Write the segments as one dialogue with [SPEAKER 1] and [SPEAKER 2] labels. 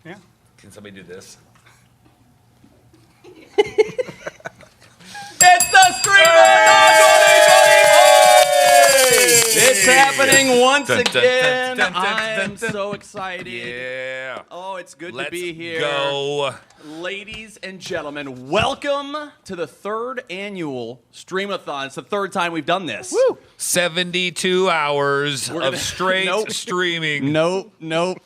[SPEAKER 1] Yeah.
[SPEAKER 2] Can somebody do this?
[SPEAKER 3] It's the Streamathon 2024! It's happening once again. I am so excited.
[SPEAKER 2] Yeah.
[SPEAKER 3] Oh, it's good
[SPEAKER 2] Let's
[SPEAKER 3] to be here.
[SPEAKER 2] go.
[SPEAKER 3] Ladies and gentlemen, welcome to the third annual Streamathon. It's the third time we've done this.
[SPEAKER 2] Woo! 72 hours
[SPEAKER 3] We're gonna-
[SPEAKER 2] of straight
[SPEAKER 3] Nope.
[SPEAKER 2] streaming.
[SPEAKER 3] Nope,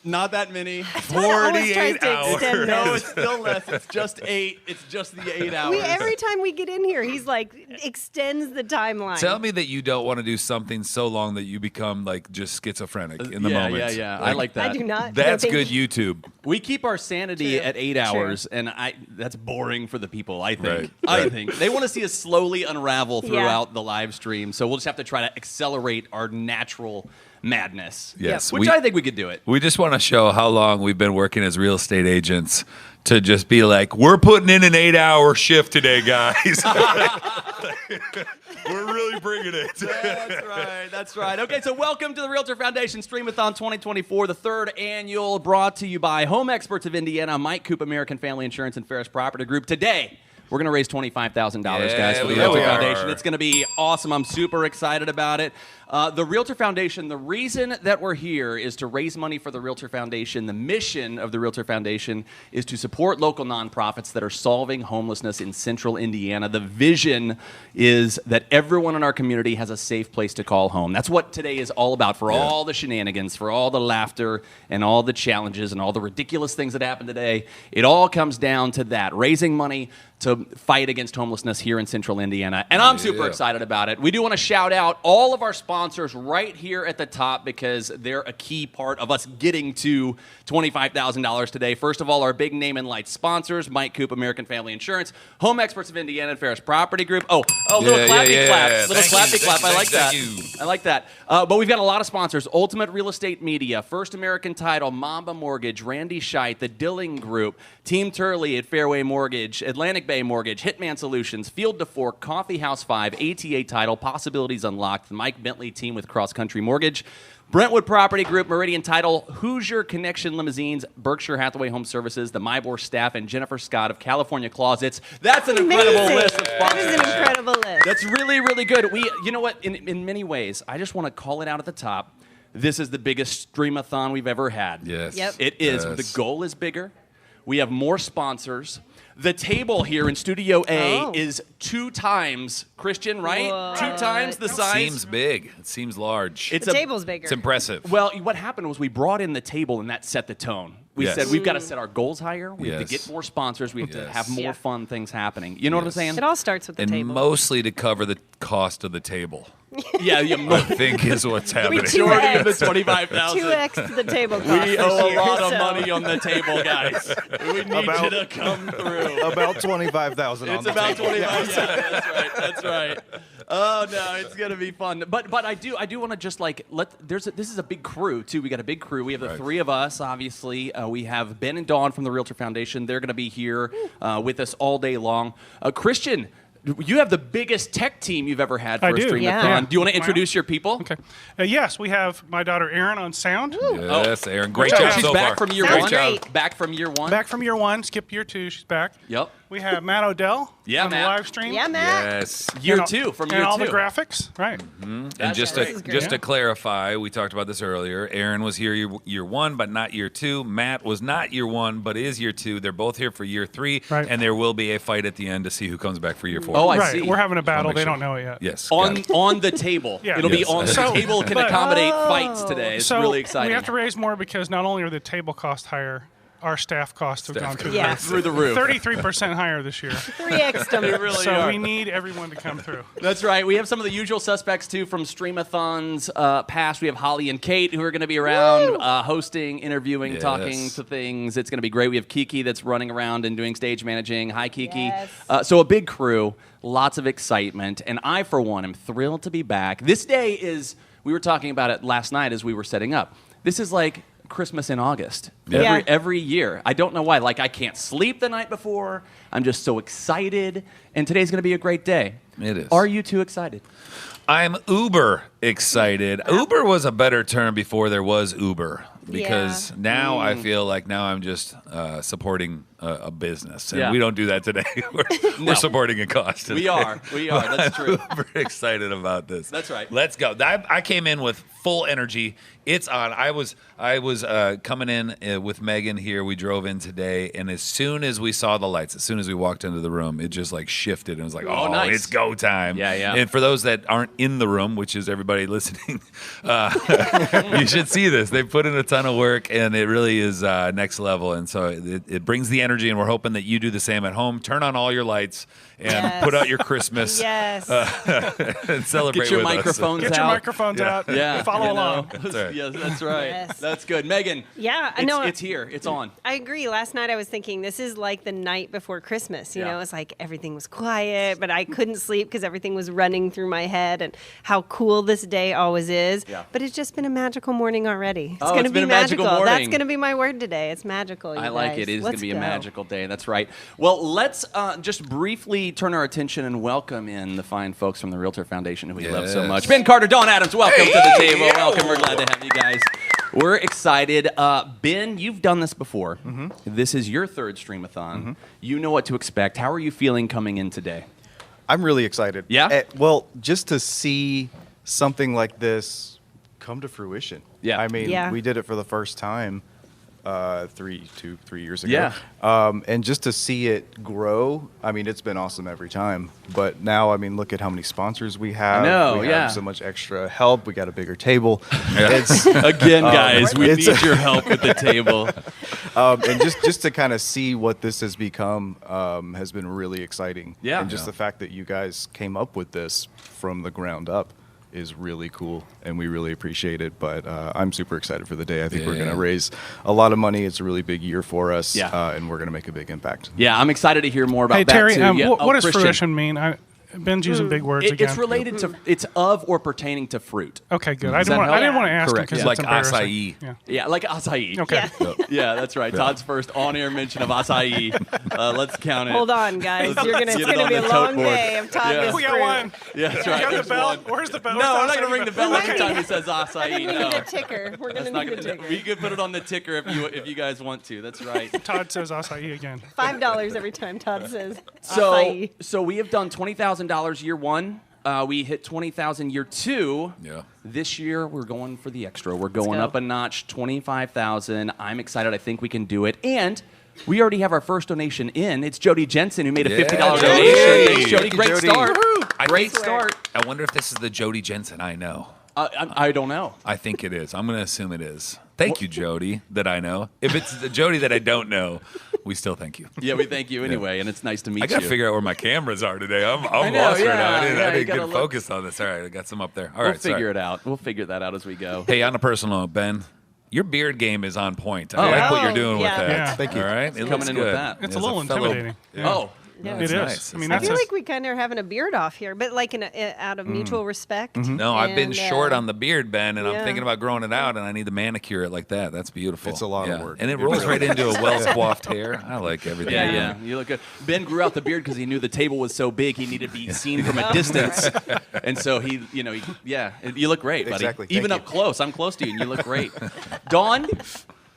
[SPEAKER 3] not that many.
[SPEAKER 2] 48 hours.
[SPEAKER 3] No, it's still less. It's just 8. It's just the 8 hours.
[SPEAKER 4] Every time we get in here, he's like, extends the timeline.
[SPEAKER 2] Tell me that you don't want to do something so long that you become like just schizophrenic in the moment.
[SPEAKER 3] Yeah. I like that.
[SPEAKER 4] I do not.
[SPEAKER 2] That's
[SPEAKER 4] No,
[SPEAKER 2] good
[SPEAKER 4] thank you.
[SPEAKER 2] YouTube.
[SPEAKER 3] We keep our sanity
[SPEAKER 4] True.
[SPEAKER 3] at 8 hours, and that's boring for the people, I think.
[SPEAKER 2] Right.
[SPEAKER 3] I think. They want to see us slowly unravel
[SPEAKER 4] Yeah.
[SPEAKER 3] throughout the live stream, so we'll just have to try to accelerate our natural madness.
[SPEAKER 2] Yes,
[SPEAKER 3] Which I think we could do it.
[SPEAKER 2] We just want to show how long we've been working as real estate agents to just be like, we're putting in an 8-hour shift today, guys. We're really bringing it.
[SPEAKER 3] That's right. Okay, so welcome to the Realtor Foundation Streamathon 2024, the third annual, brought to you by Home Experts of Indiana, Mike Coop, American Family Insurance, and Ferris Property Group. Today, we're going to raise $25,000, guys, for the
[SPEAKER 2] Yeah,
[SPEAKER 3] Realtor
[SPEAKER 2] we are.
[SPEAKER 3] Foundation. It's going to be awesome. I'm super excited about it. The Realtor Foundation, the reason that we're here is to raise money for the Realtor Foundation. The mission of the Realtor Foundation is to support local nonprofits that are solving homelessness in central Indiana. The vision is that everyone in our community has a safe place to call home. That's what today is all about, for all the shenanigans, for all the laughter and all the challenges and all the ridiculous things that happen today. It all comes down to that, raising money to fight against homelessness here in central Indiana. And I'm super excited about it. We do want to shout out all of our sponsors right here at the top because they're a key part of us getting to $25,000 today. First of all, our big name and lights sponsors, Mike Coop, American Family Insurance, Home Experts of Indiana, and Ferris Property Group. Little clappy clap. Little clappy clap. I like that. I like that. But we've got a lot of sponsors. Ultimate Real Estate Media, First American Title, Mamba Mortgage, Randy Scheit, the Dilling Group, Team Turley at Fairway Mortgage, Atlantic Bay Mortgage, Hitman Solutions, Field to Fork, Coffee House 5, ATA Title, Possibilities Unlocked, the Mike Bentley team with Cross Country Mortgage, Brentwood Property Group, Meridian Title, Hoosier Connection Limousines, Berkshire Hathaway Home Services, the Mybor staff, and Jennifer Scott of California Closets. That's an incredible list of sponsors.
[SPEAKER 4] That is an incredible list.
[SPEAKER 3] That's really, really good. You know what? In many ways, I just want to call it out at the top. This is the biggest Streamathon we've ever had.
[SPEAKER 2] Yes.
[SPEAKER 4] Yep.
[SPEAKER 3] It is.
[SPEAKER 2] Yes.
[SPEAKER 3] The goal is bigger. We have more sponsors. The table here in Studio A is 2 times, Christian, right?
[SPEAKER 4] What?
[SPEAKER 3] 2 times the size.
[SPEAKER 2] Seems big. It seems large.
[SPEAKER 3] It's
[SPEAKER 4] The table's bigger.
[SPEAKER 2] It's impressive.
[SPEAKER 3] Well, what happened was we brought in the table and that set the tone. We
[SPEAKER 2] Yes.
[SPEAKER 3] said we've got to set our goals higher. We have to
[SPEAKER 2] Yes.
[SPEAKER 3] get more sponsors. We have to
[SPEAKER 2] Yes.
[SPEAKER 3] have more
[SPEAKER 4] Yeah.
[SPEAKER 3] fun things happening. You know what I'm saying?
[SPEAKER 4] It all starts with the
[SPEAKER 2] And
[SPEAKER 4] table.
[SPEAKER 2] mostly to cover the cost of the table,
[SPEAKER 3] Yeah,
[SPEAKER 2] I think is what's happening.
[SPEAKER 3] majority of the
[SPEAKER 4] 2X.
[SPEAKER 3] 25,000.
[SPEAKER 4] 2x the table cost
[SPEAKER 3] We
[SPEAKER 4] this
[SPEAKER 3] owe a
[SPEAKER 4] year,
[SPEAKER 3] lot of
[SPEAKER 4] so-
[SPEAKER 3] money on the table, guys. We need you to come through.
[SPEAKER 5] About 25,000 on
[SPEAKER 3] It's
[SPEAKER 5] the
[SPEAKER 3] about
[SPEAKER 5] table.
[SPEAKER 3] 25. Yeah, that's right. Oh no, it's gonna be fun. But I do want to just like this is a big crew too. We got a big crew. We have the
[SPEAKER 2] Right.
[SPEAKER 3] 3 of us. Obviously, we have Ben and Dawn from the Realtor Foundation. They're gonna be here with us all day long. Christian, you have the biggest tech team you've ever had for
[SPEAKER 1] I
[SPEAKER 3] a
[SPEAKER 1] do.
[SPEAKER 3] Streamathon.
[SPEAKER 4] Yeah.
[SPEAKER 3] Do you want to introduce your people?
[SPEAKER 1] Okay. Yes, we have my daughter Erin on sound.
[SPEAKER 2] Yes, Aaron. Great
[SPEAKER 1] Good
[SPEAKER 2] job
[SPEAKER 1] job.
[SPEAKER 3] She's
[SPEAKER 2] so
[SPEAKER 3] back
[SPEAKER 2] far.
[SPEAKER 3] from year
[SPEAKER 4] Sounds
[SPEAKER 3] 1.
[SPEAKER 4] great.
[SPEAKER 3] Back from year 1.
[SPEAKER 1] Back from year 1, skipped year 2. She's back.
[SPEAKER 3] Yep.
[SPEAKER 1] We have Matt Odell
[SPEAKER 3] Yeah,
[SPEAKER 1] on
[SPEAKER 3] Matt.
[SPEAKER 1] the live stream.
[SPEAKER 4] Yeah, Matt.
[SPEAKER 2] Yes.
[SPEAKER 3] Year
[SPEAKER 1] And
[SPEAKER 3] 2 from
[SPEAKER 1] and
[SPEAKER 3] year
[SPEAKER 1] all
[SPEAKER 3] 2.
[SPEAKER 1] the graphics, right?
[SPEAKER 2] And
[SPEAKER 3] That's
[SPEAKER 2] just
[SPEAKER 3] great.
[SPEAKER 2] to clarify, we talked about this earlier. Aaron was here year 1, but not year 2. Matt was not year 1, but is year 2. They're both here for year 3,
[SPEAKER 1] Right.
[SPEAKER 2] and there will be a fight at the end to see who comes back for year 4.
[SPEAKER 3] Oh, I
[SPEAKER 1] right.
[SPEAKER 3] see.
[SPEAKER 1] We're having a battle.
[SPEAKER 2] make
[SPEAKER 1] They
[SPEAKER 2] sure.
[SPEAKER 1] don't know it yet.
[SPEAKER 2] Yes. got it.
[SPEAKER 3] on the table.
[SPEAKER 1] Yeah.
[SPEAKER 3] It'll be
[SPEAKER 2] Yes.
[SPEAKER 3] on the
[SPEAKER 2] So-
[SPEAKER 3] table. Can
[SPEAKER 1] but-
[SPEAKER 3] accommodate fights today. It's
[SPEAKER 1] So
[SPEAKER 3] really exciting.
[SPEAKER 1] we have to raise more because not only are the table costs higher, our staff costs have gone through
[SPEAKER 4] Yeah.
[SPEAKER 3] through the roof.
[SPEAKER 1] 33% higher this year.
[SPEAKER 4] 3x them.
[SPEAKER 3] really
[SPEAKER 1] So
[SPEAKER 3] are.
[SPEAKER 1] we need everyone to come through.
[SPEAKER 3] That's right. We have some of the usual suspects, too, from Streamathons past. We have Holly and Kate, who are going to be around hosting, interviewing,
[SPEAKER 2] Yes.
[SPEAKER 3] talking to things. It's going to be great. We have Kiki that's running around and doing stage managing. Hi, Kiki.
[SPEAKER 4] Yes.
[SPEAKER 3] So a big crew, lots of excitement. And I, for one, am thrilled to be back. This day is, we were talking about it last night as we were setting up. This is like Christmas in August.
[SPEAKER 4] Yeah.
[SPEAKER 3] Every year. I don't know why. Like, I can't sleep the night before. I'm just so excited. And today's going to be a great day.
[SPEAKER 2] It is.
[SPEAKER 3] Are you too excited?
[SPEAKER 2] I'm uber excited. Uber was a better term before there was Uber, because now I feel like now I'm just supporting a business, and we don't do that today. We're supporting a cause today.
[SPEAKER 3] We are. That's true.
[SPEAKER 2] I'm uber excited about this.
[SPEAKER 3] That's right.
[SPEAKER 2] Let's go. I came in with full energy. It's on. I was coming in with Megan here. We drove in today, and as soon as we saw the lights, as soon as we walked into the room, it just like shifted and was like, oh,
[SPEAKER 3] nice.
[SPEAKER 2] it's go time.
[SPEAKER 3] Yeah.
[SPEAKER 2] And for those that aren't in the room, which is everybody listening, you should see this. They put in a ton of work, and it really is next level. And so it brings the energy, and we're hoping that you do the same at home. Turn on all your lights and put out your Christmas
[SPEAKER 4] Yes.
[SPEAKER 2] and celebrate
[SPEAKER 3] Get your
[SPEAKER 2] with us.
[SPEAKER 3] microphones
[SPEAKER 1] Get
[SPEAKER 3] out.
[SPEAKER 1] your microphones out.
[SPEAKER 3] Yeah.
[SPEAKER 1] Follow along.
[SPEAKER 2] That's right.
[SPEAKER 3] Yes, that's right.
[SPEAKER 4] Yes.
[SPEAKER 3] That's good. Megan.
[SPEAKER 4] Yeah, I know.
[SPEAKER 3] It's here. It's on.
[SPEAKER 4] I agree. Last night I was thinking this is like the night before Christmas. You know, it's like everything was quiet, but I couldn't sleep because everything was running through my head and how cool this day always is.
[SPEAKER 3] Yeah.
[SPEAKER 4] But it's just been a magical morning already. It's
[SPEAKER 3] Oh,
[SPEAKER 4] going
[SPEAKER 3] it's
[SPEAKER 4] to
[SPEAKER 3] been
[SPEAKER 4] be
[SPEAKER 3] a magical
[SPEAKER 4] magical. That's
[SPEAKER 3] morning.
[SPEAKER 4] going to be my word today. It's magical.
[SPEAKER 3] I
[SPEAKER 4] you
[SPEAKER 3] like
[SPEAKER 4] guys.
[SPEAKER 3] it. It is going
[SPEAKER 4] Let's
[SPEAKER 3] to be a
[SPEAKER 4] go.
[SPEAKER 3] magical day. That's right. Well, let's just briefly turn our attention and welcome in the fine folks from the Realtor Foundation who we love so
[SPEAKER 2] Yes.
[SPEAKER 3] much. Ben Carter, Dawn Adams, welcome to the table. Welcome. We're glad to have you guys. We're excited. Ben, you've done this before. This is your third Streamathon. You know what to expect. How are you feeling coming in today?
[SPEAKER 5] I'm really excited.
[SPEAKER 3] Yeah?
[SPEAKER 5] Well, just to see something like this come to fruition.
[SPEAKER 3] Yeah.
[SPEAKER 5] I mean,
[SPEAKER 4] Yeah.
[SPEAKER 5] we did it for the first time 3 years ago.
[SPEAKER 3] Yeah.
[SPEAKER 5] And just to see it grow, I mean, it's been awesome every time. But now, I mean, look at how many sponsors we have.
[SPEAKER 3] I know,
[SPEAKER 5] we
[SPEAKER 3] yeah.
[SPEAKER 5] have so much extra help. We got a bigger table. It's,
[SPEAKER 3] Again, guys, we
[SPEAKER 5] it's-
[SPEAKER 3] need your help at the table.
[SPEAKER 5] and just to kind of see what this has become has been really exciting.
[SPEAKER 3] Yeah.
[SPEAKER 5] And just the fact that you guys came up with this from the ground up is really cool, and we really appreciate it. But I'm super excited for the day. I think we're going
[SPEAKER 2] Yeah.
[SPEAKER 5] to raise a lot of money. It's a really big year for us,
[SPEAKER 3] Yeah.
[SPEAKER 5] and we're going to make a big impact.
[SPEAKER 3] Yeah, I'm excited to hear more about
[SPEAKER 1] Hey,
[SPEAKER 3] that
[SPEAKER 1] Terry,
[SPEAKER 3] too. Yeah.
[SPEAKER 1] what does
[SPEAKER 3] Christian.
[SPEAKER 1] fruition mean? Ben's using big words again.
[SPEAKER 3] It's related to, it's of or pertaining to fruit.
[SPEAKER 1] Okay, good.
[SPEAKER 3] Does that
[SPEAKER 1] I didn't
[SPEAKER 3] help?
[SPEAKER 1] want to ask
[SPEAKER 3] Correct.
[SPEAKER 1] because
[SPEAKER 3] Yeah.
[SPEAKER 1] it's
[SPEAKER 2] Like
[SPEAKER 1] embarrassing.
[SPEAKER 2] acai.
[SPEAKER 1] Yeah.
[SPEAKER 3] Yeah, like acai.
[SPEAKER 1] Okay.
[SPEAKER 4] Yeah.
[SPEAKER 3] Yeah, that's right. Todd's first on-air mention of acai. Let's count it.
[SPEAKER 4] Hold on, guys.
[SPEAKER 3] Let's
[SPEAKER 4] It's
[SPEAKER 3] get
[SPEAKER 4] going
[SPEAKER 3] it
[SPEAKER 4] to be
[SPEAKER 3] on
[SPEAKER 4] a
[SPEAKER 3] the
[SPEAKER 4] long
[SPEAKER 3] tote board.
[SPEAKER 4] day of talking
[SPEAKER 3] Yeah.
[SPEAKER 4] this
[SPEAKER 1] We got
[SPEAKER 4] through.
[SPEAKER 1] one.
[SPEAKER 3] Yeah, that's
[SPEAKER 1] You
[SPEAKER 3] right.
[SPEAKER 1] got the
[SPEAKER 3] There's
[SPEAKER 1] bell?
[SPEAKER 3] one.
[SPEAKER 1] Where's the bell?
[SPEAKER 3] No,
[SPEAKER 1] Where's
[SPEAKER 3] we're
[SPEAKER 1] the
[SPEAKER 3] not going to ring the bell
[SPEAKER 4] We
[SPEAKER 3] every
[SPEAKER 4] might
[SPEAKER 3] time
[SPEAKER 4] need-
[SPEAKER 3] he says acai.
[SPEAKER 4] We need
[SPEAKER 3] No.
[SPEAKER 4] a ticker. We're going
[SPEAKER 3] That's
[SPEAKER 4] to
[SPEAKER 3] not
[SPEAKER 4] need a
[SPEAKER 3] gonna,
[SPEAKER 4] ticker.
[SPEAKER 3] we could put it on the ticker if you guys want to. That's right.
[SPEAKER 1] Todd says acai again.
[SPEAKER 4] $5 every time Todd says
[SPEAKER 3] So
[SPEAKER 4] acai.
[SPEAKER 3] we have done $20,000 year one. We hit 20,000 year two.
[SPEAKER 2] Yeah.
[SPEAKER 3] This year we're going for the extra. We're going
[SPEAKER 4] go.
[SPEAKER 3] up a notch, 25,000. I'm excited. I think we can do it. And we already have our first donation in. It's Jody Jensen who made a
[SPEAKER 2] Yeah,
[SPEAKER 3] $50
[SPEAKER 2] Jody.
[SPEAKER 3] donation. Thanks, Jody.
[SPEAKER 5] Thank you,
[SPEAKER 3] Great
[SPEAKER 5] Jody.
[SPEAKER 3] start.
[SPEAKER 2] I
[SPEAKER 3] Great
[SPEAKER 2] think-
[SPEAKER 3] start.
[SPEAKER 2] I wonder if this is the Jody Jensen I know.
[SPEAKER 3] I don't know.
[SPEAKER 2] I think it is. I'm going to assume it is. Thank you, Jody, that I know. If it's the Jody that I don't know, we still thank you.
[SPEAKER 3] Yeah, we thank you anyway, and it's nice to meet
[SPEAKER 2] I got to
[SPEAKER 3] you.
[SPEAKER 2] figure out where my cameras are today. I'm
[SPEAKER 3] know,
[SPEAKER 2] lost right
[SPEAKER 3] yeah,
[SPEAKER 2] now. I
[SPEAKER 3] yeah, you
[SPEAKER 2] didn't
[SPEAKER 3] gotta
[SPEAKER 2] get
[SPEAKER 3] look.
[SPEAKER 2] focused on this. All right, I got some up there. All
[SPEAKER 3] We'll
[SPEAKER 2] right,
[SPEAKER 3] figure
[SPEAKER 2] sorry.
[SPEAKER 3] it out. We'll figure that out as we go.
[SPEAKER 2] Hey, on a personal note, Ben, your beard game is on point. I
[SPEAKER 3] Oh.
[SPEAKER 2] like what you're
[SPEAKER 4] Oh,
[SPEAKER 2] doing
[SPEAKER 4] yeah.
[SPEAKER 2] with that.
[SPEAKER 1] Yeah.
[SPEAKER 5] Thank you.
[SPEAKER 2] All right, it
[SPEAKER 3] Coming
[SPEAKER 2] looks
[SPEAKER 3] in with
[SPEAKER 2] good.
[SPEAKER 3] that.
[SPEAKER 1] It's
[SPEAKER 2] As
[SPEAKER 1] a little
[SPEAKER 2] fellow-
[SPEAKER 1] intimidating.
[SPEAKER 2] Yeah.
[SPEAKER 3] Oh,
[SPEAKER 4] Yeah.
[SPEAKER 2] That's
[SPEAKER 1] It is.
[SPEAKER 2] nice.
[SPEAKER 1] I mean,
[SPEAKER 4] I
[SPEAKER 1] that's
[SPEAKER 4] feel
[SPEAKER 1] a-
[SPEAKER 4] like we kind of are having a beard off here, but like out of mutual respect.
[SPEAKER 2] No, I've been
[SPEAKER 4] And,
[SPEAKER 2] short on the beard, Ben, and I'm
[SPEAKER 4] yeah.
[SPEAKER 2] thinking about growing it out, and I need to manicure it like that. That's beautiful.
[SPEAKER 5] It's a lot of
[SPEAKER 2] Yeah.
[SPEAKER 5] work.
[SPEAKER 2] And it
[SPEAKER 5] It
[SPEAKER 2] rolls
[SPEAKER 5] really
[SPEAKER 2] right into a well-coiffed hair. I like everything.
[SPEAKER 3] yeah,
[SPEAKER 2] you're
[SPEAKER 3] yeah.
[SPEAKER 2] doing.
[SPEAKER 3] You look good. Ben grew out the beard because he knew the table was so big he needed to be seen from a distance, and so you look great, buddy.
[SPEAKER 5] Exactly.
[SPEAKER 3] Even
[SPEAKER 5] Thank
[SPEAKER 3] up close, I'm close to you, and you look great. Dawn,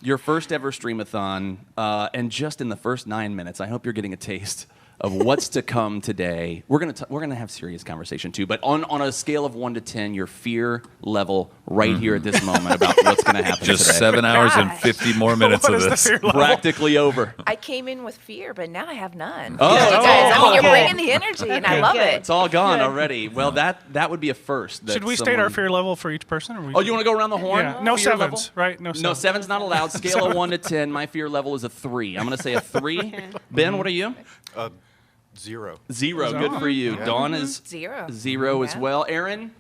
[SPEAKER 3] your first ever Streamathon, and just in the first 9 minutes, I hope you're getting a taste of what's to come today. We're gonna have serious conversation too, but on a scale of 1 to 10, your fear level right here at this moment about what's gonna happen
[SPEAKER 2] Just
[SPEAKER 3] today.
[SPEAKER 2] 7 hours and
[SPEAKER 6] Gosh.
[SPEAKER 2] 50 more minutes
[SPEAKER 1] What
[SPEAKER 2] of
[SPEAKER 1] is the
[SPEAKER 2] this.
[SPEAKER 1] fear level?
[SPEAKER 3] Practically over.
[SPEAKER 6] I came in with fear, but now I have none.
[SPEAKER 3] Oh.
[SPEAKER 6] You guys, I
[SPEAKER 3] Oh,
[SPEAKER 6] mean, you're
[SPEAKER 3] good.
[SPEAKER 6] bringing the energy, and I love
[SPEAKER 4] Good.
[SPEAKER 6] it.
[SPEAKER 3] It's all gone already. Well, that would be a first. that
[SPEAKER 1] Should we state our
[SPEAKER 3] someone-
[SPEAKER 1] fear level for each person? Or we
[SPEAKER 3] Oh, you want to go around the horn?
[SPEAKER 1] Yeah. No
[SPEAKER 3] Fear
[SPEAKER 1] sevens,
[SPEAKER 3] level?
[SPEAKER 1] right? No sevens.
[SPEAKER 3] No, seven's not allowed. Scale of 1 to 10. My fear level is a 3. I'm going to say a 3. Ben, what are you?
[SPEAKER 5] 0.
[SPEAKER 3] 0. Good for you. Dawn is
[SPEAKER 6] 0.
[SPEAKER 3] 0 as
[SPEAKER 6] Yeah.
[SPEAKER 3] well. Aaron?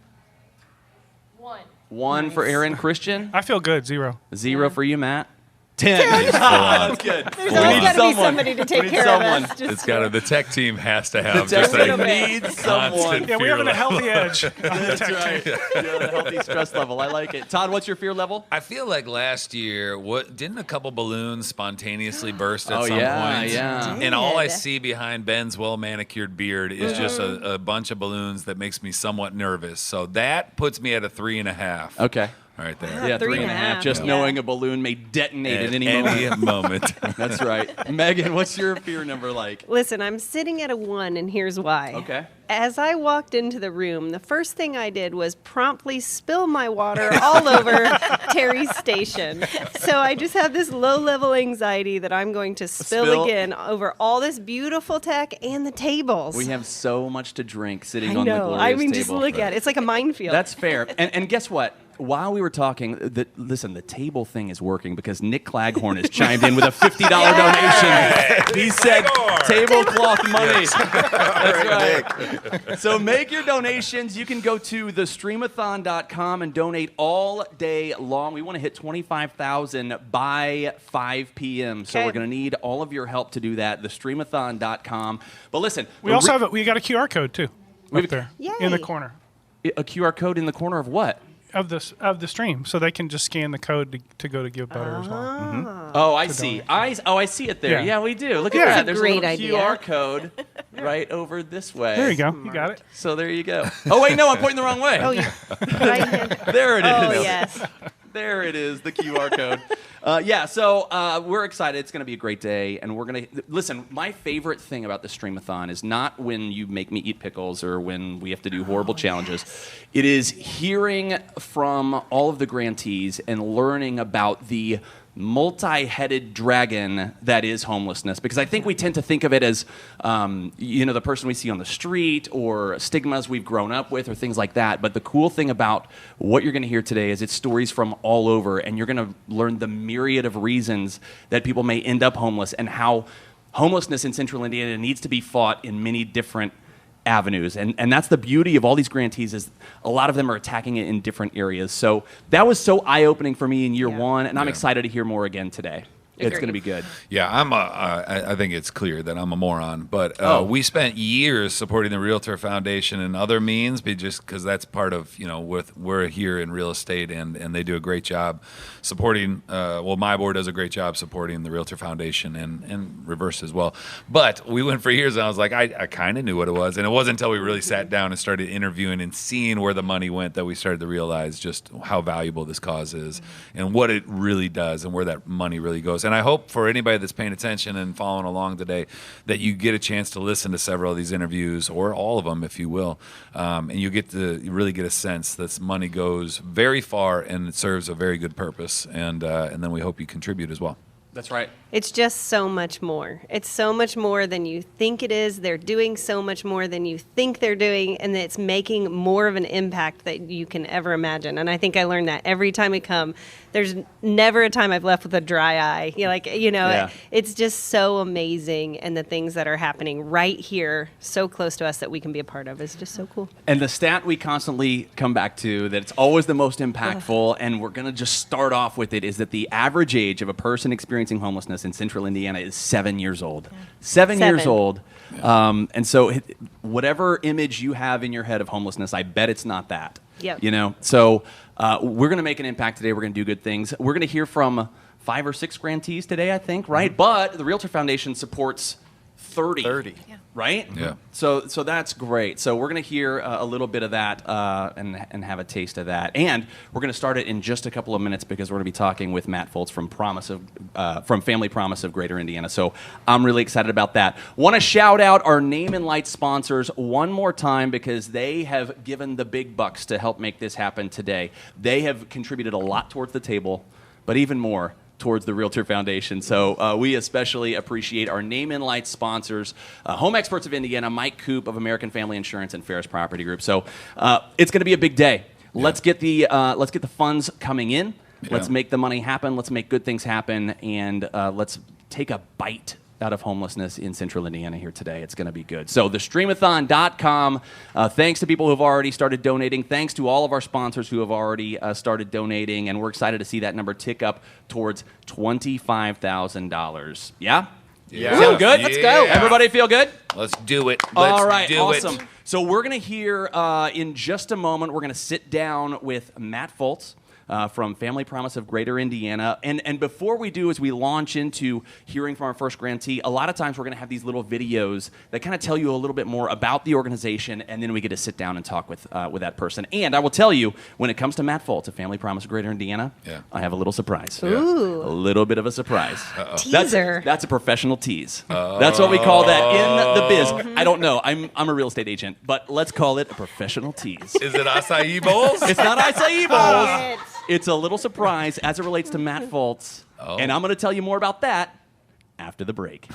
[SPEAKER 6] 1.
[SPEAKER 3] 1 for Aaron. Christian?
[SPEAKER 1] I feel good. 0.
[SPEAKER 3] 0 for you, Matt. 10. That's good.
[SPEAKER 4] There's
[SPEAKER 3] We
[SPEAKER 4] always
[SPEAKER 3] need
[SPEAKER 4] got to be
[SPEAKER 3] someone.
[SPEAKER 4] somebody to take
[SPEAKER 3] We need
[SPEAKER 4] care
[SPEAKER 3] someone.
[SPEAKER 4] of us. Just
[SPEAKER 2] It's got to, the tech team has to
[SPEAKER 3] The
[SPEAKER 2] have
[SPEAKER 3] tech
[SPEAKER 2] just
[SPEAKER 3] team
[SPEAKER 2] a
[SPEAKER 3] needs someone.
[SPEAKER 2] constant
[SPEAKER 1] Yeah, we're having a
[SPEAKER 2] fear
[SPEAKER 1] healthy edge on the
[SPEAKER 3] That's
[SPEAKER 1] tech
[SPEAKER 3] right.
[SPEAKER 1] team.
[SPEAKER 3] Yeah, healthy stress level. I like it. Todd, what's your fear level?
[SPEAKER 2] I feel like last year, didn't a couple balloons spontaneously burst at
[SPEAKER 3] Oh,
[SPEAKER 2] some
[SPEAKER 3] yeah,
[SPEAKER 2] point?
[SPEAKER 3] yeah.
[SPEAKER 2] And all I
[SPEAKER 4] Did.
[SPEAKER 2] see behind Ben's well manicured beard is just a bunch of balloons that makes me somewhat nervous. So that puts me at a 3.5.
[SPEAKER 3] Okay.
[SPEAKER 2] Right there.
[SPEAKER 3] Yeah,
[SPEAKER 4] 3.5.
[SPEAKER 3] 3.5. Just
[SPEAKER 4] Yeah.
[SPEAKER 3] knowing a balloon may detonate at any moment.
[SPEAKER 2] moment.
[SPEAKER 3] That's right. Megan, what's your fear number like?
[SPEAKER 4] Listen, I'm sitting at a 1, and here's why.
[SPEAKER 3] Okay.
[SPEAKER 4] As I walked into the room, the first thing I did was promptly spill my water all over Terry's station. So I just have this low-level anxiety that I'm going to spill again over all this beautiful tech and the tables.
[SPEAKER 3] We have so much to drink sitting
[SPEAKER 4] I
[SPEAKER 3] on the
[SPEAKER 4] know.
[SPEAKER 3] glorious
[SPEAKER 4] I mean,
[SPEAKER 3] table.
[SPEAKER 4] just look at it. It's like a minefield.
[SPEAKER 3] That's fair. And guess what? While we were talking, listen, the table thing is working because Nick Claghorn has chimed in with a $50 donation. He said tablecloth money. That's right. So make your donations. You can go to thestreamathon.com and donate all day long. We want to hit 25,000 by 5 p.m. So
[SPEAKER 4] Okay.
[SPEAKER 3] we're going to need all of your help to do that. Thestreamathon.com. But listen,
[SPEAKER 1] We also have we got a QR code too up there in the
[SPEAKER 4] Yay.
[SPEAKER 1] corner
[SPEAKER 3] a QR code in the corner of what?
[SPEAKER 1] of the stream, so they can just scan the code to go to Give Butter as well.
[SPEAKER 3] Oh, I see. I see it there.
[SPEAKER 1] Yeah.
[SPEAKER 3] Yeah, we do. Look
[SPEAKER 1] Yeah.
[SPEAKER 3] at
[SPEAKER 1] That's
[SPEAKER 3] that.
[SPEAKER 1] a
[SPEAKER 3] There's
[SPEAKER 4] great
[SPEAKER 3] a little
[SPEAKER 4] idea.
[SPEAKER 3] QR code right over this way.
[SPEAKER 1] There you go. You got it.
[SPEAKER 3] So there you go. Oh, wait, no, I'm pointing the wrong way.
[SPEAKER 4] Oh, yeah. Right hand.
[SPEAKER 3] There it is.
[SPEAKER 4] Oh, yes.
[SPEAKER 3] There it is, the QR code. So we're excited. It's going to be a great day. And we're going to listen. My favorite thing about the Streamathon is not when you make me eat pickles or when we have to do horrible challenges. It is hearing from all of the grantees and learning about the multi-headed dragon that is homelessness, because I think we tend to think of it as the person we see on the street or stigmas we've grown up with or things like that. But the cool thing about what you're going to hear today is it's stories from all over, and you're going to learn the myriad of reasons that people may end up homeless and how homelessness in central Indiana needs to be fought in many different avenues. And that's the beauty of all these grantees, is a lot of them are attacking it in different areas. So that was so eye-opening for me in year one, and I'm excited to hear more again today. It's
[SPEAKER 6] Agreed.
[SPEAKER 3] going to be good.
[SPEAKER 2] Yeah, I think it's clear that I'm a moron, but we spent years supporting the Realtor Foundation and other means, just because that's part of, we're here in real estate, and they do a great job supporting, my board does a great job supporting the Realtor Foundation and reverse as well. But we went for years, and I was like, I kind of knew what it was, and it wasn't until we really sat down and started interviewing and seeing where the money went that we started to realize just how valuable this cause is and what it really does and where that money really goes. And I hope for anybody that's paying attention and following along today that you get a chance to listen to several of these interviews, or all of them if you will, and you really get a sense that money goes very far and it serves a very good purpose, and then we hope you contribute as well.
[SPEAKER 3] That's right.
[SPEAKER 4] It's just so much more. It's so much more than you think it is. They're doing so much more than you think they're doing, and it's making more of an impact that you can ever imagine. And I think I learned that every time we come. There's never a time I've left with a dry eye.
[SPEAKER 3] Yeah.
[SPEAKER 4] It's just so amazing, and the things that are happening right here, so close to us that we can be a part of, is just so cool.
[SPEAKER 3] And the stat we constantly come back to, that it's always the most impactful, and we're going to just start off with it, is that the average age of a person experiencing homelessness in central Indiana is 7 years old. 7 years
[SPEAKER 4] 7.
[SPEAKER 3] old. And so whatever image you have in your head of homelessness, I bet it's not that.
[SPEAKER 4] Yep.
[SPEAKER 3] So we're going to make an impact today. We're going to do good things. We're going to hear from 5 or 6 grantees today, I think, right? But the Realtor Foundation supports 30. Right?
[SPEAKER 2] Yeah.
[SPEAKER 3] So that's great. So we're going to hear a little bit of that and have a taste of that. And we're going to start it in just a couple of minutes, because we're going to be talking with Matt Foltz from Family Promise of Greater Indiana. So I'm really excited about that. Want to shout out our Name and Light sponsors one more time, because they have given the big bucks to help make this happen today. They have contributed a lot towards the table, but even more towards the Realtor Foundation. So we especially appreciate our Name and Light sponsors, Home Experts of Indiana, Mike Coop of American Family Insurance, and Ferris Property Group. So it's going to be a big day. Yeah. Let's get the funds coming in. Yeah. Let's make the money happen. Let's make good things happen, and let's take a bite out of homelessness in central Indiana here today. It's going to be good. So the Streamathon.com. Thanks to people who have already started donating. Thanks to all of our sponsors who have already started donating. And we're excited to see that number tick up towards $25,000. Yeah?
[SPEAKER 2] Yeah.
[SPEAKER 3] Feel good?
[SPEAKER 2] Let's go.
[SPEAKER 3] Everybody feel good?
[SPEAKER 2] Let's do it.
[SPEAKER 3] All right,
[SPEAKER 2] do
[SPEAKER 3] awesome.
[SPEAKER 2] it.
[SPEAKER 3] So we're going to hear in just a moment, we're going to sit down with Matt Foltz from Family Promise of Greater Indiana. And before we do, as we launch into hearing from our first grantee, a lot of times we're going to have these little videos that kind of tell you a little bit more about the organization, and then we get to sit down and talk with that person. And I will tell you, when it comes to Matt Foltz of Family Promise of Greater Indiana, I have a little surprise.
[SPEAKER 4] Ooh.
[SPEAKER 3] A little bit of a surprise.
[SPEAKER 4] Teaser.
[SPEAKER 3] That's a professional tease. That's what we call that in the biz. I don't know. I'm a real estate agent, but let's call it a professional tease.
[SPEAKER 2] Is it acai bowls?
[SPEAKER 3] It's not acai bowls. It's a little surprise as it relates to Matt Foltz. And I'm going to tell you more about that after the break.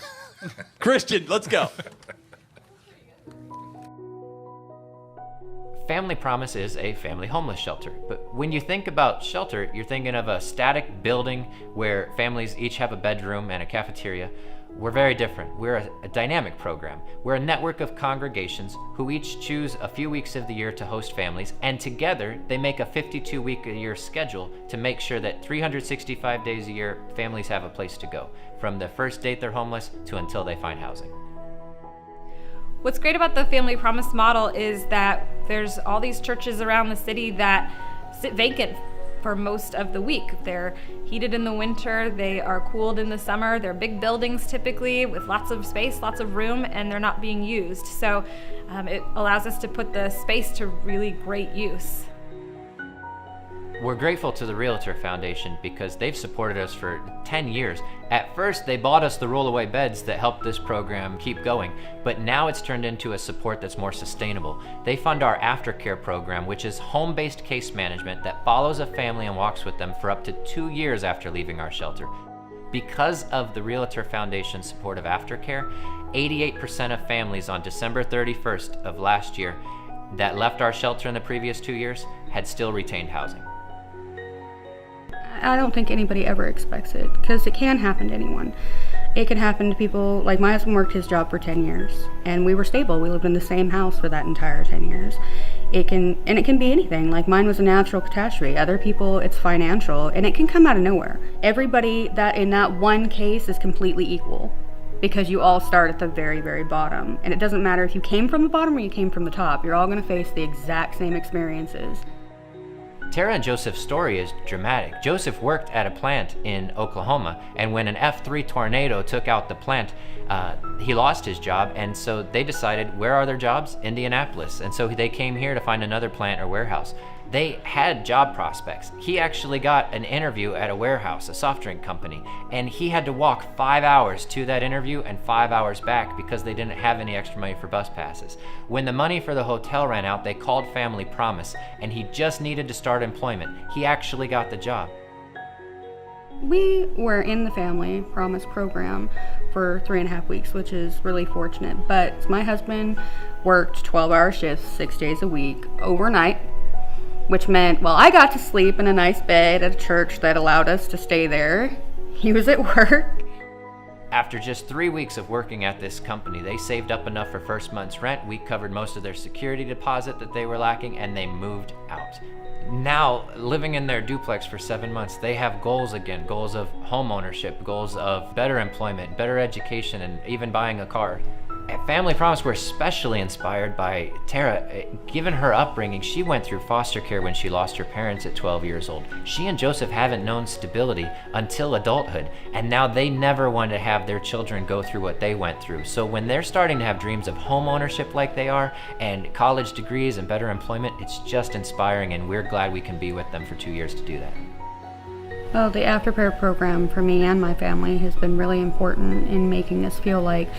[SPEAKER 3] Christian, let's go.
[SPEAKER 7] Family Promise is a family homeless shelter. But when you think about shelter, you're thinking of a static building where families each have a bedroom and a cafeteria. We're very different. We're a dynamic program. We're a network of congregations who each choose a few weeks of the year to host families, and together they make a 52-week-a-year schedule to make sure that 365 days a year families have a place to go, from the first date they're homeless to until they find housing.
[SPEAKER 8] What's great about the Family Promise model is that there's all these churches around the city that sit vacant for most of the week. They're heated in the winter, they are cooled in the summer, they're big buildings typically with lots of space, lots of room, and they're not being used. So it allows us to put the space to really great use.
[SPEAKER 7] We're grateful to the Realtor Foundation because they've supported us for 10 years. At first, they bought us the rollaway beds that helped this program keep going, but now it's turned into a support that's more sustainable. They fund our aftercare program, which is home-based case management that follows a family and walks with them for up to 2 years after leaving our shelter. Because of the Realtor Foundation's support of aftercare, 88% of families on December 31st of last year that left our shelter in the previous 2 years had still retained housing.
[SPEAKER 9] I don't think anybody ever expects it, because it can happen to anyone. It can happen to people, like my husband worked his job for 10 years, and we were stable. We lived in the same house for that entire 10 years. It can be anything. Like mine was a natural catastrophe. Other people, it's financial, and it can come out of nowhere. Everybody that in that one case is completely equal, because you all start at the very, very bottom. And it doesn't matter if you came from the bottom or you came from the top. You're all going to face the exact same experiences.
[SPEAKER 7] Tara and Joseph's story is dramatic. Joseph worked at a plant in Oklahoma, and when an F3 tornado took out the plant, he lost his job, and so they decided, where are their jobs? Indianapolis. And so they came here to find another plant or warehouse. They had job prospects. He actually got an interview at a warehouse, a soft drink company, and he had to walk 5 hours to that interview and 5 hours back because they didn't have any extra money for bus passes. When the money for the hotel ran out, they called Family Promise, and he just needed to start employment. He actually got the job.
[SPEAKER 9] We were in the Family Promise program for 3.5 weeks, which is really fortunate. But my husband worked 12-hour shifts, 6 days a week, overnight, which meant, well, I got to sleep in a nice bed at a church that allowed us to stay there. He was at work.
[SPEAKER 7] After just 3 weeks of working at this company, they saved up enough for first month's rent. We covered most of their security deposit that they were lacking, and they moved out. Now, living in their duplex for 7 months, they have goals again, goals of home ownership, goals of better employment, better education, and even buying a car. At Family Promise, we're especially inspired by Tara. Given her upbringing, she went through foster care when she lost her parents at 12 years old. She and Joseph haven't known stability until adulthood, and now they never want to have their children go through what they went through. So when they're starting to have dreams of home ownership like they are, and college degrees and better employment, it's just inspiring, and we're glad we can be with them for 2 years to do that.
[SPEAKER 9] Well, the aftercare program for me and my family has been really important in making us feel like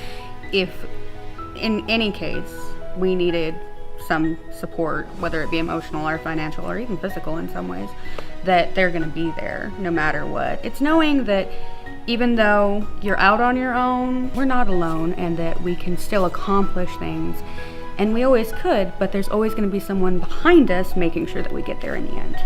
[SPEAKER 9] if in any case we needed some support, whether it be emotional or financial or even physical in some ways, that they're going to be there no matter what. It's knowing that even though you're out on your own, we're not alone, and that we can still accomplish things. And we always could, but there's always going to be someone behind us making sure that we get there in the end.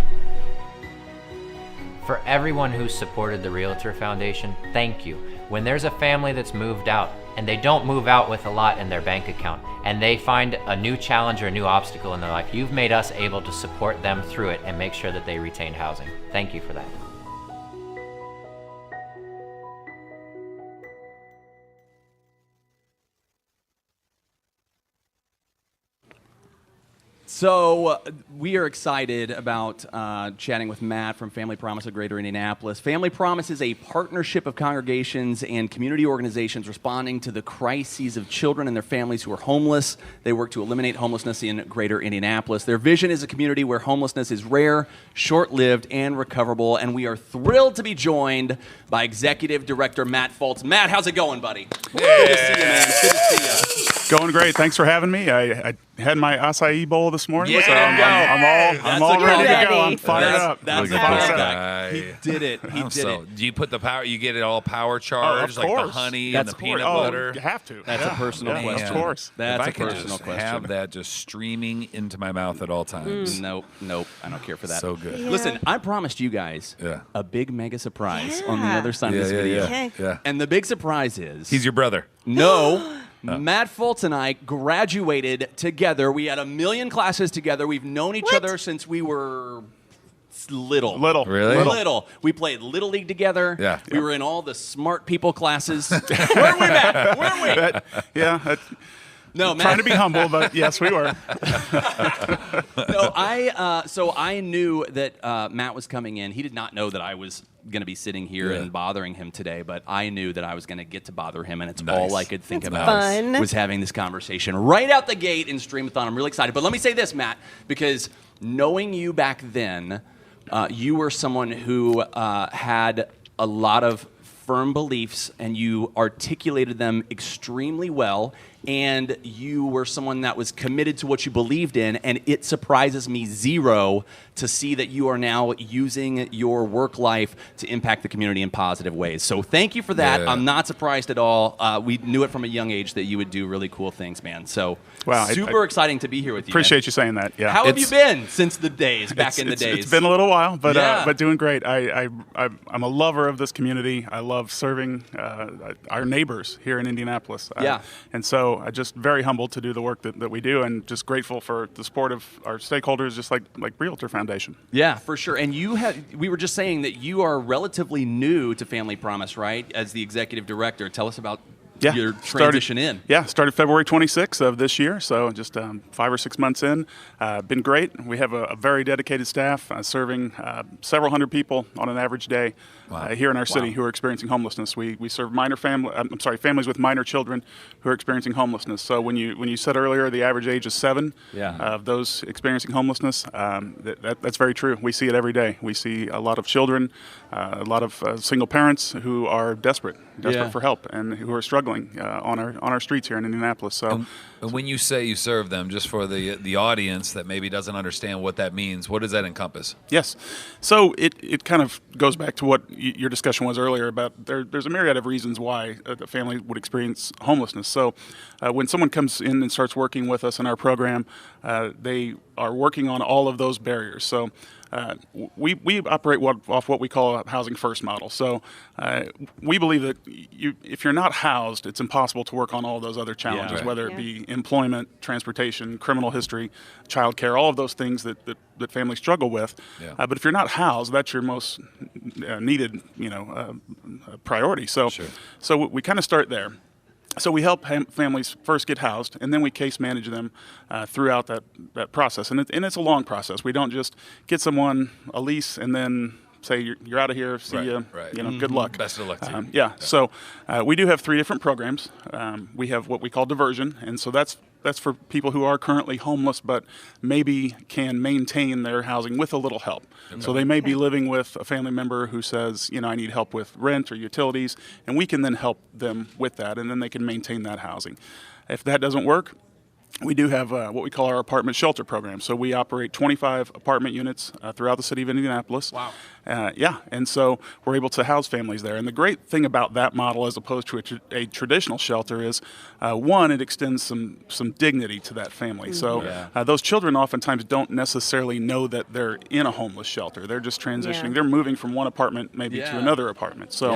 [SPEAKER 7] For everyone who supported the Realtor Foundation, thank you. When there's a family that's moved out, and they don't move out with a lot in their bank account, and they find a new challenge or a new obstacle in their life, you've made us able to support them through it and make sure that they retain housing. Thank you for that.
[SPEAKER 3] So we are excited about chatting with Matt from Family Promise of Greater Indianapolis. Family Promise is a partnership of congregations and community organizations responding to the crises of children and their families who are homeless. They work to eliminate homelessness in Greater Indianapolis. Their vision is a community where homelessness is rare, short-lived, and recoverable. And we are thrilled to be joined by Executive Director Matt Fultz. Matt, how's it going, buddy? Good to see you, man. Good to see you.
[SPEAKER 10] Going great. Thanks for having me. I had my acai bowl this morning,
[SPEAKER 3] Yeah,
[SPEAKER 10] so I'm all ready to go. I'm fired up.
[SPEAKER 3] That's
[SPEAKER 2] Look
[SPEAKER 3] a
[SPEAKER 2] at this
[SPEAKER 3] perfect.
[SPEAKER 2] guy.
[SPEAKER 3] He did it. He
[SPEAKER 2] I'm
[SPEAKER 3] did
[SPEAKER 2] so,
[SPEAKER 3] it.
[SPEAKER 2] do you put the power? You get it all power charged, like the
[SPEAKER 10] course.
[SPEAKER 2] honey
[SPEAKER 3] That's
[SPEAKER 2] and the peanut
[SPEAKER 10] Oh,
[SPEAKER 2] butter.
[SPEAKER 10] you have to.
[SPEAKER 3] That's a
[SPEAKER 10] Yeah.
[SPEAKER 3] personal
[SPEAKER 10] Yeah,
[SPEAKER 3] question.
[SPEAKER 10] Of course.
[SPEAKER 3] That's
[SPEAKER 2] if I
[SPEAKER 3] a
[SPEAKER 2] could
[SPEAKER 3] personal
[SPEAKER 2] just
[SPEAKER 3] question.
[SPEAKER 2] have that just streaming into my mouth at all times.
[SPEAKER 3] Nope, I don't care for that.
[SPEAKER 2] So good.
[SPEAKER 4] Yeah.
[SPEAKER 3] Listen, I promised you guys
[SPEAKER 2] Yeah.
[SPEAKER 3] a big mega surprise on the
[SPEAKER 4] Yeah.
[SPEAKER 3] other side of this video.
[SPEAKER 4] Okay.
[SPEAKER 2] Yeah.
[SPEAKER 3] And the big surprise is
[SPEAKER 2] He's your brother.
[SPEAKER 3] no. Matt Fultz and I graduated together. We had 1 million classes together. We've known each other since we were little.
[SPEAKER 2] Really?
[SPEAKER 3] Little. We played Little League together.
[SPEAKER 2] Yeah.
[SPEAKER 3] We were in all the smart people classes. Weren't we, Matt? Weren't we? No, Matt.
[SPEAKER 10] Trying to be humble, but yes, we were.
[SPEAKER 3] No, so I knew that Matt was coming in. He did not know that I was going to be sitting here and bothering him today, but I knew that I was going to get to bother him, and it's all I could think about
[SPEAKER 4] fun.
[SPEAKER 3] was having this conversation right out the gate in Streamathon. I'm really excited. But let me say this, Matt, because knowing you back then, you were someone who had a lot of firm beliefs, and you articulated them extremely well, and you were someone that was committed to what you believed in, and it surprises me zero to see that you are now using your work life to impact the community in positive ways. So thank you for that.
[SPEAKER 2] Yeah.
[SPEAKER 3] I'm not surprised at all. We knew it from a young age that you would do really cool things, man. So
[SPEAKER 10] Wow,
[SPEAKER 3] super exciting to be here with you.
[SPEAKER 10] Appreciate you saying that. Yeah.
[SPEAKER 3] How have you been since the days, back in the days?
[SPEAKER 10] It's been a little while, but
[SPEAKER 3] Yeah.
[SPEAKER 10] doing great. I'm a lover of this community. I love serving our neighbors here in Indianapolis.
[SPEAKER 3] Yeah.
[SPEAKER 10] And so I'm just very humbled to do the work that we do, and just grateful for the support of our stakeholders, just like Realtor Foundation.
[SPEAKER 3] Yeah, for sure. And we were just saying that you are relatively new to Family Promise, right? As the executive director. Tell us about your transition in.
[SPEAKER 10] Yeah, started February 26th of this year, so just 5 or 6 months in. Been great. We have a very dedicated staff serving several hundred people on an average day here in our city who are experiencing homelessness. We serve families with minor children who are experiencing homelessness. So when you said earlier the average age is 7 of those experiencing homelessness, that's very true. We see it every day. We see a lot of children, a lot of single parents who are desperate for help and who are struggling on our streets here in Indianapolis. So,
[SPEAKER 2] And when you say you serve them, just for the audience that maybe doesn't understand what that means, what does that encompass?
[SPEAKER 10] yes, so it kind of goes back to what your discussion was earlier about there's a myriad of reasons why a family would experience homelessness. So when someone comes in and starts working with us in our program, they are working on all of those barriers. So we operate off what we call a housing first model. So we believe that if you're not housed, it's impossible to work on all those other challenges, whether it be employment, transportation, criminal history, child care, all of those things that families struggle with.
[SPEAKER 2] Yeah.
[SPEAKER 10] But if you're not housed, that's your most needed priority. So we kind of start there. So we help families first get housed, and then we case manage them throughout that process. And it's a long process. We don't just get someone a lease and then say you're out of here. See you.
[SPEAKER 2] Right.
[SPEAKER 10] Good luck.
[SPEAKER 2] Best of luck to you.
[SPEAKER 10] So we do have 3 different programs. We have what we call diversion, and so that's for people who are currently homeless but maybe can maintain their housing with a little help. So they may be living with a family member who says, I need help with rent or utilities, and we can then help them with that, and then they can maintain that housing. If that doesn't work, we do have what we call our apartment shelter program. So we operate 25 apartment units throughout the city of Indianapolis.
[SPEAKER 3] Wow.
[SPEAKER 10] Yeah, and so we're able to house families there. And the great thing about that model as opposed to a traditional shelter is, one, it extends some dignity to that family. So those children oftentimes don't necessarily know that they're in a homeless shelter. They're just transitioning. They're moving from one apartment maybe to another apartment. So,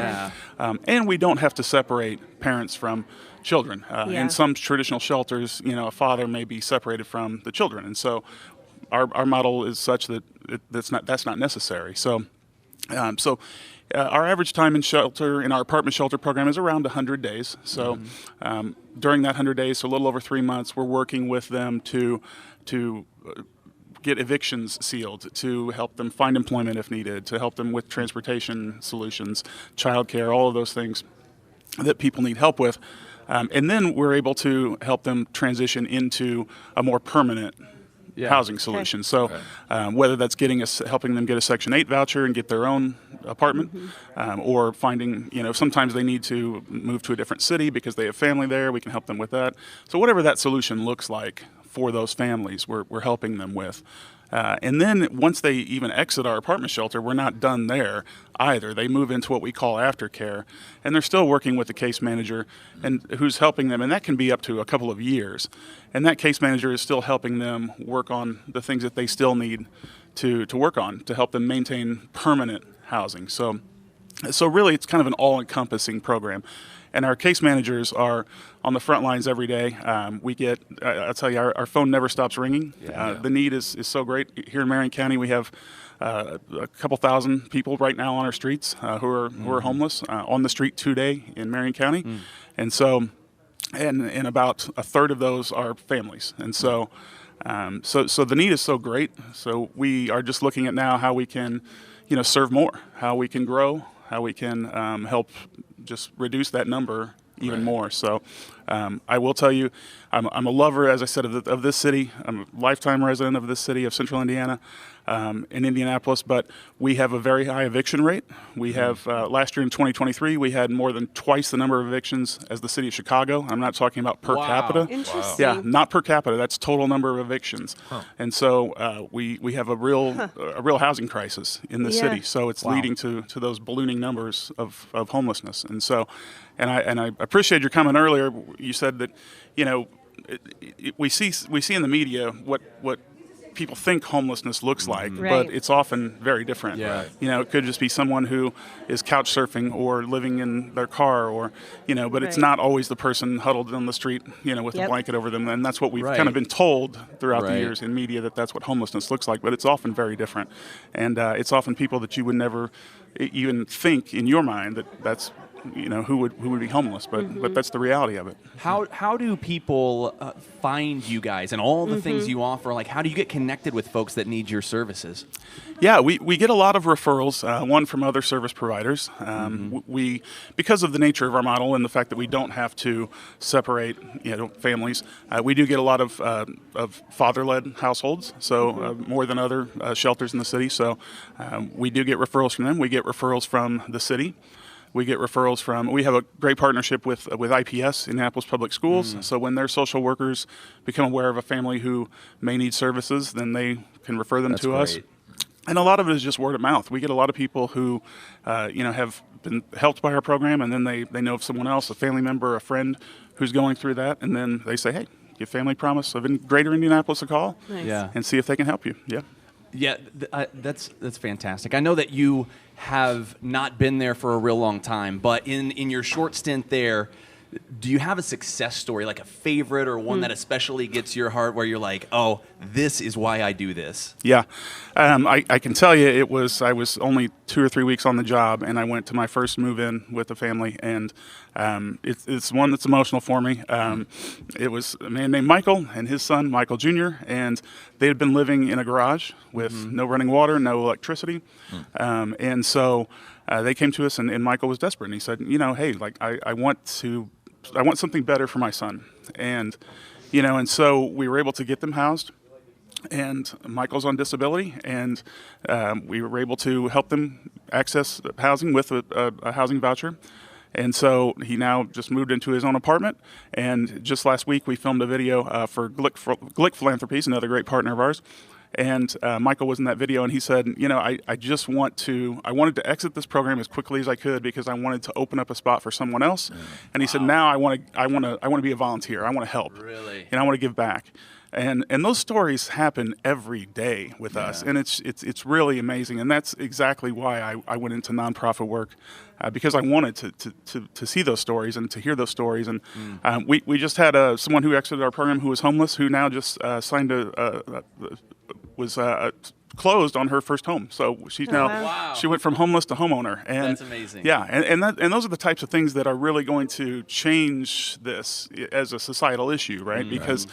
[SPEAKER 10] and we don't have to separate parents from children. In some traditional shelters, a father may be separated from the children, and so our model is such that that's not necessary. So, our average time in our apartment shelter program is around 100 days. So, during that 100 days, so a little over 3 months, we're working with them to get evictions sealed, to help them find employment if needed, to help them with transportation solutions, childcare, all of those things that people need help with. And then we're able to help them transition into a more permanent housing solution. So whether that's helping them get a Section 8 voucher and get their own apartment, or finding, sometimes they need to move to a different city because they have family there, we can help them with that. So whatever that solution looks like for those families, we're helping them with. And then once they even exit our apartment shelter, we're not done there either. They move into what we call aftercare, and they're still working with the case manager and who's helping them, and that can be up to a couple of years. And that case manager is still helping them work on the things that they still need to work on to help them maintain permanent housing. So really, it's kind of an all-encompassing program. And our case managers are on the front lines every day. We get, I'll tell you, our phone never stops ringing. The need is so great. Here in Marion County, we have a couple thousand people right now on our streets who are homeless on the street today in Marion County. And so, and about a third of those are families. And so, so the need is so great. So we are just looking at now how we can, serve more, how we can grow, how we can help just reduce that number even more. So I will tell you, I'm a lover, as I said, of this city. I'm a lifetime resident of this city of Central Indiana, in Indianapolis, but we have a very high eviction rate. We have, last year in 2023, we had more than twice the number of evictions as the city of Chicago. I'm not talking about per capita.
[SPEAKER 4] Interesting.
[SPEAKER 10] Yeah, not per capita. That's total number of evictions. And so we have a real housing crisis in the city. So it's leading to those ballooning numbers of homelessness. And so, and I appreciate your comment earlier. You said that, we see in the media what people think homelessness looks like, but it's often very different. It could just be someone who is couch surfing or living in their car, or but it's not always the person huddled on the street, with a blanket over them. And that's what we've kind of been told throughout the years in media, that's what homelessness looks like. But it's often very different, and it's often people that you would never even think in your mind that's who would be homeless, but that's the reality of it.
[SPEAKER 3] How do people find you guys and all the things you offer? Like, how do you get connected with folks that need your services?
[SPEAKER 10] Yeah, we get a lot of referrals, one from other service providers. We, because of the nature of our model and the fact that we don't have to separate families, we do get a lot of father-led households, so more than other shelters in the city. So we do get referrals from them. We get referrals from the city. We get referrals we have a great partnership with IPS, Indianapolis Public Schools. So when their social workers become aware of a family who may need services, then they can refer them to us. And a lot of it is just word of mouth. We get a lot of people who, have been helped by our program, and then they know of someone else, a family member, a friend who's going through that, and then they say, hey, give Family Promise of Greater Indianapolis a call and see if they can help you.
[SPEAKER 3] Yeah, that's fantastic. I know that you have not been there for a real long time, but in your short stint there, do you have a success story, like a favorite or one that especially gets your heart, where you're like, oh, this is why I do this?
[SPEAKER 10] Yeah, I can tell you I was only 2 or 3 weeks on the job, and I went to my first move-in with a family, and it's one that's emotional for me. It was a man named Michael and his son, Michael Jr., and they had been living in a garage with no running water, no electricity, and so they came to us, and Michael was desperate, and he said, hey, like I want something better for my son, and and so we were able to get them housed. And Michael's on disability, and we were able to help them access housing with a housing voucher. And so he now just moved into his own apartment. And just last week, we filmed a video for Glick Philanthropies, another great partner of ours. And Michael was in that video, and he said, I wanted to exit this program as quickly as I could because I wanted to open up a spot for someone else. And he said, now I want to be a volunteer. I want to help.
[SPEAKER 3] Really?
[SPEAKER 10] And I want to give back. And those stories happen every day with us, and it's really amazing. And that's exactly why I went into nonprofit work, because I wanted to see those stories and to hear those stories. And we just had someone who exited our program who was homeless, who now just signed closed on her first home. So she's she went from homeless to homeowner. And
[SPEAKER 3] that's amazing.
[SPEAKER 10] Yeah, and those are the types of things that are really going to change this as a societal issue, right? Because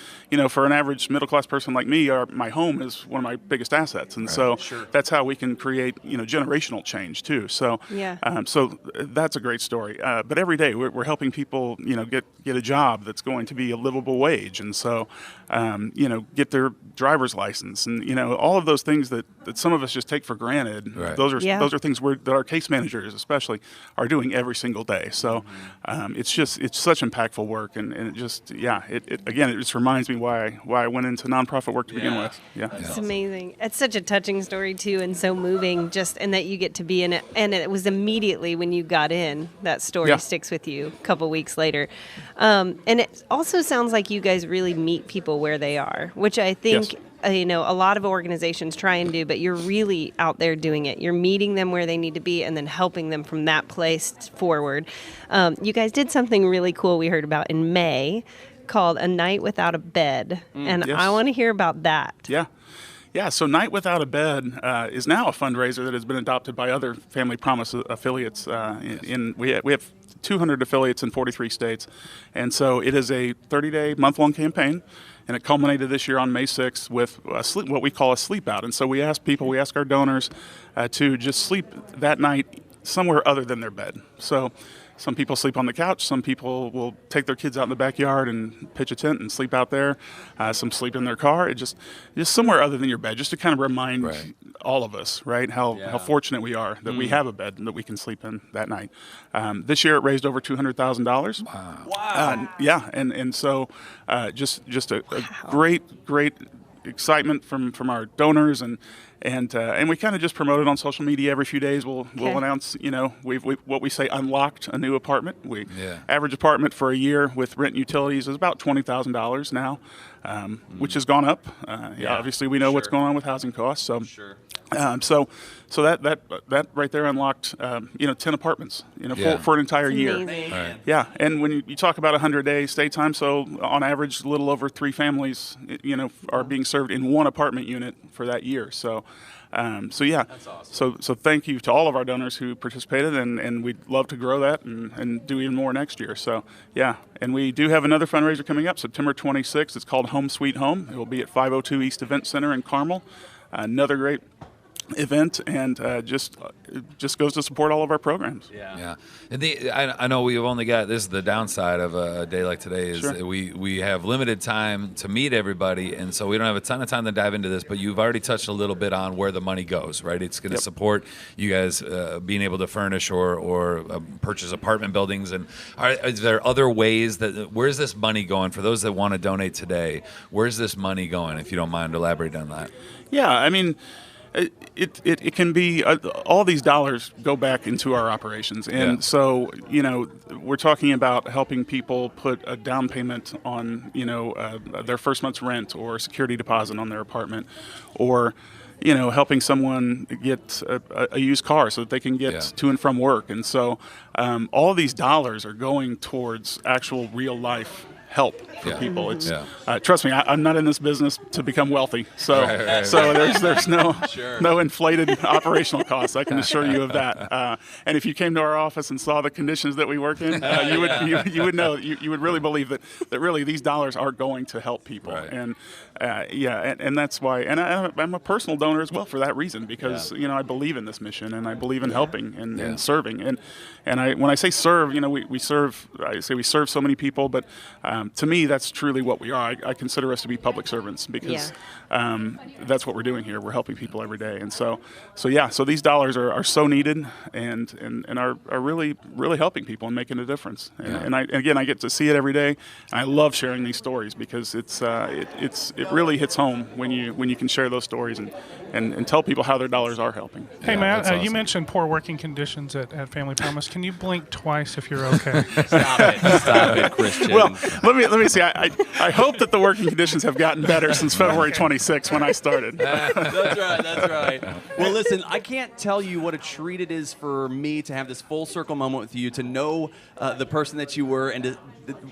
[SPEAKER 10] for an average middle class person like me, my home is one of my biggest assets, and so that's how we can create generational change too. So so that's a great story. But every day we're helping people get a job that's going to be a livable wage, and so get their driver's license, and all of those things that some of us just take for granted. Right. Those are things that our case managers especially are doing every single day. So it's such impactful work, and it just it just reminds me why I went into nonprofit work to begin with. Yeah,
[SPEAKER 4] it's amazing. It's such a touching story too, and so moving. Just and that you get to be in it, and it was immediately when you got in that story sticks with you a couple weeks later. And it also sounds like you guys really meet people where they are, which I think. A lot of organizations try and do, but you're really out there doing it. You're meeting them where they need to be and then helping them from that place forward. You guys did something really cool we heard about in May called A Night Without a Bed, and I want to hear about that.
[SPEAKER 10] Yeah, so Night Without a Bed is now a fundraiser that has been adopted by other Family Promise affiliates. We have 200 affiliates in 43 states, and so it is a 30-day, month-long campaign. And it culminated this year on May 6th with what we call a sleep out. And so we ask our donors to just sleep that night somewhere other than their bed. So some people sleep on the couch. Some people will take their kids out in the backyard and pitch a tent and sleep out there. Some sleep in their car. It just somewhere other than your bed, just to kind of remind all of us, right, how fortunate we are that we have a bed that we can sleep in that night. This year it raised over $200,000. Wow! And so just a great excitement from our donors, and we kind of just promote it on social media every few days. We'll announce, we've what we say unlocked a new apartment. Average apartment for a year with rent and utilities is about $20,000 now, which has gone up. Obviously we know what's going on with housing costs. So so that right there unlocked 10 apartments for an entire year.
[SPEAKER 2] Right.
[SPEAKER 10] Yeah, and when you talk about 100-day stay time, so on average a little over 3 families are being served in one apartment unit for that year. So that's awesome. So thank you to all of our donors who participated, and we'd love to grow that and do even more next year. So and we do have another fundraiser coming up September 26th. It's called Home Sweet Home. It will be at 502 East Event Center in Carmel. Another great event, and just goes to support all of our programs.
[SPEAKER 2] And I know we've only got this is the downside of a day like today is that we have limited time to meet everybody, and so we don't have a ton of time to dive into this, but you've already touched a little bit on where the money goes, right? It's going to support you guys being able to furnish or purchase apartment buildings. And is there other ways where's this money going for those that want to donate today? Where's this money going, if you don't mind elaborating on that?
[SPEAKER 10] I mean, it can be all these dollars go back into our operations, and so we're talking about helping people put a down payment on their first month's rent or security deposit on their apartment, or helping someone get a used car so that they can get to and from work. And so all of these dollars are going towards actual real life help for people. It's trust me, I'm not in this business to become wealthy, so there's no inflated operational costs. I can assure you of that. And if you came to our office and saw the conditions that we work in, you would know, you would really believe that really these dollars are going to help people. And and that's why. And I'm a personal donor as well for that reason, because I believe in this mission, and I believe in helping and serving. And when I say serve, we serve. I say we serve so many people, but to me, that's truly what we are. I consider us to be public servants because that's what we're doing here. We're helping people every day. And so these dollars are so needed and are really, really helping people and making a difference. And I get to see it every day. And I love sharing these stories because it really hits home when you can share those stories and tell people how their dollars are helping.
[SPEAKER 1] Hey, Matt,
[SPEAKER 10] awesome.
[SPEAKER 1] you mentioned poor working conditions at Family Promise. Can you blink twice if you're okay?
[SPEAKER 3] Stop it, Christian.
[SPEAKER 10] Well, let me see. I hope that the working conditions have gotten better since February 26 when I started.
[SPEAKER 3] That's right. Well, listen, I can't tell you what a treat it is for me to have this full circle moment with you, to know the person that you were and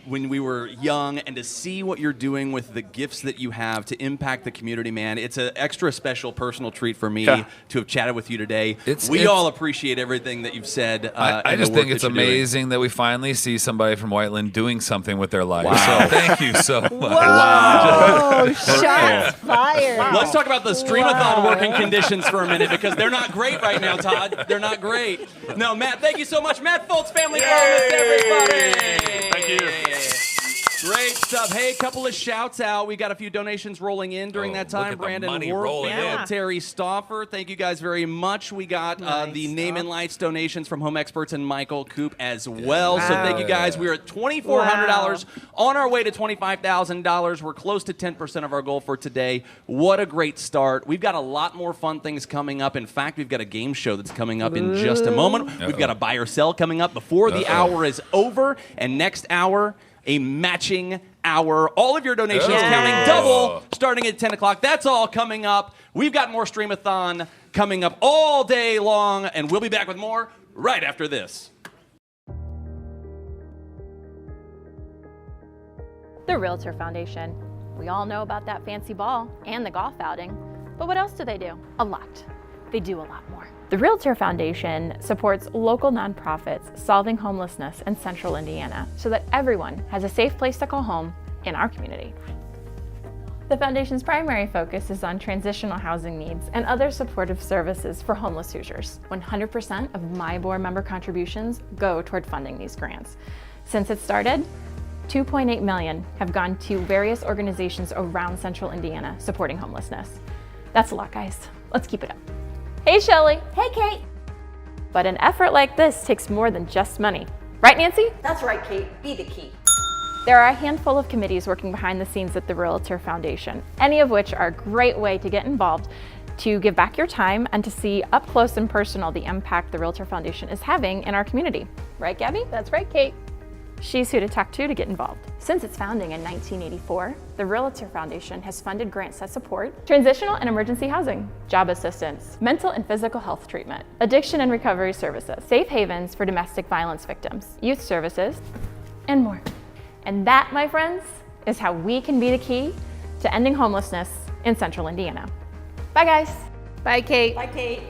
[SPEAKER 3] when we were young, and to see what you're doing with the gifts that you have to impact the community, man. It's an extra special personal treat for me to have chatted with you today. We all appreciate everything that you've said.
[SPEAKER 2] I just think it's amazing that we finally see somebody from Whiteland doing something with their life.
[SPEAKER 3] Wow.
[SPEAKER 2] So thank you so much.
[SPEAKER 11] Wow. Shots fired.
[SPEAKER 3] Let's talk about the Streamathon working conditions for a minute, because they're not great right now, Todd. They're not great. No, Matt, thank you so much. Matt Foltz, Family Promise, everybody.
[SPEAKER 10] Thank you.
[SPEAKER 3] Great stuff. Hey, a couple of shouts out. We got a few donations rolling in during that time. Brandon Warfield, Terry Stauffer, thank you guys very much. We got the Name and Lights donations from Home Experts and Michael Coop as well. So thank you guys. We're at $2,400 on our way to $25,000. We're close to 10% of our goal for today. What a great start. We've got a lot more fun things coming up. In fact, we've got a game show that's coming up in just a moment. We've got a buy or sell coming up before the hour is over. And next hour, a matching hour. All of your donations counting double starting at 10 o'clock. That's all coming up. We've got more Streamathon coming up all day long, and we'll be back with more right after this.
[SPEAKER 12] The Realtor Foundation. We all know about that fancy ball and the golf outing, but what else do they do? A lot. They do a lot more. The Realtor Foundation supports local nonprofits solving homelessness in Central Indiana so that everyone has a safe place to call home in our community. The Foundation's primary focus is on transitional housing needs and other supportive services for homeless Hoosiers. 100% of my board member contributions go toward funding these grants. Since it started, $2.8 million have gone to various organizations around Central Indiana supporting homelessness. That's a lot, guys. Let's keep it up. Hey, Shelly.
[SPEAKER 11] Hey, Kate.
[SPEAKER 12] But an effort like this takes more than just money. Right, Nancy?
[SPEAKER 11] That's right, Kate. Be the key.
[SPEAKER 12] There are a handful of committees working behind the scenes at the Realtor Foundation, any of which are a great way to get involved, to give back your time, and to see up close and personal the impact the Realtor Foundation is having in our community. Right, Gabby?
[SPEAKER 8] That's right, Kate.
[SPEAKER 12] She's who to talk to get involved. Since its founding in 1984, the Realtor Foundation has funded grants that support transitional and emergency housing, job assistance, mental and physical health treatment, addiction and recovery services, safe havens for domestic violence victims, youth services, and more. And that, my friends, is how we can be the key to ending homelessness in Central Indiana. Bye, guys.
[SPEAKER 8] Bye, Kate.
[SPEAKER 11] Bye, Kate.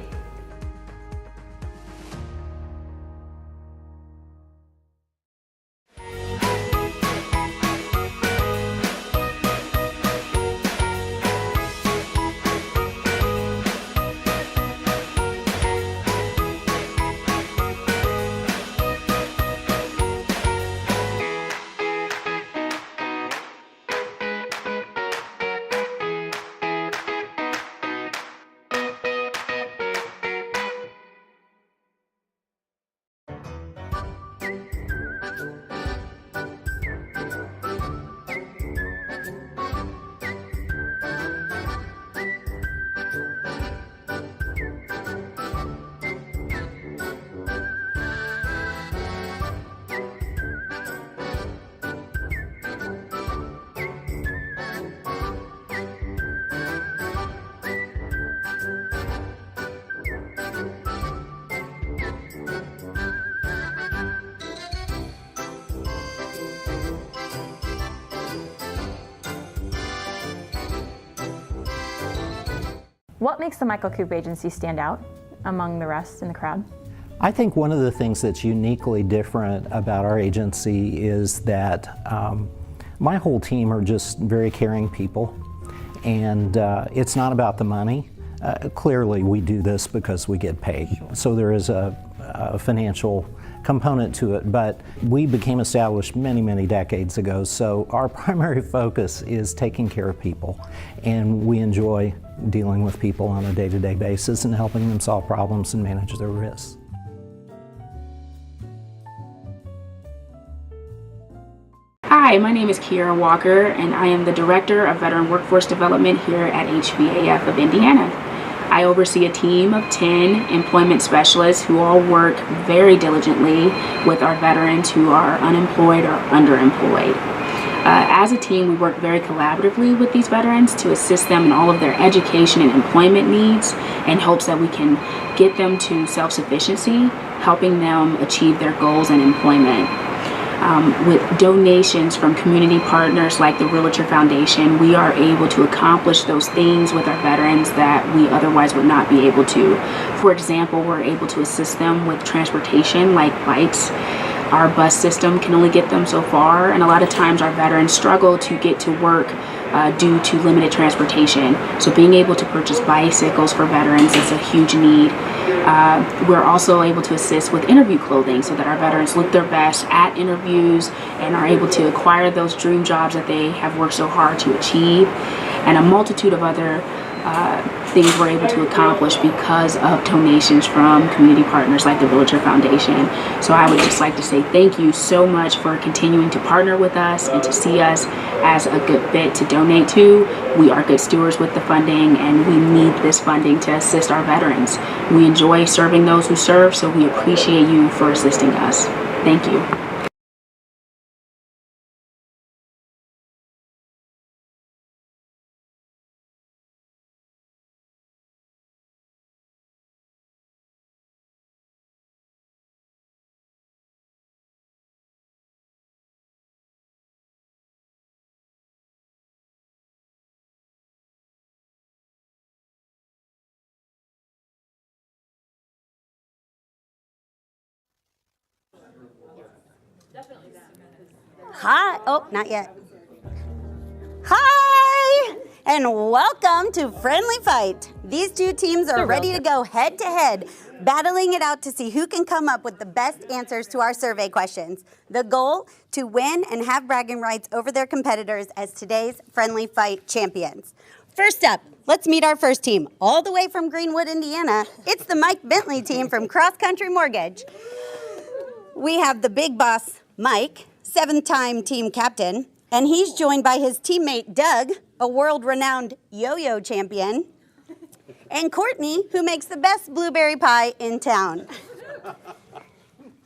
[SPEAKER 12] What makes the Michael Coop Agency stand out among the rest in the crowd?
[SPEAKER 13] I think one of the things that's uniquely different about our agency is that my whole team are just very caring people, and it's not about the money. Clearly we do this because we get paid, so there is a financial component to it, but we became established many, many decades ago, so our primary focus is taking care of people, and we enjoy dealing with people on a day-to-day basis and helping them solve problems and manage their risks.
[SPEAKER 14] Hi, my name is Kiara Walker, and I am the Director of Veteran Workforce Development here at HVAF of Indiana. I oversee a team of 10 employment specialists who all work very diligently with our veterans who are unemployed or underemployed. As a team, we work very collaboratively with these veterans to assist them in all of their education and employment needs in hopes that we can get them to self-sufficiency, helping them achieve their goals in employment. With donations from community partners like the Realtor Foundation, we are able to accomplish those things with our veterans that we otherwise would not be able to. For example, we're able to assist them with transportation like bikes. Our bus system can only get them so far, and a lot of times our veterans struggle to get to work due to limited transportation. So being able to purchase bicycles for veterans is a huge need. We're also able to assist with interview clothing so that our veterans look their best at interviews and are able to acquire those dream jobs that they have worked so hard to achieve, and a multitude of other things we're able to accomplish because of donations from community partners like the Realtor Foundation. So I would just like to say thank you so much for continuing to partner with us and to see us as a good fit to donate to. We are good stewards with the funding, and we need this funding to assist our veterans. We enjoy serving those who serve, so we appreciate you for assisting us. Thank you.
[SPEAKER 15] Hi. Oh, not yet. Hi, and welcome to Friendly Fight. These two teams are ready to go head to head, battling it out to see who can come up with the best answers to our survey questions. The goal, to win and have bragging rights over their competitors as today's Friendly Fight champions. First up, let's meet our first team. All the way from Greenwood, Indiana, it's the Mike Bentley team from Cross Country Mortgage. We have the big boss, Mike, 7-time team captain, and he's joined by his teammate, Doug, a world-renowned yo-yo champion, and Courtney, who makes the best blueberry pie in town.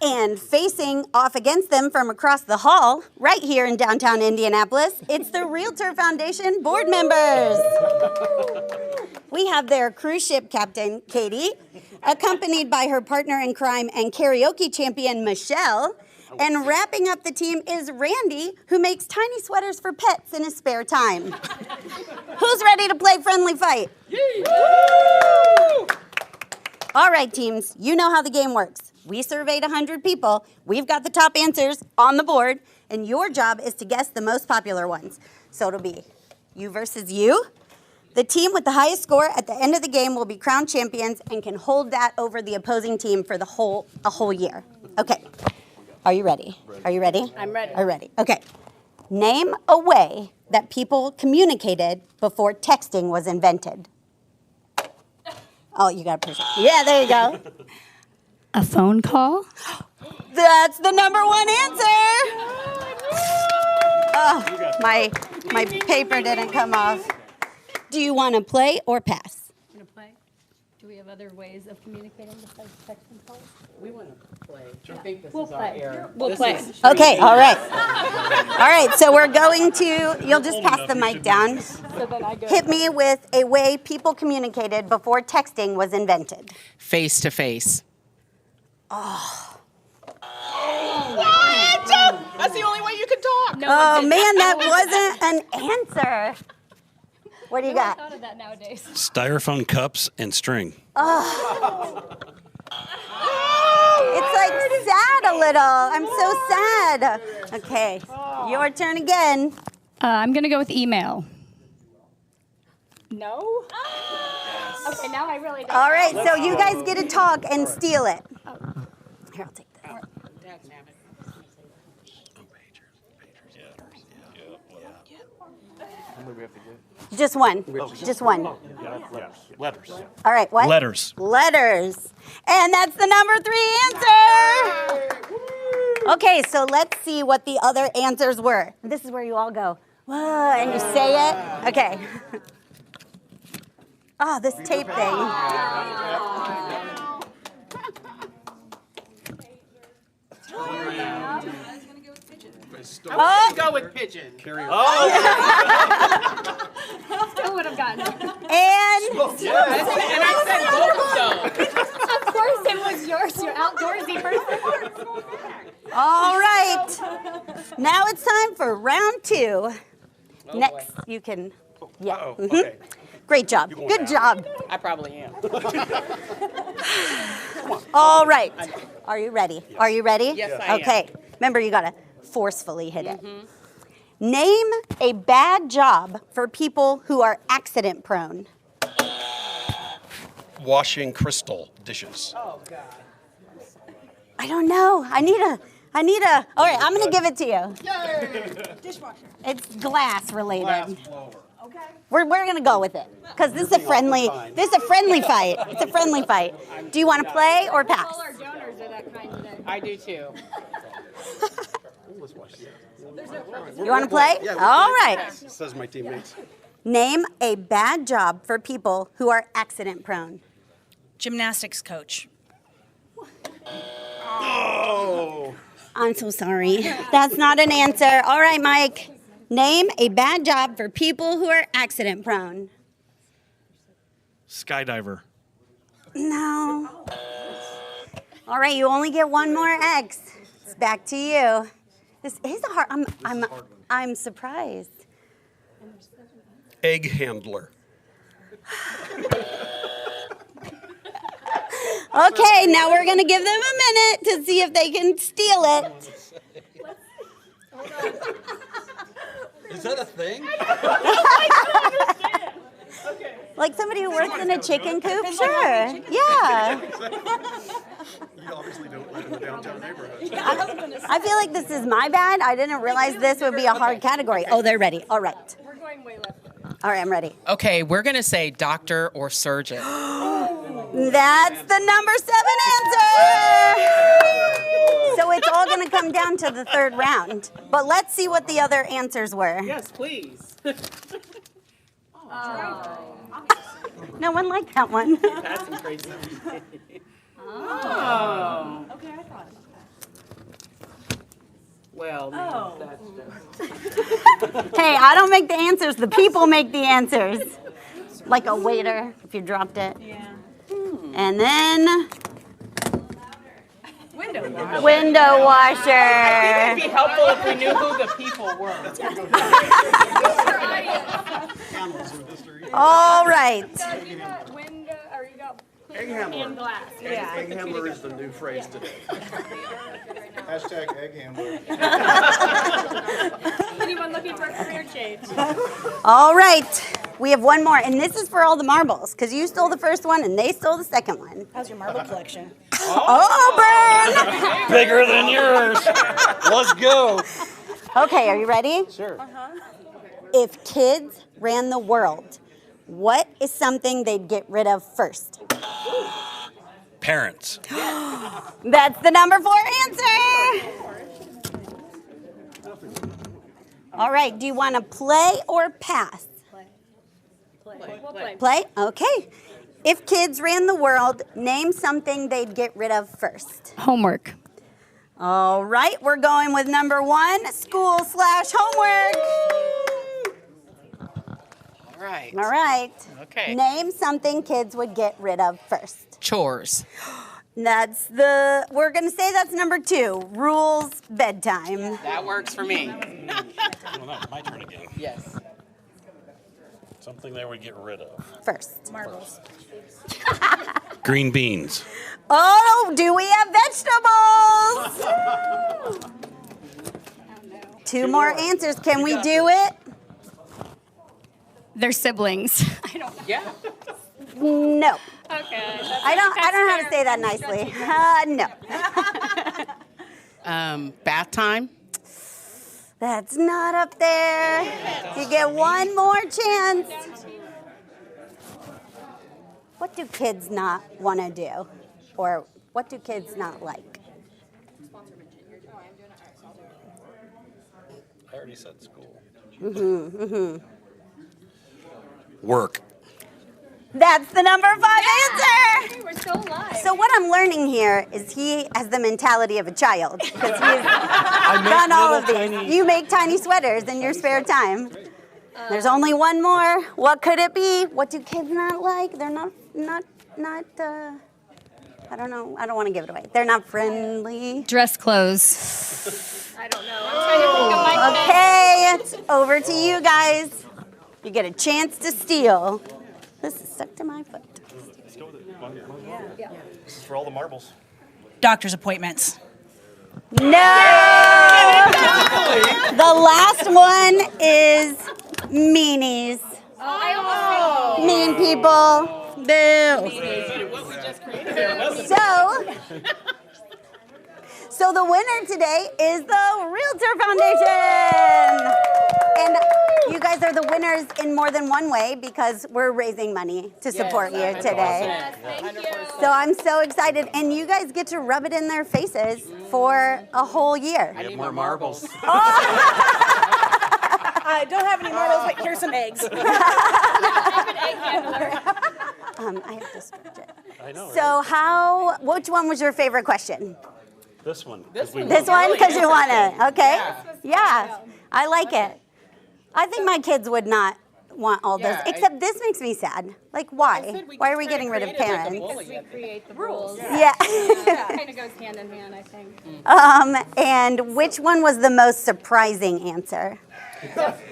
[SPEAKER 15] And facing off against them from across the hall, right here in downtown Indianapolis, it's the Realtor Foundation board members. We have their cruise ship captain, Katie, accompanied by her partner in crime and karaoke champion, Michelle. And wrapping up the team is Randy, who makes tiny sweaters for pets in his spare time. Who's ready to play Friendly Fight? All right, teams, you know how the game works. We surveyed 100 people. We've got the top answers on the board, and your job is to guess the most popular ones. So it'll be you versus you. The team with the highest score at the end of the game will be crowned champions and can hold that over the opposing team for a whole year. Okay. Are you ready? Are you ready?
[SPEAKER 11] I'm ready.
[SPEAKER 15] Are you ready? Okay. Name a way that people communicated before texting was invented. Oh, you got to push it. Yeah, there you go.
[SPEAKER 9] A phone call?
[SPEAKER 15] That's the number one answer. Oh, my paper didn't come off. Do you want to play or pass?
[SPEAKER 9] Want to play? Do we have other ways of communicating besides text and calls?
[SPEAKER 16] We want to play. I think this
[SPEAKER 9] We'll
[SPEAKER 16] is our
[SPEAKER 9] play.
[SPEAKER 16] era.
[SPEAKER 9] We'll
[SPEAKER 16] This
[SPEAKER 9] play.
[SPEAKER 16] is
[SPEAKER 15] Okay, all right.
[SPEAKER 16] Streamathon.
[SPEAKER 15] All right, so we're going to, you'll just pass the mic down. Hit me with a way people communicated before texting was invented.
[SPEAKER 16] Face to face.
[SPEAKER 15] Oh.
[SPEAKER 16] What? That's the only way you can talk.
[SPEAKER 15] Oh, man, that wasn't an answer. What do you got?
[SPEAKER 9] Thought of that nowadays.
[SPEAKER 17] Styrofoam cups and string.
[SPEAKER 15] Oh. It's like sad a little. I'm so sad. Okay, your turn again.
[SPEAKER 9] I'm going to go with email. No? Okay, now I really don't.
[SPEAKER 15] All right, so you guys get to talk and steal it. Here, I'll take this. Just one. Just one.
[SPEAKER 17] Letters.
[SPEAKER 15] All right, what?
[SPEAKER 17] Letters.
[SPEAKER 15] Letters. And that's the number 3 answer. Okay, so let's see what the other answers were. This is where you all go, whoa, and you say it. Okay. Oh, this tape thing.
[SPEAKER 16] Oh, go with pigeon.
[SPEAKER 15] Oh.
[SPEAKER 8] Still would have gotten it.
[SPEAKER 15] And
[SPEAKER 16] I said both of them.
[SPEAKER 8] Of course it was yours. You're outdoorsy person.
[SPEAKER 15] all right. Now it's time for round 2. Next, you can. Yeah.
[SPEAKER 16] Okay.
[SPEAKER 15] Great job. Good job.
[SPEAKER 16] I probably am.
[SPEAKER 15] All right. Are you ready? Are you ready?
[SPEAKER 16] Yes, I am.
[SPEAKER 15] Okay. Remember, you got to forcefully hit it. Name a bad job for people who are accident prone.
[SPEAKER 17] Washing crystal dishes.
[SPEAKER 16] Oh, God.
[SPEAKER 15] I don't know. I need a. All right, I'm going to give it to you.
[SPEAKER 16] Yay! Dishwasher.
[SPEAKER 15] It's glass related.
[SPEAKER 16] Glass blower. Okay.
[SPEAKER 15] We're going to go with it because this is a friendly fight. It's a friendly fight. Do you want to play or pass?
[SPEAKER 8] All our donors are that kind today.
[SPEAKER 16] I do too.
[SPEAKER 15] You want to play?
[SPEAKER 16] Yeah,
[SPEAKER 15] all right.
[SPEAKER 17] Says my teammates.
[SPEAKER 15] Name a bad job for people who are accident prone.
[SPEAKER 18] Gymnastics coach.
[SPEAKER 17] Oh.
[SPEAKER 15] I'm so sorry. That's not an answer. All right, Mike. Name a bad job for people who are accident prone.
[SPEAKER 17] Skydiver.
[SPEAKER 15] No. All right, you only get one more X. It's back to you. This is a hard. I'm surprised.
[SPEAKER 17] Egg handler.
[SPEAKER 15] Okay, now we're gonna give them a minute to see if they can steal it.
[SPEAKER 17] Is that a thing?
[SPEAKER 15] Like somebody who works in a chicken coop? Sure. Yeah.
[SPEAKER 17] You obviously don't live in the downtown neighborhood.
[SPEAKER 15] I feel like this is my bad. I didn't realize this would be a hard category. Oh, they're ready. All right.
[SPEAKER 8] We're going way left.
[SPEAKER 15] All right, I'm ready.
[SPEAKER 16] Okay, we're going to say doctor or surgeon.
[SPEAKER 15] That's the number 7 answer. So it's all going to come down to the 3rd round. But let's see what the other answers were.
[SPEAKER 16] Yes, please.
[SPEAKER 15] No one liked that one.
[SPEAKER 16] That's some crazy. Oh.
[SPEAKER 8] Okay, I thought.
[SPEAKER 16] Well, that's
[SPEAKER 15] Hey, I don't make the answers. The people make the answers. Like a waiter, if you dropped it.
[SPEAKER 8] Yeah.
[SPEAKER 15] And then
[SPEAKER 8] Window washer.
[SPEAKER 15] window washer.
[SPEAKER 16] I think it'd be helpful if we knew who the people were.
[SPEAKER 15] All right.
[SPEAKER 8] You got window, or you got
[SPEAKER 17] Egg handler.
[SPEAKER 8] and glass.
[SPEAKER 17] Yeah. Egg handler is the new phrase today.
[SPEAKER 5] Hashtag egg handler.
[SPEAKER 8] Anyone looking for a career change?
[SPEAKER 15] All right. We have one more, and this is for all the marbles, because you stole the first one and they stole the second one.
[SPEAKER 18] How's your marble collection?
[SPEAKER 15] Auburn!
[SPEAKER 17] Bigger than yours. Let's go.
[SPEAKER 15] Okay, are you ready?
[SPEAKER 17] Sure.
[SPEAKER 15] If kids ran the world, what is something they'd get rid of first?
[SPEAKER 17] Parents.
[SPEAKER 15] That's the number 4 answer. All right, do you want to play or pass?
[SPEAKER 8] We'll play.
[SPEAKER 15] Play? Okay. If kids ran the world, name something they'd get rid of first.
[SPEAKER 9] Homework.
[SPEAKER 15] All right, we're going with number 1, school/homework.
[SPEAKER 16] All right.
[SPEAKER 15] All right.
[SPEAKER 16] Okay.
[SPEAKER 15] Name something kids would get rid of first.
[SPEAKER 16] Chores.
[SPEAKER 15] We're going to say that's number 2, rules, bedtime.
[SPEAKER 16] That works for me.
[SPEAKER 17] My turn again.
[SPEAKER 16] Yes.
[SPEAKER 17] Something they would get rid of.
[SPEAKER 15] First.
[SPEAKER 18] Marbles.
[SPEAKER 17] Green beans.
[SPEAKER 15] Oh, do we have vegetables? 2 more answers. Can we do it?
[SPEAKER 9] They're siblings.
[SPEAKER 16] Yeah.
[SPEAKER 15] No.
[SPEAKER 8] Okay.
[SPEAKER 15] I don't know how to say that nicely. No.
[SPEAKER 16] Bath time.
[SPEAKER 15] That's not up there. You get one more chance. What do kids not want to do? Or what do kids not like?
[SPEAKER 17] I already said school.
[SPEAKER 2] Work.
[SPEAKER 15] That's the number 5 answer.
[SPEAKER 8] We're still alive.
[SPEAKER 15] So what I'm learning here is he has the mentality of a child because he's done all of these. You make tiny sweaters in your spare time. There's only one more. What could it be? What do kids not like? They're not. I don't know. I don't want to give it away. They're not friendly.
[SPEAKER 8] Dress clothes. I don't know. I'm trying to think of my
[SPEAKER 15] Okay, it's over to you guys. You get a chance to steal. This is stuck to my foot.
[SPEAKER 17] Let's go with it. Yeah. This is for all the marbles.
[SPEAKER 18] Doctor's appointments.
[SPEAKER 15] No! The last one is meanies. Mean people. Boo. So the winner today is the Realtor Foundation. And you guys are the winners in more than one way because we're raising money to support you today. So I'm so excited. And you guys get to rub it in their faces for a whole year.
[SPEAKER 16] I need more marbles.
[SPEAKER 18] I don't have any marbles, but here's some eggs.
[SPEAKER 15] I have to stretch it.
[SPEAKER 17] I know.
[SPEAKER 15] So which one was your favorite question?
[SPEAKER 17] This one.
[SPEAKER 15] This one because you won it. Okay. Yeah. I like it. I think my kids would not want all this, except this makes me sad. Like, why? Why are we getting rid of parents?
[SPEAKER 8] We create the rules.
[SPEAKER 15] Yeah.
[SPEAKER 8] Kind of goes hand in hand, I think.
[SPEAKER 15] And which one was the most surprising answer?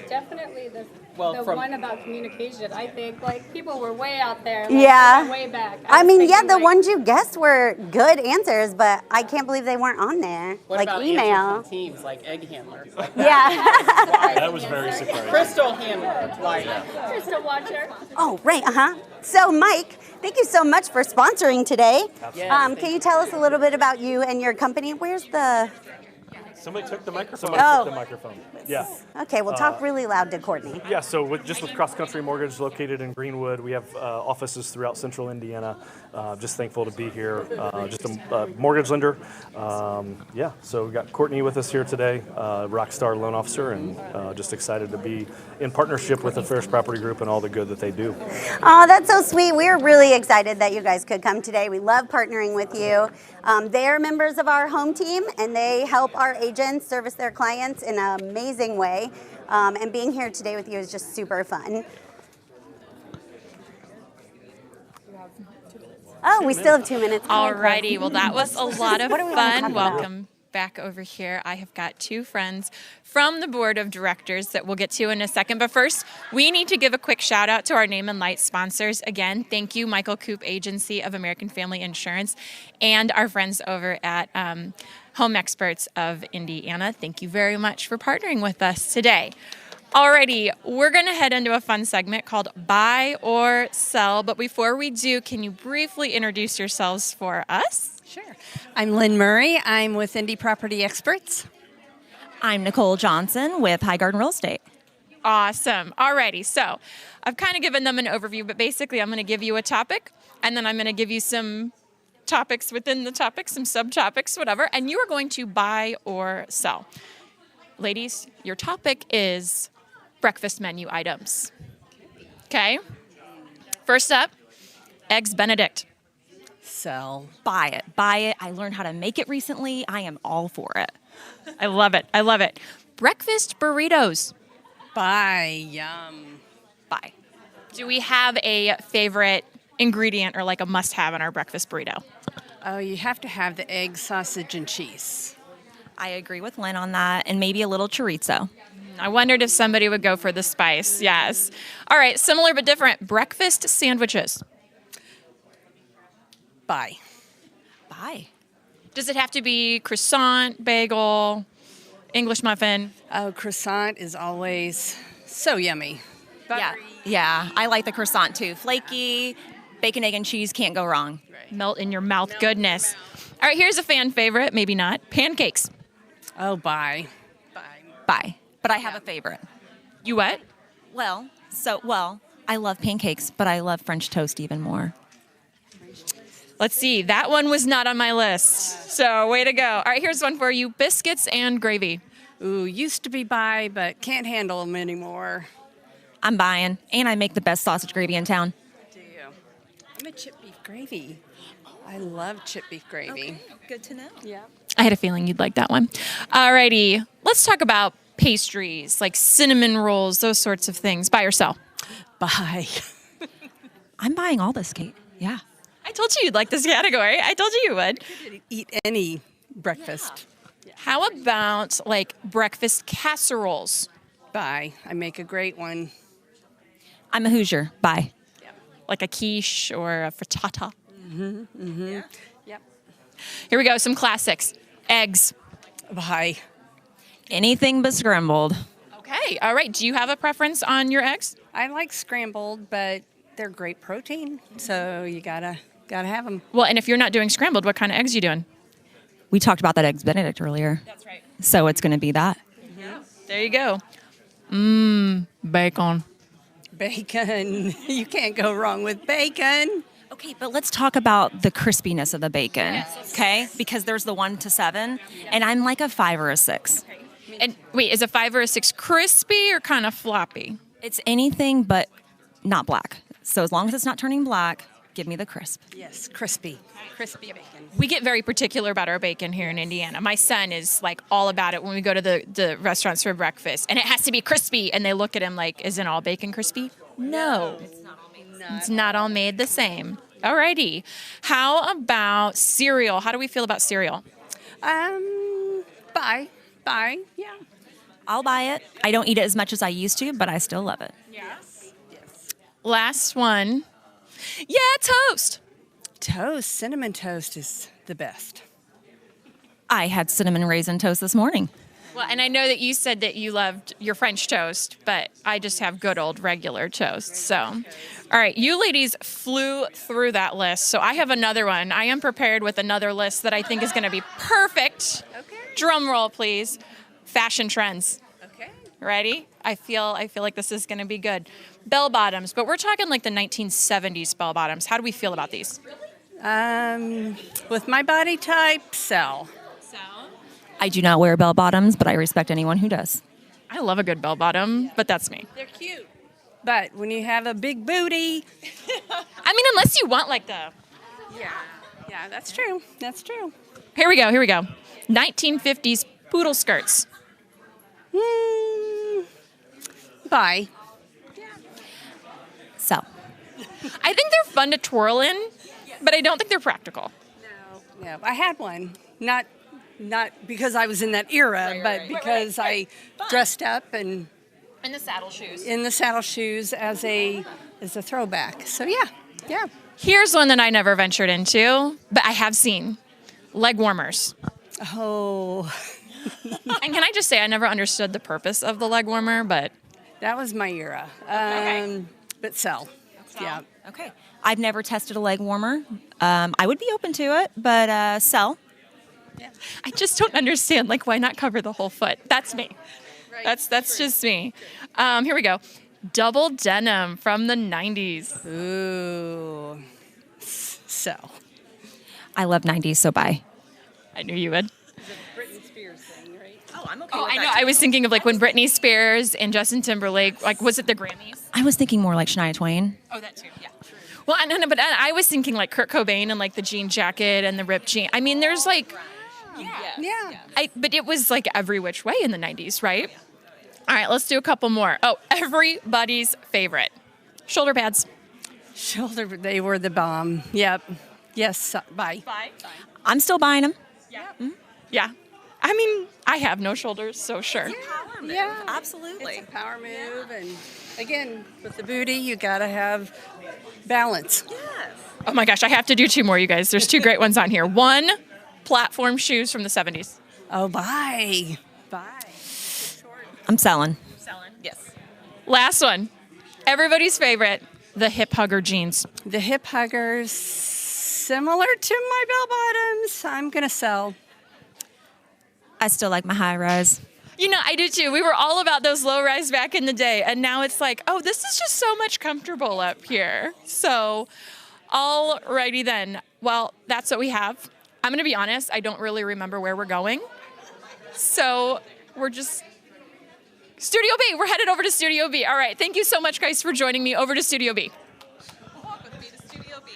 [SPEAKER 8] Definitely the
[SPEAKER 16] Well, from-
[SPEAKER 8] one about communication. I think like people were way out there. Like,
[SPEAKER 15] Yeah.
[SPEAKER 8] they went way back.
[SPEAKER 15] I
[SPEAKER 8] was
[SPEAKER 15] mean,
[SPEAKER 8] thinking,
[SPEAKER 15] the
[SPEAKER 8] like,
[SPEAKER 15] ones you guessed were good answers, but I can't believe they weren't on there.
[SPEAKER 16] What
[SPEAKER 15] Like
[SPEAKER 16] about
[SPEAKER 15] email.
[SPEAKER 16] answers from teams like egg handler? Like
[SPEAKER 15] Yeah.
[SPEAKER 17] That was very surprising.
[SPEAKER 16] Crystal handler. Like,
[SPEAKER 8] Crystal watcher.
[SPEAKER 15] Oh, right. So, Mike, thank you so much for sponsoring today.
[SPEAKER 16] Yes,
[SPEAKER 15] Can you tell us a little bit about you and your company? Where's the...
[SPEAKER 17] Somebody took the microphone.
[SPEAKER 15] Oh.
[SPEAKER 17] Took the microphone. Yeah.
[SPEAKER 15] Okay, well, talk really loud to Courtney.
[SPEAKER 17] Yeah, so with Cross Country Mortgage located in Greenwood, we have offices throughout central Indiana. Just thankful to be here. Just a mortgage lender. So we got Courtney with us here today, rockstar loan officer, and just excited to be in partnership with the Ferris Property Group and all the good that they do.
[SPEAKER 15] Oh, that's so sweet. We're really excited that you guys could come today. We love partnering with you. They are members of our home team, and they help our agents service their clients in an amazing way. And being here today with you is just super fun. Oh, we still have 2 minutes.
[SPEAKER 19] Alrighty, well that was a lot of
[SPEAKER 15] What do we wanna talk
[SPEAKER 19] fun.
[SPEAKER 15] about?
[SPEAKER 19] Welcome back over here. I have got two friends from the board of directors that we'll get to in a second. But first, we need to give a quick shout out to our Name and Light sponsors. Again, thank you, Michael Coop Agency of American Family Insurance, and our friends over at Home Experts of Indiana. Thank you very much for partnering with us today. Alrighty, we're going to head into a fun segment called Buy or Sell. But before we do, can you briefly introduce yourselves for us?
[SPEAKER 20] Sure. I'm Lynn Murray. I'm with Indy Property Experts.
[SPEAKER 21] I'm Nicole Johnson with High Garden Real Estate.
[SPEAKER 19] Awesome. Alrighty, so I've kind of given them an overview, but basically I'm going to give you a topic, and then I'm going to give you some topics within the topic, some subtopics, whatever, and you are going to buy or sell. Ladies, your topic is breakfast menu items. Okay? First up, Eggs Benedict.
[SPEAKER 20] Sell.
[SPEAKER 21] Buy it. Buy it. I learned how to make it recently. I am all for it.
[SPEAKER 19] I love it. I love it. Breakfast burritos.
[SPEAKER 20] Buy. Yum.
[SPEAKER 19] Buy. Do we have a favorite ingredient or like a must-have in our breakfast burrito?
[SPEAKER 20] Oh, you have to have the egg, sausage, and cheese.
[SPEAKER 21] I agree with Lynn on that, and maybe a little chorizo.
[SPEAKER 19] I wondered if somebody would go for the spice. Yes. All right, similar but different. Breakfast sandwiches.
[SPEAKER 20] Buy.
[SPEAKER 21] Buy.
[SPEAKER 19] Does it have to be croissant, bagel, English muffin?
[SPEAKER 20] Oh, croissant is always so yummy.
[SPEAKER 21] Yeah, I like the croissant too. Flaky, bacon, egg, and cheese, can't go wrong.
[SPEAKER 19] Melt in your mouth goodness. All right, here's a fan favorite, maybe not. Pancakes.
[SPEAKER 18] Oh, bye.
[SPEAKER 21] Bye. But I have a favorite.
[SPEAKER 19] You what?
[SPEAKER 21] Well, I love pancakes, but I love French toast even more.
[SPEAKER 19] Let's see. That one was not on my list. So way to go. All right, here's one for you. Biscuits and gravy.
[SPEAKER 18] Ooh, used to be bye, but can't handle them anymore.
[SPEAKER 21] I'm buying, and I make the best sausage gravy in town.
[SPEAKER 18] Do you? I'm a chip beef gravy. I love chip beef gravy.
[SPEAKER 21] Good to know.
[SPEAKER 18] Yeah.
[SPEAKER 19] I had a feeling you'd like that one. All righty. Let's talk about pastries, like cinnamon rolls, those sorts of things. Buy or sell?
[SPEAKER 18] Buy.
[SPEAKER 21] I'm buying all this, Kate. Yeah.
[SPEAKER 19] I told you you'd like this category. I told you you would.
[SPEAKER 18] Eat any breakfast.
[SPEAKER 19] How about like breakfast casseroles?
[SPEAKER 18] Buy. I make a great one.
[SPEAKER 21] I'm a Hoosier. Bye.
[SPEAKER 19] Like a quiche or a frittata.
[SPEAKER 18] Yep.
[SPEAKER 19] Here we go. Some classics. Eggs.
[SPEAKER 18] Bye.
[SPEAKER 21] Anything but scrambled.
[SPEAKER 19] Okay. All right. Do you have a preference on your eggs?
[SPEAKER 18] I like scrambled, but they're great protein, so you gotta have them.
[SPEAKER 19] Well, and if you're not doing scrambled, what kind of eggs are you doing?
[SPEAKER 21] We talked about that Eggs Benedict earlier.
[SPEAKER 19] That's right.
[SPEAKER 21] So it's going to be that.
[SPEAKER 19] There you go. Bacon.
[SPEAKER 18] Bacon. You can't go wrong with bacon.
[SPEAKER 21] Okay, but let's talk about the crispiness of the bacon, okay? Because there's the 1 to 7, and I'm like a 5 or a 6.
[SPEAKER 19] And wait, is a 5 or a 6 crispy or kind of floppy?
[SPEAKER 21] It's anything but not black. So as long as it's not turning black, give me the crisp.
[SPEAKER 18] Yes, crispy. Crispy bacon.
[SPEAKER 19] We get very particular about our bacon here in Indiana. My son is like all about it when we go to the restaurants for breakfast. And it has to be crispy. And they look at him like, isn't all bacon crispy? No. It's not all made the same. Alrighty. How about cereal? How do we feel about cereal?
[SPEAKER 18] Buy. Yeah.
[SPEAKER 21] I'll buy it. I don't eat it as much as I used to, but I still love it.
[SPEAKER 19] Yes. Last one. Yeah, toast.
[SPEAKER 18] Toast. Cinnamon toast is the best.
[SPEAKER 21] I had cinnamon raisin toast this morning.
[SPEAKER 19] Well, and I know that you said that you loved your French toast, but I just have good old regular toast. So, all right, you ladies flew through that list. So I have another one. I am prepared with another list that I think is going to be perfect. Okay. Drum roll, please. Fashion trends.
[SPEAKER 18] Okay.
[SPEAKER 19] Ready? I feel like this is going to be good. Bell bottoms, but we're talking like the 1970s bell bottoms. How do we feel about these?
[SPEAKER 18] With my body type, sell.
[SPEAKER 21] I do not wear bell bottoms, but I respect anyone who does.
[SPEAKER 19] I love a good bell bottom, but that's me.
[SPEAKER 18] They're cute. But when you have a big booty.
[SPEAKER 19] I mean, unless you want like the.
[SPEAKER 18] Yeah, that's true. That's true.
[SPEAKER 19] Here we go. 1950s poodle skirts.
[SPEAKER 18] Buy.
[SPEAKER 21] Sell.
[SPEAKER 19] I think they're fun to twirl in, but I don't think they're practical.
[SPEAKER 18] No, I had one. Not because I was in that era, but because I dressed up and
[SPEAKER 19] in the saddle shoes.
[SPEAKER 18] In the saddle shoes as a throwback. So yeah.
[SPEAKER 19] Here's one that I never ventured into, but I have seen leg warmers.
[SPEAKER 18] Oh.
[SPEAKER 19] And can I just say I never understood the purpose of the leg warmer, but
[SPEAKER 18] that was my era. But sell. Yeah.
[SPEAKER 21] Okay. I've never tested a leg warmer. I would be open to it, but sell.
[SPEAKER 19] Yeah. I just don't understand, like, why not cover the whole foot? That's me. Right. That's just me. Here we go. Double denim from the 90s.
[SPEAKER 18] Ooh. Sell.
[SPEAKER 21] I love 90s, so buy.
[SPEAKER 19] I knew you would.
[SPEAKER 18] Britney Spears thing, right?
[SPEAKER 21] Oh, I'm okay
[SPEAKER 19] Oh, I know. I was thinking of, like, when Britney Spears and Justin Timberlake, like, was it the Grammys?
[SPEAKER 21] I was thinking more like Shania Twain.
[SPEAKER 19] Oh, that too, yeah. Well, I know, but I was thinking, like, Kurt Cobain and, like, the jean jacket and the ripped jean. I mean, there's, like...
[SPEAKER 18] Yeah.
[SPEAKER 19] But it was like every which way in the 90s, right? All right, let's do a couple more. Oh, everybody's favorite. Shoulder pads.
[SPEAKER 18] They were the bomb. Yep. Yes, buy.
[SPEAKER 21] I'm still buying them.
[SPEAKER 19] Yeah. Mm-hmm. Yeah. I mean, I have no shoulders, so sure.
[SPEAKER 18] It's a power move. Yeah, absolutely. It's a power move. And again, with the booty, you got to have balance.
[SPEAKER 19] Yes. Oh my gosh, I have to do two more, you guys. There's two great ones on here. One, platform shoes from the 70s.
[SPEAKER 18] Oh, buy.
[SPEAKER 21] I'm selling.
[SPEAKER 19] Yes. Last one. Everybody's favorite, the hip hugger jeans.
[SPEAKER 18] The hip huggers, similar to my bell bottoms. I'm going to sell.
[SPEAKER 21] I still like my high rise.
[SPEAKER 19] You know, I do too. We were all about those low rise back in the day, and now it's like, oh, this is just so much comfortable up here. So, alrighty then. Well, that's what we have. I'm gonna be honest, I don't really remember where we're going. So we're just Studio B. We're headed over to Studio B. All right. Thank you so much, guys, for joining me. Over to Studio B. Walk with me to Studio B.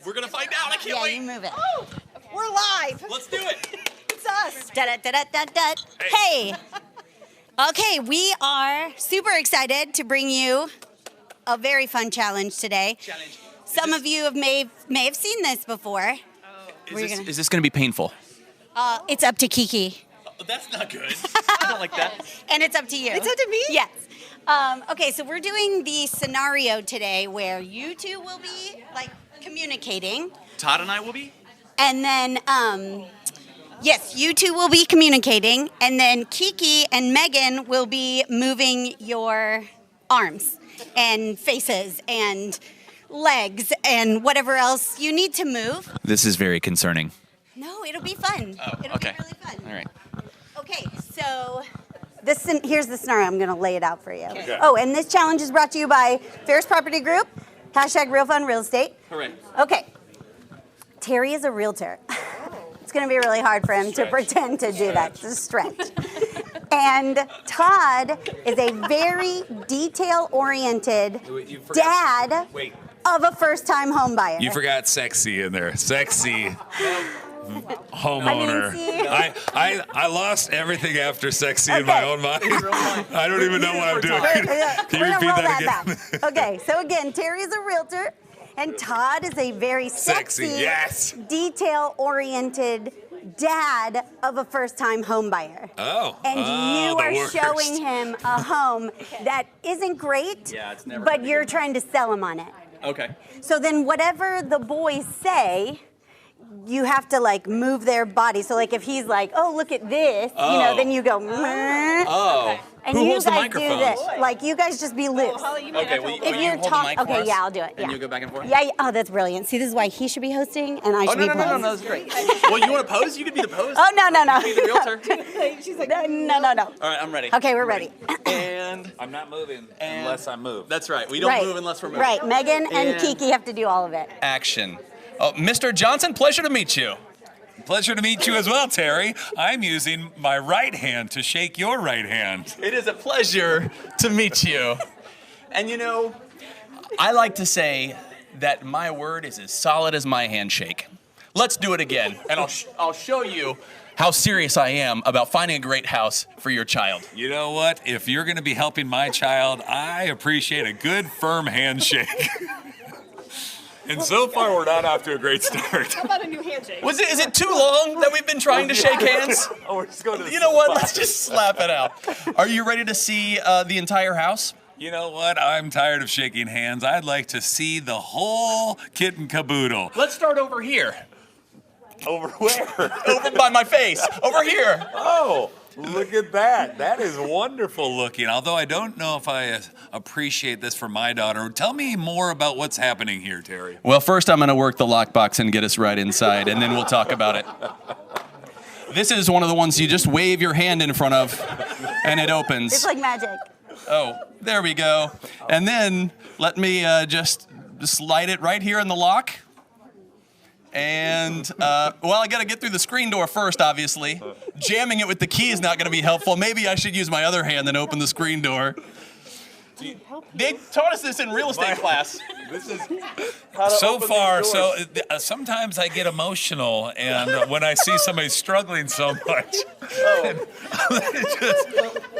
[SPEAKER 3] We're gonna find out. I can't wait.
[SPEAKER 15] You move it.
[SPEAKER 11] Oh, we're live.
[SPEAKER 3] Let's do it.
[SPEAKER 11] It's us.
[SPEAKER 15] Da-da-da-da-da-da. Hey. Okay, we are super excited to bring you a very fun challenge today. Some of you may have seen this before.
[SPEAKER 3] Is this gonna be painful?
[SPEAKER 15] It's up to Kiki.
[SPEAKER 3] That's not good. I don't like that.
[SPEAKER 15] And it's up to you.
[SPEAKER 11] It's up to me?
[SPEAKER 15] Yes. Okay, so we're doing the scenario today where you two will be like communicating.
[SPEAKER 3] Todd and I will be?
[SPEAKER 15] And then, yes, you two will be communicating. And then Kiki and Megan will be moving your arms and faces and legs and whatever else you need to move.
[SPEAKER 3] This is very concerning.
[SPEAKER 15] No, it'll be fun. It'll be really fun.
[SPEAKER 3] All right.
[SPEAKER 15] Okay, so here's the scenario. I'm going to lay it out for you.
[SPEAKER 3] Okay.
[SPEAKER 15] Oh, and this challenge is brought to you by Ferris Property Group, #RealFunRealEstate.
[SPEAKER 3] Hooray.
[SPEAKER 15] Okay. Terry is a realtor. It's going to be really hard for him to pretend to do that. It's a stretch. And Todd is a very detail-oriented dad of a first-time home buyer.
[SPEAKER 2] You forgot sexy in there. Sexy homeowner. I lost everything after sexy in my own mind. I don't even know what I'm doing. Can you repeat that again?
[SPEAKER 15] Okay, so again, Terry is a realtor, and Todd is a very sexy,
[SPEAKER 2] yes,
[SPEAKER 15] detail-oriented dad of a first-time home buyer.
[SPEAKER 2] Oh.
[SPEAKER 15] And you
[SPEAKER 2] the
[SPEAKER 15] are
[SPEAKER 2] worst.
[SPEAKER 15] showing him a home that isn't great,
[SPEAKER 3] it's never
[SPEAKER 15] but you're trying to sell him on it.
[SPEAKER 3] Okay.
[SPEAKER 15] So then whatever the boys say, you have to like move their body. So like if he's like, oh, look at this, then you go, meh.
[SPEAKER 3] Oh.
[SPEAKER 15] And
[SPEAKER 3] Who
[SPEAKER 15] you
[SPEAKER 3] holds the
[SPEAKER 15] guys do
[SPEAKER 3] microphones?
[SPEAKER 15] this. Like you guys just be loose.
[SPEAKER 3] Okay, will
[SPEAKER 15] If
[SPEAKER 3] you
[SPEAKER 15] you're
[SPEAKER 3] hold the
[SPEAKER 15] talking,
[SPEAKER 3] mic for
[SPEAKER 15] okay,
[SPEAKER 3] us?
[SPEAKER 15] yeah, I'll do it.
[SPEAKER 3] And you go back and forth?
[SPEAKER 15] Yeah. Oh, that's brilliant. See, this is why he should be hosting and I should be
[SPEAKER 3] no,
[SPEAKER 15] posing.
[SPEAKER 3] that's great. Well, you want to pose? You can be the pose.
[SPEAKER 15] Oh, no.
[SPEAKER 3] You can be the realtor.
[SPEAKER 15] She's like, no.
[SPEAKER 3] All right, I'm ready.
[SPEAKER 15] Okay, we're ready.
[SPEAKER 3] And
[SPEAKER 2] I'm not moving unless I move.
[SPEAKER 3] That's right. We don't move unless we're moving.
[SPEAKER 15] Right. Megan and Kiki have to do all of it.
[SPEAKER 3] Action. Oh, Mr. Johnson, pleasure to meet you.
[SPEAKER 2] Pleasure to meet you as well, Terry. I'm using my right hand to shake your right hand.
[SPEAKER 3] It is a pleasure to meet you. And you know, I like to say that my word is as solid as my handshake. Let's do it again, and I'll show you how serious I am about finding a great house for your child.
[SPEAKER 2] You know what? If you're going to be helping my child, I appreciate a good, firm handshake. And so far, we're not off to a great start.
[SPEAKER 11] How about a new handshake?
[SPEAKER 3] Is it too long that we've been trying to shake hands?
[SPEAKER 2] Oh, we're just going to the
[SPEAKER 3] You know what?
[SPEAKER 2] spot.
[SPEAKER 3] Let's just slap it out. Are you ready to see the entire house?
[SPEAKER 2] You know what? I'm tired of shaking hands. I'd like to see the whole kit and caboodle.
[SPEAKER 3] Let's start over here.
[SPEAKER 2] Over where?
[SPEAKER 3] Over by my face. Over here.
[SPEAKER 2] Oh, look at that. That is wonderful looking. Although I don't know if I appreciate this for my daughter. Tell me more about what's happening here, Terry.
[SPEAKER 3] Well, first I'm going to work the lockbox and get us right inside, and then we'll talk about it. This is one of the ones you just wave your hand in front of, and it opens.
[SPEAKER 15] It's like magic.
[SPEAKER 3] Oh, there we go. And then let me just slide it right here in the lock. And, well, I got to get through the screen door first, obviously. Jamming it with the key is not going to be helpful. Maybe I should use my other hand and open the screen door. They taught us this in real estate class.
[SPEAKER 2] This is so far. So sometimes I get emotional, and when I see somebody struggling so much,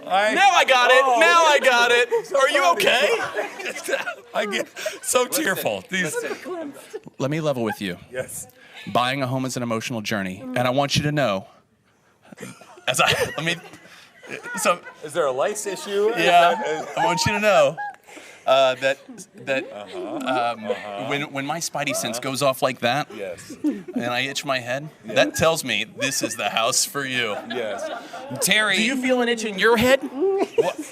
[SPEAKER 3] Now I got it. Now I got it. Are you okay?
[SPEAKER 2] I get so tearful.
[SPEAKER 3] Let me level with you.
[SPEAKER 2] Yes.
[SPEAKER 3] Buying a home is an emotional journey, and I want you to know. So
[SPEAKER 2] is there a lice issue?
[SPEAKER 3] Yeah, I want you to know that when my spidey sense goes off like that,
[SPEAKER 2] yes,
[SPEAKER 3] and I itch my head, that tells me this is the house for you.
[SPEAKER 2] Yes.
[SPEAKER 3] Terry, do you feel an itch in your head?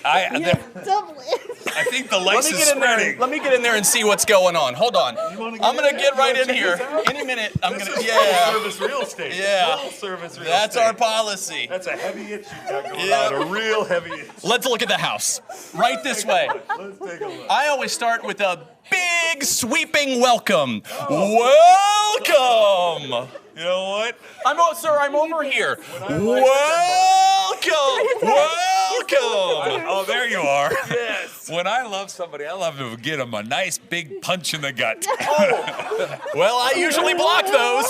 [SPEAKER 6] I think the lights is spreading.
[SPEAKER 3] Let me get in there and see what's going on. Hold on. I'm gonna get right in here. Any minute. I'm gonna. Yeah.
[SPEAKER 6] Full service real estate.
[SPEAKER 3] Yeah.
[SPEAKER 6] Full service real
[SPEAKER 3] That's
[SPEAKER 6] estate.
[SPEAKER 3] our policy.
[SPEAKER 6] That's a heavy itch you got going on. A real heavy itch.
[SPEAKER 3] Let's look at the house. Right this way.
[SPEAKER 6] Let's take a look.
[SPEAKER 3] I always start with a big sweeping welcome. Welcome. You know what? I'm over here. Welcome. Welcome.
[SPEAKER 2] Oh, there you are. Yes. When I love somebody, I love to get them a nice big punch in the gut.
[SPEAKER 3] Well, I usually block those.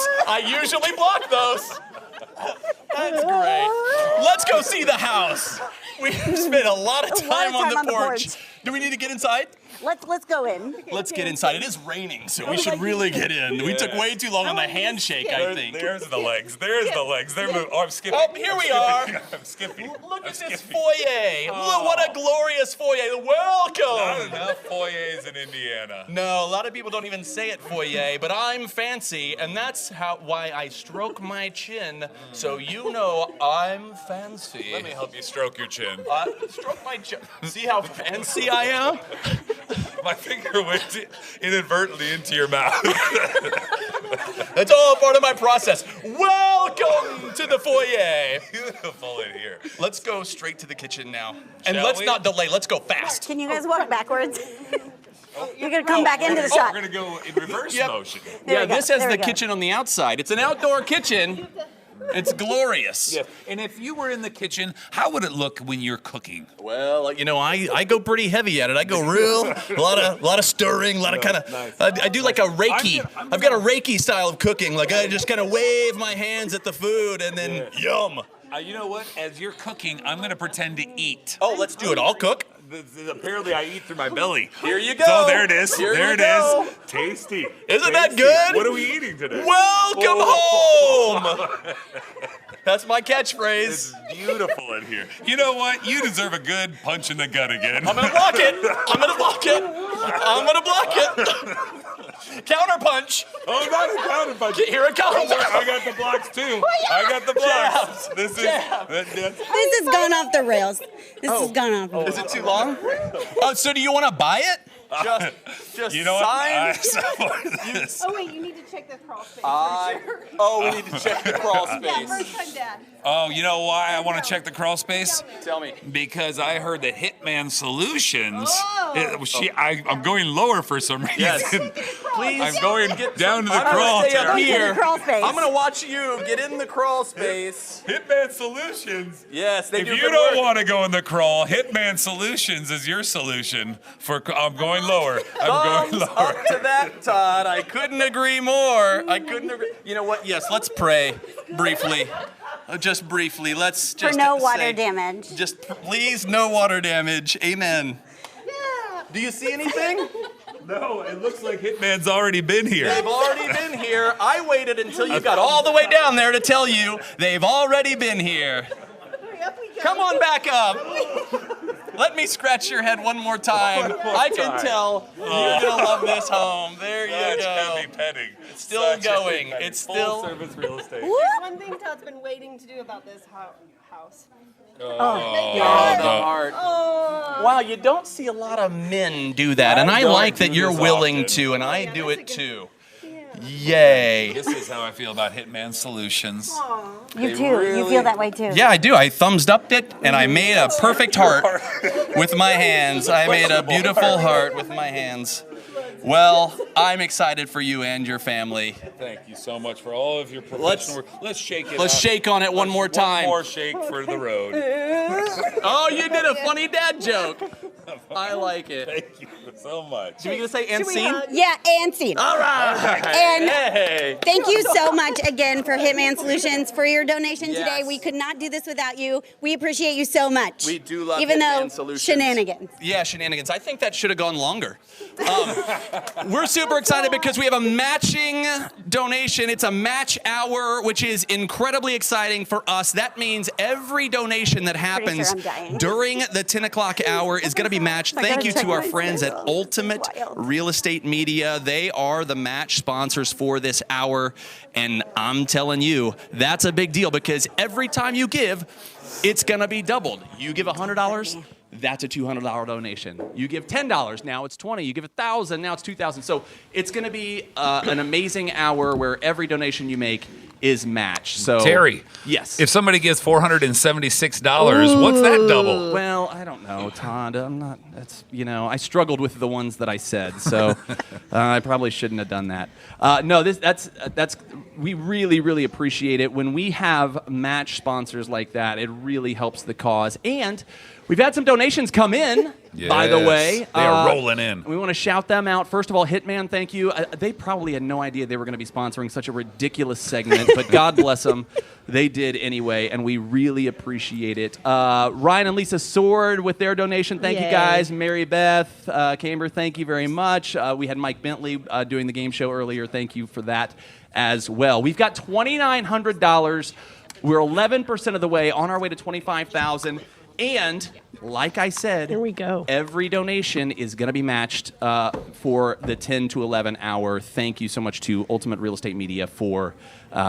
[SPEAKER 3] That's great. Let's go see the house. We spent a lot of time on the porch. Do we need to get inside?
[SPEAKER 15] Let's go in.
[SPEAKER 3] Let's get inside. It is raining, so we should really get in. We took way too long on the handshake, I think.
[SPEAKER 2] There's the legs. There's the legs. Oh, I'm skipping.
[SPEAKER 3] Oh, here we are.
[SPEAKER 2] I'm skipping.
[SPEAKER 3] Look at this foyer. Look, what a glorious foyer. Welcome.
[SPEAKER 2] Not enough foyers in Indiana.
[SPEAKER 3] No, a lot of people don't even say it foyer, but I'm fancy, and that's why I stroke my chin, so you know I'm fancy.
[SPEAKER 2] Let me help you stroke your chin.
[SPEAKER 3] Stroke my chin. See how fancy I am?
[SPEAKER 2] My finger went inadvertently into your mouth.
[SPEAKER 3] That's all part of my process. Welcome to the foyer.
[SPEAKER 2] Beautiful in here.
[SPEAKER 3] Let's go straight to the kitchen now. And
[SPEAKER 2] Shall
[SPEAKER 3] let's
[SPEAKER 2] we?
[SPEAKER 3] not delay. Let's go fast.
[SPEAKER 15] Can you guys walk backwards? You're going to come back into the shot.
[SPEAKER 2] We're going to go in reverse motion.
[SPEAKER 3] Yeah, this has
[SPEAKER 15] There we
[SPEAKER 3] the
[SPEAKER 15] go.
[SPEAKER 3] kitchen on the outside. It's an outdoor kitchen. It's glorious.
[SPEAKER 2] Yeah. And if you were in the kitchen, how would it look when you're cooking?
[SPEAKER 3] Well, you know, I go pretty heavy at it. I go a lot of stirring, a lot of kind of.
[SPEAKER 2] Nice.
[SPEAKER 3] I do like a Reiki. I've got a Reiki style of cooking. Like I just kind of wave my hands at the food and then yum.
[SPEAKER 2] You know what? As you're cooking, I'm going to pretend to eat.
[SPEAKER 3] Oh, let's do it. I'll cook.
[SPEAKER 2] Apparently, I eat through my belly.
[SPEAKER 3] Here you go.
[SPEAKER 2] So there it is.
[SPEAKER 3] Here
[SPEAKER 2] there
[SPEAKER 3] you
[SPEAKER 2] it
[SPEAKER 3] go.
[SPEAKER 2] is. Tasty.
[SPEAKER 3] Isn't that
[SPEAKER 2] Tasty.
[SPEAKER 3] good?
[SPEAKER 2] What are we eating today?
[SPEAKER 3] Welcome home. That's my catchphrase.
[SPEAKER 2] It's beautiful in here. You know what? You deserve a good punch in the gut again.
[SPEAKER 3] I'm gonna block it. I'm gonna block it. I'm gonna block it. Counter punch.
[SPEAKER 2] Oh, not a counter punch.
[SPEAKER 3] Here it comes.
[SPEAKER 2] I got the blocks too. I got the blocks. This is.
[SPEAKER 15] This has gone off the rails. This has gone off the rails.
[SPEAKER 3] Is it too long? Oh, so do you want to buy it? Just
[SPEAKER 2] you know
[SPEAKER 3] sign.
[SPEAKER 11] Oh wait, you need to check the crawl space.
[SPEAKER 3] Oh, we need to check the crawl space.
[SPEAKER 11] Yeah, first time dad.
[SPEAKER 2] Oh, you know why I want to check the crawl space?
[SPEAKER 3] Tell me.
[SPEAKER 2] Because I heard that Hitman Solutions.
[SPEAKER 11] Oh.
[SPEAKER 2] I'm going lower for some reason.
[SPEAKER 3] Yes. Please.
[SPEAKER 2] I'm going down to the
[SPEAKER 3] I'm
[SPEAKER 2] crawl.
[SPEAKER 3] gonna stay up
[SPEAKER 15] Go to
[SPEAKER 3] here.
[SPEAKER 15] the crawl space.
[SPEAKER 3] I'm gonna watch you get in the crawl space.
[SPEAKER 2] Hitman Solutions.
[SPEAKER 3] Yes, they
[SPEAKER 2] If
[SPEAKER 3] do
[SPEAKER 2] you
[SPEAKER 3] good
[SPEAKER 2] don't
[SPEAKER 3] work.
[SPEAKER 2] want to go in the crawl, Hitman Solutions is your solution for. I'm going lower. I'm going
[SPEAKER 3] Thumbs
[SPEAKER 2] lower.
[SPEAKER 3] up to that, Todd. I couldn't agree more. You know what? Yes, let's pray briefly. Just briefly. Let's just
[SPEAKER 15] For no water
[SPEAKER 3] say,
[SPEAKER 15] damage.
[SPEAKER 3] Just please, no water damage. Amen.
[SPEAKER 11] Yeah.
[SPEAKER 3] Do you see anything?
[SPEAKER 2] No, it looks like Hitman's already been here.
[SPEAKER 3] They've already been here. I waited until you got all the way down there to tell you they've already been here.
[SPEAKER 11] Hurry up, we go.
[SPEAKER 3] Come on back up. Let me scratch your head one more time. I can tell you're gonna love this home. There you go.
[SPEAKER 2] Heavy petting.
[SPEAKER 3] It's still going.
[SPEAKER 2] Petting.
[SPEAKER 3] It's still.
[SPEAKER 2] Full service real estate.
[SPEAKER 11] There's one thing Todd's been waiting to do about this house.
[SPEAKER 3] Oh, the heart.
[SPEAKER 11] Oh.
[SPEAKER 3] Wow, you don't see a lot of men do that, and I like that you're willing to, and I do it too. Yay.
[SPEAKER 2] This is how I feel about Hitman Solutions.
[SPEAKER 15] You too. You feel that way too.
[SPEAKER 3] Yeah, I do. I thumbs upped it, and I made a perfect heart with my hands. I made a beautiful heart with my hands. Well, I'm excited for you and your family.
[SPEAKER 2] Thank you so much for all of your professional work. Let's shake it.
[SPEAKER 3] Let's
[SPEAKER 2] up.
[SPEAKER 3] shake on it one more time.
[SPEAKER 2] One more shake for the road.
[SPEAKER 3] Oh, you did a funny dad joke. I like it.
[SPEAKER 2] Thank you so much.
[SPEAKER 3] Should we gonna say and scene?
[SPEAKER 15] Yeah, and scene.
[SPEAKER 3] All right.
[SPEAKER 15] And
[SPEAKER 3] hey.
[SPEAKER 15] thank you so much again for Hitman Solutions for your donation
[SPEAKER 3] Yes.
[SPEAKER 15] today. We could not do this without you. We appreciate you so much.
[SPEAKER 3] We do love
[SPEAKER 15] even
[SPEAKER 3] Hitman
[SPEAKER 15] though
[SPEAKER 3] Solutions.
[SPEAKER 15] shenanigans.
[SPEAKER 3] Yeah, shenanigans. I think that should have gone longer. We're super excited because we have a matching donation. It's a match hour, which is incredibly exciting for us. That means every donation that happens
[SPEAKER 15] I'm dying.
[SPEAKER 3] during the 10 o'clock hour is going to be matched.
[SPEAKER 15] I
[SPEAKER 3] Thank
[SPEAKER 15] gotta
[SPEAKER 3] you
[SPEAKER 15] check
[SPEAKER 3] to our
[SPEAKER 15] my
[SPEAKER 3] friends at
[SPEAKER 15] schedule.
[SPEAKER 3] Ultimate
[SPEAKER 15] Wild.
[SPEAKER 3] Real Estate Media. They are the match sponsors for this hour. And I'm telling you, that's a big deal because every time you give, it's going to be doubled. You give $100, that's a $200 donation. You give $10, now it's $20. You give $1,000, now it's $2,000. So it's going to be an amazing hour where every donation you make is matched. So
[SPEAKER 2] Terry,
[SPEAKER 3] yes.
[SPEAKER 2] If somebody gives $476, what's that double?
[SPEAKER 3] Well, I don't know, Todd. I'm not. That's I struggled with the ones that I said, so I probably shouldn't have done that. No, that's we really appreciate it when we have match sponsors like that. It really helps the cause, and we've had some donations come in. By the way,
[SPEAKER 2] they are rolling in.
[SPEAKER 3] We want to shout them out. First of all, Hitman, thank you. They probably had no idea they were going to be sponsoring such a ridiculous segment, but God bless them. They did anyway, and we really appreciate it. Ryan and Lisa Sword with their donation. Thank you, guys. Mary Beth, Camber, thank you very much. We had Mike Bentley doing the game show earlier. Thank you for that as well. We've got $2,900. We're 11% of the way, on our way to $25,000. And like I said,
[SPEAKER 11] here we go.
[SPEAKER 3] Every donation is going to be matched for the 10 to 11 hour. Thank you so much to Ultimate Real Estate Media for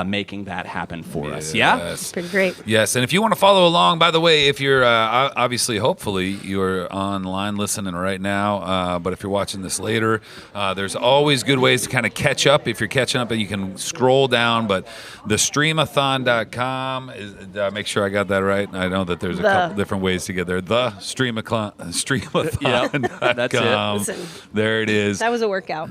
[SPEAKER 3] making that happen for us. Yeah?
[SPEAKER 4] Pretty great.
[SPEAKER 2] Yes, and if you want to follow along, by the way, if you're obviously, hopefully, you're online listening right now, but if you're watching this later, there's always good ways to kind of catch up. If you're catching up, and you can scroll down, but the Streamathon.com, make sure I got that right. I know that there's a couple different ways to get there. The Streamathon.com.
[SPEAKER 3] Yep, that's it.
[SPEAKER 4] Listen,
[SPEAKER 2] there it is.
[SPEAKER 4] that was a workout.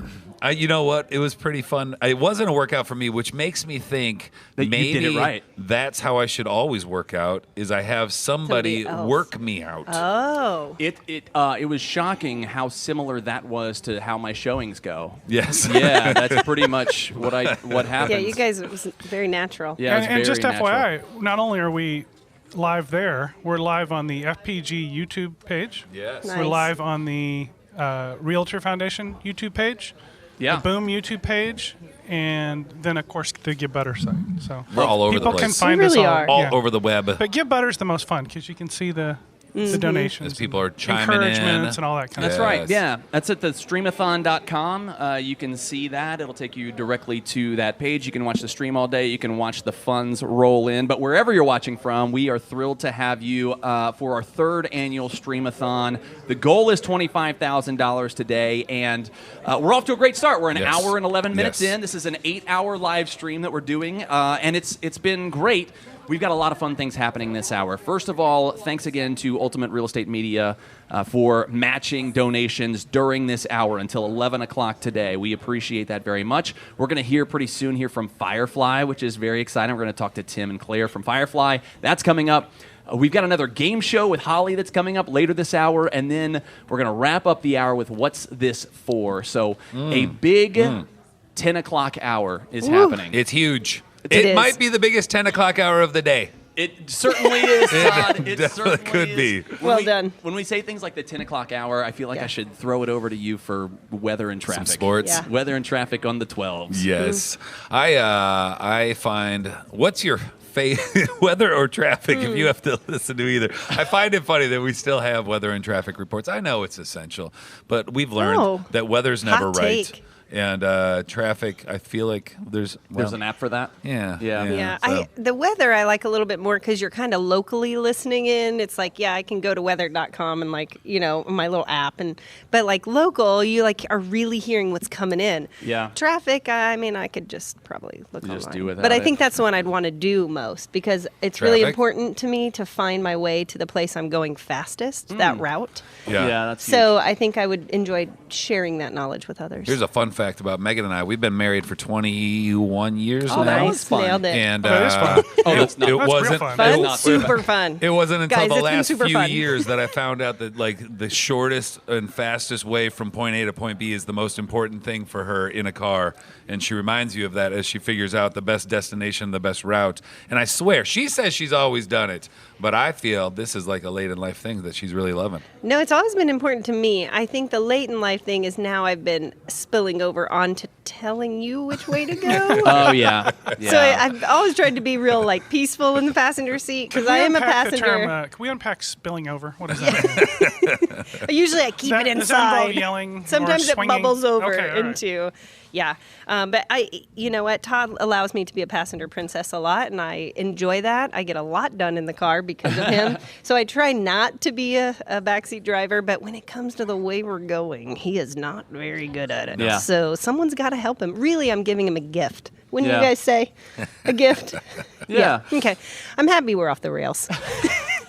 [SPEAKER 2] You know what? It was pretty fun. It wasn't a workout for me, which makes me think
[SPEAKER 3] that
[SPEAKER 2] maybe
[SPEAKER 3] you did it right.
[SPEAKER 2] That's how I should always work out, is I have somebody work me out.
[SPEAKER 4] Oh.
[SPEAKER 3] It was shocking how similar that was to how my showings go.
[SPEAKER 2] Yes.
[SPEAKER 3] Yeah, that's pretty much what happened.
[SPEAKER 4] Yeah, you guys, it was very natural.
[SPEAKER 3] Yeah,
[SPEAKER 1] and just FYI, not only are we live there, we're live on the FPG YouTube page.
[SPEAKER 2] Yes.
[SPEAKER 4] Nice.
[SPEAKER 1] We're live on the Realtor Foundation YouTube page.
[SPEAKER 3] Yeah.
[SPEAKER 1] The Boom YouTube page, and then of course the Give Butter site. So
[SPEAKER 2] we're all over the
[SPEAKER 1] people
[SPEAKER 2] place.
[SPEAKER 1] can find
[SPEAKER 4] really
[SPEAKER 1] us
[SPEAKER 2] all over the web.
[SPEAKER 1] But Give Butter's the most fun because you can see the donations,
[SPEAKER 2] as people are chiming in,
[SPEAKER 1] encouragements, and all that kind of
[SPEAKER 3] That's
[SPEAKER 1] stuff.
[SPEAKER 3] right. Yeah, that's at the Streamathon.com. You can see that. It'll take you directly to that page. You can watch the stream all day. You can watch the funds roll in. But wherever you're watching from, we are thrilled to have you for our third annual Streamathon. The goal is $25,000 today, and we're off to a great start. We're an hour and 11 minutes in. This is an 8-hour live stream that we're doing, and it's been great. We've got a lot of fun things happening this hour. First of all, thanks again to Ultimate Real Estate Media for matching donations during this hour until 11 o'clock today. We appreciate that very much. We're going to hear pretty soon here from Firefly, which is very exciting. We're going to talk to Tim and Claire from Firefly. That's coming up. We've got another game show with Holly that's coming up later this hour, and then we're going to wrap up the hour with What's This For? So a big 10 o'clock hour is happening.
[SPEAKER 2] It's huge.
[SPEAKER 4] It
[SPEAKER 2] might be the biggest 10 o'clock hour of the day.
[SPEAKER 3] It certainly is, Todd. It
[SPEAKER 2] definitely could be.
[SPEAKER 4] Well done.
[SPEAKER 3] When we say things like the 10 o'clock hour, I feel like I should throw it over to you for weather and traffic.
[SPEAKER 2] Some sports.
[SPEAKER 4] Yeah.
[SPEAKER 3] Weather and traffic on the 12s.
[SPEAKER 2] Yes. I find, what's your weather or traffic, if you have to listen to either. I find it funny that we still have weather and traffic reports. I know it's essential, but we've learned that weather's never right.
[SPEAKER 4] Take.
[SPEAKER 2] And traffic, I feel like there's
[SPEAKER 3] an app for that.
[SPEAKER 2] Yeah.
[SPEAKER 4] So. The weather I like a little bit more because you're kind of locally listening in. It's like, I can go to weather.com and my little app, but like local, you are really hearing what's coming in.
[SPEAKER 3] Yeah.
[SPEAKER 4] Traffic, I could just probably look online.
[SPEAKER 3] Just do without
[SPEAKER 4] but I
[SPEAKER 3] it.
[SPEAKER 4] think that's the one I'd want to do most because it's really important to me to find my way to the place I'm going fastest, that route.
[SPEAKER 2] Yeah,
[SPEAKER 3] that's
[SPEAKER 4] So I think I would enjoy sharing that knowledge with others.
[SPEAKER 2] Here's a fun fact about Megan and I. We've been married for 21 years now.
[SPEAKER 4] That was fun. Nailed it.
[SPEAKER 2] And
[SPEAKER 1] that's fun.
[SPEAKER 3] That's not
[SPEAKER 2] it
[SPEAKER 1] that's
[SPEAKER 2] wasn't
[SPEAKER 1] real fun.
[SPEAKER 4] Fun? Super fun.
[SPEAKER 2] It wasn't until
[SPEAKER 4] Guys,
[SPEAKER 2] the
[SPEAKER 4] it's been
[SPEAKER 2] last
[SPEAKER 4] super
[SPEAKER 2] few
[SPEAKER 4] fun.
[SPEAKER 2] years that I found out that the shortest and fastest way from point A to point B is the most important thing for her in a car. And she reminds you of that as she figures out the best destination, the best route. And I swear, she says she's always done it, but I feel this is like a late in life thing that she's really loving.
[SPEAKER 4] No, it's always been important to me. I think the late in life thing is now I've been spilling over onto telling you which way to go.
[SPEAKER 3] Oh, yeah.
[SPEAKER 4] So I've always tried to be real peaceful in the passenger seat because I am a passenger.
[SPEAKER 1] Can we unpack spilling over? What does that mean?
[SPEAKER 4] Usually I keep it
[SPEAKER 1] Does that involve
[SPEAKER 4] inside.
[SPEAKER 1] yelling?
[SPEAKER 4] Sometimes
[SPEAKER 1] or
[SPEAKER 4] it
[SPEAKER 1] swinging?
[SPEAKER 4] bubbles over
[SPEAKER 1] Okay, all right.
[SPEAKER 4] into. Yeah. But you know what? Todd allows me to be a passenger princess a lot, and I enjoy that. I get a lot done in the car because of him. So I try not to be a backseat driver, but when it comes to the way we're going, he is not very good at it.
[SPEAKER 3] Yeah.
[SPEAKER 4] So someone's got to help him. Really, I'm giving him a gift. Wouldn't
[SPEAKER 3] Yeah.
[SPEAKER 4] you guys say? A gift?
[SPEAKER 3] Yeah.
[SPEAKER 4] Okay. I'm happy we're off the rails.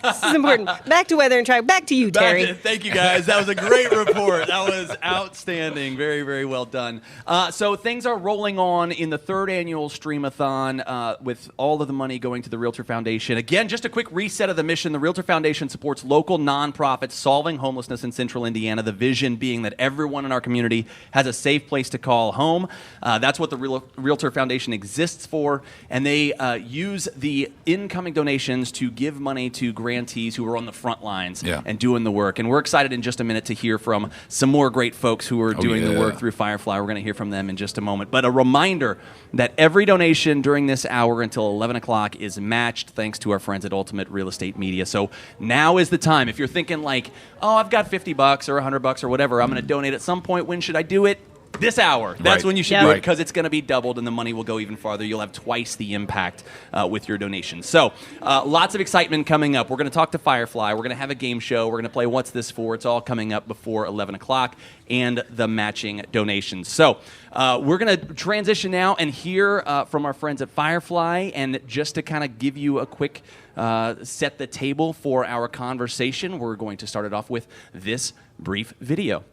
[SPEAKER 4] This is important. Back to weather and traffic. Back to you, Terry.
[SPEAKER 3] Thank you, guys. That was a great report. That was outstanding. Very, very well done. So things are rolling on in the 3rd annual Streamathon with all of the money going to the Realtor Foundation. Again, just a quick reset of the mission. The Realtor Foundation supports local nonprofits solving homelessness in central Indiana, the vision being that everyone in our community has a safe place to call home. That's what the Realtor Foundation exists for, and they use the incoming donations to give money to grantees who are on the front lines and doing the work. And we're excited in just a minute to hear from some more great folks who are doing the work through Firefly. We're going to hear from them in just a moment. But a reminder that every donation during this hour until 11 o'clock is matched thanks to our friends at Ultimate Real Estate Media. So now is the time. If you're thinking like, oh, I've got $50 or $100 or whatever, I'm going to donate at some point. When should I do it? This hour. That's when you should do it, because it's going to be doubled and the money will go even farther. You'll have twice the impact with your donations. So lots of excitement coming up. We're going to talk to Firefly. We're going to have a game show. We're going to play What's This For? It's all coming up before 11 o'clock, and the matching donations. So we're going to transition now and hear from our friends at Firefly. And just to kind of give you a quick set the table for our conversation, we're going to start it off with this brief video.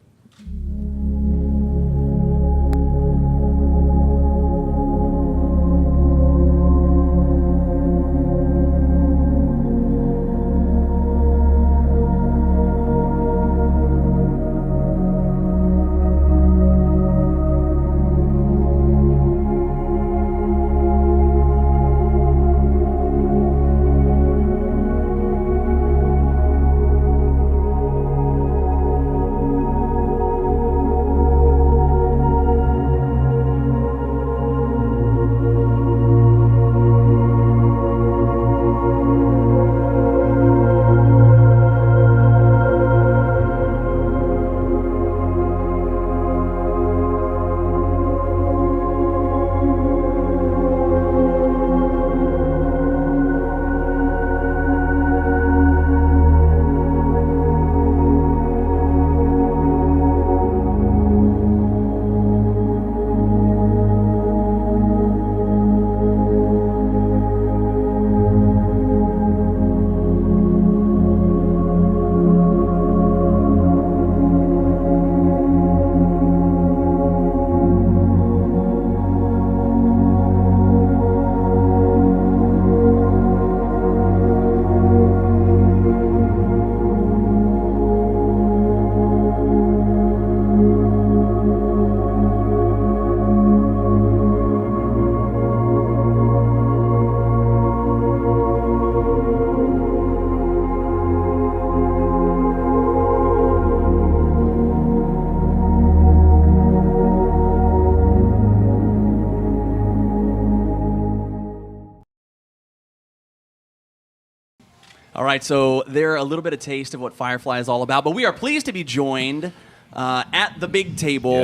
[SPEAKER 3] All right, so they're a little bit of taste of what Firefly is all about, but we are pleased to be joined at the big table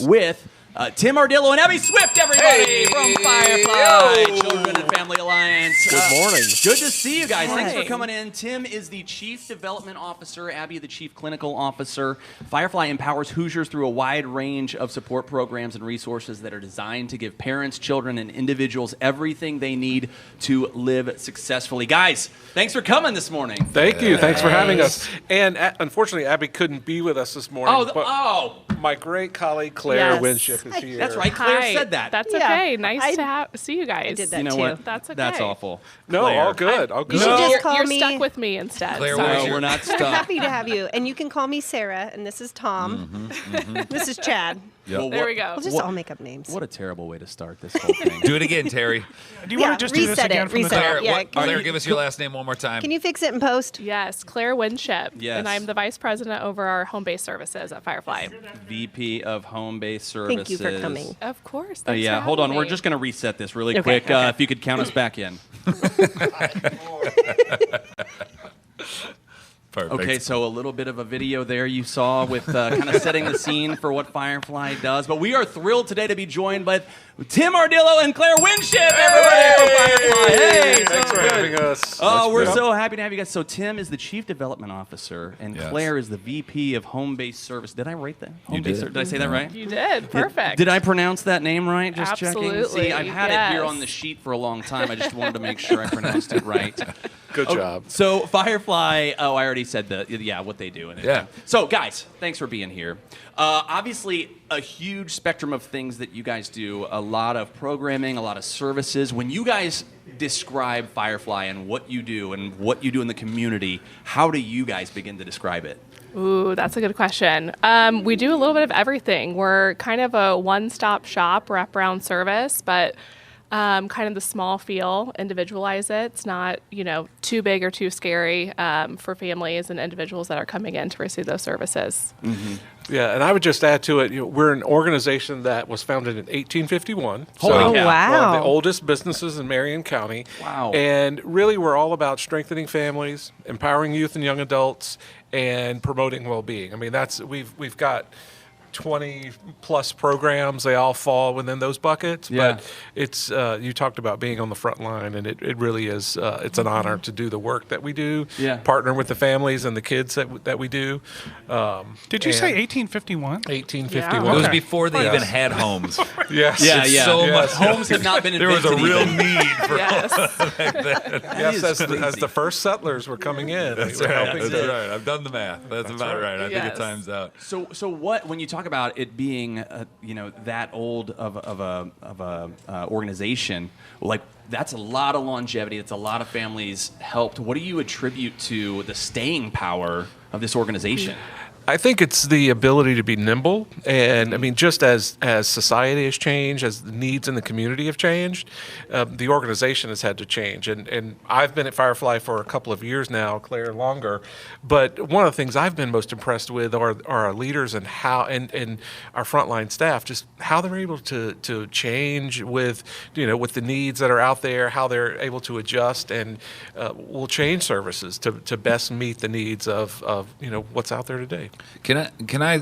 [SPEAKER 3] with Tim Ardillo and Abby Swift, everybody, from Firefly Children and Family Alliance.
[SPEAKER 7] Good morning.
[SPEAKER 3] Good to see you guys. Thanks for coming in. Tim is the Chief Development Officer, Abby the Chief Clinical Officer. Firefly empowers Hoosiers through a wide range of support programs and resources that are designed to give parents, children, and individuals everything they need to live successfully. Guys, thanks for coming this morning.
[SPEAKER 7] Thank you. Thanks for having us. And unfortunately, Abby couldn't be with us this morning. But my great colleague, Claire Winship, is here.
[SPEAKER 3] That's right. Claire
[SPEAKER 22] Hi.
[SPEAKER 3] said that.
[SPEAKER 22] That's okay. Nice to see you guys.
[SPEAKER 4] I did that
[SPEAKER 3] You know
[SPEAKER 4] too.
[SPEAKER 3] what?
[SPEAKER 22] That's okay.
[SPEAKER 3] That's awful.
[SPEAKER 7] No,
[SPEAKER 3] Claire.
[SPEAKER 7] all good. All good.
[SPEAKER 4] You should just call
[SPEAKER 22] You're
[SPEAKER 4] me.
[SPEAKER 22] stuck with me instead.
[SPEAKER 3] Claire,
[SPEAKER 22] Sorry.
[SPEAKER 3] we're not
[SPEAKER 4] We're
[SPEAKER 3] stuck.
[SPEAKER 4] happy to have you. And you can call me Sarah, and this is Tom. This is Chad.
[SPEAKER 3] Yep. Well,
[SPEAKER 22] There we go.
[SPEAKER 4] We'll just all make up names.
[SPEAKER 3] What a terrible way to start this whole thing.
[SPEAKER 2] Do it again, Terry.
[SPEAKER 1] Do you want to just do this
[SPEAKER 4] reset
[SPEAKER 1] again
[SPEAKER 4] it,
[SPEAKER 1] from the
[SPEAKER 4] reset
[SPEAKER 1] top?
[SPEAKER 4] it. Yeah,
[SPEAKER 2] Claire, give us your last name one more time.
[SPEAKER 4] Can you fix it in post?
[SPEAKER 22] Yes, Claire Winship.
[SPEAKER 3] Yes.
[SPEAKER 22] And I'm the Vice President over our home-based services at Firefly.
[SPEAKER 3] VP of Home-Based Services.
[SPEAKER 4] Thank you for coming.
[SPEAKER 22] Of course. Thanks
[SPEAKER 3] Yeah,
[SPEAKER 22] for
[SPEAKER 3] hold on.
[SPEAKER 22] having
[SPEAKER 3] We're
[SPEAKER 22] me.
[SPEAKER 3] just going to reset this really
[SPEAKER 4] Okay,
[SPEAKER 3] quick.
[SPEAKER 4] okay.
[SPEAKER 3] If you could count us back in.
[SPEAKER 2] Perfect.
[SPEAKER 3] Okay, so a little bit of a video there you saw with kind of setting the scene for what Firefly does. But we are thrilled today to be joined by Tim Ardillo and Claire Winship, everybody from Firefly. Hey,
[SPEAKER 7] Thanks for having us.
[SPEAKER 3] Oh, we're so happy to have you guys. So Tim is the Chief Development Officer, and Claire is the VP of Home-Based Service. Did I write that? Did I say that right?
[SPEAKER 22] You did. Perfect.
[SPEAKER 3] Did I pronounce that name right? Just
[SPEAKER 22] Absolutely.
[SPEAKER 3] checking. See, I've had it here on the sheet for a long time. I just wanted to make sure I pronounced it right.
[SPEAKER 7] Good job.
[SPEAKER 3] So Firefly, I already said what they do. So guys, thanks for being here. Obviously, a huge spectrum of things that you guys do, a lot of programming, a lot of services. When you guys describe Firefly and what you do in the community, how do you guys begin to describe it?
[SPEAKER 22] Ooh, that's a good question. We do a little bit of everything. We're kind of a one-stop shop wraparound service, but kind of the small feel, individualize it. It's not, too big or too scary for families and individuals that are coming in to receive those services.
[SPEAKER 7] Mm-hmm. Yeah, and I would just add to it, we're an organization that was founded in 1851.
[SPEAKER 22] Holy cow.
[SPEAKER 7] Wow. One of the oldest businesses in Marion County.
[SPEAKER 3] Wow.
[SPEAKER 7] And really, we're all about strengthening families, empowering youth and young adults, and promoting well-being. I mean, we've got 20 plus programs. They all fall within those buckets.
[SPEAKER 3] Yeah.
[SPEAKER 7] But it's you talked about being on the front line, and it really is. It's an honor to do the work that we do.
[SPEAKER 3] Yeah.
[SPEAKER 7] Partner with the families and the kids that we do.
[SPEAKER 1] Did you say 1851?
[SPEAKER 7] 1851.
[SPEAKER 2] It was before they even had homes.
[SPEAKER 7] Yes.
[SPEAKER 2] It's so much.
[SPEAKER 3] Homes have not been
[SPEAKER 2] There was
[SPEAKER 3] invented
[SPEAKER 2] a real
[SPEAKER 3] even.
[SPEAKER 2] need for
[SPEAKER 22] Yes.
[SPEAKER 2] homes back then.
[SPEAKER 7] Yes, as the first settlers were coming in.
[SPEAKER 2] That's right. I've done the math. That's about right. I think it times out.
[SPEAKER 3] So what when you talk about it being that old of a organization, like that's a lot of longevity. That's a lot of families helped. What do you attribute to the staying power of this organization?
[SPEAKER 7] I think it's the ability to be nimble, and I mean, just as society has changed, as the needs in the community have changed, the organization has had to change. And I've been at Firefly for a couple of years now, Claire longer. But one of the things I've been most impressed with are our leaders and how and our frontline staff, just how they're able to change with with the needs that are out there, how they're able to adjust, and will change services to best meet the needs of what's out there today.
[SPEAKER 2] Can I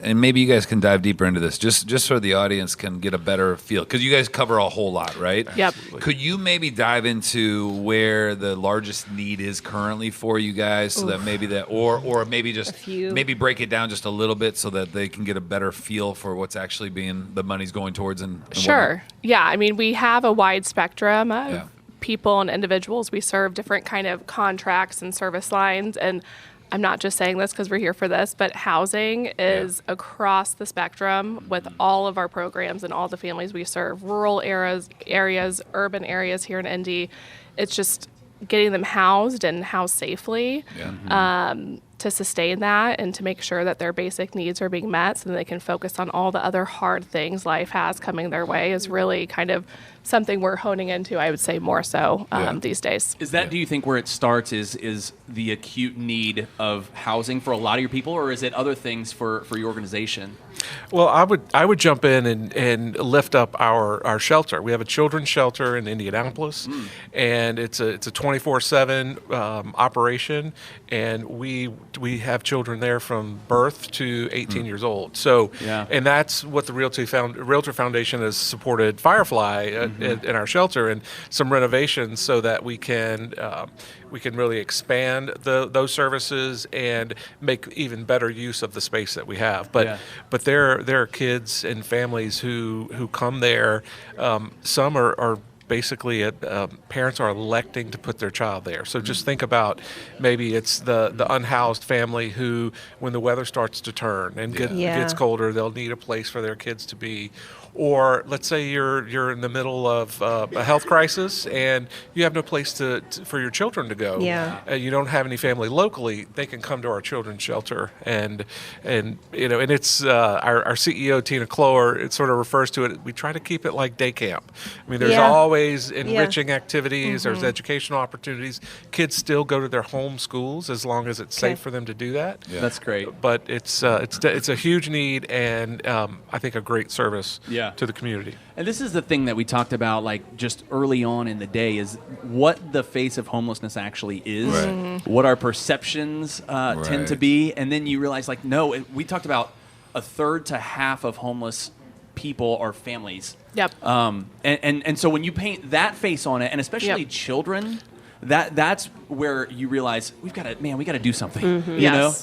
[SPEAKER 2] and maybe you guys can dive deeper into this, just so the audience can get a better feel, because you guys cover a whole lot, right?
[SPEAKER 22] Yep.
[SPEAKER 2] Could you maybe dive into where the largest need is currently for you guys, so that maybe or maybe just maybe break it down just a little bit so that they can get a better feel for what's actually being the money's going towards and
[SPEAKER 22] Sure. Yeah. I mean, we have a wide spectrum of people and individuals. We serve different kind of contracts and service lines, and I'm not just saying this because we're here for this, but housing is across the spectrum with all of our programs and all the families we serve. Rural areas, urban areas here in Indy. It's just getting them housed and housed safely to sustain that and to make sure that their basic needs are being met so that they can focus on all the other hard things life has coming their way is really kind of something we're honing into, I would say, more so these days.
[SPEAKER 3] Is that, do you think, where it starts is the acute need of housing for a lot of your people, or is it other things for your organization?
[SPEAKER 7] Well, I would jump in and lift up our shelter. We have a children's shelter in Indianapolis, and it's a 24/7 operation, and we have children there from birth to 18 years old. So, and that's what the Realtor Foundation has supported Firefly in our shelter, and some renovations so that we can really expand those services and make even better use of the space that we have. But there are kids and families who come there. Some are basically parents are electing to put their child there. So just think about maybe it's the unhoused family who, when the weather starts to turn and gets colder, they'll need a place for their kids to be. Or let's say you're in the middle of a health crisis and you have no place for your children to go. You don't have any family locally. They can come to our children's shelter, and it's our CEO Tina Cloer. It sort of refers to it. We try to keep it like day camp. I mean, there's always enriching activities. There's educational opportunities. Kids still go to their home schools as long as it's safe for them to do that.
[SPEAKER 3] That's great.
[SPEAKER 7] But it's a huge need, and I think a great service. to the community.
[SPEAKER 3] And this is the thing that we talked about, like just early on in the day, is what the face of homelessness actually is, what our perceptions tend to be, and then you realize, like, no, we talked about a third to half of homeless people are families.
[SPEAKER 22] Yep.
[SPEAKER 3] And so when you paint that face on it, and especially children, that's where you realize we got to do something. You know?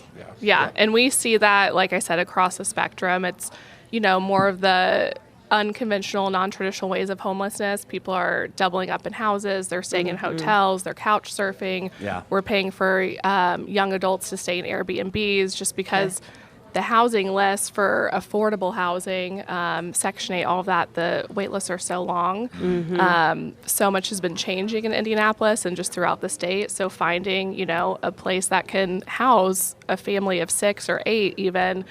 [SPEAKER 22] Yeah, and we see that, like I said, across the spectrum. It's, more of the unconventional, non-traditional ways of homelessness. People are doubling up in houses. They're staying in hotels. They're couch surfing.
[SPEAKER 3] Yeah.
[SPEAKER 22] We're paying for young adults to stay in Airbnbs just because the housing list for affordable housing, Section 8, all of that, the wait lists are so long. So much has been changing in Indianapolis and just throughout the state. So finding, a place that can house a family of 6 or 8 even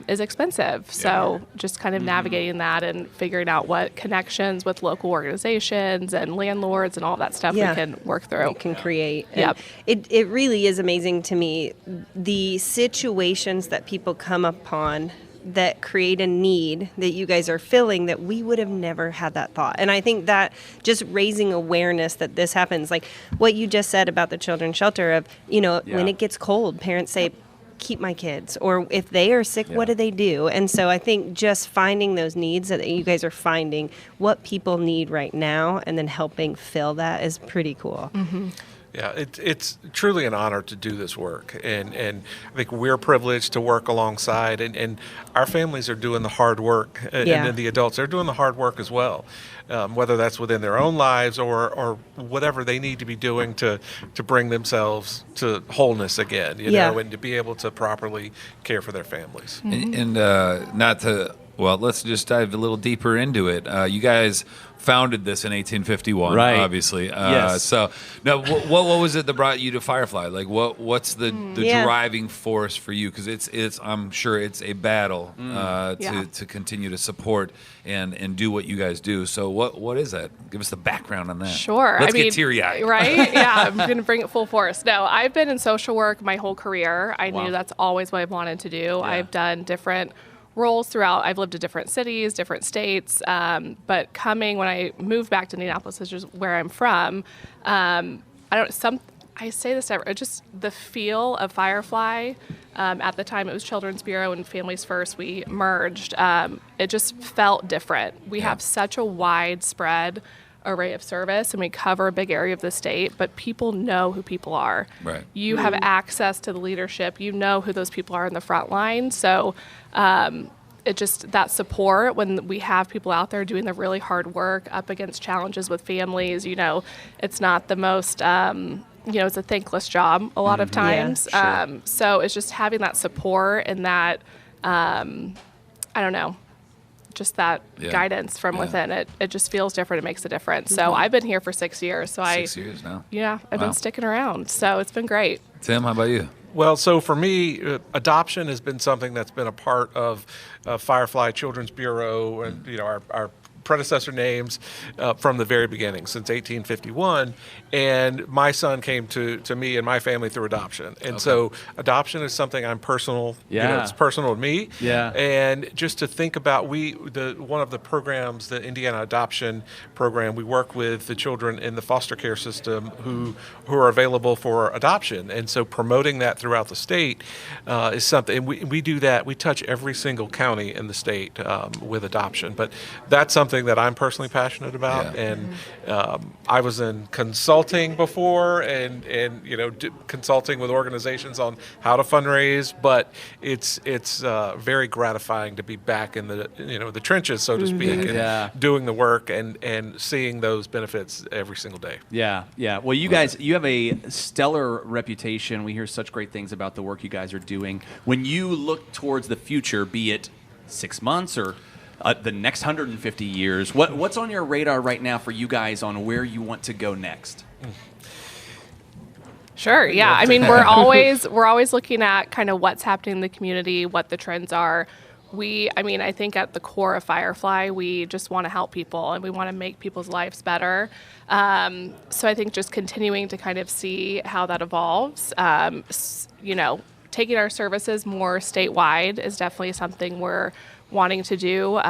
[SPEAKER 22] is expensive. So just kind of navigating that and figuring out what connections with local organizations and landlords and all that stuff we can work through.
[SPEAKER 4] We can create. And it really is amazing to me, the situations that people come upon that create a need that you guys are filling that we would have never had that thought. And I think that just raising awareness that this happens, like what you just said about the children's shelter of, when it gets cold, parents say, keep my kids, or if they are sick, what do they do? And so I think just finding those needs that you guys are finding what people need right now and then helping fill that is pretty cool.
[SPEAKER 7] Yeah, it's truly an honor to do this work, and I think we're privileged to work alongside, and our families are doing the hard work, and then the adults, they're doing the hard work as well, whether that's within their own lives or whatever they need to be doing to bring themselves to wholeness again, and to be able to properly care for their families.
[SPEAKER 2] And not to, let's just dive a little deeper into it. You guys founded this in 1851, obviously.
[SPEAKER 3] Yes.
[SPEAKER 2] So, now, what was it that brought you to Firefly? Like, what's the driving force for you? Because it's I'm sure it's a battle to continue to support and do what you guys do. So, what is that? Give us the background on that.
[SPEAKER 22] Sure.
[SPEAKER 2] Let's get teary-eyed.
[SPEAKER 22] Right? Yeah, I'm going to bring it full force. No, I've been in social work my whole career. I knew that's always what I wanted to do. I've done different roles throughout. I've lived in different cities, different states, but when I moved back to Indianapolis, which is where I'm from, I say this ever, just the feel of Firefly. At the time, it was Children's Bureau and Families First. We merged. It just felt different. We have such a widespread array of service, and we cover a big area of the state, but people know who people are.
[SPEAKER 2] Right.
[SPEAKER 22] You have access to the leadership. You know who those people are in the front line. So it just, that support when we have people out there doing the really hard work up against challenges with families, it's not the most, it's a thankless job a lot of times.
[SPEAKER 4] Yeah, sure.
[SPEAKER 22] So it's just having that support and that, just that guidance from within. It just feels different. It makes a difference. So I've been here for 6 years. So
[SPEAKER 2] 6 years now.
[SPEAKER 22] Yeah, I've been sticking around. So it's been great.
[SPEAKER 2] Tim, how about you?
[SPEAKER 7] Well, so for me, adoption has been something that's been a part of Firefly Children's Bureau and our predecessor names from the very beginning, since 1851. And my son came to me and my family through adoption. And so adoption is something I'm personal, it's personal to me.
[SPEAKER 3] Yeah.
[SPEAKER 7] And just to think about, one of the programs, the Indiana Adoption Program, we work with the children in the foster care system who are available for adoption. And so promoting that throughout the state is something, and we do that. We touch every single county in the state with adoption. But that's something that I'm personally passionate about, and I was in consulting before, and consulting with organizations on how to fundraise. But it's very gratifying to be back in the trenches, so to speak, and doing the work and seeing those benefits every single day.
[SPEAKER 3] Yeah. Well, you guys, you have a stellar reputation. We hear such great things about the work you guys are doing. When you look towards the future, be it 6 months or the next 150 years, what's on your radar right now for you guys on where you want to go next?
[SPEAKER 22] Sure. Yeah. I mean, we're always looking at kind of what's happening in the community, what the trends are. I think at the core of Firefly, we just want to help people and we want to make people's lives better. So I think just continuing to kind of see how that evolves, taking our services more statewide is definitely something we're wanting to do.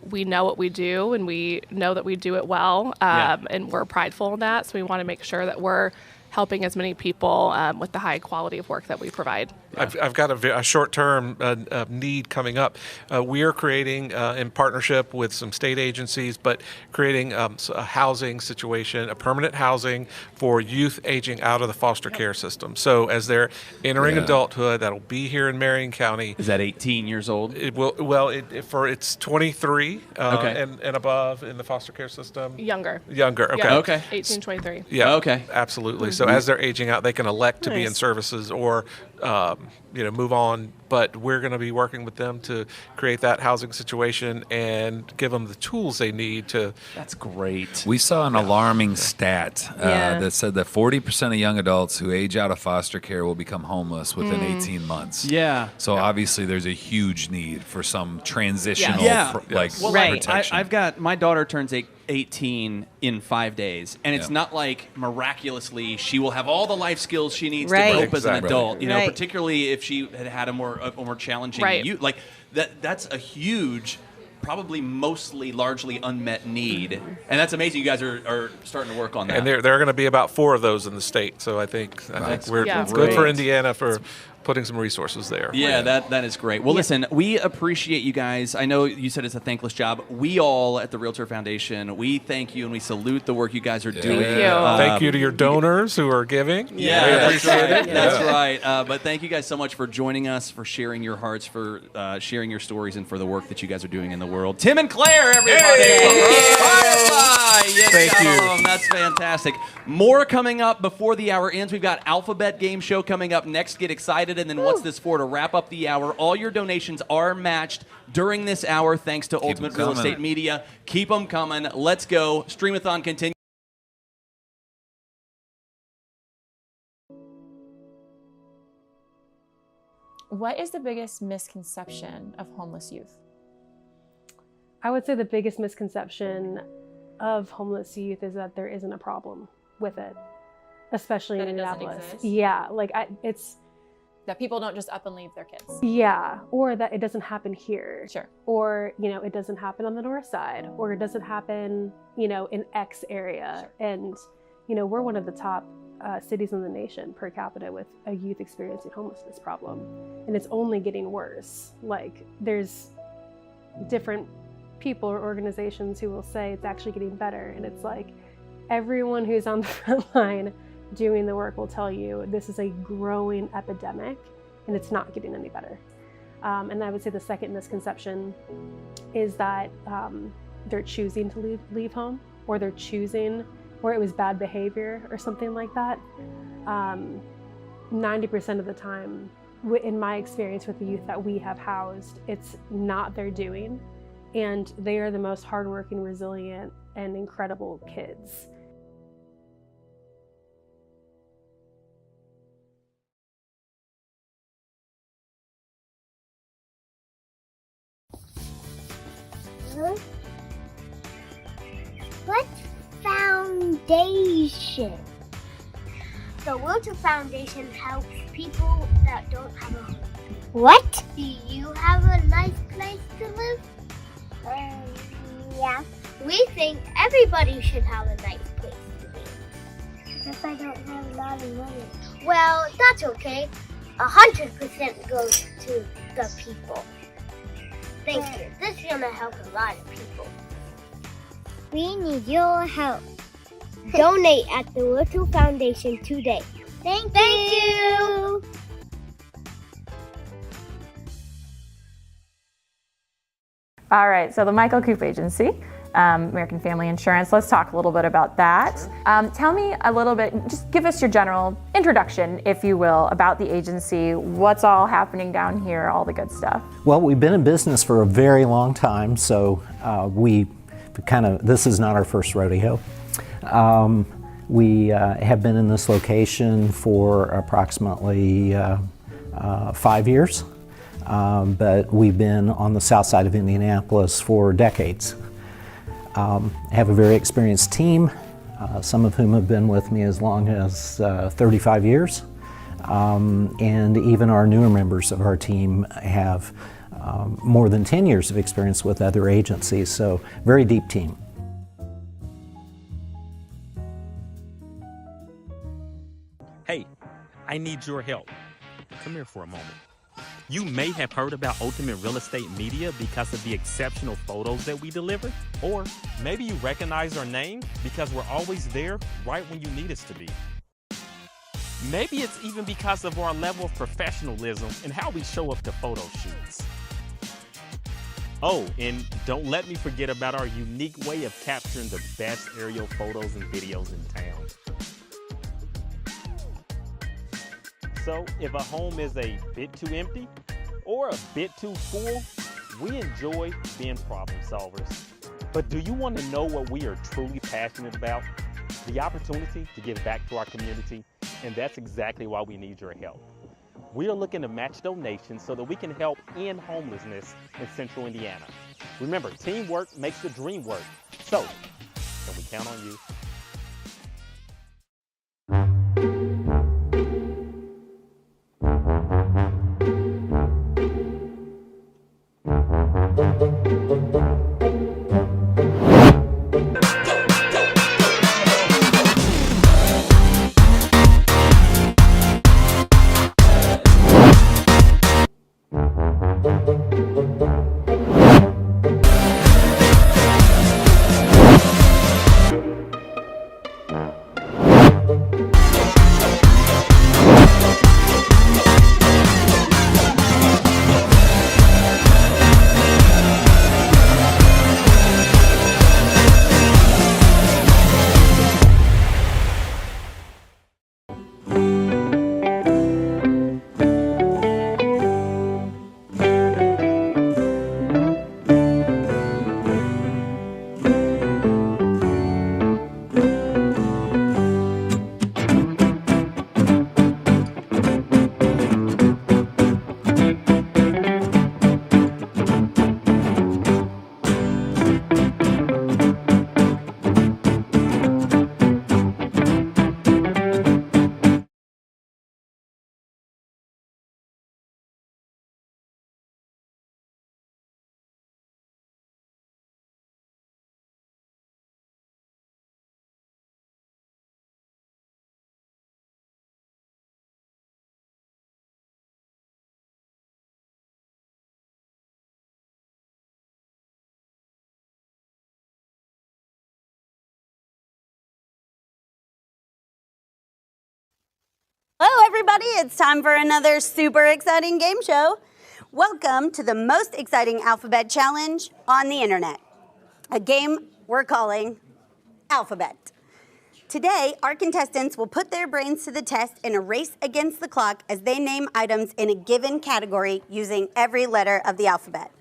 [SPEAKER 22] We know what we do, and we know that we do it well, and we're prideful in that. So we want to make sure that we're helping as many people with the high quality of work that we provide.
[SPEAKER 7] I've got a short-term need coming up. We are creating, in partnership with some state agencies, but creating a housing situation, a permanent housing for youth aging out of the foster care system. So as they're entering adulthood, that'll be here in Marion County.
[SPEAKER 3] Is that 18 years old?
[SPEAKER 7] It will. Well, it's 23 and above in the foster care system.
[SPEAKER 22] Younger.
[SPEAKER 7] Okay.
[SPEAKER 22] Yeah, okay. 18, 23.
[SPEAKER 7] Yeah.
[SPEAKER 3] Okay.
[SPEAKER 7] Absolutely. So as they're aging out, they can elect to be in services or move on. But we're going to be working with them to create that housing situation and give them the tools they need to.
[SPEAKER 3] That's great.
[SPEAKER 2] We saw an alarming stat that said that 40% of young adults who age out of foster care will become homeless within 18 months.
[SPEAKER 3] Yeah.
[SPEAKER 2] So obviously there's a huge need for some transitional protection.
[SPEAKER 3] I've got, my daughter turns 18 in 5 days, and it's not like miraculously she will have all the life skills she needs to cope as an adult. You know, particularly if she had a more challenging youth. Like that's a huge, probably mostly largely unmet need, and that's amazing. You guys are starting to work on that.
[SPEAKER 7] And there are going to be about 4 of those in the state. So I think we're good for Indiana for putting some resources there.
[SPEAKER 3] Yeah, that is great. Well, listen, we appreciate you guys. I know you said it's a thankless job. We all at the Realtor Foundation, we thank you and we salute the work you guys are doing.
[SPEAKER 7] Thank you to your donors who are giving.
[SPEAKER 3] Yeah, that's right. That's right. But thank you guys so much for joining us, for sharing your hearts, for sharing your stories, and for the work that you guys are doing in the world. Tim and Claire, everybody.
[SPEAKER 7] Thank you.
[SPEAKER 3] That's fantastic. More coming up before the hour ends. We've got Alphabet Game Show coming up next. Get excited. And then What's This For to wrap up the hour. All your donations are matched during this hour thanks to Ultimate Real Estate Media. Keep them coming. Let's go. Streamathon continues.
[SPEAKER 10] What is the biggest misconception of homeless youth?
[SPEAKER 12] I would say the biggest misconception of homeless youth is that there isn't a problem with it, especially in Indianapolis. Yeah, like it's
[SPEAKER 10] that people don't just up and leave their kids.
[SPEAKER 12] Yeah, or that it doesn't happen here.
[SPEAKER 10] Sure.
[SPEAKER 12] Or, it doesn't happen on the north side, or it doesn't happen, in X area. Sure. And, we're one of the top cities in the nation per capita with a youth experiencing homelessness problem. And it's only getting worse. Like, there's different people or organizations who will say it's actually getting better. And it's like, everyone who's on the front line doing the work will tell you this is a growing epidemic and it's not getting any better. And I would say the second misconception is that they're choosing to leave home, or they're choosing, or it was bad behavior or something like that. 90% of the time, in my experience with the youth that we have housed, it's not their doing, and they are the most hardworking, resilient, and incredible kids.
[SPEAKER 23] What foundation? The Realtor Foundation helps people that don't have a home. What? Do you have a nice place to live? Yeah. We think everybody should have a nice place to live. If I don't have a lot of money. Well, that's okay. 100% goes to the people. Thank you. This is going to help a lot of people. We need your help. Donate at the Realtor Foundation today. Thank you.
[SPEAKER 10] All right, so the Michael Coop Agency, American Family Insurance. Let's talk a little bit about that. Tell me a little bit, just give us your general introduction, if you will, about the agency, what's all happening down here, all the good stuff.
[SPEAKER 13] Well, we've been in business for a very long time, so this is not our first rodeo. We have been in this location for approximately 5 years, but we've been on the south side of Indianapolis for decades. Have a very experienced team, some of whom have been with me as long as 35 years. and even our newer members of our team have more than 10 years of experience with other agencies, so very deep team.
[SPEAKER 5] Hey, I need your help. Come here for a moment. You may have heard about Ultimate Real Estate Media because of the exceptional photos that we deliver, or maybe you recognize our name because we're always there right when you need us to be. Maybe it's even because of our level of professionalism and how we show up to photo shoots. Oh, and don't let me forget about our unique way of capturing the best aerial photos and videos in town. So if a home is a bit too empty or a bit too full, we enjoy being problem solvers. But do you want to know what we are truly passionate about? The opportunity to give back to our community, and that's exactly why we need your help. We are looking to match donations so that we can help end homelessness in Central Indiana. Remember, teamwork makes the dream work. So, can we count on you?
[SPEAKER 15] Hello, everybody. It's time for another super exciting game show. Welcome to the most exciting alphabet challenge on the internet, a game we're calling Alphabet. Today, our contestants will put their brains to the test in a race against the clock as they name items in a given category using every letter of the alphabet.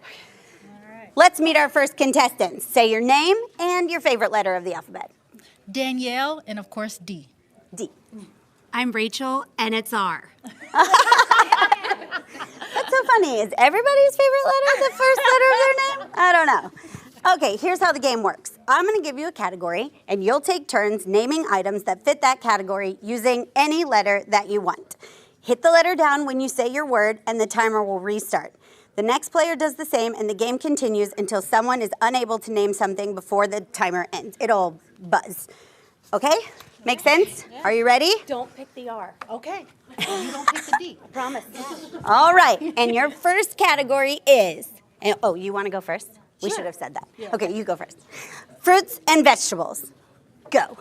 [SPEAKER 15] Let's meet our first contestants. Say your name and your favorite letter of the alphabet.
[SPEAKER 9] Danielle, and of course, D.
[SPEAKER 15] D.
[SPEAKER 9] I'm Rachel, and it's R.
[SPEAKER 15] That's so funny. Is everybody's favorite letter the first letter of their name? I don't know. Okay, here's how the game works. I'm going to give you a category, and you'll take turns naming items that fit that category using any letter that you want. Hit the letter down when you say your word, and the timer will restart. The next player does the same, and the game continues until someone is unable to name something before the timer ends. It'll buzz. Okay? Make sense? Yeah. Are you ready?
[SPEAKER 11] Don't pick the R. Okay. You don't pick the D. I promise.
[SPEAKER 15] All right. And your first category is, oh, you want to go first? We
[SPEAKER 11] Sure.
[SPEAKER 15] should have said that.
[SPEAKER 11] Yeah.
[SPEAKER 15] Okay, you go first. Fruits and vegetables. Go.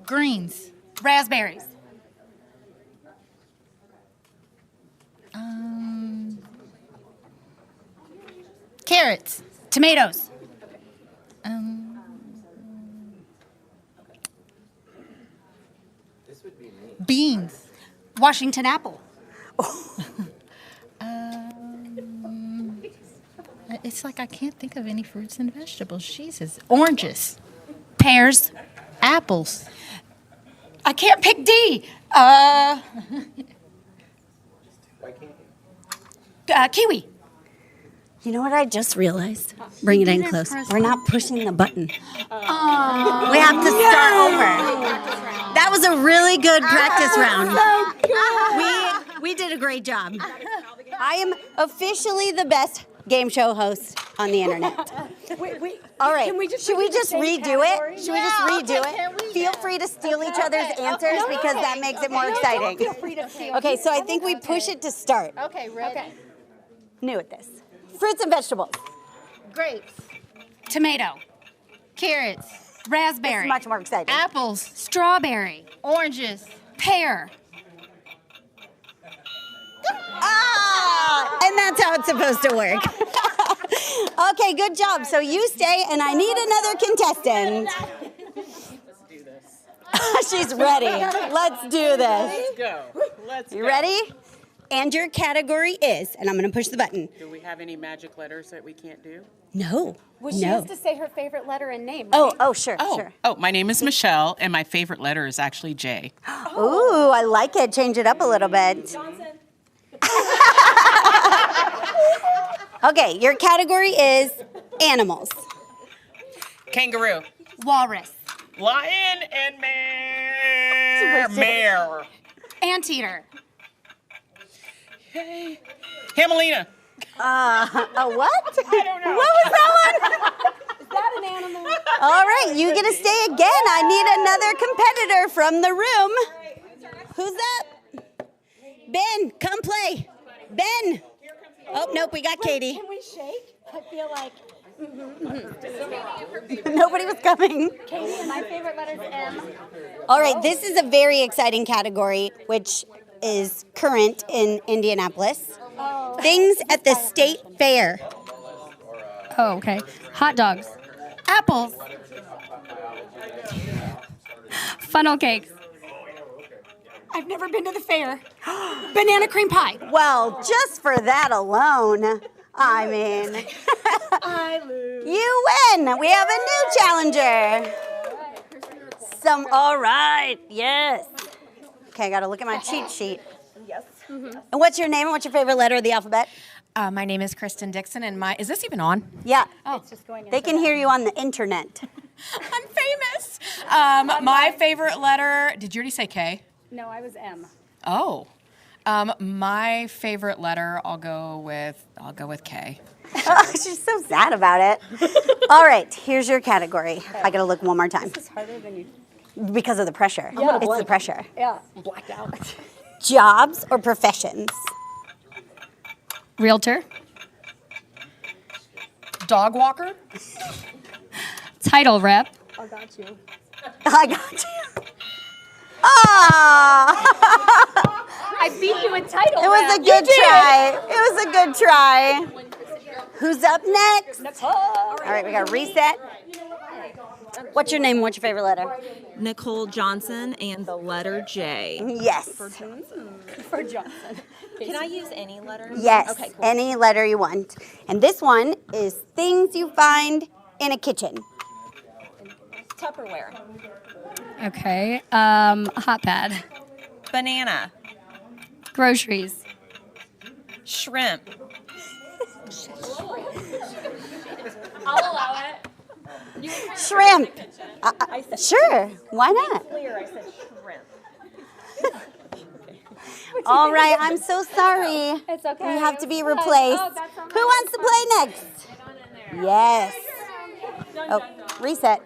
[SPEAKER 9] Greens. Raspberries. Carrots. Tomatoes. Beans. Washington apple. It's like I can't think of any fruits and vegetables. Jesus. Oranges. Pears. Apples. I can't pick D. Kiwi.
[SPEAKER 15] You know what I just realized? Bring it in close. We're not pushing the button. We have to start over. That was a really good practice round. We did a great job. I am officially the best game show host on the internet. All right. Should we just redo it? Should we just redo it? Feel free to steal each other's answers because that makes it more exciting.
[SPEAKER 9] Feel free to steal.
[SPEAKER 15] Okay, so I think we push it to start.
[SPEAKER 9] Okay, ready? Okay.
[SPEAKER 15] New at this. Fruits and vegetables.
[SPEAKER 9] Grapes. Tomato. Carrots. Raspberry.
[SPEAKER 15] It's much more exciting.
[SPEAKER 9] Apples. Strawberry. Oranges. Pear.
[SPEAKER 15] And that's how it's supposed to work. Okay, good job. So you stay, and I need another contestant.
[SPEAKER 11] Let's do this.
[SPEAKER 15] She's ready. Let's do this.
[SPEAKER 11] Let's go. Let's
[SPEAKER 15] You ready? And your category is, and I'm going to push the button.
[SPEAKER 11] Do we have any magic letters that we can't do?
[SPEAKER 15] No.
[SPEAKER 10] Well, she
[SPEAKER 15] no.
[SPEAKER 10] has to say her favorite letter and name.
[SPEAKER 15] Oh, sure,
[SPEAKER 11] Oh,
[SPEAKER 15] sure.
[SPEAKER 11] oh, my name is Michelle, and my favorite letter is actually J.
[SPEAKER 15] Ooh, I like it. Change it up a little bit. Okay, your category is animals.
[SPEAKER 11] Kangaroo.
[SPEAKER 9] Walrus.
[SPEAKER 11] Lion and mare. Mare.
[SPEAKER 9] Anteater.
[SPEAKER 11] Hamelina.
[SPEAKER 15] A what?
[SPEAKER 11] I don't know.
[SPEAKER 15] What was that one?
[SPEAKER 10] Is that an animal?
[SPEAKER 15] All right, you get to stay again. I need another competitor from the room. Who's that? Ben, come play. Ben. Oh, nope, we got Katie.
[SPEAKER 10] Can we shake? I feel like.
[SPEAKER 15] Nobody was coming.
[SPEAKER 10] Katie, and my favorite letter's M.
[SPEAKER 15] All right, this is a very exciting category, which is current in Indianapolis. Things at the state fair.
[SPEAKER 9] Oh, okay. Hot dogs. Apples. Funnel cakes. I've never been to the fair. Banana cream pie.
[SPEAKER 15] Well, just for that alone, I mean,
[SPEAKER 10] I lose.
[SPEAKER 15] you win. We have a new challenger. All right, yes. Okay, I got to look at my cheat sheet.
[SPEAKER 10] Yes.
[SPEAKER 15] And what's your name and what's your favorite letter of the alphabet?
[SPEAKER 11] My name is Kristen Dixon, and is this even on?
[SPEAKER 15] Yeah.
[SPEAKER 10] Oh, it's just going in.
[SPEAKER 15] They can hear you on the internet.
[SPEAKER 11] I'm famous. My favorite letter, did you already say K?
[SPEAKER 10] No, I was M.
[SPEAKER 11] Oh. My favorite letter, I'll go with K.
[SPEAKER 15] She's so sad about it. All right, here's your category. I got to look one more time.
[SPEAKER 10] This is harder than you.
[SPEAKER 15] Because of the pressure.
[SPEAKER 10] Yeah.
[SPEAKER 15] It's the pressure.
[SPEAKER 10] Yeah, blacked out.
[SPEAKER 15] Jobs or professions?
[SPEAKER 9] Realtor.
[SPEAKER 11] Dog walker?
[SPEAKER 9] Title rep.
[SPEAKER 10] I got you.
[SPEAKER 15] I got you. Ah!
[SPEAKER 10] I beat you in title.
[SPEAKER 15] It was a good try. It was a good try. Who's up next?
[SPEAKER 10] Nicole.
[SPEAKER 15] All right, we got to reset. What's your name? What's your favorite letter?
[SPEAKER 21] Nicole Johnson and the letter J.
[SPEAKER 15] Yes.
[SPEAKER 10] For Johnson.
[SPEAKER 21] Can I use any letter?
[SPEAKER 15] Yes.
[SPEAKER 21] Okay, cool.
[SPEAKER 15] Any letter you want. And this one is things you find in a kitchen.
[SPEAKER 21] Tupperware.
[SPEAKER 9] Okay. Hot pad.
[SPEAKER 21] Banana.
[SPEAKER 9] Groceries.
[SPEAKER 21] Shrimp.
[SPEAKER 9] I'll allow it.
[SPEAKER 15] Shrimp. Sure. Why not?
[SPEAKER 21] Clear, I said shrimp.
[SPEAKER 15] All right. I'm so sorry.
[SPEAKER 10] It's okay.
[SPEAKER 15] We have to be replaced. Who wants to play next? Yes. Oh, reset.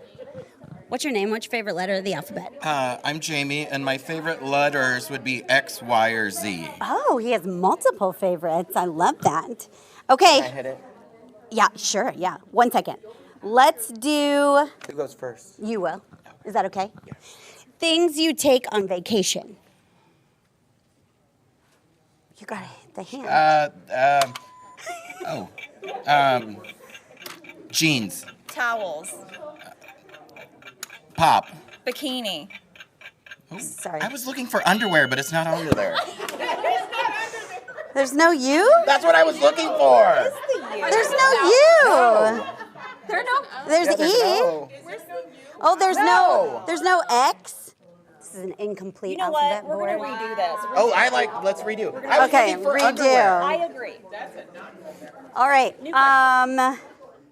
[SPEAKER 15] What's your name? What's your favorite letter of the alphabet?
[SPEAKER 8] I'm Jamie, and my favorite letters would be X, Y, or Z.
[SPEAKER 15] Oh, he has multiple favorites. I love that. Okay.
[SPEAKER 8] Can I hit it?
[SPEAKER 15] Yeah, sure. Yeah. 1 second. Let's do.
[SPEAKER 8] Who goes first?
[SPEAKER 15] You will. Is that okay? Yeah. Things you take on vacation. You got to hit the hand.
[SPEAKER 8] Jeans.
[SPEAKER 21] Towels.
[SPEAKER 8] Pop.
[SPEAKER 21] Bikini.
[SPEAKER 8] Oh,
[SPEAKER 15] sorry.
[SPEAKER 8] I was looking for underwear, but it's not under there.
[SPEAKER 15] There's no you?
[SPEAKER 8] That's what I was looking for.
[SPEAKER 15] There's no you. There's
[SPEAKER 8] Yeah, there's
[SPEAKER 15] E.
[SPEAKER 8] no.
[SPEAKER 15] Oh, there's no X. This is an incomplete
[SPEAKER 21] You know
[SPEAKER 15] alphabet
[SPEAKER 21] what? We're
[SPEAKER 15] board.
[SPEAKER 21] going to redo this.
[SPEAKER 8] Oh, let's redo. I was
[SPEAKER 15] Okay,
[SPEAKER 8] looking for
[SPEAKER 15] redo.
[SPEAKER 8] underwear.
[SPEAKER 21] I agree.
[SPEAKER 15] All right.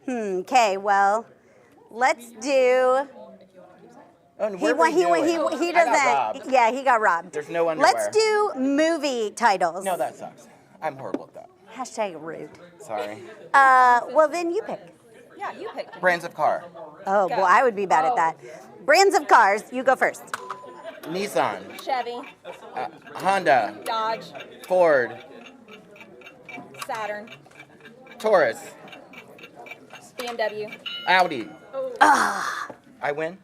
[SPEAKER 15] Okay, well, let's do. He doesn't. Yeah, he got robbed.
[SPEAKER 8] There's no underwear.
[SPEAKER 15] Let's do movie titles.
[SPEAKER 8] No, that sucks. I'm horrible at that.
[SPEAKER 15] Hashtag rude.
[SPEAKER 8] Sorry.
[SPEAKER 15] Well, then you pick.
[SPEAKER 9] Yeah, you pick.
[SPEAKER 8] Brands of car.
[SPEAKER 15] Oh, well, I would be bad at that. Brands of cars. You go first.
[SPEAKER 8] Nissan.
[SPEAKER 9] Chevy.
[SPEAKER 8] Honda.
[SPEAKER 9] Dodge.
[SPEAKER 8] Ford.
[SPEAKER 9] Saturn.
[SPEAKER 8] Taurus.
[SPEAKER 9] BMW.
[SPEAKER 8] Audi.
[SPEAKER 15] Ah.
[SPEAKER 8] I win?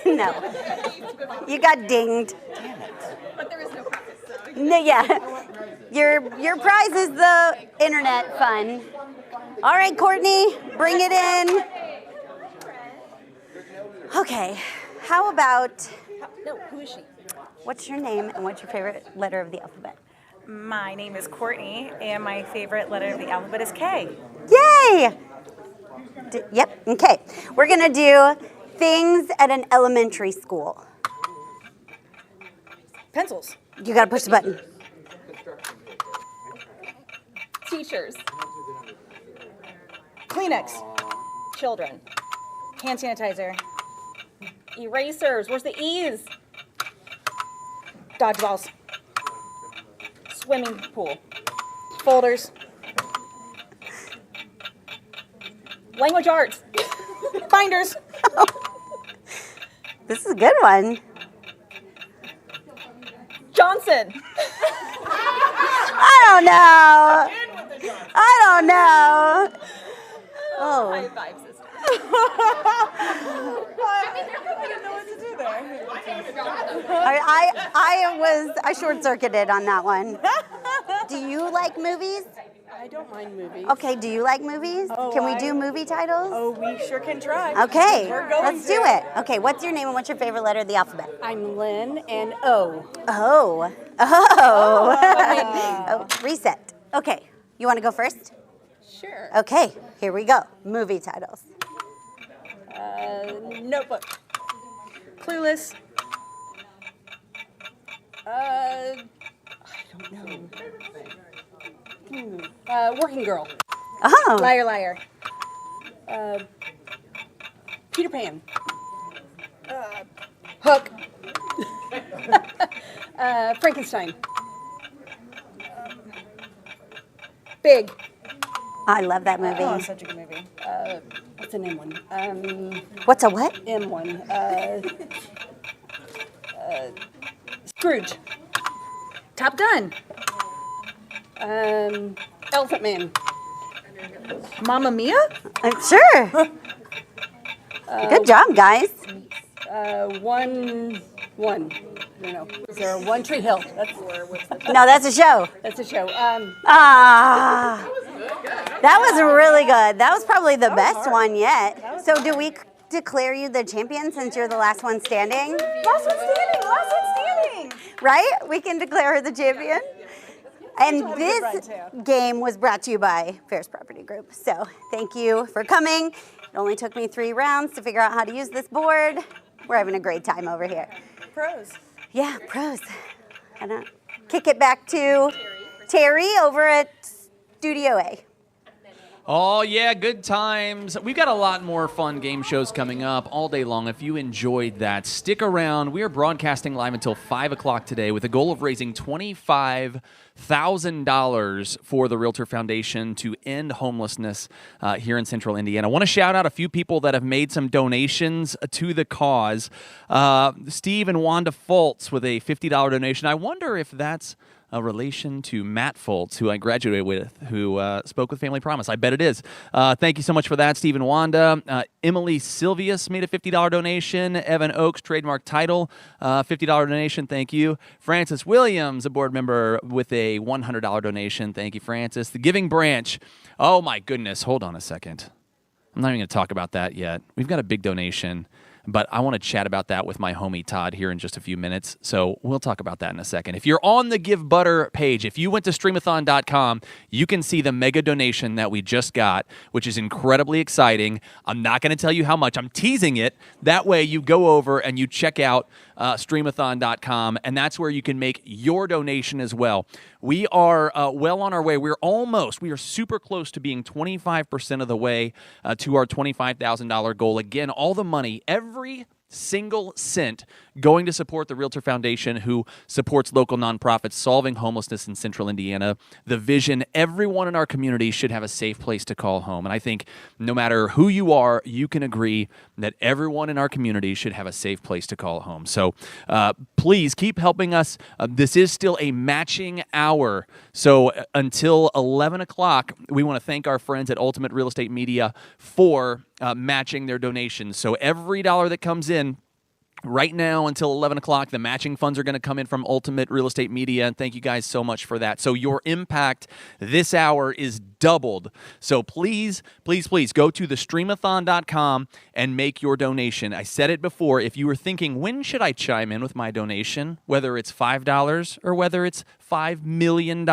[SPEAKER 15] No. You got dinged.
[SPEAKER 9] But there is no prize.
[SPEAKER 15] No, yeah. Your prize is the internet fun. All right, Courtney, bring it in. Okay, how about,
[SPEAKER 9] No, who is she?
[SPEAKER 15] what's your name and what's your favorite letter of the alphabet?
[SPEAKER 14] My name is Courtney, and my favorite letter of the alphabet is K.
[SPEAKER 15] Yay! Yep, okay. We're gonna do things at an elementary school.
[SPEAKER 14] Pencils.
[SPEAKER 15] You gotta push the button.
[SPEAKER 14] Teachers. Kleenex. Children. Hand sanitizer. Erasers. Where's the E's? Dodgeballs. Swimming pool. Folders. Language arts. Binders.
[SPEAKER 15] This is a good one.
[SPEAKER 14] Johnson.
[SPEAKER 15] I don't know. I don't know. Oh.
[SPEAKER 14] High five, sister.
[SPEAKER 15] I short-circuited on that one. Do you like movies?
[SPEAKER 18] I don't mind movies.
[SPEAKER 15] Okay, do you like movies?
[SPEAKER 18] Oh,
[SPEAKER 15] Can we do movie titles?
[SPEAKER 18] Oh, we sure can try.
[SPEAKER 15] Okay,
[SPEAKER 18] We're going
[SPEAKER 15] let's do it. Okay, what's your name and what's your favorite letter of the alphabet?
[SPEAKER 18] I'm Lynn and O.
[SPEAKER 15] Oh. Oh, reset. Okay, you want to go first?
[SPEAKER 18] Sure.
[SPEAKER 15] Okay, here we go. Movie titles.
[SPEAKER 18] Notebook. Clueless. I don't know. Working Girl.
[SPEAKER 15] Oh.
[SPEAKER 18] Liar, liar. Peter Pan. Hook. Frankenstein. Big.
[SPEAKER 15] I love that movie.
[SPEAKER 18] Oh, such a good movie. What's an M1?
[SPEAKER 15] What's a what?
[SPEAKER 18] M1. Scrooge. Top Gun. Elephant Man.
[SPEAKER 14] Mamma Mia?
[SPEAKER 15] I'm sure. Good job, guys.
[SPEAKER 18] One. No. Is there a One Tree Hill?
[SPEAKER 15] No, that's a show.
[SPEAKER 18] That's a show.
[SPEAKER 15] That was really good. That was probably the best one yet. So do we declare you the champion since you're the last one standing?
[SPEAKER 14] Last one standing.
[SPEAKER 15] Right? We can declare her the champion. And this game was brought to you by Ferris Property Group. So thank you for coming. It only took me 3 rounds to figure out how to use this board. We're having a great time over here.
[SPEAKER 14] Pros.
[SPEAKER 15] Yeah, pros. And kick it back to Terry over at Studio A.
[SPEAKER 3] Oh, yeah, good times. We've got a lot more fun game shows coming up all day long. If you enjoyed that, stick around. We are broadcasting live until 5 o'clock today with a goal of raising $25,000 for the Realtor Foundation to end homelessness here in central Indiana. I want to shout out a few people that have made some donations to the cause. Steve and Wanda Foltz with a $50 donation. I wonder if that's a relation to Matt Foltz, who I graduated with, who spoke with Family Promise. I bet it is. Thank you so much for that, Steve and Wanda. Emily Silvius made a $50 donation. Evan Oaks, trademark title, $50 donation. Thank you. Francis Williams, a board member, with a $100 donation. Thank you, Francis. The Giving Branch. Oh, my goodness. Hold on a second. I'm not even going to talk about that yet. We've got a big donation. But I want to chat about that with my homie Todd here in just a few minutes. So we'll talk about that in a second. If you're on the Give Butter page, if you went to streamathon.com, you can see the mega donation that we just got, which is incredibly exciting. I'm not going to tell you how much. I'm teasing it. That way you go over and you check out streamathon.com, and that's where you can make your donation as well. We are well on our way. We are super close to being 25% of the way to our $25,000 goal. Again, all the money, every single cent going to support the Realtor Foundation, who supports local nonprofits solving homelessness in central Indiana. The vision, everyone in our community should have a safe place to call home. And I think no matter who you are, you can agree that everyone in our community should have a safe place to call home. So please keep helping us. This is still a matching hour. So until 11 o'clock, we want to thank our friends at Ultimate Real Estate Media for matching their donations. So every dollar that comes in right now until 11 o'clock, the matching funds are going to come in from Ultimate Real Estate Media, and thank you guys so much for that. So your impact this hour is doubled. So please, please, please go to thestreamathon.com and make your donation. I said it before, if you were thinking, when should I chime in with my donation, whether it's $5 or whether it's $5 million,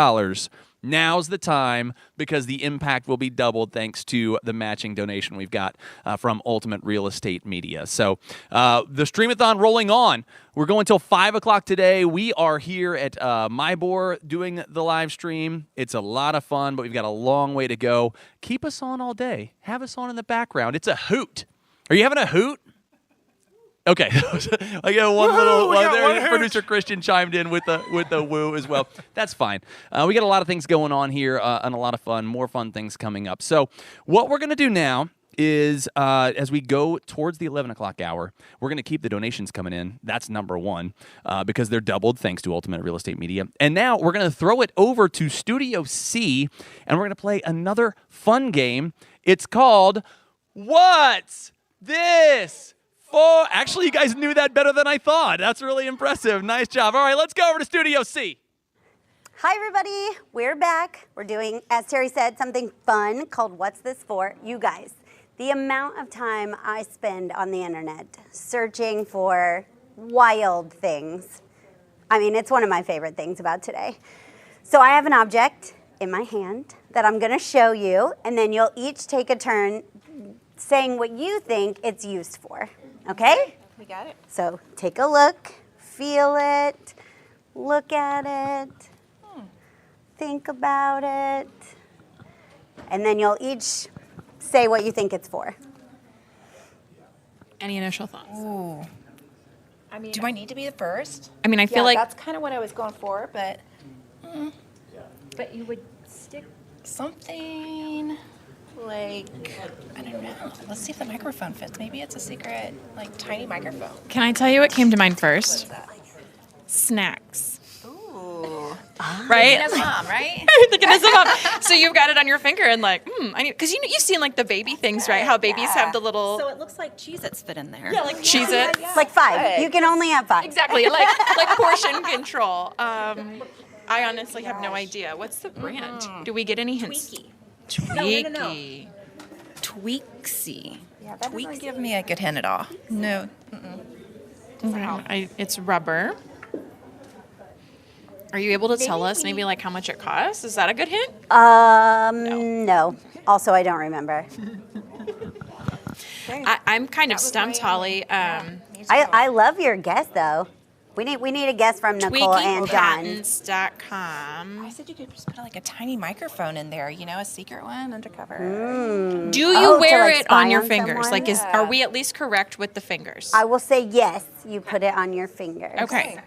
[SPEAKER 3] now's the time, because the impact will be doubled thanks to the matching donation we've got from Ultimate Real Estate Media. So the Streamathon rolling on. We're going till 5 o'clock today. We are here at MyBor doing the live stream. It's a lot of fun, but we've got a long way to go. Keep us on all day. Have us on in the background. It's a hoot. Are you having a hoot? Okay, I got one little. There, producer Christian chimed in with the woo as well. That's fine. We got a lot of things going on here and a lot of fun, more fun things coming up. So what we're gonna do now is as we go towards the 11 o'clock hour, we're gonna keep the donations coming in. That's number one because they're doubled thanks to Ultimate Real Estate Media. And now we're gonna throw it over to Studio C, and we're gonna play another fun game. It's called What's This? Actually, you guys knew that better than I thought. That's really impressive. Nice job. All right, let's go over to Studio C.
[SPEAKER 15] Hi, everybody. We're back. We're doing, as Terry said, something fun called What's This For? You guys, the amount of time I spend on the internet searching for wild things. I mean, it's one of my favorite things about today. So I have an object in my hand that I'm going to show you, and then you'll each take a turn saying what you think it's used for. Okay?
[SPEAKER 16] We got it.
[SPEAKER 15] So take a look, feel it, look at it, think about it, and then you'll each say what you think it's for.
[SPEAKER 19] Any initial thoughts?
[SPEAKER 16] Ooh. I mean, do I need to be the first?
[SPEAKER 19] I mean, I feel like
[SPEAKER 16] that's kind of what I was going for, but but you would stick something like, I don't know. Let's see if the microphone fits. Maybe it's a secret, like, tiny microphone.
[SPEAKER 19] Can I tell you what came to mind first? Snacks.
[SPEAKER 16] Ooh.
[SPEAKER 19] Right?
[SPEAKER 16] Thinking as mom, right?
[SPEAKER 19] Thinking as a mom. So you've got it on your finger and like, I need, because you've seen like the baby things, right? How babies have the little.
[SPEAKER 16] So it looks like Cheez-Its fit in there.
[SPEAKER 19] Yeah, like Cheez-Its.
[SPEAKER 15] It's like 5. You can only have 5.
[SPEAKER 19] Exactly, like portion control. I honestly have no idea. What's the brand? Do we get any hints?
[SPEAKER 16] Tweaky.
[SPEAKER 19] Tweaky.
[SPEAKER 16] No. Tweaksy. Yeah, that doesn't give me a good hint at all. No.
[SPEAKER 19] It's rubber. Are you able to tell us maybe like how much it costs? Is that a good hint?
[SPEAKER 15] No. Also, I don't remember.
[SPEAKER 19] I'm kind of stumped, Holly.
[SPEAKER 15] I love your guess, though. We need a guess from Nicole and John.
[SPEAKER 19] TweakyPatents.com.
[SPEAKER 16] I said you could just put like a tiny microphone in there, you know, a secret one undercover.
[SPEAKER 19] Do you wear it on your fingers? Like, are we at least correct with the fingers?
[SPEAKER 15] I will say yes. You put it on your fingers.
[SPEAKER 19] Okay.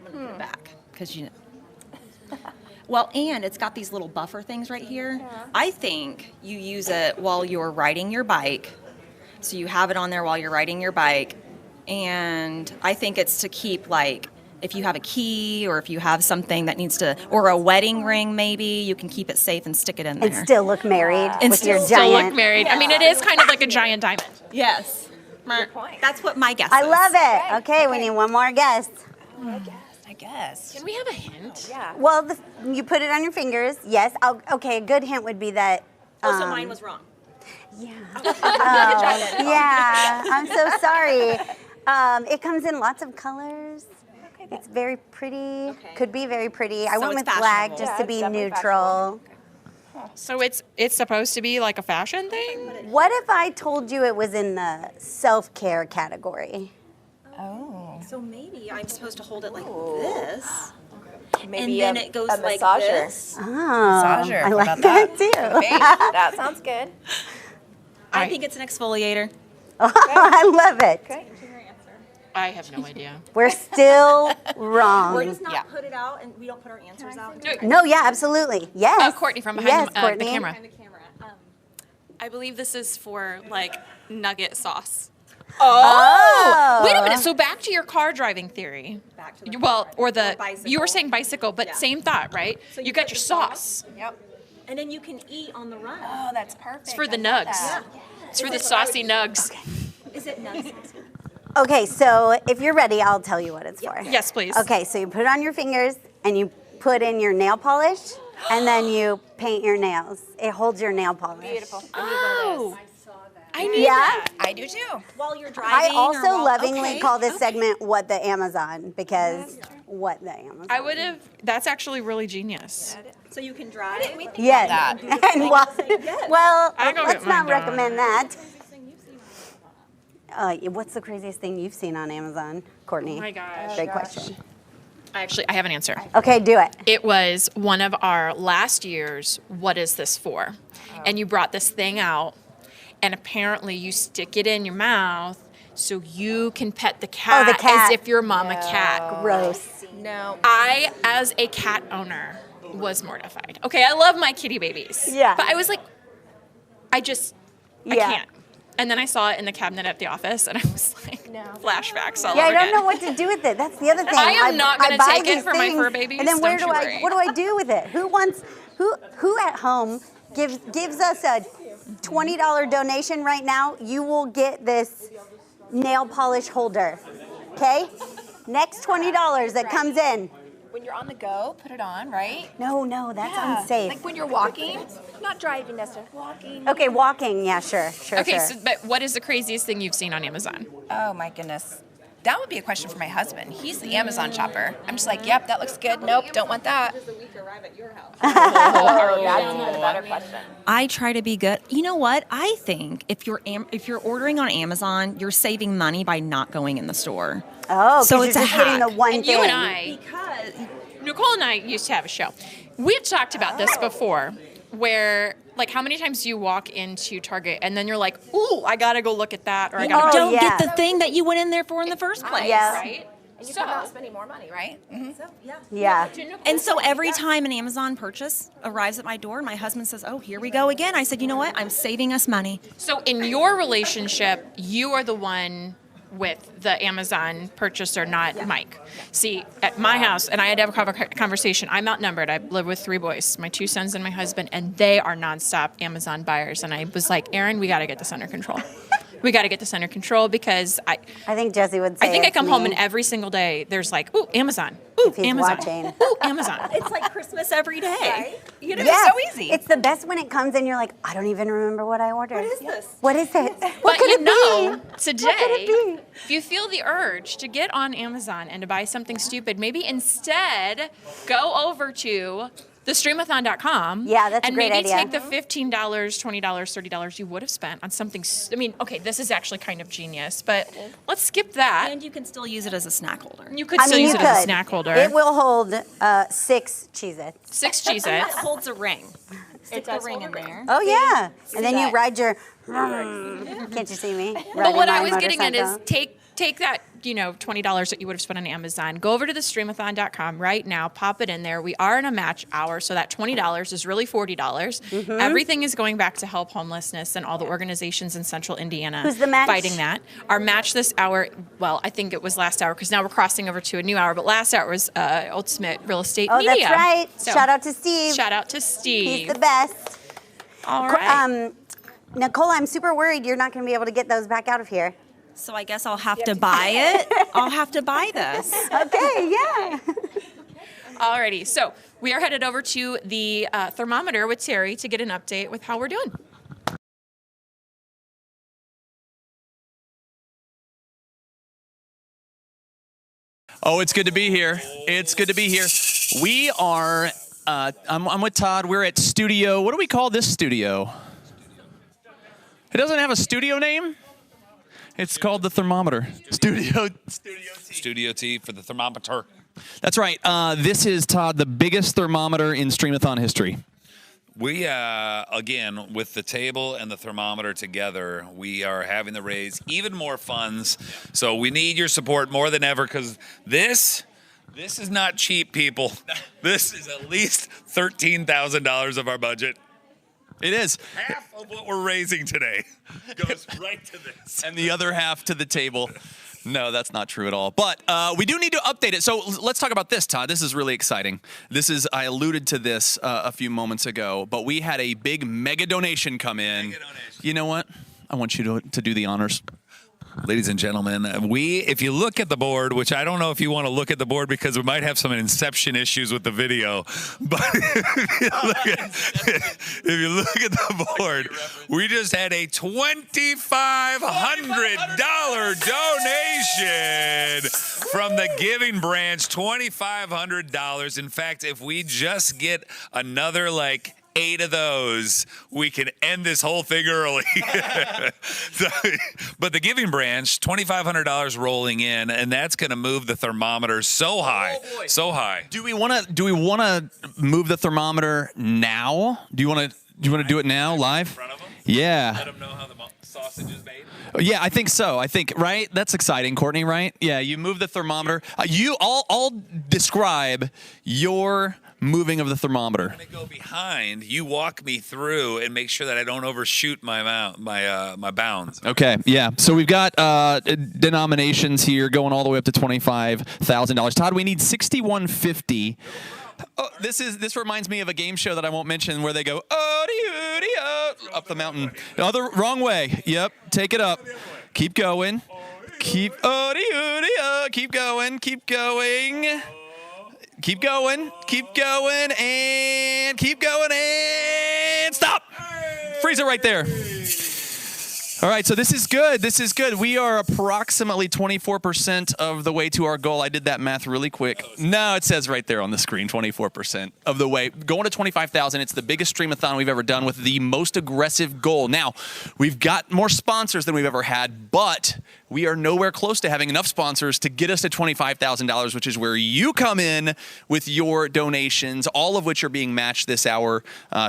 [SPEAKER 16] I'm gonna put it back because you know.
[SPEAKER 21] Well, and it's got these little buffer things right here. Yeah. I think you use it while you're riding your bike. So you have it on there while you're riding your bike. And I think it's to keep, like, if you have a key or if you have something that needs to, or a wedding ring maybe, you can keep it safe and stick it in there.
[SPEAKER 15] And still look married
[SPEAKER 21] and
[SPEAKER 15] with your giant.
[SPEAKER 19] Still look married. I mean, it is kind of like a giant diamond.
[SPEAKER 21] Yes. Good point. That's what my guess is.
[SPEAKER 15] I love it. Okay, we need one more guess.
[SPEAKER 16] I guess.
[SPEAKER 19] Can we have a hint?
[SPEAKER 16] Yeah.
[SPEAKER 15] Well, you put it on your fingers. Yes. Okay, a good hint would be that.
[SPEAKER 21] So mine was wrong.
[SPEAKER 15] Yeah. Oh, yeah. I'm so sorry. It comes in lots of colors. Okay, it's very pretty. Okay. Could be very pretty. I went with black just to be neutral.
[SPEAKER 19] So it's supposed to be like a fashion thing?
[SPEAKER 15] What if I told you it was in the self-care category?
[SPEAKER 16] Oh.
[SPEAKER 21] So maybe I'm supposed to hold it like this.
[SPEAKER 16] Maybe
[SPEAKER 21] and then it goes
[SPEAKER 16] a
[SPEAKER 21] like
[SPEAKER 16] massager.
[SPEAKER 21] this.
[SPEAKER 15] Oh,
[SPEAKER 16] Massager.
[SPEAKER 15] I like
[SPEAKER 16] that
[SPEAKER 15] that too.
[SPEAKER 16] that sounds good.
[SPEAKER 21] I think it's an exfoliator.
[SPEAKER 15] I love it.
[SPEAKER 16] Okay.
[SPEAKER 19] I have no idea.
[SPEAKER 15] We're still wrong.
[SPEAKER 21] We're just not put it out, and we don't put our answers out.
[SPEAKER 15] No, yeah, absolutely. Yes.
[SPEAKER 19] Oh, Courtney from behind the
[SPEAKER 15] Courtney.
[SPEAKER 19] camera.
[SPEAKER 6] I believe this is for like nugget sauce.
[SPEAKER 19] Oh! Wait a minute. So back to your car driving theory. You were saying bicycle, but same thought, right?
[SPEAKER 21] So
[SPEAKER 19] you got your sauce.
[SPEAKER 21] Yep. And then you can eat on the run.
[SPEAKER 16] Oh, that's perfect.
[SPEAKER 19] It's for the nugs.
[SPEAKER 21] Yeah.
[SPEAKER 19] It's for the saucy nugs.
[SPEAKER 21] Is it nugs?
[SPEAKER 15] Okay, so if you're ready, I'll tell you what it's for.
[SPEAKER 19] Yes, please.
[SPEAKER 15] Okay, so you put it on your fingers and you put in your nail polish and then you paint your nails. It holds your nail polish.
[SPEAKER 16] Beautiful.
[SPEAKER 19] Oh.
[SPEAKER 16] I need that. I do too.
[SPEAKER 21] While you're
[SPEAKER 15] I
[SPEAKER 21] driving.
[SPEAKER 15] also lovingly call this segment What the Amazon because what the Amazon.
[SPEAKER 19] I would have. That's actually really genius.
[SPEAKER 21] So you can drive.
[SPEAKER 15] Yes. And well,
[SPEAKER 19] I go
[SPEAKER 15] let's
[SPEAKER 19] get
[SPEAKER 15] not
[SPEAKER 19] mine done.
[SPEAKER 15] recommend that. What's the craziest thing you've seen on Amazon, Courtney?
[SPEAKER 19] Oh my gosh.
[SPEAKER 15] Great question.
[SPEAKER 19] I have an answer.
[SPEAKER 15] Okay, do it.
[SPEAKER 19] It was one of our last year's What Is This For? And you brought this thing out, and apparently you stick it in your mouth so you can pet the cat,
[SPEAKER 15] the cat.
[SPEAKER 19] as if you're mama cat.
[SPEAKER 15] Gross.
[SPEAKER 16] No.
[SPEAKER 19] I, as a cat owner, was mortified. Okay, I love my kitty babies.
[SPEAKER 15] Yeah.
[SPEAKER 19] But I was like, I
[SPEAKER 15] Yeah.
[SPEAKER 19] can't. And then I saw it in the cabinet at the office, and I was like, flashbacks all
[SPEAKER 15] Yeah, I
[SPEAKER 19] over
[SPEAKER 15] don't
[SPEAKER 19] again.
[SPEAKER 15] know what to do with it. That's the other thing.
[SPEAKER 19] I am not gonna
[SPEAKER 15] buy
[SPEAKER 19] take it
[SPEAKER 15] these
[SPEAKER 19] for my
[SPEAKER 15] things,
[SPEAKER 19] fur babies,
[SPEAKER 15] And then where
[SPEAKER 19] don't
[SPEAKER 15] do
[SPEAKER 19] you
[SPEAKER 15] I?
[SPEAKER 19] worry.
[SPEAKER 15] What do I do with it? Who at home gives us a $20 donation right now? You will get this nail polish holder. Okay. Next $20 that comes in.
[SPEAKER 16] When you're on the go, put it on, right?
[SPEAKER 15] No, that's unsafe.
[SPEAKER 16] Like when you're walking, not driving necessarily, walking.
[SPEAKER 15] Okay, walking. Yeah, sure.
[SPEAKER 19] Okay, so, but what is the craziest thing you've seen on Amazon?
[SPEAKER 16] Oh my goodness. That would be a question for my husband. He's the Amazon shopper. I'm just like, yep, that looks good. Nope, don't want that.
[SPEAKER 21] That's even a better question. I try to be good. You know what? I think if you're ordering on Amazon, you're saving money by not going in the store.
[SPEAKER 15] Oh,
[SPEAKER 21] so
[SPEAKER 15] you're
[SPEAKER 21] it's a
[SPEAKER 15] just getting
[SPEAKER 21] hack.
[SPEAKER 15] the one
[SPEAKER 19] And
[SPEAKER 15] thing.
[SPEAKER 19] you and I, Nicole and I used to have a show. We've talked about this before, where like how many times do you walk into Target and then you're like, ooh, I gotta go look at that, or I gotta
[SPEAKER 21] don't get the thing that you went in there for in the first place.
[SPEAKER 15] Yeah.
[SPEAKER 19] right?
[SPEAKER 16] And you come out spending more money, right? Mm-hmm. So,
[SPEAKER 15] Yeah.
[SPEAKER 21] And so every time an Amazon purchase arrives at my door, my husband says, oh, here we go again. I said, you know what? I'm saving us money.
[SPEAKER 19] So in your relationship, you are the one with the Amazon purchaser, not Mike. See, at my house, and I had to have a conversation, I'm outnumbered. I live with 3 boys, my 2 sons and my husband, and they are nonstop Amazon buyers. And I was like, Aaron, we got to get this under control. We got to get this under control because I
[SPEAKER 15] think Jesse would say
[SPEAKER 19] I think I
[SPEAKER 15] it's
[SPEAKER 19] come home
[SPEAKER 15] me.
[SPEAKER 19] and every single day there's like, ooh, Amazon. Ooh,
[SPEAKER 15] If he's
[SPEAKER 19] Amazon.
[SPEAKER 15] watching.
[SPEAKER 19] Ooh, Amazon.
[SPEAKER 21] It's like Christmas every day. Right?
[SPEAKER 16] You know,
[SPEAKER 15] Yeah.
[SPEAKER 16] it's so easy.
[SPEAKER 15] It's the best when it comes and you're like, I don't even remember what I ordered. What is
[SPEAKER 21] this?
[SPEAKER 15] What is it?
[SPEAKER 19] But
[SPEAKER 15] What could
[SPEAKER 19] you
[SPEAKER 15] it
[SPEAKER 19] know,
[SPEAKER 15] be?
[SPEAKER 19] today,
[SPEAKER 15] What could it be?
[SPEAKER 19] if you feel the urge to get on Amazon and to buy something stupid, maybe instead go over to thestreamathon.com.
[SPEAKER 15] Yeah, that's a
[SPEAKER 19] and
[SPEAKER 15] great
[SPEAKER 19] maybe
[SPEAKER 15] idea.
[SPEAKER 19] take the $15, $20, $30 you would have spent on something. I mean, okay, this is actually kind of genius, but let's skip that.
[SPEAKER 21] And you can still use it as a snack holder.
[SPEAKER 19] You could still use it as a snack holder.
[SPEAKER 15] It will hold 6 Cheez-Its.
[SPEAKER 19] 6
[SPEAKER 21] It
[SPEAKER 19] Cheez-Its.
[SPEAKER 21] holds a ring. Stick the ring in there.
[SPEAKER 15] Oh, yeah.
[SPEAKER 21] See
[SPEAKER 15] And then you
[SPEAKER 21] that?
[SPEAKER 15] ride your... Can't you see me?
[SPEAKER 19] But
[SPEAKER 15] Riding
[SPEAKER 19] what I
[SPEAKER 15] my
[SPEAKER 19] was getting at is
[SPEAKER 15] motorcycle.
[SPEAKER 19] take that, $20 that you would have spent on Amazon, go over to the streamathon.com right now, pop it in there. We are in a match hour, so that $20 is really $40.
[SPEAKER 15] Mm-hmm.
[SPEAKER 19] Everything is going back to help homelessness and all the organizations in Central Indiana
[SPEAKER 15] Who's the match?
[SPEAKER 19] fighting that. Our match this hour, well, I think it was last hour because now we're crossing over to a new hour, but last hour was Ultimate Real Estate
[SPEAKER 15] Oh,
[SPEAKER 19] Media.
[SPEAKER 15] that's right.
[SPEAKER 19] So,
[SPEAKER 15] Shout out to Steve.
[SPEAKER 19] Shout out to Steve.
[SPEAKER 15] He's the best.
[SPEAKER 19] All right.
[SPEAKER 15] Nicole, I'm super worried you're not going to be able to get those back out of here.
[SPEAKER 21] So I guess I'll have to buy it. I'll have to buy this.
[SPEAKER 15] Okay, yeah.
[SPEAKER 19] Alrighty, so we are headed over to the thermometer with Terry to get an update with how we're doing.
[SPEAKER 3] Oh, it's good to be here. It's good to be here. We are, I'm with Todd. We're at studio. What do we call this studio? It doesn't have a studio name. It's called the thermometer.
[SPEAKER 2] Studio T for the thermometer.
[SPEAKER 3] That's right. This is, Todd, the biggest thermometer in Streamathon history.
[SPEAKER 2] We, again, with the table and the thermometer together, we are having to raise even more funds. So we need your support more than ever because this is not cheap, people. This is at least $13,000 of our budget.
[SPEAKER 3] It is.
[SPEAKER 2] Half of what we're raising today goes right to this.
[SPEAKER 3] And the other half to the table. No, that's not true at all. But we do need to update it. So let's talk about this, Todd. This is really exciting. I alluded to this a few moments ago, but we had a big mega donation come in. You know what? I want you to do the honors.
[SPEAKER 2] Ladies and gentlemen, if you look at the board, which I don't know if you want to look at the board because we might have some inception issues with the video, but if you look at the board, we just had a $2,500 donation from the Giving Branch, $2,500. In fact, if we just get another 8 of those, we can end this whole thing early. But the Giving Branch, $2,500 rolling in, and that's going to move the thermometer so high, so high.
[SPEAKER 3] Do we want to move the thermometer now? Do you want to do it now, live?
[SPEAKER 2] In front of them?
[SPEAKER 3] Yeah.
[SPEAKER 2] Let them know how the sausage is made.
[SPEAKER 3] Yeah, I think so. Right? That's exciting, Courtney, right? Yeah, you move the thermometer. I'll describe your moving of the thermometer.
[SPEAKER 2] I'm going to go behind. You walk me through and make sure that I don't overshoot my bounds.
[SPEAKER 3] Okay, yeah. So we've got denominations here going all the way up to $25,000. Todd, we need $6,150. Oh, this reminds me of a game show that I won't mention where they go up the mountain. Wrong way. Yep. Take it up. Keep going. Keep going. Keep going. Keep going. Keep going. Keep going. And keep going. And stop. Freeze it right there. All right, so this is good. This is good. We are approximately 24% of the way to our goal. I did that math really quick. No, it says right there on the screen, 24% of the way. Going to 25,000. It's the biggest Streamathon we've ever done with the most aggressive goal. Now, we've got more sponsors than we've ever had, but we are nowhere close to having enough sponsors to get us to $25,000, which is where you come in with your donations, all of which are being matched this hour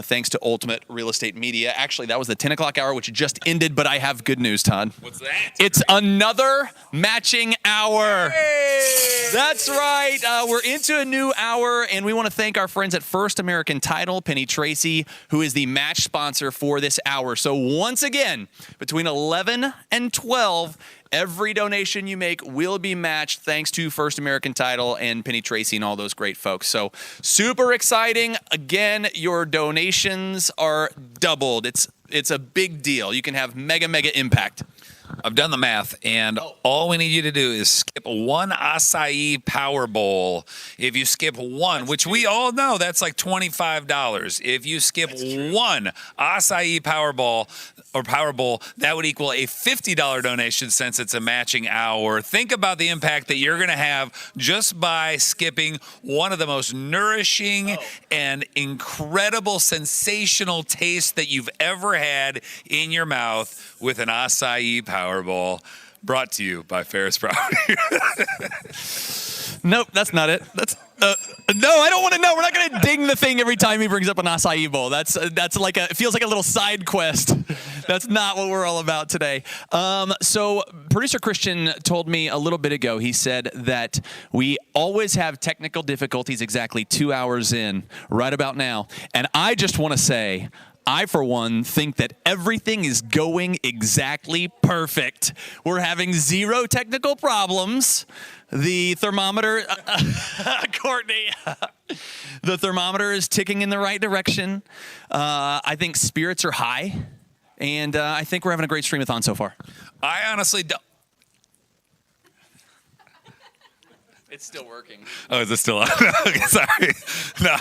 [SPEAKER 3] thanks to Ultimate Real Estate Media. Actually, that was the 10 o'clock hour, which just ended, but I have good news, Todd.
[SPEAKER 2] What's that?
[SPEAKER 3] It's another matching hour. Hey! That's right. We're into a new hour, and we want to thank our friends at First American Title, Penny Tracy, who is the match sponsor for this hour. So once again, between 11 and 12, every donation you make will be matched thanks to First American Title and Penny Tracy and all those great folks. So super exciting. Again, your donations are doubled. It's a big deal. You can have mega impact.
[SPEAKER 2] I've done the math, and all we need you to do is skip one acai power bowl. If you skip one, which we all know that's like $25. If you skip one acai power bowl, that would equal a $50 donation since it's a matching hour. Think about the impact that you're going to have just by skipping one of the most nourishing and incredible, sensational taste that you've ever had in your mouth with an acai Powerball, brought to you by Ferris Property.
[SPEAKER 3] Nope, that's not it. That's no, I don't want to know. We're not going to ding the thing every time he brings up an acai bowl. That's like it feels like a little side quest. That's not what we're all about today. So producer Christian told me a little bit ago, he said that we always have technical difficulties exactly 2 hours in, right about now. And I just want to say, I, for one, think that everything is going exactly perfect. We're having zero technical problems. The thermometer, Courtney, the thermometer is ticking in the right direction. I think spirits are high, and I think we're having a great Streamathon so far.
[SPEAKER 2] I honestly don't.
[SPEAKER 3] It's still working.
[SPEAKER 2] Oh, is it still on? Okay, sorry. No.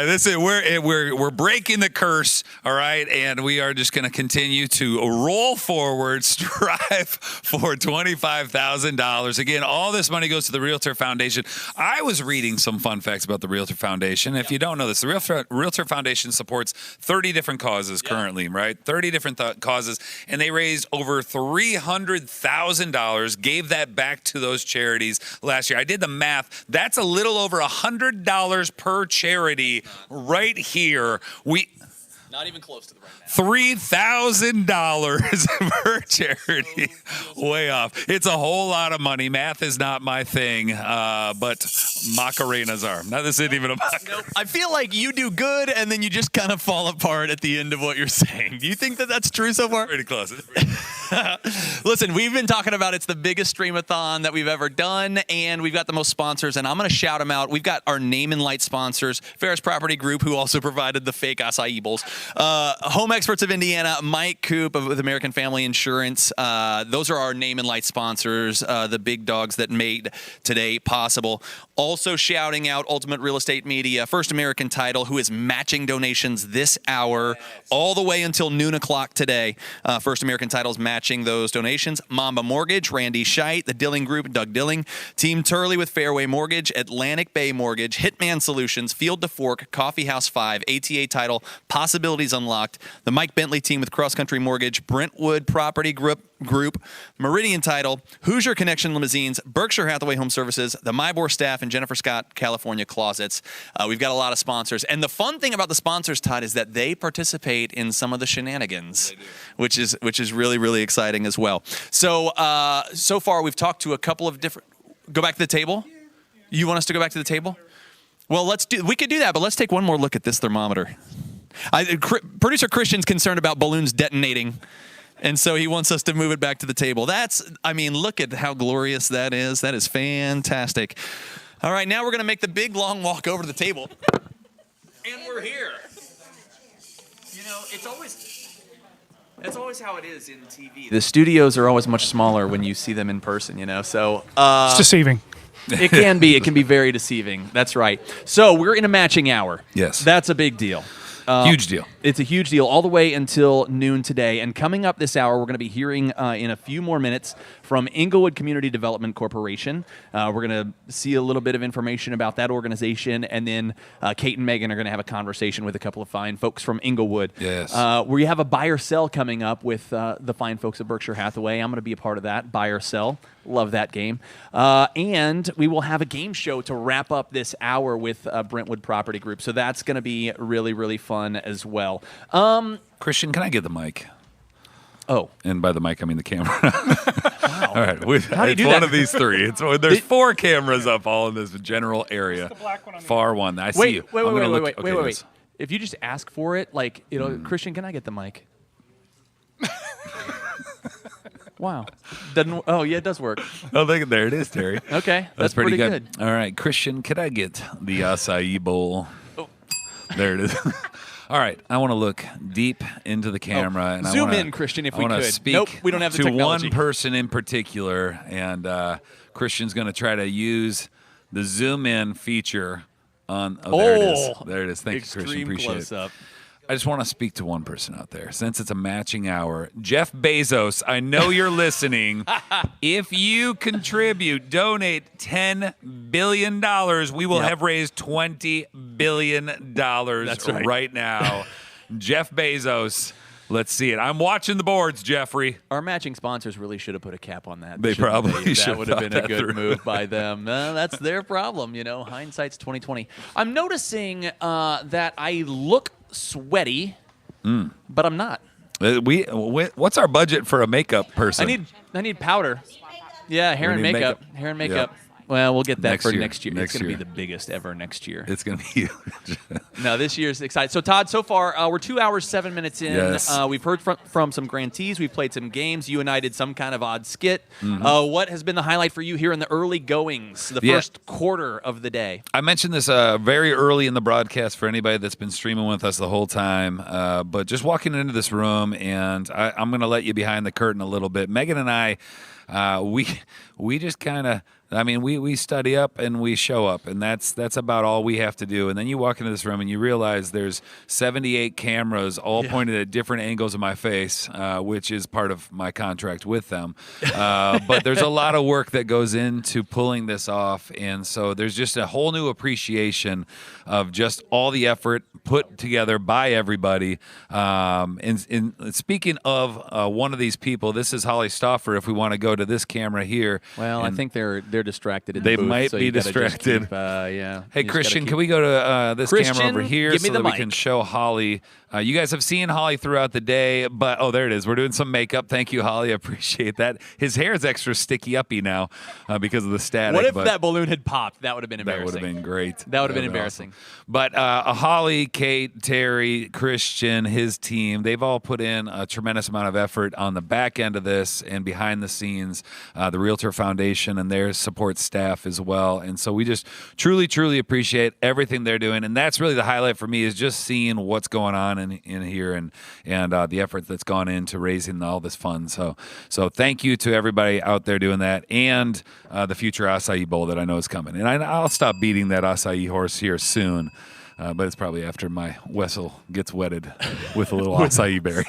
[SPEAKER 2] This is we're breaking the curse, all right, and we are just going to continue to roll forward, strive for $25,000. Again, all this money goes to the Realtor Foundation. I was reading some fun facts about the Realtor Foundation. If you don't know this, the Realtor Foundation supports 30 different causes currently, right? 30 different causes, and they raised over $300,000. Gave that back to those charities last year. I did the math. That's a little over $100 per charity right here.
[SPEAKER 3] Not even close to the right now.
[SPEAKER 2] $3,000 for charity. Way off. It's a whole lot of money. Math is not my thing, but Macarenas are. Now, this isn't even a Macarena.
[SPEAKER 3] Nope. I feel like you do good, and then you just kind of fall apart at the end of what you're saying. Do you think that that's true so far?
[SPEAKER 2] Pretty close.
[SPEAKER 3] Listen, we've been talking about it's the biggest Streamathon that we've ever done, and we've got the most sponsors, and I'm going to shout them out. We've got our name and light sponsors, Ferris Property Group, who also provided the fake acai bowls, Home Experts of Indiana, Mike Coop with American Family Insurance. Those are our name and light sponsors, the big dogs that made today possible. Also shouting out Ultimate Real Estate Media, First American Title, who is matching donations this hour all the way until noon o'clock today. First American Title's matching those donations. Mamba Mortgage, Randy Scheit, the Dilling Group, Doug Dilling, Team Turley with Fairway Mortgage, Atlantic Bay Mortgage, Hitman Solutions, Field to Fork, Coffee House 5, ATA Title, Possibilities Unlocked, the Mike Bentley team with Cross Country Mortgage, Brentwood Property Group, Meridian Title, Hoosier Connection Limousines, Berkshire Hathaway Home Services, the Mybor Staff, and Jennifer Scott California Closets. We've got a lot of sponsors. And the fun thing about the sponsors, Todd, is that they participate in some of the shenanigans, which is really, really exciting as well. So, so far we've talked to a couple of different... Go back to the table? You want us to go back to the table? Well, we could do that, but let's take one more look at this thermometer. Producer Christian's concerned about balloons detonating, and so he wants us to move it back to the table. Look at how glorious that is. That is fantastic. All right, now we're going to make the big, long walk over to the table. And we're here. You know, it's always how it is in TV. The studios are always much smaller when you see them in person, you know, so...
[SPEAKER 1] it's deceiving.
[SPEAKER 3] It can be. It can be very deceiving. That's right. So we're in a matching hour.
[SPEAKER 2] Yes.
[SPEAKER 3] That's a big deal.
[SPEAKER 2] Huge deal.
[SPEAKER 3] It's a huge deal all the way until noon today. And coming up this hour, we're going to be hearing in a few more minutes from Inglewood Community Development Corporation. We're going to see a little bit of information about that organization. And then Kate and Megan are going to have a conversation with a couple of fine folks from Inglewood.
[SPEAKER 2] Yes.
[SPEAKER 3] We have a buy or sell coming up with the fine folks at Berkshire Hathaway. I'm going to be a part of that, buy or sell. Love that game. And we will have a game show to wrap up this hour with Brentwood Property Group. So that's going to be really, really fun as well.
[SPEAKER 2] Christian, can I get the mic?
[SPEAKER 3] Oh.
[SPEAKER 2] And by the mic, I mean the camera.
[SPEAKER 3] Wow.
[SPEAKER 2] All right.
[SPEAKER 3] How do you do
[SPEAKER 2] one
[SPEAKER 3] that?
[SPEAKER 2] of these three. There's 4 cameras up all in this general area.
[SPEAKER 1] The black one on
[SPEAKER 2] Far one. I see you.
[SPEAKER 3] Wait. If you just ask for it, like, Christian, can I get the mic? Wow. It does work.
[SPEAKER 2] Oh, there it is, Terry.
[SPEAKER 3] Okay.
[SPEAKER 2] That's pretty good. All right. Christian, can I get the acai bowl?
[SPEAKER 3] Oh.
[SPEAKER 2] There it is. All right. I want to look deep into the camera. And
[SPEAKER 3] Zoom in, Christian, if we could.
[SPEAKER 2] Speak
[SPEAKER 3] Nope, we don't have the
[SPEAKER 2] to
[SPEAKER 3] technology.
[SPEAKER 2] one person in particular, and Christian's going to try to use the zoom in feature on. Oh, there it is. There it is. Thank you, Christian. Appreciate
[SPEAKER 3] close-up.
[SPEAKER 2] I just want to speak to one person out there. Since it's a matching hour, Jeff Bezos, I know you're listening. If you donate $10 billion, we will have raised $20 billion right now. Jeff Bezos, let's see it. I'm watching the boards, Jeffrey.
[SPEAKER 3] Our matching sponsors really should have put a cap on that.
[SPEAKER 2] They probably should.
[SPEAKER 3] That would have been a good move by them. That's their problem, Hindsight's 20/20. I'm noticing that I look sweaty, but I'm not.
[SPEAKER 2] What's our budget for a makeup person?
[SPEAKER 3] I need powder. Yeah, hair and makeup. Hair and makeup. Well, we'll get that for next year. It's going to be the biggest ever next year.
[SPEAKER 2] It's going to be huge.
[SPEAKER 3] No, this year's exciting. So, Todd, so far, we're 2 hours, 7 minutes in.
[SPEAKER 2] Yes.
[SPEAKER 3] We've heard from some grantees. We've played some games. You and I did some kind of odd skit. What has been the highlight for you here in the early goings, the first quarter of the day?
[SPEAKER 2] I mentioned this very early in the broadcast for anybody that's been streaming with us the whole time. But just walking into this room, and I'm going to let you behind the curtain a little bit. Megan and I, we just kind of... we study up and we show up, and that's about all we have to do. And then you walk into this room and you realize there's 78 cameras all pointed at different angles of my face, which is part of my contract with them. But there's a lot of work that goes into pulling this off, and so there's just a whole new appreciation of just all the effort put together by everybody. And speaking of one of these people, this is Holly Stauffer. If we want to go to this camera here,
[SPEAKER 3] well, I think they're distracted in the
[SPEAKER 2] they
[SPEAKER 3] booth,
[SPEAKER 2] might
[SPEAKER 3] so
[SPEAKER 2] be
[SPEAKER 3] you gotta
[SPEAKER 2] distracted.
[SPEAKER 3] Just keep,
[SPEAKER 2] Hey, Christian, can we go to this
[SPEAKER 3] Christian,
[SPEAKER 2] camera over here
[SPEAKER 3] give me
[SPEAKER 2] so
[SPEAKER 3] the
[SPEAKER 2] that we
[SPEAKER 3] mic.
[SPEAKER 2] can show Holly You guys have seen Holly throughout the day, but oh, there it is. We're doing some makeup. Thank you, Holly. I appreciate that. His hair is extra sticky uppy now because of the static.
[SPEAKER 3] What if that balloon had popped? That would have been embarrassing.
[SPEAKER 2] That would have been great.
[SPEAKER 3] That would have been embarrassing.
[SPEAKER 2] Awesome. But Holly, Kate, Terry, Christian, his team, they've all put in a tremendous amount of effort on the back end of this and behind the scenes, the Realtor Foundation and their support staff as well. And so we just truly, truly appreciate everything they're doing. And that's really the highlight for me, is just seeing what's going on in here and the effort that's gone into raising all this fund. So thank you to everybody out there doing that, and the future acai bowl that I know is coming. And I'll stop beating that acai horse here soon. But it's probably after my whistle gets wetted with a little acai berry.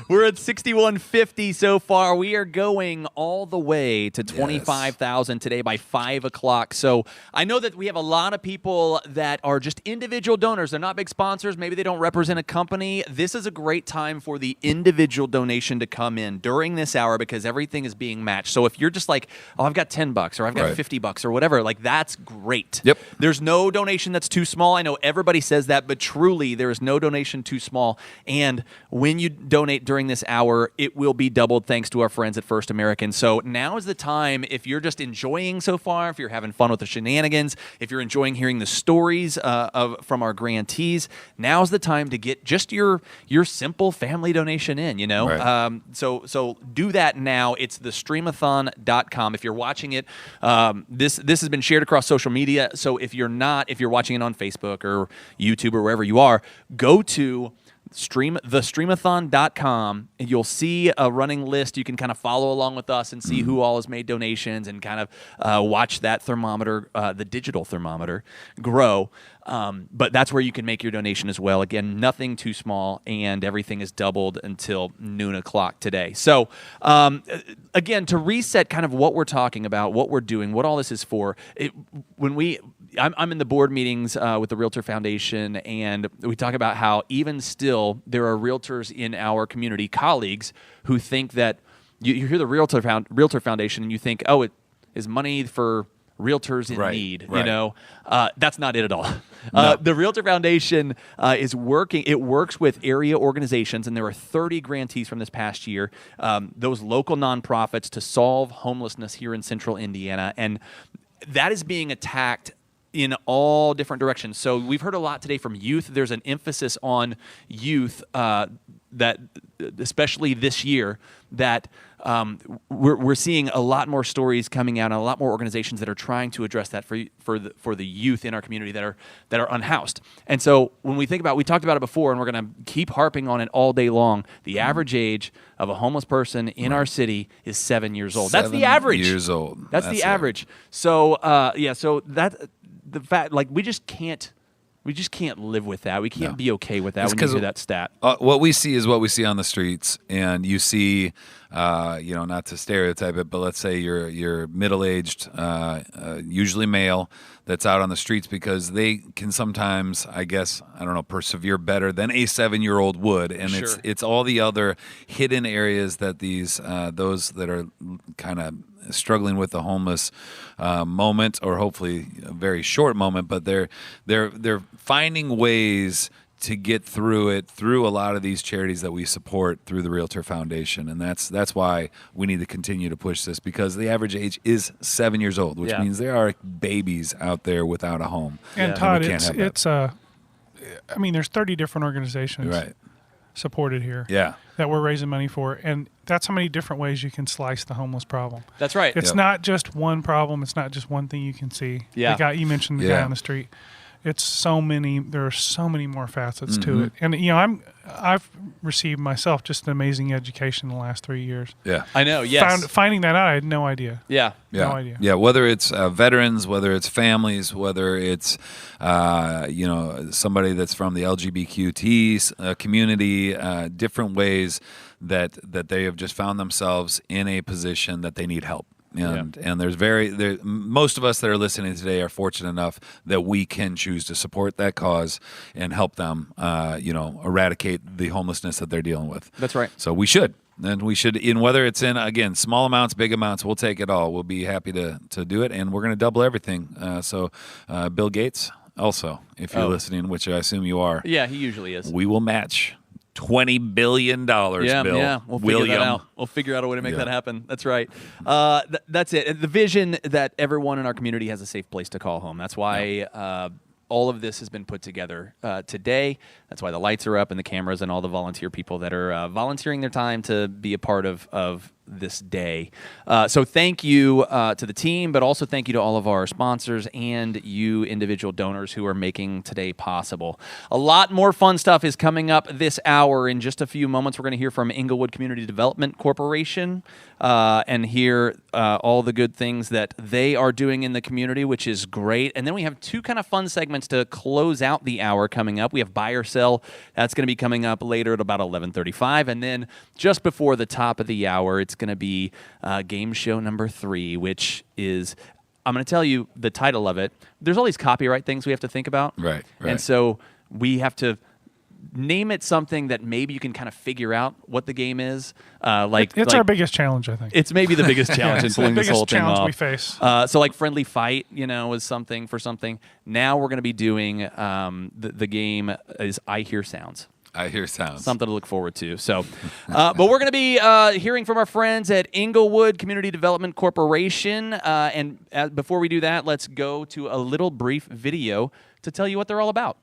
[SPEAKER 3] We're at 6150 so far. We are going all the way to 25,000 today by 5 o'clock. So I know that we have a lot of people that are just individual donors. They're not big sponsors. Maybe they don't represent a company. This is a great time for the individual donation to come in during this hour, because everything is being matched. So if you're just like, oh, I've got $10 or I've got $50 or whatever, like, that's great.
[SPEAKER 2] Yep.
[SPEAKER 3] There's no donation that's too small. I know everybody says that, but truly there is no donation too small. And when you donate during this hour, it will be doubled thanks to our friends at First American. So now is the time, if you're just enjoying so far, if you're having fun with the shenanigans, if you're enjoying hearing the stories from our grantees, now's the time to get just your simple family donation in, you know?
[SPEAKER 2] Right.
[SPEAKER 3] So do that now. It's the Streamathon.com. If you're watching it, this has been shared across social media. So if you're watching it on Facebook or YouTube or wherever you are, go to thestreamathon.com, and you'll see a running list. You can kind of follow along with us and see who all has made donations, and kind of watch that thermometer, the digital thermometer, grow. But that's where you can make your donation as well. Again, nothing too small, and everything is doubled until noon o'clock today. So again, to reset kind of what we're talking about, what we're doing, what all this is for, I'm in the board meetings with the Realtor Foundation, and we talk about how even still there are realtors in our community, colleagues, who think that you hear the Realtor Foundation and you think, oh, it is money for realtors in need. You know, that's not it at all.
[SPEAKER 2] No.
[SPEAKER 3] The Realtor Foundation is working. It works with area organizations, and there are 30 grantees from this past year, those local nonprofits, to solve homelessness here in central Indiana. And that is being attacked in all different directions. So we've heard a lot today from youth. There's an emphasis on youth that, especially this year, that we're seeing a lot more stories coming out, and a lot more organizations that are trying to address that for the youth in our community that are unhoused. And so when we think about, we talked about it before, and we're going to keep harping on it all day long. The average age of a homeless person in our city is 7 years old. That's the average.
[SPEAKER 2] 7 years old.
[SPEAKER 3] That's the average. So so that the fact, like, we just can't live with that. We can't be okay with that when you hear that stat.
[SPEAKER 2] What we see is what we see on the streets, and you see, not to stereotype it, but let's say you're middle-aged, usually male, that's out on the streets because they can sometimes, I guess, persevere better than a 7-year-old would, and it's all the other hidden areas that those that are kind of struggling with the homeless moment, or hopefully a very short moment, but they're finding ways to get through it through a lot of these charities that we support through the Realtor Foundation. And that's why we need to continue to push this, because the average age is 7 years old, which means there are babies out there without a home.
[SPEAKER 1] And Todd, there's 30 different organizations supported here that we're raising money for, and that's how many different ways you can slice the homeless problem.
[SPEAKER 3] That's right.
[SPEAKER 1] It's not just one problem. It's not just one thing you can see. The guy you mentioned, the guy on the street. It's so many. There are so many more facets to it, and I've received myself just an amazing education in the last 3 years.
[SPEAKER 2] Yeah,
[SPEAKER 3] I know. Yes,
[SPEAKER 1] finding that out, I had no idea.
[SPEAKER 3] No
[SPEAKER 1] idea.
[SPEAKER 2] Yeah, whether it's veterans, whether it's families, whether it's somebody that's from the LGBTQ community, different ways that they have just found themselves in a position that they need help. And most of us that are listening today are fortunate enough that we can choose to support that cause and help them, eradicate the homelessness that they're dealing with.
[SPEAKER 3] That's right.
[SPEAKER 2] So we should. And we should, whether it's in, again, small amounts, big amounts, we'll take it all. We'll be happy to do it, and we're going to double everything. So Bill Gates, also, if you're listening, which I assume you are.
[SPEAKER 3] Yeah, he usually is.
[SPEAKER 2] We will match $20 billion, Bill.
[SPEAKER 3] Yeah, we'll figure that out. We'll figure out a way to make that happen. That's right. That's it. The vision that everyone in our community has a safe place to call home. That's why all of this has been put together today. That's why the lights are up and the cameras and all the volunteer people that are volunteering their time to be a part of this day. So thank you to the team, but also thank you to all of our sponsors and you individual donors who are making today possible. A lot more fun stuff is coming up this hour. In just a few moments, we're going to hear from Inglewood Community Development Corporation and hear all the good things that they are doing in the community, which is great. And then we have two kind of fun segments to close out the hour coming up. We have Buy or Sell. That's going to be coming up later at about 11:35. And then just before the top of the hour, it's going to be game show number 3, which is, I'm going to tell you the title of it. There's all these copyright things we have to think about.
[SPEAKER 2] Right.
[SPEAKER 3] And so we have to name it something that maybe you can kind of figure out what the game is.
[SPEAKER 1] It's our biggest challenge, I think.
[SPEAKER 3] It's maybe the biggest challenge in pulling this whole thing off.
[SPEAKER 1] The biggest challenge we face.
[SPEAKER 3] So like Friendly Fight, is something for something. Now we're going to be doing the game is I Hear Sounds.
[SPEAKER 2] I Hear Sounds.
[SPEAKER 3] Something to look forward to. So, but we're going to be hearing from our friends at Inglewood Community Development Corporation. And before we do that, let's go to a little brief video to tell you what they're all about.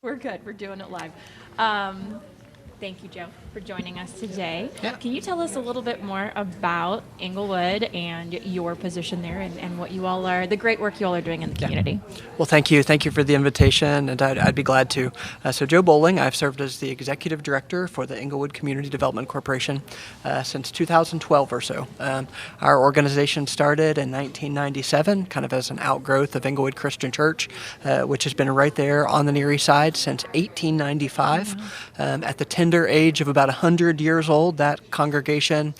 [SPEAKER 19] We're good. We're doing it live. Thank you, Joe, for joining us today.
[SPEAKER 4] Yeah.
[SPEAKER 19] Can you tell us a little bit more about Inglewood and your position there and what you all are, the great work you all are doing in the community?
[SPEAKER 4] Well, thank you. Thank you for the invitation, and I'd be glad to. So Joe Bowling, I've served as the Executive Director for the Inglewood Community Development Corporation since 2012 or so. Our organization started in 1997, kind of as an outgrowth of Inglewood Christian Church, which has been right there on the Near East Side since 1895. At the tender age of about 100 years old, that congregation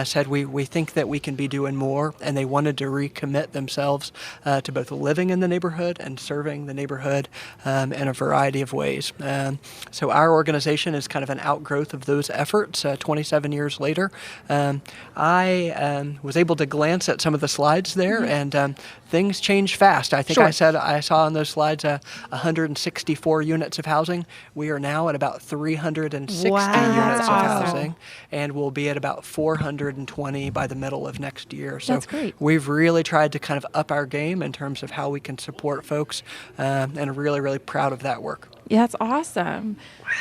[SPEAKER 4] said, we think that we can be doing more, and they wanted to recommit themselves to both living in the neighborhood and serving the neighborhood in a variety of ways. So our organization is kind of an outgrowth of those efforts 27 years later. I was able to glance at some of the slides there, and things change fast. I think I saw on those slides 164 units of housing. We are now at about 360 units of housing, and we'll be at about 420 by the middle of next year. So
[SPEAKER 19] that's great.
[SPEAKER 4] We've really tried to kind of up our game in terms of how we can support folks, and really, really proud of that work.
[SPEAKER 17] Yeah, that's awesome.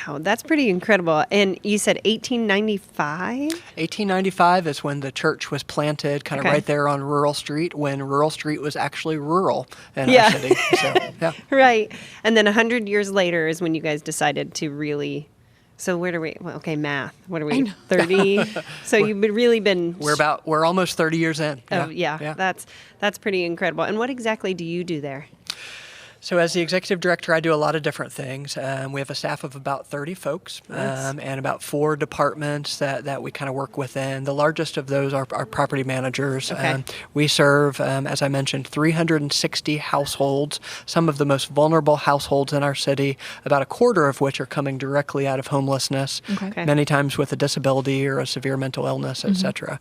[SPEAKER 20] Wow, that's pretty incredible. And you said 1895?
[SPEAKER 4] 1895 is when the church was planted, kind of right there on Rural Street, when Rural Street was actually rural in our city. So, yeah.
[SPEAKER 20] Right. And then 100 years later is when you guys decided to really... So where do we? Well, okay, math. What are we? 30. So you've really been.
[SPEAKER 4] We're almost 30 years in.
[SPEAKER 20] Oh yeah. That's pretty incredible. And what exactly do you do there?
[SPEAKER 4] So as the executive director, I do a lot of different things. We have a staff of about 30 folks and about 4 departments that we kind of work within. The largest of those are property managers.
[SPEAKER 20] Okay.
[SPEAKER 4] We serve, as I mentioned, 360 households, some of the most vulnerable households in our city, about a quarter of which are coming directly out of homelessness, many times with a disability or a severe mental illness, et cetera.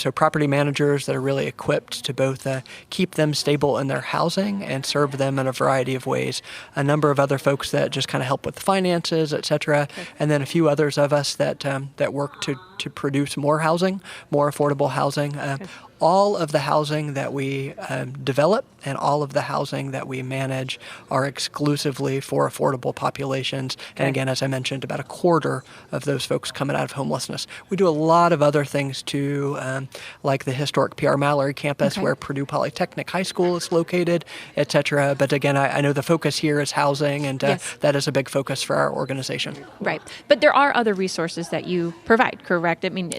[SPEAKER 4] So property managers that are really equipped to both keep them stable in their housing and serve them in a variety of ways. A number of other folks that just kind of help with finances, et cetera, and then a few others of us that work to produce more housing, more affordable housing. All of the housing that we develop and all of the housing that we manage are exclusively for affordable populations. And again, as I mentioned, about a quarter of those folks coming out of homelessness. We do a lot of other things too, like the historic PR Mallory campus where Purdue Polytechnic High School is located, et cetera. But again, I know the focus here is housing, and that is a big focus for our organization.
[SPEAKER 17] Right. But there are other resources that you provide, correct? I mean,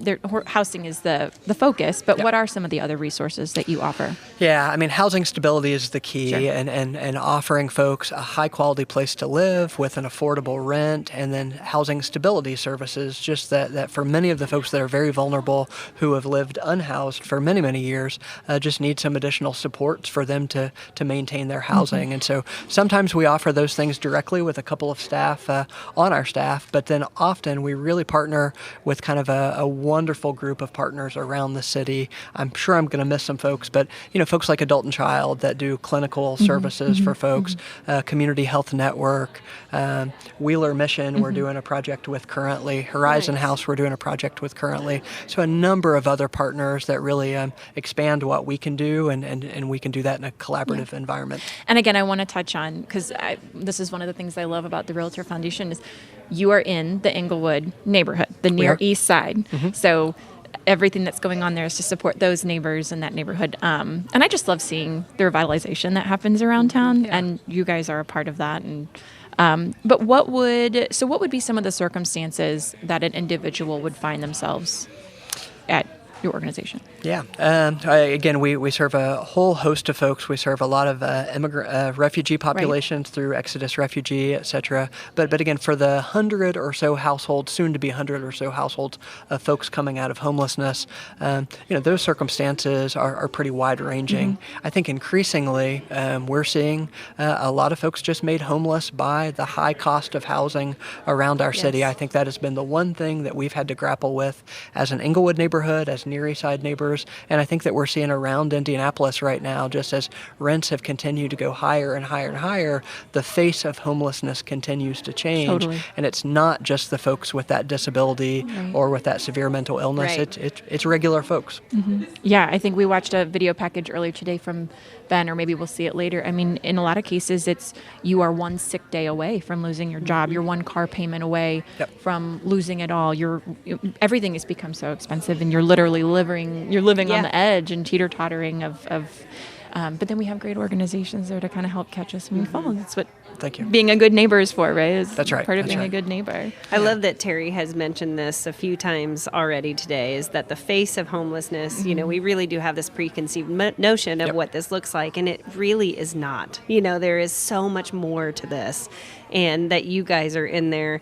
[SPEAKER 17] housing is the focus, but what are some of the other resources that you offer?
[SPEAKER 4] Yeah, I mean, housing stability is the key, and offering folks a high quality place to live with an affordable rent, and then housing stability services, just that for many of the folks that are very vulnerable who have lived unhoused for many, many years, just need some additional supports for them to maintain their housing. And so sometimes we offer those things directly with a couple of staff on our staff, but then often we really partner with kind of a wonderful group of partners around the city. I'm sure I'm going to miss some folks, but folks like Adult and Child that do clinical services for folks, Community Health Network, Wheeler Mission we're doing a project with currently, Horizon House we're doing a project with currently. So a number of other partners that really expand what we can do, and we can do that in a collaborative environment.
[SPEAKER 17] And again, I want to touch on, because this is one of the things I love about the Realtor Foundation, is you are in the Englewood neighborhood, the Near East Side. So everything that's going on there is to support those neighbors in that neighborhood. And I just love seeing the revitalization that happens around town, and you guys are a part of that. And but what would be some of the circumstances that an individual would find themselves at your organization?
[SPEAKER 4] Yeah. Again, we serve a whole host of folks. We serve a lot of refugee populations through Exodus Refugee, et cetera. But again, for the 100 or so households, soon to be 100 or so households of folks coming out of homelessness, those circumstances are pretty wide-ranging. I think increasingly we're seeing a lot of folks just made homeless by the high cost of housing around our city. I think that has been the one thing that we've had to grapple with as an Englewood neighborhood, as Near East Side neighbors. And I think that we're seeing around Indianapolis right now, just as rents have continued to go higher and higher and higher, the face of homelessness continues to change. And it's not just the folks with that disability or with that severe mental illness. It's regular folks.
[SPEAKER 17] Yeah, I think we watched a video package earlier today from Ben, or maybe we'll see it later. I mean, in a lot of cases, you are one sick day away from losing your job. You're one car payment away from losing it all. Everything has become so expensive, and you're literally living on the edge and teeter-tottering of but then we have great organizations there to kind of help catch us when we fall. That's what being a good neighbor is for, right?
[SPEAKER 4] That's right.
[SPEAKER 17] Part of being a good neighbor.
[SPEAKER 20] I love that Terry has mentioned this a few times already today, is that the face of homelessness, we really do have this preconceived notion of what this looks like, and it really is not. There is so much more to this, and that you guys are in there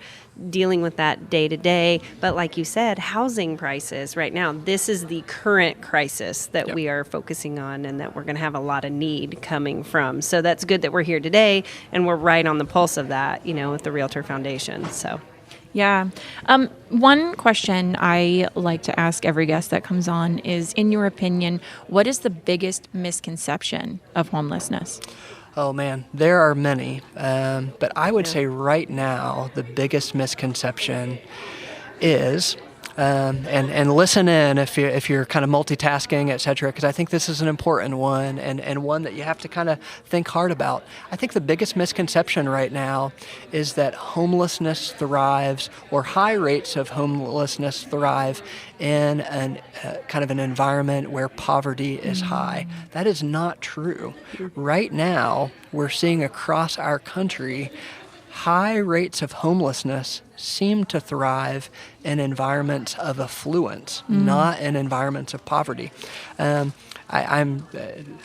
[SPEAKER 20] dealing with that day to day. But like you said, housing prices right now, this is the current crisis that we are focusing on, and that we're going to have a lot of need coming from. So that's good that we're here today, and we're right on the pulse of that, with the Realtor Foundation. So.
[SPEAKER 17] Yeah. One question I like to ask every guest that comes on is, in your opinion, what is the biggest misconception of homelessness?
[SPEAKER 4] Oh, man, there are many. But I would say right now the biggest misconception is and listen in if you're kind of multitasking, et cetera, because I think this is an important one and one that you have to kind of think hard about. I think the biggest misconception right now is that homelessness thrives, or high rates of homelessness thrive in kind of an environment where poverty is high. That is not true. Right now, we're seeing across our country high rates of homelessness seem to thrive in environments of affluence, not in environments of poverty.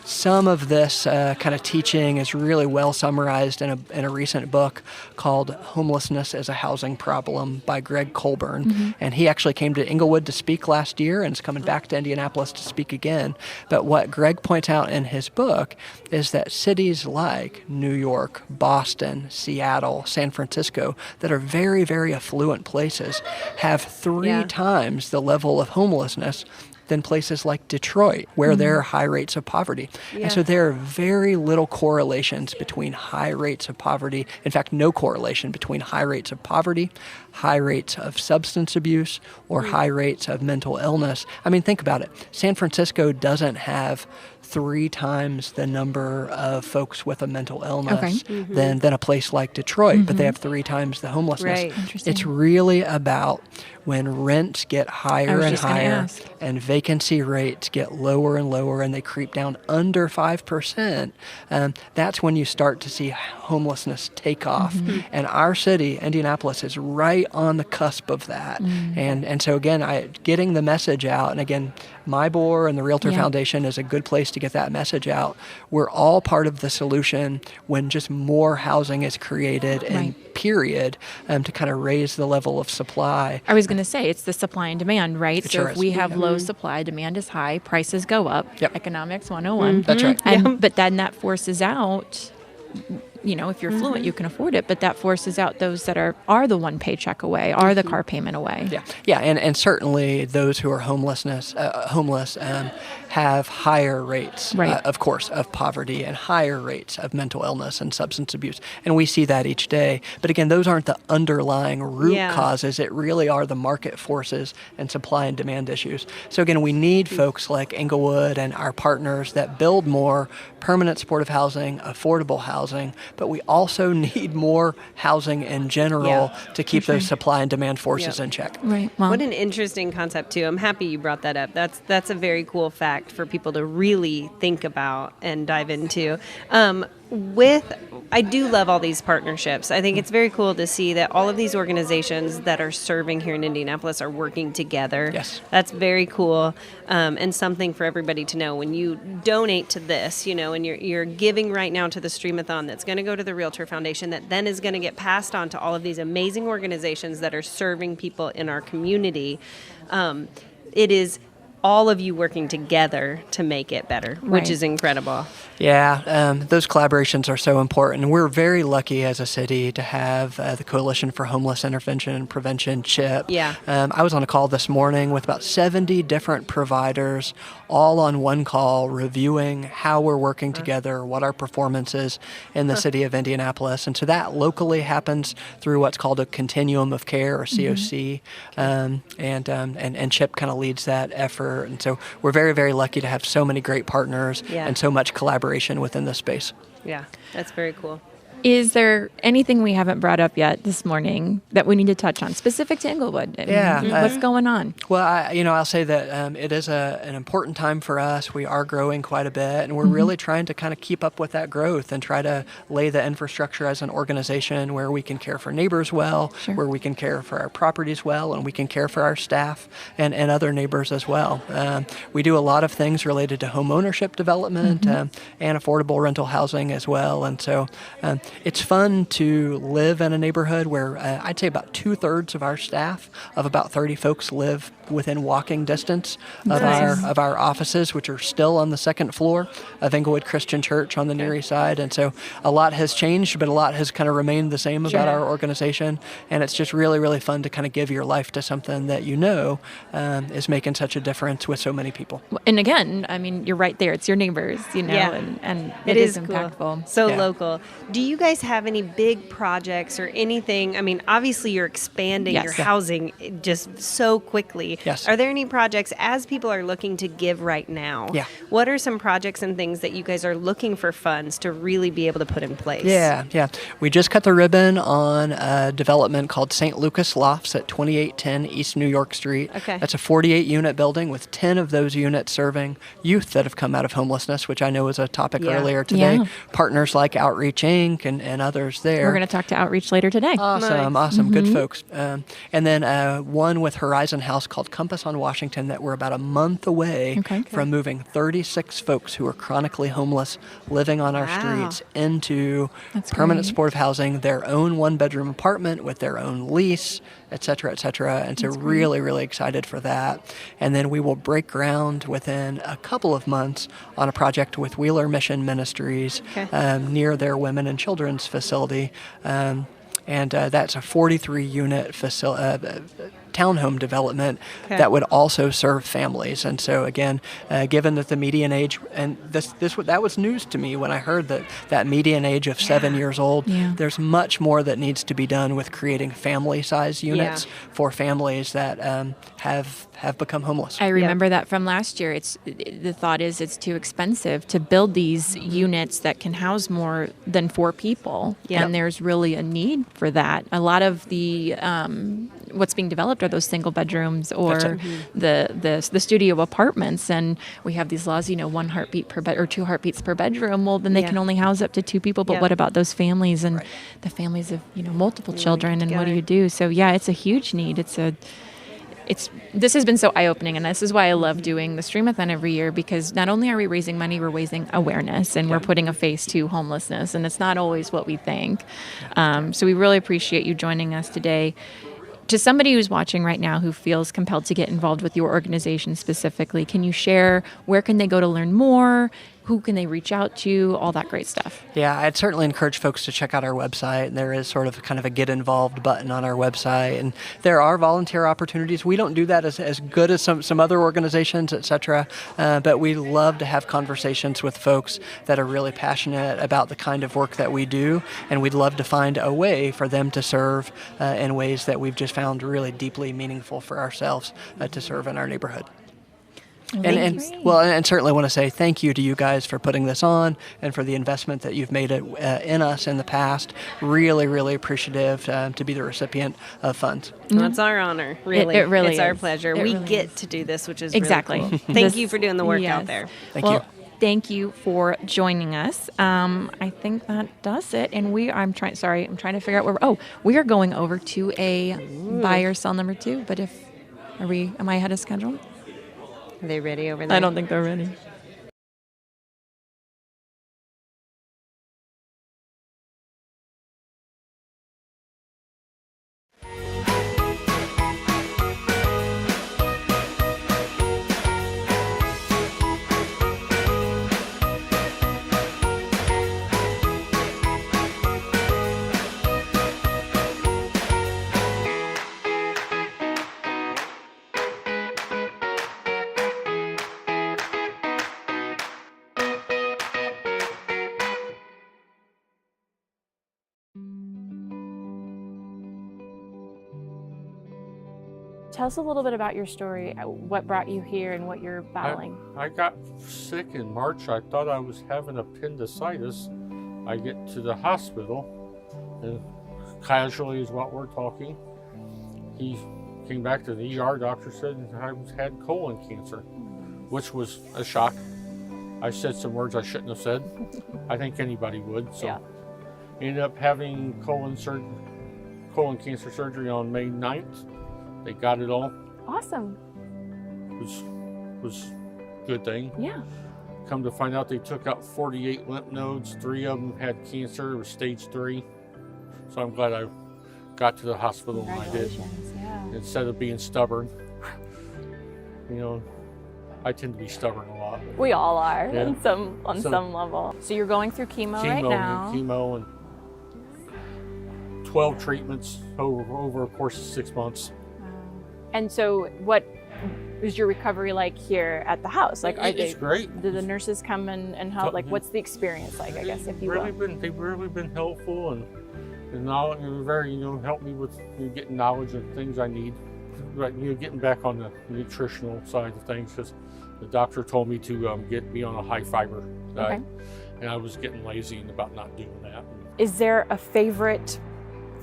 [SPEAKER 4] Some of this kind of teaching is really well summarized in a recent book called Homelessness as a Housing Problem by Greg Colburn. And he actually came to Inglewood to speak last year and is coming back to Indianapolis to speak again. But what Greg points out in his book is that cities like New York, Boston, Seattle, San Francisco, that are very, very affluent places, have three times the level of homelessness than places like Detroit, where there are high rates of poverty. And so there are very little correlations between high rates of poverty. In fact, no correlation between high rates of poverty, high rates of substance abuse, or high rates of mental illness. I mean, think about it. San Francisco doesn't have 3 times the number of folks with a mental illness than a place like Detroit, but they have 3 times the homelessness.
[SPEAKER 17] Right.
[SPEAKER 4] It's really about when rents get higher and higher and vacancy rates get lower and lower and they creep down under 5%, that's when you start to see homelessness take off. And our city, Indianapolis, is right on the cusp of that. And so again, getting the message out, and again, my board and the Realtor Foundation is a good place to get that message out. We're all part of the solution when just more housing is created and period, to kind of raise the level of supply.
[SPEAKER 17] I was going to say, it's the supply and demand, right?
[SPEAKER 4] It
[SPEAKER 17] so
[SPEAKER 4] sure
[SPEAKER 17] if
[SPEAKER 4] is.
[SPEAKER 17] we have low supply, demand is high, prices go up. Economics 101.
[SPEAKER 4] That's right.
[SPEAKER 17] But then that forces out, if you're fluent, you can afford it, but that forces out those that are the one paycheck away, are the car payment away.
[SPEAKER 4] And certainly those who are homeless have higher rates, of course, of poverty and higher rates of mental illness and substance abuse. And we see that each day. But again, those aren't the underlying root causes. It really are the market forces and supply and demand issues. So again, we need folks like Inglewood and our partners that build more permanent supportive housing, affordable housing, but we also need more housing in general to keep those supply and demand forces in check.
[SPEAKER 20] Well, what an interesting concept too. I'm happy you brought that up. That's a very cool fact for people to really think about and dive into. I do love all these partnerships. I think it's very cool to see that all of these organizations that are serving here in Indianapolis are working together.
[SPEAKER 4] Yes.
[SPEAKER 20] That's very cool, and something for everybody to know. When you donate to this, and you're giving right now to the Streamathon that's going to go to the Realtor Foundation, that then is going to get passed on to all of these amazing organizations that are serving people in our community. It is all of you working together to make it better, which is incredible.
[SPEAKER 4] Those collaborations are so important. We're very lucky as a city to have the Coalition for Homeless Intervention and Prevention, CHIP. I was on a call this morning with about 70 different providers, all on one call, reviewing how we're working together, what our performance is in the city of Indianapolis. And so that locally happens through what's called a continuum of care, or COC, and CHIP kind of leads that effort. And so we're very, very lucky to have so many great partners and so much collaboration within this space.
[SPEAKER 20] Yeah, that's very cool.
[SPEAKER 17] Is there anything we haven't brought up yet this morning that we need to touch on, specific to Inglewood? What's going on?
[SPEAKER 4] Well, I'll say that it is an important time for us. We are growing quite a bit, and we're really trying to kind of keep up with that growth and try to lay the infrastructure as an organization where we can care for neighbors well, where we can care for our properties well, and we can care for our staff and other neighbors as well. We do a lot of things related to home ownership development and affordable rental housing as well, and so it's fun to live in a neighborhood where I'd say about 2/3 of our staff, of about 30 folks, live within walking distance of our offices, which are still on the second floor of Inglewood Christian Church on the Near East Side. And so a lot has changed, but a lot has kind of remained the same about our organization. And it's just really, really fun to kind of give your life to something that is making such a difference with so many people.
[SPEAKER 17] And again, I mean, you're right there. It's your neighbors, and it is impactful.
[SPEAKER 20] Cool. So local. Do you guys have any big projects or anything? I mean, obviously you're expanding your housing just so quickly.
[SPEAKER 4] Yes.
[SPEAKER 20] Are there any projects as people are looking to give right now?
[SPEAKER 4] Yeah.
[SPEAKER 20] What are some projects and things that you guys are looking for funds to really be able to put in place?
[SPEAKER 4] Yeah. We just cut the ribbon on a development called St. Lucas Lofts at 2810 East New York Street.
[SPEAKER 20] Okay.
[SPEAKER 4] That's a 48-unit building with 10 of those units serving youth that have come out of homelessness, which I know was a topic earlier today.
[SPEAKER 17] Yeah.
[SPEAKER 4] Partners like Outreach Inc. and others there.
[SPEAKER 17] We're going to talk to Outreach later today.
[SPEAKER 4] Awesome.
[SPEAKER 17] Mm-hmm.
[SPEAKER 4] Good folks. And then one with Horizon House called Compass on Washington that we're about a month away from moving 36 folks who are chronically homeless living on our streets into permanent supportive housing, their own one-bedroom apartment with their own lease, et cetera, et cetera. And so really, really excited for that. And then we will break ground within a couple of months on a project with Wheeler Mission Ministries near their women and children's facility. And that's a 43-unit townhome development that would also serve families. And so again, given that the median age, and that was news to me when I heard that median age of 7 years old, there's much more that needs to be done with creating family-size units for families that have become homeless.
[SPEAKER 17] I remember that from last year. The thought is it's too expensive to build these units that can house more than 4 people, and there's really a need for that. A lot of the what's being developed are those single bedrooms or the studio apartments, and we have these laws, 1 heartbeat per bed or 2 heartbeats per bedroom. Well, then they can only house up to 2 people. But what about those families and the families of multiple children? And what do you do? So it's a huge need. This has been so eye-opening, and this is why I love doing the Streamathon every year, because not only are we raising money, we're raising awareness, and we're putting a face to homelessness, and it's not always what we think. So we really appreciate you joining us today. To somebody who's watching right now who feels compelled to get involved with your organization specifically, can you share where can they go to learn more? Who can they reach out to? All that great stuff.
[SPEAKER 4] Yeah, I'd certainly encourage folks to check out our website. There is sort of kind of a get involved button on our website, and there are volunteer opportunities. We don't do that as good as some other organizations, et cetera, but we love to have conversations with folks that are really passionate about the kind of work that we do, and we'd love to find a way for them to serve in ways that we've just found really deeply meaningful for ourselves to serve in our neighborhood. And certainly want to say thank you to you guys for putting this on and for the investment that you've made in us in the past. Really, really appreciative to be the recipient of funds.
[SPEAKER 20] That's our honor, really.
[SPEAKER 17] It really
[SPEAKER 20] it's
[SPEAKER 17] is.
[SPEAKER 20] Our pleasure. We get to do this, which is really cool. Thank you for doing the work out there.
[SPEAKER 4] Thank you.
[SPEAKER 17] Thank you for joining us. I think that does it. And I'm trying to figure out where. We are going over to a buy or sell number 2. But am I ahead of schedule?
[SPEAKER 20] Are they ready over there?
[SPEAKER 17] I don't think they're ready. Tell us a little bit about your story, what brought you here and what you're battling.
[SPEAKER 7] I got sick in March. I thought I was having appendicitis. I get to the hospital, and casually is what we're talking. He came back to the ER. Doctor said I had colon cancer, which was a shock. I said some words I shouldn't have said. I think anybody would. So ended up having colon cancer surgery on May 9th. They got it all.
[SPEAKER 17] Awesome.
[SPEAKER 7] Was a good thing.
[SPEAKER 17] Yeah.
[SPEAKER 7] Come to find out they took out 48 lymph nodes. 3 of them had cancer. It was stage 3. So I'm glad I got to the hospital when I did.
[SPEAKER 17] Yeah.
[SPEAKER 7] Instead of being stubborn. you know, I tend to be stubborn a lot.
[SPEAKER 10] We all are
[SPEAKER 7] Yeah.
[SPEAKER 10] on some level. So you're going through chemo right now.
[SPEAKER 7] Chemo and 12 treatments over a course of 6 months.
[SPEAKER 10] And so what is your recovery like here at the house? Like,
[SPEAKER 7] It's great.
[SPEAKER 10] Do the nurses come and help? Like, what's the experience like, I guess, if you will?
[SPEAKER 7] They've really been helpful and knowledge, very, help me with getting knowledge of things I need. Like, getting back on the nutritional side of things, because the doctor told me to be on a high fiber diet, and I was getting lazy and about not doing that.
[SPEAKER 10] Is there a favorite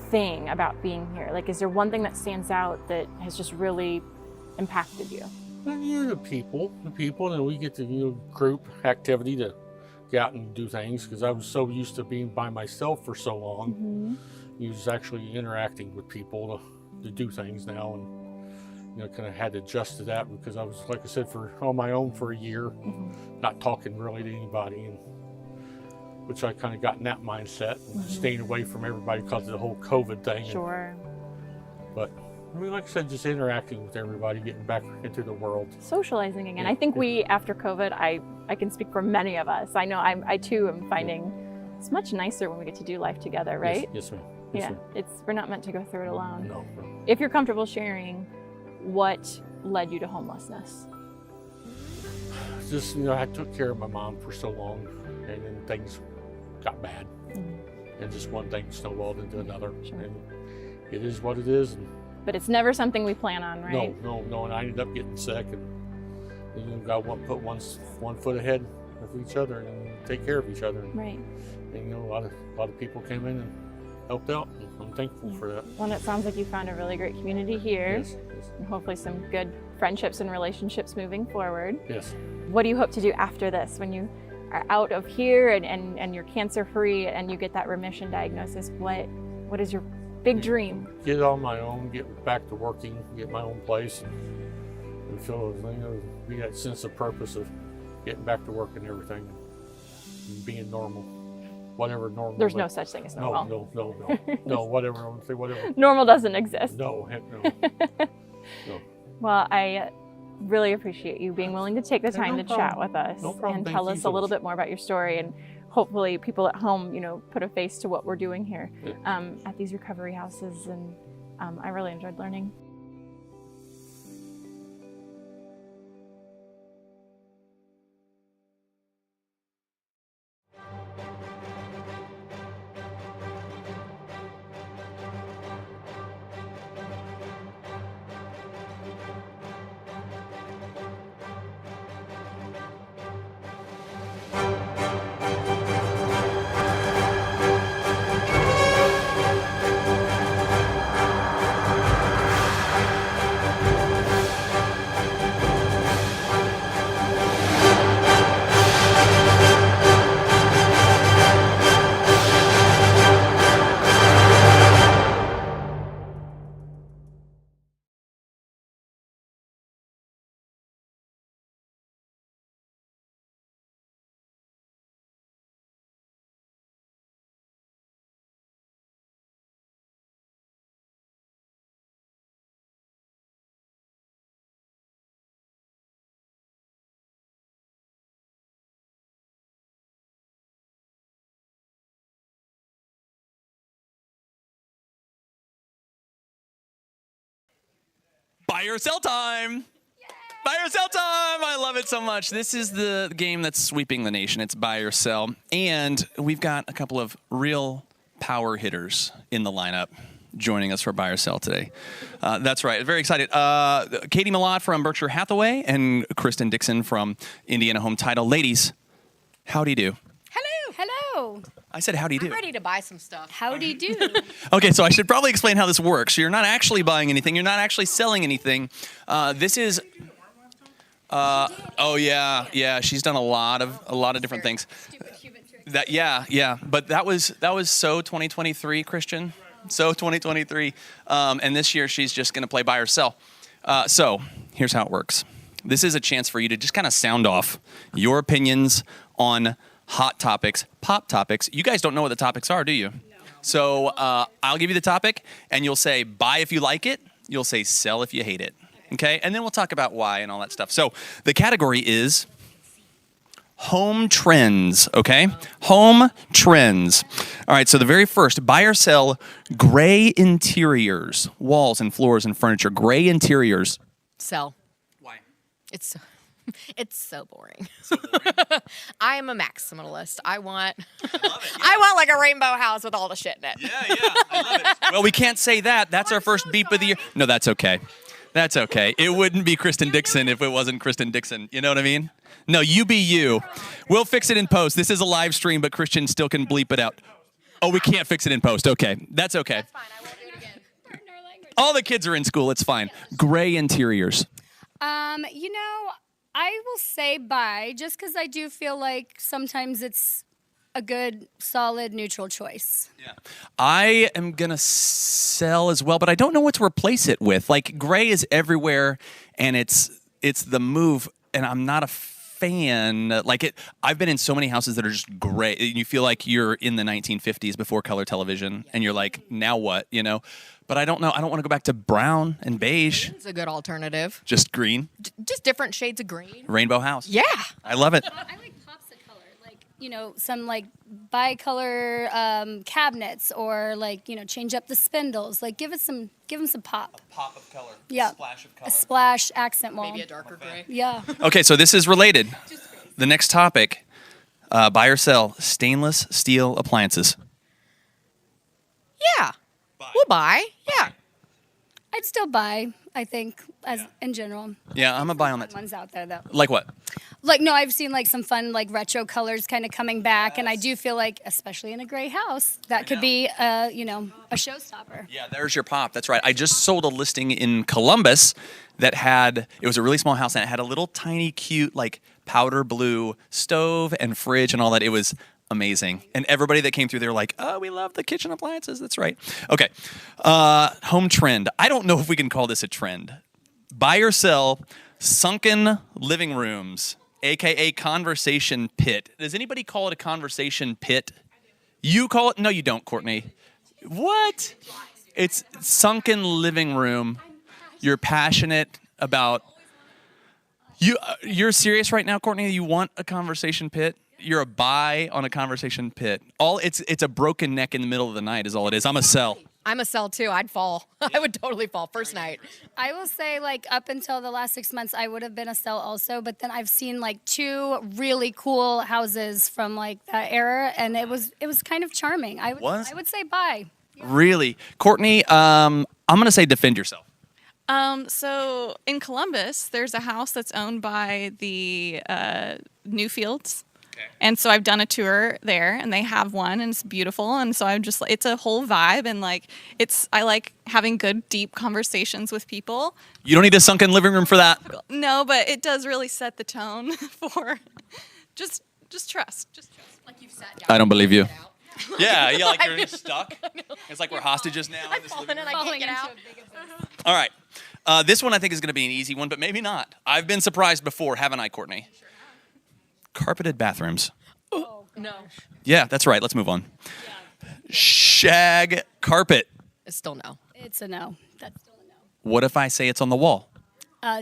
[SPEAKER 10] thing about being here? Like, is there one thing that stands out that has just really impacted you?
[SPEAKER 7] The people, and we get to group activity to get out and do things, because I was so used to being by myself for so long. You was actually interacting with people to do things now, and kind of had to adjust to that, because I was, like I said, on my own for a year, not talking really to anybody, and which I kind of got in that mindset, and staying away from everybody because of the whole COVID thing.
[SPEAKER 10] Sure.
[SPEAKER 7] But I mean, like I said, just interacting with everybody, getting back into the world.
[SPEAKER 10] Socializing again. I think we, after COVID, I can speak for many of us. I know I too am finding it's much nicer when we get to do life together, right?
[SPEAKER 7] Yes, ma'am.
[SPEAKER 10] Yeah, we're not meant to go through it alone.
[SPEAKER 7] No.
[SPEAKER 10] If you're comfortable sharing, what led you to homelessness?
[SPEAKER 7] Just, I took care of my mom for so long, and then things got bad. And just one thing snowballed into another. Sure. And it is what it is.
[SPEAKER 10] But it's never something we plan on, right?
[SPEAKER 7] No, and I ended up getting sick, and got put one foot ahead of each other and take care of each other.
[SPEAKER 10] Right.
[SPEAKER 7] And a lot of people came in and helped out, and I'm thankful for that.
[SPEAKER 10] Well, it sounds like you found a really great community here.
[SPEAKER 7] Yes.
[SPEAKER 10] And hopefully some good friendships and relationships moving forward.
[SPEAKER 7] Yes.
[SPEAKER 10] What do you hope to do after this, when you are out of here and you're cancer free and you get that remission diagnosis? What is your big dream?
[SPEAKER 7] Get on my own, get back to working, get my own place, and feel be that sense of purpose of getting back to work and everything, and being normal, whatever normal.
[SPEAKER 10] There's no such thing as normal.
[SPEAKER 7] No, whatever. I want to say whatever.
[SPEAKER 10] Normal doesn't exist.
[SPEAKER 7] No, heck no. No.
[SPEAKER 10] Well, I really appreciate you being willing to take the time to chat with us and tell us a little bit more about your story, and hopefully people at home, put a face to what we're doing here at these recovery houses, and I really enjoyed learning.
[SPEAKER 3] Buy or sell time. Buy or sell time. I love it so much. This is the game that's sweeping the nation. It's buy or sell. And we've got a couple of real power hitters in the lineup joining us for buy or sell today. That's right. Very excited. Katie Millott from Berkshire Hathaway and Kristen Dixon from Indiana Home Title. Ladies, howdy do.
[SPEAKER 16] Hello.
[SPEAKER 3] I said howdy do.
[SPEAKER 16] I'm ready to buy some stuff. Howdy do.
[SPEAKER 3] Okay, so I should probably explain how this works. You're not actually buying anything. You're not actually selling anything. This is. Oh yeah. She's done a lot of different things. But that was so 2023, Christian. So 2023. And this year she's just going to play buy or sell. So here's how it works. This is a chance for you to just kind of sound off your opinions on hot topics, pop topics. You guys don't know what the topics are, do you? No. So I'll give you the topic, and you'll say buy if you like it. You'll say sell if you hate it. Okay, and then we'll talk about why and all that stuff. So the category is home trends, okay? Home trends. All right, so the very first, buy or sell gray interiors, walls and floors and furniture, gray interiors.
[SPEAKER 12] Sell.
[SPEAKER 3] Why?
[SPEAKER 12] It's so boring. I am a maximalist. I want like a rainbow house with all the shit in it.
[SPEAKER 3] Yeah, I love it. Well, we can't say that. That's our first beep of the year. No, that's okay. That's okay. It wouldn't be Kristen Dixon if it wasn't Kristen Dixon. You know what I mean? No, you be you. We'll fix it in post. This is a live stream, but Christian still can bleep it out. Oh, we can't fix it in post. Okay. That's okay.
[SPEAKER 12] That's fine. I won't do it again.
[SPEAKER 3] All the kids are in school. It's fine. Gray interiors.
[SPEAKER 22] You know, I will say buy, just because I do feel like sometimes it's a good, solid, neutral choice.
[SPEAKER 3] Yeah. I am going to sell as well, but I don't know what to replace it with. Like, gray is everywhere, and it's the move, and I'm not a fan. Like, I've been in so many houses that are just gray. You feel like you're in the 1950s before color television, and you're like, now what, you know? But I don't know. I don't want to go back to brown and beige.
[SPEAKER 12] It's a good alternative.
[SPEAKER 3] Just green.
[SPEAKER 12] Just different shades of green.
[SPEAKER 3] Rainbow house.
[SPEAKER 12] Yeah.
[SPEAKER 3] I love it.
[SPEAKER 22] I like pops of color, like, you know, some like bicolor cabinets, or like, you know, change up the spindles. Like, give them some pop.
[SPEAKER 3] A pop of color.
[SPEAKER 22] Yeah.
[SPEAKER 3] A splash of color.
[SPEAKER 22] A splash accent wall.
[SPEAKER 12] Maybe a darker gray.
[SPEAKER 22] Yeah.
[SPEAKER 3] Okay, so this is related. The next topic, buy or sell stainless steel appliances.
[SPEAKER 12] Yeah. We'll buy. Yeah.
[SPEAKER 22] I'd still buy, I think, as in general.
[SPEAKER 3] Yeah, I'm a buy on that.
[SPEAKER 22] Ones out there though.
[SPEAKER 3] Like what?
[SPEAKER 22] Like, no, I've seen like some fun like retro colors kind of coming back, and I do feel like, especially in a gray house, that could be you know, a showstopper.
[SPEAKER 3] Yeah, there's your pop. That's right. I just sold a listing in Columbus that it was a really small house, and it had a little tiny cute like powder blue stove and fridge and all that. It was amazing. And everybody that came through, they were like, oh, we love the kitchen appliances. That's right. Okay. Home trend. I don't know if we can call this a trend. Buy or sell sunken living rooms, a.k.a. conversation pit. Does anybody call it a conversation pit? You call it? No, you don't, Courtney. What? It's sunken living room. You're passionate about... You're serious right now, Courtney? You want a conversation pit? You're a buy on a conversation pit. It's a broken neck in the middle of the night is all it is. I'm a sell.
[SPEAKER 12] I'm a sell too. I'd fall. I would totally fall first night.
[SPEAKER 22] I will say, like, up until the last 6 months, I would have been a sell also, but then I've seen like 2 really cool houses from like that era, and it was kind of charming. I would say buy.
[SPEAKER 3] Yeah. Really? Courtney, I'm going to say defend yourself.
[SPEAKER 23] So in Columbus, there's a house that's owned by the Newfields. And so I've done a tour there, and they have one, and it's beautiful. And so it's a whole vibe, and like I like having good, deep conversations with people.
[SPEAKER 3] You don't need a sunken living room for that.
[SPEAKER 23] No, but it does really set the tone for just trust. Just trust.
[SPEAKER 12] Like you've sat down.
[SPEAKER 3] I don't believe you. Yeah, like you're stuck. It's like we're hostages now.
[SPEAKER 12] I've fallen and I can't get out.
[SPEAKER 3] All right. This one I think is going to be an easy one, but maybe not. I've been surprised before, haven't I, Courtney? Carpeted bathrooms.
[SPEAKER 12] Oh, no.
[SPEAKER 3] Yeah, that's right. Let's move on. Yeah. Shag carpet.
[SPEAKER 12] It's still no.
[SPEAKER 22] It's a no. That's still a no.
[SPEAKER 3] What if I say it's on the wall?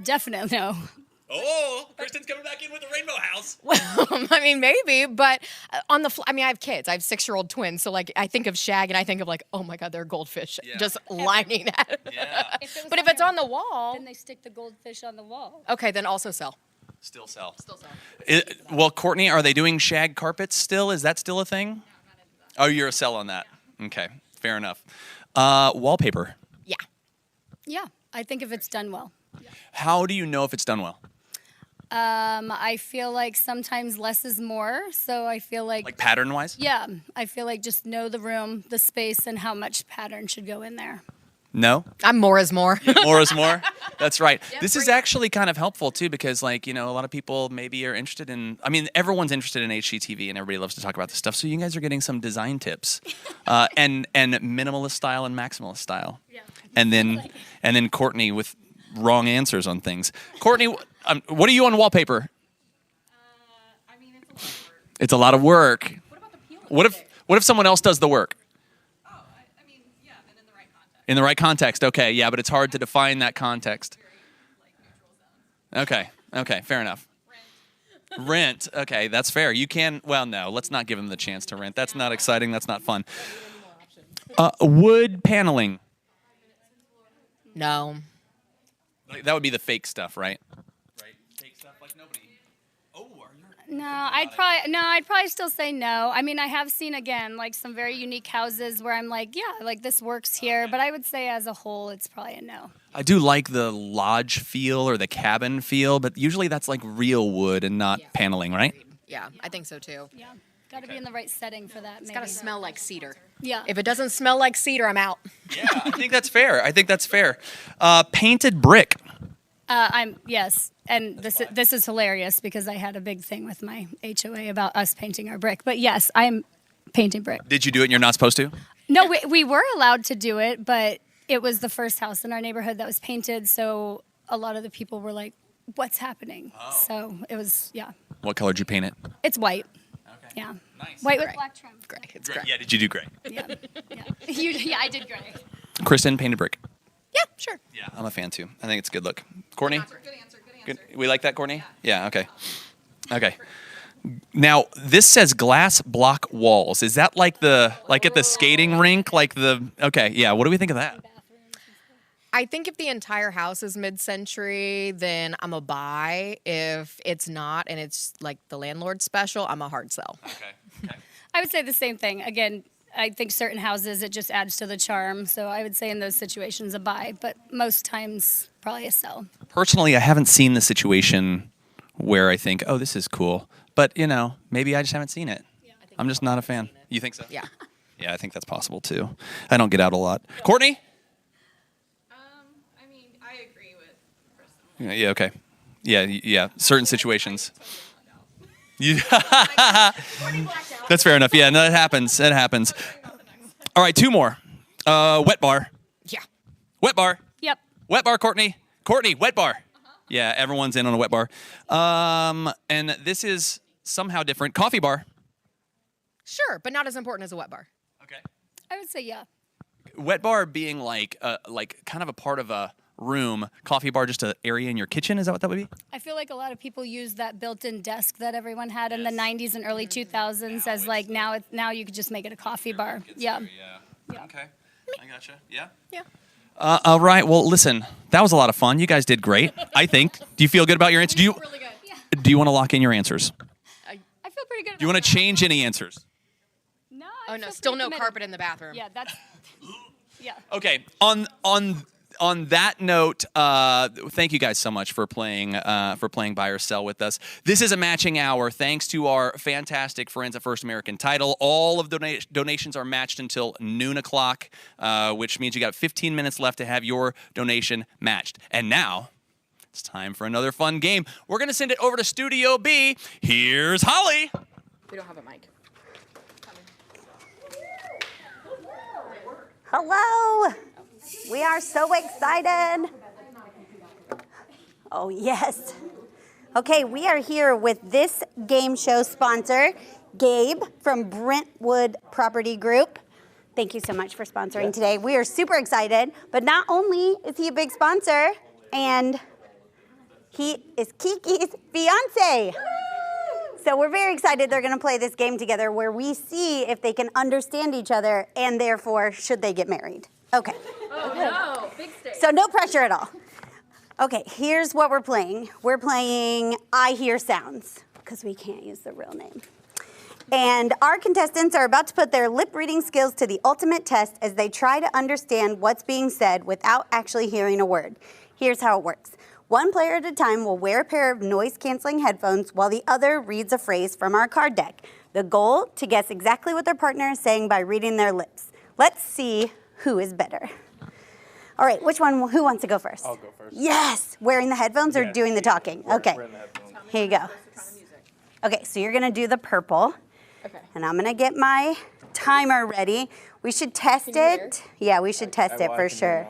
[SPEAKER 22] Definitely no.
[SPEAKER 3] Oh, Kristen's coming back in with a rainbow house.
[SPEAKER 12] Well, I mean, maybe, but I have kids. I have 6-year-old twins, so like I think of shag and I think of like, oh my God, there are goldfish just lining that.
[SPEAKER 3] Yeah.
[SPEAKER 12] But if it's on the wall,
[SPEAKER 22] then they stick the goldfish on the wall.
[SPEAKER 12] Okay, then also sell.
[SPEAKER 3] Still sell. Well, Courtney, are they doing shag carpets still? Is that still a thing? Oh, you're a sell on that. Okay, fair enough. Wallpaper.
[SPEAKER 22] Yeah. Yeah, I think if it's done well. Yeah.
[SPEAKER 3] How do you know if it's done well?
[SPEAKER 22] I feel like sometimes less is more, so I feel like
[SPEAKER 3] pattern-wise?
[SPEAKER 22] Yeah, I feel like just know the room, the space, and how much pattern should go in there.
[SPEAKER 3] No?
[SPEAKER 12] I'm more is more.
[SPEAKER 3] More is more? That's right. Yep, this is actually kind of helpful, too, because, like, you know, a lot of people maybe are interested in... I mean, everyone's interested in HGTV, and everybody loves to talk about this stuff, so you guys are getting some design tips. And minimalist style and maximalist style. Yeah. And then Courtney with wrong answers on things. Courtney, what are you on wallpaper?
[SPEAKER 23] I mean,
[SPEAKER 3] it's a lot of work. It's a lot of work. What about the peeling? What if someone else does the work?
[SPEAKER 23] Yeah, then in the right context.
[SPEAKER 3] In the right context, okay, yeah, but it's hard to define that context. Okay, fair enough. Rent. Okay, that's fair. You can, well, no, let's not give them the chance to rent. That's not exciting. That's not fun. Wood paneling.
[SPEAKER 12] No.
[SPEAKER 3] That would be the fake stuff, right?
[SPEAKER 22] No, I'd probably still say no. I mean, I have seen again like some very unique houses where I'm like, yeah, like this works here, but I would say as a whole, it's probably a no.
[SPEAKER 3] I do like the lodge feel or the cabin feel, but usually that's like real wood and not paneling, right?
[SPEAKER 12] Yeah, I think so too.
[SPEAKER 22] Yeah, got to be in the right setting for that.
[SPEAKER 12] It's got to smell like cedar.
[SPEAKER 22] Yeah.
[SPEAKER 12] If it doesn't smell like cedar, I'm out.
[SPEAKER 3] Yeah, I think that's fair. Painted brick.
[SPEAKER 22] Yes, and this is hilarious because I had a big thing with my HOA about us painting our brick. But yes, I'm painting brick.
[SPEAKER 3] Did you do it and you're not supposed to?
[SPEAKER 22] No, we were allowed to do it, but it was the first house in our neighborhood that was painted, so a lot of the people were like, "What's happening?" Oh. So it was, yeah.
[SPEAKER 3] What color did you paint it?
[SPEAKER 22] It's white. Okay. Yeah. Nice. White with black trim.
[SPEAKER 12] Gray. It's gray.
[SPEAKER 3] Yeah, did you do gray?
[SPEAKER 22] Yeah. Yeah, I did gray.
[SPEAKER 3] Kristen, painted brick.
[SPEAKER 12] Yeah, sure.
[SPEAKER 3] Yeah, I'm a fan too. I think it's a good look. Courtney? Good answer. We like that, Courtney? Yeah, okay. Okay. Now, this says glass block walls. Is that like at the skating rink? Okay, yeah, what do we think of that?
[SPEAKER 12] I think if the entire house is mid-century, then I'm a buy. If it's not and it's like the landlord special, I'm a hard sell.
[SPEAKER 3] Okay.
[SPEAKER 22] I would say the same thing. Again, I think certain houses, it just adds to the charm. So I would say in those situations, a buy. But most times, probably a sell.
[SPEAKER 3] Personally, I haven't seen the situation where I think, oh, this is cool. But, maybe I just haven't seen it. Yeah, I'm just not a fan. You think so?
[SPEAKER 12] Yeah.
[SPEAKER 3] Yeah, I think that's possible, too. I don't get out a lot. Courtney?
[SPEAKER 23] I mean, I agree with Kristen.
[SPEAKER 3] Yeah, okay. Yeah, certain situations. That's fair enough. Yeah, no, that happens. All right, 2 more. Wet bar.
[SPEAKER 12] Yeah.
[SPEAKER 3] Wet bar.
[SPEAKER 22] Yep.
[SPEAKER 3] Wet bar, Courtney, wet bar. Yeah, everyone's in on a wet bar. And this is somehow different. Coffee bar.
[SPEAKER 12] Sure, but not as important as a wet bar.
[SPEAKER 3] Okay.
[SPEAKER 22] I would say yeah.
[SPEAKER 3] Wet bar being like kind of a part of a room. Coffee bar just an area in your kitchen. Is that what that would be?
[SPEAKER 22] I feel like a lot of people use that built-in desk that everyone had in the 90s and early 2000s as like now you could just make it a coffee bar. Yeah.
[SPEAKER 3] Okay. I gotcha. Yeah? Yeah. All right. Well, listen, that was a lot of fun. You guys did great, I think. Do you feel good about your answers?
[SPEAKER 22] Really good. Yeah.
[SPEAKER 3] Do you want to lock in your answers?
[SPEAKER 22] I feel pretty good.
[SPEAKER 3] Do you want to change any ansers?
[SPEAKER 22] No.
[SPEAKER 12] Still no carpet in the bathroom.
[SPEAKER 22] Yeah, that's. Yeah.
[SPEAKER 3] Okay. On that note, thank you guys so much for playing Buy or Sell with us. This is a matching hour. Thanks to our fantastic friends at First American Title. All of donations are matched until noon o'clock, which means you got 15 minutes left to have your donation matched. And now it's time for another fun game. We're going to send it over to Studio B. Here's Holly.
[SPEAKER 12] We don't have a mic.
[SPEAKER 15] Hello. We are so excited. Oh, yes. Okay, we are here with this game show sponsor, Gabe from Brentwood Property Group. Thank you so much for sponsoring today. We are super excited, but not only is he a big sponsor, and he is Kiki's fiance. So we're very excited they're gonna play this game together where we see if they can understand each other and therefore should they get married. Okay.
[SPEAKER 22] Oh, no. Big stage.
[SPEAKER 15] So no pressure at all. Okay, here's what we're playing. We're playing I Hear Sounds, because we can't use the real name. And our contestants are about to put their lip reading skills to the ultimate test as they try to understand what's being said without actually hearing a word. Here's how it works. One player at a time will wear a pair of noise-canceling headphones while the other reads a phrase from our card deck. The goal, to guess exactly what their partner is saying by reading their lips. Let's see who is better. All right, who wants to go first?
[SPEAKER 7] I'll go first.
[SPEAKER 15] Yes, wearing the headphones or doing the talking? Okay, here you go. Okay, so you're gonna do the purple. Okay. And I'm gonna get my timer ready. We should test it. Yeah, we should test it for sure.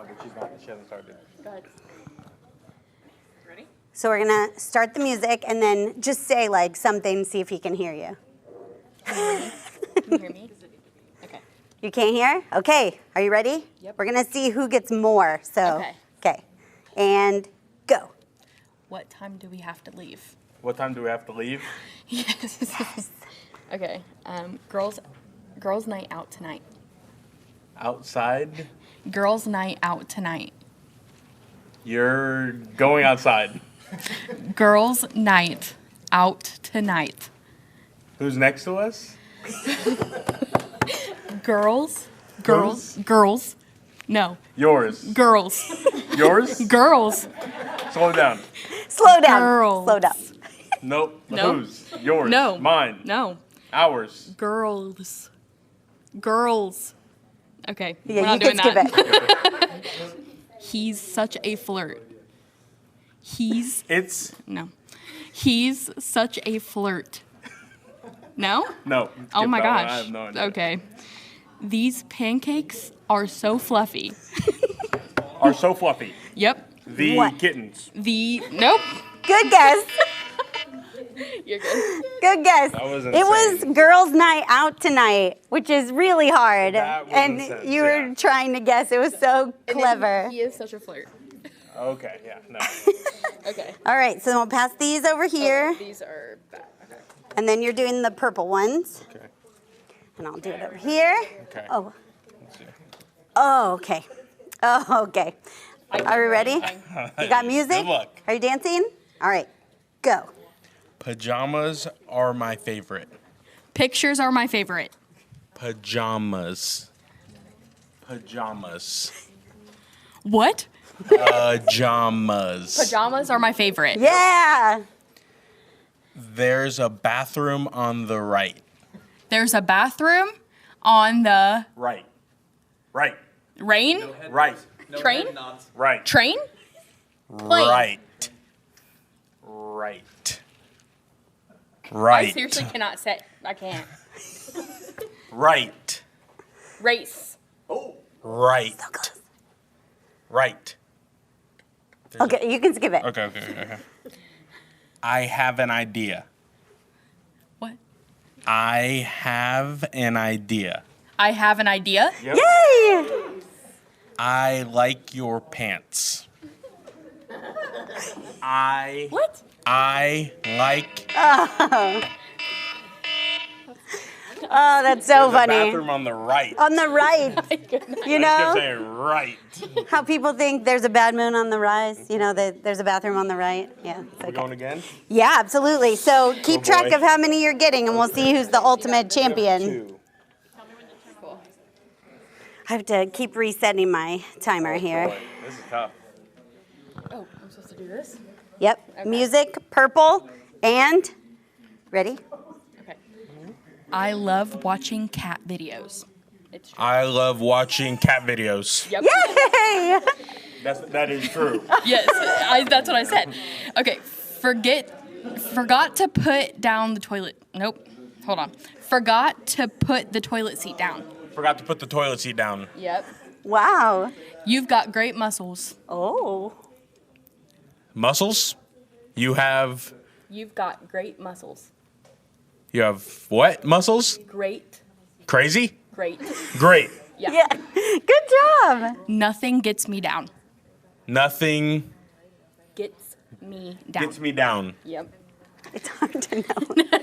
[SPEAKER 15] So we're gonna start the music and then just say like something, see if he can hear you.
[SPEAKER 12] Can you hear me? Okay.
[SPEAKER 15] You can't hear? Okay, are you ready?
[SPEAKER 12] Yep.
[SPEAKER 15] We're gonna see who gets more, so. Okay. And go.
[SPEAKER 5] What time do we have to leave?
[SPEAKER 11] What time do we have to leave?
[SPEAKER 5] Yes. Okay. Girls' night out tonight.
[SPEAKER 11] Outside?
[SPEAKER 5] Girls' night out tonight.
[SPEAKER 11] You're going outside.
[SPEAKER 5] Girls' night out tonight.
[SPEAKER 11] Who's next to us?
[SPEAKER 5] Girls. No.
[SPEAKER 11] Yours.
[SPEAKER 5] Girls.
[SPEAKER 11] Yours?
[SPEAKER 5] Girls.
[SPEAKER 11] Slow down.
[SPEAKER 15] Slow down.
[SPEAKER 5] Girls.
[SPEAKER 15] Slow down.
[SPEAKER 11] Nope.
[SPEAKER 5] No.
[SPEAKER 11] Whose? Yours.
[SPEAKER 5] No.
[SPEAKER 11] Mine.
[SPEAKER 5] No.
[SPEAKER 11] Ours.
[SPEAKER 5] Girls. Okay.
[SPEAKER 15] Yeah,
[SPEAKER 5] we're not
[SPEAKER 15] you
[SPEAKER 5] doing
[SPEAKER 15] can
[SPEAKER 5] that. He's such a flirt. He's such a flirt. No?
[SPEAKER 11] No.
[SPEAKER 5] Oh my
[SPEAKER 11] Skip that one.
[SPEAKER 5] gosh.
[SPEAKER 11] I have no idea.
[SPEAKER 5] Okay. These pancakes are so fluffy.
[SPEAKER 11] Are so fluffy.
[SPEAKER 5] Yep.
[SPEAKER 11] The kittens.
[SPEAKER 5] Nope.
[SPEAKER 15] Good guess.
[SPEAKER 5] You're good.
[SPEAKER 15] Good guess.
[SPEAKER 11] That was
[SPEAKER 15] It was girls' night out tonight, which is really hard. And you were trying to guess. It was so clever.
[SPEAKER 5] He is such a flirt.
[SPEAKER 11] Okay, yeah, no.
[SPEAKER 5] Okay.
[SPEAKER 15] All right, so we'll pass these over here.
[SPEAKER 5] These are back. Okay.
[SPEAKER 15] And then you're doing the purple ones.
[SPEAKER 11] Okay.
[SPEAKER 15] And I'll do it over here.
[SPEAKER 11] Okay.
[SPEAKER 15] Oh. Oh, okay. Oh, okay. Are we ready? You got music?
[SPEAKER 11] Good luck.
[SPEAKER 15] Are you dancing? All right, go.
[SPEAKER 11] Pajamas are my favorite.
[SPEAKER 5] Pictures are my favorite.
[SPEAKER 11] Pajamas.
[SPEAKER 5] What?
[SPEAKER 11] Pajamas.
[SPEAKER 5] Pajamas are my favorite.
[SPEAKER 15] Yeah.
[SPEAKER 11] There's a bathroom on the right.
[SPEAKER 5] There's a bathroom on the
[SPEAKER 11] Right.
[SPEAKER 5] rain?
[SPEAKER 11] Right.
[SPEAKER 5] Train?
[SPEAKER 11] Right.
[SPEAKER 5] Train? Plane.
[SPEAKER 11] Right.
[SPEAKER 5] I seriously cannot say. I can't.
[SPEAKER 11] Right.
[SPEAKER 5] Race.
[SPEAKER 11] Right. Right.
[SPEAKER 15] Okay, you can skip it.
[SPEAKER 11] Okay. I have an idea.
[SPEAKER 5] What?
[SPEAKER 11] I have an idea.
[SPEAKER 5] I have an idea.
[SPEAKER 11] Yep.
[SPEAKER 15] Yay!
[SPEAKER 11] I like your pants.
[SPEAKER 5] What?
[SPEAKER 11] I like.
[SPEAKER 15] Oh, that's so
[SPEAKER 11] There's
[SPEAKER 15] funny.
[SPEAKER 11] A bathroom on the right.
[SPEAKER 15] On the right. You
[SPEAKER 11] I just kept
[SPEAKER 15] know
[SPEAKER 11] saying right.
[SPEAKER 15] how people think there's a bad moon on the rise? You know, there's a bathroom on the right. Yeah. it's
[SPEAKER 11] We're
[SPEAKER 15] okay.
[SPEAKER 11] going again?
[SPEAKER 15] Yeah, absolutely. So keep track
[SPEAKER 11] boy.
[SPEAKER 15] of how many you're getting, and we'll see who's the ultimate champion.
[SPEAKER 11] 2.
[SPEAKER 15] I have to keep resetting my timer here.
[SPEAKER 11] Boy, this is tough.
[SPEAKER 5] Oh, I'm supposed to do this?
[SPEAKER 15] Yep.
[SPEAKER 5] Okay.
[SPEAKER 15] Music, purple, and ready?
[SPEAKER 5] Okay. I love watching cat videos. It's true.
[SPEAKER 11] I love watching cat videos.
[SPEAKER 5] Yep.
[SPEAKER 15] Yay!
[SPEAKER 11] That is true.
[SPEAKER 5] Yes, that's what I said. Okay, forgot to put down the toilet. Nope, hold on. Forgot to put the toilet seat down.
[SPEAKER 11] Forgot to put the toilet seat down.
[SPEAKER 5] Yep.
[SPEAKER 15] Wow.
[SPEAKER 5] You've got great muscles.
[SPEAKER 15] Oh.
[SPEAKER 11] Muscles?
[SPEAKER 5] You've got great muscles.
[SPEAKER 11] You have what? Muscles?
[SPEAKER 5] Great.
[SPEAKER 11] Crazy?
[SPEAKER 5] Great.
[SPEAKER 11] Great.
[SPEAKER 5] Yeah.
[SPEAKER 15] Good job.
[SPEAKER 5] Nothing gets me down.
[SPEAKER 11] Nothing
[SPEAKER 5] Gets me down.
[SPEAKER 11] gets me down.
[SPEAKER 5] Yep.
[SPEAKER 15] It's hard to know.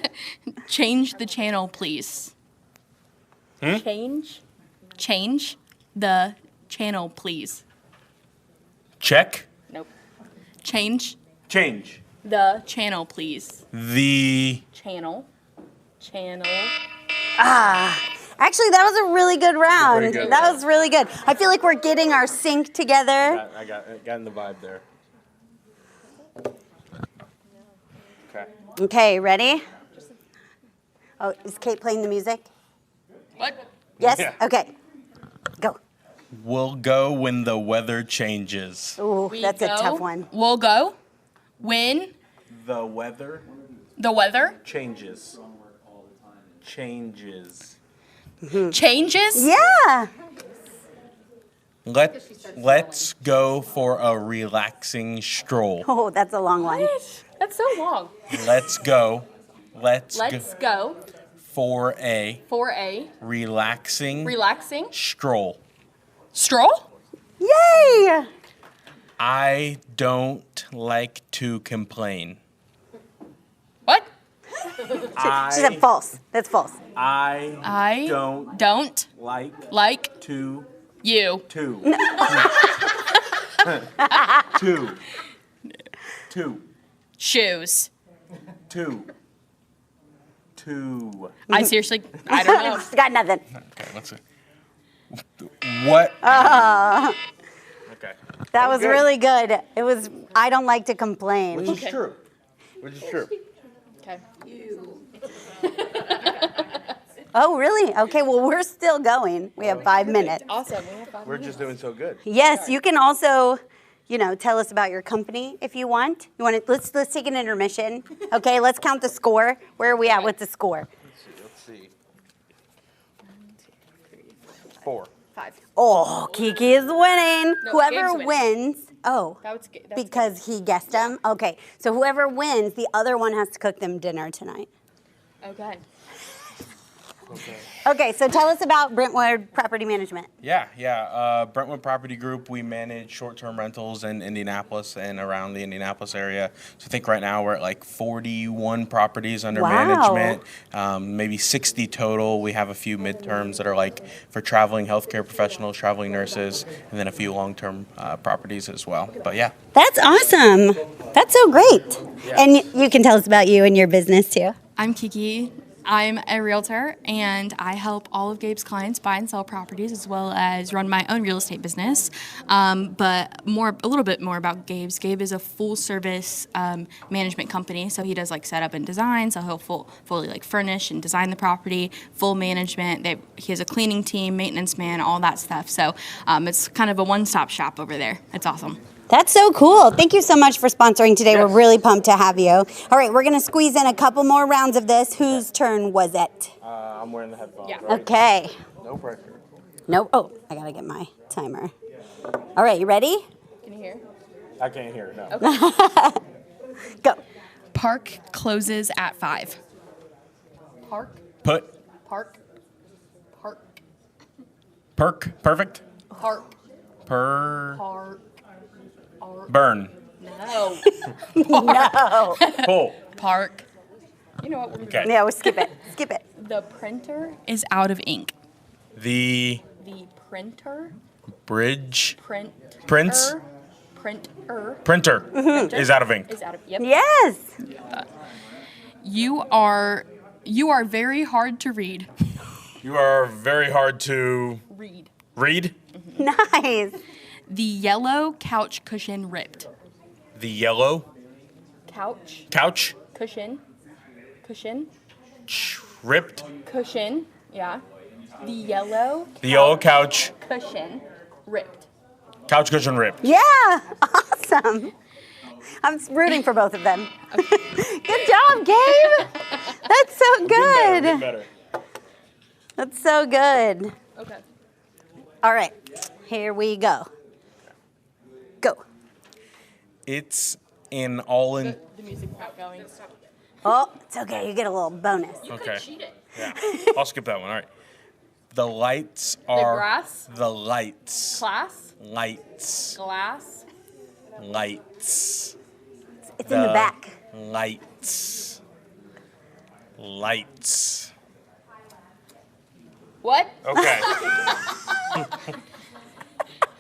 [SPEAKER 5] Change the channel, please. Change the channel, please.
[SPEAKER 11] Check.
[SPEAKER 5] Nope. Change
[SPEAKER 11] The
[SPEAKER 5] channel, please.
[SPEAKER 11] channel.
[SPEAKER 15] Actually, that was a really good round.
[SPEAKER 11] Pretty good.
[SPEAKER 15] That was really good. I feel like we're getting our sync together.
[SPEAKER 11] I got in the vibe there. Okay.
[SPEAKER 15] Okay, ready? Oh, is Kate playing the music?
[SPEAKER 5] What?
[SPEAKER 15] Yes?
[SPEAKER 11] Yeah.
[SPEAKER 15] Okay. Go.
[SPEAKER 11] We'll go when the weather changes.
[SPEAKER 15] Ooh, that's a tough one.
[SPEAKER 5] We'll go when
[SPEAKER 11] The weather
[SPEAKER 5] the weather
[SPEAKER 11] changes. Changes.
[SPEAKER 5] changes.
[SPEAKER 15] Yeah.
[SPEAKER 11] Let's go for a relaxing stroll.
[SPEAKER 15] Oh, that's a long one.
[SPEAKER 5] That's so long.
[SPEAKER 11] Let's go. Let's
[SPEAKER 5] go
[SPEAKER 11] for a
[SPEAKER 5] for a
[SPEAKER 11] relaxing
[SPEAKER 5] relaxing
[SPEAKER 11] stroll.
[SPEAKER 5] stroll.
[SPEAKER 15] Yay!
[SPEAKER 11] I don't like to complain.
[SPEAKER 5] What?
[SPEAKER 15] She said false. That's false.
[SPEAKER 11] I
[SPEAKER 5] don't
[SPEAKER 11] like
[SPEAKER 5] you.
[SPEAKER 11] Two.
[SPEAKER 5] Shoes.
[SPEAKER 11] Two.
[SPEAKER 5] I seriously, I don't know.
[SPEAKER 15] Got nothing.
[SPEAKER 11] Okay, let's see. What?
[SPEAKER 15] Okay. That was
[SPEAKER 11] good.
[SPEAKER 15] really good. It was, I don't like to complain.
[SPEAKER 11] Which is true.
[SPEAKER 5] Okay.
[SPEAKER 15] Oh, really? Okay, well, we're still going. We have 5 minutes.
[SPEAKER 5] Awesome. We have 5
[SPEAKER 11] We're just doing so good.
[SPEAKER 15] Yes, you can also, tell us about your company if you want. Let's take an intermission. Okay, let's count the score. Where are we at with the score?
[SPEAKER 11] Let's see. 4.
[SPEAKER 5] 5.
[SPEAKER 15] Oh, Kiki is winning.
[SPEAKER 5] No,
[SPEAKER 15] Whoever
[SPEAKER 5] Gabe's
[SPEAKER 15] wins. Oh,
[SPEAKER 5] that's
[SPEAKER 15] because he guessed them? Okay, so whoever wins, the other one has to cook them dinner tonight.
[SPEAKER 5] Okay.
[SPEAKER 15] Okay, so tell us about Brentwood Property Management.
[SPEAKER 11] Yeah. Brentwood Property Group, we manage short-term rentals in Indianapolis and around the Indianapolis area. So I think right now we're at like 41 properties under management, maybe 60 total. We have a few midterms that are like for traveling healthcare professionals, traveling nurses, and then a few long-term properties as well. But yeah.
[SPEAKER 15] That's awesome. That's so great. Yeah. And you can tell us about you and your business too.
[SPEAKER 5] I'm Kiki. I'm a realtor, and I help all of Gabe's clients buy and sell properties, as well as run my own real estate business. But a little bit more about Gabe's. Gabe is a full-service management company, so he does like setup and design. So he'll fully like furnish and design the property, full management. He has a cleaning team, maintenance man, all that stuff. So it's kind of a one-stop shop over there. It's awesome.
[SPEAKER 15] That's so cool. Thank you so much for sponsoring today. Yes. We're really pumped to have you. All right, we're going to squeeze in a couple more rounds of this. Whose turn was it?
[SPEAKER 11] I'm wearing the headphones.
[SPEAKER 5] Yeah.
[SPEAKER 11] Right?
[SPEAKER 15] Okay.
[SPEAKER 11] No pressure.
[SPEAKER 15] No. Oh, I got to get my timer. All right, you ready?
[SPEAKER 5] Can you hear?
[SPEAKER 11] I can't hear, no.
[SPEAKER 15] Okay. Go.
[SPEAKER 5] Park closes at 5. Park.
[SPEAKER 11] Perfect.
[SPEAKER 5] Park.
[SPEAKER 11] Burn.
[SPEAKER 5] No.
[SPEAKER 15] No.
[SPEAKER 11] Pull.
[SPEAKER 5] Park. You know what? We're
[SPEAKER 11] Okay.
[SPEAKER 15] Yeah, we'll skip it. Skip it.
[SPEAKER 5] The printer is out of ink.
[SPEAKER 11] The
[SPEAKER 5] printer.
[SPEAKER 11] Bridge.
[SPEAKER 5] Printer.
[SPEAKER 11] Printer is out of ink.
[SPEAKER 5] Is out of. Yep.
[SPEAKER 15] Yes.
[SPEAKER 5] You are very hard to read.
[SPEAKER 11] You are very hard to
[SPEAKER 5] read.
[SPEAKER 15] Nice.
[SPEAKER 5] The yellow couch cushion ripped.
[SPEAKER 11] The yellow
[SPEAKER 5] couch cushion
[SPEAKER 11] ripped.
[SPEAKER 5] Cushion, yeah. The yellow
[SPEAKER 11] couch
[SPEAKER 5] cushion ripped.
[SPEAKER 11] Couch cushion ripped.
[SPEAKER 15] Yeah. Awesome. I'm rooting for both of them. Okay. Good job, Gabe. That's so good.
[SPEAKER 11] Get better.
[SPEAKER 15] That's so good.
[SPEAKER 5] Okay.
[SPEAKER 15] All right. Here we go. Go.
[SPEAKER 11] It's an all-in.
[SPEAKER 5] The music's not going.
[SPEAKER 15] Oh, it's okay. You get a little bonus.
[SPEAKER 11] Okay. Yeah. I'll skip that one. All right. The lights are.
[SPEAKER 5] The grass.
[SPEAKER 11] The lights.
[SPEAKER 5] Class.
[SPEAKER 11] Lights.
[SPEAKER 5] Glass.
[SPEAKER 11] Lights.
[SPEAKER 15] It's in the back.
[SPEAKER 11] Lights.
[SPEAKER 5] What?
[SPEAKER 11] Okay.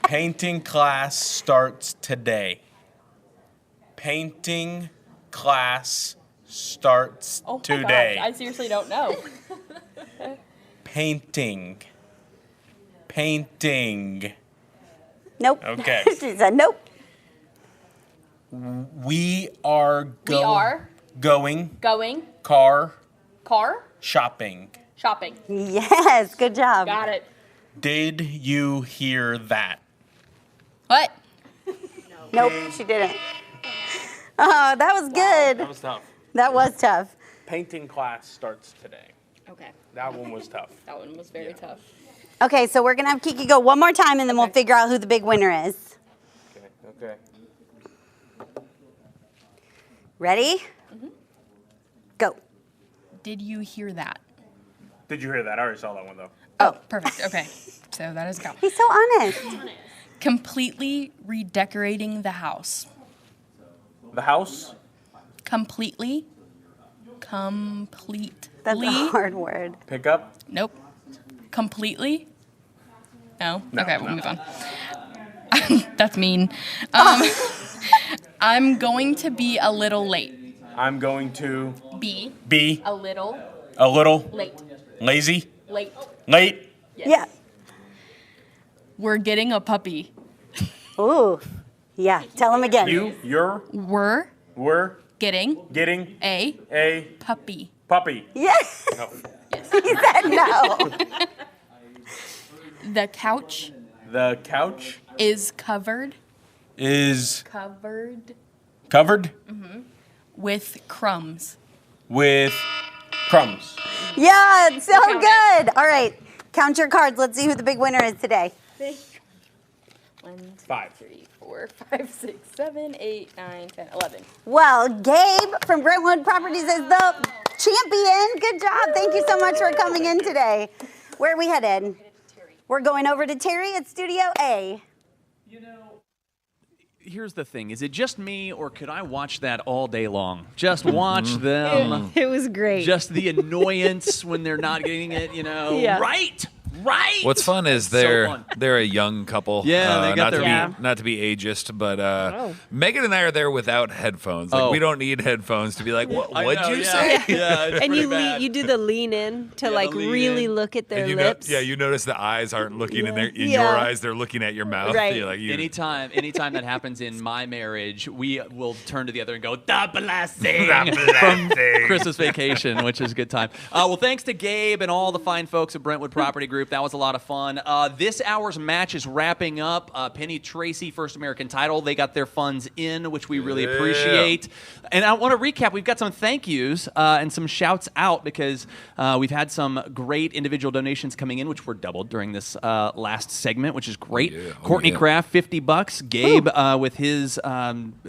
[SPEAKER 11] Painting class starts today. Painting class starts today.
[SPEAKER 5] Gosh, I seriously don't know.
[SPEAKER 11] Painting.
[SPEAKER 15] Nope.
[SPEAKER 11] Okay.
[SPEAKER 15] She said nope.
[SPEAKER 11] We are going. Car. Shopping.
[SPEAKER 15] Yes, good job.
[SPEAKER 5] Got it.
[SPEAKER 11] Did you hear that?
[SPEAKER 5] What?
[SPEAKER 15] Nope, she didn't. Oh, that was good.
[SPEAKER 11] That was tough.
[SPEAKER 15] That was tough.
[SPEAKER 11] Painting class starts today.
[SPEAKER 5] Okay.
[SPEAKER 11] That one was tough.
[SPEAKER 5] That one was very tough.
[SPEAKER 15] Okay, so we're going to have Kiki go one more time, and then we'll figure out who the big winner is.
[SPEAKER 11] Okay.
[SPEAKER 15] Ready?
[SPEAKER 5] Mm-hmm.
[SPEAKER 15] Go.
[SPEAKER 5] Did you hear that?
[SPEAKER 11] Did you hear that? I already saw that one, though.
[SPEAKER 5] Oh, perfect. Okay. So that is go.
[SPEAKER 15] He's so honest.
[SPEAKER 5] Completely redecorating the house.
[SPEAKER 11] The house?
[SPEAKER 5] Completely.
[SPEAKER 15] That's a hard word.
[SPEAKER 11] Pick up?
[SPEAKER 5] Nope. Completely. No? Okay, we'll move on. That's mean. I'm going to be a little late.
[SPEAKER 11] I'm going to
[SPEAKER 5] Be a little late.
[SPEAKER 11] Lazy?
[SPEAKER 5] Late.
[SPEAKER 15] Yes. Yeah.
[SPEAKER 5] We're getting a puppy.
[SPEAKER 15] Ooh. Yeah. Tell them again.
[SPEAKER 5] We're
[SPEAKER 11] getting
[SPEAKER 5] a puppy.
[SPEAKER 11] Puppy.
[SPEAKER 15] Yes.
[SPEAKER 11] No.
[SPEAKER 15] He said no.
[SPEAKER 5] The couch
[SPEAKER 11] is
[SPEAKER 5] covered with crumbs.
[SPEAKER 15] Yeah, it's so good. All right. Count your cards. Let's see who the big winner is today.
[SPEAKER 5] 1, 2,
[SPEAKER 11] 5,
[SPEAKER 5] 3, 4, 5, 6, 7, 8, 9, 10, 11.
[SPEAKER 15] Well, Gabe from Brentwood Properties is the champion. Good job. Thank you so much for coming in today. Where are we headed? We're going over to Terry at Studio A.
[SPEAKER 3] Here's the thing. Is it just me, or could I watch that all day long? Just watch them.
[SPEAKER 20] It was great.
[SPEAKER 3] Just the annoyance when they're not getting it,
[SPEAKER 20] Yeah.
[SPEAKER 3] Right.
[SPEAKER 2] What's fun is they're a young couple.
[SPEAKER 3] Yeah, they got
[SPEAKER 2] not to be ageist, but Megan and I are there without headphones. Like we don't need headphones to be like, what'd you say?
[SPEAKER 3] Yeah,
[SPEAKER 20] and you do the lean in to really look at their lips.
[SPEAKER 2] You notice the eyes aren't looking in your eyes; they're looking at your mouth.
[SPEAKER 20] Right.
[SPEAKER 3] Anytime that happens in my marriage, we will turn to the other and go, "The blessing," from Christmas Vacation, which is a good time. Well, thanks to Gabe and all the fine folks at Brentwood Property Group. That was a lot of fun. This hour's match is wrapping up. Penny Tracy, First American Title, they got their funds in, which we really appreciate. And I want to recap. We've got some thank yous and some shouts out because we've had some great individual donations coming in, which were doubled during this last segment, which is great. Courtney Kraft, $50. Gabe with his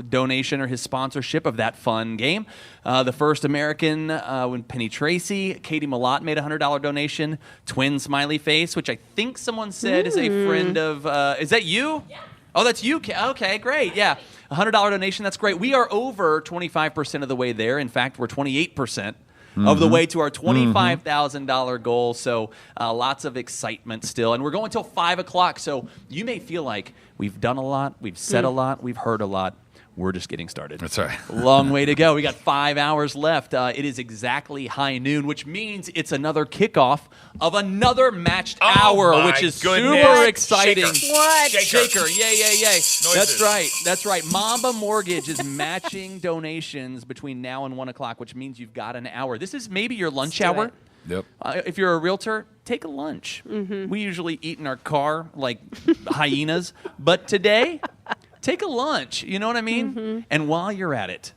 [SPEAKER 3] donation or his sponsorship of that fun game. The First American, when Penny Tracy, Katie Malott made a $100 donation. Twin smiley face, which I think someone said is a friend of. Is that you? Yeah. Oh, that's you. Okay, great. Yeah, $100 donation. That's great. We are over 25% of the way there. In fact, we're 28%. Of the way to our $25,000 goal. So lots of excitement still. And we're going until 5 o'clock. So you may feel like we've done a lot, we've said a lot, we've heard a lot. We're just getting started.
[SPEAKER 2] That's right.
[SPEAKER 3] Long way to go. We got 5 hours left. It is exactly high noon, which means it's another kickoff of another matched hour, which is super exciting.
[SPEAKER 20] What?
[SPEAKER 3] Shaker. Yay. That's right. Mamba Mortgage is matching donations between now and 1 o'clock, which means you've got an hour. This is maybe your lunch hour.
[SPEAKER 2] Yep.
[SPEAKER 3] If you're a realtor, take a lunch. We usually eat in our car like hyenas, but today, take a lunch. You know what I mean? And while you're at it,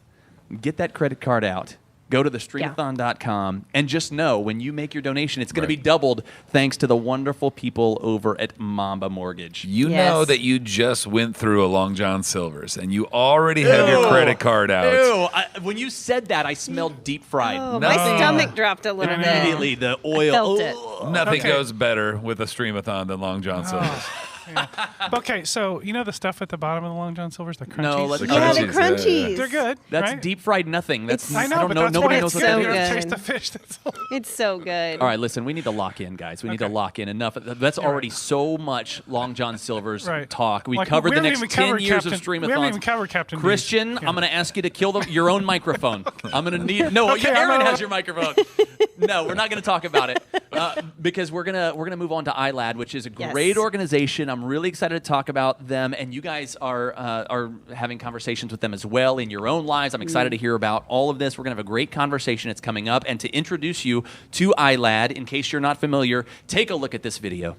[SPEAKER 3] get that credit card out. Go to the Streamathon.com and just know when you make your donation, it's going to be doubled thanks to the wonderful people over at Mamba Mortgage.
[SPEAKER 2] You know that you just went through a Long John Silver's and you already have your credit card out.
[SPEAKER 3] When you said that, I smelled deep fried.
[SPEAKER 20] Oh, my stomach dropped a little bit.
[SPEAKER 3] Immediately, the oil.
[SPEAKER 20] I felt it.
[SPEAKER 2] Nothing goes better with a Streamathon than Long John Silver's.
[SPEAKER 1] Yeah. Okay, so you know the stuff at the bottom of the Long John Silver's, the crunchies?
[SPEAKER 3] No,
[SPEAKER 20] the crunchies.
[SPEAKER 1] They're good.
[SPEAKER 3] That's
[SPEAKER 1] right?
[SPEAKER 3] deep fried nothing. That's
[SPEAKER 1] I know, but that's
[SPEAKER 3] nobody
[SPEAKER 1] why
[SPEAKER 3] knows
[SPEAKER 1] it's
[SPEAKER 3] what
[SPEAKER 1] good.
[SPEAKER 3] that
[SPEAKER 1] You
[SPEAKER 3] is.
[SPEAKER 1] don't taste the fish. That's all.
[SPEAKER 20] It's so good.
[SPEAKER 3] All right, listen, we need to lock in, guys. We need to lock in enough. That's already so much Long John Silver's talk. We covered the next 10 years of Streamathons.
[SPEAKER 1] We haven't even covered Captain
[SPEAKER 3] Christian, I'm going to ask you to kill your own microphone. I'm going to need... No, Aaron has your microphone. No, we're not going to talk about it because we're gonna move on to iLad, which is a great organization. I'm really excited to talk about them, and you guys are having conversations with them as well in your own lives. I'm excited to hear about all of this. We're gonna have a great conversation. It's coming up, and to introduce you to iLad, in case you're not familiar, take a look at this video.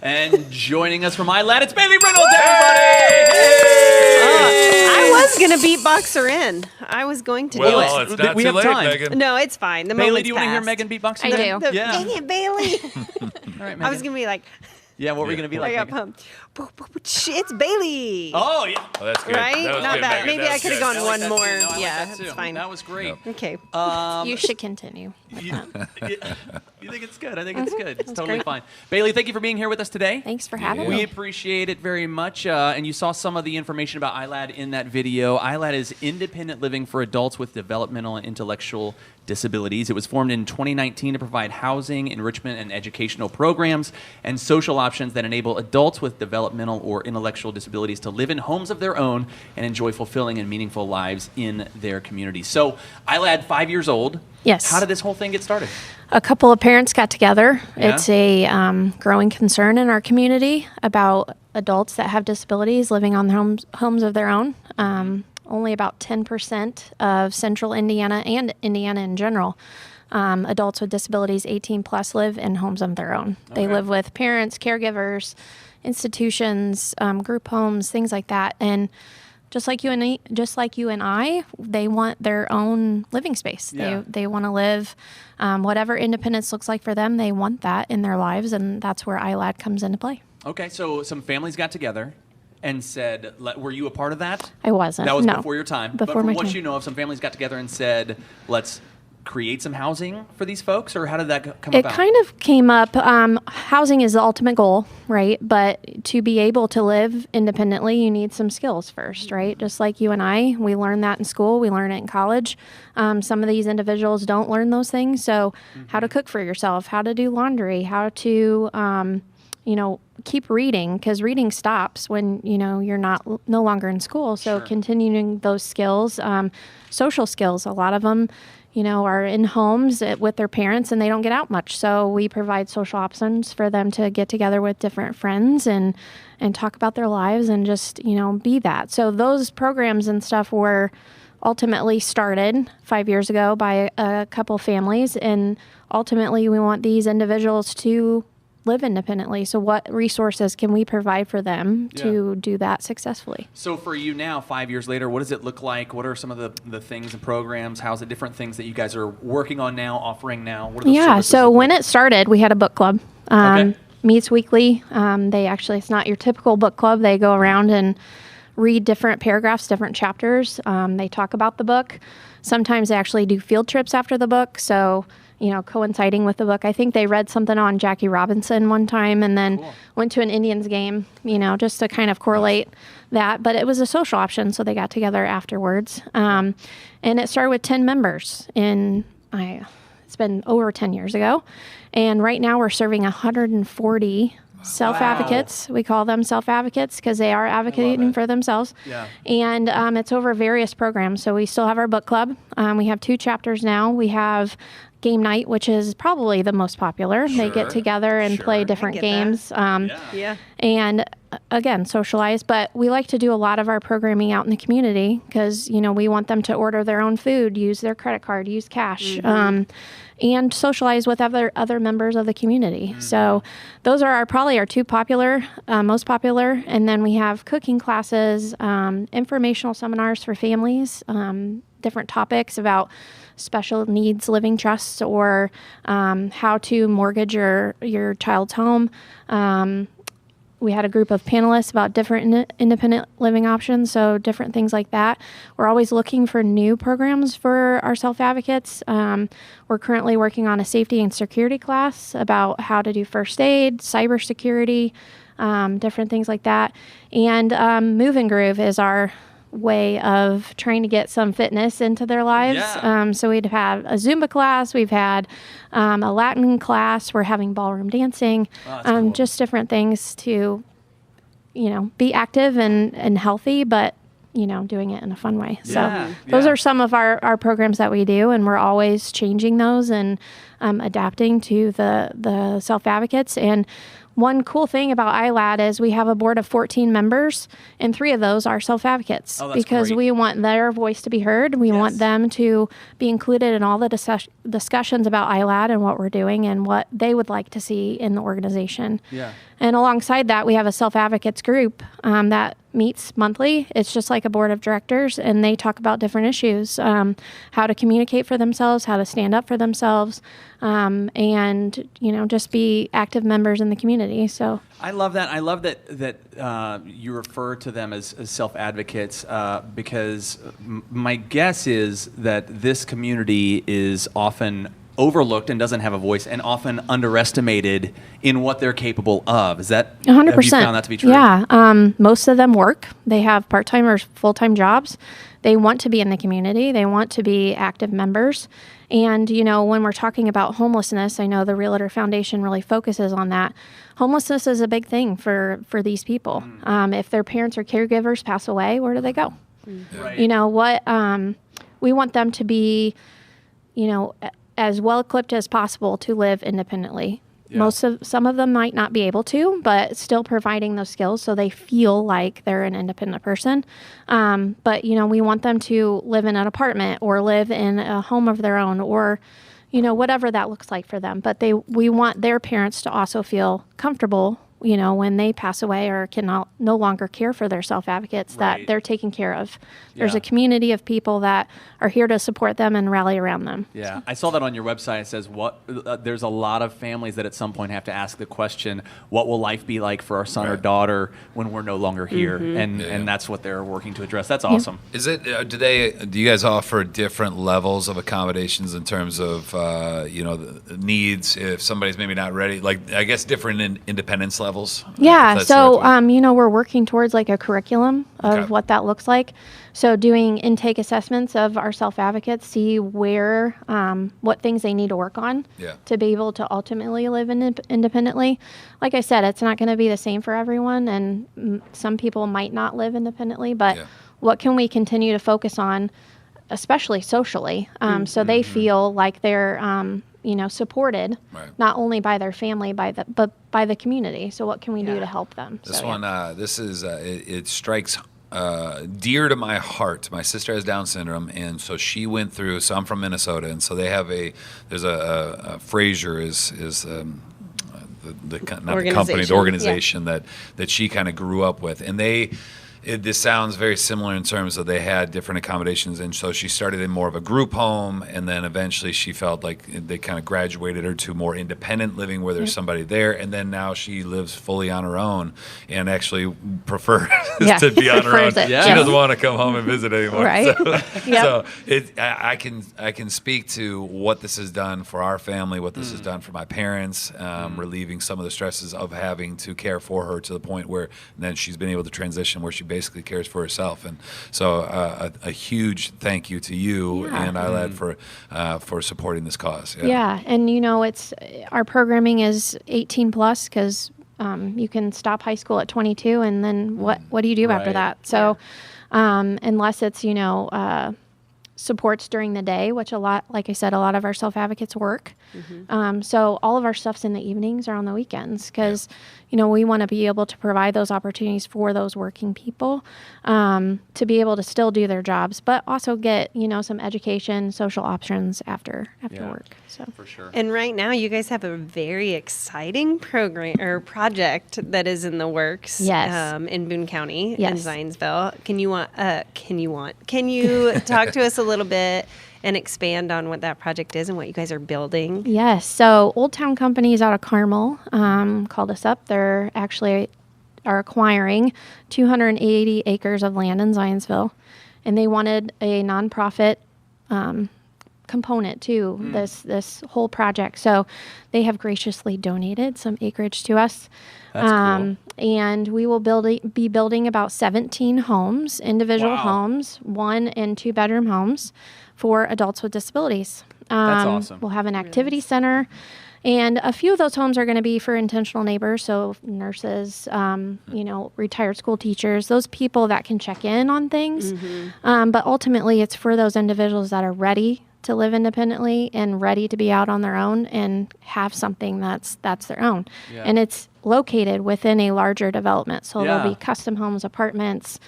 [SPEAKER 3] And joining us from ILAD, it's Bailey Reynolds, everybody!
[SPEAKER 20] I was going to beatbox her in. I was going to do it.
[SPEAKER 2] Well, it's not
[SPEAKER 3] We
[SPEAKER 2] too
[SPEAKER 3] have
[SPEAKER 2] late,
[SPEAKER 3] time.
[SPEAKER 2] Megan.
[SPEAKER 20] No, it's fine. The
[SPEAKER 3] Bailey,
[SPEAKER 20] moment's
[SPEAKER 3] do you want to hear
[SPEAKER 20] passed.
[SPEAKER 3] Megan beatbox?
[SPEAKER 17] I
[SPEAKER 3] today?
[SPEAKER 17] do.
[SPEAKER 3] Yeah.
[SPEAKER 20] Dang it, Bailey.
[SPEAKER 3] All right, Megan.
[SPEAKER 20] I was going to be like,
[SPEAKER 3] Yeah, what were you going to be
[SPEAKER 20] I
[SPEAKER 3] like,
[SPEAKER 20] got
[SPEAKER 3] Megan?
[SPEAKER 20] pumped. It's Bailey.
[SPEAKER 3] Oh, yeah.
[SPEAKER 2] Oh, that's good.
[SPEAKER 20] Right?
[SPEAKER 2] That was
[SPEAKER 20] Not
[SPEAKER 2] good,
[SPEAKER 20] bad.
[SPEAKER 2] Megan.
[SPEAKER 20] Maybe
[SPEAKER 2] That
[SPEAKER 20] I
[SPEAKER 2] was
[SPEAKER 20] could have
[SPEAKER 2] good.
[SPEAKER 20] gone one
[SPEAKER 3] that
[SPEAKER 20] more.
[SPEAKER 3] too. No, I like
[SPEAKER 20] Yeah,
[SPEAKER 3] that
[SPEAKER 20] it's
[SPEAKER 3] too.
[SPEAKER 20] fine.
[SPEAKER 3] That was great.
[SPEAKER 20] Okay.
[SPEAKER 17] You should continue.
[SPEAKER 3] You think it's good? I think it's good. It's totally
[SPEAKER 17] great.
[SPEAKER 3] fine. Bailey, thank you for being here with us today.
[SPEAKER 17] Thanks for having
[SPEAKER 3] We
[SPEAKER 17] me.
[SPEAKER 3] appreciate it very much. And you saw some of the information about ILAD in that video. ILAD is independent living for adults with developmental and intellectual disabilities. It was formed in 2019 to provide housing, enrichment, and educational programs and social options that enable adults with developmental or intellectual disabilities to live in homes of their own and enjoy fulfilling and meaningful lives in their community. So, ILAD, 5 years old.
[SPEAKER 8] Yes.
[SPEAKER 3] How did this whole thing get started?
[SPEAKER 8] A couple of parents got together.
[SPEAKER 3] Yeah.
[SPEAKER 8] It's a growing concern in our community about adults that have disabilities living on their homes of their own. Only about 10% of central Indiana and Indiana in general, adults with disabilities 18 plus live in homes of their own. They live with parents, caregivers, institutions, group homes, things like that. And just like you and I, they want their own living space.
[SPEAKER 3] Yeah.
[SPEAKER 8] They want to live whatever independence looks like for them. They want that in their lives, and that's where ILAD comes into play.
[SPEAKER 3] Okay, so some families got together and said, were you a part of that?
[SPEAKER 8] I wasn't.
[SPEAKER 3] That was
[SPEAKER 8] no.
[SPEAKER 3] before your time.
[SPEAKER 8] Before
[SPEAKER 3] but from
[SPEAKER 8] my
[SPEAKER 3] what
[SPEAKER 8] time.
[SPEAKER 3] you know of, some families got together and said, let's create some housing for these folks, or how did that come
[SPEAKER 8] It
[SPEAKER 3] about?
[SPEAKER 8] kind of came up. Housing is the ultimate goal, right? But to be able to live independently, you need some skills first, right? Just like you and I, we learn that in school, we learn it in college. Some of these individuals don't learn those things. So, how to cook for yourself, how to do laundry, how to, keep reading, because reading stops when you're no longer in school. So, continuing those skills, social skills, a lot of them are in homes with their parents and they don't get out much. So we provide social options for them to get together with different friends and talk about their lives and just, be that. So those programs and stuff were ultimately started 5 years ago by a couple families. And ultimately we want these individuals to live independently. So what resources can we provide for them to do that successfully?
[SPEAKER 3] So for you now, 5 years later, what does it look like? What are some of the things and programs? How's it different things that you guys are working on now, offering now? What are those services
[SPEAKER 8] so
[SPEAKER 3] look
[SPEAKER 8] when it started, we had a book club. Meets weekly. It's not your typical book club. They go around and read different paragraphs, different chapters. They talk about the book. Sometimes they actually do field trips after the book. So coinciding with the book. I think they read something on Jackie Robinson one time and then went to an Indians game, just to kind of correlate that. But it was a social option, so they got together afterwards. And it started with 10 members it's been over 10 years ago. And right now we're serving 140 self-advocates. We call them self-advocates because they are advocating for themselves.
[SPEAKER 3] Yeah.
[SPEAKER 8] And it's over various programs. So we still have our book club. We have 2 chapters now. We have game night, which is probably the most popular. They get together and play different games. And again, socialize. But we like to do a lot of our programming out in the community because, we want them to order their own food, use their credit card, use cash, and socialize with other members of the community. So those are probably our 2 most popular. And then we have cooking classes, informational seminars for families, different topics about special needs living trusts or how to mortgage your child's home. We had a group of panelists about different independent living options, so different things like that. We're always looking for new programs for our self-advocates. We're currently working on a safety and security class about how to do first aid, cybersecurity, different things like that. And Move and Groove is our way of trying to get some fitness into their lives.
[SPEAKER 3] Yeah.
[SPEAKER 8] So we'd have a Zumba class, we've had a Latin class, we're having ballroom dancing,
[SPEAKER 3] cool.
[SPEAKER 8] just different things to, be active and healthy, but doing it in a fun way. So those are some of our programs that we do, and we're always changing those and adapting to the self-advocates. And one cool thing about ILAD is we have a board of 14 members, and 3 of those are self-advocates because we want their voice to be heard. We want them to be included in all the discussions about ILAD and what we're doing and what they would like to see in the organization.
[SPEAKER 3] Yeah.
[SPEAKER 8] And alongside that, we have a self-advocates group that meets monthly. It's just like a board of directors, and they talk about different issues, how to communicate for themselves, how to stand up for themselves, and just be active members in the community. So
[SPEAKER 3] I love that. I love that you refer to them as self-advocates because my guess is that this community is often overlooked and doesn't have a voice, and often underestimated in what they're capable of. Is that
[SPEAKER 8] 100%?
[SPEAKER 3] Have you found that to be true?
[SPEAKER 8] Yeah. Most of them work. They have part-time or full-time jobs. They want to be in the community. They want to be active members. And, when we're talking about homelessness, I know the Realtor Foundation really focuses on that. Homelessness is a big thing for these people. If their parents or caregivers pass away, where do they go?
[SPEAKER 3] Right.
[SPEAKER 8] We want them to be, as well equipped as possible to live independently.
[SPEAKER 3] Yeah.
[SPEAKER 8] Some of them might not be able to, but still providing those skills so they feel like they're an independent person. But we want them to live in an apartment or live in a home of their own, or whatever that looks like for them. But we want their parents to also feel comfortable, when they pass away or can no longer care for their self-advocates, that they're taken care of. There's a community of people that are here to support them and rally around them.
[SPEAKER 3] Yeah, I saw that on your website. It says there's a lot of families that at some point have to ask the question, what will life be like for our son or daughter when we're no longer here? And that's what they're working to address. That's awesome.
[SPEAKER 2] Is it? Do you guys offer different levels of accommodations in terms of the needs? If somebody's maybe not ready, like I guess different independence levels.
[SPEAKER 8] Yeah. So we're working towards like a curriculum of what that looks like. So doing intake assessments of our self-advocates, see where, what things they need to work on to be able to ultimately live independently. Like I said, it's not going to be the same for everyone, and some people might not live independently, but what can we continue to focus on, especially socially, so they feel like they're, supported, not only by their family, but by the community. So what can we do to help them?
[SPEAKER 2] This one, it strikes dear to my heart. My sister has Down syndrome, and so she went through. So I'm from Minnesota, and so they have there's a Fraser is the organization that she kind of grew up with, and this sounds very similar in terms of they had different accommodations, and so she started in more of a group home, and then eventually she felt like they kind of graduated her to more independent living where there's somebody there, and then now she lives fully on her own and actually prefers to be on her own. She doesn't want to come home and visit anymore.
[SPEAKER 8] Right.
[SPEAKER 2] So I can speak to what this has done for our family, what this has done for my parents, relieving some of the stresses of having to care for her to the point where then she's been able to transition where she basically cares for herself. And so a huge thank you to you and ILAD for supporting this cause.
[SPEAKER 8] And it's our programming is 18 plus because you can stop high school at 22, and then what do you do after that? So unless it's supports during the day, which like I said, a lot of our self-advocates work. So all of our stuff's in the evenings or on the weekends because, we want to be able to provide those opportunities for those working people to be able to still do their jobs, but also get, some education, social options after work. So
[SPEAKER 3] for sure.
[SPEAKER 20] And right now you guys have a very exciting program or project that is in the works in Boone County in Zionsville. Can you talk to us a little bit and expand on what that project is and what you guys are building?
[SPEAKER 8] Yes. So Old Town Companies out of Carmel called us up. They're actually are acquiring 280 acres of land in Zionsville, and they wanted a nonprofit component to this whole project. So they have graciously donated some acreage to us.
[SPEAKER 3] That's cool.
[SPEAKER 8] And we will be building about 17 homes, individual homes, 1 and 2 bedroom homes for adults with disabilities.
[SPEAKER 3] That's awesome.
[SPEAKER 8] We'll have an activity center. And a few of those homes are going to be for intentional neighbors, so nurses, retired school teachers, those people that can check in on things. But ultimately, it's for those individuals that are ready to live independently and ready to be out on their own and have something that's their own.
[SPEAKER 3] Yeah.
[SPEAKER 8] And it's located within a larger development, so
[SPEAKER 3] Yeah.
[SPEAKER 8] there'll be custom homes, apartments,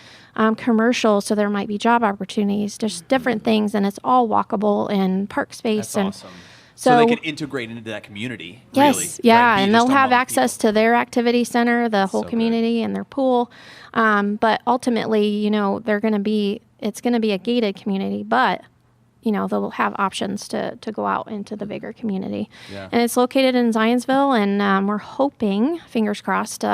[SPEAKER 8] commercial, so there might be job opportunities, just different things, and it's all walkable and park space.
[SPEAKER 3] That's awesome. So they can integrate into that community.
[SPEAKER 8] Yes,
[SPEAKER 3] really,
[SPEAKER 8] yeah,
[SPEAKER 3] right? Be
[SPEAKER 8] and
[SPEAKER 3] just
[SPEAKER 8] they'll have
[SPEAKER 3] among
[SPEAKER 8] access to their activity center, the whole community, and their pool. But ultimately, they're going to be. It's going to be a gated community, but they'll have options to go out into the bigger community.
[SPEAKER 3] Yeah.
[SPEAKER 8] And it's located in Zionsville, and we're hoping, fingers crossed,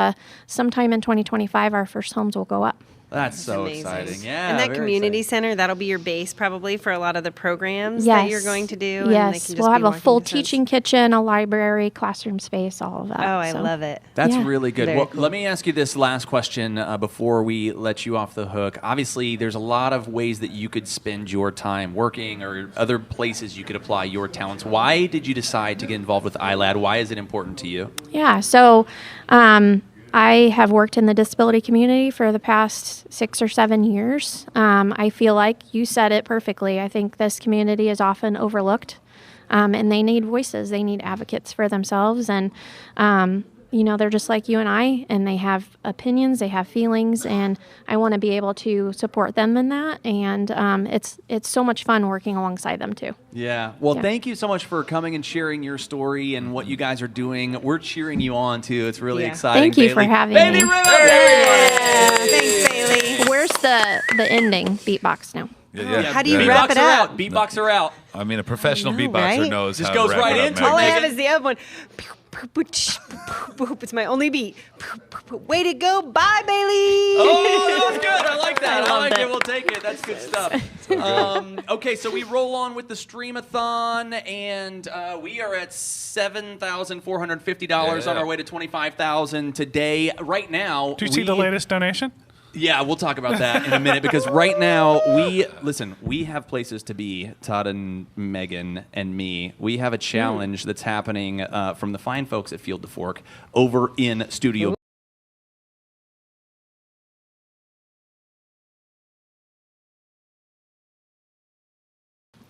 [SPEAKER 8] sometime in 2025, our first homes will go up.
[SPEAKER 3] That's so
[SPEAKER 20] amazing.
[SPEAKER 3] exciting. Yeah.
[SPEAKER 20] And that
[SPEAKER 3] very
[SPEAKER 20] community
[SPEAKER 3] exciting.
[SPEAKER 20] center, that'll be your base probably for a lot of the programs that you're going to do. And they
[SPEAKER 8] Yes,
[SPEAKER 20] can just
[SPEAKER 8] we'll
[SPEAKER 20] be
[SPEAKER 8] have a
[SPEAKER 20] walking
[SPEAKER 8] full
[SPEAKER 20] distance.
[SPEAKER 8] teaching kitchen, a library, classroom space, all of that.
[SPEAKER 20] Oh, I love it.
[SPEAKER 3] That's
[SPEAKER 8] Yeah.
[SPEAKER 3] really good.
[SPEAKER 20] Very
[SPEAKER 3] Well,
[SPEAKER 20] cool.
[SPEAKER 3] let me ask you this last question before we let you off the hook. Obviously, there's a lot of ways that you could spend your time working or other places you could apply your talents. Why did you decide to get involved with iLad? Why is it important to you?
[SPEAKER 8] Yeah, so I have worked in the disability community for the past 6 or 7 years. I feel like you said it perfectly. I think this community is often overlooked, and they need voices. They need advocates for themselves, and they're just like you and I, and they have opinions, they have feelings, and I want to be able to support them in that. And it's so much fun working alongside them too.
[SPEAKER 3] Yeah. Well,
[SPEAKER 8] Yeah.
[SPEAKER 3] thank you so much for coming and sharing your story and what you guys are doing. We're cheering you on too. It's really exciting.
[SPEAKER 8] Thank you for
[SPEAKER 3] Bailey.
[SPEAKER 8] having
[SPEAKER 3] Bailey
[SPEAKER 8] me.
[SPEAKER 3] Rivers!
[SPEAKER 20] Thanks, Bailey.
[SPEAKER 8] Where's the ending beatbox now?
[SPEAKER 20] How do you wrap it up?
[SPEAKER 3] Beatboxer out.
[SPEAKER 2] I mean, a professional
[SPEAKER 20] I know,
[SPEAKER 2] beatboxer
[SPEAKER 20] right?
[SPEAKER 2] knows
[SPEAKER 3] Just
[SPEAKER 2] how to
[SPEAKER 3] goes
[SPEAKER 2] wrap
[SPEAKER 3] right
[SPEAKER 2] it up,
[SPEAKER 3] into
[SPEAKER 2] man.
[SPEAKER 20] All I have is the other one. It's my only beat. Way to go. Bye, Bailey.
[SPEAKER 3] Oh, that was good. I like that. I
[SPEAKER 20] loved
[SPEAKER 3] like it.
[SPEAKER 20] it.
[SPEAKER 3] We'll take it. That's good stuff. Okay, so we roll on with the Streamathon, and we are at $7,450 on our way to $25,000 today. Right now,
[SPEAKER 1] Do you see the latest donation?
[SPEAKER 3] Yeah, we'll talk about that in a minute because right now we have places to be. Todd and Megan and me. We have a challenge that's happening from the fine folks at Field to Fork over in Studio.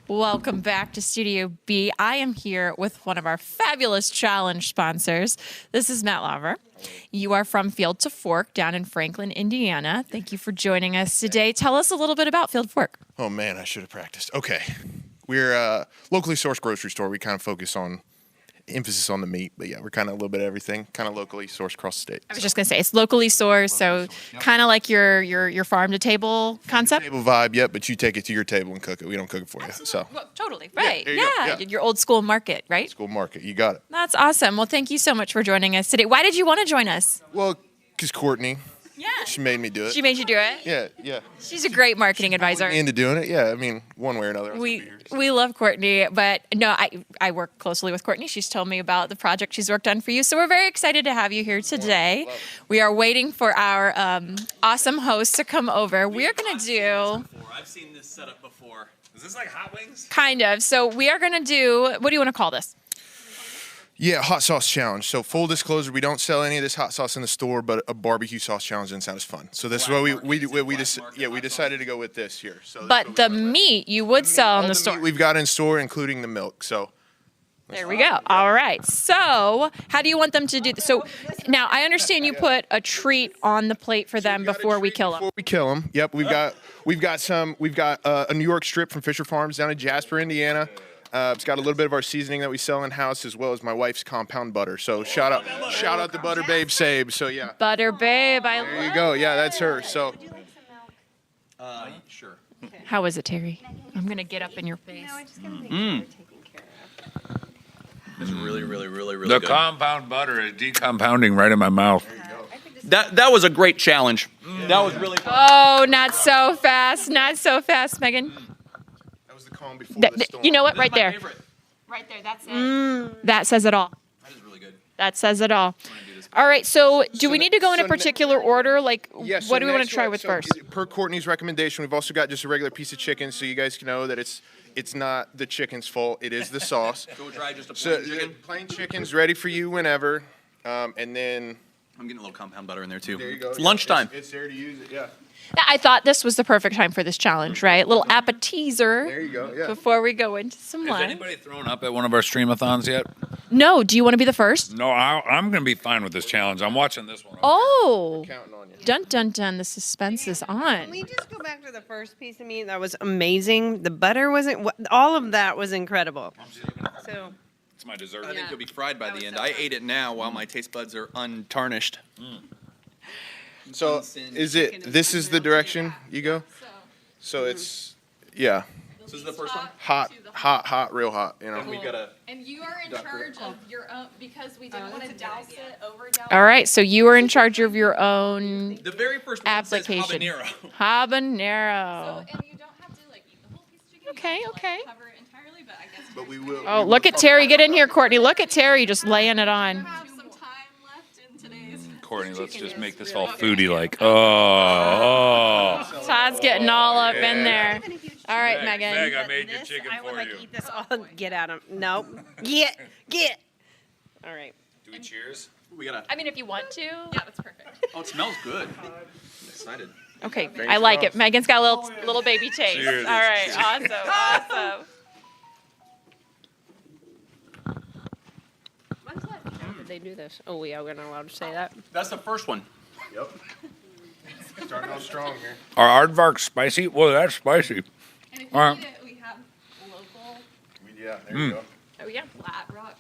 [SPEAKER 19] Welcome back to Studio B. I am here with one of our fabulous challenge sponsors. This is Matt Laver. You are from Field to Fork down in Franklin, Indiana. Thank you for joining us today. Tell us a little bit about Field to Fork.
[SPEAKER 9] Oh, man, I should have practiced. Okay. We're a locally sourced grocery store. We kind of focus on emphasis on the meat, but yeah, we're kind of a little bit of everything, kind of locally sourced across the state.
[SPEAKER 19] I was just going to say, it's locally sourced, so kind of like your farm-to-table concept.
[SPEAKER 9] Table vibe, yep, but you take it to your table and cook it. We don't cook it for you. So,
[SPEAKER 19] Well, totally, right.
[SPEAKER 9] there you go.
[SPEAKER 19] Yeah,
[SPEAKER 9] Yeah.
[SPEAKER 19] your old school market, right?
[SPEAKER 9] school market, you got it.
[SPEAKER 19] That's awesome. Well, thank you so much for joining us today. Why did you want to join us?
[SPEAKER 9] Well, because Courtney, she made me do it.
[SPEAKER 19] She made you do it?
[SPEAKER 9] Yeah.
[SPEAKER 19] She's a great marketing advisor.
[SPEAKER 9] Into doing it, yeah. I mean, one way or another.
[SPEAKER 19] We love Courtney, but no, I work closely with Courtney. She's told me about the project she's worked on for you. So we're very excited to have you here today. We are waiting for our awesome host to come over. We're going to do...
[SPEAKER 2] I've seen this setup before. Is this like Hot Wings?
[SPEAKER 19] Kind of. So we are going to do... What do you want to call this?
[SPEAKER 9] Yeah, hot sauce challenge. So full disclosure, we don't sell any of this hot sauce in the store, but a barbecue sauce challenge doesn't sound as fun. So this is what we decided to go with this here. So
[SPEAKER 19] But the meat you would sell in the store.
[SPEAKER 9] we've got in store, including the milk. So
[SPEAKER 19] There we go. All right. So how do you want them to do this? So now I understand you put a treat on the plate for them before we kill them.
[SPEAKER 9] before we kill them, yep, we've got a New York strip from Fisher Farms down in Jasper, Indiana. It's got a little bit of our seasoning that we sell in house, as well as my wife's compound butter. So shout out to Butter Babe Sabe. So yeah,
[SPEAKER 19] Butter Babe.
[SPEAKER 9] there you go. Yeah, that's her. So
[SPEAKER 3] Sure.
[SPEAKER 19] How is it, Terry? I'm going to get up in your face.
[SPEAKER 2] It's really, really, really, really
[SPEAKER 3] The
[SPEAKER 2] good. The compound butter is decompounding right in my mouth.
[SPEAKER 3] That was a great challenge. That was really fun.
[SPEAKER 19] Oh, not so fast. Not so fast, Megan.
[SPEAKER 9] calm before the storm.
[SPEAKER 17] You know what? Right there.
[SPEAKER 19] Right there. That's it.
[SPEAKER 17] That says it all.
[SPEAKER 3] That is really good.
[SPEAKER 17] That says it all. All right. So do we need to go in a particular order? Like,
[SPEAKER 9] Yeah, so
[SPEAKER 17] what do we want to
[SPEAKER 9] next
[SPEAKER 17] try
[SPEAKER 9] one-
[SPEAKER 17] with
[SPEAKER 9] so
[SPEAKER 17] first?
[SPEAKER 9] Per Courtney's recommendation, we've also got just a regular piece of chicken, so you guys can know that it's not the chicken's fault. It is the sauce.
[SPEAKER 3] So we'll try just a
[SPEAKER 9] So
[SPEAKER 3] plain chicken.
[SPEAKER 9] plain chicken's ready for you whenever, and then
[SPEAKER 3] I'm getting a little compound butter in there too.
[SPEAKER 9] there you go.
[SPEAKER 3] It's
[SPEAKER 9] Yeah,
[SPEAKER 3] lunchtime.
[SPEAKER 9] It's there to use it. Yeah.
[SPEAKER 17] I thought this was the perfect time for this challenge, right? Little appetizer.
[SPEAKER 9] There you go. Yeah.
[SPEAKER 17] Before we go into some
[SPEAKER 2] Has
[SPEAKER 17] lunch.
[SPEAKER 2] anybody thrown up at one of our streamathons yet?
[SPEAKER 17] No. Do you want to be the first?
[SPEAKER 2] No, I'm going to be fine with this challenge. I'm watching this one.
[SPEAKER 17] Oh. Dun dun dun. The suspense is on.
[SPEAKER 20] Can we just go back to the first piece of meat? That was amazing. The butter wasn't. All of that was incredible. So.
[SPEAKER 2] It's my dessert.
[SPEAKER 3] I think you'll be fried by the end. I ate it now while my taste buds are untarnished.
[SPEAKER 9] So is it? This is the direction you go. So it's yeah.
[SPEAKER 3] This is the first one.
[SPEAKER 9] Hot, real hot. You know.
[SPEAKER 3] We gotta.
[SPEAKER 19] And you are in charge of your own, because we didn't want to douse it, overdouse
[SPEAKER 17] All right. So you are in charge of your own
[SPEAKER 3] The very first one says
[SPEAKER 17] application.
[SPEAKER 3] habanero.
[SPEAKER 17] Habanero.
[SPEAKER 19] and you don't have to like eat the whole piece of chicken.
[SPEAKER 17] Okay. Okay.
[SPEAKER 19] Cover it entirely, but I guess.
[SPEAKER 9] But we will.
[SPEAKER 17] Oh, look at Terry. Get in here, Courtney. Look at Terry just laying it on.
[SPEAKER 19] Have some time left in today's.
[SPEAKER 2] Courtney, let's just make this all foodie-like. Oh.
[SPEAKER 17] Todd's getting all up in there. All right, Megan.
[SPEAKER 2] Meg, I made your chicken
[SPEAKER 20] I would
[SPEAKER 2] for
[SPEAKER 20] like
[SPEAKER 2] you.
[SPEAKER 20] eat this all. Get out of. Nope. Get. All right.
[SPEAKER 2] Do we cheers?
[SPEAKER 3] We gotta.
[SPEAKER 17] I mean, if you want to.
[SPEAKER 19] Yeah, that's perfect.
[SPEAKER 3] Oh, it smells good. I'm excited.
[SPEAKER 17] Okay, I like it. Megan's got a little baby taste.
[SPEAKER 2] Cheers.
[SPEAKER 17] All right, awesome.
[SPEAKER 20] How did they do this? Oh, yeah, we're not allowed to say that.
[SPEAKER 3] That's the first one.
[SPEAKER 9] Yep. Starting off strong here.
[SPEAKER 2] Are aardvarks spicy? Well, that's spicy.
[SPEAKER 19] And if
[SPEAKER 2] All
[SPEAKER 19] you
[SPEAKER 2] right.
[SPEAKER 19] need it, we have local
[SPEAKER 9] Yeah. There you go.
[SPEAKER 17] Oh yeah.
[SPEAKER 19] flat rock.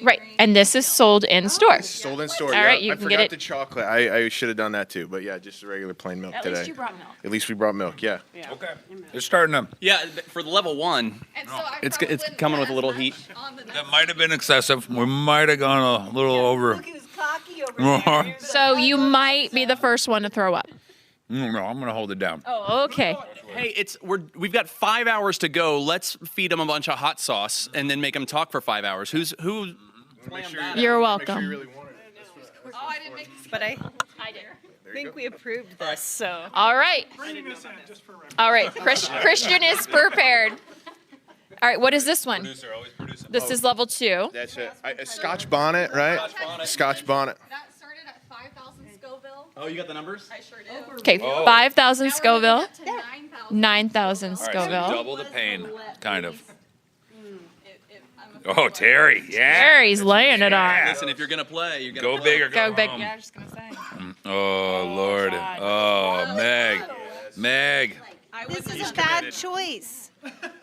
[SPEAKER 17] Right, and this is sold in store.
[SPEAKER 9] Sold in store.
[SPEAKER 17] All
[SPEAKER 9] yeah.
[SPEAKER 17] right, you
[SPEAKER 9] I
[SPEAKER 17] can
[SPEAKER 9] forgot
[SPEAKER 17] get it.
[SPEAKER 9] the chocolate. I should have done that too. But yeah, just regular plain milk
[SPEAKER 17] At
[SPEAKER 9] today.
[SPEAKER 17] least you brought milk.
[SPEAKER 9] At least we brought milk. Yeah.
[SPEAKER 2] Okay. It's starting to.
[SPEAKER 3] Yeah, for the level one,
[SPEAKER 19] And so I
[SPEAKER 3] it's
[SPEAKER 19] probably
[SPEAKER 3] it's
[SPEAKER 19] wouldn't
[SPEAKER 3] coming
[SPEAKER 19] put
[SPEAKER 3] with a
[SPEAKER 19] as
[SPEAKER 3] little
[SPEAKER 19] much
[SPEAKER 3] heat.
[SPEAKER 19] on the
[SPEAKER 2] That might have been excessive. We might have gone a little over.
[SPEAKER 20] Look who's cocky over there.
[SPEAKER 17] So you might be the first one to throw up.
[SPEAKER 2] No, I'm going to hold it down.
[SPEAKER 17] Oh, okay.
[SPEAKER 3] Hey, we've got 5 hours to go. Let's feed them a bunch of hot sauce and then make them talk for 5 hours. Who?
[SPEAKER 17] You're welcome.
[SPEAKER 19] Oh, I didn't make this.
[SPEAKER 20] But I
[SPEAKER 19] I did.
[SPEAKER 20] think we approved this, so.
[SPEAKER 17] All right. All right. Christian is prepared. All right. What is this one?
[SPEAKER 2] Producer, always producing.
[SPEAKER 17] This is level 2.
[SPEAKER 9] That's it. A Scotch bonnet, right? Scotch bonnet.
[SPEAKER 19] That started at 5,000 Scoville.
[SPEAKER 3] Oh, you got the numbers?
[SPEAKER 19] I sure did.
[SPEAKER 17] Okay.
[SPEAKER 2] Oh.
[SPEAKER 17] 5,000 Scoville.
[SPEAKER 19] To 9,000.
[SPEAKER 17] 9,000
[SPEAKER 2] All right, so
[SPEAKER 17] Scoville.
[SPEAKER 2] double the pain, kind of. Oh, Terry, yeah.
[SPEAKER 17] Terry's laying it on.
[SPEAKER 3] Listen, if you're gonna play, you gotta
[SPEAKER 2] Go
[SPEAKER 3] play.
[SPEAKER 2] big or go
[SPEAKER 17] Go big.
[SPEAKER 2] home.
[SPEAKER 19] Yeah, I was just gonna say.
[SPEAKER 2] Oh, Lord. Oh, Meg.
[SPEAKER 20] This is a bad choice.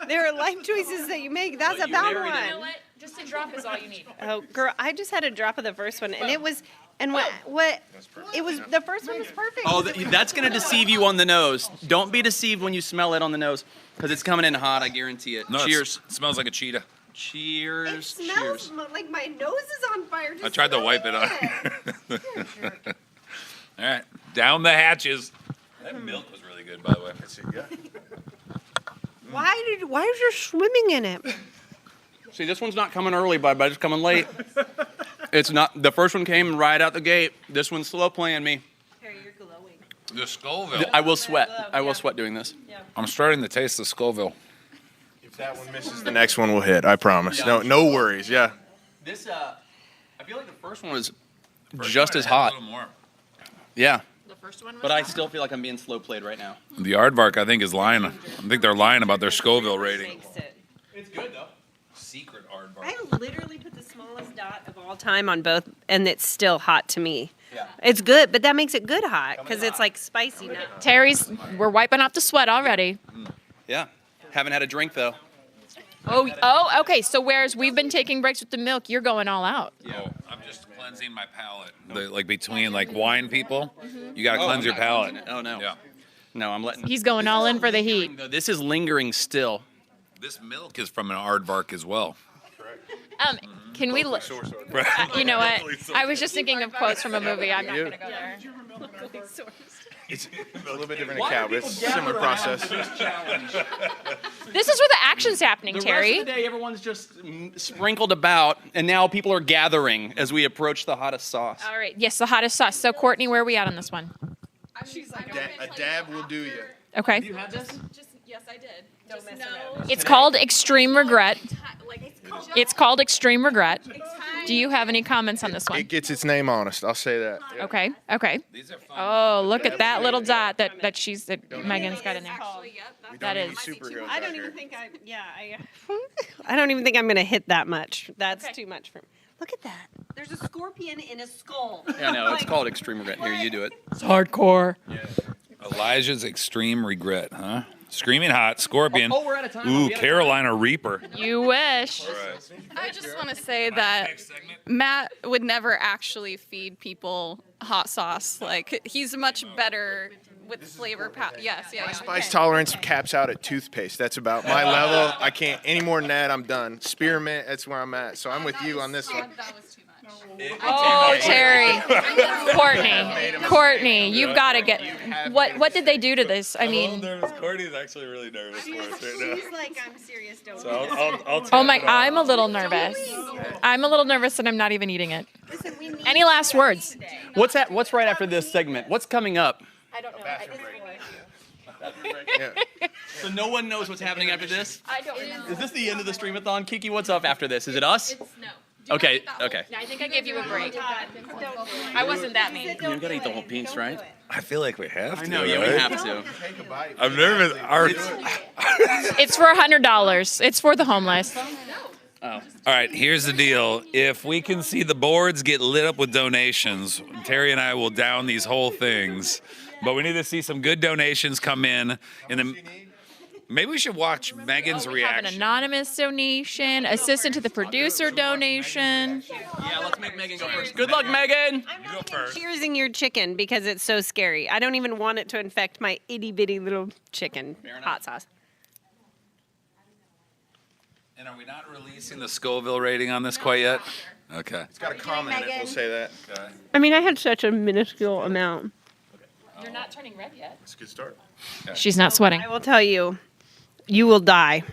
[SPEAKER 20] There are life choices that you make. That's a bad one.
[SPEAKER 17] You know what? Just a drop is all you need.
[SPEAKER 20] Oh, girl, I just had a drop of the first one, and it was, and what, it was, the first one was perfect.
[SPEAKER 3] Oh, that's gonna deceive you on the nose. Don't be deceived when you smell it on the nose, because it's coming in hot. I guarantee it.
[SPEAKER 2] No,
[SPEAKER 3] Cheers.
[SPEAKER 2] It smells like a cheetah.
[SPEAKER 3] Cheers.
[SPEAKER 20] It smells like my nose is on fire.
[SPEAKER 2] I tried to wipe it on. All right, down the hatches. That milk was really good, by the way.
[SPEAKER 20] Why is there swimming in it?
[SPEAKER 3] See, this one's not coming early, bud, but it's coming late. It's not. The first one came right out the gate. This one's slow playing me.
[SPEAKER 20] Harry, you're glowing.
[SPEAKER 2] The Scoville.
[SPEAKER 3] I will sweat. I will sweat doing this.
[SPEAKER 2] I'm starting to taste the Scoville.
[SPEAKER 9] If that one misses, the next one will hit. I promise. No worries. Yeah.
[SPEAKER 3] This, I feel like the first one was just as hot.
[SPEAKER 2] A little more.
[SPEAKER 3] Yeah.
[SPEAKER 17] The first one was
[SPEAKER 3] But I still feel like I'm being slow played right now.
[SPEAKER 2] The aardvark, I think, is lying. I think they're lying about their Scoville rating.
[SPEAKER 3] It's good though.
[SPEAKER 2] Secret aardvark.
[SPEAKER 20] I literally put the smallest dot of all time on both, and it's still hot to me.
[SPEAKER 3] Yeah.
[SPEAKER 20] It's good, but that makes it good hot because it's like spicy now.
[SPEAKER 17] We're wiping off the sweat already.
[SPEAKER 3] Yeah. Haven't had a drink though.
[SPEAKER 17] Oh, okay. So whereas we've been taking breaks with the milk, you're going all out.
[SPEAKER 2] Yeah, I'm just cleansing my palate. Like between like wine people, you gotta cleanse your palate.
[SPEAKER 3] Oh no.
[SPEAKER 2] Yeah.
[SPEAKER 3] No, I'm letting.
[SPEAKER 17] He's going all in for the heat.
[SPEAKER 3] This is lingering still.
[SPEAKER 2] This milk is from an aardvark as well.
[SPEAKER 19] Can we look? You know what? I was just thinking of quotes from a movie. I'm not going to go there.
[SPEAKER 9] It's a little bit different account, but it's a similar process.
[SPEAKER 19] This is where the action's happening,
[SPEAKER 3] The
[SPEAKER 19] Terry.
[SPEAKER 3] rest of the day, everyone's just sprinkled about, and now people are gathering as we approach the hottest sauce.
[SPEAKER 19] All right. Yes, the hottest sauce. So, Courtney, where are we at on this one?
[SPEAKER 9] A dab will do you.
[SPEAKER 19] Okay.
[SPEAKER 3] Do you have this?
[SPEAKER 23] Yes, I did.
[SPEAKER 19] It's called Extreme Regret. It's called Extreme Regret. Do you have any comments on this one?
[SPEAKER 9] It gets its name honest. I'll say that.
[SPEAKER 19] Okay. Okay. Oh, look at that little dot that Megan's got in there. That is.
[SPEAKER 20] I don't even think I don't even think I'm going to hit that much. That's too much for me. Look at that. There's a scorpion in a skull.
[SPEAKER 3] Yeah, no, it's called Extreme Regret. Here, you do it.
[SPEAKER 19] It's hardcore.
[SPEAKER 2] Elijah's Extreme Regret, huh? Screaming Hot, Scorpion.
[SPEAKER 3] Oh, we're out of time.
[SPEAKER 2] Ooh, Carolina Reaper.
[SPEAKER 19] You wish.
[SPEAKER 23] I just want to say that Matt would never actually feed people hot sauce. Like, he's much better with flavor. Yes, yeah.
[SPEAKER 9] My spice tolerance caps out at toothpaste. That's about my level. I can't any more than that. I'm done. Spearmint, that's where I'm at. So I'm with you on this one.
[SPEAKER 23] That was too much.
[SPEAKER 19] Oh, Terry. Courtney, you've got to get. What did they do to this? I mean.
[SPEAKER 2] Courtney's actually really nervous for us right now.
[SPEAKER 20] She's like, I'm serious, don't
[SPEAKER 2] So I'll
[SPEAKER 19] Oh my! I'm a little nervous. I'm a little nervous, and I'm not even eating it. Any last words?
[SPEAKER 3] What's right after this segment? What's coming up?
[SPEAKER 19] I don't know.
[SPEAKER 3] So no one knows what's happening after this?
[SPEAKER 19] I don't know.
[SPEAKER 3] Is this the end of the Streamathon? Kiki, what's up after this? Is it us?
[SPEAKER 19] No.
[SPEAKER 3] Okay.
[SPEAKER 19] I think I gave you a break. I wasn't that mean.
[SPEAKER 3] You gotta eat the whole piece, right?
[SPEAKER 2] I feel like we have to.
[SPEAKER 3] I know, yeah, we
[SPEAKER 2] right?
[SPEAKER 3] have to.
[SPEAKER 2] I'm nervous.
[SPEAKER 19] It's for $100. It's for the homeless.
[SPEAKER 2] Oh. All right, here's the deal. If we can see the boards get lit up with donations, Terry and I will down these whole things. But we need to see some good donations come in. Maybe we should watch Megan's
[SPEAKER 19] We have
[SPEAKER 2] reaction.
[SPEAKER 19] an anonymous donation, assistant to the producer donation.
[SPEAKER 3] Yeah, let's make Megan go first. Good luck, Megan.
[SPEAKER 2] You go first.
[SPEAKER 20] cheersing your chicken because it's so scary. I don't even want it to infect my itty bitty little chicken hot sauce.
[SPEAKER 2] And are we not releasing the Scoville rating on this quite yet? Okay.
[SPEAKER 9] It's got a comment in it, we'll say that.
[SPEAKER 2] Okay.
[SPEAKER 20] I mean, I had such a minuscule amount.
[SPEAKER 19] You're not turning red yet.
[SPEAKER 9] It's a good start.
[SPEAKER 2] Okay.
[SPEAKER 19] She's not sweating.
[SPEAKER 20] I will tell you, you will die.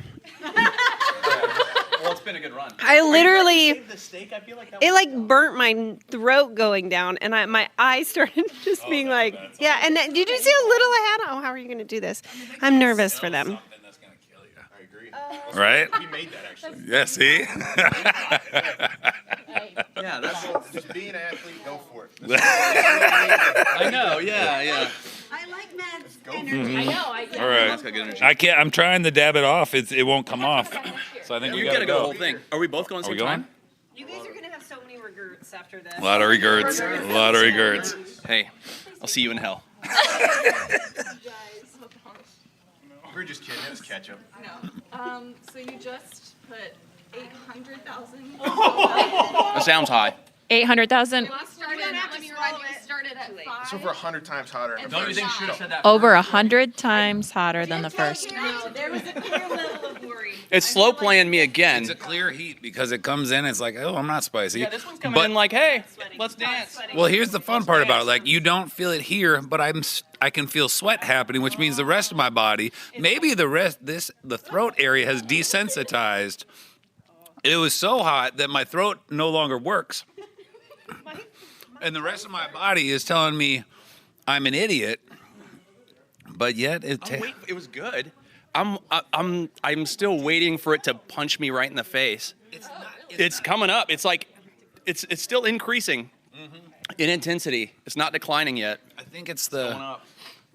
[SPEAKER 3] Well, it's been a good run.
[SPEAKER 20] I literally,
[SPEAKER 3] The steak, I feel like that
[SPEAKER 20] it like burnt my throat going down, and my eyes started just being like, yeah. And then, did you see how little I had? Oh, how are you going to do this? I'm nervous for them.
[SPEAKER 2] Right?
[SPEAKER 9] We made that actually.
[SPEAKER 2] Yeah, see?
[SPEAKER 3] Yeah, that's.
[SPEAKER 9] Just be an athlete, go for it.
[SPEAKER 3] I know. Yeah.
[SPEAKER 15] I like Matt's
[SPEAKER 2] Mhm.
[SPEAKER 15] energy.
[SPEAKER 2] All right.
[SPEAKER 3] That's got good energy.
[SPEAKER 2] I can't. I'm trying to dab it off. It won't come off. So I think we
[SPEAKER 3] You
[SPEAKER 2] gotta
[SPEAKER 3] gotta go the whole thing. Are we both going
[SPEAKER 2] Are we
[SPEAKER 3] same
[SPEAKER 2] going?
[SPEAKER 3] time?
[SPEAKER 20] You guys are going to have so many regrets after this.
[SPEAKER 2] A lot of regrets. A lot of regrets.
[SPEAKER 3] Hey, I'll see you in hell.
[SPEAKER 9] We're just kidding. It was ketchup.
[SPEAKER 23] No. So you just put 800,000.
[SPEAKER 3] That sounds high.
[SPEAKER 19] 800,000.
[SPEAKER 23] Started at 5.
[SPEAKER 9] It's over 100 times hotter.
[SPEAKER 3] Don't you think you should have said that?
[SPEAKER 19] Over 100 times hotter than the first.
[SPEAKER 20] There was a clear level of worry.
[SPEAKER 3] It's slow playing me again.
[SPEAKER 2] It's a clear heat because it comes in. It's like, oh, I'm not spicy.
[SPEAKER 3] Yeah, this one's coming in like, hey, let's dance.
[SPEAKER 2] Well, here's the fun part about it. Like, you don't feel it here, but I can feel sweat happening, which means the rest of my body, maybe the throat area has desensitized. It was so hot that my throat no longer works. And the rest of my body is telling me I'm an idiot. But yet
[SPEAKER 3] Wait, it was good. I'm still waiting for it to punch me right in the face. It's coming up. It's like it's still increasing in intensity. It's not declining yet.
[SPEAKER 2] I think it's the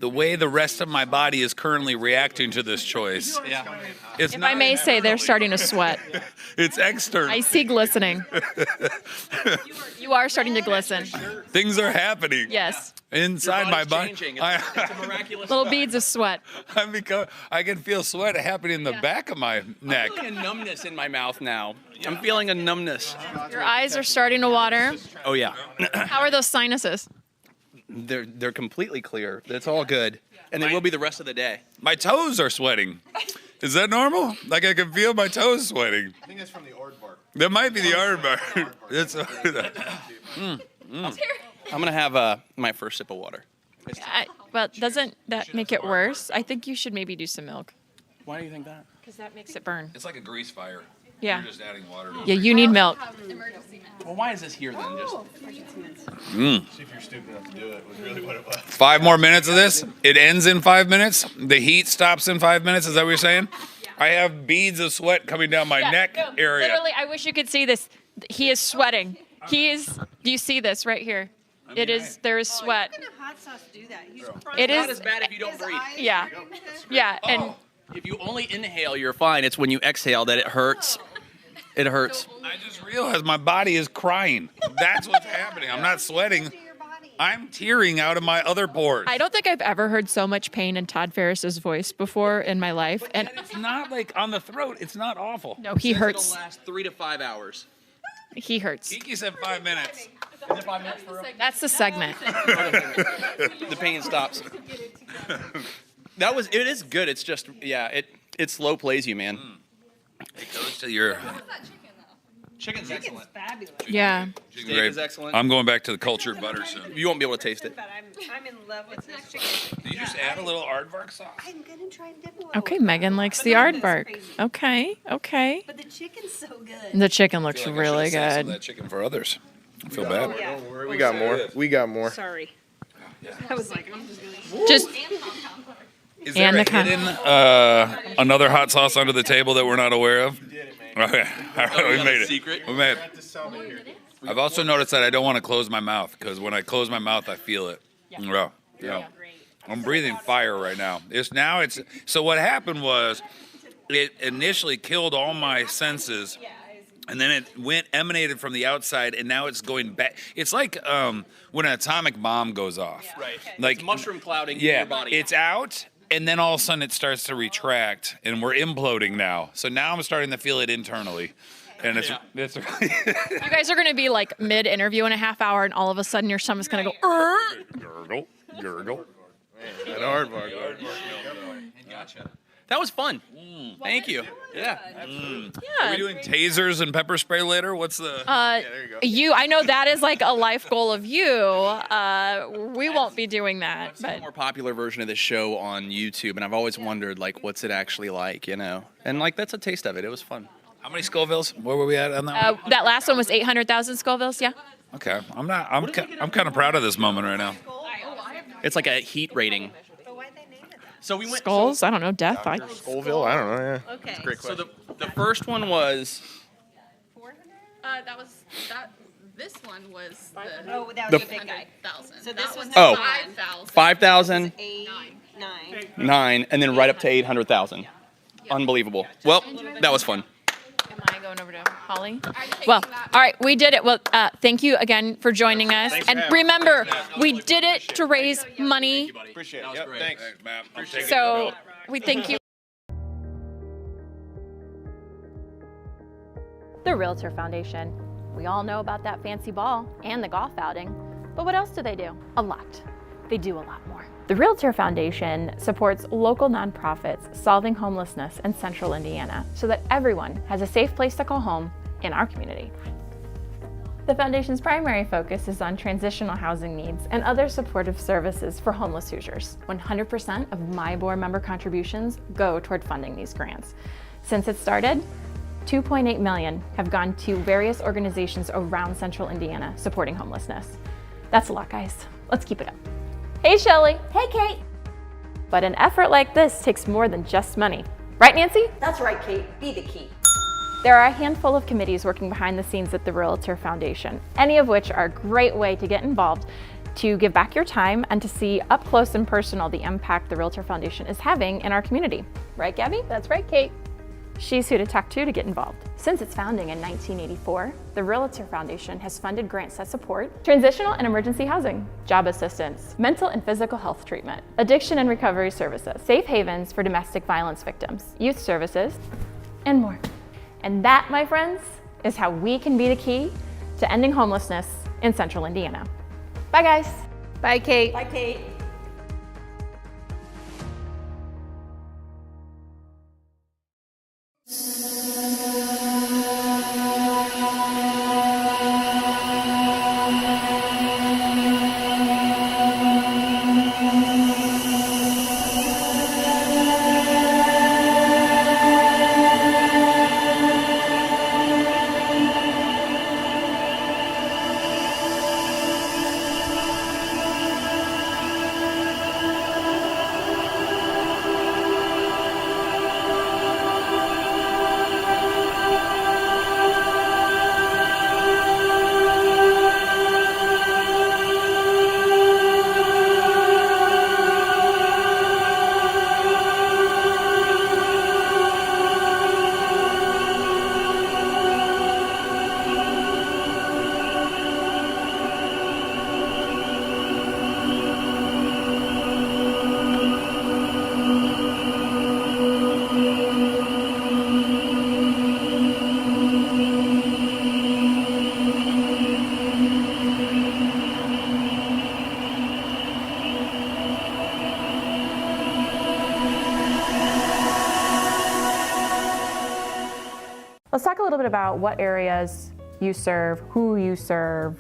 [SPEAKER 2] way the rest of my body is currently reacting to this choice.
[SPEAKER 3] Yeah.
[SPEAKER 2] It's
[SPEAKER 19] If I may say, they're starting to sweat.
[SPEAKER 2] It's external.
[SPEAKER 19] I see glistening. You are starting to glisten.
[SPEAKER 2] Things are happening.
[SPEAKER 19] Yes.
[SPEAKER 2] Inside my body.
[SPEAKER 3] Changing. It's a miraculous.
[SPEAKER 19] Little beads of sweat.
[SPEAKER 2] I can feel sweat happening in the back of my neck.
[SPEAKER 3] I'm feeling a numbness in my mouth now. I'm feeling a numbness.
[SPEAKER 19] Your eyes are starting to water.
[SPEAKER 3] Oh yeah.
[SPEAKER 19] How are those sinuses?
[SPEAKER 3] They're completely clear. It's all good, and they will be the rest of the day.
[SPEAKER 2] My toes are sweating. Is that normal? Like I can feel my toes sweating.
[SPEAKER 9] I think that's from the aardvark.
[SPEAKER 2] That might be the aardvark.
[SPEAKER 3] I'm gonna have my first sip of water.
[SPEAKER 19] Well, doesn't that make it worse? I think you should maybe do some milk.
[SPEAKER 3] Why do you think that?
[SPEAKER 19] Because that makes it burn.
[SPEAKER 2] It's like a grease fire.
[SPEAKER 19] Yeah.
[SPEAKER 2] You're just adding water to it.
[SPEAKER 19] Yeah, you need milk.
[SPEAKER 3] Well, why is this here then? Just
[SPEAKER 9] See if you're stupid enough to do it. Was really what it was.
[SPEAKER 2] 5 more minutes of this. It ends in 5 minutes. The heat stops in 5 minutes. Is that what you're saying? I have beads of sweat coming down my neck area.
[SPEAKER 19] Literally, I wish you could see this. He is sweating. He is. Do you see this right here? There is sweat.
[SPEAKER 20] Hot sauce do that.
[SPEAKER 19] It is
[SPEAKER 3] not as bad if you don't breathe.
[SPEAKER 19] Yeah. Yeah. And
[SPEAKER 3] If you only inhale, you're fine. It's when you exhale that it hurts. It hurts.
[SPEAKER 2] I just realized my body is crying. That's what's happening. I'm not sweating. I'm tearing out of my other pores.
[SPEAKER 19] I don't think I've ever heard so much pain in Todd Ferris's voice before in my life. And
[SPEAKER 2] it's not like on the throat. It's not awful.
[SPEAKER 19] No, he hurts.
[SPEAKER 3] It'll last 3 to 5 hours.
[SPEAKER 19] He hurts.
[SPEAKER 2] Kiki said 5 minutes.
[SPEAKER 3] Is it 5 minutes for real?
[SPEAKER 19] That's the segment.
[SPEAKER 3] The pain stops. It is good. It's just, it slow plays you, man.
[SPEAKER 2] It goes to your...
[SPEAKER 3] Chicken's excellent.
[SPEAKER 20] Fabulous.
[SPEAKER 19] Yeah.
[SPEAKER 3] Steak is excellent.
[SPEAKER 2] I'm going back to the cultured butter soon.
[SPEAKER 3] You won't be able to taste it.
[SPEAKER 20] But I'm in love with this chicken.
[SPEAKER 2] Did you just add a little aardvark sauce?
[SPEAKER 20] I'm gonna try different.
[SPEAKER 19] Okay, Megan likes the aardvark. Okay.
[SPEAKER 20] But the chicken's so good.
[SPEAKER 19] The chicken looks
[SPEAKER 2] I feel like I
[SPEAKER 19] really
[SPEAKER 2] should have saved some
[SPEAKER 19] good.
[SPEAKER 2] of that chicken for others. I feel bad.
[SPEAKER 9] Don't worry, we got more. We got more.
[SPEAKER 20] Sorry. I was like, I'm just gonna.
[SPEAKER 19] Just.
[SPEAKER 2] Is there a hidden another hot sauce under the table that we're not aware of? Okay, we made it.
[SPEAKER 3] Secret.
[SPEAKER 2] We made it. I've also noticed that I don't want to close my mouth because when I close my mouth, I feel it. Yeah. I'm breathing fire right now. So what happened was, it initially killed all my senses, and then it emanated from the outside, and now it's going back. It's like when an atomic bomb goes off.
[SPEAKER 3] Right.
[SPEAKER 2] Like
[SPEAKER 3] It's mushroom clouding in your body.
[SPEAKER 2] It's out. And then all of a sudden it starts to retract, and we're imploding now. So now I'm starting to feel it internally, and it's
[SPEAKER 19] You guys are going to be like mid-interview in a half hour, and all of a sudden your stomach's going to go.
[SPEAKER 2] gurgle.
[SPEAKER 9] An aardvark.
[SPEAKER 3] Gotcha. That was fun. Thank you. Yeah.
[SPEAKER 2] Are we doing tasers and pepper spray later? What's the?
[SPEAKER 9] There you go.
[SPEAKER 19] I know that is like a life goal of you. We won't be doing that.
[SPEAKER 3] It's a more popular version of this show on YouTube, and I've always wondered, like, what's it actually like, you know? And, like, that's a taste of it. It was fun.
[SPEAKER 2] How many Scovilles? Where were we at on that one?
[SPEAKER 19] That last one was 800,000 Scovilles, yeah.
[SPEAKER 2] Okay, I'm kind of proud of this moment right now.
[SPEAKER 3] It's like a heat rating. So we went
[SPEAKER 19] Skulls? I don't know. Death?
[SPEAKER 9] Scoville? I don't know. Yeah.
[SPEAKER 20] Okay.
[SPEAKER 9] It's a great question.
[SPEAKER 3] So the first one was.
[SPEAKER 23] This one was
[SPEAKER 20] Oh, that
[SPEAKER 3] The-
[SPEAKER 20] was the big guy.
[SPEAKER 23] 5,000.
[SPEAKER 20] So this was
[SPEAKER 3] Oh.
[SPEAKER 23] 5,000.
[SPEAKER 3] 5,000,
[SPEAKER 20] 9.
[SPEAKER 3] 9, and then right up to 800,000. Unbelievable. Well, that was fun.
[SPEAKER 19] Am I going over to Holly? Well, all right, we did it. Well, thank you again for joining us.
[SPEAKER 9] Thanks for
[SPEAKER 19] And
[SPEAKER 9] having me.
[SPEAKER 19] remember, we did it to raise money.
[SPEAKER 9] Appreciate it. Yep, thanks.
[SPEAKER 2] Matt.
[SPEAKER 19] So we thank you.
[SPEAKER 13] The Realtor Foundation. We all know about that fancy ball and the golf outing, but what else do they do? A lot. They do a lot more. The Realtor Foundation supports local nonprofits solving homelessness in central Indiana so that everyone has a safe place to call home in our community. The Foundation's primary focus is on transitional housing needs and other supportive services for homeless Hoosiers. 100% of my board member contributions go toward funding these grants. Since it started, $2.8 million have gone to various organizations around central Indiana supporting homelessness. That's a lot, guys. Let's keep it up. Hey, Shelly.
[SPEAKER 15] Hey, Kate.
[SPEAKER 13] But an effort like this takes more than just money. Right, Nancy?
[SPEAKER 15] That's right, Kate. Be the key.
[SPEAKER 13] There are a handful of committees working behind the scenes at the Realtor Foundation, any of which are a great way to get involved, to give back your time, and to see up close and personal the impact the Realtor Foundation is having in our community. Right, Gabby? That's right, Kate. She's who to talk to get involved. Since its founding in 1984, the Realtor Foundation has funded grants that support transitional and emergency housing, job assistance, mental and physical health treatment, addiction and recovery services, safe havens for domestic violence victims, youth services, and more. And that, my friends, is how we can be the key to ending homelessness in central Indiana. Bye, guys.
[SPEAKER 20] Bye, Kate.
[SPEAKER 15] Bye, Kate.
[SPEAKER 10] little bit about what areas you serve, who you serve.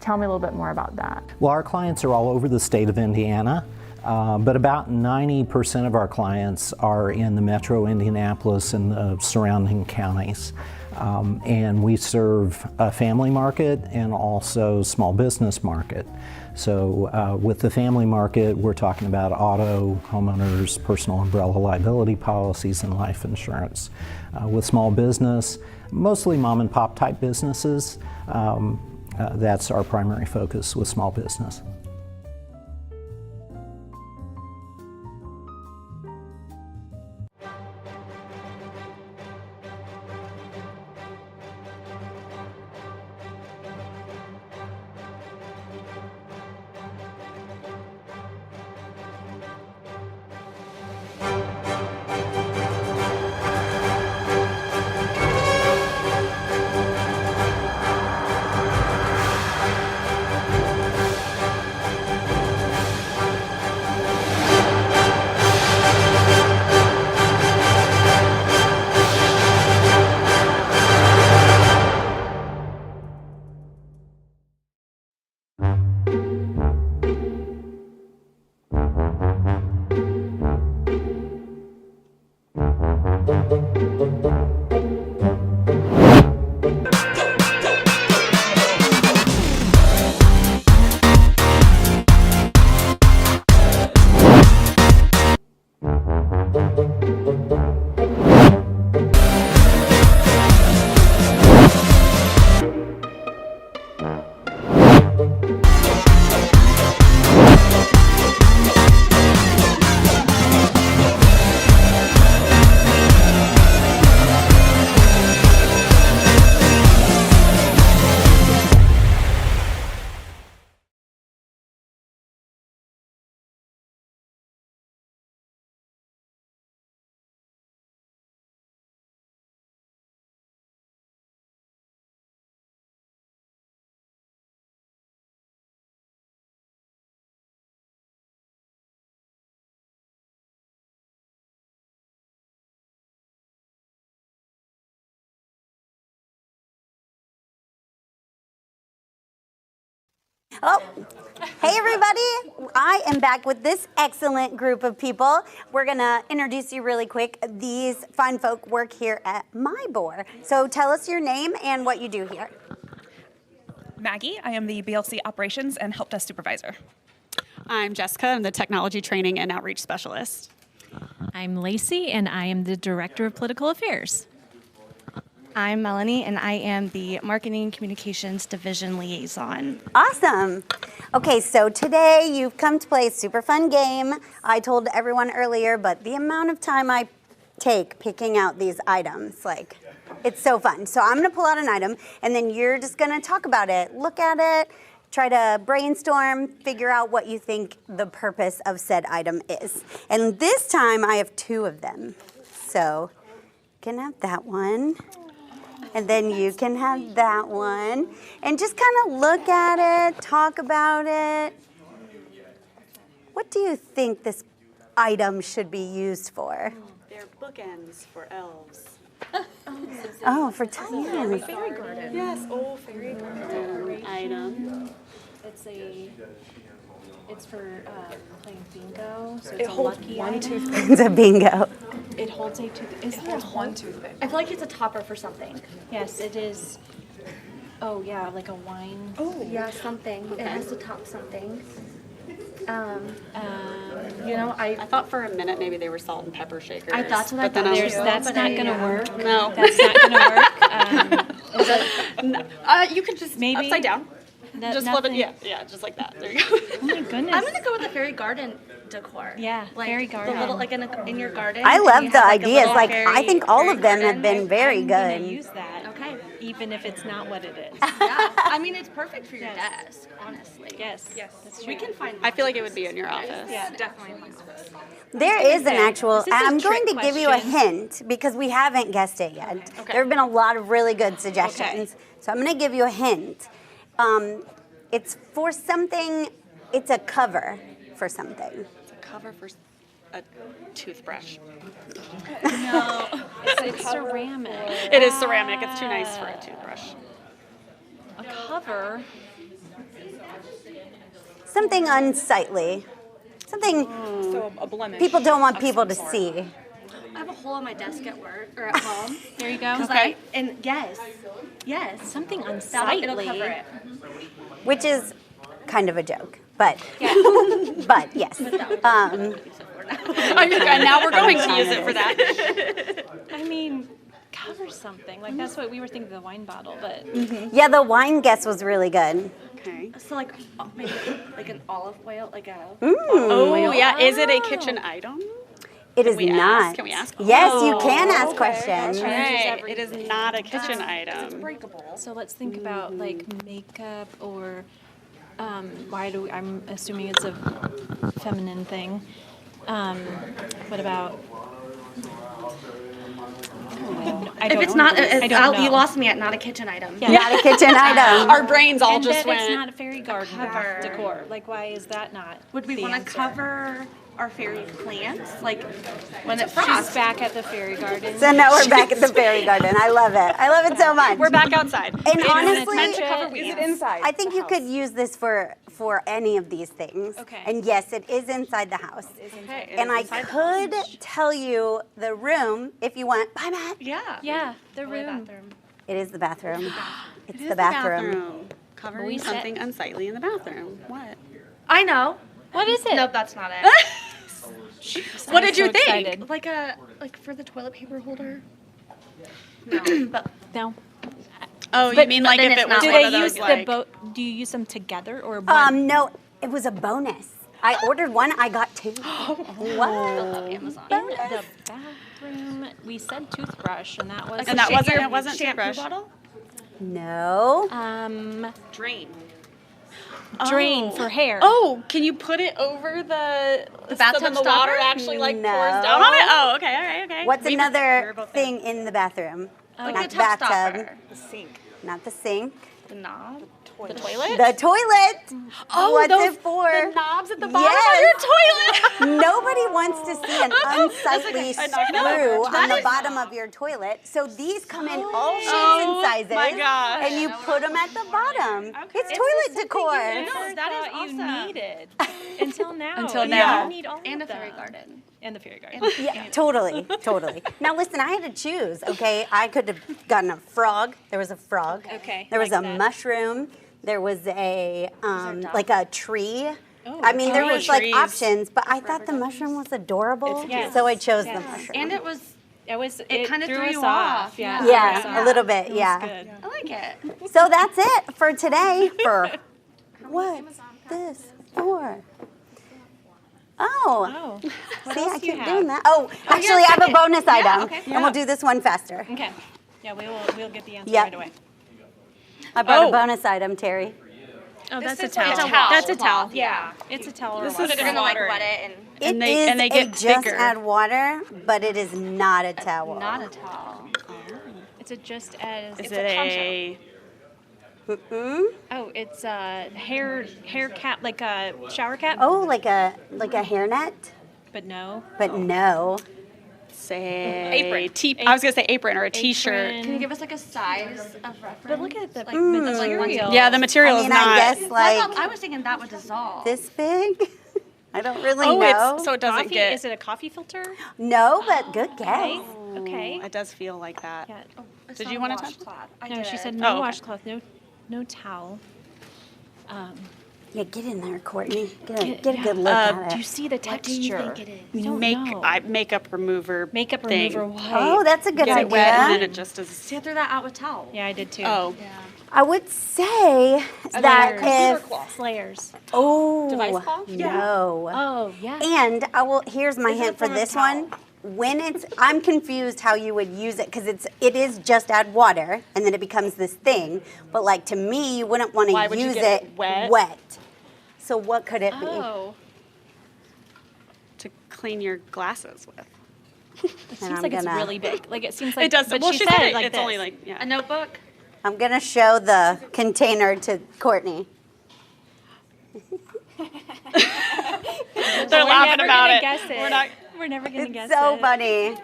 [SPEAKER 10] Tell me a little bit more about that.
[SPEAKER 6] Well, our clients are all over the state of Indiana, but about 90% of our clients are in the metro Indianapolis and the surrounding counties. And we serve a family market and also small business market. So with the family market, we're talking about auto, homeowners, personal umbrella liability policies, and life insurance. With small business, mostly mom and pop type businesses, that's our primary focus with small business.
[SPEAKER 15] Oh, hey everybody. I am back with this excellent group of people. We're gonna introduce you really quick. These fine folk work here at MyBor. So tell us your name and what you do here.
[SPEAKER 14] Maggie, I am the BLC Operations and Help Desk Supervisor.
[SPEAKER 18] I'm Jessica, I'm the Technology Training and Outreach Specialist.
[SPEAKER 24] I'm Lacey, and I am the Director of Political Affairs.
[SPEAKER 25] I'm Melanie, and I am the Marketing Communications Division Liaison.
[SPEAKER 15] Awesome. Okay, so today you've come to play a super fun game. I told everyone earlier, but the amount of time I take picking out these items, like, it's so fun. So I'm gonna pull out an item, and then you're just gonna talk about it, look at it, try to brainstorm, figure out what you think the purpose of said item is. And this time I have two of them. So you can have that one. And then you can have that one. And just kind of look at it, talk about it. What do you think this item should be used for?
[SPEAKER 18] They're bookends for elves.
[SPEAKER 15] Oh, for tiny.
[SPEAKER 18] Fairy garden. Yes, fairy garden item.
[SPEAKER 24] It's for playing bingo. So
[SPEAKER 18] It
[SPEAKER 24] it's a
[SPEAKER 18] holds
[SPEAKER 24] lucky
[SPEAKER 18] one
[SPEAKER 24] item.
[SPEAKER 18] toothpick.
[SPEAKER 15] It's a bingo.
[SPEAKER 24] It holds a toothpick. Is there
[SPEAKER 18] one toothpick.
[SPEAKER 24] I feel like it's a topper for something. Yes, it is. Oh yeah, like a wine.
[SPEAKER 22] Oh, yeah, something.
[SPEAKER 24] Okay.
[SPEAKER 22] It has to top something.
[SPEAKER 18] I thought for a minute maybe they were salt and pepper shakers.
[SPEAKER 24] I thought so. But
[SPEAKER 18] then
[SPEAKER 24] that's not going to work.
[SPEAKER 18] No.
[SPEAKER 24] That's not going to work.
[SPEAKER 18] You could just
[SPEAKER 24] Maybe-
[SPEAKER 18] upside down. Just flip it.
[SPEAKER 24] nothing-
[SPEAKER 18] Yeah, just like that. There you go.
[SPEAKER 24] Oh my goodness.
[SPEAKER 22] I'm gonna go with the fairy garden decor.
[SPEAKER 24] Yeah,
[SPEAKER 22] like
[SPEAKER 24] fairy
[SPEAKER 22] The
[SPEAKER 24] garden.
[SPEAKER 22] little, like in your garden.
[SPEAKER 15] I
[SPEAKER 22] and
[SPEAKER 15] love
[SPEAKER 22] you
[SPEAKER 15] the
[SPEAKER 22] have, like, a
[SPEAKER 15] ideas.
[SPEAKER 22] little
[SPEAKER 15] Like,
[SPEAKER 22] fairy-
[SPEAKER 15] I think all of them
[SPEAKER 22] fairy
[SPEAKER 15] have been
[SPEAKER 22] garden.
[SPEAKER 15] very
[SPEAKER 24] I'm gonna
[SPEAKER 15] good.
[SPEAKER 24] use that.
[SPEAKER 22] Okay.
[SPEAKER 24] Even if it's not what it is.
[SPEAKER 22] Yeah, I mean it's perfect for your
[SPEAKER 24] Yes.
[SPEAKER 22] desk, honestly.
[SPEAKER 24] Yes.
[SPEAKER 18] That's
[SPEAKER 22] We can find.
[SPEAKER 18] I feel like it would be in your office.
[SPEAKER 22] Yeah, definitely in my office.
[SPEAKER 15] There is an actual,
[SPEAKER 24] This is a
[SPEAKER 15] I'm going to
[SPEAKER 24] trick
[SPEAKER 15] give you a
[SPEAKER 24] question.
[SPEAKER 15] hint because we haven't guessed it yet.
[SPEAKER 18] Okay.
[SPEAKER 15] There have been a lot of really good suggestions. So I'm going to give you a hint. It's for something, it's a cover for something.
[SPEAKER 18] It's a cover for. a toothbrush.
[SPEAKER 24] No, it's ceramic.
[SPEAKER 18] It is ceramic. It's too nice for a toothbrush.
[SPEAKER 24] A cover.
[SPEAKER 15] Something unsightly. Something
[SPEAKER 18] So a blemish.
[SPEAKER 15] people don't want
[SPEAKER 18] of
[SPEAKER 15] people
[SPEAKER 18] some
[SPEAKER 15] to
[SPEAKER 18] sort.
[SPEAKER 15] see.
[SPEAKER 24] I have a hole on my desk at work or at home.
[SPEAKER 17] There you go.
[SPEAKER 24] Okay. Yes,
[SPEAKER 17] Something unsightly.
[SPEAKER 24] it'll cover it.
[SPEAKER 15] Which is kind of a joke, but but yes.
[SPEAKER 18] And now we're going to use it for that.
[SPEAKER 24] I mean, cover something. Like that's what we were thinking of the wine bottle, but
[SPEAKER 15] Yeah, the wine guess was really good.
[SPEAKER 18] Okay.
[SPEAKER 24] so like maybe like an olive oil, like a
[SPEAKER 18] Oh, yeah. Is it a kitchen item?
[SPEAKER 15] It is
[SPEAKER 18] we
[SPEAKER 15] not.
[SPEAKER 18] ask? Can we ask?
[SPEAKER 15] Yes, you can ask questions.
[SPEAKER 18] Right. It is not a kitchen item.
[SPEAKER 24] breakable.
[SPEAKER 17] So let's think about like makeup or I'm assuming it's a feminine thing. What about?
[SPEAKER 24] If it's not,
[SPEAKER 17] I don't know.
[SPEAKER 24] you lost me at not a kitchen item.
[SPEAKER 17] Yeah.
[SPEAKER 15] Not a kitchen item.
[SPEAKER 18] Our brains all
[SPEAKER 17] And
[SPEAKER 18] just
[SPEAKER 17] that it's
[SPEAKER 18] went.
[SPEAKER 17] not a fairy garden decor. Like, why is that not?
[SPEAKER 24] Would we
[SPEAKER 17] the
[SPEAKER 24] want to
[SPEAKER 17] answer?
[SPEAKER 24] cover our fairy plants, like when it
[SPEAKER 17] She's
[SPEAKER 24] frosts?
[SPEAKER 17] back at the fairy garden.
[SPEAKER 15] So now we're back at the fairy garden. I love it. I love it so much.
[SPEAKER 18] We're back outside.
[SPEAKER 15] And honestly,
[SPEAKER 18] Is it inside?
[SPEAKER 15] I think you could use this for any of these things.
[SPEAKER 24] Okay.
[SPEAKER 15] And yes, it is inside the house.
[SPEAKER 18] Okay.
[SPEAKER 15] And I could tell you the room if you want. Bye, Matt.
[SPEAKER 24] Yeah, the room.
[SPEAKER 15] It is the bathroom. It's
[SPEAKER 18] It is
[SPEAKER 15] the bathroom.
[SPEAKER 18] Covering
[SPEAKER 17] We said-
[SPEAKER 18] something unsightly in the bathroom. What?
[SPEAKER 24] I know.
[SPEAKER 17] What is it?
[SPEAKER 24] Nope, that's not it.
[SPEAKER 18] What did you think?
[SPEAKER 17] Excited.
[SPEAKER 24] Like for the toilet paper holder.
[SPEAKER 17] No.
[SPEAKER 18] Oh, you mean like
[SPEAKER 24] then
[SPEAKER 18] if
[SPEAKER 24] it's
[SPEAKER 18] it
[SPEAKER 24] not
[SPEAKER 18] was
[SPEAKER 17] Do
[SPEAKER 18] one
[SPEAKER 17] they
[SPEAKER 18] of those
[SPEAKER 17] use
[SPEAKER 18] like?
[SPEAKER 17] do you use them together or one?
[SPEAKER 15] No, it was a bonus. I ordered one, I got two. What?
[SPEAKER 17] In the bathroom, we said toothbrush, and that was
[SPEAKER 18] And that wasn't it wasn't
[SPEAKER 24] shampoo
[SPEAKER 18] toothbrush.
[SPEAKER 24] bottle?
[SPEAKER 15] No.
[SPEAKER 24] Drain.
[SPEAKER 17] drain for hair.
[SPEAKER 18] Oh, can you put it over the
[SPEAKER 24] bathtub
[SPEAKER 18] so then the water
[SPEAKER 24] stopper?
[SPEAKER 18] actually like
[SPEAKER 15] No.
[SPEAKER 18] pours down on it? Oh, okay, all right, okay.
[SPEAKER 15] What's
[SPEAKER 18] We were
[SPEAKER 15] another
[SPEAKER 18] both
[SPEAKER 15] thing in the bathroom?
[SPEAKER 24] Like
[SPEAKER 15] Not
[SPEAKER 24] a
[SPEAKER 15] the
[SPEAKER 24] tub
[SPEAKER 15] bathtub.
[SPEAKER 24] stopper.
[SPEAKER 18] The sink,
[SPEAKER 15] Not the sink.
[SPEAKER 18] the knob,
[SPEAKER 17] The toilet?
[SPEAKER 15] The toilet.
[SPEAKER 18] Oh,
[SPEAKER 15] What's
[SPEAKER 18] those
[SPEAKER 15] it for?
[SPEAKER 18] the knobs at the bottom
[SPEAKER 15] Yes.
[SPEAKER 18] of your toilet.
[SPEAKER 15] Nobody wants to see an unsightly
[SPEAKER 18] I knocked that
[SPEAKER 15] screw
[SPEAKER 18] over.
[SPEAKER 15] on the bottom of your toilet. So these come in all shapes
[SPEAKER 18] Oh,
[SPEAKER 15] and sizes.
[SPEAKER 18] my gosh.
[SPEAKER 15] And you put them at the bottom. It's toilet decor.
[SPEAKER 17] That is you needed until now.
[SPEAKER 18] Until
[SPEAKER 17] You
[SPEAKER 18] now.
[SPEAKER 17] need all
[SPEAKER 24] And
[SPEAKER 17] of
[SPEAKER 24] a fairy
[SPEAKER 17] them.
[SPEAKER 24] garden.
[SPEAKER 17] And the fairy garden.
[SPEAKER 15] Yeah, totally. Now listen, I had to choose. Okay, I could have gotten a frog. There was a frog.
[SPEAKER 17] Okay,
[SPEAKER 15] There was
[SPEAKER 17] like
[SPEAKER 15] a
[SPEAKER 17] that.
[SPEAKER 15] mushroom. There was a like a tree. I mean, there
[SPEAKER 18] Oh,
[SPEAKER 15] was like
[SPEAKER 18] trees.
[SPEAKER 15] options, but I thought the mushroom was adorable,
[SPEAKER 17] Yes.
[SPEAKER 15] so I chose the mushroom.
[SPEAKER 24] And it was
[SPEAKER 17] It
[SPEAKER 24] kinda
[SPEAKER 17] threw
[SPEAKER 24] threw
[SPEAKER 17] us
[SPEAKER 24] you
[SPEAKER 17] off.
[SPEAKER 24] off.
[SPEAKER 17] Yeah.
[SPEAKER 15] Yeah, a little bit.
[SPEAKER 17] It was
[SPEAKER 15] Yeah.
[SPEAKER 17] good.
[SPEAKER 24] I like it.
[SPEAKER 15] So that's it for today. For what's this for? Oh.
[SPEAKER 17] What
[SPEAKER 15] See,
[SPEAKER 17] else
[SPEAKER 15] I
[SPEAKER 17] do you
[SPEAKER 15] keep
[SPEAKER 17] have?
[SPEAKER 15] doing that. Oh, actually, I have a bonus item,
[SPEAKER 17] okay.
[SPEAKER 15] and we'll do this one faster.
[SPEAKER 17] Okay. Yeah, we'll get the answer
[SPEAKER 15] Yep.
[SPEAKER 17] right away.
[SPEAKER 15] I brought a bonus item, Terry.
[SPEAKER 17] Oh, that's a
[SPEAKER 24] is like
[SPEAKER 17] towel.
[SPEAKER 24] a towel.
[SPEAKER 17] That's a towel.
[SPEAKER 24] Yeah.
[SPEAKER 17] It's a towel or
[SPEAKER 18] This
[SPEAKER 17] a
[SPEAKER 18] is
[SPEAKER 24] They're gonna like wet it and
[SPEAKER 15] It
[SPEAKER 18] they-
[SPEAKER 15] is
[SPEAKER 18] and they get
[SPEAKER 15] a just
[SPEAKER 18] bigger.
[SPEAKER 15] add water, but it is not a towel.
[SPEAKER 24] not a towel.
[SPEAKER 17] It's a just as.
[SPEAKER 18] Is
[SPEAKER 17] it's
[SPEAKER 18] it
[SPEAKER 17] a poncho.
[SPEAKER 18] a?
[SPEAKER 17] Oh, it's a hair cap, like a shower cap.
[SPEAKER 15] Oh, like a hairnet,
[SPEAKER 17] But no.
[SPEAKER 15] but no.
[SPEAKER 18] Say
[SPEAKER 24] Apron.
[SPEAKER 18] I was gonna say apron or a T-shirt.
[SPEAKER 17] Apron.
[SPEAKER 24] Can you give us like a size of reference?
[SPEAKER 17] But look at the
[SPEAKER 24] like,
[SPEAKER 17] material.
[SPEAKER 18] Yeah, the material
[SPEAKER 15] I
[SPEAKER 18] is
[SPEAKER 15] mean,
[SPEAKER 18] not.
[SPEAKER 15] I guess like
[SPEAKER 24] I was thinking that would dissolve.
[SPEAKER 15] this big. I don't really
[SPEAKER 18] Oh,
[SPEAKER 15] know.
[SPEAKER 18] it's so it doesn't
[SPEAKER 17] Coffee?
[SPEAKER 18] get.
[SPEAKER 17] Is it a coffee filter?
[SPEAKER 15] No, but good guess.
[SPEAKER 17] Okay.
[SPEAKER 18] It does feel like that.
[SPEAKER 17] Yeah.
[SPEAKER 24] It's
[SPEAKER 18] Did
[SPEAKER 24] not
[SPEAKER 18] you
[SPEAKER 24] a
[SPEAKER 18] want to touch?
[SPEAKER 24] washcloth.
[SPEAKER 17] No, she said
[SPEAKER 18] Oh,
[SPEAKER 17] no
[SPEAKER 18] okay.
[SPEAKER 17] washcloth, no towel.
[SPEAKER 15] Yeah, get in there, Courtney. Get a good look at
[SPEAKER 17] Do
[SPEAKER 15] it.
[SPEAKER 17] you see the texture?
[SPEAKER 24] What do you think it is?
[SPEAKER 17] We don't know.
[SPEAKER 18] Makeup remover.
[SPEAKER 17] Makeup
[SPEAKER 18] thing.
[SPEAKER 17] remover white.
[SPEAKER 15] Oh, that's a good
[SPEAKER 18] Get
[SPEAKER 15] idea.
[SPEAKER 18] it wet and then it just is.
[SPEAKER 24] See, I threw that out with towel.
[SPEAKER 17] Yeah, I did too.
[SPEAKER 18] Oh,
[SPEAKER 15] I would say that if
[SPEAKER 17] Slayers.
[SPEAKER 15] oh
[SPEAKER 18] Device cloth?
[SPEAKER 15] no.
[SPEAKER 17] Oh, yeah.
[SPEAKER 15] And I will. Here's my
[SPEAKER 24] Is it
[SPEAKER 15] hint for
[SPEAKER 24] from a
[SPEAKER 15] this
[SPEAKER 24] towel?
[SPEAKER 15] one. When it's, I'm confused how you would use it because it is just add water and then it becomes this thing. But like to me, you wouldn't want
[SPEAKER 18] Why
[SPEAKER 15] to
[SPEAKER 18] would you
[SPEAKER 15] use
[SPEAKER 18] get
[SPEAKER 15] it
[SPEAKER 18] it wet?
[SPEAKER 15] So what could it be?
[SPEAKER 17] Oh.
[SPEAKER 18] to clean your glasses with.
[SPEAKER 17] It
[SPEAKER 15] And
[SPEAKER 17] seems
[SPEAKER 15] I'm
[SPEAKER 17] like it's
[SPEAKER 15] gonna-
[SPEAKER 17] really big. Like it seems like
[SPEAKER 18] It does.
[SPEAKER 17] But
[SPEAKER 18] Well,
[SPEAKER 17] she
[SPEAKER 18] she
[SPEAKER 17] said
[SPEAKER 18] said
[SPEAKER 17] it like
[SPEAKER 18] it's
[SPEAKER 17] this.
[SPEAKER 18] only like yeah.
[SPEAKER 24] A notebook?
[SPEAKER 15] I'm gonna show the container to Courtney.
[SPEAKER 23] They're laughing
[SPEAKER 24] never
[SPEAKER 23] about
[SPEAKER 24] gonna
[SPEAKER 23] it.
[SPEAKER 24] Guess it. We're never gonna guess it.
[SPEAKER 15] So funny.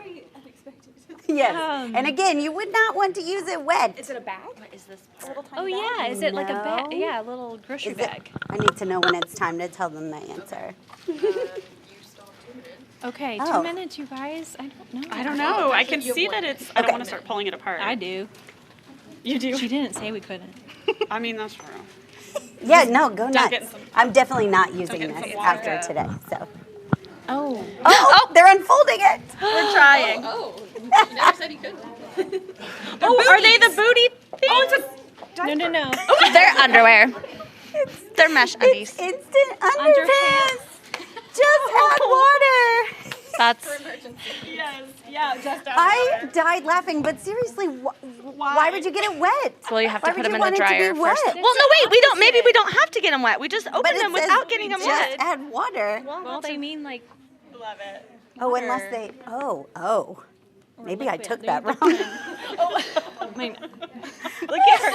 [SPEAKER 15] Yes. And again, you would not want to use it wet.
[SPEAKER 24] Is it a bag? What is this? A little tiny bag? Yeah. Is it like a bag? Yeah, a little grocery bag.
[SPEAKER 15] I need to know when it's time to tell them the answer.
[SPEAKER 24] Okay, 2 minutes, you guys. I don't know.
[SPEAKER 23] I don't know. I can see that it's. I don't want to start pulling it apart.
[SPEAKER 24] I do.
[SPEAKER 23] You do?
[SPEAKER 24] She didn't say we couldn't.
[SPEAKER 23] I mean, that's true.
[SPEAKER 15] Yeah, no, go
[SPEAKER 23] Don't
[SPEAKER 15] nuts. I'm definitely not using this after
[SPEAKER 23] water.
[SPEAKER 15] today. So.
[SPEAKER 24] Oh.
[SPEAKER 15] They're unfolding it.
[SPEAKER 23] We're trying.
[SPEAKER 19] You never said you couldn't.
[SPEAKER 23] Are they the booty things?
[SPEAKER 24] Oh, it's a no.
[SPEAKER 23] They're underwear. They're mesh undies.
[SPEAKER 15] It's instant underpants. Just add water.
[SPEAKER 23] That's. Yes. Yeah. Just.
[SPEAKER 15] I died laughing, but seriously, why would you get it wet?
[SPEAKER 23] Well, you have
[SPEAKER 15] Why
[SPEAKER 23] to put
[SPEAKER 15] would
[SPEAKER 23] them
[SPEAKER 15] you
[SPEAKER 23] in the
[SPEAKER 15] want it to
[SPEAKER 23] dryer
[SPEAKER 15] be
[SPEAKER 23] first.
[SPEAKER 15] wet?
[SPEAKER 23] Well, no, wait. We don't. Maybe we don't have to get them wet. We just open
[SPEAKER 15] But it
[SPEAKER 23] them
[SPEAKER 15] says
[SPEAKER 23] without getting them
[SPEAKER 15] just
[SPEAKER 23] wet.
[SPEAKER 15] add water.
[SPEAKER 24] Well, they mean like.
[SPEAKER 23] Love it.
[SPEAKER 15] Oh, unless they. Oh. Maybe I took that wrong.
[SPEAKER 23] I mean, look at her.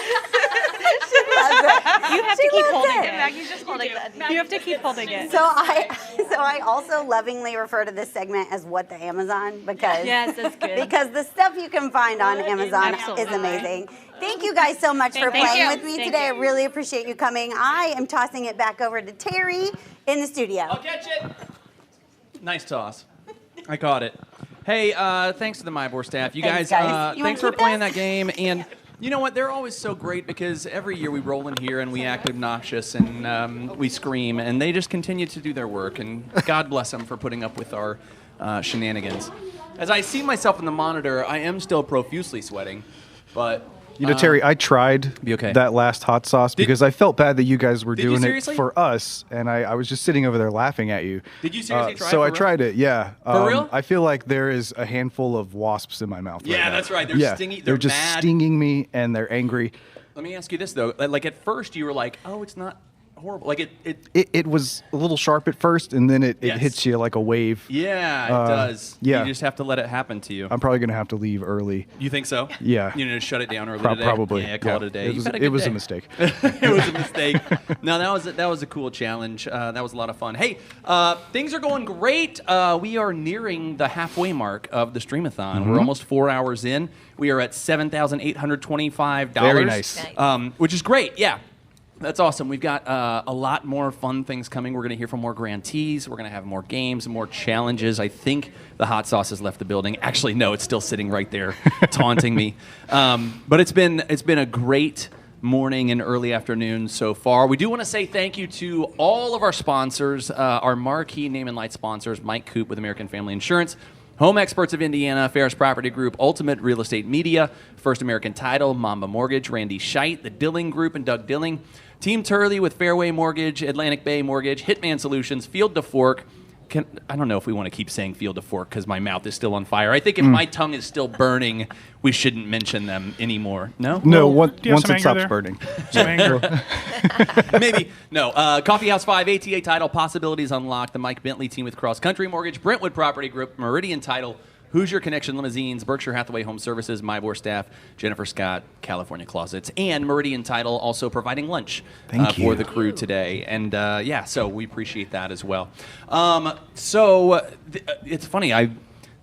[SPEAKER 24] You have to keep holding it.
[SPEAKER 23] Maggie's just holding that.
[SPEAKER 24] You have to keep holding it.
[SPEAKER 15] So I also lovingly refer to this segment as "What the Amazon" because
[SPEAKER 24] Yes, that's good.
[SPEAKER 15] because the stuff you can find on Amazon
[SPEAKER 24] Absolutely.
[SPEAKER 15] is amazing. Thank you guys so much for
[SPEAKER 24] Thank
[SPEAKER 15] playing
[SPEAKER 24] you.
[SPEAKER 15] with me
[SPEAKER 24] Thank
[SPEAKER 15] today.
[SPEAKER 24] you.
[SPEAKER 15] I really appreciate you coming. I am tossing it back over to Terry in the studio.
[SPEAKER 3] I'll catch it. Nice toss. I caught it. Hey, thanks to the MyBoard staff. You
[SPEAKER 15] Thanks,
[SPEAKER 3] guys,
[SPEAKER 15] guys. You
[SPEAKER 3] thanks
[SPEAKER 15] wanna
[SPEAKER 3] for
[SPEAKER 15] keep
[SPEAKER 3] playing
[SPEAKER 15] this?
[SPEAKER 3] that game. And you know what? They're always so great because every year we roll in here and we act obnoxious and we scream, and they just continue to do their work. And God bless them for putting up with our shenanigans. As I see myself in the monitor, I am still profusely sweating, but.
[SPEAKER 4] You know, Terry, I tried that last hot sauce because I felt bad that you guys were doing it
[SPEAKER 3] seriously?
[SPEAKER 4] for us, and I was just sitting over there laughing at you.
[SPEAKER 3] Did you seriously try it
[SPEAKER 4] So
[SPEAKER 3] for
[SPEAKER 4] I
[SPEAKER 3] real?
[SPEAKER 4] tried it, yeah.
[SPEAKER 3] For real?
[SPEAKER 4] I feel like there is a handful of wasps in my mouth.
[SPEAKER 3] Yeah,
[SPEAKER 4] right now.
[SPEAKER 3] that's right. They're stingy.
[SPEAKER 4] They're
[SPEAKER 3] They're
[SPEAKER 4] just
[SPEAKER 3] mad.
[SPEAKER 4] stinging me, and they're angry.
[SPEAKER 3] Let me ask you this though: like at first you were like, "Oh, it's not horrible." Like
[SPEAKER 4] It was a little sharp at first, and then it
[SPEAKER 3] Yes.
[SPEAKER 4] hits you like a wave.
[SPEAKER 3] Yeah, it does.
[SPEAKER 4] Yeah.
[SPEAKER 3] You just have to let it happen to you.
[SPEAKER 4] I'm probably going to have to leave early.
[SPEAKER 3] You think so?
[SPEAKER 4] Yeah.
[SPEAKER 3] You know, shut it down early today?
[SPEAKER 4] Probably.
[SPEAKER 3] Yeah, call it a day.
[SPEAKER 4] It
[SPEAKER 3] You've
[SPEAKER 4] was,
[SPEAKER 3] had a
[SPEAKER 4] it
[SPEAKER 3] good
[SPEAKER 4] was
[SPEAKER 3] day.
[SPEAKER 4] a mistake.
[SPEAKER 3] It was a mistake. No, that was a cool challenge. That was a lot of fun. Hey, things are going great. We are nearing the halfway mark of the Streamathon.
[SPEAKER 4] Mhm.
[SPEAKER 3] We're almost 4 hours in. We are at $7,825.
[SPEAKER 4] Very nice.
[SPEAKER 3] Which is great. Yeah. That's awesome. We've got a lot more fun things coming. We're going to hear from more grantees. We're going to have more games and more challenges. I think the hot sauce has left the building. Actually, no, it's still sitting right there, taunting me. But it's been a great morning and early afternoon so far. We do want to say thank you to all of our sponsors, our marquee name and light sponsors, Mike Coop with American Family Insurance, Home Experts of Indiana, Ferris Property Group, Ultimate Real Estate Media, First American Title, Mamba Mortgage, Randy Scheidt, the Dilling Group and Doug Dilling, Team Turley with Fairway Mortgage, Atlantic Bay Mortgage, Hitman Solutions, Field to Fork. I don't know if we want to keep saying Field to Fork because my mouth is still on fire. I think if my tongue is still burning, we shouldn't mention them anymore. No?
[SPEAKER 4] No,
[SPEAKER 1] Do
[SPEAKER 4] once
[SPEAKER 1] you have
[SPEAKER 4] it
[SPEAKER 1] some
[SPEAKER 4] stops
[SPEAKER 1] anger there?
[SPEAKER 4] burning.
[SPEAKER 1] Some anger.
[SPEAKER 3] Maybe. No. Coffee House 5, ATA Title, Possibilities Unlocked, the Mike Bentley team with Cross Country Mortgage, Brentwood Property Group, Meridian Title, Hoosier Connection Limousines, Berkshire Hathaway Home Services, MyBoard Staff, Jennifer Scott, California Closets, and Meridian Title also providing lunch
[SPEAKER 4] Thank you.
[SPEAKER 3] for the crew today. And so we appreciate that as well. It's funny.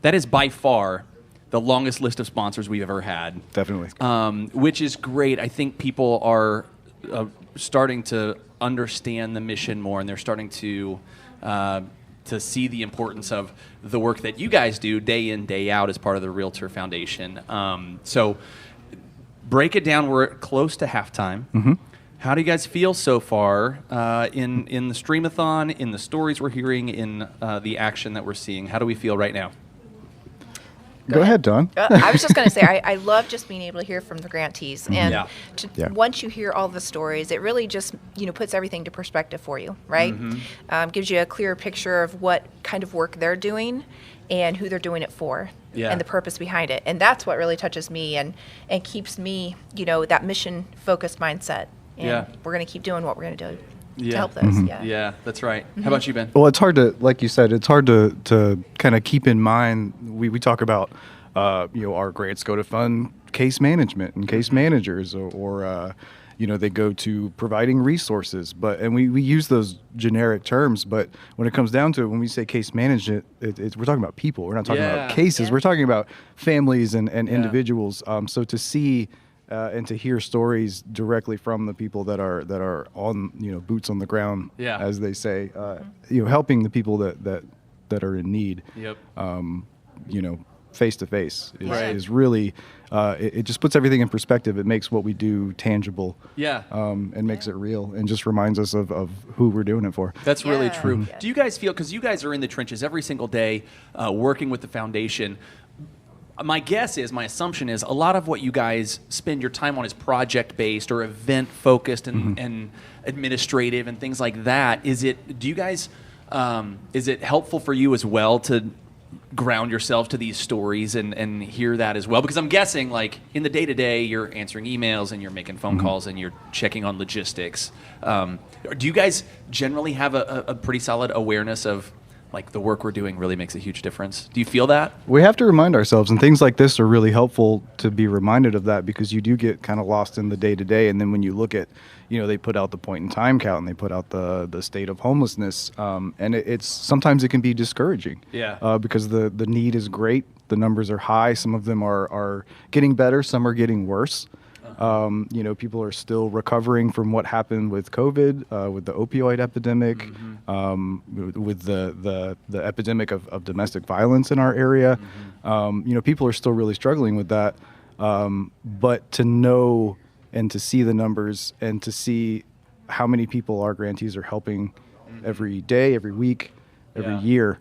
[SPEAKER 3] That is by far the longest list of sponsors we've ever had.
[SPEAKER 4] Definitely.
[SPEAKER 3] Which is great. I think people are starting to understand the mission more, and they're starting to see the importance of the work that you guys do day in, day out as part of the Realtor Foundation. So break it down. We're close to halftime.
[SPEAKER 4] Mm-hmm.
[SPEAKER 3] How do you guys feel so far in the Streamathon, in the stories we're hearing, in the action that we're seeing? How do we feel right now?
[SPEAKER 4] Go ahead, Dawn.
[SPEAKER 7] I was just going to say, I love just being able to hear from the grantees. And
[SPEAKER 3] Yeah.
[SPEAKER 4] Yeah.
[SPEAKER 7] once you hear all the stories, it really just, puts everything to perspective for you, right? Gives you a clearer picture of what kind of work they're doing and who they're doing it for
[SPEAKER 3] Yeah.
[SPEAKER 7] and the purpose behind it. And that's what really touches me and keeps me, that mission-focused mindset. And
[SPEAKER 3] Yeah.
[SPEAKER 7] we're going to keep doing what we're going to do
[SPEAKER 3] Yeah.
[SPEAKER 7] to help those.
[SPEAKER 4] Mhm.
[SPEAKER 7] Yeah.
[SPEAKER 3] Yeah, that's right. How about you, Ben?
[SPEAKER 4] Well, it's hard to, like you said, it's hard to kind of keep in mind. We talk about, our grants go to fund case management and case managers, or they go to providing resources, and we use those generic terms, but when it comes down to it, when we say case management, we're talking about people. We're not talking about cases. We're talking about families and individuals. So to see and to hear stories directly from the people that are on, boots on the ground, as they say, helping the people that are in need, face to face is really, it just puts everything in perspective. It makes what we do tangible, and makes it real, and just reminds us of who we're doing it for.
[SPEAKER 3] That's really true. Do you guys feel, because you guys are in the trenches every single day, working with the foundation, my assumption is a lot of what you guys spend your time on is project-based or event-focused and administrative and things like that. Is it helpful for you as well to ground yourself to these stories and hear that as well? Because I'm guessing, like, in the day-to-day, you're answering emails and you're making phone calls and you're checking on logistics. Do you guys generally have a pretty solid awareness of, like, the work we're doing really makes a huge difference? Do you feel that?
[SPEAKER 4] We have to remind ourselves, and things like this are really helpful to be reminded of that, because you do get kind of lost in the day-to-day, and then when you look at, they put out the point in time count and they put out the state of homelessness, and it's sometimes it can be discouraging. Because the need is great, the numbers are high, some of them are getting better, some are getting worse. People are still recovering from what happened with COVID, with the opioid epidemic, with the epidemic of domestic violence in our area. People are still really struggling with that. But to know and to see the numbers and to see how many people our grantees are helping every day, every week, every year,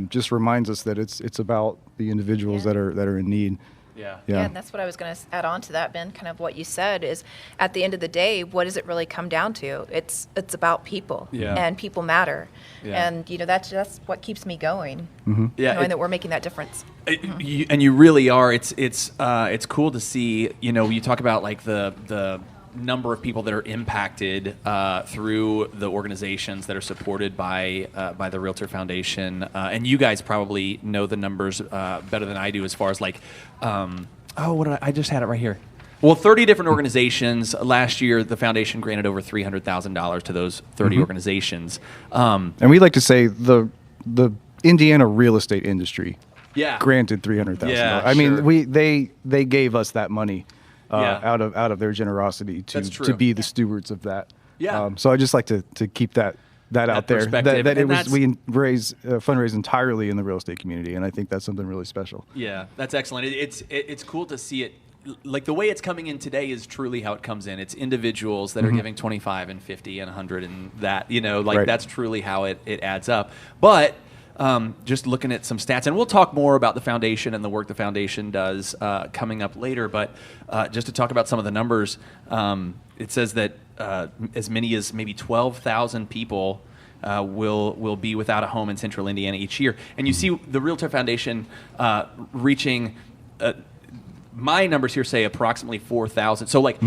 [SPEAKER 4] just reminds us that it's about the individuals that are in need.
[SPEAKER 7] Yeah, and that's what I was going to add on to that, Ben. Kind of what you said is, at the end of the day, what does it really come down to? It's about people, and people matter, and that's what keeps me going. Knowing that we're making that difference.
[SPEAKER 3] And you really are. It's cool to see. You talk about, like, the number of people that are impacted through the organizations that are supported by the Realtor Foundation, and you guys probably know the numbers better than I do, as far as, like, I just had it right here. Well, 30 different organizations. Last year, the foundation granted over $300,000 to those 30 organizations.
[SPEAKER 4] And we like to say the Indiana real estate industry granted $300,000. I mean, they gave us that money. Out of their generosity to be the stewards of that. So I just like to keep that out there. That we fundraise entirely in the real estate community, and I think that's something really special. Yeah,
[SPEAKER 3] that's excellent. It's cool to see it. Like, the way it's coming in today is truly how it comes in. It's individuals that are giving 25 and 50 and 100 and that. That's truly how it adds up. But just looking at some stats, and we'll talk more about the foundation and the work the foundation does coming up later, but just to talk about some of the numbers, it says that as many as maybe 12,000 people will be without a home in central Indiana each year. And you see the Realtor Foundation reaching, my numbers here say approximately 4,000. So, like,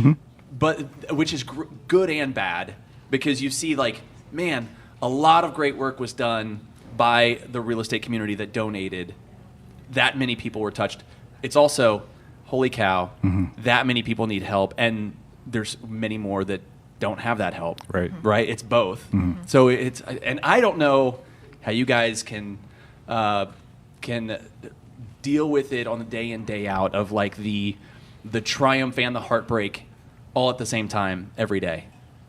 [SPEAKER 3] but which is good and bad, because you see, like, man, a lot of great work was done by the real estate community that donated. That many people were touched. It's also, holy cow, that many people need help, and there's many more that don't have that help. Right? It's both. So and I don't know how you guys can deal with it on the day in, day out of, like, the triumph and the heartbreak all at the same time every day.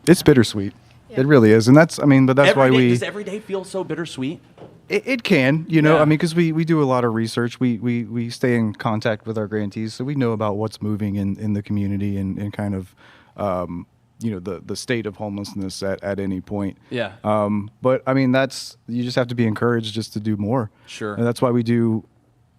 [SPEAKER 4] It's bittersweet. It really is, and that's why
[SPEAKER 3] does every day feel so bittersweet?
[SPEAKER 4] It can, because we do a lot of research. We stay in contact with our grantees, so we know about what's moving in the community and kind of, the state of homelessness at any point. But I mean, you just have to be encouraged just to do more. Sure. And that's why we do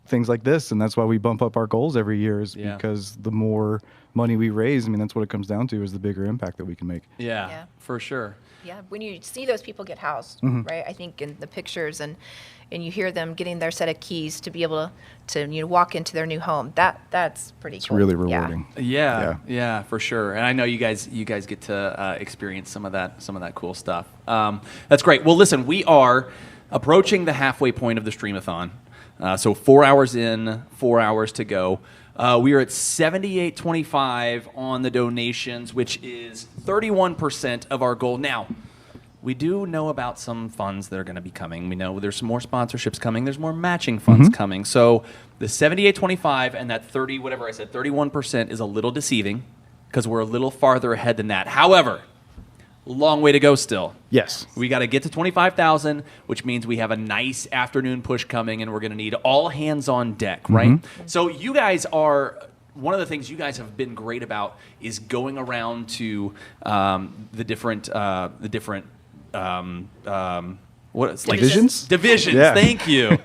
[SPEAKER 4] things like this, and that's why we bump up our goals every year, is because the more money we raise, I mean, that's what it comes down to, is the bigger impact that we can make.
[SPEAKER 3] Yeah. For sure.
[SPEAKER 7] Yeah, when you see those people get housed, right? I think in the pictures and you hear them getting their set of keys to be able to walk into their new home. That's pretty cool.
[SPEAKER 4] It's really rewarding.
[SPEAKER 3] Yeah, for sure. And I know you guys get to experience some of that cool stuff. That's great. Well, listen, we are approaching the halfway point of the Streamathon. So 4 hours in, 4 hours to go. We are at 78.25 on the donations, which is 31% of our goal. Now, we do know about some funds that are going to be coming. We know there's some more sponsorships coming. There's more matching funds coming. So the 78.25 and that 30, whatever I said, 31% is a little deceiving because we're a little farther ahead than that. However, long way to go still.
[SPEAKER 4] Yes.
[SPEAKER 3] We got to get to 25,000, which means we have a nice afternoon push coming, and we're going to need all hands on deck, right? So you guys are, one of the things you guys have been great about is going around to the different
[SPEAKER 4] divisions?
[SPEAKER 3] Divisions,
[SPEAKER 4] Yeah.
[SPEAKER 3] thank you.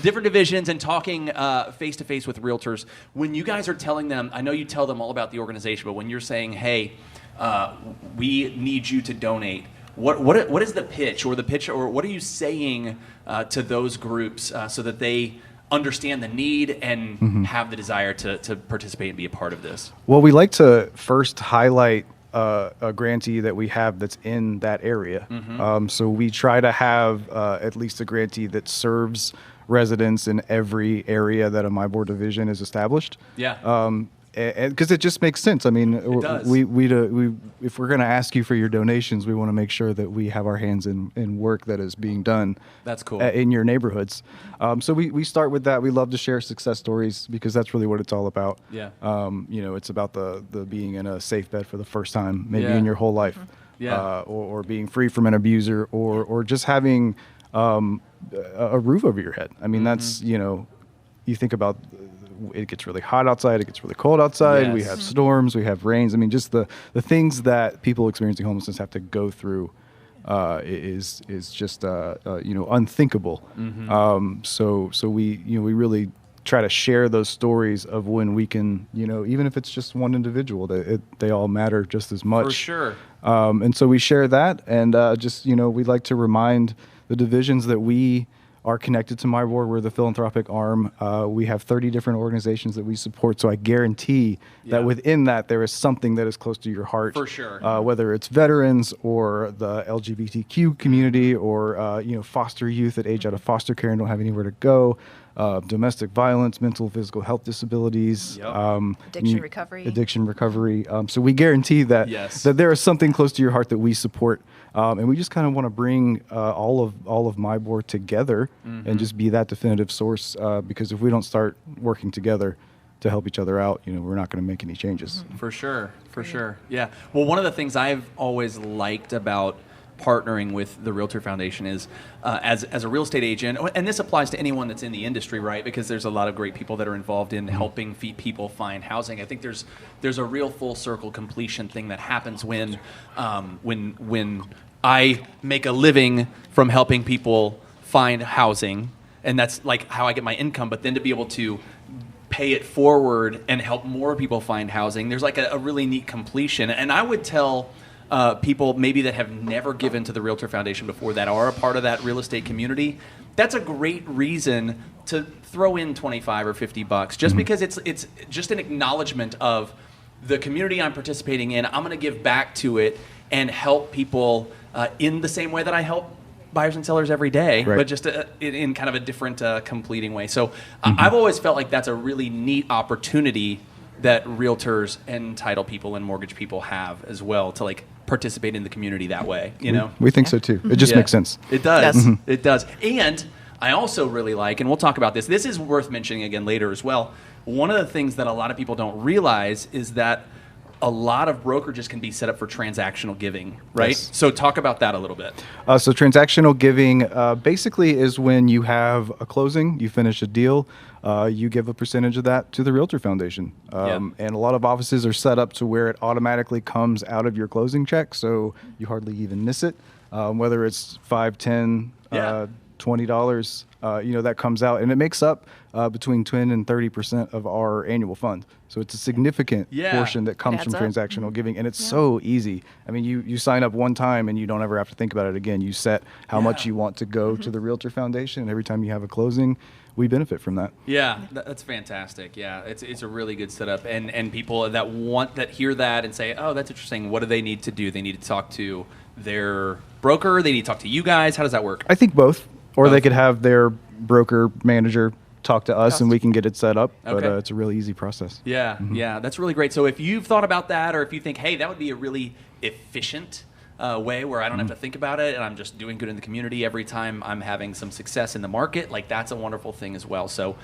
[SPEAKER 3] Different divisions and talking face-to-face with realtors. When you guys are telling them, I know you tell them all about the organization, but when you're saying, hey, we need you to donate, what is the pitch, or what are you saying to those groups so that they understand the need and have the desire to participate and be a part of this?
[SPEAKER 4] Well, we like to first highlight a grantee that we have that's in that area. So we try to have at least a grantee that serves residents in every area that a My Board division is established.
[SPEAKER 3] Yeah.
[SPEAKER 4] Because it just makes sense. I mean,
[SPEAKER 3] does.
[SPEAKER 4] we if we're going to ask you for your donations, we want to make sure that we have our hands in work that is being done.
[SPEAKER 3] That's cool.
[SPEAKER 4] In your neighborhoods. So we start with that. We love to share success stories because that's really what it's all about.
[SPEAKER 3] Yeah.
[SPEAKER 4] It's about the being in a safe bed for the first time, maybe
[SPEAKER 3] Yeah.
[SPEAKER 4] in your whole life.
[SPEAKER 3] Yeah.
[SPEAKER 4] Or being free from an abuser, or just having a roof over your head. I mean, that's, you think about, it gets really hot outside, it gets really cold outside,
[SPEAKER 3] Yes.
[SPEAKER 4] we have storms, we have rains. I mean, just the things that people experiencing homelessness have to go through is just unthinkable. So we we try to share those stories of when we can, even if it's just one individual, they all matter just as much.
[SPEAKER 3] For sure.
[SPEAKER 4] And so we share that, and we like to remind the divisions that we are connected to My Board. We're the philanthropic arm. We have 30 different organizations that we support. So I guarantee that within that, there is something that is close to your heart.
[SPEAKER 3] For sure.
[SPEAKER 4] Whether it's veterans or the LGBTQ community or, foster youth that age out of foster care and don't have anywhere to go. Domestic violence, mental, physical health disabilities, addiction recovery. So we guarantee that that there is something close to your heart that we support, and we just kind of want to bring all of My Board together and just be that definitive source. Because if we don't start working together to help each other out, we're not going to make any changes.
[SPEAKER 3] For sure. Yeah. Well, one of the things I've always liked about partnering with the Realtor Foundation is as a real estate agent, and this applies to anyone that's in the industry, right? Because there's a lot of great people that are involved in helping people find housing. I think there's a real full circle completion thing that happens when I make a living from helping people find housing, and that's like how I get my income. But then to be able to pay it forward and help more people find housing, there's like a really neat completion. And I would tell people maybe that have never given to the Realtor Foundation before, that are a part of that real estate community, that's a great reason to throw in $25 or $50 just because it's just an acknowledgement of the community I'm participating in. I'm going to give back to it and help people in the same way that I help buyers and sellers every day, but just in kind of a different completing way. So I've always felt like that's a really neat opportunity that realtors and title people and mortgage people have as well, to like participate in the community that way,
[SPEAKER 4] We think so too. It just makes sense.
[SPEAKER 3] It does. It does. And I also really like, and we'll talk about this, this is worth mentioning again later as well, one of the things that a lot of people don't realize is that a lot of brokerages can be set up for transactional giving, right?
[SPEAKER 4] Yes.
[SPEAKER 3] So talk about that a little bit.
[SPEAKER 4] So transactional giving basically is when you have a closing, you finish a deal, you give a percentage of that to the Realtor Foundation. And a lot of offices are set up to where it automatically comes out of your closing check, so you hardly even miss it. Whether it's $5, $10, $20, that comes out, and it makes up between 10 and 30% of our annual fund. So it's a significant portion that comes from transactional giving, and it's so easy. I mean, you sign up one time and you don't ever have to think about it again. You set how much you want to go to the Realtor Foundation, and every time you have a closing, we benefit from that.
[SPEAKER 3] Yeah, that's fantastic. Yeah, it's a really good setup, and people that hear that and say, oh, that's interesting. What do they need to do? They need to talk to their broker. They need to talk to you guys. How does that work?
[SPEAKER 4] I think both. Or they could have their broker, manager talk to us and we can get it set up.
[SPEAKER 3] Okay.
[SPEAKER 4] But it's a really easy process.
[SPEAKER 3] Yeah, yeah, that's really great. So if you've thought about that, or if you think, hey, that would be a really efficient way where I don't have to think about it and I'm just doing good in the community every time I'm having some success in the market, like that's a wonderful thing as well. So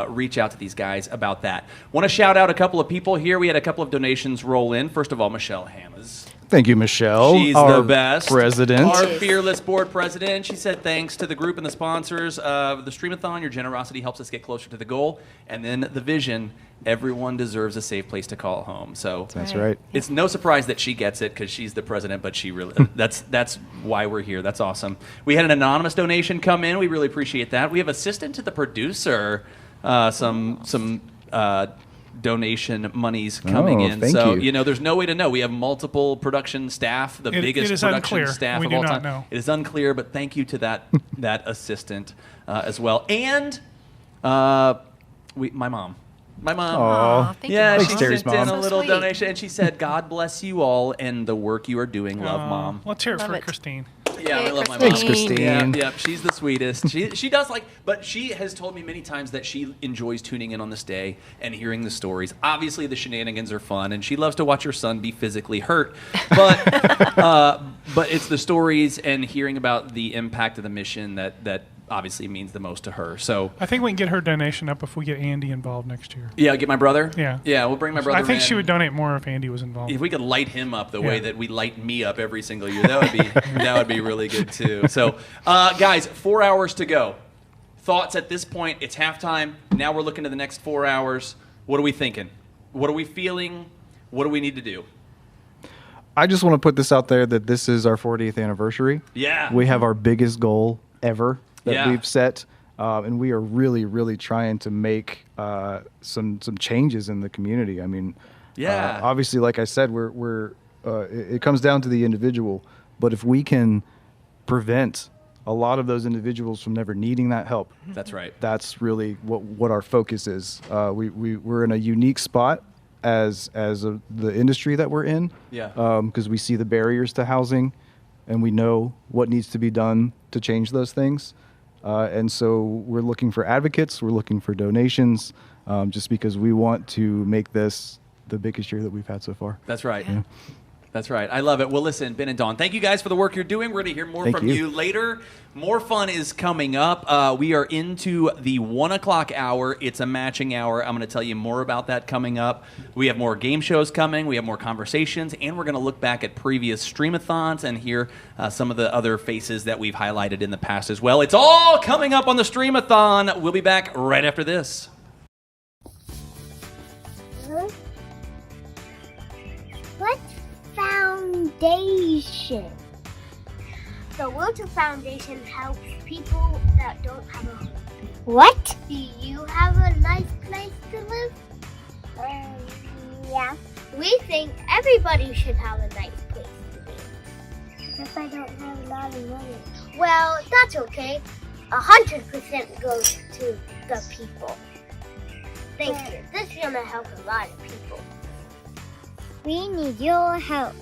[SPEAKER 3] reach out to these guys about that. Want to shout out a couple of people here. We had a couple of donations roll in. First of all, Michelle Hammers.
[SPEAKER 4] Thank you, Michelle.
[SPEAKER 3] She's
[SPEAKER 4] our
[SPEAKER 3] the best.
[SPEAKER 4] president.
[SPEAKER 3] Our fearless board president. She said thanks to the group and the sponsors of the Streamathon. Your generosity helps us get closer to the goal. And then the vision, everyone deserves a safe place to call home. So
[SPEAKER 4] that's right.
[SPEAKER 3] It's no surprise that she gets it because she's the president, but she really, that's why we're here. That's awesome. We had an anonymous donation come in. We really appreciate that. We have assistant to the producer, some donation monies coming in. So, you know, there's no way to know. We have multiple production staff, the biggest production
[SPEAKER 1] unclear.
[SPEAKER 3] staff
[SPEAKER 1] we
[SPEAKER 3] of
[SPEAKER 1] do
[SPEAKER 3] all
[SPEAKER 1] not
[SPEAKER 3] time.
[SPEAKER 1] Know.
[SPEAKER 3] It is unclear, but thank you to that assistant as well. And my mom. My mom.
[SPEAKER 4] Aww.
[SPEAKER 3] Yeah,
[SPEAKER 4] Thanks,
[SPEAKER 3] she
[SPEAKER 4] Terry's
[SPEAKER 3] sent in
[SPEAKER 4] mom.
[SPEAKER 3] a little donation, and she said, God bless you all and the work you are doing. Love, Mom.
[SPEAKER 1] Let's hear it for Christine.
[SPEAKER 3] Yeah, I love my mom.
[SPEAKER 4] Thanks, Christine.
[SPEAKER 3] Yeah, she's the sweetest. She does but she has told me many times that she enjoys tuning in on this day and hearing the stories. Obviously, the shenanigans are fun, and she loves to watch her son be physically hurt. But it's the stories and hearing about the impact of the mission that obviously means the most to her. So
[SPEAKER 1] I think we can get her donation up if we get Andy involved next year.
[SPEAKER 3] Yeah, get my brother?
[SPEAKER 1] Yeah.
[SPEAKER 3] Yeah, we'll bring my brother in.
[SPEAKER 1] I think she would donate more if Andy was involved.
[SPEAKER 3] If we could light him up the way that we light me up every single year, that would be really good too. So, guys, 4 hours to go. Thoughts at this point? It's halftime. Now we're looking to the next 4 hours. What are we thinking? What are we feeling? What do we need to do?
[SPEAKER 4] I just want to put this out there that this is our 40th anniversary.
[SPEAKER 3] Yeah.
[SPEAKER 4] We have our biggest goal ever that
[SPEAKER 3] Yeah.
[SPEAKER 4] we've set. And we are really, really trying to make some changes in the community. I mean, obviously, like I said, it comes down to the individual. But if we can prevent a lot of those individuals from never needing that help,
[SPEAKER 3] that's right.
[SPEAKER 4] That's really what our focus is. We're in a unique spot as the industry that we're in.
[SPEAKER 3] Yeah.
[SPEAKER 4] Because we see the barriers to housing, and we know what needs to be done to change those things. And so we're looking for advocates, we're looking for donations, just because we want to make this the biggest year that we've had so far.
[SPEAKER 3] That's right.
[SPEAKER 4] Yeah.
[SPEAKER 3] That's right. I love it. Well, listen, Ben and Dawn, thank you guys for the work you're doing. We're going to hear more from you later. More fun is coming up. We are into the 1 o'clock hour. It's a matching hour. I'm going to tell you more about that coming up. We have more game shows coming. We have more conversations. And we're going to look back at previous Streamathons and hear some of the other faces that we've highlighted in the past as well. It's all coming up on the Streamathon. We'll be back right after this.
[SPEAKER 5] What foundation? The Realtor Foundation helps people that don't have a home. What? Do you have a nice place to live? Yeah. We think everybody should have a nice place to live. If I don't have a lot of money. Well, that's okay. 100% goes to the people. Thank you. This is gonna help a lot of people. We need your help.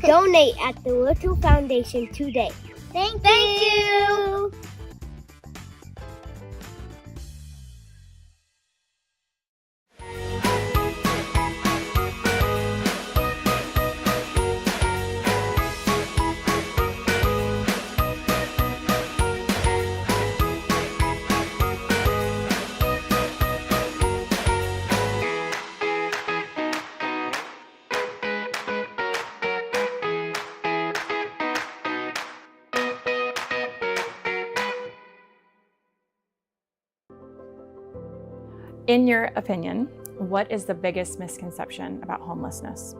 [SPEAKER 5] Donate at the Realtor Foundation today. Thank you.
[SPEAKER 13] In your opinion, what is the biggest misconception about homelessness?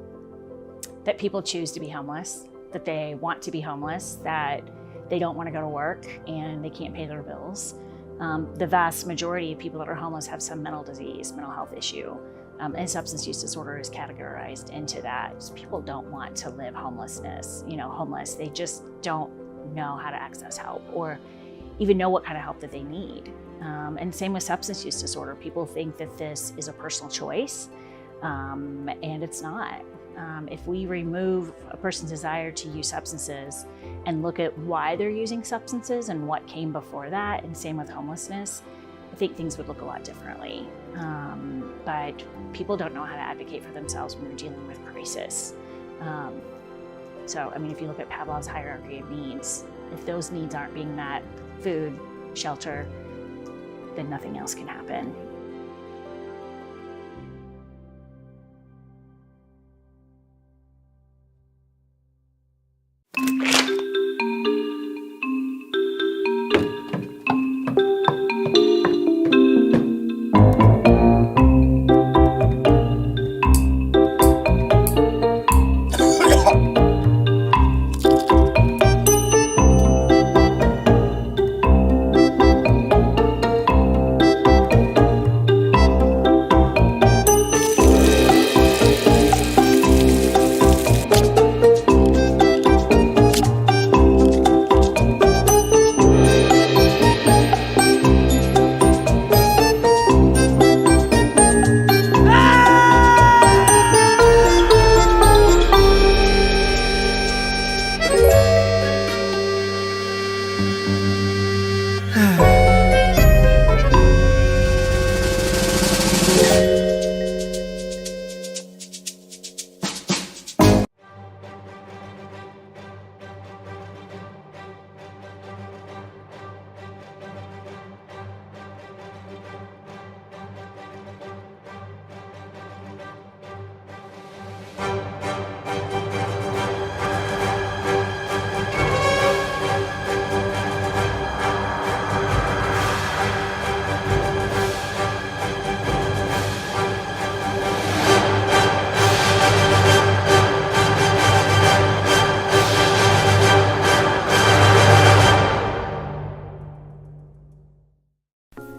[SPEAKER 11] That people choose to be homeless, that they want to be homeless, that they don't want to go to work and they can't pay their bills. The vast majority of people that are homeless have some mental disease, mental health issue, and substance use disorder is categorized into that. So people don't want to live homeless. They just don't know how to access help or even know what kind of help that they need. And same with substance use disorder. People think that this is a personal choice, and it's not. If we remove a person's desire to use substances and look at why they're using substances and what came before that, and same with homelessness, I think things would look a lot differently. But people don't know how to advocate for themselves when they're dealing with crisis. So, I mean, if you look at Pavlov's hierarchy of needs, if those needs aren't being met, food, shelter, then nothing else can happen.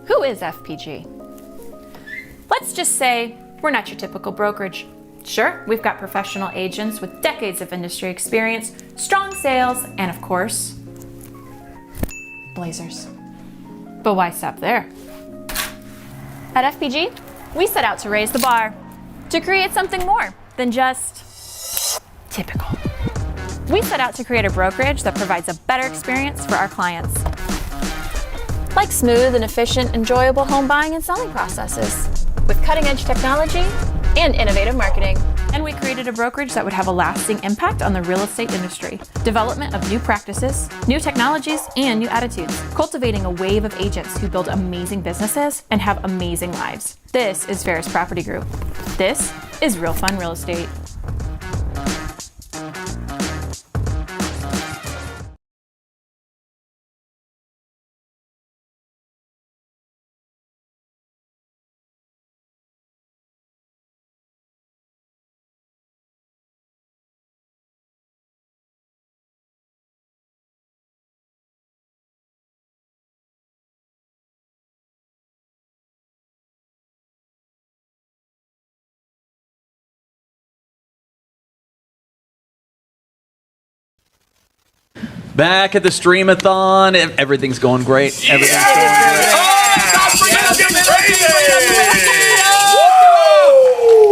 [SPEAKER 13] Who is FPG? Let's just say we're not your typical brokerage. Sure, we've got professional agents with decades of industry experience, strong sales, and of course, blazers. But why stop there? At FPG, we set out to raise the bar, to create something more than just typical. We set out to create a brokerage that provides a better experience for our clients. Like smooth and efficient, enjoyable home buying and selling processes with cutting-edge technology and innovative marketing. And we created a brokerage that would have a lasting impact on the real estate industry. Development of new practices, new technologies, and new attitudes. Cultivating a wave of agents who build amazing businesses and have amazing lives. This is Ferris Property Group. This is Real Fun Real Estate.
[SPEAKER 3] Back at the Streamathon, everything's going great. Everything's going great.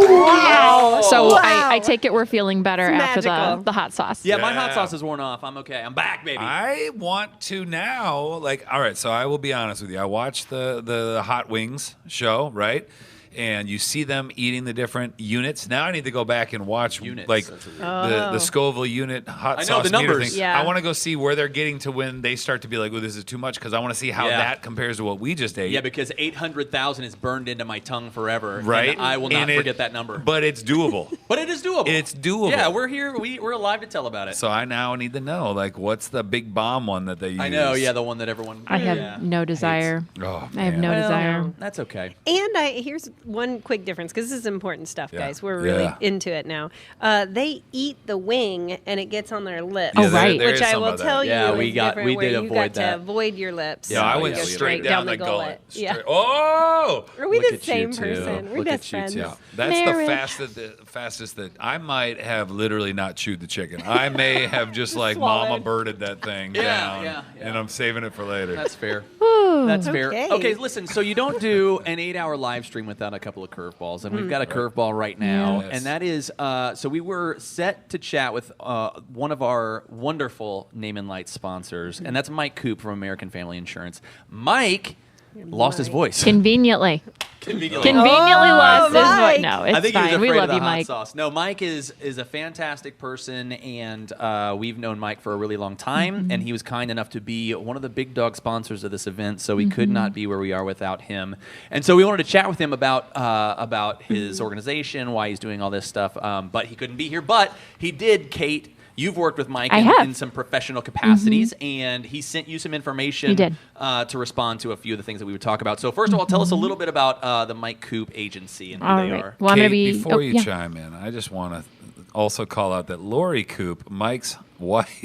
[SPEAKER 17] Wow. So
[SPEAKER 3] Wow.
[SPEAKER 17] I take it we're feeling better
[SPEAKER 3] It's
[SPEAKER 17] after
[SPEAKER 3] magical.
[SPEAKER 17] the hot sauce.
[SPEAKER 3] Yeah, my hot sauce is worn off. I'm okay. I'm back, baby.
[SPEAKER 2] I want to now, all right, so I will be honest with you. I watched the Hot Wings show, right? And you see them eating the different units. Now I need to go back and watch the Scoville unit hot sauce
[SPEAKER 3] the
[SPEAKER 2] meter
[SPEAKER 3] numbers.
[SPEAKER 2] thing.
[SPEAKER 3] Yeah.
[SPEAKER 2] I want to go see where they're getting to when they start to be like, oh, this is too much, because I want to see how that compares to what we just ate.
[SPEAKER 3] Yeah, because 800,000 is burned into my tongue forever.
[SPEAKER 2] Right.
[SPEAKER 3] And I will not forget that number.
[SPEAKER 2] But it's doable.
[SPEAKER 3] But it is doable.
[SPEAKER 2] It's doable.
[SPEAKER 3] Yeah, we're here. We're alive to tell about it.
[SPEAKER 2] So I now need to know, what's the big bomb one that they use?
[SPEAKER 3] I know, the one that everyone.
[SPEAKER 17] I have no desire.
[SPEAKER 2] Oh,
[SPEAKER 17] I have no desire.
[SPEAKER 3] That's okay.
[SPEAKER 20] And here's one quick difference, because this is important stuff, guys. We're really into it now. They eat the wing, and it gets on their lips.
[SPEAKER 17] Oh, right.
[SPEAKER 20] Which I will tell you
[SPEAKER 3] we
[SPEAKER 20] is different,
[SPEAKER 3] did
[SPEAKER 20] where you
[SPEAKER 3] avoid
[SPEAKER 20] got
[SPEAKER 3] that.
[SPEAKER 20] to avoid your lips.
[SPEAKER 2] Yeah, I went
[SPEAKER 20] Go
[SPEAKER 2] straight down the gullet.
[SPEAKER 20] Yeah.
[SPEAKER 2] Oh!
[SPEAKER 20] Are we
[SPEAKER 2] Look
[SPEAKER 20] the
[SPEAKER 2] at
[SPEAKER 20] same
[SPEAKER 2] you two.
[SPEAKER 20] person? We're
[SPEAKER 2] Look
[SPEAKER 20] best
[SPEAKER 2] at you
[SPEAKER 20] friends.
[SPEAKER 2] two. Yeah. That's the fastest that I might have literally not chewed the chicken. I may have just mama birded that thing down, and I'm saving it for later.
[SPEAKER 3] That's fair. That's fair. Okay, listen, so you don't do an 8-hour live stream without a couple of curveballs, and we've got a curveball right now, and that is, so we were set to chat with one of our wonderful Name and Light sponsors, and that's Mike Coop from American Family Insurance. Mike Lost his voice.
[SPEAKER 17] Conveniently.
[SPEAKER 3] Conveniently
[SPEAKER 17] lost his voice. No, it's
[SPEAKER 3] I think he was
[SPEAKER 17] fine. We
[SPEAKER 3] afraid
[SPEAKER 17] love
[SPEAKER 3] of the
[SPEAKER 17] you,
[SPEAKER 3] hot
[SPEAKER 17] Mike.
[SPEAKER 3] sauce. No, Mike is a fantastic person, and we've known Mike for a really long time, and he was kind enough to be one of the big dog sponsors of this event, so we could not be where we are without him. And so we wanted to chat with him about his organization, why he's doing all this stuff, but he couldn't be here. But he did, Kate. You've worked with Mike in some professional capacities, and he sent you some information to respond to a few of the things that we would talk about. So first of all, tell us a little bit about the Mike Coop Agency and who they are.
[SPEAKER 17] Well,
[SPEAKER 2] Kate, before you chime in, I just want to also call out that Lori Coop, Mike's wife,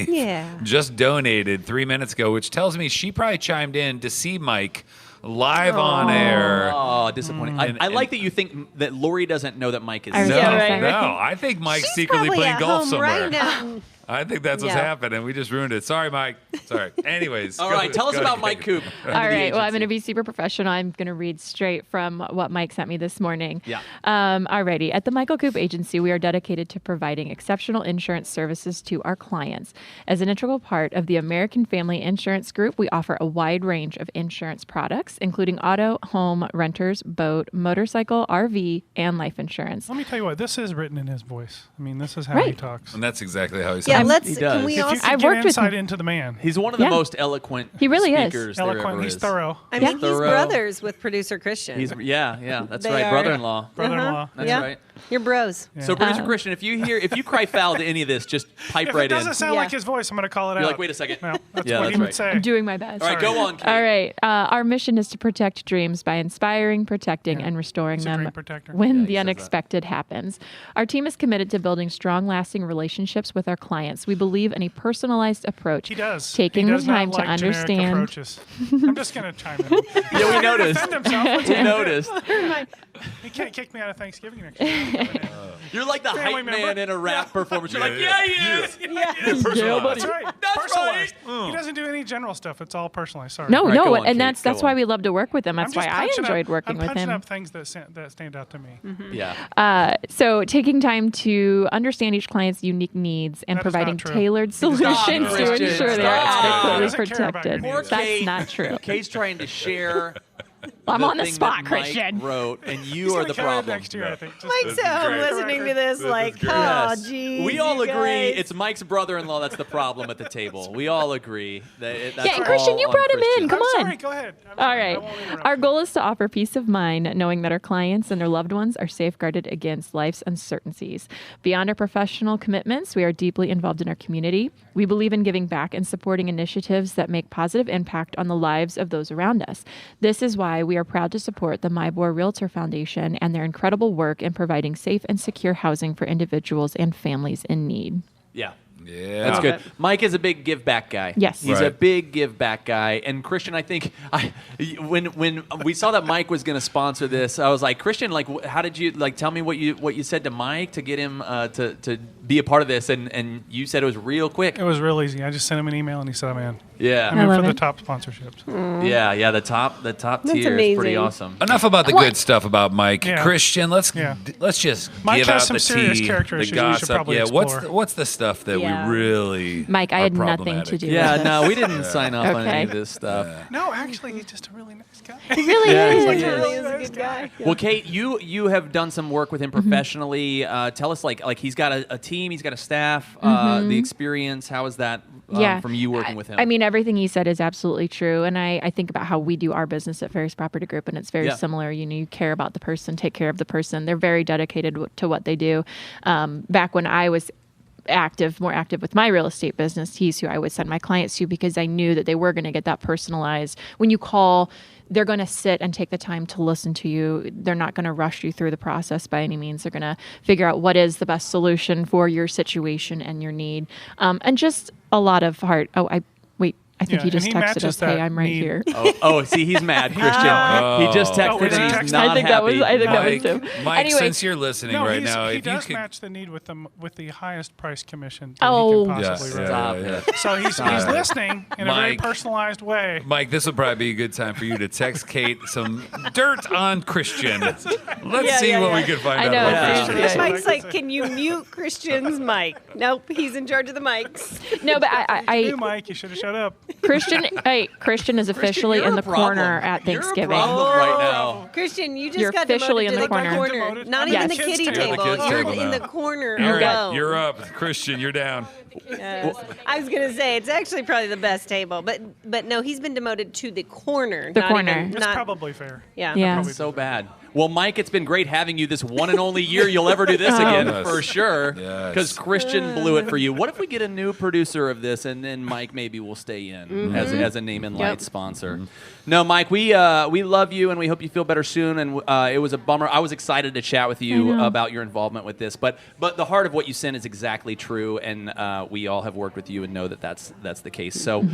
[SPEAKER 2] just donated 3 minutes ago, which tells me she probably chimed in to see Mike live on air.
[SPEAKER 3] Oh, disappointing. I like that you think that Lori doesn't know that Mike is
[SPEAKER 2] No, I think Mike's secretly playing golf somewhere.
[SPEAKER 15] Right now.
[SPEAKER 2] I think that's what's happened, and we just ruined it. Sorry, Mike. Sorry. Anyways.
[SPEAKER 3] All right, tell us about Mike Coop.
[SPEAKER 17] All right, well, I'm going to be super professional. I'm going to read straight from what Mike sent me this morning.
[SPEAKER 3] Yeah.
[SPEAKER 17] Alrighty. At the Michael Coop Agency, we are dedicated to providing exceptional insurance services to our clients. As an integral part of the American Family Insurance Group, we offer a wide range of insurance products, including auto, home, renters, boat, motorcycle, RV, and life insurance.
[SPEAKER 1] Let me tell you what, this is written in his voice. I mean, this is how he talks.
[SPEAKER 2] And that's exactly how he sounds.
[SPEAKER 15] Yeah, let's.
[SPEAKER 3] He does.
[SPEAKER 15] Can we
[SPEAKER 1] If
[SPEAKER 15] also?
[SPEAKER 1] you could
[SPEAKER 17] I've
[SPEAKER 1] get
[SPEAKER 17] worked with
[SPEAKER 1] insight
[SPEAKER 17] him.
[SPEAKER 1] into the man.
[SPEAKER 3] He's one of the most eloquent
[SPEAKER 17] He really is.
[SPEAKER 3] speakers there
[SPEAKER 1] Eloquent,
[SPEAKER 3] ever
[SPEAKER 1] he's
[SPEAKER 3] is.
[SPEAKER 1] thorough.
[SPEAKER 15] I mean, he's
[SPEAKER 3] thorough.
[SPEAKER 15] brothers with producer Christian.
[SPEAKER 3] That's
[SPEAKER 15] They
[SPEAKER 3] right.
[SPEAKER 15] are.
[SPEAKER 3] Brother-in-law.
[SPEAKER 1] Brother-in-law.
[SPEAKER 3] That's
[SPEAKER 15] Yeah.
[SPEAKER 3] right.
[SPEAKER 15] You're bros.
[SPEAKER 3] So, producer Christian, if you cry foul to any of this, just pipe
[SPEAKER 1] If
[SPEAKER 3] right
[SPEAKER 1] it doesn't
[SPEAKER 3] in.
[SPEAKER 1] sound like his voice, I'm going to call it out.
[SPEAKER 3] You're like, wait a second.
[SPEAKER 1] No, that's
[SPEAKER 3] Yeah,
[SPEAKER 1] what
[SPEAKER 3] that's
[SPEAKER 1] he would
[SPEAKER 3] right.
[SPEAKER 1] say.
[SPEAKER 17] I'm doing my best.
[SPEAKER 3] All right, go on, Kate.
[SPEAKER 17] All right. Our mission is to protect dreams by inspiring, protecting, and restoring
[SPEAKER 1] He's a
[SPEAKER 17] them
[SPEAKER 1] dream protector.
[SPEAKER 17] when
[SPEAKER 3] he
[SPEAKER 17] the
[SPEAKER 3] says
[SPEAKER 17] unexpected happens. Our team is committed to building strong, lasting relationships with our clients. We believe in a personalized approach.
[SPEAKER 1] He does.
[SPEAKER 17] Taking
[SPEAKER 1] he does
[SPEAKER 17] the time
[SPEAKER 1] not
[SPEAKER 17] to
[SPEAKER 1] like generic
[SPEAKER 17] understand.
[SPEAKER 1] approaches. I'm just going to chime in.
[SPEAKER 3] Yeah, we noticed.
[SPEAKER 1] Defend himself. What's he
[SPEAKER 3] We
[SPEAKER 1] gonna do?
[SPEAKER 3] noticed.
[SPEAKER 1] He can't kick me out of Thanksgiving next year.
[SPEAKER 3] You're like the
[SPEAKER 1] Family
[SPEAKER 3] hype
[SPEAKER 1] member.
[SPEAKER 3] man in a rap performance. You're like,
[SPEAKER 2] Yeah,
[SPEAKER 3] he is.
[SPEAKER 1] That's right.
[SPEAKER 3] That's
[SPEAKER 1] Personalized.
[SPEAKER 3] right.
[SPEAKER 1] He doesn't do any general stuff. It's all personalized. Sorry.
[SPEAKER 17] No,
[SPEAKER 3] All right,
[SPEAKER 17] no,
[SPEAKER 3] go on,
[SPEAKER 17] and
[SPEAKER 3] Kate,
[SPEAKER 17] that's
[SPEAKER 3] go
[SPEAKER 17] why
[SPEAKER 3] on.
[SPEAKER 17] we love to work with him. That's
[SPEAKER 1] I'm
[SPEAKER 17] why
[SPEAKER 1] just
[SPEAKER 17] I
[SPEAKER 1] punching
[SPEAKER 17] enjoyed
[SPEAKER 1] up,
[SPEAKER 17] working with
[SPEAKER 1] I'm punching
[SPEAKER 17] him.
[SPEAKER 1] up things that stand out to me.
[SPEAKER 3] Yeah.
[SPEAKER 17] So taking time to understand each client's unique needs and
[SPEAKER 1] That is
[SPEAKER 17] providing
[SPEAKER 1] not true.
[SPEAKER 17] tailored solutions to
[SPEAKER 3] Christian.
[SPEAKER 17] ensure they are
[SPEAKER 3] Stop. He
[SPEAKER 17] adequately
[SPEAKER 1] doesn't care about your
[SPEAKER 17] protected.
[SPEAKER 1] needs.
[SPEAKER 17] That's
[SPEAKER 3] Kate,
[SPEAKER 17] not true.
[SPEAKER 3] Kate's trying to share.
[SPEAKER 17] I'm on the
[SPEAKER 3] thing
[SPEAKER 17] spot,
[SPEAKER 3] that Mike
[SPEAKER 17] Christian.
[SPEAKER 3] wrote, and you
[SPEAKER 1] He's
[SPEAKER 3] are
[SPEAKER 1] gonna
[SPEAKER 3] the
[SPEAKER 1] kill it
[SPEAKER 3] problem.
[SPEAKER 1] next year, I think. Just
[SPEAKER 15] Mike's at home listening to this, like, oh,
[SPEAKER 3] Yes.
[SPEAKER 15] geez.
[SPEAKER 3] We all
[SPEAKER 15] you
[SPEAKER 3] agree
[SPEAKER 15] guys.
[SPEAKER 3] it's Mike's brother-in-law that's the problem at the table. We all agree that's
[SPEAKER 17] Yeah, and Christian,
[SPEAKER 3] all
[SPEAKER 17] you
[SPEAKER 3] on
[SPEAKER 17] brought him
[SPEAKER 3] Christian.
[SPEAKER 17] in. Come
[SPEAKER 1] I'm
[SPEAKER 17] on.
[SPEAKER 1] sorry, go ahead. I'm
[SPEAKER 17] All
[SPEAKER 1] sorry.
[SPEAKER 17] right.
[SPEAKER 1] I won't interrupt
[SPEAKER 17] Our
[SPEAKER 1] you.
[SPEAKER 17] goal is to offer peace of mind, knowing that our clients and their loved ones are safeguarded against life's uncertainties. Beyond our professional commitments, we are deeply involved in our community. We believe in giving back and supporting initiatives that make positive impact on the lives of those around us. This is why we are proud to support the Mybor Realtor Foundation and their incredible work in providing safe and secure housing for individuals and families in need.
[SPEAKER 3] Yeah.
[SPEAKER 2] Yeah.
[SPEAKER 3] That's good. Mike is a big give back guy.
[SPEAKER 17] Yes.
[SPEAKER 3] He's a
[SPEAKER 2] Right.
[SPEAKER 3] big give back guy. And Christian, I think when we saw that Mike was going to sponsor this, I was like, Christian, like, how did you tell me what you said to Mike to get him to be a part of this? And you said it was real quick.
[SPEAKER 1] It was real easy. I just sent him an email and he said, I'm in.
[SPEAKER 3] Yeah.
[SPEAKER 1] I'm in
[SPEAKER 17] love
[SPEAKER 1] for the
[SPEAKER 17] it.
[SPEAKER 1] top sponsorships.
[SPEAKER 3] Yeah. The top tier is
[SPEAKER 15] amazing.
[SPEAKER 3] pretty awesome.
[SPEAKER 2] Enough about the good stuff about Mike.
[SPEAKER 1] Yeah.
[SPEAKER 2] Christian, let's
[SPEAKER 1] Yeah.
[SPEAKER 2] just
[SPEAKER 1] Mike
[SPEAKER 2] give
[SPEAKER 1] has
[SPEAKER 2] out
[SPEAKER 1] some
[SPEAKER 2] the
[SPEAKER 1] serious
[SPEAKER 2] tea,
[SPEAKER 1] character
[SPEAKER 2] the
[SPEAKER 1] issues we should
[SPEAKER 2] gossip.
[SPEAKER 1] probably
[SPEAKER 2] Yeah,
[SPEAKER 1] explore.
[SPEAKER 2] what's the stuff that
[SPEAKER 15] Yeah.
[SPEAKER 2] we really
[SPEAKER 17] Mike, I
[SPEAKER 2] are
[SPEAKER 17] had nothing to
[SPEAKER 2] problematic?
[SPEAKER 17] do
[SPEAKER 3] Yeah,
[SPEAKER 17] with this.
[SPEAKER 3] no, we didn't sign off on any of
[SPEAKER 17] Okay.
[SPEAKER 3] this stuff.
[SPEAKER 1] No, actually, he's just a really nice guy.
[SPEAKER 17] He really
[SPEAKER 3] Yeah,
[SPEAKER 17] is.
[SPEAKER 3] he's
[SPEAKER 15] He really is a good guy.
[SPEAKER 3] Well, Kate, you have done some work with him professionally. Tell us, like he's got a team, he's got a staff. The experience, how is that from you working with him?
[SPEAKER 17] I mean, everything he said is absolutely true. And I think about how we do our business at Ferris Property Group, and it's very similar. You care about the person, take care of the person. They're very dedicated to what they do. Back when I was more active with my real estate business, he's who I would send my clients to because I knew that they were going to get that personalized. When you call, they're going to sit and take the time to listen to you. They're not going to rush you through the process by any means. They're going to figure out what is the best solution for your situation and your need. And just a lot of heart. I think he just texted us, hey, I'm right here.
[SPEAKER 3] Oh, see, he's mad, Christian. He just texted and he's not happy.
[SPEAKER 17] I think that was him.
[SPEAKER 2] Mike,
[SPEAKER 17] Anyway,
[SPEAKER 2] since you're listening right now,
[SPEAKER 1] he
[SPEAKER 2] if you
[SPEAKER 1] does
[SPEAKER 2] could
[SPEAKER 1] match the need with the highest price commission that he can possibly
[SPEAKER 2] yeah.
[SPEAKER 1] So he's listening in a very personalized way.
[SPEAKER 2] Mike, this would probably be a good time for you to text Kate some dirt on Christian. Let's see what we can find out about Christian.
[SPEAKER 15] Mike's like, can you mute Christian's mic? Nope, he's in charge of the mics.
[SPEAKER 17] No, but
[SPEAKER 1] I knew Mike, you should have shut up.
[SPEAKER 17] Christian is officially in the corner at Thanksgiving.
[SPEAKER 3] You're a problem right now.
[SPEAKER 15] Christian, you just
[SPEAKER 17] You're
[SPEAKER 15] got
[SPEAKER 17] officially
[SPEAKER 15] demoted
[SPEAKER 17] in
[SPEAKER 15] to
[SPEAKER 17] the corner.
[SPEAKER 15] Not
[SPEAKER 17] Yes.
[SPEAKER 15] even the kiddie
[SPEAKER 2] You're the
[SPEAKER 15] table.
[SPEAKER 2] kids'
[SPEAKER 15] You're
[SPEAKER 2] table
[SPEAKER 15] in
[SPEAKER 2] now.
[SPEAKER 15] the corner
[SPEAKER 2] All right,
[SPEAKER 15] alone.
[SPEAKER 2] you're up. Christian, you're down.
[SPEAKER 15] Yes. I was gonna say it's actually probably the best table, but no, he's been demoted to the corner.
[SPEAKER 17] The
[SPEAKER 15] not
[SPEAKER 17] corner.
[SPEAKER 15] Even,
[SPEAKER 1] That's
[SPEAKER 15] not,
[SPEAKER 1] probably fair.
[SPEAKER 15] Yeah.
[SPEAKER 3] That's so bad. Well, Mike, it's been great having you this one and only year you'll ever do this again,
[SPEAKER 2] Yes.
[SPEAKER 3] for sure.
[SPEAKER 2] Yes.
[SPEAKER 3] Because Christian blew it for you. What if we get a new producer of this, and then Mike maybe will stay in as a name and light sponsor? No, Mike, we love you, and we hope you feel better soon. And it was a bummer. I was excited to chat with you about your involvement with this, but the heart of what you sent is exactly true, and we all have worked with you and know that that's the case. So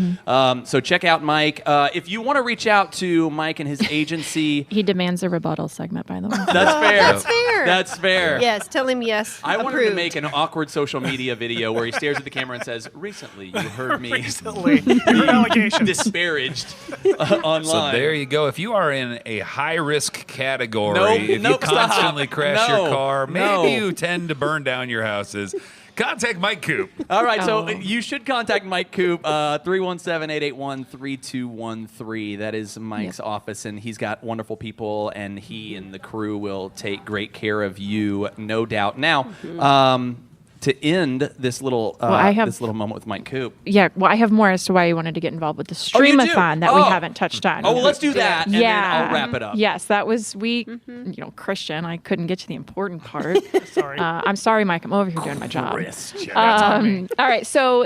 [SPEAKER 3] so check out Mike. If you want to reach out to Mike and his agency,
[SPEAKER 17] He demands a rebuttal segment, by the way.
[SPEAKER 3] that's fair.
[SPEAKER 15] That's fair.
[SPEAKER 3] That's fair.
[SPEAKER 15] Yes, tell him yes.
[SPEAKER 3] I want him to
[SPEAKER 15] Approved.
[SPEAKER 3] make an awkward social media video where he stares at the camera and says, "Recently, you heard me disparaged online."
[SPEAKER 2] So there you go. If you are in a high-risk category, if you
[SPEAKER 3] stop.
[SPEAKER 2] constantly crash your car, maybe
[SPEAKER 3] no.
[SPEAKER 2] you tend to burn down your houses, contact Mike Coop.
[SPEAKER 3] All right, so you should contact Mike Coop, 317-881-3213. That is Mike's office, and he's got wonderful people, and he and the crew will take great care of you, no doubt. Now, to end this little this little moment with Mike Coop.
[SPEAKER 17] Yeah, well, I have more as to why you wanted to get involved with the
[SPEAKER 3] Oh, you do?
[SPEAKER 17] Streamathon that we haven't touched on.
[SPEAKER 3] Oh, well, let's do that, and then I'll wrap it up.
[SPEAKER 17] Yes, that was Christian. I couldn't get to the important part.
[SPEAKER 1] Sorry.
[SPEAKER 17] I'm sorry, Mike. I'm over here doing my job.
[SPEAKER 1] Christian.
[SPEAKER 17] All right, so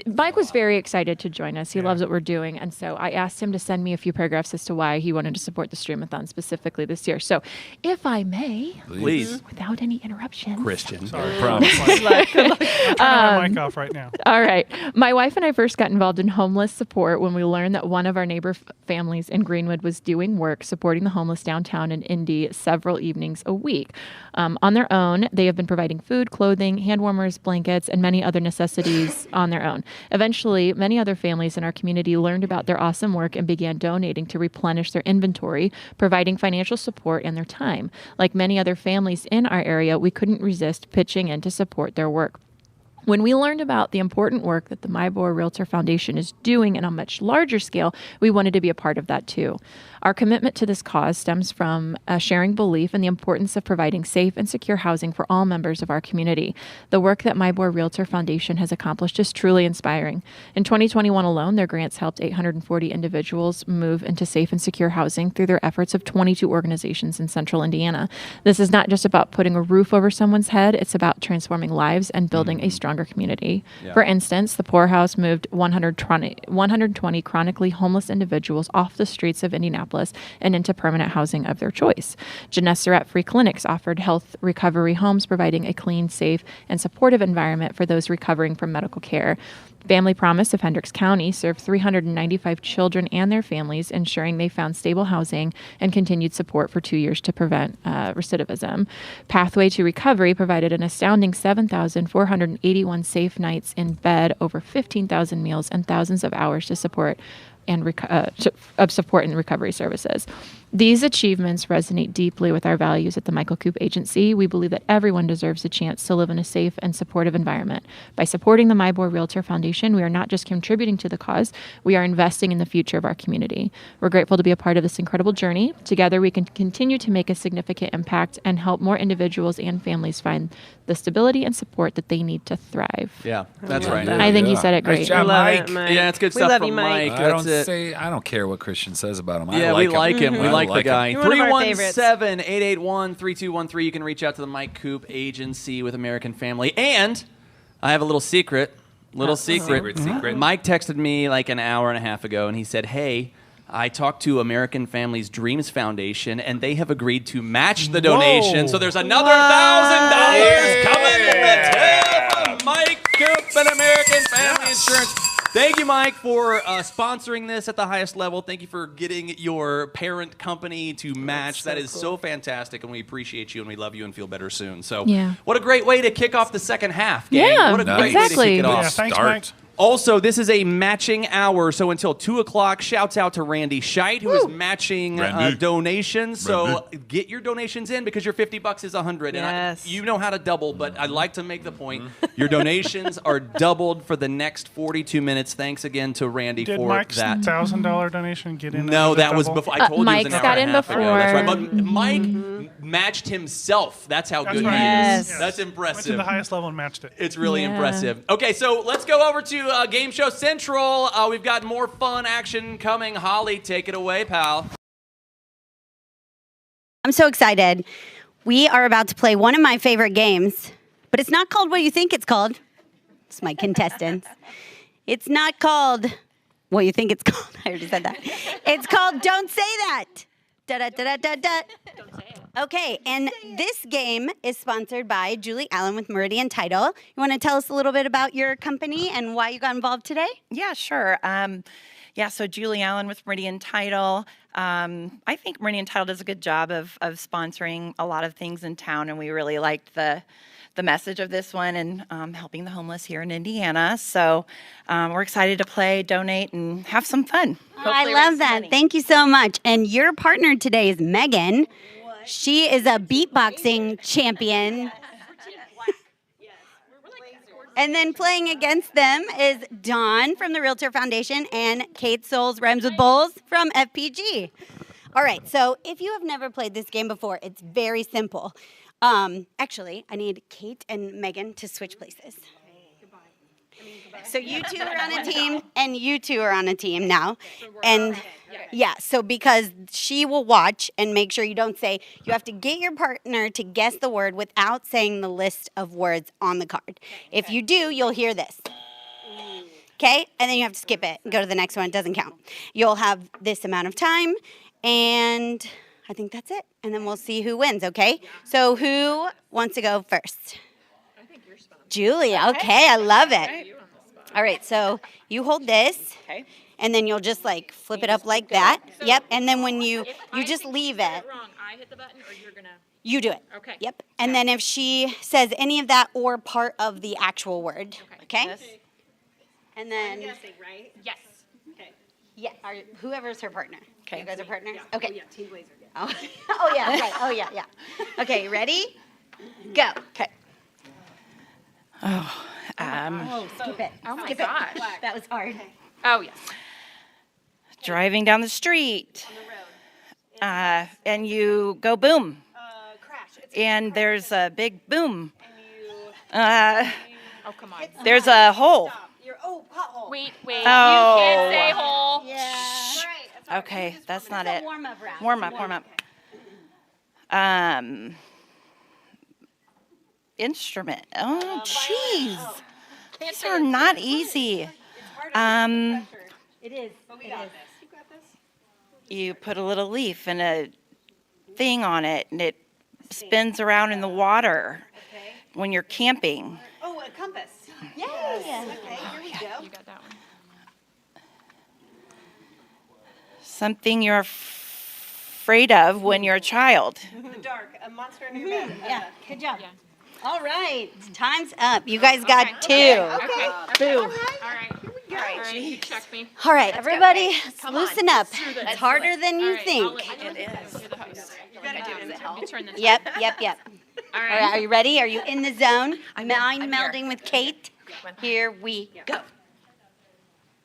[SPEAKER 17] Mike was very excited to join us. He loves what we're doing, and so I asked him to send me a few paragraphs as to why he wanted to support the Streamathon specifically this year. So, if I may,
[SPEAKER 3] Please.
[SPEAKER 17] without any interruptions,
[SPEAKER 3] Christian.
[SPEAKER 1] Sorry.
[SPEAKER 2] I promise.
[SPEAKER 1] I'm turning my mic off right now.
[SPEAKER 17] All right. My wife and I first got involved in homeless support when we learned that one of our neighbor families in Greenwood was doing work supporting the homeless downtown in Indy several evenings a week. On their own, they have been providing food, clothing, hand warmers, blankets, and many other necessities on their own. Eventually, many other families in our community learned about their awesome work and began donating to replenish their inventory, providing financial support and their time. Like many other families in our area, we couldn't resist pitching in to support their work. When we learned about the important work that the Mybor Realtor Foundation is doing on a much larger scale, we wanted to be a part of that too. Our commitment to this cause stems from a sharing belief in the importance of providing safe and secure housing for all members of our community. The work that Mybor Realtor Foundation has accomplished is truly inspiring. In 2021 alone, their grants helped 840 individuals move into safe and secure housing through their efforts of 22 organizations in central Indiana. This is not just about putting a roof over someone's head, it's about transforming lives and building a stronger community.
[SPEAKER 3] Yeah.
[SPEAKER 17] For instance, the Poorhouse moved 120 chronically homeless individuals off the streets of Indianapolis and into permanent housing of their choice. Gennesaret Free Clinics offered health recovery homes, providing a clean, safe, and supportive environment for those recovering from medical care. Family Promise of Hendricks County served 395 children and their families, ensuring they found stable housing and continued support for 2 years to prevent recidivism. Pathway to Recovery provided an astounding 7,481 safe nights in bed, over 15,000 meals, and thousands of hours to support and support and recovery services. These achievements resonate deeply with our values at the Michael Coop Agency. We believe that everyone deserves a chance to live in a safe and supportive environment. By supporting the Mybor Realtor Foundation, we are not just contributing to the cause, we are investing in the future of our community. We're grateful to be a part of this incredible journey. Together, we can continue to make a significant impact and help more individuals and families find the stability and support that they need to thrive.
[SPEAKER 3] Yeah, that's right.
[SPEAKER 17] I think you said it great.
[SPEAKER 2] Nice job, Mike.
[SPEAKER 3] Yeah, it's good
[SPEAKER 15] We
[SPEAKER 3] stuff
[SPEAKER 15] love
[SPEAKER 3] from
[SPEAKER 15] you, Mike.
[SPEAKER 2] I don't care what Christian says about him.
[SPEAKER 3] Yeah, we like him. We like the guy.
[SPEAKER 15] You're one of our favorites.
[SPEAKER 3] 317-881-3213. You can reach out to the Mike Coop Agency with American Family. And I have a little secret.
[SPEAKER 2] Secret.
[SPEAKER 3] Mike texted me like an hour and a half ago, and he said, "Hey, I talked to American Families Dreams Foundation, and they have agreed to match the donation. So there's another $1,000 coming in the till from Mike Coop and American Family Insurance." Thank you, Mike, for sponsoring this at the highest level. Thank you for getting your parent company to match. That is so fantastic, and we appreciate you, and we love you, and feel better soon. So, what a great way to kick off the second half, gang.
[SPEAKER 17] Yeah,
[SPEAKER 3] What a great
[SPEAKER 17] exactly.
[SPEAKER 3] way to kick it off.
[SPEAKER 1] Yeah, thanks, Mike.
[SPEAKER 3] Also, this is a matching hour, so until 2 o'clock, shouts out to Randy Scheit, who is matching donations. So get your donations in because your $50 is $100.
[SPEAKER 20] Yes.
[SPEAKER 3] And you know how to double, but I'd like to make the point. Your donations are doubled for the next 42 minutes. Thanks again to Randy
[SPEAKER 1] Did
[SPEAKER 3] for
[SPEAKER 1] Mike's
[SPEAKER 3] that.
[SPEAKER 1] $1,000 donation get in?
[SPEAKER 3] No, that was
[SPEAKER 1] double?
[SPEAKER 3] before. I told you it was
[SPEAKER 17] Mike's
[SPEAKER 3] an hour
[SPEAKER 17] got
[SPEAKER 3] and
[SPEAKER 17] in
[SPEAKER 3] a half ago. That's right.
[SPEAKER 17] before.
[SPEAKER 3] But Mike matched himself. That's how good
[SPEAKER 1] right.
[SPEAKER 3] he is.
[SPEAKER 20] Yes.
[SPEAKER 3] That's
[SPEAKER 1] Went
[SPEAKER 3] impressive.
[SPEAKER 1] to the highest level and matched it.
[SPEAKER 3] It's really impressive. Okay, so let's go over to Game Show Central. We've got more fun action coming. Holly, take it away, pal.
[SPEAKER 15] I'm so excited. We are about to play one of my favorite games, but it's not called what you think it's called. It's my contestants. It's not called what you think it's called. I already said that. It's called Don't Say That. Da-da-da-da-da-da.
[SPEAKER 17] Don't say it.
[SPEAKER 15] Okay, and this game is sponsored by Julie Allen with Meridian Title. You want to tell us a little bit about your company and why you got involved today?
[SPEAKER 8] Yeah, sure. So Julie Allen with Meridian Title. I think Meridian Title does a good job of sponsoring a lot of things in town, and we really liked the message of this one and helping the homeless here in Indiana. So we're excited to play, donate, and have some fun.
[SPEAKER 15] I love that. Thank you so much. And your partner today is Megan. She is a beatboxing champion. And then playing against them is Dawn from the Realtor Foundation and Kate Souls Rhymes with Bowls from FPG. All right, so if you have never played this game before, it's very simple. Actually, I need Kate and Megan to switch places. So you two are on a team, and you two are on a team now. And yeah, so because she will watch and make sure you don't say, you have to get your partner to guess the word without saying the list of words on the card. If you do, you'll hear this. Okay? And then you have to skip it and go to the next one. It doesn't count. You'll have this amount of time, and I think that's it. And then we'll see who wins, okay? So who wants to go first?
[SPEAKER 17] I think you're spot on.
[SPEAKER 15] Julie, okay, I love it. All right, so you hold this, and then you'll just like flip it up like that. Yep, and then when you just leave it.
[SPEAKER 17] Wrong, I hit the button, or you're gonna.
[SPEAKER 15] You do it.
[SPEAKER 17] Okay.
[SPEAKER 15] Yep, and then if she says any of that or part of the actual word, okay? And then.
[SPEAKER 17] Right? Yes. Okay.
[SPEAKER 15] Yeah, whoever's her partner. Okay. You guys are partners?
[SPEAKER 17] Yeah.
[SPEAKER 15] Okay.
[SPEAKER 17] Oh, yeah, Team Blazer.
[SPEAKER 15] Oh, oh yeah, right. Oh yeah, yeah. Okay, ready? Go.
[SPEAKER 8] Okay.
[SPEAKER 15] Skip it.
[SPEAKER 17] Oh my
[SPEAKER 15] Skip
[SPEAKER 17] gosh.
[SPEAKER 15] it. That was hard.
[SPEAKER 17] Oh yes.
[SPEAKER 8] Driving down the street.
[SPEAKER 17] On the road.
[SPEAKER 8] And you go boom.
[SPEAKER 17] Crash.
[SPEAKER 8] And there's a big boom.
[SPEAKER 17] Oh come on.
[SPEAKER 8] There's a hole.
[SPEAKER 15] Pothole.
[SPEAKER 17] Wait.
[SPEAKER 8] Oh.
[SPEAKER 17] You can't say hole.
[SPEAKER 15] Yeah.
[SPEAKER 8] Okay, that's not it.
[SPEAKER 15] Warm-up round.
[SPEAKER 8] Warm up. Instrument. Oh, jeez. These are not easy.
[SPEAKER 15] It is. But we got this. You got this.
[SPEAKER 8] You put a little leaf and a thing on it, and it spins around in the water when you're camping.
[SPEAKER 15] Oh, a compass. Yes. Okay, here we go.
[SPEAKER 17] You got that one.
[SPEAKER 8] Something you're afraid of when you're a child.
[SPEAKER 15] The dark. A monster in your bed. Yeah. Good job. Yeah. All right. Time's up. You guys got two.
[SPEAKER 17] Okay.
[SPEAKER 15] Boo.
[SPEAKER 17] All right. Here we go. All right. You check me.
[SPEAKER 15] All right, everybody,
[SPEAKER 17] Come
[SPEAKER 15] loosen
[SPEAKER 17] on.
[SPEAKER 15] up. It's harder than you think.
[SPEAKER 17] It is. You're the host. You're gonna do it. You turn this.
[SPEAKER 15] Yep.
[SPEAKER 17] All
[SPEAKER 15] All right, are you ready? Are you in the zone? Mind
[SPEAKER 17] I'm
[SPEAKER 15] melding with Kate. Here we go.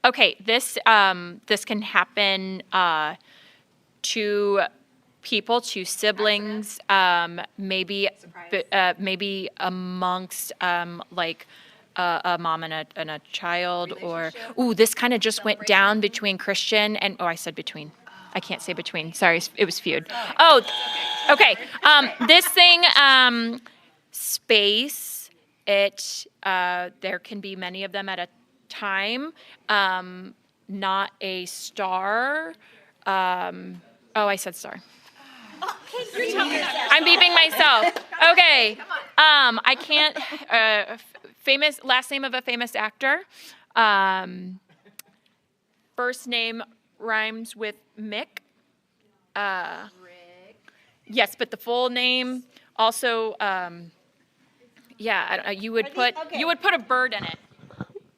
[SPEAKER 17] Okay, this can happen to people, to siblings, maybe amongst like a mom and a child, or this kind of just went down between Christian and I said between. I can't say between. Sorry, it was feud. Oh, okay. This thing, space. There can be many of them at a time. Not a star. I said star. I'm beeping myself. Okay. I can't. Famous last name of a famous actor. First name rhymes with Mick. Rick. Yes, but the full name also. You would put a bird in it.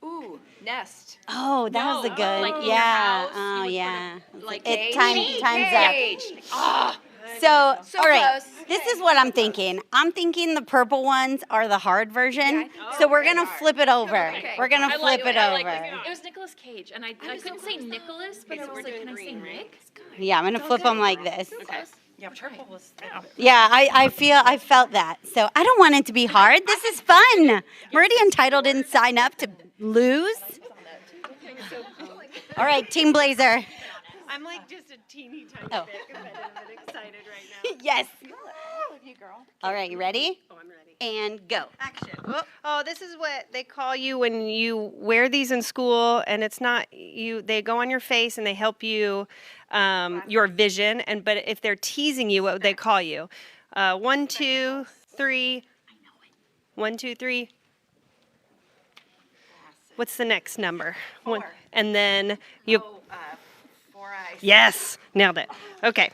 [SPEAKER 15] Ooh.
[SPEAKER 7] Nest.
[SPEAKER 15] Oh, that was a good.
[SPEAKER 7] Like in your
[SPEAKER 15] yeah.
[SPEAKER 7] house,
[SPEAKER 15] Oh,
[SPEAKER 7] you would
[SPEAKER 15] yeah.
[SPEAKER 7] Like
[SPEAKER 15] Time's
[SPEAKER 7] cage.
[SPEAKER 15] up. So, all right.
[SPEAKER 7] close.
[SPEAKER 15] This is what I'm thinking. I'm thinking the purple ones are the hard version. So we're gonna flip it over.
[SPEAKER 7] Okay.
[SPEAKER 15] We're gonna flip it over.
[SPEAKER 17] It was Nicolas Cage, and I couldn't say Nicholas, but I was like, can I say Nick?
[SPEAKER 15] Yeah, I'm gonna flip them like this.
[SPEAKER 17] Okay.
[SPEAKER 8] Yeah, purple was.
[SPEAKER 15] Yeah, I felt that. So I don't want it to be hard. This is fun. Meridian Title didn't sign up to lose. All right, Team Blazer.
[SPEAKER 20] I'm like just a teeny tiny bit competitive and excited right now.
[SPEAKER 15] Yes.
[SPEAKER 20] You girl.
[SPEAKER 15] All right, you ready?
[SPEAKER 20] Oh, I'm ready.
[SPEAKER 15] And go.
[SPEAKER 20] Action. Oh, this is what they call you when you wear these in school, and it's not you. They go on your face and they help you your vision. But if they're teasing you, what would they call you? 1, 2, 3. 1, 2, 3. What's the next number? 1. And then you.
[SPEAKER 8] 4 eyes.
[SPEAKER 20] Yes, nailed it. Okay.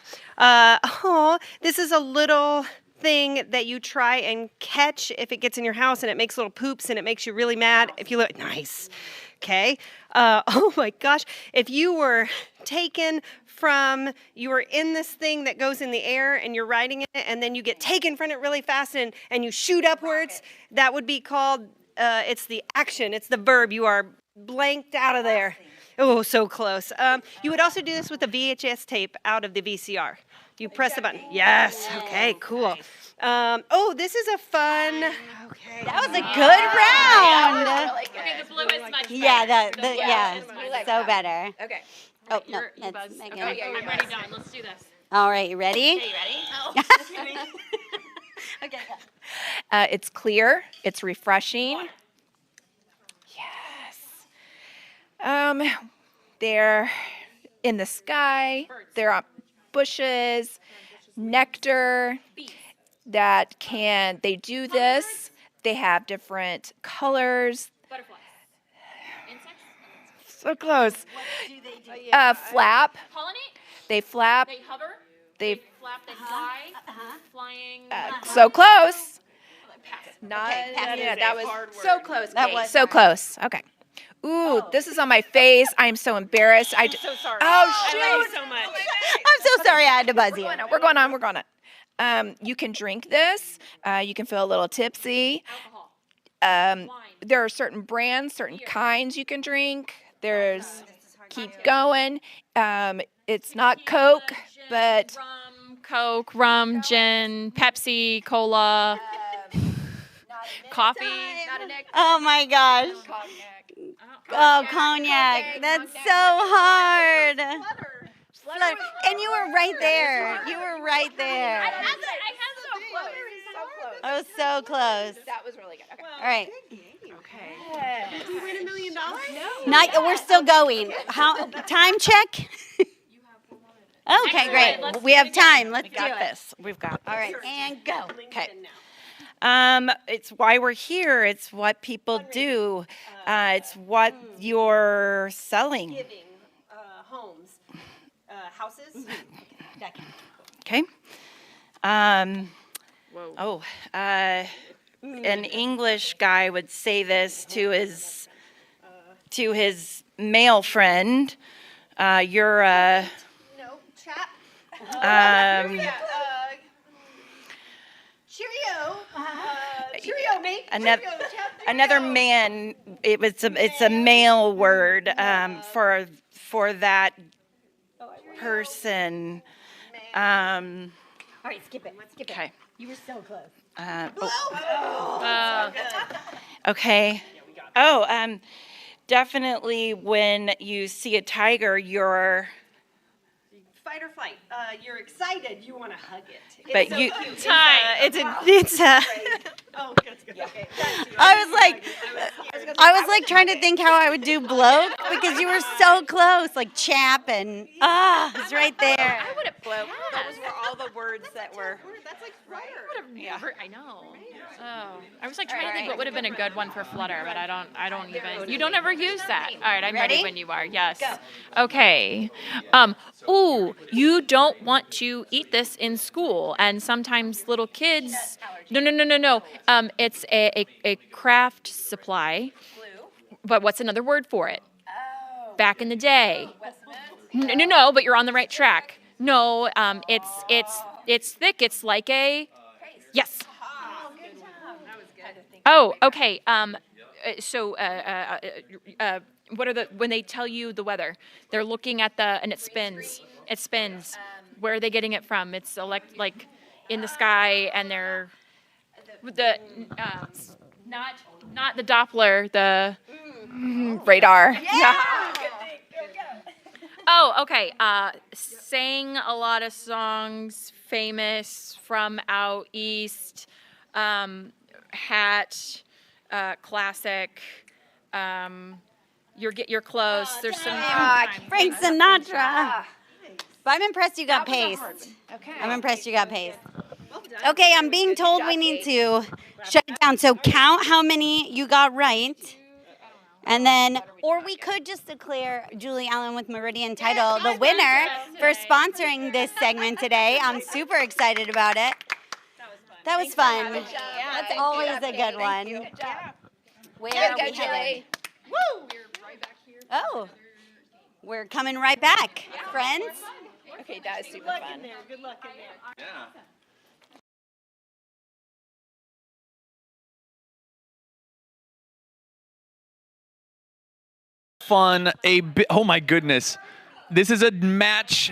[SPEAKER 20] This is a little thing that you try and catch if it gets in your house and it makes little poops and it makes you really mad. If you look nice. Okay. Oh my gosh. If you were taken from, you were in this thing that goes in the air and you're riding it and then you get taken from it really fast and you shoot upwards, that would be called, it's the action, it's the verb. You are blanked out of there. Oh, so close. You would also do this with a VHS tape out of the VCR. You press the button. Yes. Okay, cool. This is a fun. Okay.
[SPEAKER 15] That was a good round.
[SPEAKER 17] Okay, the blue is much better.
[SPEAKER 15] Yeah, so better.
[SPEAKER 7] Okay.
[SPEAKER 15] Oh, no,
[SPEAKER 17] You're
[SPEAKER 15] that's
[SPEAKER 17] buzzed.
[SPEAKER 15] Megan.
[SPEAKER 17] Okay, I'm ready, Dawn. Let's do this.
[SPEAKER 15] All right, you ready?
[SPEAKER 7] Okay, you ready?
[SPEAKER 15] Okay, go.
[SPEAKER 7] It's clear. It's refreshing. Yes. They're in the sky. They're on bushes. Nectar. They do this. They have different colors.
[SPEAKER 17] Butterflies. Insects?
[SPEAKER 7] So close.
[SPEAKER 15] What do they do?
[SPEAKER 7] Flap.
[SPEAKER 17] Pollinate?
[SPEAKER 7] They flap.
[SPEAKER 17] They hover?
[SPEAKER 7] They
[SPEAKER 17] Flap, they fly? Flying?
[SPEAKER 7] so close. Not.
[SPEAKER 15] Okay, pass.
[SPEAKER 7] Yeah, that was
[SPEAKER 15] so close.
[SPEAKER 7] That was so close. Okay. Ooh, this is on my face. I am so embarrassed.
[SPEAKER 20] I'm so sorry.
[SPEAKER 7] Oh, shoot.
[SPEAKER 20] I love you so much.
[SPEAKER 15] I'm so sorry I had to buzz you.
[SPEAKER 7] We're going on. You can drink this. You can feel a little tipsy. There are certain brands, certain kinds you can drink. There's, keep going. It's not Coke, but
[SPEAKER 17] Coke, rum, gin, Pepsi, cola, coffee.
[SPEAKER 15] Oh my gosh. Oh, cognac. That's so hard. Flutter. And you were right there. You were right there.
[SPEAKER 7] I had so close.
[SPEAKER 15] I was so close.
[SPEAKER 7] That was really good. Okay.
[SPEAKER 15] All right.
[SPEAKER 20] Okay. Did we win $1 million? No.
[SPEAKER 15] Not, we're still going. How? Time check? Okay, great.
[SPEAKER 17] Let's
[SPEAKER 15] We have time. Let's do
[SPEAKER 8] Got
[SPEAKER 15] it.
[SPEAKER 8] this. We've got this.
[SPEAKER 15] All right, and go.
[SPEAKER 8] Okay. It's why we're here. It's what people do. It's what you're selling.
[SPEAKER 20] Giving homes, houses.
[SPEAKER 8] Okay. An English guy would say this to his male friend. You're a.
[SPEAKER 20] No, chap. Cheerio. Cheerio, mate.
[SPEAKER 8] Another man. It's a male word for that person.
[SPEAKER 15] All right, skip it. Skip it.
[SPEAKER 8] Okay.
[SPEAKER 15] You were so close.
[SPEAKER 8] Okay. Definitely when you see a tiger, you're.
[SPEAKER 20] Fight or flight. You're excited. You want to hug it.
[SPEAKER 8] But
[SPEAKER 20] so
[SPEAKER 8] you
[SPEAKER 20] cute.
[SPEAKER 8] it's a.
[SPEAKER 20] Oh, that's good. Okay.
[SPEAKER 15] I was like trying to think how I would do bloke because you were so close, like chap and it's right there.
[SPEAKER 7] I would have blown.
[SPEAKER 8] Those were all the words that were.
[SPEAKER 20] That's like flutter.
[SPEAKER 17] I know. Oh, I was like trying to think what would have been a good one for flutter, but I don't even. You don't ever use that. All right, I'm ready when you are. Yes.
[SPEAKER 15] Go.
[SPEAKER 17] Okay. You don't want to eat this in school, and sometimes little kids. No. It's a craft supply. But what's another word for it? Back in the day. No, but you're on the right track. No, it's thick. It's like a, yes. Oh, okay. What are when they tell you the weather? They're looking at and it spins. It spins. Where are they getting it from? It's like in the sky, and they're not the Doppler, the
[SPEAKER 7] radar.
[SPEAKER 17] Yeah. Oh, okay. Sang a lot of songs, famous from out east. Hat, classic. You're close. There's some.
[SPEAKER 15] Frank Sinatra. But I'm impressed you got pace. Okay. I'm impressed you got pace. Okay, I'm being told we need to shut it down. So count how many you got right. And then, or we could just declare Julie Allen with Meridian Title the winner for sponsoring this segment today. I'm super excited about it. That was fun. That's always a good one. Where are we headed? Woo! Oh, we're coming right back, friends.
[SPEAKER 7] Okay, that was super fun.
[SPEAKER 15] Good luck in there.
[SPEAKER 3] Yeah. Fun. Oh my goodness. This is a match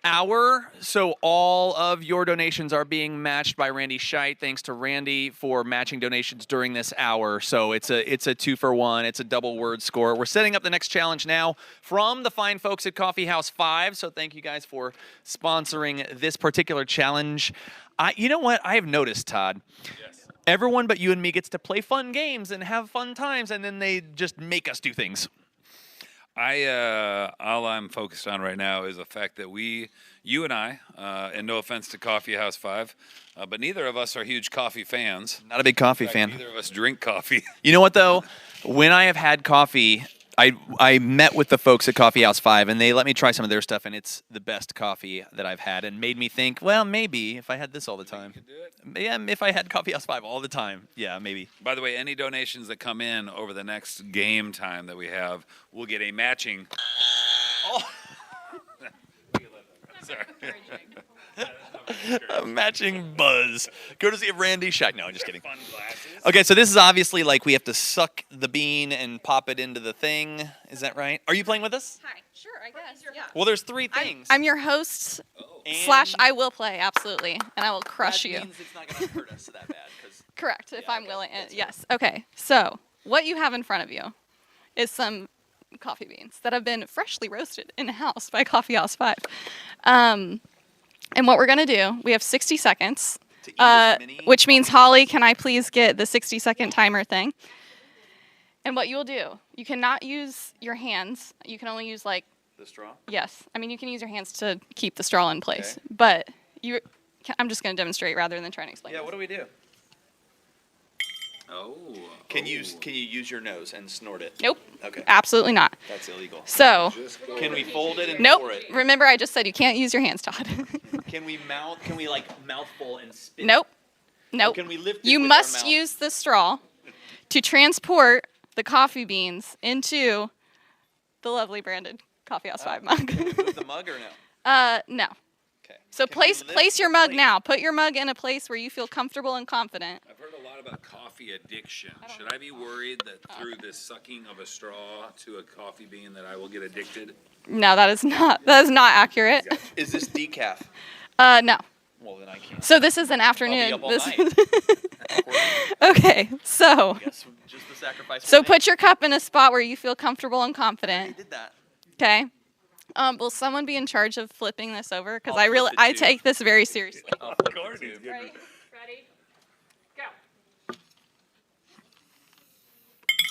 [SPEAKER 3] hour, so all of your donations are being matched by Randy Scheit. Thanks to Randy for matching donations during this hour. So it's a 2-for-1. It's a double word score. We're setting up the next challenge now from the fine folks at Coffee House 5. So thank you guys for sponsoring this particular challenge. You know what I have noticed, Todd? Yes. Everyone but you and me gets to play fun games and have fun times, and then they just make us do things.
[SPEAKER 2] All I'm focused on right now is the fact that you and I, and no offense to Coffee House 5, but neither of us are huge coffee fans.
[SPEAKER 3] Not a big coffee fan.
[SPEAKER 2] Neither of us drink coffee.
[SPEAKER 3] You know what, though? When I have had coffee, I met with the folks at Coffee House 5, and they let me try some of their stuff, and it's the best coffee that I've had, and made me think, well, maybe if I had this all the time. Yeah, if I had Coffee House 5 all the time, yeah, maybe.
[SPEAKER 2] By the way, any donations that come in over the next game time that we have will get a matching. Oh. Sorry.
[SPEAKER 3] A matching buzz. Courtesy of Randy Scheit. No, I'm just kidding. Okay, so this is obviously like we have to suck the bean and pop it into the thing. Is that right? Are you playing with us?
[SPEAKER 23] Hi. Sure, I guess. Yeah.
[SPEAKER 3] Well, there's 3 things.
[SPEAKER 23] I'm your host / I will play, absolutely, and I will crush you.
[SPEAKER 3] That means it's not going to hurt us that bad.
[SPEAKER 23] Correct, if I'm willing. Yes. Okay, so what you have in front of you is some coffee beans that have been freshly roasted in the house by Coffee House 5. And what we're going to do, we have 60 seconds, which means, Holly, can I please get the 60-second timer thing? And what you will do, you cannot use your hands. You can only use, like...
[SPEAKER 3] The straw?
[SPEAKER 23] Yes. I mean, you can use your hands to keep the straw in place. Okay. But I'm just going to demonstrate rather than trying to explain.
[SPEAKER 3] Yeah, what do we do? Oh. Can you use your nose and snort it?
[SPEAKER 23] Nope.
[SPEAKER 3] Okay.
[SPEAKER 23] Absolutely not.
[SPEAKER 3] That's illegal.
[SPEAKER 23] So.
[SPEAKER 3] Can we fold it and
[SPEAKER 23] nope.
[SPEAKER 3] pour it?
[SPEAKER 23] Remember, I just said you can't use your hands, Todd.
[SPEAKER 3] Can we mouthful and spit?
[SPEAKER 23] Nope. Nope.
[SPEAKER 3] Or can we lift it
[SPEAKER 23] you
[SPEAKER 3] with
[SPEAKER 23] must
[SPEAKER 3] our mouth?
[SPEAKER 23] use the straw to transport the coffee beans into the lovely branded Coffee House 5 mug.
[SPEAKER 3] Can we move the mug or no?
[SPEAKER 23] No.
[SPEAKER 3] Okay.
[SPEAKER 23] So place your mug now. Put your mug in a place where you feel comfortable and confident.
[SPEAKER 2] I've heard a lot about coffee addiction. Should I be worried that through this sucking of a straw to a coffee bean that I will get addicted?
[SPEAKER 23] No, that is not accurate.
[SPEAKER 3] Is this decaf?
[SPEAKER 23] No.
[SPEAKER 3] Well, then I can't.
[SPEAKER 23] So this is an afternoon.
[SPEAKER 3] I'll be up all night.
[SPEAKER 23] Okay, so.
[SPEAKER 3] I guess just the sacrifice.
[SPEAKER 23] So put your cup in a spot where you feel comfortable and confident.
[SPEAKER 3] I did that.
[SPEAKER 23] Okay. Will someone be in charge of flipping this over? Because I take this very seriously.
[SPEAKER 2] Ready?
[SPEAKER 23] Go.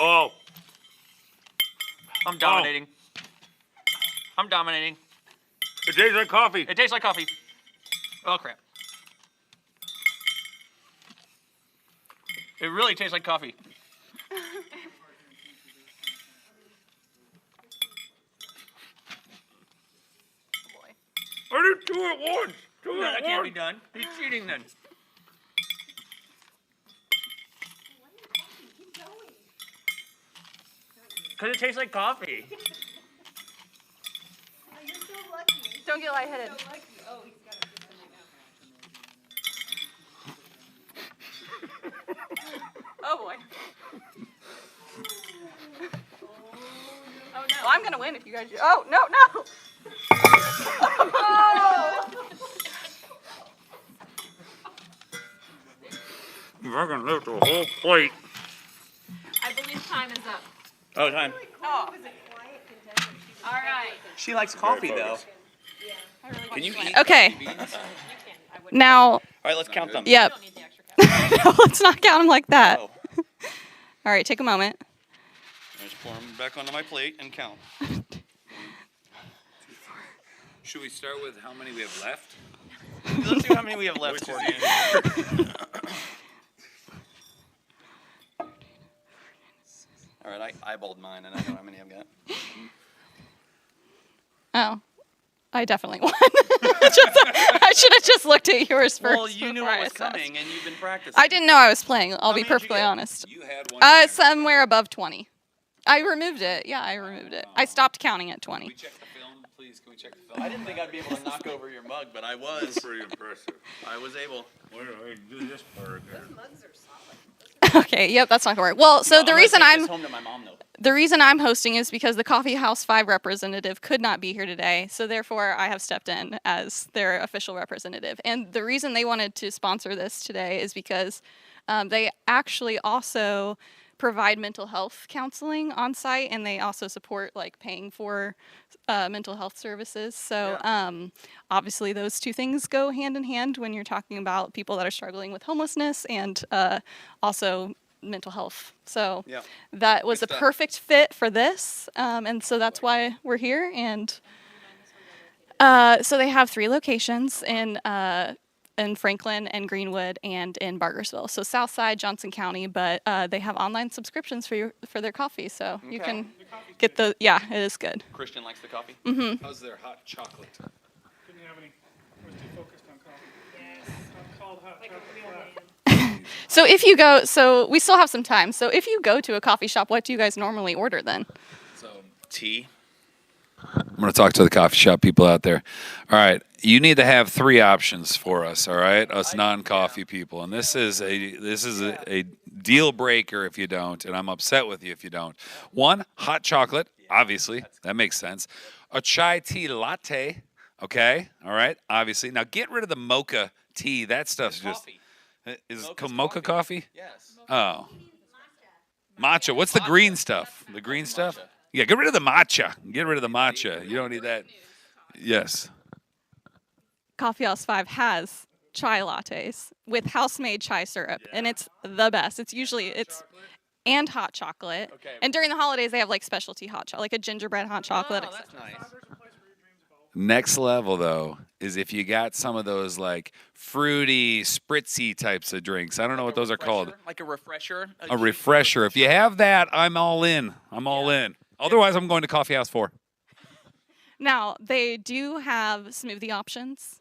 [SPEAKER 3] Oh. I'm dominating. I'm dominating.
[SPEAKER 2] It tastes like coffee.
[SPEAKER 3] It tastes like coffee. Oh, crap. It really tastes like coffee.
[SPEAKER 2] I did 2 at once.
[SPEAKER 3] No, that can't be done. He's cheating then.
[SPEAKER 9] Because it tastes like coffee.
[SPEAKER 23] Don't get lightheaded. Oh boy. Oh no. Well, I'm gonna win if you guys do. Oh no, no! Oh!
[SPEAKER 9] You're gonna lift the whole plate.
[SPEAKER 19] I believe time is up.
[SPEAKER 9] Oh, time.
[SPEAKER 23] Oh.
[SPEAKER 19] All right.
[SPEAKER 3] She likes coffee, though. Can you eat
[SPEAKER 23] Okay.
[SPEAKER 3] coffee beans?
[SPEAKER 23] Now.
[SPEAKER 3] All right, let's count them.
[SPEAKER 23] Yep. No, let's not count them like that.
[SPEAKER 3] Oh.
[SPEAKER 23] All right, take a moment.
[SPEAKER 3] I just pour them back onto my plate and count.
[SPEAKER 2] Should we start with how many we have left?
[SPEAKER 3] Let's see how many we have left, Courtney. All right, I eyeballed mine, and I know how many I've got.
[SPEAKER 23] Oh, I definitely won. I should have just looked at yours first.
[SPEAKER 3] Well, you knew what was coming, and you've been practicing.
[SPEAKER 23] I didn't know I was playing. I'll be perfectly honest.
[SPEAKER 2] You had one.
[SPEAKER 23] Somewhere above 20. I removed it. Yeah, I removed it. I stopped counting at 20.
[SPEAKER 2] Can we check the film, please? Can we check the film?
[SPEAKER 3] I didn't think I'd be able to knock over your mug, but I was. Pretty impressive. I was able.
[SPEAKER 9] Where do I do this part again?
[SPEAKER 23] Those mugs are solid. Okay, yep, that's not gonna work. Well, so the reason I'm
[SPEAKER 3] home to my mom, though.
[SPEAKER 23] The reason I'm hosting is because the Coffee House 5 representative could not be here today, so therefore I have stepped in as their official representative. And the reason they wanted to sponsor this today is because they actually also provide mental health counseling on site, and they also support like paying for mental health services. So obviously those two things go hand in hand when you're talking about people that are struggling with homelessness and also mental health. So that was a perfect fit for this, and so that's why we're here. And so they have 3 locations in Franklin and Greenwood and in Bargersville. So Southside, Johnson County, but they have online subscriptions for their coffee, so you can get the it is good.
[SPEAKER 3] Christian likes the coffee.
[SPEAKER 23] Mm-hmm.
[SPEAKER 2] How's their hot chocolate?
[SPEAKER 1] Didn't have any. I was too focused on coffee. Yes. Called hot chocolate.
[SPEAKER 23] So if you go, so we still have some time. So if you go to a coffee shop, what do you guys normally order then?
[SPEAKER 3] So tea.
[SPEAKER 2] I'm going to talk to the coffee shop people out there. All right, you need to have 3 options for us. All right, us non-coffee people, and this is a deal breaker if you don't, and I'm upset with you if you don't. 1, hot chocolate, obviously that makes sense. A chai tea latte, okay, all right, obviously. Now get rid of the mocha tea. That stuff's just. Is mocha coffee?
[SPEAKER 3] Yes.
[SPEAKER 2] Oh. Matcha. What's the green stuff? The green stuff? Yeah, get rid of the matcha. Get rid of the matcha. You don't need that. Yes.
[SPEAKER 23] Coffee House 5 has chai lattes with house-made chai syrup, and it's the best. It's usually and hot chocolate. Okay. And during the holidays, they have like specialty hot chocolate, like a gingerbread hot chocolate.
[SPEAKER 3] Oh, that's nice.
[SPEAKER 2] Next level, though, is if you got some of those like fruity, spritzy types of drinks. I don't know what those are called.
[SPEAKER 3] Like a refresher?
[SPEAKER 2] A refresher. If you have that, I'm all in. I'm all in. Otherwise, I'm going to Coffee House 4.
[SPEAKER 23] Now, they do have smoothie options.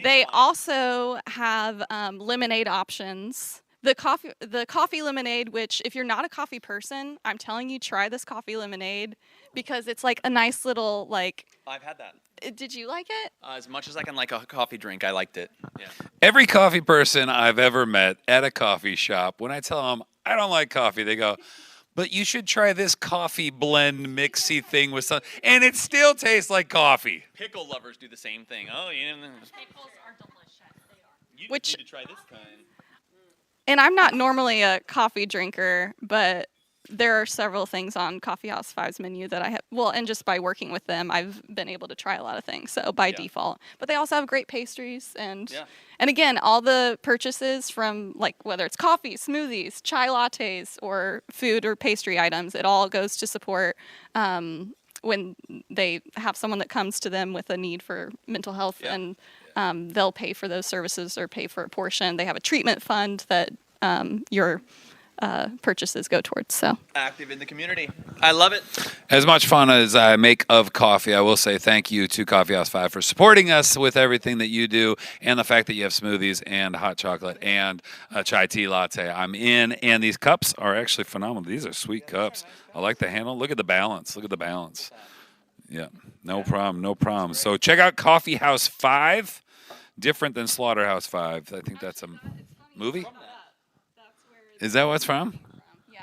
[SPEAKER 23] They also have lemonade options. The coffee lemonade, which if you're not a coffee person, I'm telling you, try this coffee lemonade because it's like a nice little like.
[SPEAKER 3] I've had that.
[SPEAKER 23] Did you like it?
[SPEAKER 3] As much as I can like a coffee drink, I liked it. Yeah.
[SPEAKER 2] Every coffee person I've ever met at a coffee shop, when I tell them I don't like coffee, they go, but you should try this coffee blend mixy thing with some, and it still tastes like coffee.
[SPEAKER 3] Pickle lovers do the same thing. Oh, yeah.
[SPEAKER 19] Pickles are delicious. They are.
[SPEAKER 3] You need to try this kind.
[SPEAKER 23] And I'm not normally a coffee drinker, but there are several things on Coffee House 5's menu that I have, and just by working with them, I've been able to try a lot of things, so by default. But they also have great pastries, and again, all the purchases from, like, whether it's coffee, smoothies, chai lattes, or food or pastry items, it all goes to support when they have someone that comes to them with a need for mental health, and they'll pay for those services or pay for a portion. They have a treatment fund that your purchases go towards. So
[SPEAKER 3] active in the community. I love it.
[SPEAKER 2] As much fun as I make of coffee, I will say thank you to Coffee House 5 for supporting us with everything that you do, and the fact that you have smoothies and hot chocolate and a chai tea latte. I'm in, and these cups are actually phenomenal. These are sweet cups. I like the handle. Look at the balance. Look at the balance. Yeah, no problem, no problem. So check out Coffee House 5, different than Slaughterhouse 5. I think that's a movie. Is that what it's from?
[SPEAKER 23] Yeah.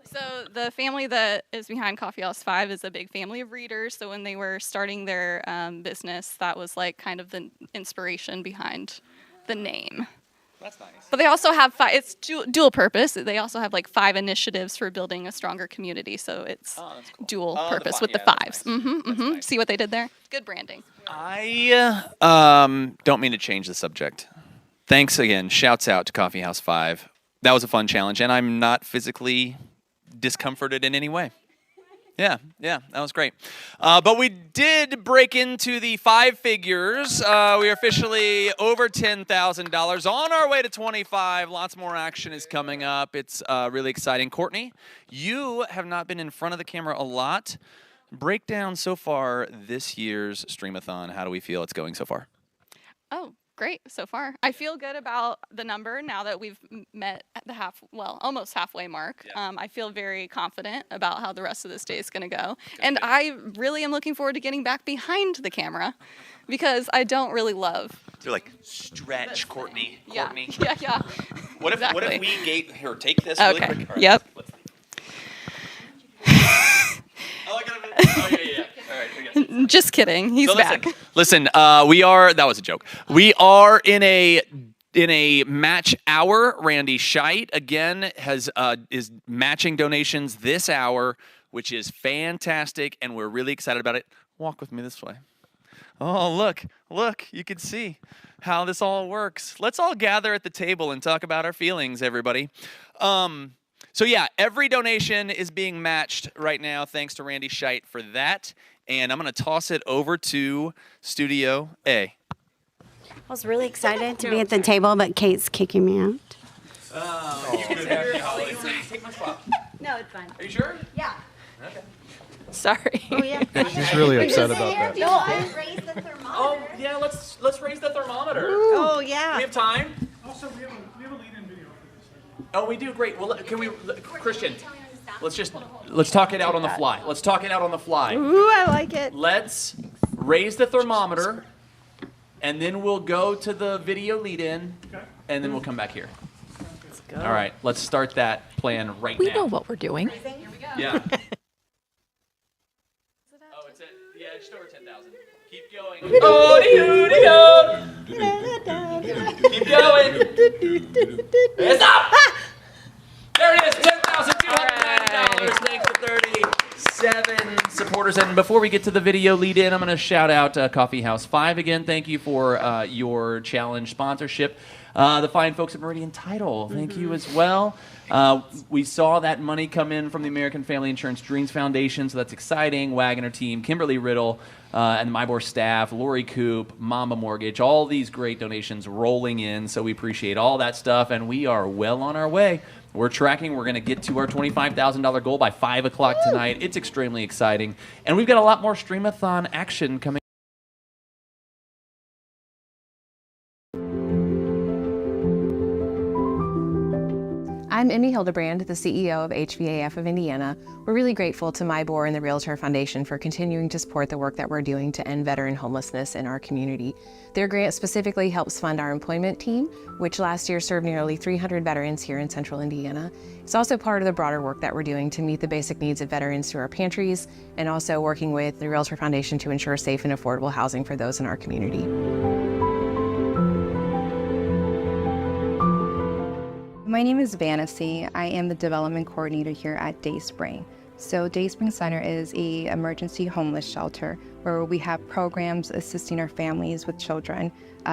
[SPEAKER 23] So the family that is behind Coffee House 5 is a big family of readers. So when they were starting their business, that was like kind of the inspiration behind the name.
[SPEAKER 3] That's nice.
[SPEAKER 23] But they also have it's dual purpose. They also have like 5 initiatives for building a stronger community. So it's dual purpose with the 5s. Nice. See what they did there? Good branding.
[SPEAKER 3] I don't mean to change the subject. Thanks again. Shouts out to Coffee House 5. That was a fun challenge, and I'm not physically discomforted in any way. Yeah, that was great. But we did break into the 5 figures. We are officially over $10,000, on our way to 25. Lots more action is coming up. It's really exciting. Courtney, you have not been in front of the camera a lot. Breakdown so far this year's Streamathon. How do we feel it's going so far?
[SPEAKER 23] Oh, great so far. I feel good about the number now that we've met at the almost halfway mark. Yeah. I feel very confident about how the rest of this day is going to go. And I really am looking forward to getting back behind the camera because I don't really love.
[SPEAKER 3] They're like, stretch, Courtney.
[SPEAKER 23] Yeah.
[SPEAKER 3] Courtney.
[SPEAKER 23] Yeah.
[SPEAKER 3] What if we gave her, take this really quick? Right.
[SPEAKER 23] Yep.
[SPEAKER 3] Oh, yeah. All right.
[SPEAKER 23] Just kidding. He's back.
[SPEAKER 3] Listen, that was a joke. We are in a match hour. Randy Scheit, again, is matching donations this hour, which is fantastic, and we're really excited about it. Walk with me this way. Oh, look, you can see how this all works. Let's all gather at the table and talk about our feelings, everybody. So yeah, every donation is being matched right now. Thanks to Randy Scheit for that. And I'm going to toss it over to Studio A.
[SPEAKER 15] I was really excited to be at the table, but Kate's kicking me out.
[SPEAKER 3] You can take my spot.
[SPEAKER 15] No, it's fine.
[SPEAKER 3] Are you sure?
[SPEAKER 15] Yeah.
[SPEAKER 3] Okay.
[SPEAKER 23] Sorry.
[SPEAKER 15] Oh, yeah.
[SPEAKER 4] She's really upset about that.
[SPEAKER 15] No, I raised the thermometer.
[SPEAKER 3] Oh, yeah, let's raise the thermometer.
[SPEAKER 15] Ooh. Oh, yeah.
[SPEAKER 3] We have time?
[SPEAKER 1] Also, we have a lead-in video for this.
[SPEAKER 3] Oh, we do? Great. Well, can we, Christian, let's talk it out on the fly. Let's talk it out on the fly.
[SPEAKER 15] Ooh, I like it.
[SPEAKER 3] Let's raise the thermometer, and then we'll go to the video lead-in, and then we'll come back here.
[SPEAKER 15] Let's go.
[SPEAKER 3] All right, let's start that plan right
[SPEAKER 17] We
[SPEAKER 3] now.
[SPEAKER 17] know what we're doing.
[SPEAKER 3] Here we go. Yeah. Oh, it's just over 10,000. Keep going. Oh, keep going. It's up! There it is, $10,290. Thanks to 37 supporters. And before we get to the video lead-in, I'm going to shout out Coffee House 5 again. Thank you for your challenge sponsorship. The fine folks at Meridian Title, thank you as well. We saw that money come in from the American Family Insurance Dreams Foundation, so that's exciting. Wagner team, Kimberly Riddle, and the MyBor staff, Lori Coop, Mamba Mortgage, all these great donations rolling in, so we appreciate all that stuff, and we are well on our way. We're tracking. We're going to get to our $25,000 goal by 5 o'clock tonight. It's extremely exciting, and we've got a lot more Streamathon action coming.
[SPEAKER 6] I'm Emmy Hildebrand, the CEO of HVAF of Indiana. We're really grateful to MyBor and the Realtor Foundation for continuing to support the work that we're doing to end veteran homelessness in our community. Their grant specifically helps fund our employment team, which last year served nearly 300 veterans here in central Indiana. It's also part of the broader work that we're doing to meet the basic needs of veterans through our pantries, and also working with the Realtor Foundation to ensure safe and affordable housing for those in our community.
[SPEAKER 10] My name is Vanessa. I am the development coordinator here at Dayspring. So Dayspring Center is an emergency homeless shelter where we have programs assisting our families with children.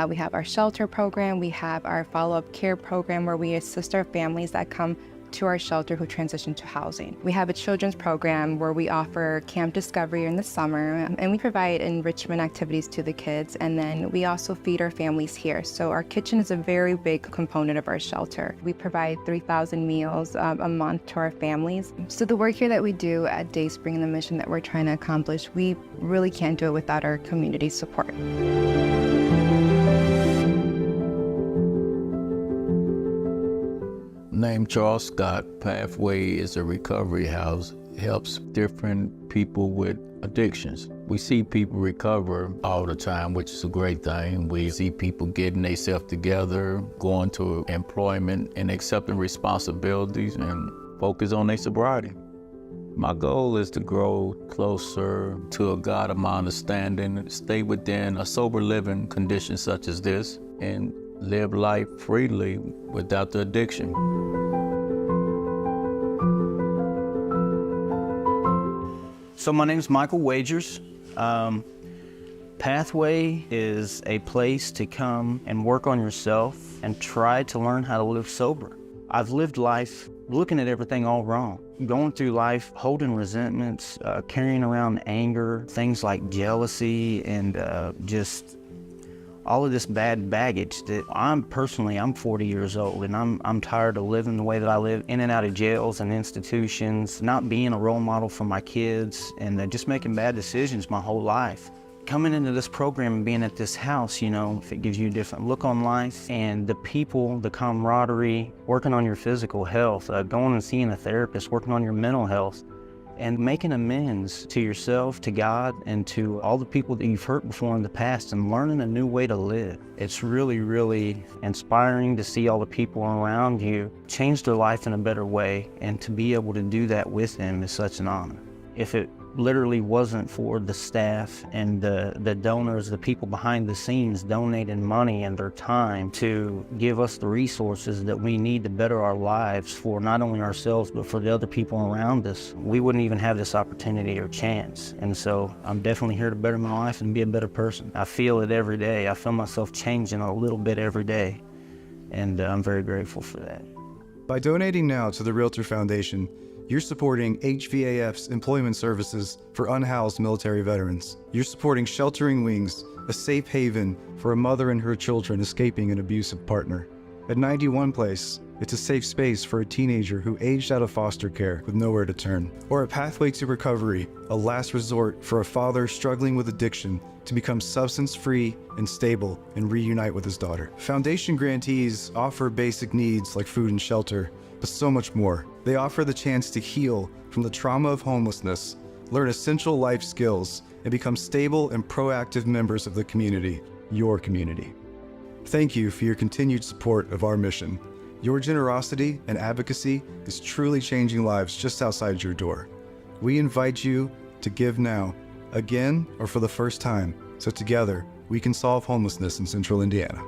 [SPEAKER 10] We have our shelter program, we have our follow-up care program where we assist our families that come to our shelter who transition to housing. We have a children's program where we offer Camp Discovery in the summer, and we provide enrichment activities to the kids, and then we also feed our families here. So our kitchen is a very big component of our shelter. We provide 3,000 meals a month to our families. So the work here that we do at Dayspring and the mission that we're trying to accomplish, we really can't do it without our community support.
[SPEAKER 12] Named Charles Scott. Pathway is a recovery house. Helps different people with addictions. We see people recover all the time, which is a great thing. We see people getting themselves together, going to employment and accepting responsibilities and focus on their sobriety. My goal is to grow closer to a God of my understanding, stay within a sober living condition such as this, and live life freely without the addiction.
[SPEAKER 14] So my name is Michael Wagers. Pathway is a place to come and work on yourself and try to learn how to live sober. I've lived life looking at everything all wrong, going through life holding resentments, carrying around anger, things like jealousy, and just all of this bad baggage that I'm 40 years old, and I'm tired of living the way that I live, in and out of jails and institutions, not being a role model for my kids, and just making bad decisions my whole life. Coming into this program and being at this house, you know, it gives you a different look on life, and the people, the camaraderie, working on your physical health, going and seeing a therapist, working on your mental health, and making amends to yourself, to God, and to all the people that you've hurt before in the past, and learning a new way to live. It's really, really inspiring to see all the people around you change their life in a better way, and to be able to do that with them is such an honor. If it literally wasn't for the staff and the donors, the people behind the scenes donating money and their time to give us the resources that we need to better our lives for not only ourselves but for the other people around us, we wouldn't even have this opportunity or chance. And so I'm definitely here to better my life and be a better person. I feel it every day. I feel myself changing a little bit every day, and I'm very grateful for that.
[SPEAKER 4] By donating now to the Realtor Foundation, you're supporting HVAF's employment services for unhoused military veterans. You're supporting Sheltering Wings, a safe haven for a mother and her children escaping an abusive partner. At 91 Place, it's a safe space for a teenager who aged out of foster care with nowhere to turn. Or a Pathway to Recovery, a last resort for a father struggling with addiction to become substance-free and stable and reunite with his daughter. Foundation grantees offer basic needs like food and shelter, but so much more. They offer the chance to heal from the trauma of homelessness, learn essential life skills, and become stable and proactive members of the community, your community. Thank you for your continued support of our mission. Your generosity and advocacy is truly changing lives just outside your door. We invite you to give now, again or for the first time, so together we can solve homelessness in Central Indiana.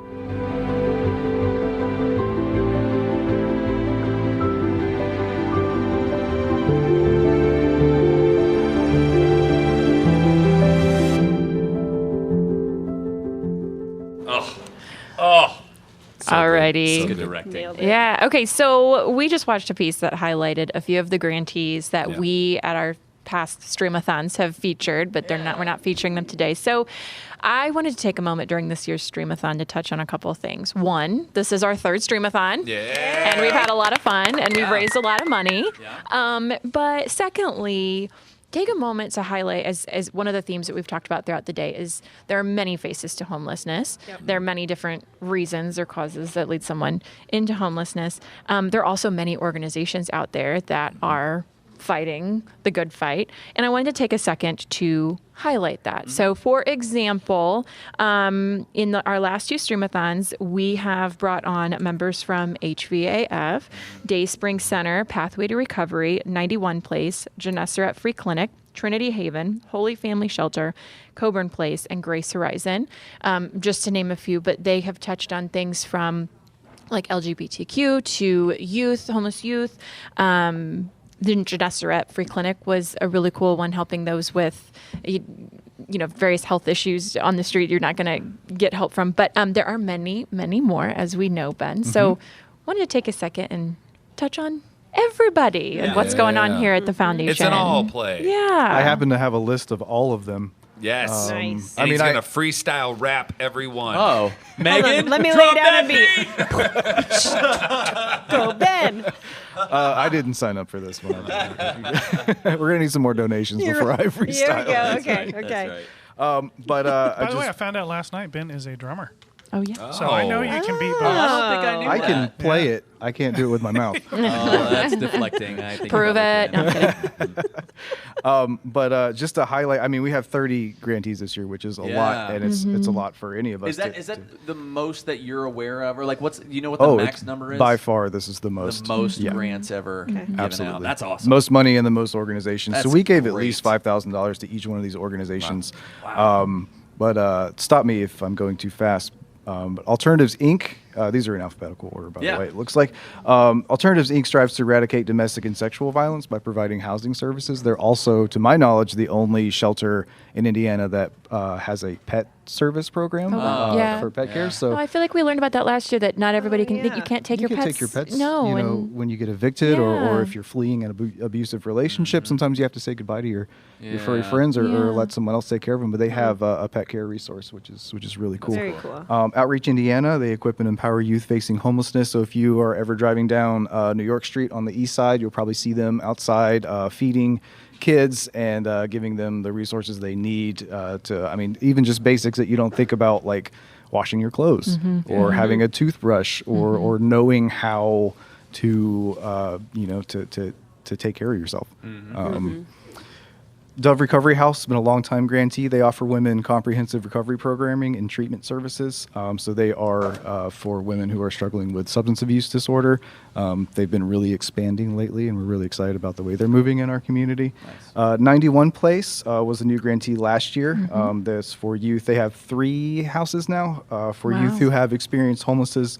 [SPEAKER 17] Alrighty.
[SPEAKER 2] So directing.
[SPEAKER 17] Yeah. Okay. So we just watched a piece that highlighted a few of the grantees that we at our past Streamathons have featured, but we're not featuring them today. So I wanted to take a moment during this year's Streamathon to touch on a couple of things. One, this is our third Streamathon.
[SPEAKER 2] Yeah.
[SPEAKER 17] And we've had a lot of fun and we've raised a lot of money. Yeah. But secondly, take a moment to highlight, as one of the themes that we've talked about throughout the day, is there are many faces to homelessness. Yep. There are many different reasons or causes that lead someone into homelessness. There are also many organizations out there that are fighting the good fight. And I wanted to take a second to highlight that. Mm-hmm. So for example, in our last two Streamathons, we have brought on members from HVAF, Dayspring Center, Pathway to Recovery, 91 Place, Gennesaret Free Clinic, Trinity Haven, Holy Family Shelter, Coburn Place, and Grace Horizon, just to name a few, but they have touched on things from like LGBTQ to youth, homeless youth. The Gennesaret Free Clinic was a really cool one, helping those with, various health issues on the street you're not going to get help from. But there are many, many more, as we know, Ben. Mm-hmm. So wanted to take a second and touch on everybody and what's going on here at the foundation.
[SPEAKER 2] It's an all play.
[SPEAKER 17] Yeah.
[SPEAKER 4] I happen to have a list of all of them.
[SPEAKER 2] Yes.
[SPEAKER 20] Nice.
[SPEAKER 2] And he's going to freestyle rap every one.
[SPEAKER 3] Oh, Megan,
[SPEAKER 20] let me lay down a beat. Go, Ben.
[SPEAKER 4] I didn't sign up for this one. We're going to need some more donations before I freestyle.
[SPEAKER 20] Here we go. Okay.
[SPEAKER 4] But
[SPEAKER 1] By the way, I found out last night Ben is a drummer.
[SPEAKER 17] Oh, yeah.
[SPEAKER 1] So I know you can beat both.
[SPEAKER 3] I don't think I knew
[SPEAKER 4] I
[SPEAKER 3] that.
[SPEAKER 4] can play it. I can't do it with my mouth.
[SPEAKER 3] Oh, that's deflecting. I think
[SPEAKER 17] Prove it. No, I'm kidding.
[SPEAKER 4] But just to highlight, I mean, we have 30 grantees this year, which is a lot, and it's a lot for any of us.
[SPEAKER 3] Is that the most that you're aware of, or like what the max number is?
[SPEAKER 4] By far, this is the most.
[SPEAKER 3] The most grants ever given
[SPEAKER 4] Absolutely.
[SPEAKER 3] out. That's awesome.
[SPEAKER 4] Most money in the most organizations.
[SPEAKER 3] That's
[SPEAKER 4] so we gave at
[SPEAKER 3] great.
[SPEAKER 4] least $5,000 to each one of these organizations.
[SPEAKER 3] Wow.
[SPEAKER 4] But stop me if I'm going too fast. But Alternatives Inc., these are in alphabetical order, by the way, it looks like. Alternatives Inc. strives to eradicate domestic and sexual violence by providing housing services. They're also, to my knowledge, the only shelter in Indiana that has a pet service program for pet care. So
[SPEAKER 17] I feel like we learned about that last year, that not everybody can, that you can't take
[SPEAKER 4] you
[SPEAKER 17] your
[SPEAKER 4] can
[SPEAKER 17] pets.
[SPEAKER 4] take your pets,
[SPEAKER 17] No.
[SPEAKER 4] you know, when you get evicted or
[SPEAKER 17] Yeah.
[SPEAKER 4] if you're fleeing an abusive relationship, sometimes you have to say goodbye to your furry friends or let someone else take care of them. But they have a pet care resource, which is really cool.
[SPEAKER 20] Very cool.
[SPEAKER 4] Outreach Indiana, they equip and empower youth facing homelessness. So if you are ever driving down New York Street on the east side, you'll probably see them outside feeding kids and giving them the resources they need to, I mean, even just basics that you don't think about, like washing your clothes or having a toothbrush or knowing how to, to take care of yourself. Dove Recovery House has been a long-time grantee. They offer women comprehensive recovery programming and treatment services. So they are for women who are struggling with substance abuse disorder. They've been really expanding lately, and we're really excited about the way they're moving in our community. Nice. 91 Place was a new grantee last year. That's for youth. They have 3 houses now for youth who have experienced homelessness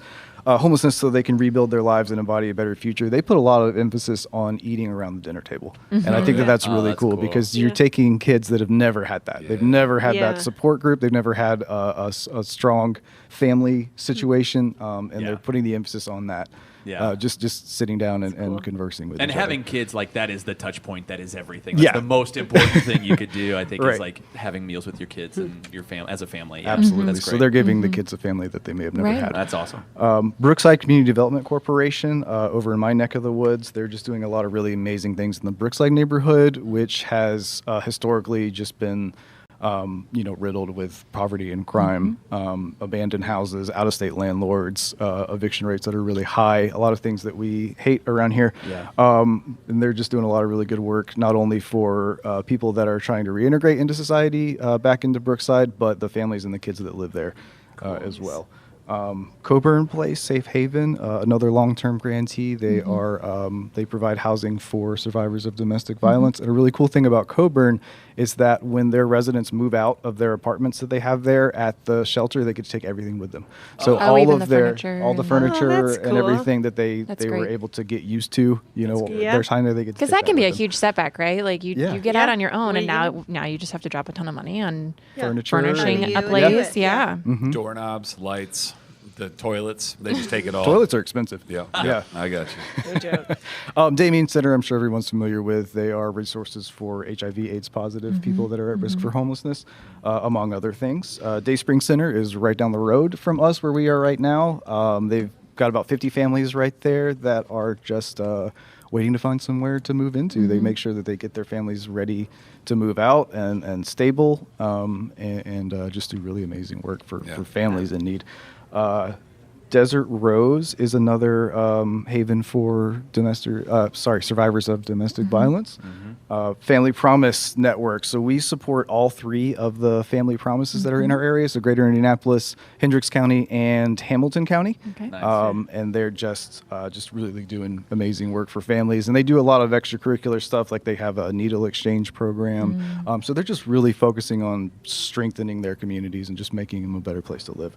[SPEAKER 4] so they can rebuild their lives and embody a better future. They put a lot of emphasis on eating around the dinner table. And I think that's really cool because you're taking kids that have never had that. They've never had that support group. They've never had a strong family situation, and they're putting the emphasis on that. Just sitting down and conversing with each
[SPEAKER 3] and
[SPEAKER 4] other.
[SPEAKER 3] having kids, like, that is the touch point. That is everything. That's the most important thing you could do, I think, is like having meals with your kids and your family as a family.
[SPEAKER 4] Absolutely.
[SPEAKER 3] That's great.
[SPEAKER 4] So they're giving the kids a family that they may have never had.
[SPEAKER 3] That's awesome.
[SPEAKER 4] Brookside Community Development Corporation over in my neck of the woods, they're just doing a lot of really amazing things in the Brookside neighborhood, which has historically just been riddled with poverty and crime, abandoned houses, out-of-state landlords, eviction rates that are really high, a lot of things that we hate around here. And they're just doing a lot of really good work, not only for people that are trying to reintegrate into society back into Brookside, but the families and the kids that live there as well. Coburn Place, Safe Haven, another long-term grantee. They they provide housing for survivors of domestic violence. And a really cool thing about Coburn is that when their residents move out of their apartments that they have there at the shelter, they get to take everything with them. So all of the furniture and everything that they were able to get used to, their time there, they get to
[SPEAKER 17] because that can be a huge setback, right? Like you get out on your own, and now you just have to drop a ton of money on furnishing a place.
[SPEAKER 2] Doorknobs, lights. The toilets, they just take it all.
[SPEAKER 4] Toilets are expensive.
[SPEAKER 2] Yeah. I got you.
[SPEAKER 20] No joke.
[SPEAKER 4] Damien Center, I'm sure everyone's familiar with. They are resources for HIV/AIDS positive people that are at risk for homelessness, among other things. Dayspring Center is right down the road from us where we are right now. They've got about 50 families right there that are just waiting to find somewhere to move into. They make sure that they get their families ready to move out and stable and just do really amazing work for families in need. Desert Rose is another haven for survivors of domestic violence. Family Promise Network. So we support all 3 of the family promises that are in our area. So Greater Indianapolis, Hendricks County, and Hamilton County. And they're just really doing amazing work for families. And they do a lot of extracurricular stuff, like they have a needle exchange program. So they're just really focusing on strengthening their communities and just making them a better place to live.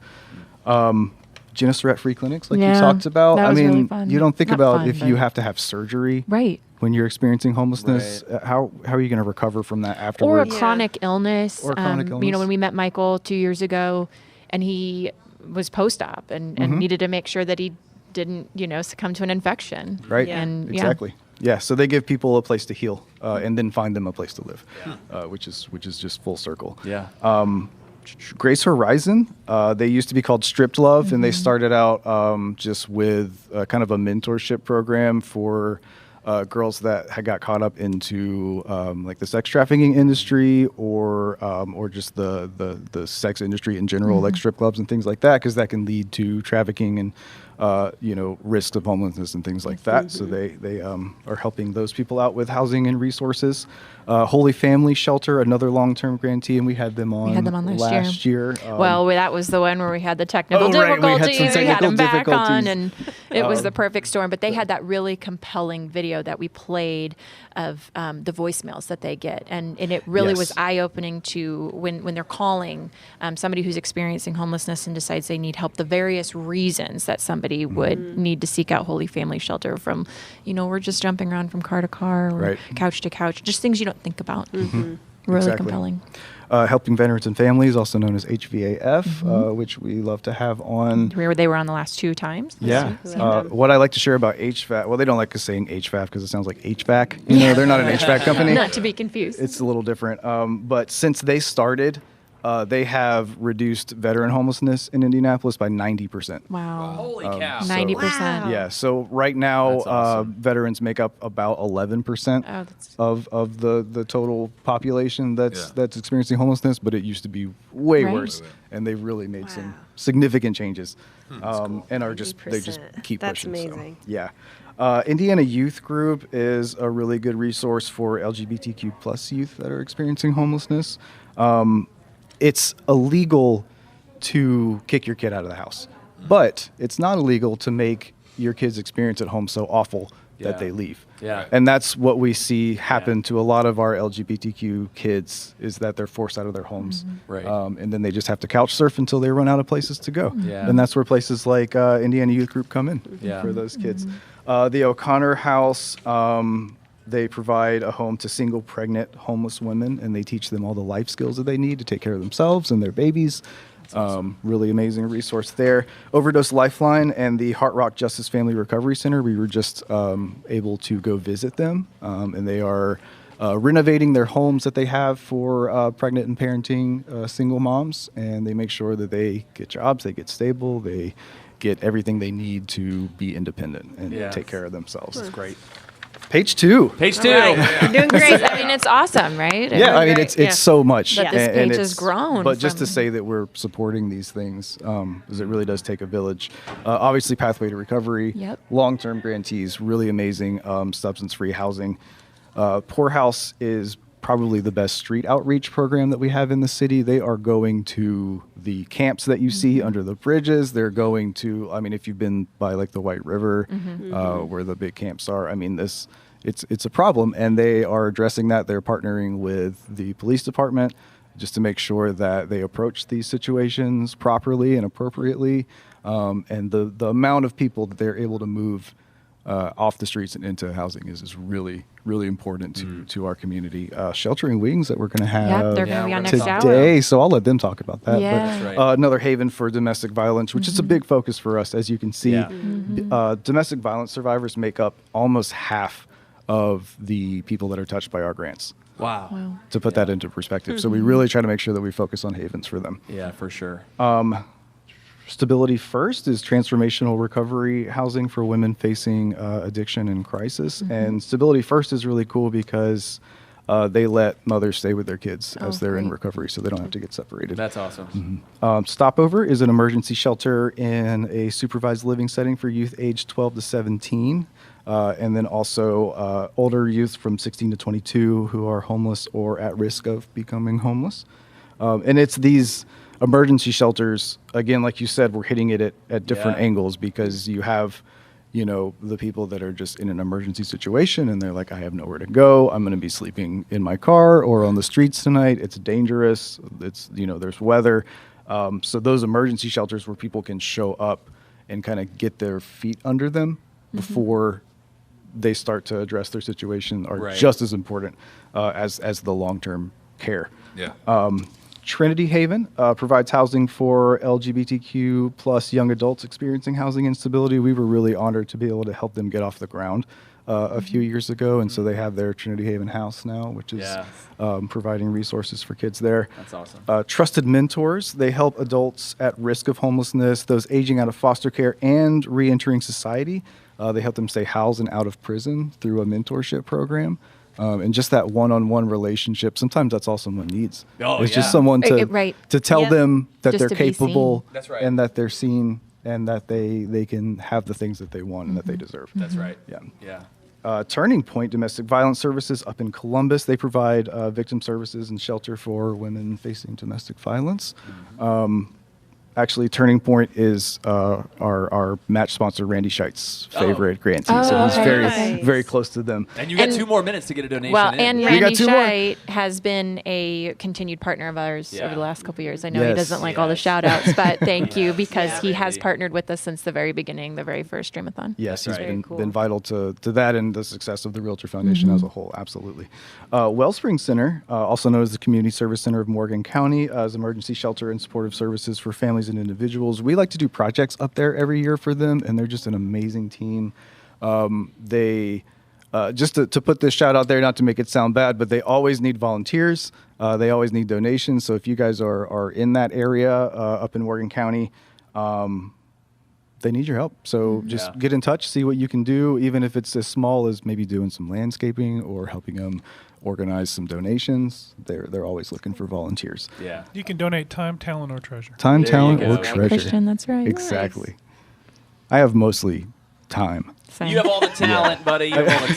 [SPEAKER 4] Genesaret free clinics, like you talked about.
[SPEAKER 17] That was
[SPEAKER 4] I mean,
[SPEAKER 17] really fun.
[SPEAKER 4] you don't think
[SPEAKER 17] Not
[SPEAKER 4] about
[SPEAKER 17] fun,
[SPEAKER 4] if you have to have surgery when you're experiencing homelessness. How are you going to recover from that afterwards?
[SPEAKER 17] Or a chronic illness.
[SPEAKER 4] Or chronic illness.
[SPEAKER 17] When we met Michael 2 years ago, and he was post-op and needed to make sure that he didn't, succumb to an infection.
[SPEAKER 4] Right.
[SPEAKER 17] And
[SPEAKER 4] exactly. Yeah. So they give people a place to heal and then find them a place to live, which is just full circle.
[SPEAKER 3] Yeah.
[SPEAKER 4] Grace Horizon, they used to be called Stripped Love, and they started out just with kind of a mentorship program for girls that had got caught up into like the sex trafficking industry or just the sex industry in general, like strip clubs and things like that, because that can lead to trafficking and risks of homelessness and things like that. So they are helping those people out with housing and resources. Holy Family Shelter, another long-term grantee, and we had them on, last year.
[SPEAKER 17] Well, that was the one where we had the technical difficulties. We had them back on, and it was the perfect storm. But they had that really compelling video that we played of the voicemails that they get, and it really was eye-opening to when they're calling somebody who's experiencing homelessness and decides they need help, the various reasons that somebody would need to seek out Holy Family Shelter, from, we're just jumping around from car to car or couch to couch, just things you don't think about. Really compelling.
[SPEAKER 4] Helping Veterans and Families, also known as HVAF, which we love to have on.
[SPEAKER 17] They were on the last 2 times.
[SPEAKER 4] Yeah. What I like to share about HVAC, well, they don't like us saying HVAF because it sounds like HVAC. They're not an HVAC company.
[SPEAKER 17] Not to be confused.
[SPEAKER 4] It's a little different. But since they started, they have reduced veteran homelessness in Indianapolis by 90%.
[SPEAKER 17] Wow.
[SPEAKER 3] Holy cow.
[SPEAKER 17] 90%.
[SPEAKER 4] Wow. Yeah. So right now,
[SPEAKER 3] awesome.
[SPEAKER 4] veterans make up about 11% of the total population that's experiencing homelessness, but it used to be way worse. And they've really made some significant changes.
[SPEAKER 20] Cool.
[SPEAKER 4] And are just, they just keep
[SPEAKER 20] That's
[SPEAKER 4] pushing.
[SPEAKER 20] amazing.
[SPEAKER 4] So, yeah. Indiana Youth Group is a really good resource for LGBTQ plus youth that are experiencing homelessness. It's illegal to kick your kid out of the house, but it's not illegal to make your kid's experience at home so awful that they leave.
[SPEAKER 3] Yeah.
[SPEAKER 4] And that's what we see happen to a lot of our LGBTQ kids, is that they're forced out of their homes.
[SPEAKER 3] Right.
[SPEAKER 4] And then they just have to couch surf until they run out of places to go.
[SPEAKER 3] Yeah.
[SPEAKER 4] And that's where places like Indiana Youth Group come in for those kids. The O'Connor House, they provide a home to single pregnant homeless women, and they teach them all the life skills that they need to take care of themselves and their babies. Awesome. Really amazing resource there. Overdose Lifeline and the Heart Rock Justice Family Recovery Center, we were just able to go visit them, and they are renovating their homes that they have for pregnant and parenting single moms, and they make sure that they get jobs, they get stable, they get everything they need to be independent and take care of themselves.
[SPEAKER 3] That's great.
[SPEAKER 4] Page 2.
[SPEAKER 3] Page 2.
[SPEAKER 17] Right. You're doing great. I mean, it's awesome, right?
[SPEAKER 4] It's so much.
[SPEAKER 17] But this page has grown.
[SPEAKER 4] But just to say that we're supporting these things, because it really does take a village. Obviously, Pathway to Recovery, long-term grantees, really amazing substance-free housing. Poorhouse is probably the best street outreach program that we have in the city. They are going to the camps that you see under the bridges. They're going to, if you've been by like the White River, where the big camps are, it's a problem, and they are addressing that. They're partnering with the police department just to make sure that they approach these situations properly and appropriately. And the amount of people that they're able to move off the streets and into housing is really, really important to our community. Sheltering Wings that we're going to have
[SPEAKER 17] they're going to be on
[SPEAKER 4] today,
[SPEAKER 17] next hour.
[SPEAKER 4] so I'll let them talk about that.
[SPEAKER 17] Yeah.
[SPEAKER 4] But another haven for domestic violence, which is a big focus for us, as you can see. Domestic violence survivors make up almost half of the people that are touched by our grants.
[SPEAKER 3] Wow.
[SPEAKER 4] To put that into perspective. So we really try to make sure that we focus on havens for them.
[SPEAKER 3] Yeah, for sure.
[SPEAKER 4] Stability First is transformational recovery housing for women facing addiction and crisis. And Stability First is really cool because they let mothers stay with their kids as they're in recovery, so they don't have to get separated.
[SPEAKER 3] That's awesome.
[SPEAKER 4] Stopover is an emergency shelter in a supervised living setting for youth aged 12 to 17. And then also older youth from 16 to 22 who are homeless or at risk of becoming homeless. And it's these emergency shelters, again, like you said, we're hitting it at different angles, because you have, the people that are just in an emergency situation and they're like, I have nowhere to go. I'm going to be sleeping in my car or on the streets tonight. It's dangerous. It's, there's weather. So those emergency shelters where people can show up and kind of get their feet under them before they start to address their situation are just as important as the long-term care.
[SPEAKER 2] Yeah.
[SPEAKER 4] Trinity Haven provides housing for LGBTQ plus young adults experiencing housing instability. We were really honored to be able to help them get off the ground a few years ago, and so they have their Trinity Haven house now, which is providing resources for kids there.
[SPEAKER 3] That's awesome.
[SPEAKER 4] Trusted Mentors, they help adults at risk of homelessness, those aging out of foster care and re-entering society. They help them stay housed and out of prison through a mentorship program. And just that one-on-one relationship, sometimes that's all someone needs. It's just someone to tell them that
[SPEAKER 17] Just
[SPEAKER 4] they're
[SPEAKER 17] to be
[SPEAKER 4] capable
[SPEAKER 3] That's right.
[SPEAKER 4] and that they're seen and that they can have the things that they want and that they deserve.
[SPEAKER 3] That's right.
[SPEAKER 4] Yeah. Turning Point Domestic Violence Services up in Columbus. They provide victim services and shelter for women facing domestic violence. Actually, Turning Point is our match sponsor, Randy Scheidt's favorite grantee. So he's very close to them.
[SPEAKER 3] And you got 2 more minutes to get a donation.
[SPEAKER 17] Well,
[SPEAKER 3] in.
[SPEAKER 17] and Randy Scheit has been a continued partner of ours over the last couple of years. I know he doesn't like all the shout outs, but thank you because he has partnered with us since the very beginning, the very first Streamathon.
[SPEAKER 4] Yes, he's been vital to that and the success of the Realtor Foundation as a whole. Absolutely. Wellspring Center, also known as the Community Service Center of Morgan County, is emergency shelter and supportive services for families and individuals. We like to do projects up there every year for them, and they're just an amazing team. They just to put this shout out there, not to make it sound bad, but they always need volunteers. They always need donations. So if you guys are in that area up in Morgan County, they need your help. So just get in touch, see what you can do, even if it's as small as maybe doing some landscaping or helping them organize some donations. They're always looking for volunteers.
[SPEAKER 3] Yeah.
[SPEAKER 1] You can donate time, talent, or treasure.
[SPEAKER 4] Time, talent, or treasure.
[SPEAKER 17] Christian, that's right.
[SPEAKER 4] Exactly.
[SPEAKER 17] Nice.
[SPEAKER 4] I have mostly time.
[SPEAKER 17] Same.
[SPEAKER 3] You have all the talent, buddy. You have all the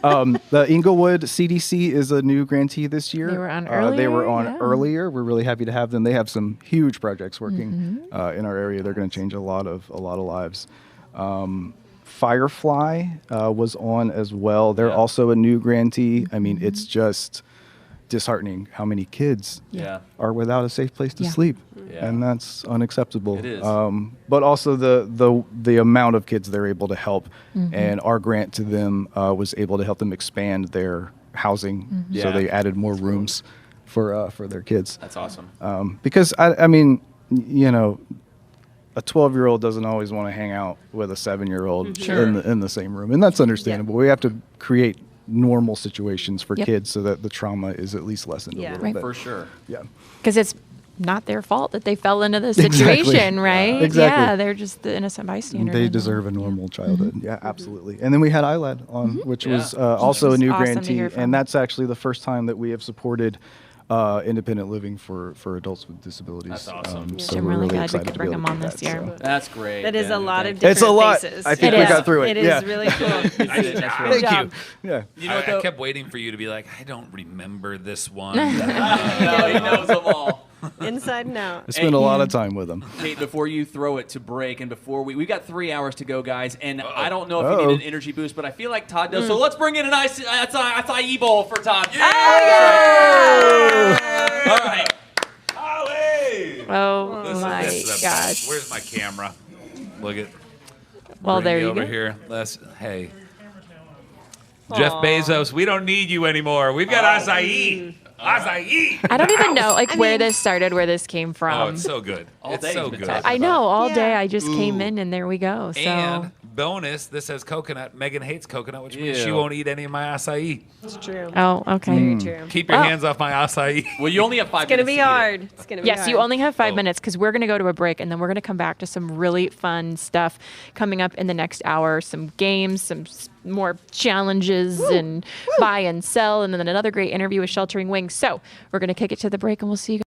[SPEAKER 3] talent.
[SPEAKER 4] The Inglewood CDC is a new grantee this year.
[SPEAKER 17] They were on earlier.
[SPEAKER 4] They were on earlier. We're really happy to have them. They have some huge projects working in our area. They're going to change a lot of lives. Firefly was on as well. They're also a new grantee. I mean, it's just disheartening how many kids are without a safe place to sleep, and that's unacceptable.
[SPEAKER 3] It is.
[SPEAKER 4] But also the amount of kids they're able to help, and our grant to them was able to help them expand their housing, so they added more rooms for their kids.
[SPEAKER 3] That's awesome.
[SPEAKER 4] Because I mean, you know, a 12-year-old doesn't always want to hang out with a 7-year-old in the same room, and that's understandable. We have to create normal situations for kids so that the trauma is at least lessened a little bit.
[SPEAKER 3] For sure.
[SPEAKER 4] Yeah.
[SPEAKER 17] Because it's not their fault that they fell into this situation, right?
[SPEAKER 4] Exactly.
[SPEAKER 17] Yeah, they're just the innocent bystander.
[SPEAKER 4] They deserve a normal childhood. Yeah, absolutely. And then we had ILAD on, which was also a new grantee, and that's actually the first time that we have supported independent living for adults with disabilities.
[SPEAKER 3] That's awesome.
[SPEAKER 4] So
[SPEAKER 17] I'm
[SPEAKER 4] we're
[SPEAKER 17] really glad we
[SPEAKER 4] excited
[SPEAKER 17] could
[SPEAKER 4] to
[SPEAKER 17] bring
[SPEAKER 4] be able
[SPEAKER 17] them
[SPEAKER 4] to
[SPEAKER 17] on
[SPEAKER 4] do
[SPEAKER 17] this
[SPEAKER 4] that,
[SPEAKER 17] year.
[SPEAKER 4] so.
[SPEAKER 3] That's great.
[SPEAKER 20] That is a lot of
[SPEAKER 4] It's
[SPEAKER 20] different
[SPEAKER 4] a lot.
[SPEAKER 20] faces.
[SPEAKER 4] I think we got through it.
[SPEAKER 20] It is really cool.
[SPEAKER 3] Thank
[SPEAKER 20] job.
[SPEAKER 4] Yeah.
[SPEAKER 3] You know what,
[SPEAKER 2] I
[SPEAKER 3] though?
[SPEAKER 2] kept waiting for you to be like, I don't remember this one.
[SPEAKER 3] No, he knows them all.
[SPEAKER 20] Inside and out.
[SPEAKER 4] I spent a lot of time with them.
[SPEAKER 3] Kate, before you throw it to break, and before we've got 3 hours to go, guys, and I don't know if you need an energy boost, but I feel like Todd does. So let's bring in an acai bowl for Todd. All right.
[SPEAKER 17] Oh my gosh.
[SPEAKER 2] Where's my camera? Look at.
[SPEAKER 17] Well,
[SPEAKER 2] bring
[SPEAKER 17] there
[SPEAKER 2] me
[SPEAKER 17] you
[SPEAKER 2] over
[SPEAKER 17] go.
[SPEAKER 2] here. Jeff Bezos, we don't need you anymore. We've got acai. Acai.
[SPEAKER 17] I don't even know where this started, where this came from.
[SPEAKER 2] Oh, it's so good. It's so good.
[SPEAKER 17] I know. All day I just came in and there we go. So
[SPEAKER 2] And bonus, this has coconut. Megan hates coconut, which means she won't eat any of my acai.
[SPEAKER 20] It's true.
[SPEAKER 17] Oh, okay.
[SPEAKER 20] Very true.
[SPEAKER 2] Keep your hands off my acai.
[SPEAKER 3] Well, you only have 5
[SPEAKER 20] It's going to
[SPEAKER 3] minutes.
[SPEAKER 20] be hard. It's going to be hard.
[SPEAKER 17] Yes, you only have 5 minutes because we're going to go to a break and then we're going to come back to some really fun stuff coming up in the next hour. Some games, some more challenges and buy and sell, and then another great interview with Sheltering Wings. So we're going to kick it to the break and we'll see you guys.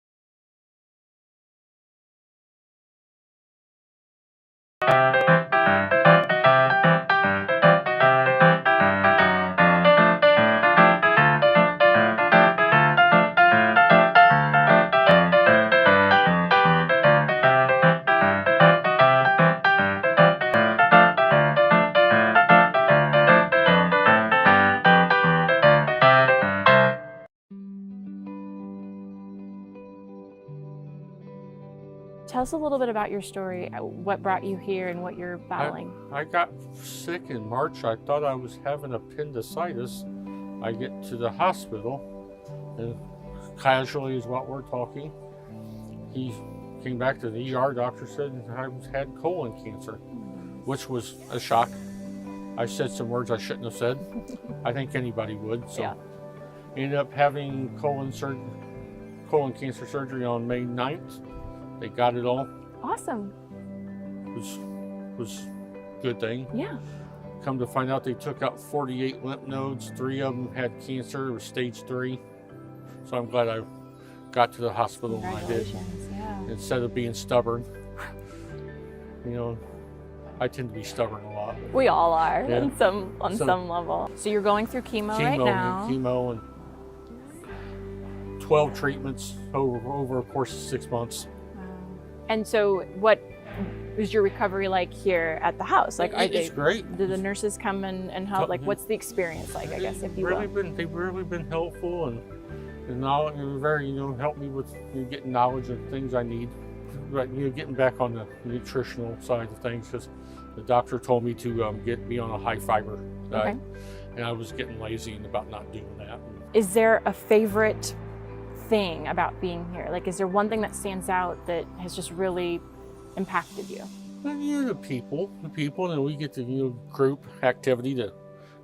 [SPEAKER 17] Tell us a little bit about your story, what brought you here and what you're battling.
[SPEAKER 16] I got sick in March. I thought I was having appendicitis. I get to the hospital and casually is what we're talking. He came back to the ER. Doctor said I had colon cancer, which was a shock. I said some words I shouldn't have said. I think anybody would. So ended up having colon cancer surgery on May 9th. They got it all.
[SPEAKER 13] Awesome.
[SPEAKER 16] Was a good thing.
[SPEAKER 13] Yeah.
[SPEAKER 16] Come to find out they took out 48 lymph nodes. 3 of them had cancer. It was stage 3. So I'm glad I got to the hospital when I did.
[SPEAKER 13] Yeah.
[SPEAKER 16] Instead of being stubborn. You know, I tend to be stubborn a lot.
[SPEAKER 13] We all are on some level. So you're going through chemo right now.
[SPEAKER 16] Chemo and 12 treatments over a course of 6 months.
[SPEAKER 13] And so what is your recovery like here at the house? Like,
[SPEAKER 16] it's great.
[SPEAKER 13] Do the nurses come and help? Like, what's the experience like, I guess, if you will?
[SPEAKER 16] They've really been helpful and very, helped me with getting knowledge of things I need. But, getting back on the nutritional side of things, because the doctor told me to be on a high fiber diet. And I was getting lazy and about not doing that.
[SPEAKER 13] Is there a favorite thing about being here? Like, is there one thing that stands out that has just really impacted you?
[SPEAKER 16] The people, and we get to group activity to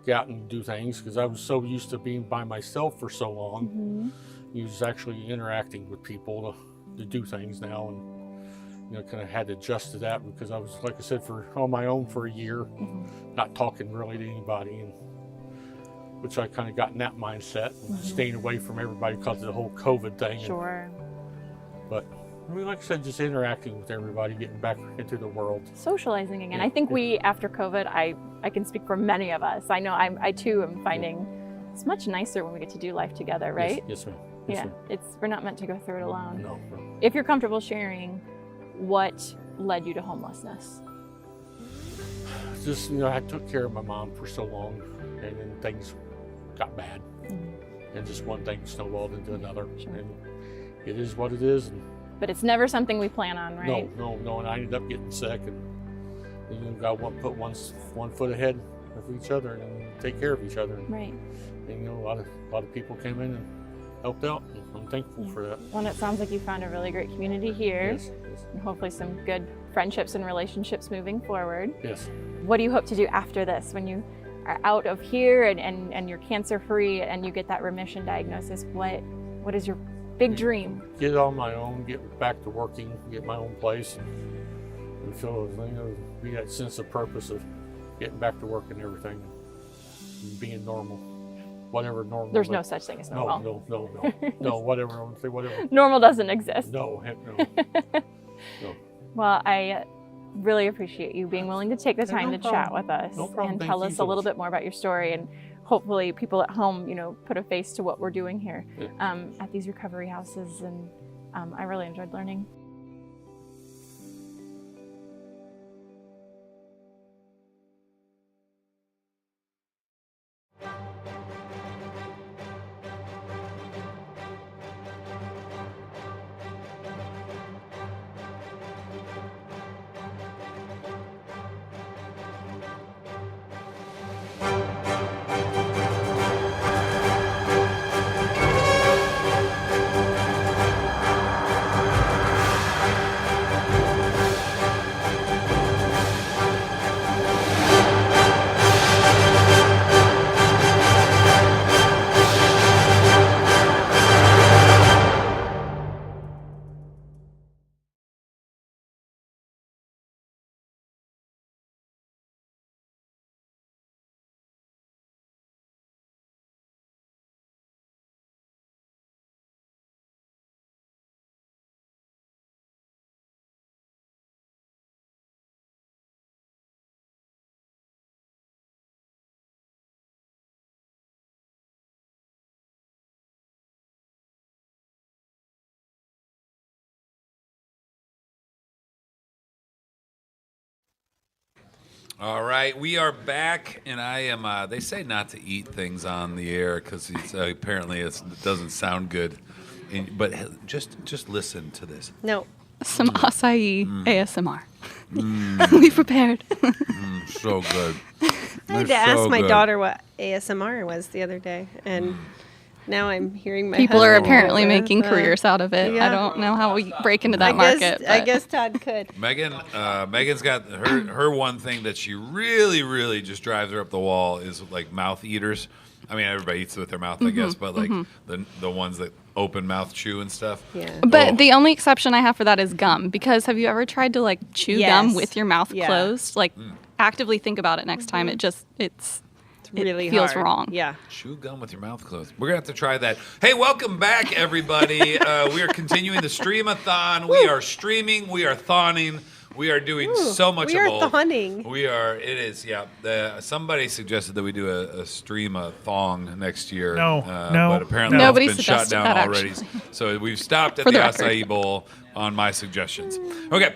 [SPEAKER 16] get out and do things, because I was so used to being by myself for so long. You was actually interacting with people to do things now, and kind of had to adjust to that, because I was, like I said, on my own for a year, not talking really to anybody, and which I kind of got in that mindset, staying away from everybody because of the whole COVID thing.
[SPEAKER 13] Sure.
[SPEAKER 16] But like I said, just interacting with everybody, getting back into the world.
[SPEAKER 13] Socializing again. I think we, after COVID, I can speak for many of us. I know I too am finding it's much nicer when we get to do life together, right?
[SPEAKER 16] Yes, ma'am.
[SPEAKER 13] We're not meant to go through it alone.
[SPEAKER 16] No.
[SPEAKER 13] If you're comfortable sharing, what led you to homelessness?
[SPEAKER 16] Just, I took care of my mom for so long, and then things got bad. And just one thing snowballed into another. And it is what it is.
[SPEAKER 13] But it's never something we plan on, right?
[SPEAKER 16] No. And I ended up getting sick, and you got to put one foot ahead of each other and take care of each other.
[SPEAKER 13] Right.
[SPEAKER 16] And a lot of people came in and helped out. And I'm thankful for that.
[SPEAKER 13] Well, it sounds like you found a really great community here.
[SPEAKER 16] Yes.
[SPEAKER 13] And hopefully some good friendships and relationships moving forward.
[SPEAKER 16] Yes.
[SPEAKER 13] What do you hope to do after this when you are out of here and you're cancer free and you get that remission diagnosis? What is your big dream?
[SPEAKER 16] Get on my own, get back to working, get my own place, and feel be that sense of purpose of getting back to work and everything, and being normal, whatever normal.
[SPEAKER 13] There's no such thing as normal.
[SPEAKER 16] No, whatever. I want to say whatever.
[SPEAKER 13] Normal doesn't exist.
[SPEAKER 16] No, heck no.
[SPEAKER 13] Well, I really appreciate you being willing to take the time to chat with us and tell us a little bit more about your story, and hopefully people at home, put a face to what we're doing here at these recovery houses. And I really enjoyed learning.
[SPEAKER 2] All right, we are back, and I am. They say not to eat things on the air because apparently it doesn't sound good. But just listen to this.
[SPEAKER 23] No, some acai ASMR. We prepared.
[SPEAKER 2] So good.
[SPEAKER 20] I had to ask my daughter what ASMR was the other day, and Now I'm hearing my
[SPEAKER 23] People are
[SPEAKER 20] husband
[SPEAKER 23] apparently
[SPEAKER 20] over,
[SPEAKER 23] making
[SPEAKER 20] but-
[SPEAKER 23] careers out of it.
[SPEAKER 20] Yeah.
[SPEAKER 23] I don't know how we break into that
[SPEAKER 20] I
[SPEAKER 23] market.
[SPEAKER 20] guess, I
[SPEAKER 23] but-
[SPEAKER 20] guess Todd could.
[SPEAKER 2] Megan's got her one thing that she really just drives her up the wall is like mouth eaters. I mean, everybody eats with their mouth, I guess, but like the ones that open mouth chew and stuff.
[SPEAKER 20] Yeah.
[SPEAKER 23] But the only exception I have for that is gum, because have you ever tried to like chew gum with your mouth closed? Like actively think about it next time. It's
[SPEAKER 20] really
[SPEAKER 23] feels
[SPEAKER 20] hard.
[SPEAKER 23] wrong.
[SPEAKER 20] Yeah.
[SPEAKER 2] Chew gum with your mouth closed. We're going to have to try that. Hey, welcome back, everybody. We are continuing the Streamathon. We are streaming. We are thawing. We are doing so much
[SPEAKER 20] we
[SPEAKER 2] of
[SPEAKER 20] are
[SPEAKER 2] both.
[SPEAKER 20] thawing.
[SPEAKER 2] We are. It is, yeah. Somebody suggested that we do a Streamathon next year.
[SPEAKER 1] No,
[SPEAKER 2] But apparently
[SPEAKER 23] Nobody
[SPEAKER 2] it's been shut
[SPEAKER 23] suggested
[SPEAKER 2] down
[SPEAKER 23] that,
[SPEAKER 2] already.
[SPEAKER 23] actually.
[SPEAKER 2] So we've stopped at
[SPEAKER 23] For
[SPEAKER 2] the
[SPEAKER 23] the record.
[SPEAKER 2] acai bowl on my suggestions. Okay,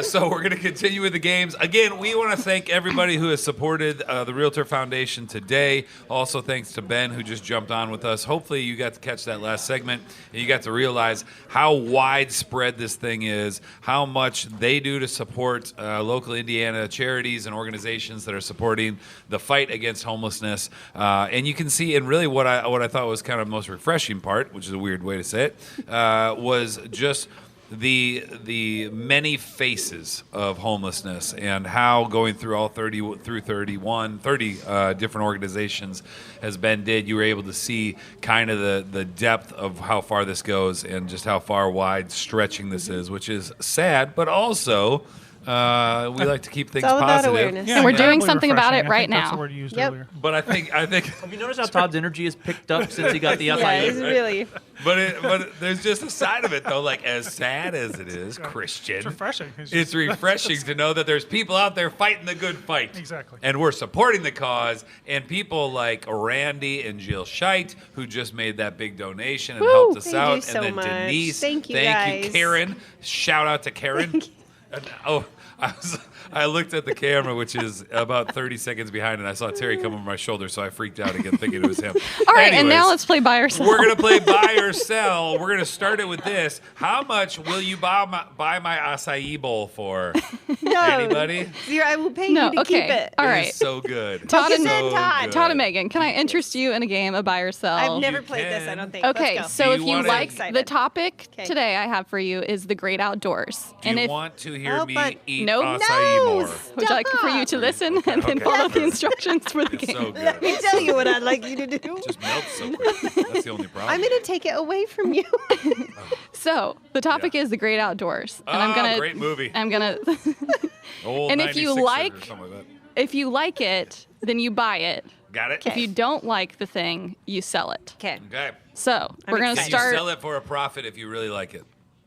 [SPEAKER 2] so we're going to continue with the games. Again, we want to thank everybody who has supported the Realtor Foundation today. Also, thanks to Ben, who just jumped on with us. Hopefully, you got to catch that last segment, and you got to realize how widespread this thing is, how much they do to support local Indiana charities and organizations that are supporting the fight against homelessness. And you can see, and really what I thought was kind of the most refreshing part, which is a weird way to say it, was just the many faces of homelessness and how going through all 30 different organizations, as Ben did, you were able to see kind of the depth of how far this goes and just how far wide stretching this is, which is sad, but also we like to keep things
[SPEAKER 20] all about
[SPEAKER 2] positive.
[SPEAKER 20] awareness.
[SPEAKER 1] Yeah,
[SPEAKER 23] And we're doing
[SPEAKER 1] incredibly
[SPEAKER 23] something about
[SPEAKER 1] refreshing.
[SPEAKER 23] it
[SPEAKER 1] I
[SPEAKER 23] right
[SPEAKER 1] think that's
[SPEAKER 23] now.
[SPEAKER 1] the word you used
[SPEAKER 20] Yep.
[SPEAKER 1] earlier.
[SPEAKER 2] But I think
[SPEAKER 9] Have you noticed how Todd's energy has picked up since he got the acai?
[SPEAKER 20] Yeah, it's really.
[SPEAKER 2] But there's just a side of it though, like as sad as it is, Christian.
[SPEAKER 1] It's refreshing.
[SPEAKER 2] It's refreshing to know that there's people out there fighting the good fight.
[SPEAKER 1] Exactly.
[SPEAKER 2] And we're supporting the cause. And people like Randy and Jill Scheit, who just made that big donation and helped us
[SPEAKER 20] Thank you
[SPEAKER 2] out.
[SPEAKER 20] so
[SPEAKER 2] and then
[SPEAKER 20] much.
[SPEAKER 2] Denise.
[SPEAKER 20] Thank you,
[SPEAKER 2] Thank you,
[SPEAKER 20] guys.
[SPEAKER 2] Karen. Shout out to Karen. And, I looked at the camera, which is about 30 seconds behind, and I saw Terry come over my shoulder, so I freaked out again, thinking it was him.
[SPEAKER 23] All right, and
[SPEAKER 2] Anyways,
[SPEAKER 23] now let's play buy or sell.
[SPEAKER 2] we're going to play buy or sell. We're going to start it with this. How much will you buy my acai bowl for?
[SPEAKER 20] No.
[SPEAKER 2] Anybody?
[SPEAKER 20] Zero. I will pay
[SPEAKER 23] No,
[SPEAKER 20] you to
[SPEAKER 23] okay.
[SPEAKER 20] keep it.
[SPEAKER 23] All
[SPEAKER 2] It
[SPEAKER 23] right.
[SPEAKER 2] is so good.
[SPEAKER 23] Todd and
[SPEAKER 2] So good.
[SPEAKER 23] Todd and Megan, can I interest you in a game of buy or sell?
[SPEAKER 20] I've never
[SPEAKER 2] You
[SPEAKER 20] played this, I
[SPEAKER 2] can.
[SPEAKER 20] don't think.
[SPEAKER 23] Okay,
[SPEAKER 20] Let's
[SPEAKER 23] so
[SPEAKER 2] Do
[SPEAKER 23] if
[SPEAKER 2] you
[SPEAKER 23] you
[SPEAKER 2] wanna-
[SPEAKER 23] like
[SPEAKER 20] Excited.
[SPEAKER 23] the topic
[SPEAKER 20] Okay.
[SPEAKER 23] today I have for you is the great outdoors.
[SPEAKER 2] Do
[SPEAKER 23] and
[SPEAKER 2] you
[SPEAKER 23] if
[SPEAKER 2] want to hear
[SPEAKER 20] Oh,
[SPEAKER 2] me
[SPEAKER 20] but-
[SPEAKER 2] eat
[SPEAKER 23] Nope.
[SPEAKER 2] acai
[SPEAKER 20] No,
[SPEAKER 2] more?
[SPEAKER 23] would you like for you to listen and then
[SPEAKER 2] okay.
[SPEAKER 23] follow the instructions for the
[SPEAKER 2] It's
[SPEAKER 23] game?
[SPEAKER 2] so good.
[SPEAKER 20] Let me tell you what I'd like you to do.
[SPEAKER 2] It just melts so quick. That's the only problem.
[SPEAKER 20] I'm going to take it away from you.
[SPEAKER 23] So the topic is the great outdoors, and I'm gonna
[SPEAKER 2] great movie.
[SPEAKER 23] I'm gonna.
[SPEAKER 2] Old
[SPEAKER 23] and if you
[SPEAKER 2] 96er or
[SPEAKER 23] like-
[SPEAKER 2] something like that.
[SPEAKER 23] If you like it, then you buy it.
[SPEAKER 2] Got it?
[SPEAKER 23] If you don't like the thing, you sell it.
[SPEAKER 20] Okay.
[SPEAKER 2] Okay.
[SPEAKER 23] So we're gonna
[SPEAKER 2] Can you
[SPEAKER 23] start
[SPEAKER 2] sell it for a profit if you really like it?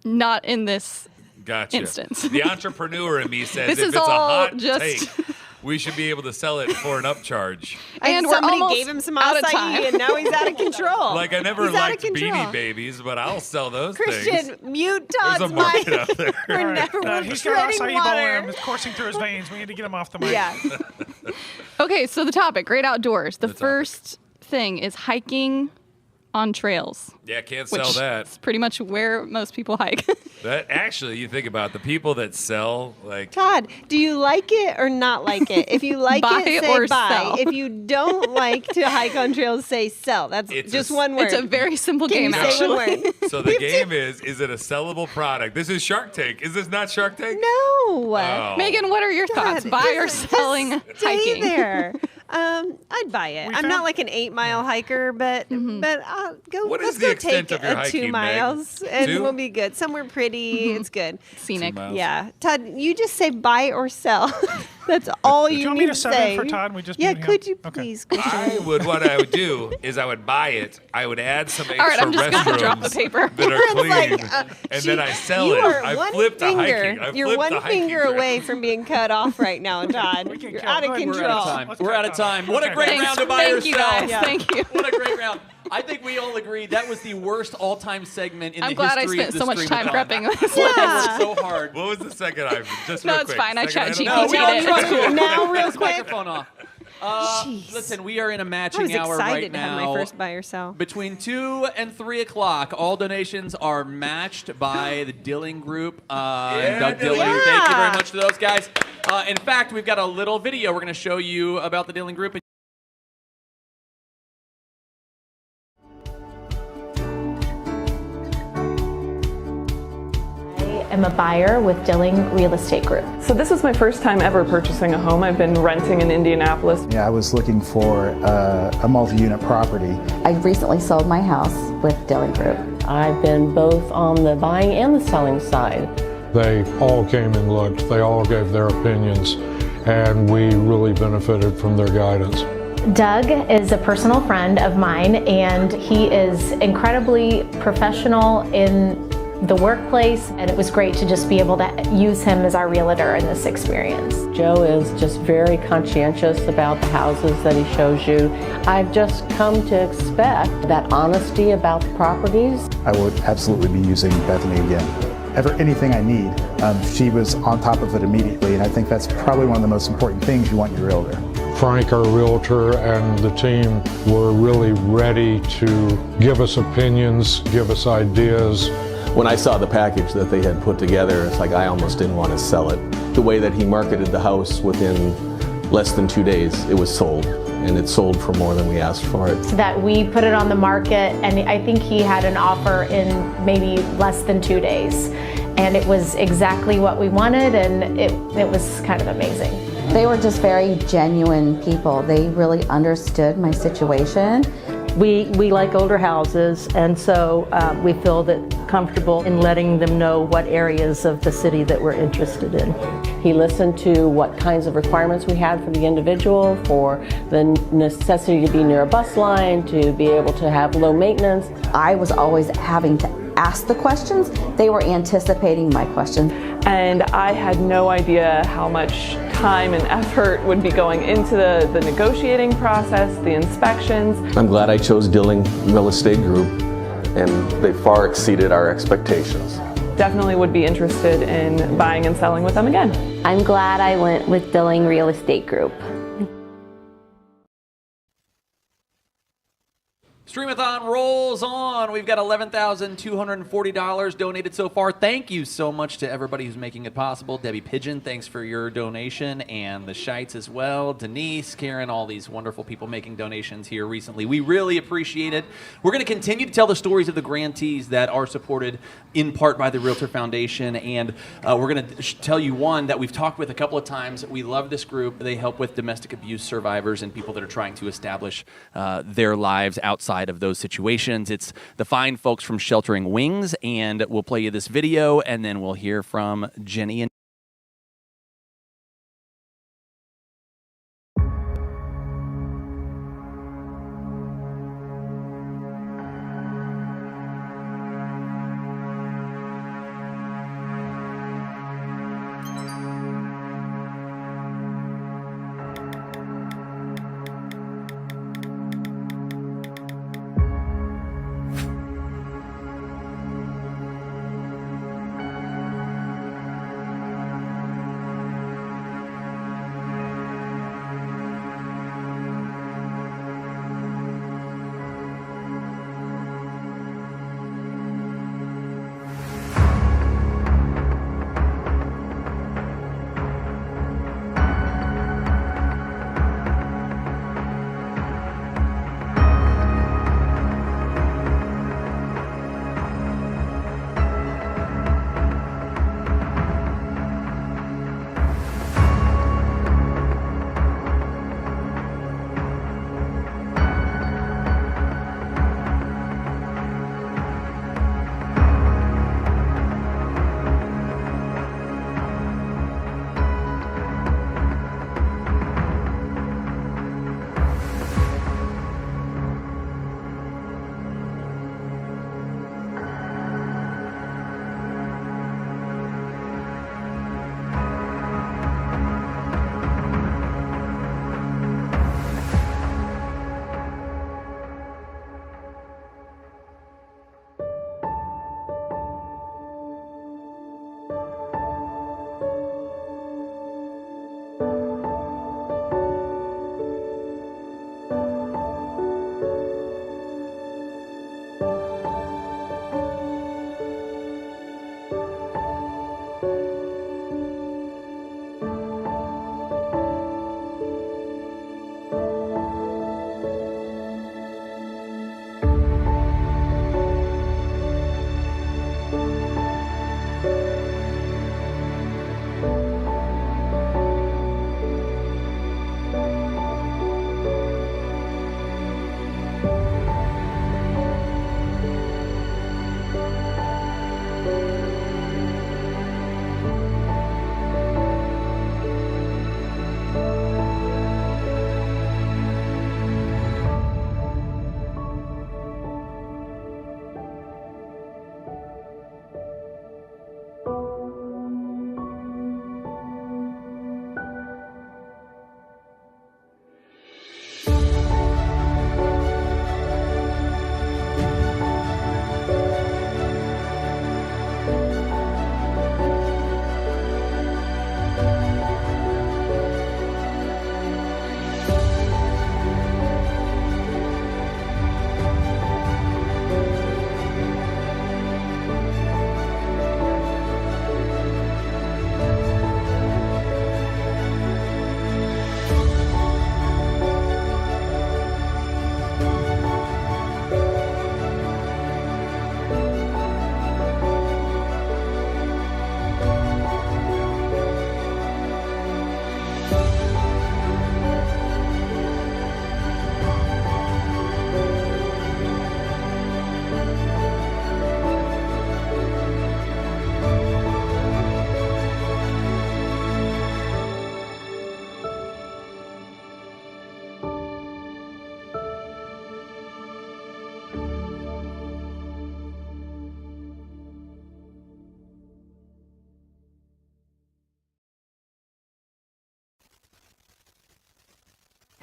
[SPEAKER 23] not in this.
[SPEAKER 2] Gotcha.
[SPEAKER 23] Instance.
[SPEAKER 2] The entrepreneur in me says
[SPEAKER 23] This
[SPEAKER 2] if
[SPEAKER 23] is
[SPEAKER 2] it's a
[SPEAKER 23] all
[SPEAKER 2] hot
[SPEAKER 23] just-
[SPEAKER 2] take, we should be able to sell it for an upcharge.
[SPEAKER 23] And we're
[SPEAKER 20] somebody
[SPEAKER 23] almost
[SPEAKER 20] gave him some
[SPEAKER 23] out of
[SPEAKER 20] acai,
[SPEAKER 23] time.
[SPEAKER 20] and now he's out of control.
[SPEAKER 2] Like I never
[SPEAKER 20] He's out of
[SPEAKER 2] liked
[SPEAKER 20] control.
[SPEAKER 2] Beanie Babies, but I'll sell those
[SPEAKER 20] Christian,
[SPEAKER 2] things.
[SPEAKER 20] mute
[SPEAKER 2] There's
[SPEAKER 20] Todd's
[SPEAKER 2] a market
[SPEAKER 20] mic.
[SPEAKER 2] out there.
[SPEAKER 20] We're
[SPEAKER 1] All right,
[SPEAKER 20] never we're
[SPEAKER 1] he's got
[SPEAKER 20] treading
[SPEAKER 1] acai bowl
[SPEAKER 20] water.
[SPEAKER 1] and it's coursing through his veins. We need to get him off the mic.
[SPEAKER 20] Yeah.
[SPEAKER 23] Okay, so the topic, great outdoors. The
[SPEAKER 2] topic.
[SPEAKER 23] first thing is hiking on trails.
[SPEAKER 2] Yeah, can't
[SPEAKER 23] Which
[SPEAKER 2] sell that.
[SPEAKER 23] is pretty much where most people hike.
[SPEAKER 2] That actually, you think about the people that sell like
[SPEAKER 20] Todd, do you like it or not like it? If you like
[SPEAKER 23] Buy
[SPEAKER 20] it, say
[SPEAKER 23] or
[SPEAKER 20] buy.
[SPEAKER 23] sell.
[SPEAKER 20] If you don't like to hike on trails, say sell. That's
[SPEAKER 2] It's
[SPEAKER 20] just
[SPEAKER 2] a-
[SPEAKER 20] one word.
[SPEAKER 23] It's a very simple
[SPEAKER 20] Can
[SPEAKER 23] game,
[SPEAKER 20] you say one
[SPEAKER 23] actually.
[SPEAKER 20] word?
[SPEAKER 2] so the game is it a sellable product? This is Shark Tank. Is this not Shark Tank?
[SPEAKER 20] No.
[SPEAKER 2] Oh.
[SPEAKER 23] Megan, what are your thoughts?
[SPEAKER 20] God,
[SPEAKER 23] Buy or
[SPEAKER 20] just
[SPEAKER 23] selling
[SPEAKER 20] Stay
[SPEAKER 23] hiking?
[SPEAKER 20] there. I'd buy it.
[SPEAKER 1] We
[SPEAKER 20] I'm
[SPEAKER 1] found-
[SPEAKER 20] not like an 8-mile hiker, but I'll go.
[SPEAKER 2] What
[SPEAKER 20] let's
[SPEAKER 2] is the
[SPEAKER 20] go
[SPEAKER 2] extent
[SPEAKER 20] take
[SPEAKER 2] of your hiking,
[SPEAKER 20] 2
[SPEAKER 2] Meg?
[SPEAKER 20] miles, and
[SPEAKER 2] 2?
[SPEAKER 20] we'll be good. Somewhere pretty. It's good.
[SPEAKER 23] Scenic.
[SPEAKER 2] 2 miles.
[SPEAKER 20] Yeah, Todd, you just say buy or sell. That's all
[SPEAKER 1] Do
[SPEAKER 20] you
[SPEAKER 1] you want
[SPEAKER 20] need
[SPEAKER 1] me to sub
[SPEAKER 20] say.
[SPEAKER 1] in for Todd and we just
[SPEAKER 20] yeah,
[SPEAKER 1] mute him?
[SPEAKER 20] could you
[SPEAKER 1] Okay.
[SPEAKER 20] please, Christian?
[SPEAKER 2] What I would do is I would buy it. I would add some extra
[SPEAKER 23] right, I'm just gonna
[SPEAKER 2] restrooms
[SPEAKER 23] drop the paper.
[SPEAKER 2] that are
[SPEAKER 20] It's
[SPEAKER 2] clean,
[SPEAKER 20] like,
[SPEAKER 2] and then I sell
[SPEAKER 20] you
[SPEAKER 2] it.
[SPEAKER 20] are
[SPEAKER 2] I
[SPEAKER 20] one
[SPEAKER 2] flipped the
[SPEAKER 20] finger.
[SPEAKER 2] hiking. I
[SPEAKER 20] You're
[SPEAKER 2] flipped
[SPEAKER 20] one
[SPEAKER 2] the hiking
[SPEAKER 20] finger
[SPEAKER 2] trail.
[SPEAKER 20] away from being cut off right now, Todd.
[SPEAKER 1] can
[SPEAKER 20] You're
[SPEAKER 1] cut.
[SPEAKER 20] out of
[SPEAKER 1] Go ahead,
[SPEAKER 20] control.
[SPEAKER 1] we're out of
[SPEAKER 3] time.
[SPEAKER 1] Let's
[SPEAKER 3] We're
[SPEAKER 1] cut
[SPEAKER 3] out of
[SPEAKER 1] that.
[SPEAKER 3] time. What a
[SPEAKER 1] Okay.
[SPEAKER 3] great
[SPEAKER 23] Thanks.
[SPEAKER 3] round to buy or
[SPEAKER 23] Thank you,
[SPEAKER 3] sell.
[SPEAKER 23] guys.
[SPEAKER 20] Yeah.
[SPEAKER 23] Thank you.
[SPEAKER 3] What a great round. I think we all agreed that was the worst all-time segment in
[SPEAKER 23] I'm
[SPEAKER 3] the
[SPEAKER 23] glad I
[SPEAKER 3] history
[SPEAKER 23] spent
[SPEAKER 3] of the
[SPEAKER 23] so much time
[SPEAKER 3] Streamathon.
[SPEAKER 23] prepping this.
[SPEAKER 20] Yeah.
[SPEAKER 3] I worked so hard.
[SPEAKER 2] What was the second item? Just
[SPEAKER 23] No,
[SPEAKER 2] real
[SPEAKER 23] it's
[SPEAKER 2] quick.
[SPEAKER 23] fine. I
[SPEAKER 2] Second
[SPEAKER 23] chat
[SPEAKER 2] item?
[SPEAKER 23] GPT
[SPEAKER 3] No, we
[SPEAKER 23] it.
[SPEAKER 3] don't
[SPEAKER 23] It's cool.
[SPEAKER 20] Now, real
[SPEAKER 3] His
[SPEAKER 20] quick.
[SPEAKER 3] microphone off. Listen, we are in a
[SPEAKER 20] I
[SPEAKER 3] matching
[SPEAKER 20] was
[SPEAKER 3] hour right
[SPEAKER 20] excited to have
[SPEAKER 3] now.
[SPEAKER 20] my first buy or sell.
[SPEAKER 3] Between 2 and 3 o'clock, all donations are matched by the Dilling Group. And Doug Dilling,
[SPEAKER 20] Yeah.
[SPEAKER 3] thank you very much to those guys. In fact, we've got a little video we're going to show you about the Dilling Group.
[SPEAKER 13] am a buyer with Dilling Real Estate Group.
[SPEAKER 18] So this was my first time ever purchasing a home. I've been renting in Indianapolis.
[SPEAKER 21] Yeah, I was looking for a multi-unit property.
[SPEAKER 22] I recently sold my house with Dilling Group. I've been both on the buying and the selling side.
[SPEAKER 24] They all came and looked. They all gave their opinions, and we really benefited from their guidance.
[SPEAKER 13] Doug is a personal friend of mine, and he is incredibly professional in the workplace, and it was great to just be able to use him as our realtor in this experience.
[SPEAKER 22] Joe is just very conscientious about the houses that he shows you. I've just come to expect that honesty about the properties.
[SPEAKER 4] I would absolutely be using Bethany again. Ever anything I need, she was on top of it immediately, and I think that's probably one of the most important things you want in your realtor.
[SPEAKER 24] Frank, our realtor, and the team were really ready to give us opinions, give us ideas.
[SPEAKER 25] When I saw the package that they had put together, it's like I almost didn't want to sell it. The way that he marketed the house, within less than 2 days, it was sold. And it sold for more than we asked for it.
[SPEAKER 13] So that we put it on the market, and I think he had an offer in maybe less than 2 days. And it was exactly what we wanted, and it was kind of amazing.
[SPEAKER 22] They were just very genuine people. They really understood my situation.
[SPEAKER 26] We like older houses, and so we feel that comfortable in letting them know what areas of the city that we're interested in.
[SPEAKER 22] He listened to what kinds of requirements we had for the individual, for the necessity to be near a bus line, to be able to have low maintenance. I was always having to ask the questions. They were anticipating my questions.
[SPEAKER 18] And I had no idea how much time and effort would be going into the negotiating process, the inspections.
[SPEAKER 25] I'm glad I chose Dilling Real Estate Group, and they far exceeded our expectations.
[SPEAKER 18] Definitely would be interested in buying and selling with them again.
[SPEAKER 22] I'm glad I went with Dilling Real Estate Group.
[SPEAKER 3] Streamathon rolls on. We've got $11,240 donated so far. Thank you so much to everybody who's making it possible. Debbie Pigeon, thanks for your donation, and the Scheitz as well. Denise, Karen, all these wonderful people making donations here recently. We really appreciate it. We're going to continue to tell the stories of the grantees that are supported in part by the Realtor Foundation, and we're going to tell you one that we've talked with a couple of times. We love this group. They help with domestic abuse survivors and people that are trying to establish their lives outside of those situations. It's the fine folks from Sheltering Wings, and we'll play you this video, and then we'll hear from Jenny and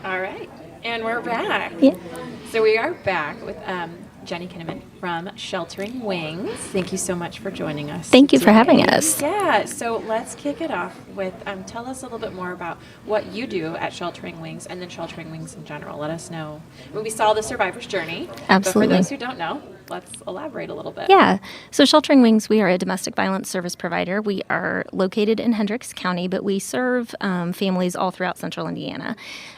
[SPEAKER 17] All right, and we're back.
[SPEAKER 26] Yeah.
[SPEAKER 17] So we are back with Jenny Kinnaman from Sheltering Wings. Thank you so much for joining us.
[SPEAKER 26] Thank you for
[SPEAKER 17] today.
[SPEAKER 26] having us.
[SPEAKER 17] Yeah, so let's kick it off with tell us a little bit more about what you do at Sheltering Wings and then Sheltering Wings in general. Let us know. We saw the survivor's journey.
[SPEAKER 26] Absolutely.
[SPEAKER 17] But for those who don't know, let's elaborate a little bit.
[SPEAKER 26] Yeah. So Sheltering Wings, we are a domestic violence service provider. We are located in Hendricks County, but we serve families all throughout central Indiana.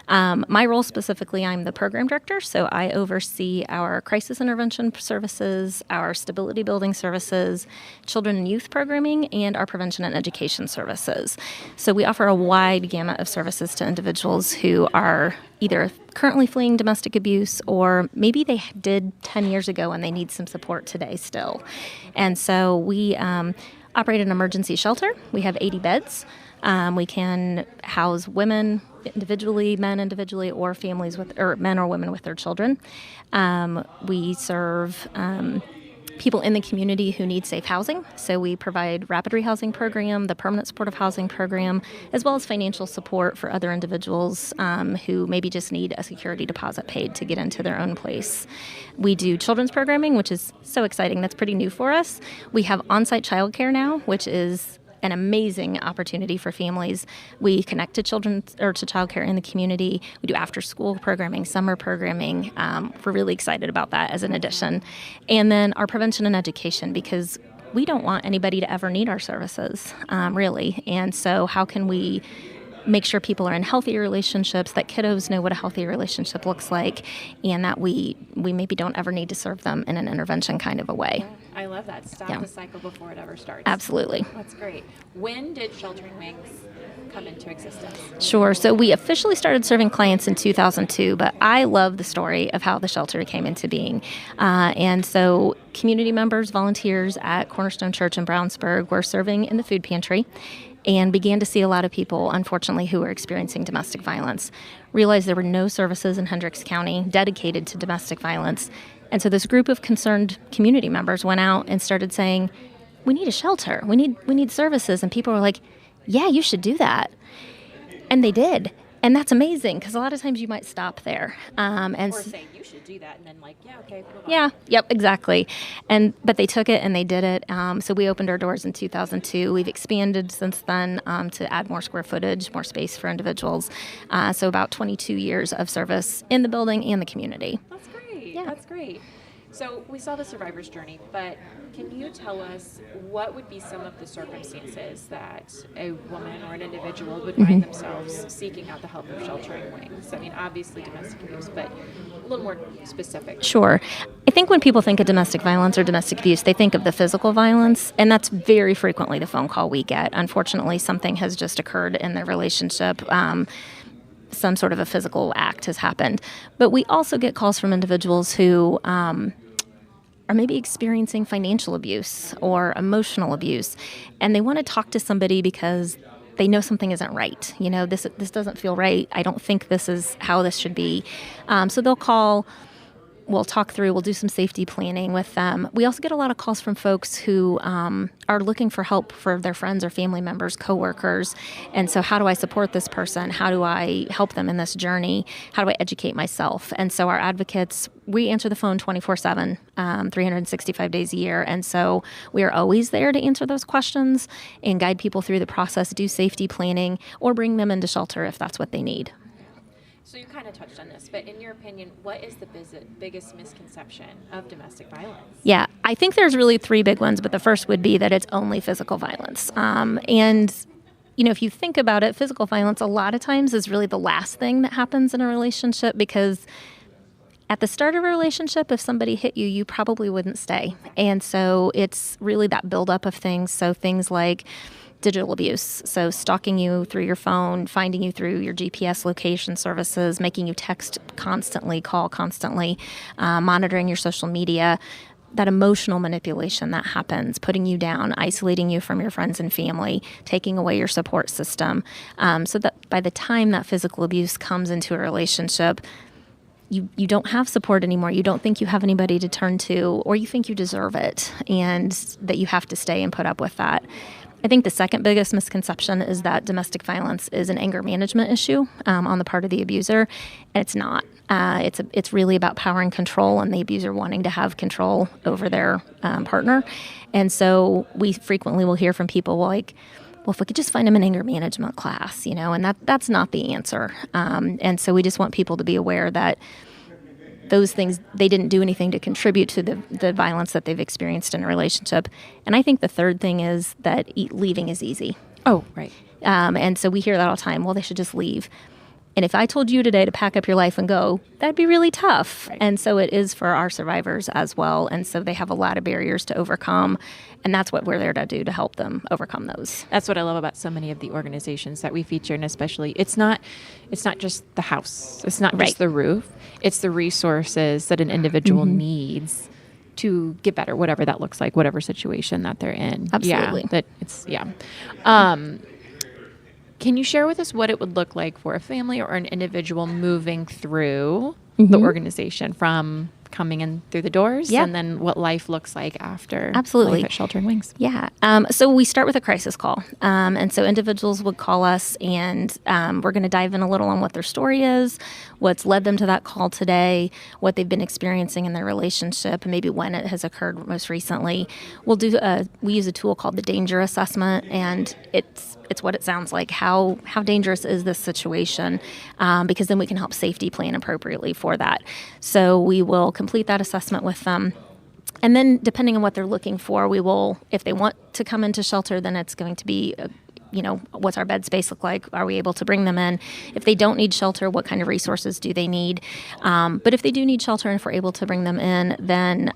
[SPEAKER 26] My role specifically, I'm the program director, so I oversee our crisis intervention services, our stability building services, children and youth programming, and our prevention and education services. So we offer a wide gamut of services to individuals who are either currently fleeing domestic abuse or maybe they did 10 years ago and they need some support today still. And so we operate an emergency shelter. We have 80 beds. We can house women individually, men individually, or families with, or men or women with their children. We serve people in the community who need safe housing. So we provide rapid rehousing program, the permanent supportive housing program, as well as financial support for other individuals who maybe just need a security deposit paid to get into their own place. We do children's programming, which is so exciting. That's pretty new for us. We have on-site childcare now, which is an amazing opportunity for families. We connect to children or to childcare in the community. We do after-school programming, summer programming. We're really excited about that as an addition. And then our prevention and education, because we don't want anybody to ever need our services, really. And so how can we make sure people are in healthy relationships, that kiddos know what a healthy relationship looks like, and that we maybe don't ever need to serve them in an intervention kind of a way.
[SPEAKER 17] I love that. Stop the cycle before it ever starts.
[SPEAKER 26] Absolutely.
[SPEAKER 17] That's great. When did Sheltering Wings come into existence?
[SPEAKER 26] Sure. So we officially started serving clients in 2002, but I love the story of how the shelter came into being. And so community members, volunteers at Cornerstone Church in Brownsburg were serving in the food pantry and began to see a lot of people, unfortunately, who were experiencing domestic violence. Realized there were no services in Hendricks County dedicated to domestic violence. And so this group of concerned community members went out and started saying, we need a shelter. We need services. And people were like, yeah, you should do that. And they did. And that's amazing, because a lot of times you might stop there.
[SPEAKER 17] Or say, you should do that, and then like, yeah, okay.
[SPEAKER 26] Yeah, yep, exactly. But they took it and they did it. So we opened our doors in 2002. We've expanded since then to add more square footage, more space for individuals. So about 22 years of service in the building and the community.
[SPEAKER 17] That's great. Yeah. That's great. So we saw the survivor's journey, but can you tell us what would be some of the circumstances that a woman or an individual would find themselves seeking out the help of Sheltering Wings? I mean, obviously domestic abuse, but a little more specific.
[SPEAKER 26] Sure. I think when people think of domestic violence or domestic abuse, they think of the physical violence, and that's very frequently the phone call we get. Unfortunately, something has just occurred in their relationship. Some sort of a physical act has happened. But we also get calls from individuals who are maybe experiencing financial abuse or emotional abuse, and they want to talk to somebody because they know something isn't right. You know, this doesn't feel right. I don't think this is how this should be. So they'll call. We'll talk through, we'll do some safety planning with them. We also get a lot of calls from folks who are looking for help for their friends or family members, coworkers. And so how do I support this person? How do I help them in this journey? How do I educate myself? And so our advocates, we answer the phone 24/7, 365 days a year. And so we are always there to answer those questions and guide people through the process, do safety planning, or bring them into shelter if that's what they need.
[SPEAKER 17] So you kind of touched on this, but in your opinion, what is the biggest misconception of domestic violence?
[SPEAKER 26] Yeah, I think there's really three big ones, but the first would be that it's only physical violence. And, you know, if you think about it, physical violence a lot of times is really the last thing that happens in a relationship, because at the start of a relationship, if somebody hit you, you probably wouldn't stay. And so it's really that buildup of things. So things like digital abuse, so stalking you through your phone, finding you through your GPS location services, making you text constantly, call constantly, monitoring your social media, that emotional manipulation that happens, putting you down, isolating you from your friends and family, taking away your support system, so that by the time that physical abuse comes into a relationship, you don't have support anymore. You don't think you have anybody to turn to, or you think you deserve it and that you have to stay and put up with that. I think the second biggest misconception is that domestic violence is an anger management issue on the part of the abuser, and it's not. It's really about power and control, and the abuser wanting to have control over their partner. And so we frequently will hear from people like, well, if we could just find them an anger management class, and that's not the answer. And so we just want people to be aware that those things, they didn't do anything to contribute to the violence that they've experienced in a relationship. And I think the third thing is that leaving is easy.
[SPEAKER 17] Oh, right.
[SPEAKER 26] And so we hear that all the time. Well, they should just leave. And if I told you today to pack up your life and go, that'd be really tough. Right. And so it is for our survivors as well. And so they have a lot of barriers to overcome. And that's what we're there to do, to help them overcome those.
[SPEAKER 17] That's what I love about so many of the organizations that we feature, and especially it's not just the house. It's not just the roof. It's the resources that an individual needs to get better, whatever that looks like, whatever situation that they're in.
[SPEAKER 26] Absolutely.
[SPEAKER 17] Can you share with us what it would look like for a family or an individual moving through the organization, from coming in through the doors and then what life looks like after life at Sheltering Wings?
[SPEAKER 26] Yeah. So we start with a crisis call. And so individuals would call us, and we're going to dive in a little on what their story is, what's led them to that call today, what they've been experiencing in their relationship, and maybe when it has occurred most recently. We use a tool called the danger assessment, and it's what it sounds like. How dangerous is this situation? Because then we can help safety plan appropriately for that. So we will complete that assessment with them. And then depending on what they're looking for, we will, if they want to come into shelter, then it's going to be, what's our bed space look like? Are we able to bring them in? If they don't need shelter, what kind of resources do they need? But if they do need shelter and if we're able to bring them in, then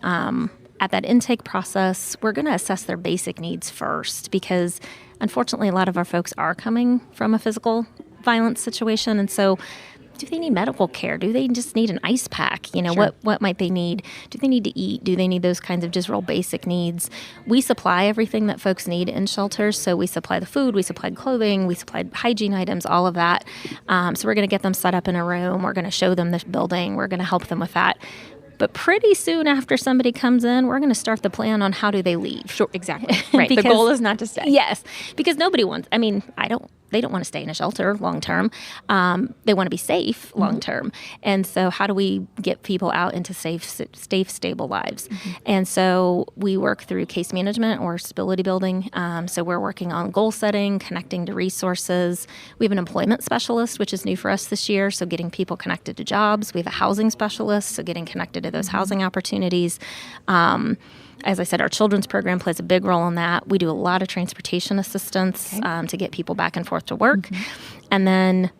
[SPEAKER 26] at that intake process, we're going to assess their basic needs first, because unfortunately, a lot of our folks are coming from a physical violence situation. And so do they need medical care? Do they just need an ice pack? What might they need? Do they need to eat? Do they need those kinds of just real basic needs? We supply everything that folks need in shelters. So we supply the food, we supply clothing, we supply hygiene items, all of that. So we're going to get them set up in a room. We're going to show them the building. We're going to help them with that. But pretty soon after somebody comes in, we're going to start the plan on how do they leave.
[SPEAKER 17] Sure, exactly. Right. The goal is not to stay.
[SPEAKER 26] Yes, because nobody wants. They don't want to stay in a shelter long term. They want to be safe long term. And so how do we get people out into safe, stable lives? And so we work through case management or stability building. So we're working on goal setting, connecting to resources. We have an employment specialist, which is new for us this year. So getting people connected to jobs. We have a housing specialist, so getting connected to those housing opportunities. As I said, our children's program plays a big role in that. We do a lot of transportation assistance to get people back and forth to work. And then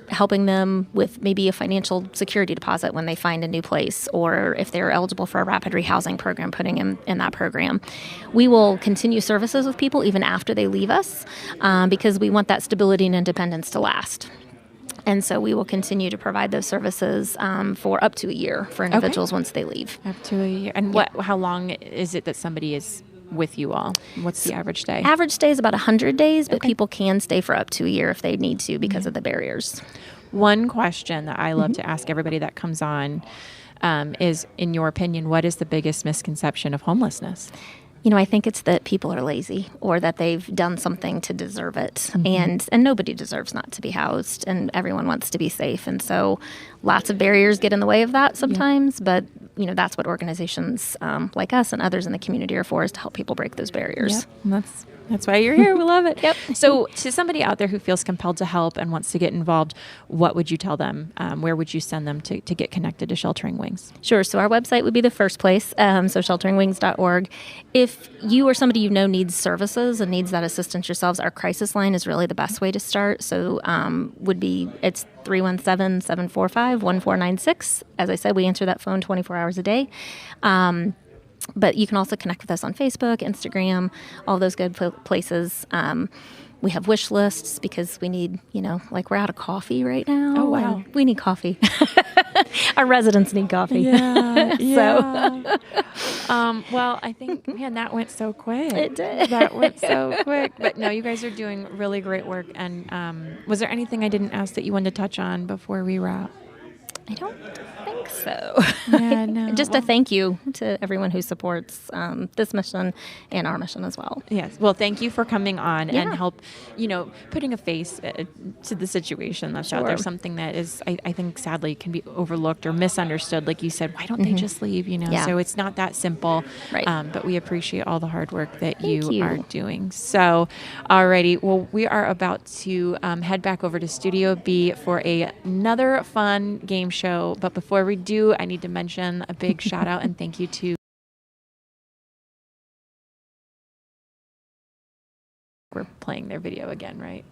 [SPEAKER 26] helping them with maybe a financial security deposit when they find a new place, or if they're eligible for a rapid rehousing program, putting them in that program. We will continue services with people even after they leave us because we want that stability and independence to last. And so we will continue to provide those services for up to a year for individuals once they leave.
[SPEAKER 17] Up to a year. And how long is it that somebody is with you all? What's the average day?
[SPEAKER 26] Average stay is about 100 days, but people can stay for up to a year if they need to because of the barriers.
[SPEAKER 17] One question that I love to ask everybody that comes on is, in your opinion, what is the biggest misconception of homelessness?
[SPEAKER 26] I think it's that people are lazy or that they've done something to deserve it. And nobody deserves not to be housed, and everyone wants to be safe. And so lots of barriers get in the way of that sometimes. But, that's what organizations like us and others in the community are for, is to help people break those barriers.
[SPEAKER 17] Yep. That's why you're here. We love it. So to somebody out there who feels compelled to help and wants to get involved, what would you tell them? Where would you send them to get connected to Sheltering Wings?
[SPEAKER 26] Sure. So our website would be the first place, so shelteringwings.org. If you or somebody you know needs services and needs that assistance yourselves, our crisis line is really the best way to start. So it's 317-745-1496. As I said, we answer that phone 24 hours a day. But you can also connect with us on Facebook, Instagram, all those good places. We have wish lists because we need, we're out of coffee right now.
[SPEAKER 17] Oh, wow.
[SPEAKER 26] We need coffee. Our residents need coffee.
[SPEAKER 17] Yeah. Well, I think, man, that went so quick.
[SPEAKER 26] It did.
[SPEAKER 17] That went so quick. But no, you guys are doing really great work. And was there anything I didn't ask that you wanted to touch on before we wrap?
[SPEAKER 26] I don't think so.
[SPEAKER 17] Yeah, no.
[SPEAKER 26] Just a thank you to everyone who supports this mission and our mission as well.
[SPEAKER 17] Yes. Well, thank you for coming on
[SPEAKER 26] Yeah.
[SPEAKER 17] and help, putting a face to the situation that's out there.
[SPEAKER 26] Sure.
[SPEAKER 17] Something that is, I think, sadly can be overlooked or misunderstood. Like you said, why don't they
[SPEAKER 26] Mhm.
[SPEAKER 17] just leave?
[SPEAKER 26] Yeah.
[SPEAKER 17] So it's not that simple.
[SPEAKER 26] Right.
[SPEAKER 17] But we appreciate all the hard work that
[SPEAKER 26] Thank you.
[SPEAKER 17] are doing. So, alrighty. Well, we are about to head back over to Studio B for another fun game show. But before we do, I need to mention a big shout out and thank you to. We're playing their video again, right?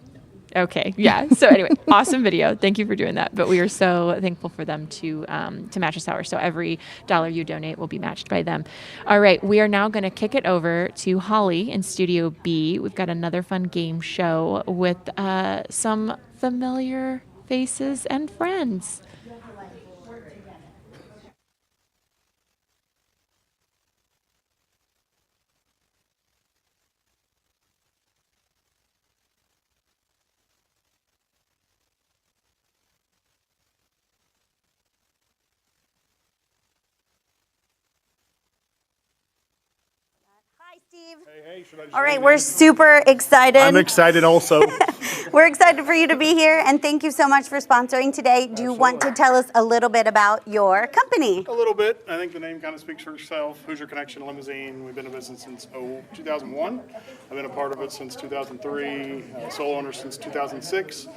[SPEAKER 17] Okay, yeah. So anyway, awesome video. Thank you for doing that. But we are so thankful for them to match us out. So every dollar you donate will be matched by them. All right, we are now going to kick it over to Holly in Studio B. We've got another fun game show with some familiar faces and friends.
[SPEAKER 5] Steve.
[SPEAKER 7] Hey, should I just
[SPEAKER 5] All right, we're super excited.
[SPEAKER 7] I'm excited also.
[SPEAKER 5] We're excited for you to be here, and thank you so much for sponsoring today. Do you want to tell us a little bit about your company?
[SPEAKER 7] A little bit. I think the name kind of speaks for itself. Hoosier Connection Limousine. We've been in business since 2001. I've been a part of it since 2003, sole owner since 2006.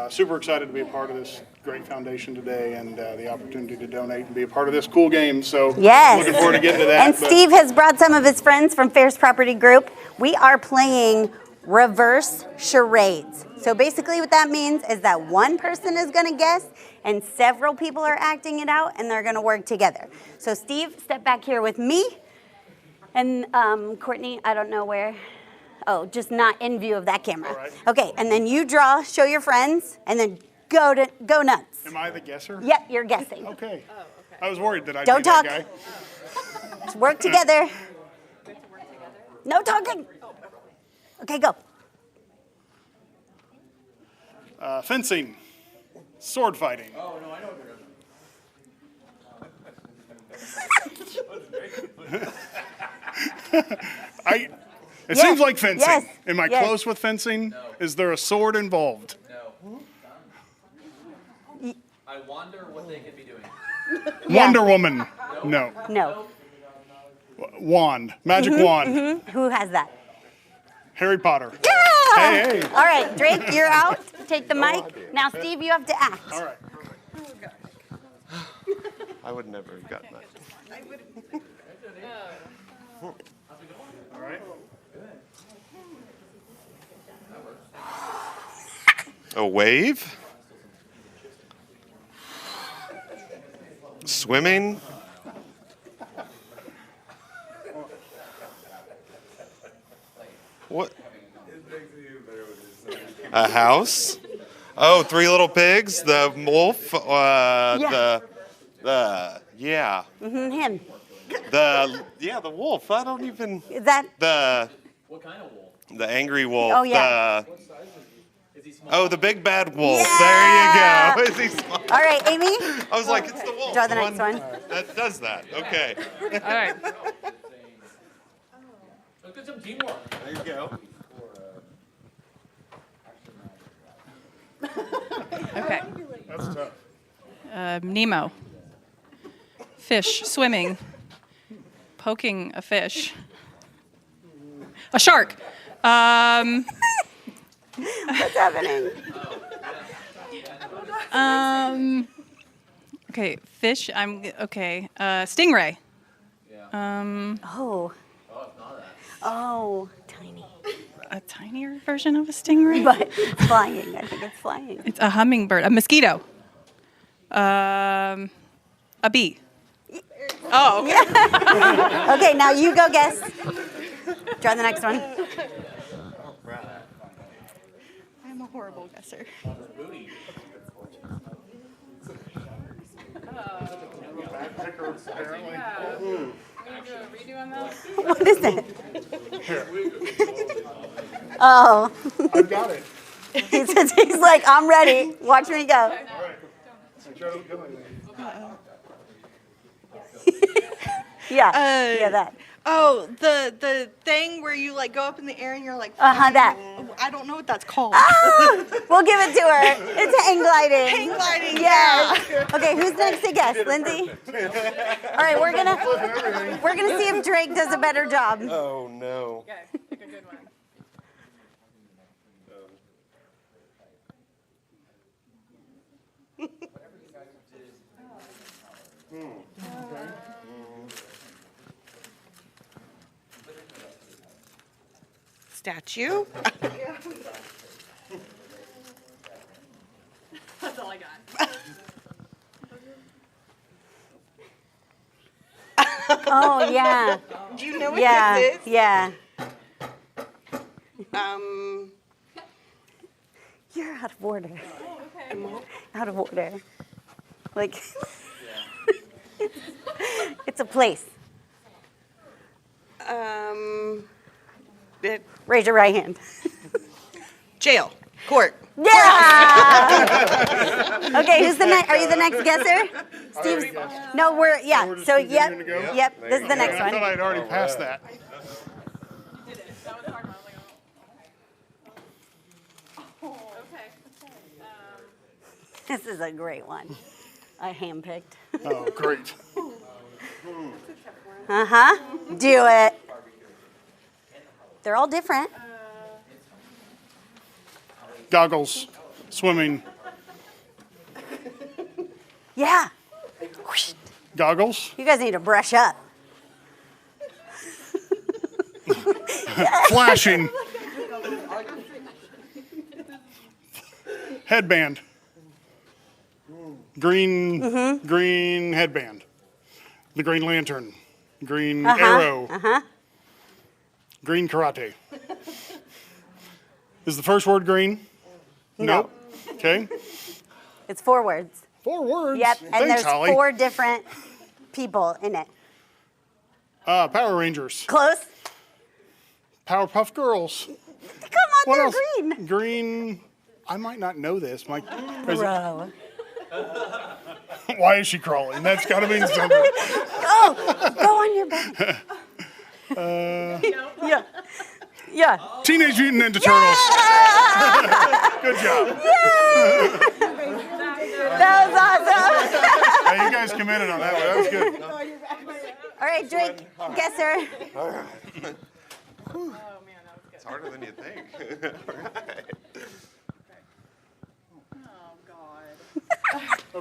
[SPEAKER 7] Super excited to be a part of this great foundation today and the opportunity to donate and be a part of this cool game. So
[SPEAKER 5] Yes.
[SPEAKER 7] looking forward to getting to that.
[SPEAKER 5] And Steve has brought some of his friends from Fairs Property Group. We are playing reverse charades. So basically what that means is that one person is going to guess and several people are acting it out and they're going to work together. So Steve, step back here with me. And Courtney, I don't know where. Oh, just not in view of that camera.
[SPEAKER 7] All right.
[SPEAKER 5] Okay, and then you draw, show your friends, and then go nuts.
[SPEAKER 7] Am I the guesser?
[SPEAKER 5] Yep, you're guessing.
[SPEAKER 7] Okay. I was worried that I'd
[SPEAKER 5] Don't
[SPEAKER 7] be that
[SPEAKER 5] talk.
[SPEAKER 7] guy.
[SPEAKER 5] Let's work together. No talking. Okay, go.
[SPEAKER 7] Fencing. Sword fighting. Oh, no, I know what It
[SPEAKER 5] Yes,
[SPEAKER 7] seems like fencing.
[SPEAKER 5] yes,
[SPEAKER 7] Am I
[SPEAKER 5] yes.
[SPEAKER 7] close with fencing? No. Is there a sword involved?
[SPEAKER 9] I wonder what they could be doing.
[SPEAKER 7] Wonder Woman. No.
[SPEAKER 5] No.
[SPEAKER 7] Wand. Magic
[SPEAKER 5] Mhm,
[SPEAKER 7] wand.
[SPEAKER 5] mhm. Who has that?
[SPEAKER 7] Harry Potter.
[SPEAKER 5] Yeah!
[SPEAKER 7] Hey, hey.
[SPEAKER 5] All right, Drake, you're out. Take the mic. Now, Steve, you have to act.
[SPEAKER 7] All right.
[SPEAKER 8] I would never have gotten that.
[SPEAKER 7] All right.
[SPEAKER 8] A wave? Swimming? What? A house? Oh, Three Little Pigs, the wolf,
[SPEAKER 5] Yeah.
[SPEAKER 8] yeah.
[SPEAKER 5] Him.
[SPEAKER 8] The wolf. I don't even.
[SPEAKER 5] Is that?
[SPEAKER 9] What kind of wolf?
[SPEAKER 8] The angry wolf.
[SPEAKER 5] Oh, yeah.
[SPEAKER 8] The big bad wolf.
[SPEAKER 5] Yeah.
[SPEAKER 8] There you go. Is he small?
[SPEAKER 5] All right, Amy.
[SPEAKER 8] I was like, it's the wolf.
[SPEAKER 5] Draw the next one.
[SPEAKER 8] That does that. Okay.
[SPEAKER 5] All right.
[SPEAKER 9] Look at some teamwork.
[SPEAKER 8] There you go.
[SPEAKER 11] Okay.
[SPEAKER 7] That's tough.
[SPEAKER 11] Nemo. Fish swimming. Poking a fish. A shark.
[SPEAKER 5] What's happening?
[SPEAKER 11] Okay, fish. Okay. Stingray.
[SPEAKER 5] Oh, tiny.
[SPEAKER 11] A tinier version of a stingray?
[SPEAKER 5] But it's flying. I think it's flying.
[SPEAKER 11] It's a hummingbird. A mosquito. A bee. Oh, okay.
[SPEAKER 5] Yeah. Okay, now you go guess. Draw the next one.
[SPEAKER 11] I'm a horrible guesser.
[SPEAKER 5] What is it? Oh.
[SPEAKER 7] I've got it.
[SPEAKER 5] He's like, I'm ready. Watch me go. Yeah, that.
[SPEAKER 11] Oh, the thing where you like go up in the air and you're like.
[SPEAKER 5] That.
[SPEAKER 11] I don't know what that's called.
[SPEAKER 5] We'll give it to her. It's hang gliding.
[SPEAKER 11] Hang gliding.
[SPEAKER 5] Yes. Okay, who's next to guess? Lindsay? All right, we're gonna see if Drake does a better job.
[SPEAKER 8] Oh no.
[SPEAKER 23] Okay, pick a good one.
[SPEAKER 11] Statue.
[SPEAKER 23] That's all I got.
[SPEAKER 5] Oh yeah.
[SPEAKER 11] Do you know what
[SPEAKER 5] this is? Yeah. You're out of order.
[SPEAKER 23] Oh, okay.
[SPEAKER 5] Out of order. Like, it's a place. Raise your right hand.
[SPEAKER 11] Jail. Court.
[SPEAKER 5] Yeah. Okay, who's the next? Are you the next guesser? Steve's. No, we're So yep. This is the next
[SPEAKER 7] I
[SPEAKER 5] one.
[SPEAKER 7] thought I'd already passed that.
[SPEAKER 5] This is a great one. I handpicked.
[SPEAKER 7] Oh, great.
[SPEAKER 5] Do it. They're all different.
[SPEAKER 7] Goggles, swimming.
[SPEAKER 5] Yeah.
[SPEAKER 7] Goggles.
[SPEAKER 5] You guys need to brush up.
[SPEAKER 7] Flashing. Headband. Green headband. The Green Lantern. Green arrow. Green karate. Is the first word green?
[SPEAKER 5] No.
[SPEAKER 7] Okay.
[SPEAKER 5] It's 4 words.
[SPEAKER 7] 4 words?
[SPEAKER 5] Yep, and
[SPEAKER 7] Thanks,
[SPEAKER 5] there's
[SPEAKER 7] Holly.
[SPEAKER 5] 4 different people in it.
[SPEAKER 7] Power Rangers.
[SPEAKER 5] Close.
[SPEAKER 7] Powerpuff Girls.
[SPEAKER 5] Come on,
[SPEAKER 7] What
[SPEAKER 5] they're
[SPEAKER 7] else?
[SPEAKER 5] green.
[SPEAKER 7] Green. I might not know this. Is it-
[SPEAKER 5] Bro.
[SPEAKER 7] Why is she crawling? That's got to mean something.
[SPEAKER 5] Go on your back. Yeah.
[SPEAKER 7] Teenage Mutant Ninja Turtles. Good job.
[SPEAKER 5] Yay! That was awesome.
[SPEAKER 7] Hey, you guys committed on that one. That was good.
[SPEAKER 5] All right, Drake, guesser.
[SPEAKER 8] It's harder than you think.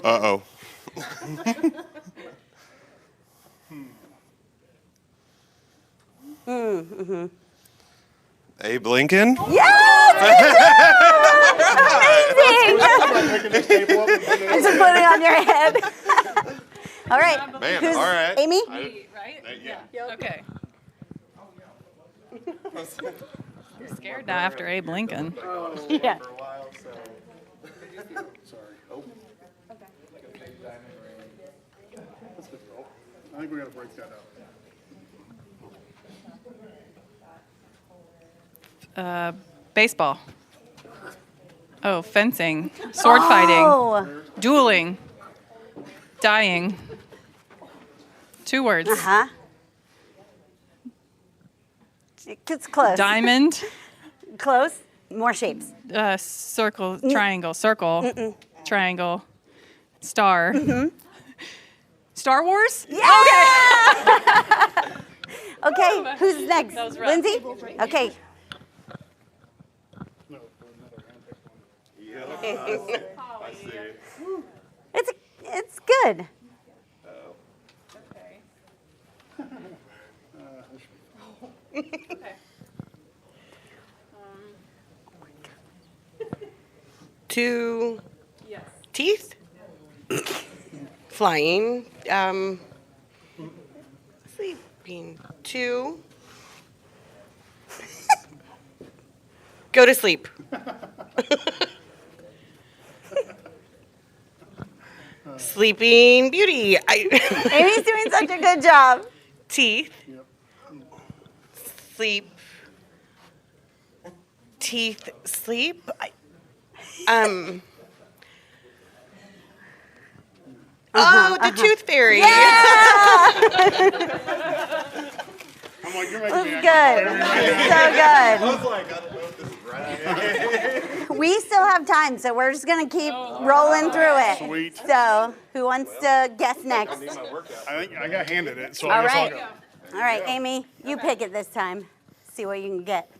[SPEAKER 8] Uh-oh. Abe Lincoln?
[SPEAKER 5] Yes! Amazing! I'm just putting it on your head. All right.
[SPEAKER 8] Man,
[SPEAKER 5] Who's
[SPEAKER 8] all right.
[SPEAKER 5] Amy?
[SPEAKER 23] Right?
[SPEAKER 8] Yeah.
[SPEAKER 23] Okay. I'm scared now after Abe Lincoln.
[SPEAKER 5] Yeah.
[SPEAKER 7] I think we got to break that up.
[SPEAKER 23] Baseball. Oh, fencing. Sword fighting. Dueling. Dying. 2 words.
[SPEAKER 5] It's close.
[SPEAKER 23] Diamond.
[SPEAKER 5] Close. More shapes.
[SPEAKER 23] Circle. Triangle. Circle. Triangle. Star. Star Wars?
[SPEAKER 5] Yeah! Okay, who's next?
[SPEAKER 23] That was rough.
[SPEAKER 5] Lindsay? Okay. It's good.
[SPEAKER 11] Two teeth. Flying. Sleeping. 2. Go to sleep. Sleeping Beauty.
[SPEAKER 5] Amy's doing such a good job.
[SPEAKER 11] Teeth. Sleep. Teeth. Sleep. Oh, the tooth fairy.
[SPEAKER 5] Yeah!
[SPEAKER 7] I'm like, you're making me
[SPEAKER 5] Good. So good.
[SPEAKER 8] I was like, I don't know if this is right.
[SPEAKER 5] We still have time, so we're just gonna keep rolling through it.
[SPEAKER 7] Sweet.
[SPEAKER 5] So, who wants to guess next?
[SPEAKER 7] I think I got handed it, so
[SPEAKER 5] All
[SPEAKER 7] I guess
[SPEAKER 5] right.
[SPEAKER 7] I'll go.
[SPEAKER 5] All right, Amy, you pick it this time. See what you can get.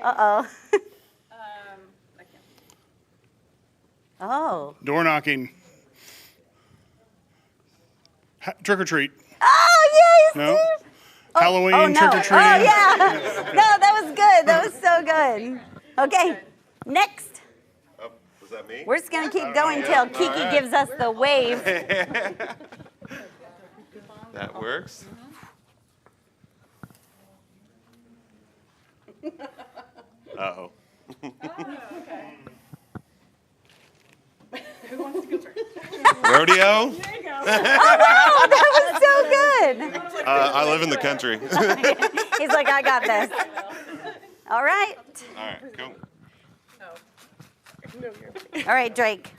[SPEAKER 5] Uh-oh. Oh.
[SPEAKER 7] Door knocking. Trick or treat.
[SPEAKER 5] Oh, yes.
[SPEAKER 7] No. Halloween,
[SPEAKER 5] Oh, no.
[SPEAKER 7] trick or treat.
[SPEAKER 5] Oh, yeah. No, that was good. That was so good. Okay, next.
[SPEAKER 8] Oh, was that me?
[SPEAKER 5] We're just going to keep going till Kiki gives us the wave.
[SPEAKER 8] That works. Uh-oh.
[SPEAKER 11] Who wants to go first?
[SPEAKER 8] Rodeo?
[SPEAKER 5] Oh, no, that was so good.
[SPEAKER 8] I live in the country.
[SPEAKER 5] He's like, I got this. All right.
[SPEAKER 8] All right, cool.
[SPEAKER 5] All right, Drake.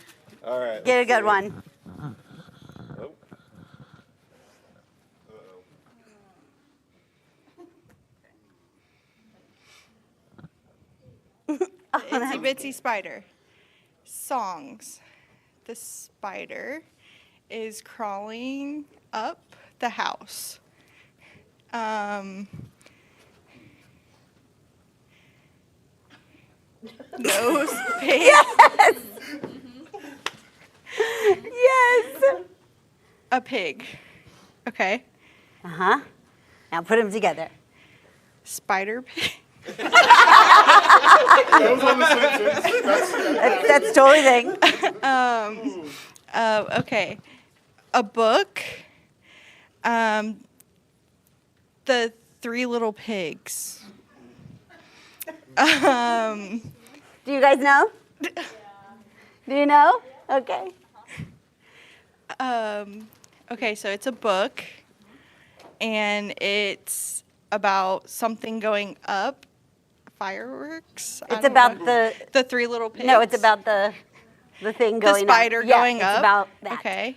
[SPEAKER 8] All right.
[SPEAKER 5] Get a good one.
[SPEAKER 8] Oh.
[SPEAKER 11] Itsy Bitsy Spider. Songs. The spider is crawling up the house. Nose pig.
[SPEAKER 5] Yes. Yes.
[SPEAKER 11] A pig. Okay.
[SPEAKER 5] Uh-huh. Now put them together.
[SPEAKER 11] Spider pig.
[SPEAKER 5] That's totally thing.
[SPEAKER 11] Okay. A book. The Three Little Pigs.
[SPEAKER 5] Do you guys know? Do you know? Okay.
[SPEAKER 11] Okay, so it's a book, and it's about something going up. Fireworks.
[SPEAKER 5] It's about
[SPEAKER 11] the Three Little Pigs.
[SPEAKER 5] No, it's about the thing going
[SPEAKER 11] the spider
[SPEAKER 5] up.
[SPEAKER 11] going
[SPEAKER 5] Yeah,
[SPEAKER 11] up.
[SPEAKER 5] it's about that.
[SPEAKER 11] Okay.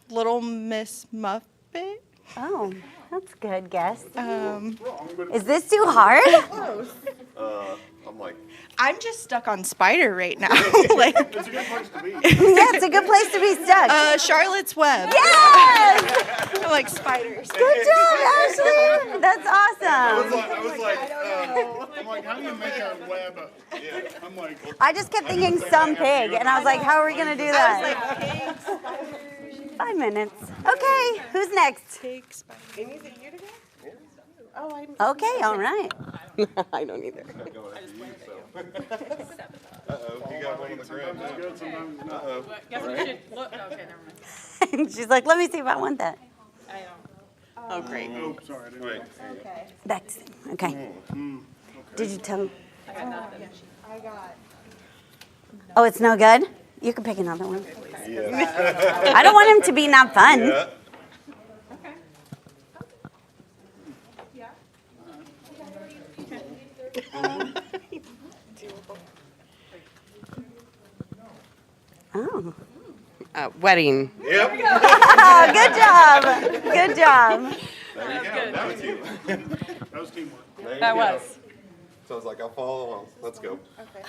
[SPEAKER 11] Little Miss Muffet.
[SPEAKER 5] Oh, that's a good guess. Is this too hard?
[SPEAKER 8] I'm like,
[SPEAKER 11] I'm just stuck on spider right now.
[SPEAKER 7] It's a good place to be.
[SPEAKER 5] Yeah, it's a good place to be stuck.
[SPEAKER 11] Charlotte's Web.
[SPEAKER 5] Yes!
[SPEAKER 11] I like spiders.
[SPEAKER 5] Good job, Ashley. That's awesome.
[SPEAKER 7] I'm like, how do you make a web? I'm like,
[SPEAKER 5] I just kept thinking some pig, and I was like, how are we going to do that?
[SPEAKER 11] I was like,
[SPEAKER 5] 5 minutes. Okay, who's next?
[SPEAKER 11] pig, spider. Is it you to go? Oh, I'm.
[SPEAKER 5] Okay, all right.
[SPEAKER 21] I don't either.
[SPEAKER 8] uh-oh, you got one on the ground now. Uh-oh.
[SPEAKER 23] Guess we should look. Okay, never mind.
[SPEAKER 5] She's like, let me see if I want that.
[SPEAKER 23] I don't.
[SPEAKER 21] Oh, great.
[SPEAKER 7] oh, sorry. I didn't
[SPEAKER 8] Wait.
[SPEAKER 11] Okay.
[SPEAKER 5] Back to okay. Did you tell?
[SPEAKER 23] I got nothing.
[SPEAKER 11] I got.
[SPEAKER 5] Oh, it's no good? You can pick another one.
[SPEAKER 8] Yeah.
[SPEAKER 5] I don't want him to be not fun.
[SPEAKER 8] Yeah.
[SPEAKER 5] Oh.
[SPEAKER 21] Wedding.
[SPEAKER 8] Yep.
[SPEAKER 5] Oh, good job. Good job.
[SPEAKER 8] There you go. That was you.
[SPEAKER 7] That was teamwork.
[SPEAKER 8] There you
[SPEAKER 23] That
[SPEAKER 8] go.
[SPEAKER 23] was.
[SPEAKER 8] So I was like, I'll follow along. Let's go.
[SPEAKER 11] Okay.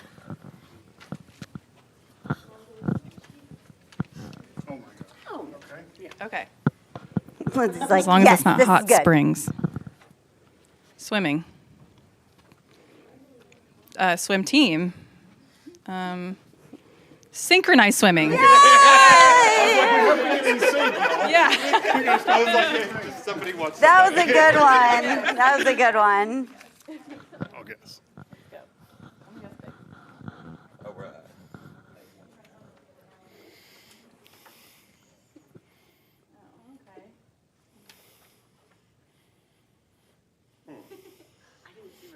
[SPEAKER 7] Oh, my God.
[SPEAKER 11] Oh.
[SPEAKER 7] Okay.
[SPEAKER 11] Okay.
[SPEAKER 5] It's like,
[SPEAKER 23] As long as
[SPEAKER 5] yes,
[SPEAKER 23] it's not
[SPEAKER 5] this is
[SPEAKER 23] hot
[SPEAKER 5] good.
[SPEAKER 23] springs. Swimming. Swim team. Synchronized swimming.
[SPEAKER 5] Yay!
[SPEAKER 23] Yeah.
[SPEAKER 8] I was like, somebody wants
[SPEAKER 5] That was a good one. That was a good one.
[SPEAKER 7] I'll guess.
[SPEAKER 8] All right.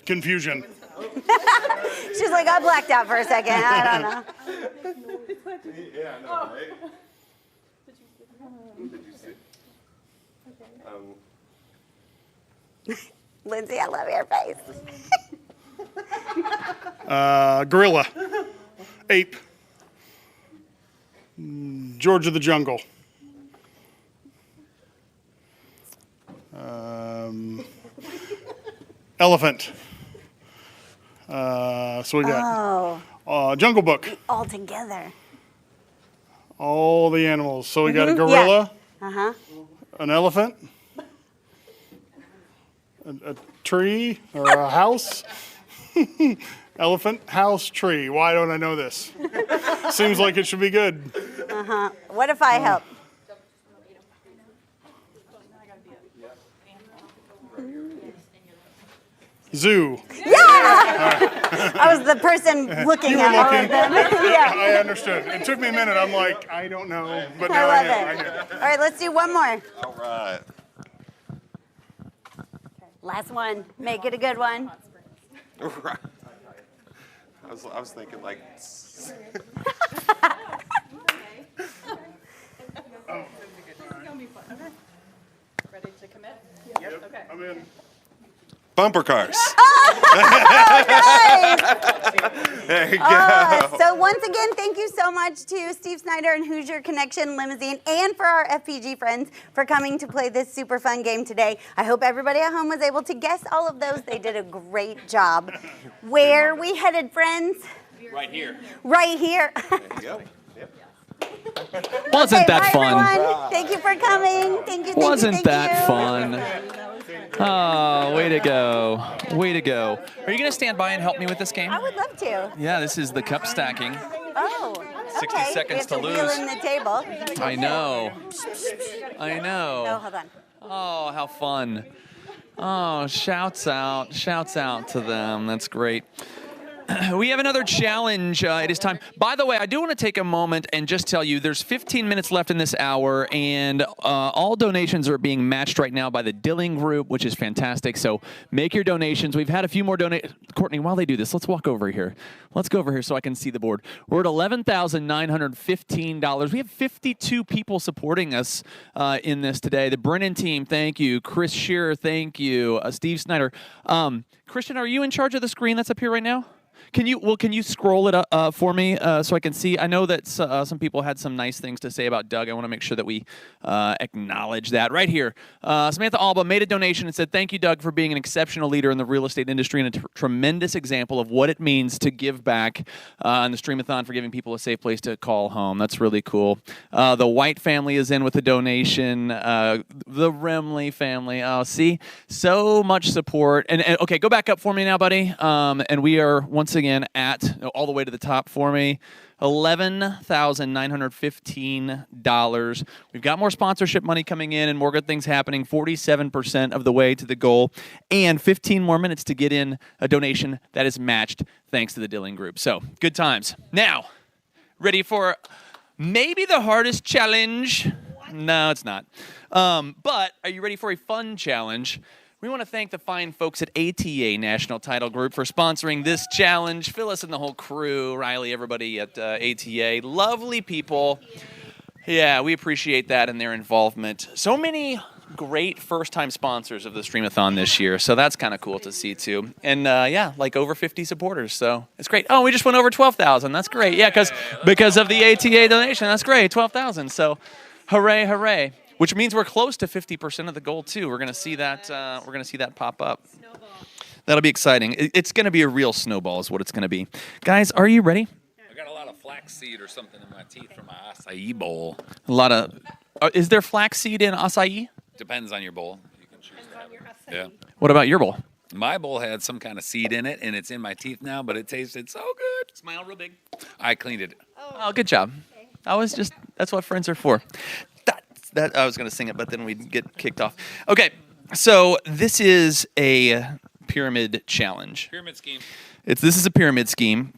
[SPEAKER 7] Confusion.
[SPEAKER 5] She's like, I blacked out for a second. I don't know.
[SPEAKER 8] Yeah, I know, right? Did you see?
[SPEAKER 5] Lindsay, I love your face.
[SPEAKER 7] Gorilla. Ape. George of the Jungle. Elephant. So we got Jungle Book.
[SPEAKER 5] All together.
[SPEAKER 7] All the animals. So we got a gorilla,
[SPEAKER 5] Yeah.
[SPEAKER 7] an elephant, a tree or a house. Elephant, house, tree. Why don't I know this? Seems like it should be good.
[SPEAKER 5] What if I help?
[SPEAKER 7] Zoo.
[SPEAKER 5] Yeah! I was the person looking
[SPEAKER 7] You were
[SPEAKER 5] at all
[SPEAKER 7] looking.
[SPEAKER 5] of them. Yeah.
[SPEAKER 7] I understood. It took me a minute. I'm like, I don't know, but
[SPEAKER 5] I
[SPEAKER 7] now
[SPEAKER 5] love
[SPEAKER 7] I
[SPEAKER 5] it.
[SPEAKER 7] knew.
[SPEAKER 5] All right, let's do one more.
[SPEAKER 8] All right.
[SPEAKER 5] Last one. Make it a good one.
[SPEAKER 8] Right. I was thinking like.
[SPEAKER 23] Ready to commit?
[SPEAKER 7] Yep. Okay. I'm in.
[SPEAKER 8] Bumper cars. There you go.
[SPEAKER 5] So once again, thank you so much to Steve Snyder and Hoosier Connection Limousine and for our FPG friends for coming to play this super fun game today. I hope everybody at home was able to guess all of those. They did a great job. Where are we headed, friends?
[SPEAKER 3] Right here.
[SPEAKER 5] Right here.
[SPEAKER 8] Yep.
[SPEAKER 6] Wasn't
[SPEAKER 5] Okay,
[SPEAKER 6] that
[SPEAKER 5] bye,
[SPEAKER 6] fun?
[SPEAKER 5] everyone. Thank you for coming. Thank you.
[SPEAKER 6] Wasn't that
[SPEAKER 5] you.
[SPEAKER 6] fun? Oh, way to go. Way to go. Are you going to stand by and help me with this game?
[SPEAKER 5] I would love to.
[SPEAKER 6] Yeah, this is the cup stacking.
[SPEAKER 5] Oh,
[SPEAKER 6] 60
[SPEAKER 5] okay.
[SPEAKER 6] seconds to
[SPEAKER 5] we have
[SPEAKER 6] lose.
[SPEAKER 5] Wheel in the table.
[SPEAKER 6] I know. I know.
[SPEAKER 5] Oh, hold on.
[SPEAKER 6] Oh, how fun. Oh, shouts out to them. That's great. We have another challenge. It is time. By the way, I do want to take a moment and just tell you there's 15 minutes left in this hour, and all donations are being matched right now by the Dilling Group, which is fantastic. So make your donations. We've had a few more donations. Courtney, while they do this, let's walk over here. Let's go over here so I can see the board. We're at $11,915. We have 52 people supporting us in this today. The Brennan team, thank you. Chris Shearer, thank you. Steve Snyder. Christian, are you in charge of the screen that's up here right now? Can you scroll it up for me so I can see? I know that some people had some nice things to say about Doug. I want to make sure that we acknowledge that. Right here, Samantha Alba made a donation and said, "Thank you, Doug, for being an exceptional leader in the real estate industry and a tremendous example of what it means to give back, and the Streamathon for giving people a safe place to call home." That's really cool. The White family is in with a donation. The Remley family. Oh, see? So much support. And okay, go back up for me now, buddy. And we are once again at all the way to the top for me. $11,915. We've got more sponsorship money coming in and more good things happening. 47% of the way to the goal, and 15 more minutes to get in a donation that is matched thanks to the Dilling Group. So good times. Now, ready for maybe the hardest challenge? No, it's not. But are you ready for a fun challenge? We want to thank the fine folks at ATA National Title Group for sponsoring this challenge. Phyllis and the whole crew, Riley, everybody at ATA. Lovely people. Yeah, we appreciate that and their involvement. So many great first-time sponsors of the Streamathon this year, so that's kind of cool to see, too. And, yeah, like over 50 supporters, so it's great. Oh, we just went over 12,000. That's great. Yeah, because of the ATA donation. That's great, 12,000. So hooray, hooray. Which means we're close to 50% of the goal too. We're gonna see that. We're gonna see that pop up. Snowball. That'll be exciting. It's gonna be a real snowball, is what it's gonna be. Guys, are you ready?
[SPEAKER 2] I got a lot of flaxseed or something in my teeth from my acai bowl.
[SPEAKER 6] A lot of. Is there flaxseed in acai?
[SPEAKER 2] Depends on your bowl. You can choose to have it. Yeah.
[SPEAKER 6] What about your bowl?
[SPEAKER 2] My bowl had some kind of seed in it, and it's in my teeth now, but it tasted so good.
[SPEAKER 3] Smile real big.
[SPEAKER 2] I cleaned it.
[SPEAKER 6] Oh, good job. Okay. That's what friends are for. That I was going to sing it, but then we'd get kicked off. Okay, so this is a pyramid challenge.
[SPEAKER 2] Pyramid scheme.
[SPEAKER 6] This is a pyramid scheme.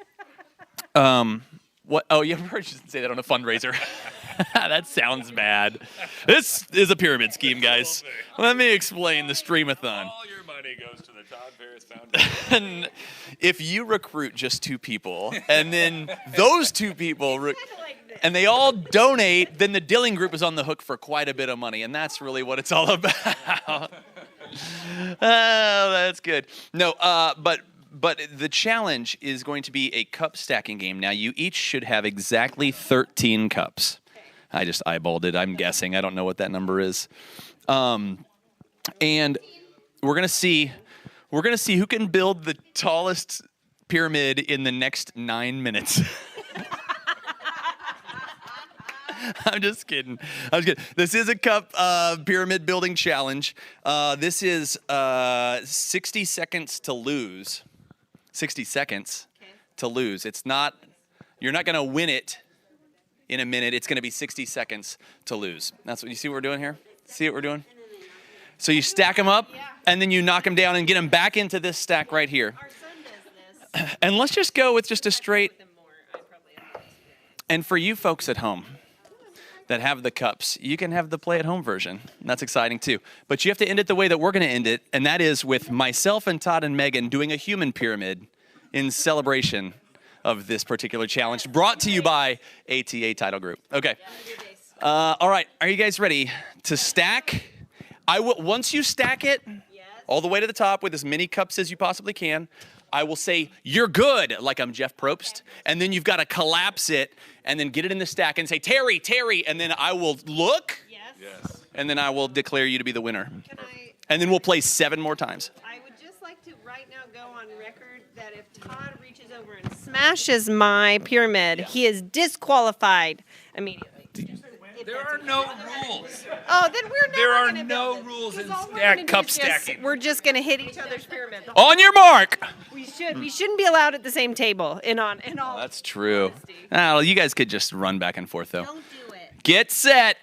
[SPEAKER 6] What? Oh, you probably shouldn't say that on a fundraiser. That sounds bad. This is a pyramid scheme, guys. Let me explain the Streamathon.
[SPEAKER 2] All your money goes to the Todd Ferris Foundation.
[SPEAKER 6] If you recruit just 2 people, and then those 2 people, and they all donate, then the Dilling Group is on the hook for quite a bit of money, and that's really what it's all about. Oh, that's good. No, but the challenge is going to be a cup stacking game. Now, you each should have exactly 13 cups. I just eyeballed it. I'm guessing. I don't know what that number is. And we're gonna see who can build the tallest pyramid in the next 9 minutes. I'm just kidding. This is a cup pyramid building challenge. This is 60 seconds to lose. 60 seconds to lose. It's not. You're not gonna win it in a minute. It's gonna be 60 seconds to lose. That's what you see. What we're doing here. See what we're doing? So you stack them up, and then you knock them down and get them back into this stack right here. And let's just go with just a straight. And for you folks at home that have the cups, you can have the play-at-home version. That's exciting too. But you have to end it the way that we're going to end it, and that is with myself and Todd and Megan doing a human pyramid in celebration of this particular challenge, brought to you by ATA Title Group. Okay. All right. Are you guys ready to stack? Once you stack it all the way to the top with as many cups as you possibly can, I will say, you're good, like I'm Jeff Probst. And then you've got to collapse it and then get it in the stack and say, Terry, and then I will look. Yes. And then I will declare you to be the winner. And then we'll play 7 more times.
[SPEAKER 20] I would just like to right now go on record that if Todd reaches over and smashes my pyramid, he is disqualified immediately.
[SPEAKER 2] There are no rules.
[SPEAKER 20] Oh, then we're never
[SPEAKER 2] There are
[SPEAKER 20] gonna
[SPEAKER 2] no
[SPEAKER 20] build it.
[SPEAKER 2] rules in
[SPEAKER 20] Just-
[SPEAKER 2] cup stacking.
[SPEAKER 20] We're just going to hit each other's pyramid.
[SPEAKER 6] On your mark.
[SPEAKER 20] We shouldn't be allowed at the same table in all.
[SPEAKER 6] That's true. Oh, you guys could just run back and forth, though. Don't do it. Get set.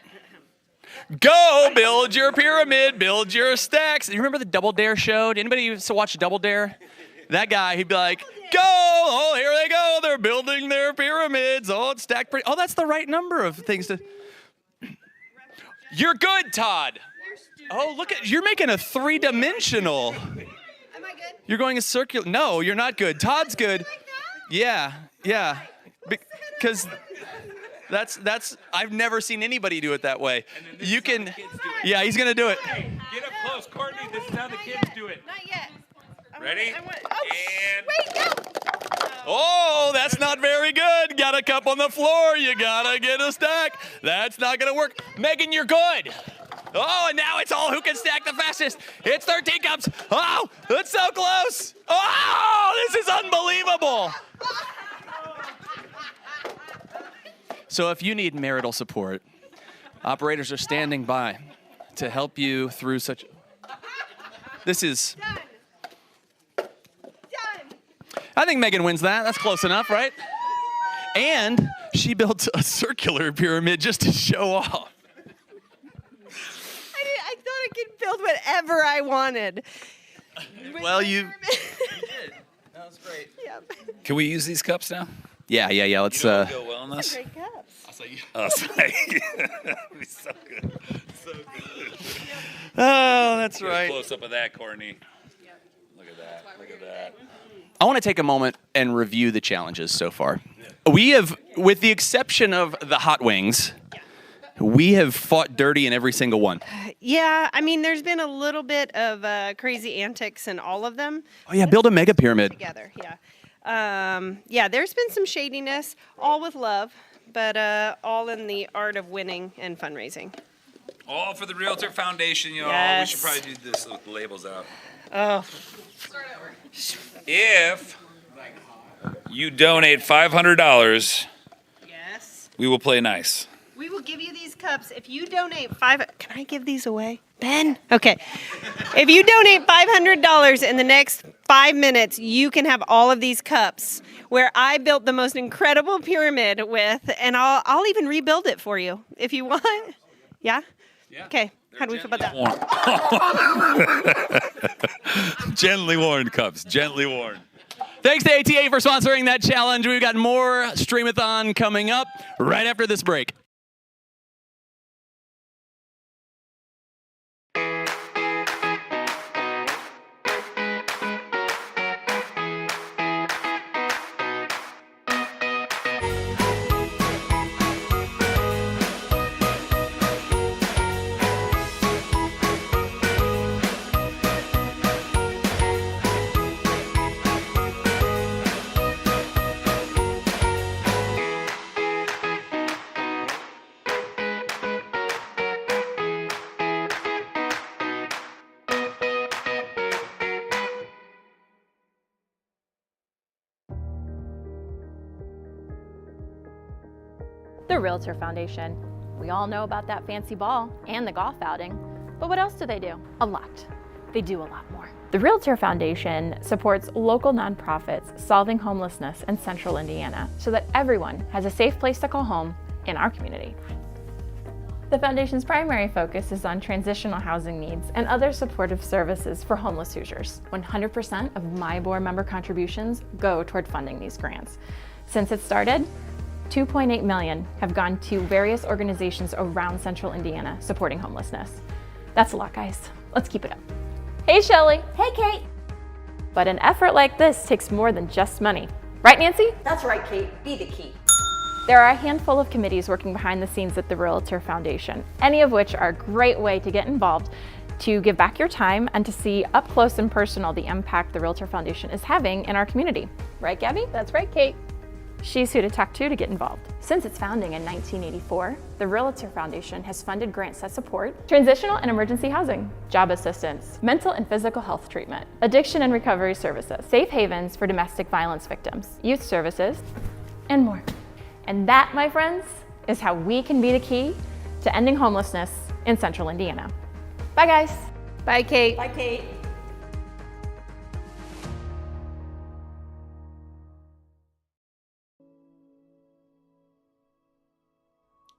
[SPEAKER 6] Go build your pyramid. Build your stacks. You remember the Double Dare show? Did anybody used to watch Double Dare? That guy, he'd be like, go. Oh, here they go. They're building their pyramids. Oh, it's stacked pretty. Oh, that's the right number of things to. You're good, Todd. Oh, look at, you're making a 3-dimensional. Am I good? You're going a circular. No, you're not good. Todd's good. Yeah. Because that's I've never seen anybody do it that way. You can. Yeah, he's gonna do it.
[SPEAKER 2] Get up close, Courtney. This is how the kids do it.
[SPEAKER 20] Not yet.
[SPEAKER 2] Ready?
[SPEAKER 20] And
[SPEAKER 2] wait,
[SPEAKER 20] go.
[SPEAKER 6] Oh, that's not very good. Got a cup on the floor. You gotta get a stack. That's not gonna work. Megan, you're good. Oh, and now it's all who can stack the fastest. It's 13 cups. Oh, that's so close. Oh, this is unbelievable. So if you need marital support, operators are standing by to help you through such. This is. I think Megan wins that. That's close enough, right? And she built a circular pyramid just to show off.
[SPEAKER 20] I thought I could build whatever I wanted.
[SPEAKER 6] Well, you
[SPEAKER 2] did. That was great.
[SPEAKER 20] Yep.
[SPEAKER 2] Can we use these cups now?
[SPEAKER 6] Yeah. Let's.
[SPEAKER 2] Go well on this.
[SPEAKER 20] Great cups.
[SPEAKER 2] Oh, sorry. So good. So good.
[SPEAKER 6] Oh, that's
[SPEAKER 2] Get a
[SPEAKER 6] right.
[SPEAKER 2] close up of that, Courtney. Look at that. Look at that.
[SPEAKER 6] I want to take a moment and review the challenges so far. We have, with the exception of the hot wings, we have fought dirty in every single one.
[SPEAKER 20] Yeah, I mean, there's been a little bit of crazy antics in all of them.
[SPEAKER 6] Oh yeah, build a mega pyramid.
[SPEAKER 20] Together, yeah. There's been some shadiness, all with love, but all in the art of winning and fundraising.
[SPEAKER 2] All for the Realtor Foundation, y'all.
[SPEAKER 20] Yes.
[SPEAKER 2] We should probably do this with the labels out.
[SPEAKER 20] Oh.
[SPEAKER 2] If you donate $500,
[SPEAKER 20] yes,
[SPEAKER 2] we will play nice.
[SPEAKER 20] We will give you these cups if you donate Can I give these away, Ben? Okay. If you donate $500 in the next 5 minutes, you can have all of these cups where I built the most incredible pyramid with, and I'll even rebuild it for you if you want. Yeah. Okay. How do we feel about that?
[SPEAKER 2] Gently worn cups. Gently worn.
[SPEAKER 6] Thanks to ATA for sponsoring that challenge. We've got more Streamathon coming up right after this break.
[SPEAKER 13] The Realtor Foundation. We all know about that fancy ball and the golf outing, but what else do they do? A lot. They do a lot more. The Realtor Foundation supports local nonprofits solving homelessness in central Indiana so that everyone has a safe place to call home in our community. The Foundation's primary focus is on transitional housing needs and other supportive services for homeless Hoosiers. 100% of my board member contributions go toward funding these grants. Since it started, $2.8 million have gone to various organizations around central Indiana supporting homelessness. That's a lot, guys. Let's keep it up. Hey, Shelly.
[SPEAKER 5] Hey, Kate.
[SPEAKER 13] But an effort like this takes more than just money. Right, Nancy?
[SPEAKER 5] That's right, Kate. Be the key.
[SPEAKER 13] There are a handful of committees working behind the scenes at the Realtor Foundation, any of which are a great way to get involved, to give back your time, and to see up close and personal the impact the Realtor Foundation is having in our community. Right, Gabby? That's right, Kate. She's who to talk to get involved. Since its founding in 1984, the Realtor Foundation has funded grants that support transitional and emergency housing, job assistance, mental and physical health treatment, addiction and recovery services, safe havens for domestic violence victims, youth services, and more. And that, my friends, is how we can be the key to ending homelessness in central Indiana. Bye, guys.
[SPEAKER 20] Bye, Kate.
[SPEAKER 5] Bye, Kate.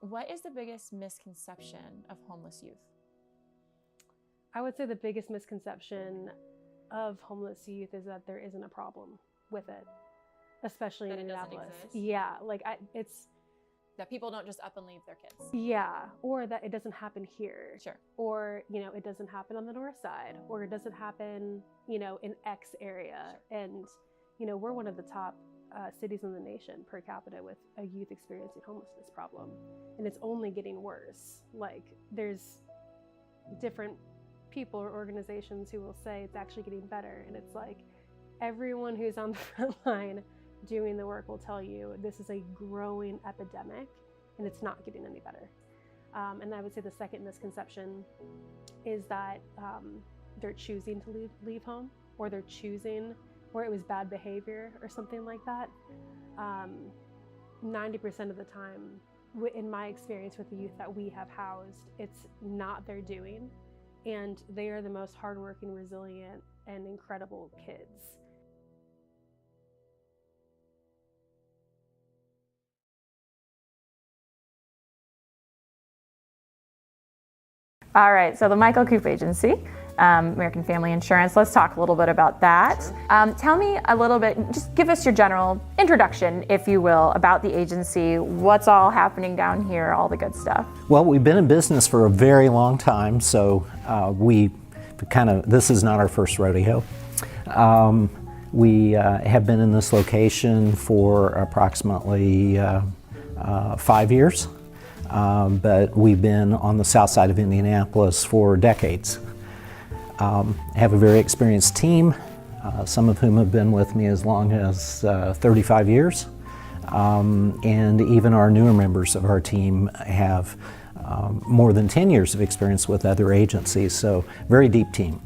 [SPEAKER 13] What is the biggest misconception of homeless youth?
[SPEAKER 10] I would say the biggest misconception of homeless youth is that there isn't a problem with it, especially in Indianapolis. Yeah, like it's
[SPEAKER 13] that people don't just up and leave their kids.
[SPEAKER 10] Yeah, or that it doesn't happen here.
[SPEAKER 13] Sure.
[SPEAKER 10] Or, it doesn't happen on the north side, or it doesn't happen, in X area. Sure. And, we're one of the top cities in the nation per capita with a youth experiencing homelessness problem. And it's only getting worse. Like, there's different people or organizations who will say it's actually getting better. And it's like, everyone who's on the front line doing the work will tell you this is a growing epidemic and it's not getting any better. And I would say the second misconception is that they're choosing to leave home, or they're choosing, or it was bad behavior or something like that. 90% of the time, in my experience with the youth that we have housed, it's not their doing, and they are the most hardworking, resilient, and incredible kids.
[SPEAKER 13] All right, so the Michael Coop Agency, American Family Insurance, let's talk a little bit about that. Sure. Tell me a little bit, just give us your general introduction, if you will, about the agency, what's all happening down here, all the good stuff.
[SPEAKER 12] Well, we've been in business for a very long time, so this is not our first rodeo. We have been in this location for approximately 5 years. But we've been on the south side of Indianapolis for decades. Have a very experienced team, some of whom have been with me as long as 35 years. And even our newer members of our team have more than 10 years of experience with other agencies, so very deep team.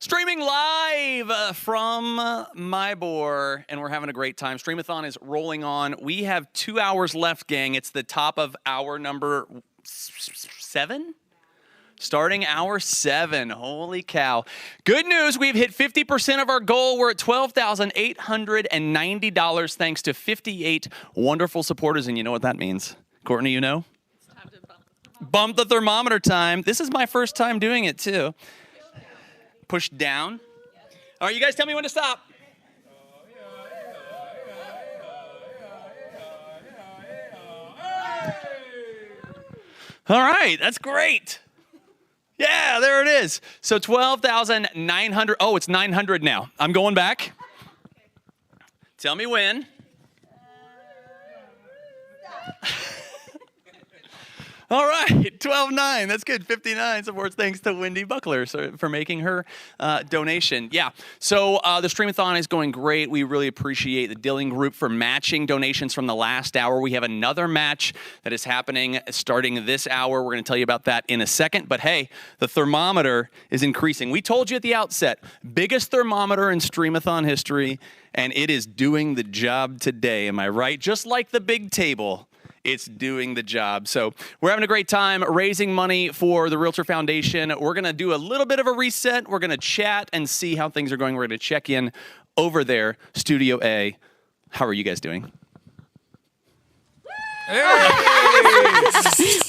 [SPEAKER 6] Streaming live from Mybor, and we're having a great time. Streamathon is rolling on. We have 2 hours left, gang. It's the top of hour number 7? Starting hour 7. Holy cow. Good news, we've hit 50% of our goal. We're at $12,890 thanks to 58 wonderful supporters, and you know what that means. Courtney, you know?
[SPEAKER 23] It's time to
[SPEAKER 6] Bump the thermometer time. This is my first time doing it, too. Push down. All right, you guys tell me when to stop. All right, that's great. Yeah, there it is. So 12,900. Oh, it's 900 now. I'm going back. Tell me when. All right, 12.9. That's good. 59 supports. Thanks to Wendy Buckler for making her donation. Yeah. So the Streamathon is going great. We really appreciate the Dilling Group for matching donations from the last hour. We have another match that is happening starting this hour. We're going to tell you about that in a second. But hey, the thermometer is increasing. We told you at the outset, biggest thermometer in Streamathon history, and it is doing the job today. Am I right? Just like the big table. It's doing the job. So we're having a great time raising money for the Realtor Foundation. We're going to do a little bit of a reset. We're going to chat and see how things are going. We're going to check in over there, Studio A. How are you guys doing?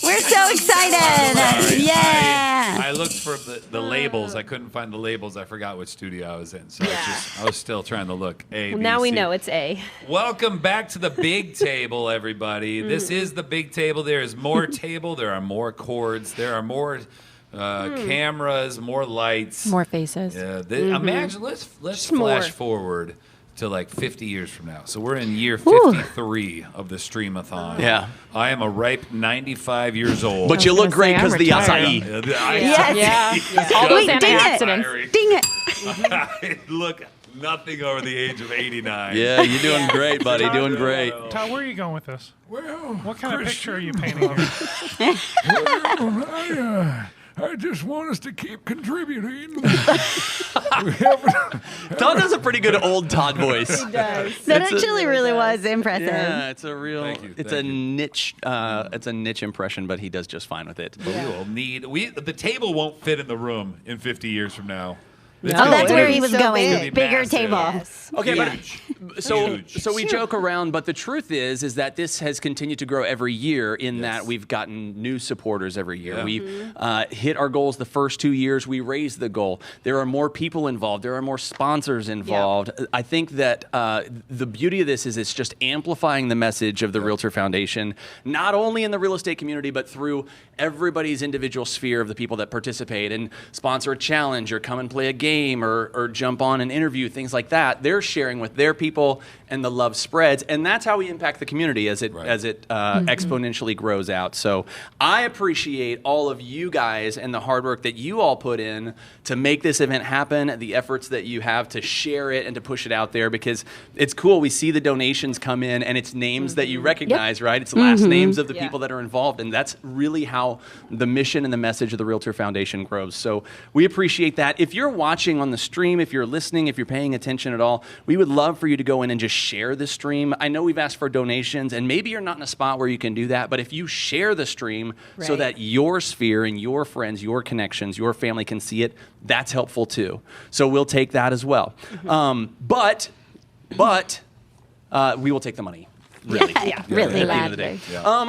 [SPEAKER 5] We're so excited.
[SPEAKER 2] Sorry.
[SPEAKER 5] Yeah.
[SPEAKER 2] I looked for the labels. I couldn't find the labels. I forgot which studio I was in. So I was still trying to look. A,
[SPEAKER 20] Well,
[SPEAKER 2] B,
[SPEAKER 20] now we
[SPEAKER 2] C.
[SPEAKER 20] know it's A.
[SPEAKER 2] Welcome back to the big table, everybody. This is the big table. There is more table. There are more cords. There are more cameras, more lights.
[SPEAKER 17] More faces.
[SPEAKER 2] Yeah. Imagine, let's flash forward to like 50 years from now. So we're in year 53 of the Streamathon.
[SPEAKER 6] Yeah.
[SPEAKER 2] I am a ripe 95 years old.
[SPEAKER 6] But you look great because of the acai.
[SPEAKER 17] All those
[SPEAKER 5] Wait, ding it. Ding it.
[SPEAKER 2] I look nothing over the age of 89.
[SPEAKER 6] Yeah, you're doing great, buddy. Doing great.
[SPEAKER 1] Todd, where are you going with this?
[SPEAKER 2] Well,
[SPEAKER 1] what kind of picture are you painting here?
[SPEAKER 4] I just want us to keep contributing.
[SPEAKER 6] Todd does a pretty good old Todd voice.
[SPEAKER 5] He does. That actually really was impressive.
[SPEAKER 6] Yeah, it's a real. It's a niche. It's a niche impression, but he does just fine with it.
[SPEAKER 2] But we will need. The table won't fit in the room in 50 years from now.
[SPEAKER 5] Oh, that's where he was going. Bigger
[SPEAKER 2] massive.
[SPEAKER 5] table.
[SPEAKER 2] Yes.
[SPEAKER 6] Okay,
[SPEAKER 2] Huge.
[SPEAKER 6] but so we joke around, but the truth is that this has continued to grow every year. In that we've gotten new supporters every year. We hit our goals the first 2 years. We raised the goal. There are more people involved. There are more sponsors involved. I think that the beauty of this is it's just amplifying the message of the Realtor Foundation, not only in the real estate community, but through everybody's individual sphere of the people that participate and sponsor a challenge or come and play a game or jump on an interview, things like that. They're sharing with their people, and the love spreads, and that's how we impact the community as it exponentially grows out. So I appreciate all of you guys and the hard work that you all put in to make this event happen, the efforts that you have to share it and to push it out there, because it's cool. We see the donations come in, and it's names that you recognize, right? It's last names of the people that are involved, and that's really how the mission and the message of the Realtor Foundation grows. So we appreciate that. If you're watching on the stream, if you're listening, if you're paying attention at all, we would love for you to go in and just share the stream. I know we've asked for donations, and maybe you're not in a spot where you can do that, but if you share the stream so that your sphere and your friends, your connections, your family can see it, that's helpful too. So we'll take that as well. But we will take the money. Really.
[SPEAKER 5] Really.
[SPEAKER 6] At the end of the day.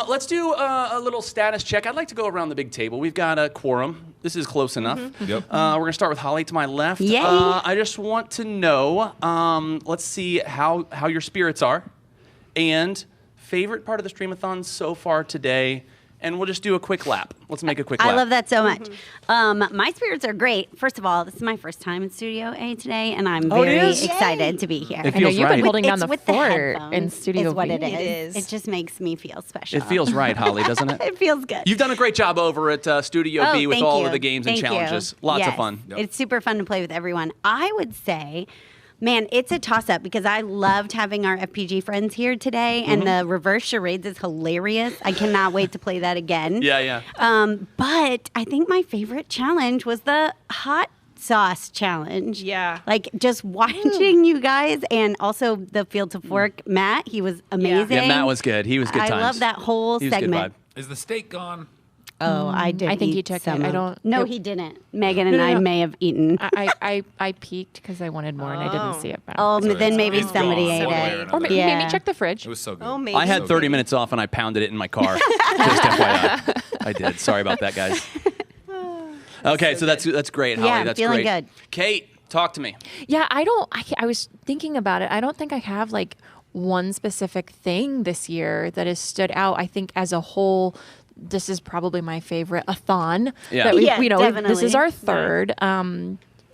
[SPEAKER 6] Let's do a little status check. I'd like to go around the big table. We've got a quorum. This is close enough. We're going to start with Holly to my left.
[SPEAKER 5] Yay.
[SPEAKER 6] I just want to know, let's see how your spirits are, and favorite part of the Streamathon so far today. And we'll just do a quick lap. Let's make a quick lap.
[SPEAKER 5] I love that so much. My spirits are great. First of all, this is my first time in Studio A today, and I'm very excited to be here.
[SPEAKER 6] It feels
[SPEAKER 17] you've
[SPEAKER 6] right.
[SPEAKER 17] been holding down the
[SPEAKER 5] With
[SPEAKER 17] fort
[SPEAKER 5] headphones
[SPEAKER 17] in Studio
[SPEAKER 5] is what
[SPEAKER 17] B.
[SPEAKER 5] it is. It just makes me feel special.
[SPEAKER 6] It feels right, Holly, doesn't it?
[SPEAKER 5] It feels good.
[SPEAKER 6] You've done a great job over at Studio B with
[SPEAKER 5] thank
[SPEAKER 6] all
[SPEAKER 5] you.
[SPEAKER 6] of the games and
[SPEAKER 5] Thank
[SPEAKER 6] challenges.
[SPEAKER 5] you.
[SPEAKER 6] Lots of
[SPEAKER 5] Yes.
[SPEAKER 6] fun.
[SPEAKER 5] It's super fun to play with everyone. I would say, man, it's a toss-up because I loved having our FPG friends here today, and the reverse charades is hilarious. I cannot wait to play that again.
[SPEAKER 6] Yeah.
[SPEAKER 5] But I think my favorite challenge was the hot sauce challenge.
[SPEAKER 20] Yeah.
[SPEAKER 5] Like just watching you guys, and also the Field to Fork, Matt, he was amazing.
[SPEAKER 3] Yeah, Matt was good. He was good
[SPEAKER 5] I
[SPEAKER 3] times.
[SPEAKER 5] love that whole
[SPEAKER 3] He was good
[SPEAKER 5] segment.
[SPEAKER 3] vibe.
[SPEAKER 2] Is the steak gone?
[SPEAKER 5] Oh, I did.
[SPEAKER 14] I think
[SPEAKER 5] eat
[SPEAKER 14] he took
[SPEAKER 5] some
[SPEAKER 14] it. I
[SPEAKER 5] of-
[SPEAKER 14] don't.
[SPEAKER 5] No,
[SPEAKER 14] it-
[SPEAKER 5] he didn't. Megan and I may have eaten.
[SPEAKER 14] I peeked because I wanted more and I didn't see it back.
[SPEAKER 5] Oh, then maybe
[SPEAKER 2] It's
[SPEAKER 5] somebody
[SPEAKER 2] gone,
[SPEAKER 5] ate
[SPEAKER 2] one way or
[SPEAKER 5] it.
[SPEAKER 2] another.
[SPEAKER 14] Or maybe check the fridge.
[SPEAKER 2] It was so good.
[SPEAKER 20] Oh, maybe.
[SPEAKER 3] I had 30 minutes off and I pounded it in my car. Just FYI. I did. Sorry about that, guys. Okay, so that's great, Holly.
[SPEAKER 14] Yeah, I'm
[SPEAKER 3] that's
[SPEAKER 14] feeling
[SPEAKER 3] great.
[SPEAKER 14] good.
[SPEAKER 3] Kate, talk to me.
[SPEAKER 14] Yeah, I was thinking about it. I don't think I have like one specific thing this year that has stood out. I think as a whole, this is probably my favorite a-thon.
[SPEAKER 3] Yeah.
[SPEAKER 14] That we've-
[SPEAKER 5] Yeah,
[SPEAKER 14] you know, this is
[SPEAKER 5] definitely.
[SPEAKER 14] our third.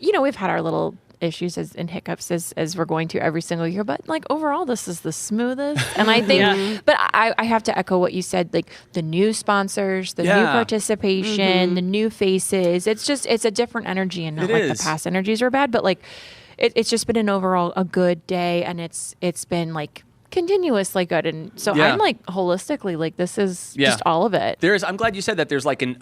[SPEAKER 14] You know, we've had our little issues and hiccups as we're going to every single year, but like overall, this is the smoothest. And I think, but I have to echo what you said, like the new sponsors, the new
[SPEAKER 3] Yeah.
[SPEAKER 14] participation, the new faces. It's a different energy, and not
[SPEAKER 3] It
[SPEAKER 14] like
[SPEAKER 3] is.
[SPEAKER 14] the past energies are bad, but like it's just been an overall a good day, and it's been like continuously good. And so
[SPEAKER 3] Yeah.
[SPEAKER 14] I'm like holistically, like this is
[SPEAKER 3] Yeah.
[SPEAKER 14] just all of it.
[SPEAKER 3] I'm glad you said that. There's like an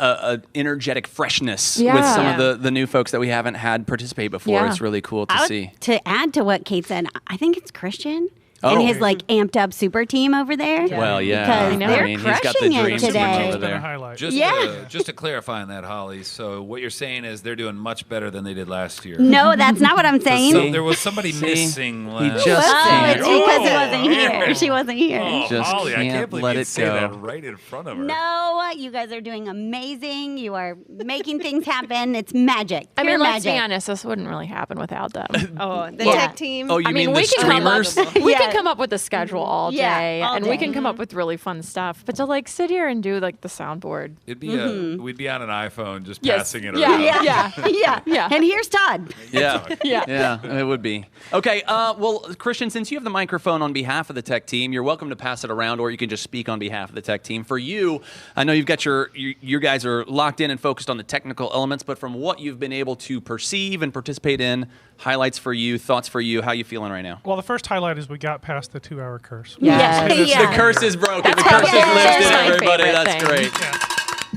[SPEAKER 3] energetic freshness
[SPEAKER 14] Yeah.
[SPEAKER 3] with some
[SPEAKER 14] Yeah.
[SPEAKER 3] of the new folks that we haven't had participate before.
[SPEAKER 5] Yeah.
[SPEAKER 3] It's really cool to
[SPEAKER 5] I would-
[SPEAKER 3] see.
[SPEAKER 5] To add to what Kate said, I think it's Christian
[SPEAKER 3] Oh.
[SPEAKER 5] and his like amped up super team over there.
[SPEAKER 3] Well, yeah.
[SPEAKER 5] Because
[SPEAKER 3] I
[SPEAKER 5] they're
[SPEAKER 3] mean, he's got the
[SPEAKER 5] crushing
[SPEAKER 3] dream
[SPEAKER 5] it
[SPEAKER 3] team
[SPEAKER 5] today.
[SPEAKER 3] over there.
[SPEAKER 2] Just to clarify on that, Holly. So what you're saying is they're doing much better than they did last year.
[SPEAKER 5] No, that's not what I'm saying.
[SPEAKER 2] So there was somebody
[SPEAKER 3] See?
[SPEAKER 2] missing
[SPEAKER 3] He
[SPEAKER 2] last
[SPEAKER 3] just
[SPEAKER 5] Oh,
[SPEAKER 3] can't.
[SPEAKER 5] it's because it wasn't here. She wasn't here.
[SPEAKER 2] Oh,
[SPEAKER 3] Just
[SPEAKER 2] Holly, I
[SPEAKER 3] can't
[SPEAKER 2] can't believe
[SPEAKER 3] let
[SPEAKER 2] you
[SPEAKER 3] it
[SPEAKER 2] say
[SPEAKER 3] go.
[SPEAKER 2] that right in front of her.
[SPEAKER 5] No, you guys are doing amazing. You are making things happen. It's magic.
[SPEAKER 14] I mean,
[SPEAKER 5] Pure
[SPEAKER 14] let's be
[SPEAKER 5] magic.
[SPEAKER 14] honest, this wouldn't really happen without them.
[SPEAKER 20] Oh, the
[SPEAKER 5] Yeah.
[SPEAKER 20] tech team.
[SPEAKER 3] Oh, you
[SPEAKER 14] I
[SPEAKER 3] mean
[SPEAKER 14] mean,
[SPEAKER 3] the
[SPEAKER 14] we can come up,
[SPEAKER 3] streamers?
[SPEAKER 14] we
[SPEAKER 5] Yeah.
[SPEAKER 14] can come up with a schedule all
[SPEAKER 5] Yeah,
[SPEAKER 14] day,
[SPEAKER 5] all
[SPEAKER 14] and
[SPEAKER 5] day.
[SPEAKER 14] we can come up with really fun stuff. But to like sit here and do like the soundboard,
[SPEAKER 2] It'd be we'd be on an iPhone just
[SPEAKER 14] Yes.
[SPEAKER 2] passing it
[SPEAKER 14] Yeah.
[SPEAKER 2] around.
[SPEAKER 5] Yeah. yeah.
[SPEAKER 14] Yeah.
[SPEAKER 5] And here's Todd.
[SPEAKER 3] Yeah.
[SPEAKER 14] Yeah.
[SPEAKER 3] Yeah, it would be. Okay, well, Christian, since you have the microphone on behalf of the tech team, you're welcome to pass it around, or you can just speak on behalf of the tech team. For you, I know you've got you guys are locked in and focused on the technical elements, but from what you've been able to perceive and participate in, highlights for you, thoughts for you, how you feeling right now?
[SPEAKER 1] Well, the first highlight is we got past the 2-hour curse.
[SPEAKER 5] Yeah.
[SPEAKER 3] The curse is broken. The curse is
[SPEAKER 14] That's
[SPEAKER 3] lifted,
[SPEAKER 14] my
[SPEAKER 3] everybody.
[SPEAKER 14] favorite
[SPEAKER 3] That's
[SPEAKER 14] thing.
[SPEAKER 3] great.
[SPEAKER 1] Yeah.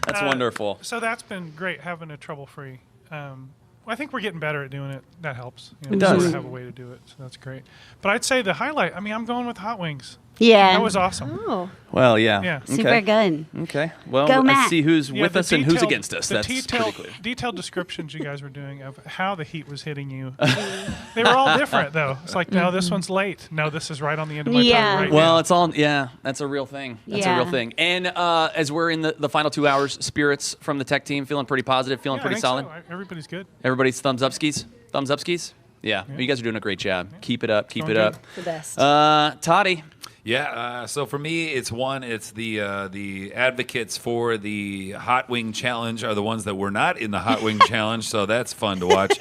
[SPEAKER 3] That's wonderful.
[SPEAKER 1] So that's been great, having a trouble-free. I think we're getting better at doing it. That helps. You know,
[SPEAKER 3] It
[SPEAKER 1] we
[SPEAKER 3] does.
[SPEAKER 1] sort of have a way to do it, so that's great. But I'd say the highlight, I mean, I'm going with hot wings.
[SPEAKER 5] Yeah.
[SPEAKER 1] That was awesome.
[SPEAKER 20] Oh.
[SPEAKER 3] Well, yeah.
[SPEAKER 1] Yeah.
[SPEAKER 5] Super good.
[SPEAKER 3] Okay. Well,
[SPEAKER 5] Go,
[SPEAKER 3] let's
[SPEAKER 5] Matt.
[SPEAKER 3] see who's
[SPEAKER 1] Yeah,
[SPEAKER 3] with
[SPEAKER 1] the
[SPEAKER 3] us and who's
[SPEAKER 1] detailed-
[SPEAKER 3] against us.
[SPEAKER 1] the
[SPEAKER 3] That's pretty clear.
[SPEAKER 1] detailed descriptions you guys were doing of how the heat was hitting you. They were all different, though. It's like, no, this one's late. No, this is right on the end of my
[SPEAKER 5] Yeah.
[SPEAKER 1] tongue right
[SPEAKER 3] Well,
[SPEAKER 1] now.
[SPEAKER 3] it's all, yeah, that's a real thing. That's a real
[SPEAKER 5] Yeah.
[SPEAKER 3] thing. And as we're in the final 2 hours, spirits from the tech team, feeling pretty positive, feeling
[SPEAKER 1] Yeah, I
[SPEAKER 3] pretty
[SPEAKER 1] think
[SPEAKER 3] solid.
[SPEAKER 1] so. Everybody's good.
[SPEAKER 3] Everybody's thumbs up skis? Thumbs up skis? Yeah. You guys are doing a great job. Keep it up. Keep it
[SPEAKER 1] Going
[SPEAKER 3] up.
[SPEAKER 20] The best.
[SPEAKER 3] Toddy.
[SPEAKER 2] Yeah, so for me, it's the advocates for the Hot Wing Challenge are the ones that were not in the Hot Wing Challenge, so that's fun to watch.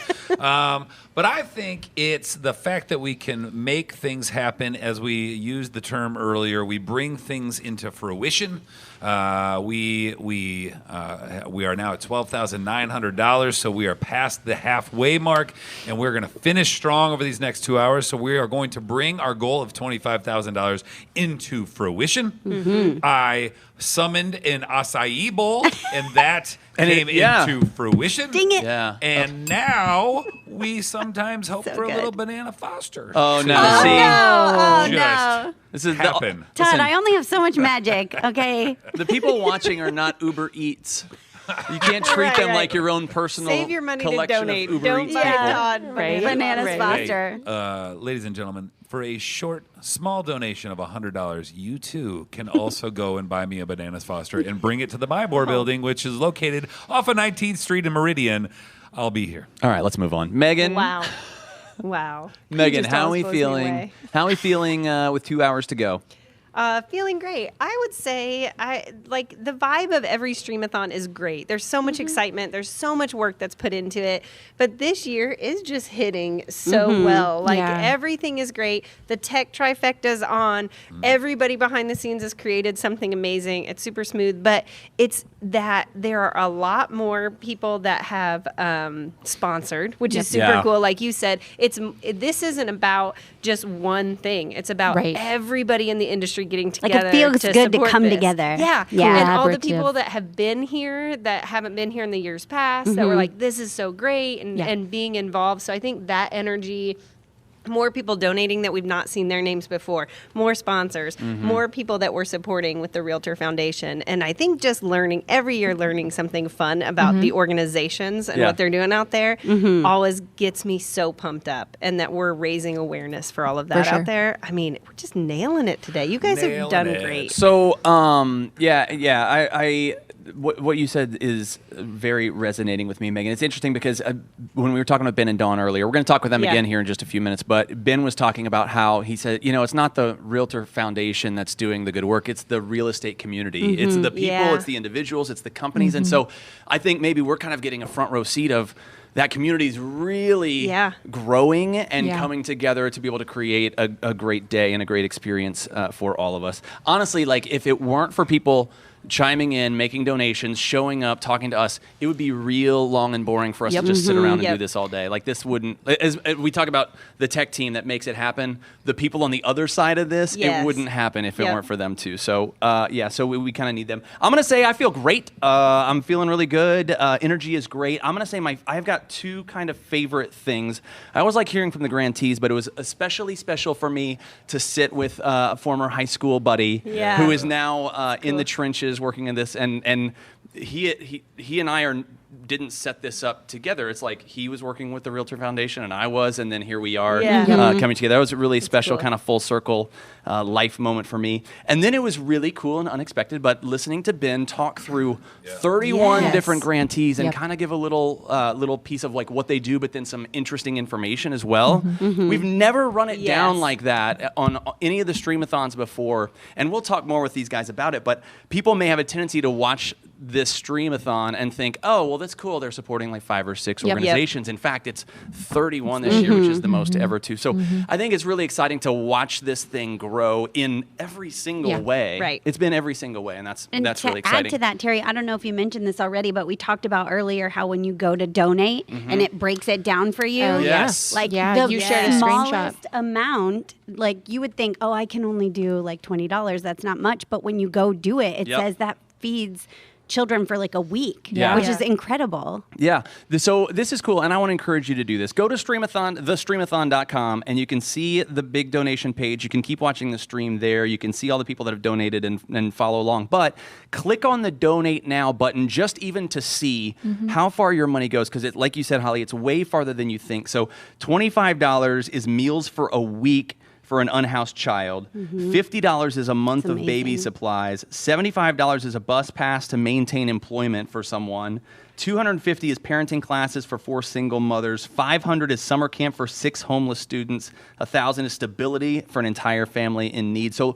[SPEAKER 2] But I think it's the fact that we can make things happen, as we used the term earlier. We bring things into fruition. We are now at $12,900, so we are past the halfway mark, and we're going to finish strong over these next 2 hours. So we are going to bring our goal of $25,000 into fruition.
[SPEAKER 5] Mm-hmm.
[SPEAKER 2] I summoned an acai bowl, and that
[SPEAKER 3] And it-
[SPEAKER 2] came
[SPEAKER 3] yeah.
[SPEAKER 2] into fruition.
[SPEAKER 5] Ding it.
[SPEAKER 3] Yeah.
[SPEAKER 2] And now we sometimes hope
[SPEAKER 5] So
[SPEAKER 2] for a
[SPEAKER 5] good.
[SPEAKER 2] little banana Foster.
[SPEAKER 3] Oh, no.
[SPEAKER 2] to
[SPEAKER 3] See?
[SPEAKER 5] Oh,
[SPEAKER 2] just
[SPEAKER 5] no.
[SPEAKER 3] This is
[SPEAKER 2] happen.
[SPEAKER 5] Todd,
[SPEAKER 3] Listen,
[SPEAKER 5] I only have so much magic, okay?
[SPEAKER 3] the people watching are not Uber Eats. You can't treat
[SPEAKER 20] Right,
[SPEAKER 3] them
[SPEAKER 20] right.
[SPEAKER 3] like your own personal
[SPEAKER 20] Save your money to
[SPEAKER 3] collection
[SPEAKER 20] donate.
[SPEAKER 3] of Uber
[SPEAKER 20] Don't
[SPEAKER 3] Eats
[SPEAKER 20] buy
[SPEAKER 3] people.
[SPEAKER 20] Todd
[SPEAKER 14] Right.
[SPEAKER 5] Bananas
[SPEAKER 14] Right.
[SPEAKER 5] Foster.
[SPEAKER 2] Ladies and gentlemen, for a short, small donation of $100, you too can also go and buy me a Bananas Foster and bring it to the Bybor building, which is located off of 19th Street in Meridian. I'll be here.
[SPEAKER 3] All right, let's move on. Megan.
[SPEAKER 20] Wow. Wow.
[SPEAKER 3] Megan,
[SPEAKER 20] Just
[SPEAKER 3] how are
[SPEAKER 20] almost
[SPEAKER 3] we
[SPEAKER 20] blows me
[SPEAKER 3] feeling?
[SPEAKER 20] away.
[SPEAKER 3] How are we feeling with 2 hours to go?
[SPEAKER 20] Feeling great. I would say I like the vibe of every Streamathon is great. There's so much excitement. There's so much work that's put into it. But this year is just hitting so well. Like
[SPEAKER 14] Yeah.
[SPEAKER 20] everything is great. The tech trifecta's on. Everybody behind the scenes has created something amazing. It's super smooth. But it's that there are a lot more people that have sponsored, which is super
[SPEAKER 3] Yeah.
[SPEAKER 20] cool. Like you said, this isn't about just one thing. It's about
[SPEAKER 14] Right.
[SPEAKER 20] everybody in the industry industry getting
[SPEAKER 5] Like,
[SPEAKER 20] together.
[SPEAKER 5] it feels
[SPEAKER 20] to
[SPEAKER 5] good to
[SPEAKER 20] support
[SPEAKER 5] come
[SPEAKER 20] this.
[SPEAKER 5] together.
[SPEAKER 20] Yeah.
[SPEAKER 5] Yeah.
[SPEAKER 20] And all the
[SPEAKER 14] Collaborative.
[SPEAKER 20] people that have been here that haven't been here in the years past that were
[SPEAKER 5] Mhm.
[SPEAKER 20] like, this is so great, and being involved. So I think that energy, more people donating that we've not seen their names before, more sponsors, more people that we're supporting with the Realtor Foundation. And I think just every year learning something fun about the organizations and what they're doing out there always gets me so pumped up, and that we're raising awareness for all of that
[SPEAKER 14] sure.
[SPEAKER 20] out there. I mean, we're just nailing it today. You guys have done great.
[SPEAKER 6] So, what you said is very resonating with me, Megan. It's interesting because when we were talking about Ben and Dawn earlier, we're going to talk with them again here in just a few minutes, but Ben was talking about how he said, it's not the Realtor Foundation that's doing the good work, it's the real estate community. It's the people, it's the individuals, it's the companies. And so I think maybe we're kind of getting a front row seat of that community is really growing and coming together to be able to create a great day and a great experience for all of us. Honestly, like if it weren't for people chiming in, making donations, showing up, talking to us, it would be real long and boring for us to just sit around and do this all day. Like this wouldn't, as we talk about the tech team that makes it happen, the people on the other side of this, it wouldn't happen if it weren't for them too. So so we kind of need them. I'm going to say I feel great. I'm feeling really good. Energy is great. I'm going to say I've got two kind of favorite things. I always like hearing from the grantees, but it was especially special for me to sit with a former high school buddy who is now in the trenches working in this, and he and I didn't set this up together. It's like he was working with the Realtor Foundation and I was, and then here we are coming together. That was a really special kind of full circle life moment for me. And then it was really cool and unexpected, but listening to Ben talk through 31 different grantees and kind of give a little piece of like what they do, but then some interesting information as well. We've never run it down like that on any of the Streamathons before, and we'll talk more with these guys about it, but people may have a tendency to watch this Streamathon and think, oh, well, that's cool. They're supporting like 5 or 6 organizations. In fact, it's 31 this year, which is the most ever too. So I think it's really exciting to watch this thing grow in every single way.
[SPEAKER 5] Right.
[SPEAKER 6] It's been every single way, and that's
[SPEAKER 5] And
[SPEAKER 6] really
[SPEAKER 5] to
[SPEAKER 6] exciting.
[SPEAKER 5] add to that, Terry, I don't know if you mentioned this already, but we talked about earlier how when you go to donate and it breaks it down for you.
[SPEAKER 14] Oh,
[SPEAKER 6] yes.
[SPEAKER 5] Like
[SPEAKER 14] Yeah,
[SPEAKER 5] the
[SPEAKER 14] you shared a
[SPEAKER 5] smallest
[SPEAKER 14] screenshot.
[SPEAKER 5] amount, like you would think, oh, I can only do like $20. That's not much. But when you go do it, it says that feeds children for like a week, which is incredible.
[SPEAKER 6] Yeah. So this is cool, and I want to encourage you to do this. Go to Streamathon, thestreamathon.com, and you can see the big donation page. You can keep watching the stream there. You can see all the people that have donated and follow along. But click on the Donate Now button just even to see how far your money goes, because like you said, Holly, it's way farther than you think. So $25 is meals for a week for an unhoused child. $50 is a month of baby supplies. $75 is a bus pass to maintain employment for someone. $250 is parenting classes for 4 single mothers. $500 is summer camp for 6 homeless students. $1,000 is stability for an entire family in need. So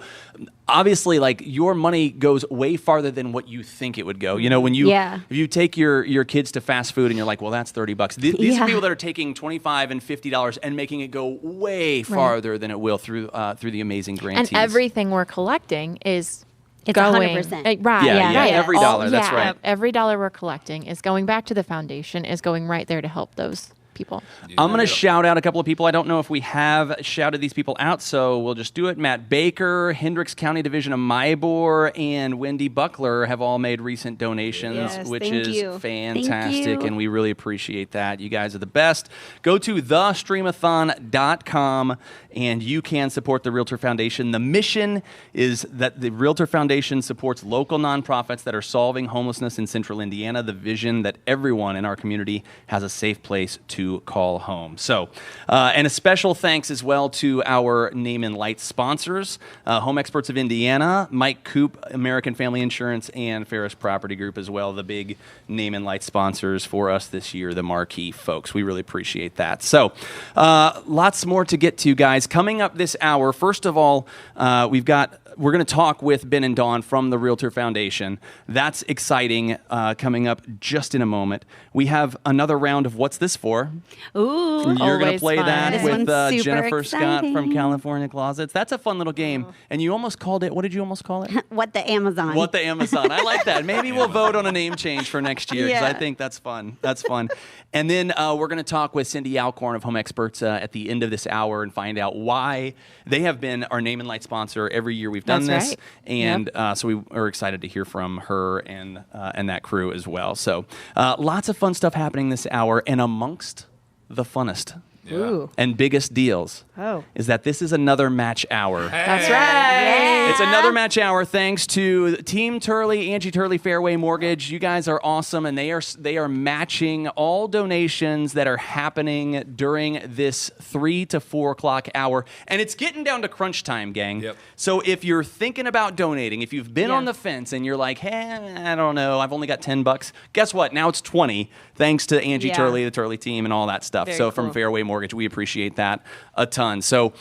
[SPEAKER 6] obviously, like, your money goes way farther than what you think it would go. You know, when you if you take your kids to fast food and you're like, well, that's $30. These are people that are taking $25 and $50 and making it go way farther than it will through the amazing grantees.
[SPEAKER 14] And everything we're collecting is
[SPEAKER 5] It's
[SPEAKER 14] going
[SPEAKER 5] 100%.
[SPEAKER 14] Right.
[SPEAKER 6] Every dollar. That's right.
[SPEAKER 14] Every dollar we're collecting is going back to the foundation, is going right there to help those people.
[SPEAKER 6] I'm going to shout out a couple of people. I don't know if we have shouted these people out, so we'll just do it. Matt Baker, Hendricks County Division of Mybor, and Wendy Buckler have all made recent donations, which is fantastic, and we really appreciate that. You guys are the best. Go to thestreamathon.com, and you can support the Realtor Foundation. The mission is that the Realtor Foundation supports local nonprofits that are solving homelessness in central Indiana, the vision that everyone in our community has a safe place to call home. So, and a special thanks as well to our Name and Light sponsors, Home Experts of Indiana, Mike Coop, American Family Insurance, and Ferris Property Group as well, the big Name and Light sponsors for us this year, the marquee folks. We really appreciate that. So, lots more to get to, guys. Coming up this hour, first of all, we're going to talk with Ben and Dawn from the Realtor Foundation. That's exciting, coming up just in a moment. We have another round of What's This For?
[SPEAKER 5] Ooh,
[SPEAKER 6] You're going to play that
[SPEAKER 5] This
[SPEAKER 6] with
[SPEAKER 5] one's super
[SPEAKER 6] Jennifer Scott from
[SPEAKER 5] exciting.
[SPEAKER 6] California Closets. That's a fun little game. And you almost called it, what did you almost call it?
[SPEAKER 5] What the Amazon.
[SPEAKER 6] What the Amazon. I like that. Maybe we'll vote on a name change for next year, because I think that's fun. That's fun. And then we're going to talk with Cindy Alcorn of Home Experts at the end of this hour and find out why they have been our Name and Light sponsor every year we've
[SPEAKER 3] done
[SPEAKER 14] That's
[SPEAKER 3] this,
[SPEAKER 14] right.
[SPEAKER 3] and so we are excited to hear from her and that crew as well. So lots of fun stuff happening this hour, and amongst the funnest
[SPEAKER 20] Ooh.
[SPEAKER 3] and biggest deals
[SPEAKER 20] Oh.
[SPEAKER 3] is that this is another match hour.
[SPEAKER 20] That's right.
[SPEAKER 3] It's another match hour thanks to Team Turley, Angie Turley Fairway Mortgage. You guys are awesome, and they are matching all donations that are happening during this 3 to 4 o'clock hour. And it's getting down to crunch time, gang.
[SPEAKER 2] Yep.
[SPEAKER 3] So if you're thinking about donating, if you've been on the fence and you're like, hey, I don't know, I've only got $10, guess what? Now it's 20, thanks to Angie Turley, the Turley team, and all that stuff.
[SPEAKER 20] Very
[SPEAKER 3] so from
[SPEAKER 20] cool.
[SPEAKER 3] Fairway Mortgage, we appreciate that a ton. So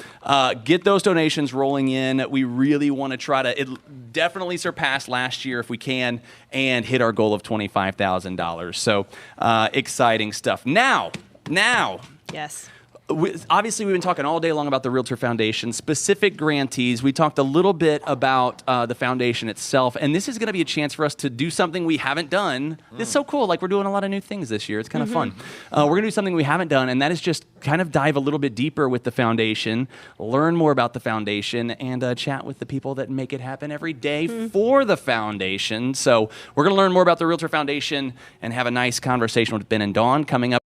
[SPEAKER 3] get those donations rolling in. We really want to try to definitely surpass last year if we can and hit our goal of $25,000. So exciting stuff. Now,
[SPEAKER 20] Yes.
[SPEAKER 3] obviously, we've been talking all day long about the Realtor Foundation, specific grantees. We talked a little bit about the foundation itself, and this is going to be a chance for us to do something we haven't done. It's so cool. Like, we're doing a lot of new things this year. It's kind of fun. We're going to do something we haven't done, and that is just kind of dive a little bit deeper with the foundation, learn more about the foundation, and chat with the people that make it happen every day for the foundation. So we're going to learn more about the Realtor Foundation and have a nice conversation with Ben and Dawn coming up.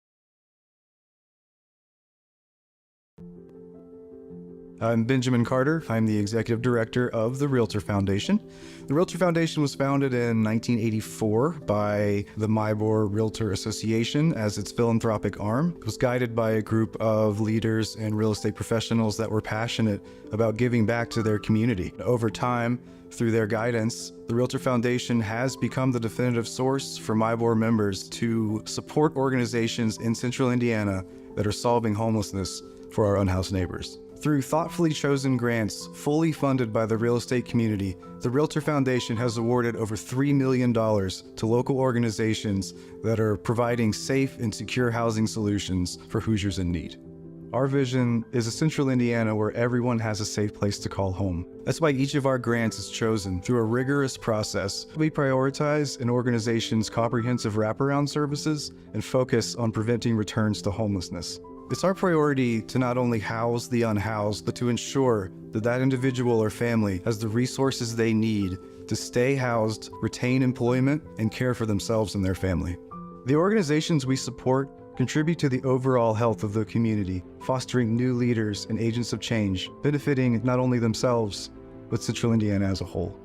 [SPEAKER 15] I'm Benjamin Carter. I'm the executive director of the Realtor Foundation. The Realtor Foundation was founded in 1984 by the Mybor Realtor Association as its philanthropic arm. It was guided by a group of leaders and real estate professionals that were passionate about giving back to their community. Over time, through their guidance, the Realtor Foundation has become the definitive source for Mybor members to support organizations in Central Indiana that are solving homelessness for our unhoused neighbors. Through thoughtfully chosen grants fully funded by the real estate community, the Realtor Foundation has awarded over $3 million to local organizations that are providing safe and secure housing solutions for Hoosiers in need. Our vision is a Central Indiana where everyone has a safe place to call home. That's why each of our grants is chosen through a rigorous process. We prioritize an organization's comprehensive wraparound services and focus on preventing returns to homelessness. It's our priority to not only house the unhoused, but to ensure that that individual or family has the resources they need to stay housed, retain employment, and care for themselves and their family. The organizations we support contribute to the overall health of the community, fostering new leaders and agents of change, benefiting not only themselves, but Central Indiana as a whole.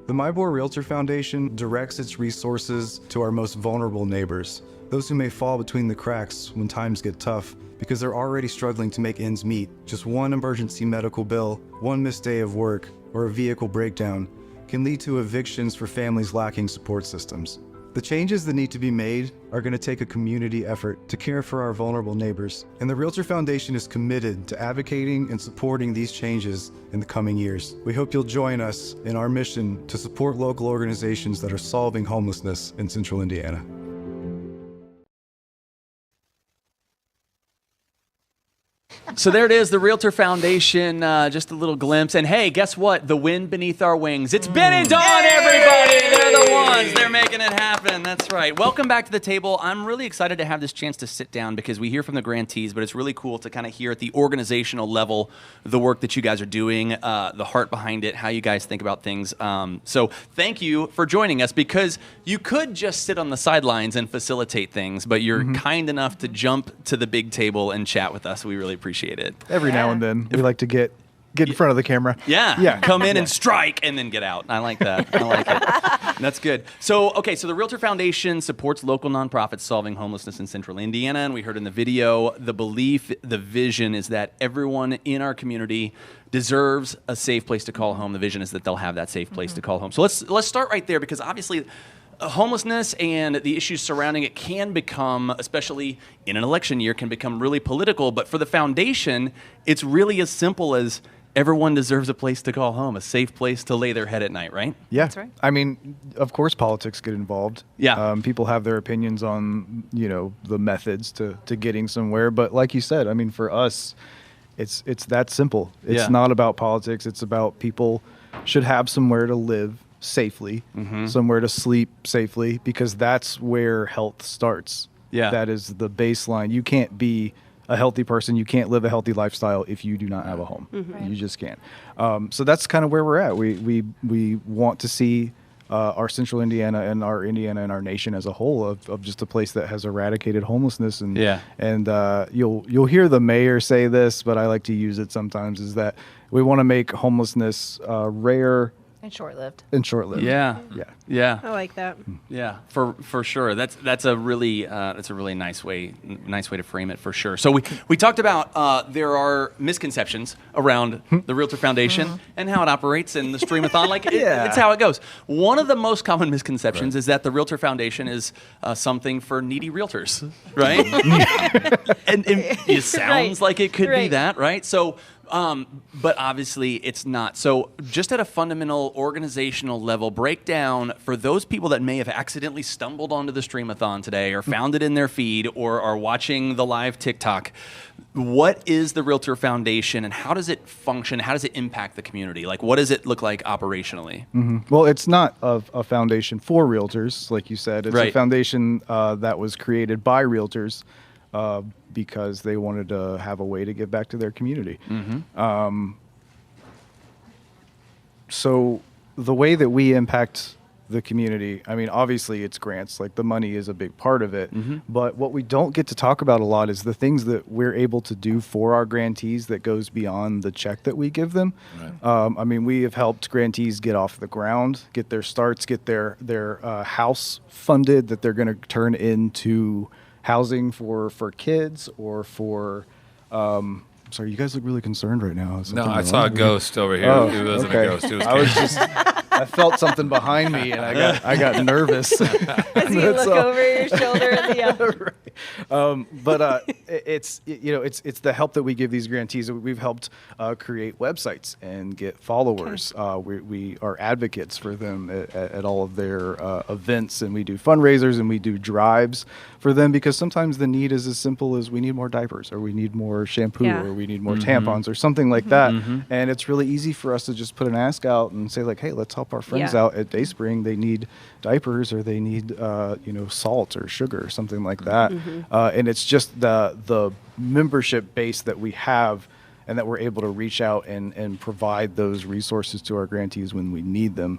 [SPEAKER 15] The Mybor Realtor Foundation directs its resources to our most vulnerable neighbors, those who may fall between the cracks when times get tough because they're already struggling to make ends meet. Just one emergency medical bill, one missed day of work, or a vehicle breakdown can lead to evictions for families lacking support systems. The changes that need to be made are going to take a community effort to care for our vulnerable neighbors, and the Realtor Foundation is committed to advocating and supporting these changes in the coming years. We hope you'll join us in our mission to support local organizations that are solving homelessness in Central Indiana.
[SPEAKER 3] So there it is, the Realtor Foundation, just a little glimpse. And hey, guess what? The wind beneath our wings. It's Ben and Dawn, everybody. They're the ones. They're making it happen. That's right. Welcome back to the table. I'm really excited to have this chance to sit down because we hear from the grantees, but it's really cool to kind of hear at the organizational level the work that you guys are doing, the heart behind it, how you guys think about things. So thank you for joining us because you could just sit on the sidelines and facilitate things, but you're kind enough to jump to the big table and chat with us. We really appreciate it.
[SPEAKER 16] Every now and then, we like to get in front of the camera.
[SPEAKER 3] Yeah. Come in and strike and then get out. I like that. I like it. That's good. So the Realtor Foundation supports local nonprofits solving homelessness in Central Indiana. And we heard in the video, the belief, the vision is that everyone in our community deserves a safe place to call home. The vision is that they'll have that safe place to call home. So let's start right there because obviously homelessness and the issues surrounding it can become, especially in an election year, can become really political. But for the foundation, it's really as simple as everyone deserves a place to call home, a safe place to lay their head at night, right?
[SPEAKER 16] Yeah. That's right. I mean, of course, politics get involved.
[SPEAKER 3] Yeah.
[SPEAKER 16] People have their opinions on, the methods to getting somewhere. But like you said, I mean, for us, it's that simple. It's not about politics. It's about people should have somewhere to live safely, somewhere to sleep safely, because that's where health starts.
[SPEAKER 3] Yeah.
[SPEAKER 16] That is the baseline. You can't be a healthy person. You can't live a healthy lifestyle if you do not have a home.
[SPEAKER 20] Mhm.
[SPEAKER 16] You just can't. So that's kind of where we're at. We want to see our central Indiana and our nation as a whole of just a place that has eradicated homelessness. And you'll hear the mayor say this, but I like to use it sometimes, is that we want to make homelessness rare
[SPEAKER 14] And short-lived.
[SPEAKER 3] Yeah. Yeah.
[SPEAKER 20] I like that.
[SPEAKER 3] Yeah, for sure. That's a really nice way to frame it, for sure. So we talked about there are misconceptions around the Realtor Foundation and how it operates and the Streamathon. It's how it goes. One of the most common misconceptions is that the Realtor Foundation is something for needy realtors, right? and it sounds like it could be that, right? So. But obviously it's not. So just at a fundamental organizational level, break down for those people that may have accidentally stumbled onto the Streamathon today or found it in their feed or are watching the live TikTok. What is the Realtor Foundation and how does it function? How does it impact the community? Like, what does it look like operationally?
[SPEAKER 16] Well, it's not a foundation for realtors, like you said. It's a foundation that was created by realtors because they wanted to have a way to give back to their community. So the way that we impact the community, I mean, obviously it's grants, like the money is a big part of it, but what we don't get to talk about a lot is the things that we're able to do for our grantees that goes beyond the check that we give them. I mean, we have helped grantees get off the ground, get their starts, get their house funded that they're going to turn into housing for kids or for sorry, you guys look really concerned right now.
[SPEAKER 2] No, I saw a ghost over here.
[SPEAKER 16] Oh,
[SPEAKER 2] It wasn't
[SPEAKER 16] okay.
[SPEAKER 2] a ghost. It was
[SPEAKER 16] I was just I felt something behind me and I got nervous.
[SPEAKER 20] As you look over your shoulder at the
[SPEAKER 16] but it's it's the help that we give these grantees. We've helped create websites and get followers. We are advocates for them at all of their events, and we do fundraisers and we do drives for them because sometimes the need is as simple as we need more diapers or we need more shampoo or we need more tampons or something like that. And it's really easy for us to just put an ask out and say like, hey, let's help our friends out at Dayspring. They need diapers or they need salt or sugar or something like that. And it's just the membership base that we have and that we're able to reach out and provide those resources to our grantees when we need them.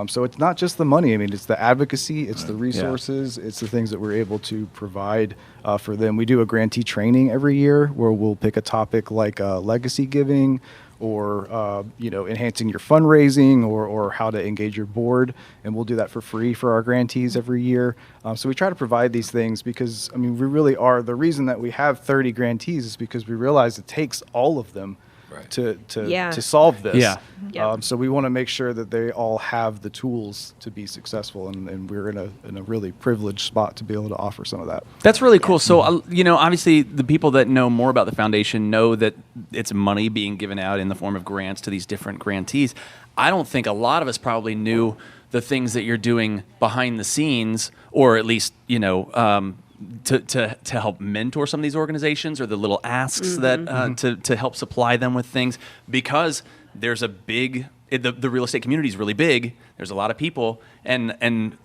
[SPEAKER 16] So it's not just the money. I mean, it's the advocacy, it's the resources, it's the things that we're able to provide for them. We do a grantee training every year where we'll pick a topic like legacy giving or enhancing your fundraising or how to engage your board, and we'll do that for free for our grantees every year. So we try to provide these things because, I mean, we really are, the reason that we have 30 grantees is because we realize it takes all of them to solve this. So we want to make sure that they all have the tools to be successful, and we're in a really privileged spot to be able to offer some of that.
[SPEAKER 3] That's really cool. So, obviously the people that know more about the foundation know that it's money being given out in the form of grants to these different grantees. I don't think a lot of us probably knew the things that you're doing behind the scenes, or at least, to help mentor some of these organizations, or the little asks that to help supply them with things, because there's a big the real estate community is really big. There's a lot of people, and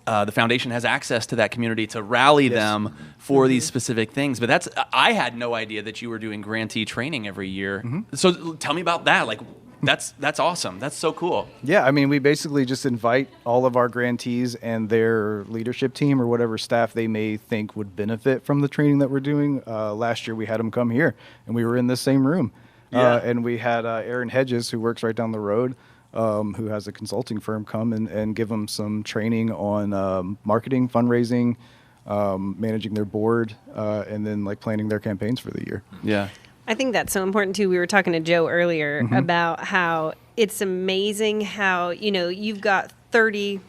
[SPEAKER 3] the foundation has access to that community to rally them for these specific things. But I had no idea that you were doing grantee training every year. So tell me about that. Like, that's awesome. That's so cool.
[SPEAKER 16] Yeah, I mean, we basically just invite all of our grantees and their leadership team or whatever staff they may think would benefit from the training that we're doing. Last year we had them come here, and we were in the same room. And we had Aaron Hedges, who works right down the road, who has a consulting firm, come and give them some training on marketing, fundraising, managing their board, and then like planning their campaigns for the year.
[SPEAKER 3] Yeah.
[SPEAKER 20] I think that's so important too. We were talking to Joe earlier about how it's amazing how, you've got 30,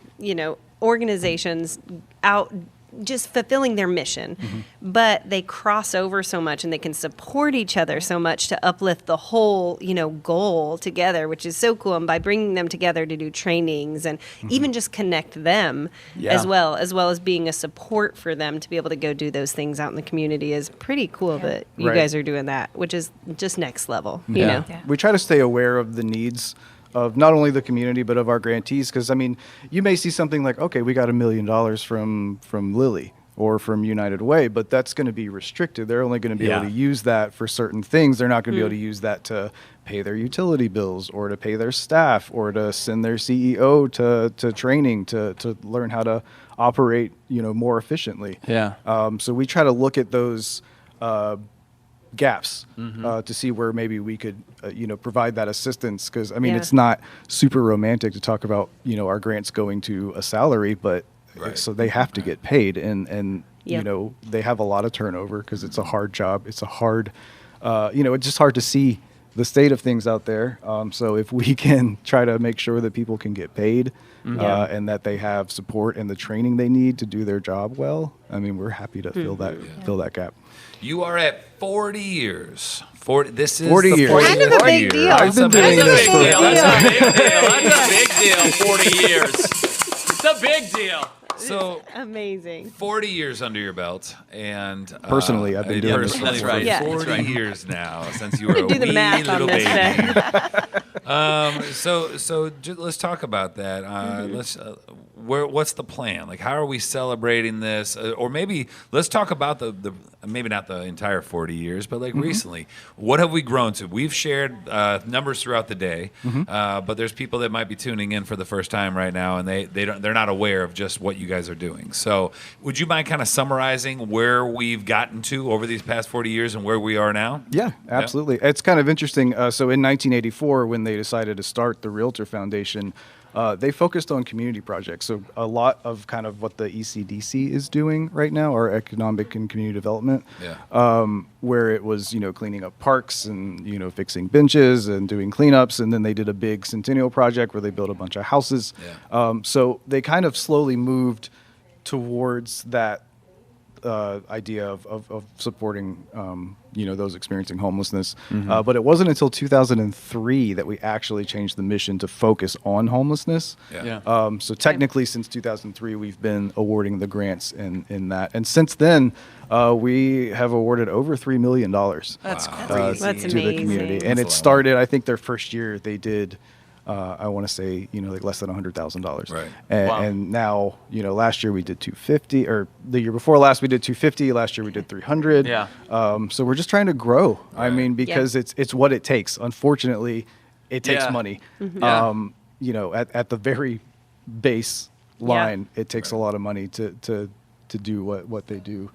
[SPEAKER 20] organizations out just fulfilling their mission, but they cross over so much and they can support each other so much to uplift the whole, goal together, which is so cool. And by bringing them together to do trainings and even just connect them as well as being a support for them to be able to go do those things out in the community is pretty cool that you guys are doing that, which is just next level, you know?
[SPEAKER 16] We try to stay aware of the needs of not only the community, but of our grantees. Because, I mean, you may see something like, okay, we got $1 million from Lily. or from United Way, but that's going to be restricted. They're only going to be able to use that for certain things. They're not going to be able to use that to pay their utility bills or to pay their staff or to send their CEO to training to learn how to operate, more efficiently.
[SPEAKER 6] Yeah.
[SPEAKER 16] So we try to look at those gaps to see where maybe we could, provide that assistance. Because it's not super romantic to talk about, our grants going to a salary, but so they have to get paid, and they have a lot of turnover because it's a hard job. It's a hard, it's just hard to see the state of things out there. So if we can try to make sure that people can get paid and that they have support and the training they need to do their job well, we're happy to fill that gap.
[SPEAKER 2] You are at 40 years. This is
[SPEAKER 16] 40
[SPEAKER 2] the
[SPEAKER 16] years.
[SPEAKER 2] 40th
[SPEAKER 16] Kind of a big
[SPEAKER 2] year.
[SPEAKER 16] deal. I've been doing this for
[SPEAKER 6] That's a big deal. That's a big deal. 40 years. It's a big deal.
[SPEAKER 2] So
[SPEAKER 20] amazing.
[SPEAKER 2] 40 years under your belt, and
[SPEAKER 16] personally, I've been doing this for
[SPEAKER 2] 40 years now since you were a
[SPEAKER 20] do the
[SPEAKER 2] wee
[SPEAKER 20] math
[SPEAKER 2] little
[SPEAKER 20] on this,
[SPEAKER 2] baby. So let's talk about that. What's the plan? Like, how are we celebrating this? Or maybe let's talk about the maybe not the entire 40 years, but like recently, what have we grown to? We've shared numbers throughout the day, but there's people that might be tuning in for the first time right now, and they're not aware of just what you guys are doing. So would you mind kind of summarizing where we've gotten to over these past 40 years and where we are now?
[SPEAKER 16] Yeah, absolutely. It's kind of interesting. So in 1984, when they decided to start the Realtor Foundation, they focused on community projects. So a lot of kind of what the ECDC is doing right now, or economic and community development, where it was, cleaning up parks and, fixing benches and doing cleanups. And then they did a big Centennial project where they built a bunch of houses. So they kind of slowly moved towards that idea of supporting, those experiencing homelessness. But it wasn't until 2003 that we actually changed the mission to focus on homelessness. So technically, since 2003, we've been awarding the grants in that. And since then, we have awarded over $3 million
[SPEAKER 6] That's crazy.
[SPEAKER 16] to the community. And it started, I think their first year, they did I want to say, like less than $100,000.
[SPEAKER 2] Right.
[SPEAKER 16] And now, last year we did 250, or the year before last we did 250. Last year we did 300.
[SPEAKER 6] Yeah.
[SPEAKER 16] So we're just trying to grow. Because it's what it takes. Unfortunately, it takes money. At the very base line, it takes a lot of money to do what they do.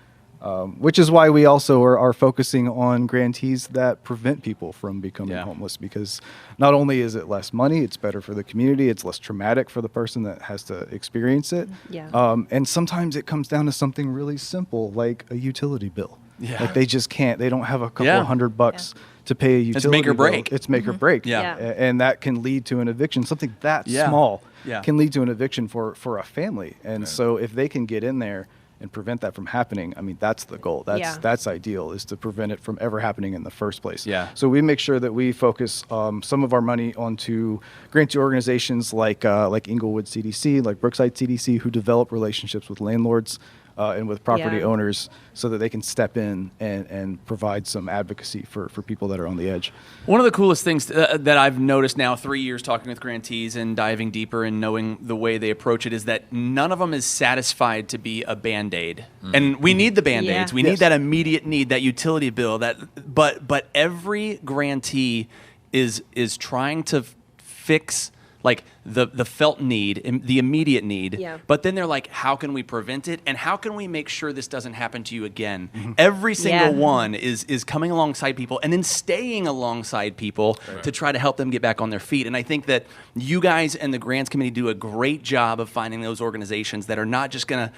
[SPEAKER 16] Which is why we also are focusing on grantees that prevent people from becoming homeless, because not only is it less money, it's better for the community, it's less traumatic for the person that has to experience it. And sometimes it comes down to something really simple, like a utility bill. Like they just can't, they don't have a couple of $100 to pay a utility
[SPEAKER 6] It's make or
[SPEAKER 16] bill.
[SPEAKER 6] break.
[SPEAKER 16] It's make or break. And that can lead to an eviction. Something that small can lead to an eviction for a family. And so if they can get in there and prevent that from happening, that's the goal. That's ideal, is to prevent it from ever happening in the first place. So we make sure that we focus some of our money onto grantee organizations like Inglewood CDC, like Brookside CDC, who develop relationships with landlords and with property owners, so that they can step in and provide some advocacy for people that are on the edge.
[SPEAKER 6] One of the coolest things that I've noticed now, 3 years talking with grantees and diving deeper and knowing the way they approach it, is that none of them is satisfied to be a Band-Aid. And we need the Band-Aids. We need that immediate need, that utility bill. But every grantee is trying to fix like the felt need, the immediate need, but then they're like, how can we prevent it? And how can we make sure this doesn't happen to you again? Every single one is coming alongside people and then staying alongside people to try to help them get back on their feet. And I think that you guys and the grants committee do a great job of finding those organizations that are not just going to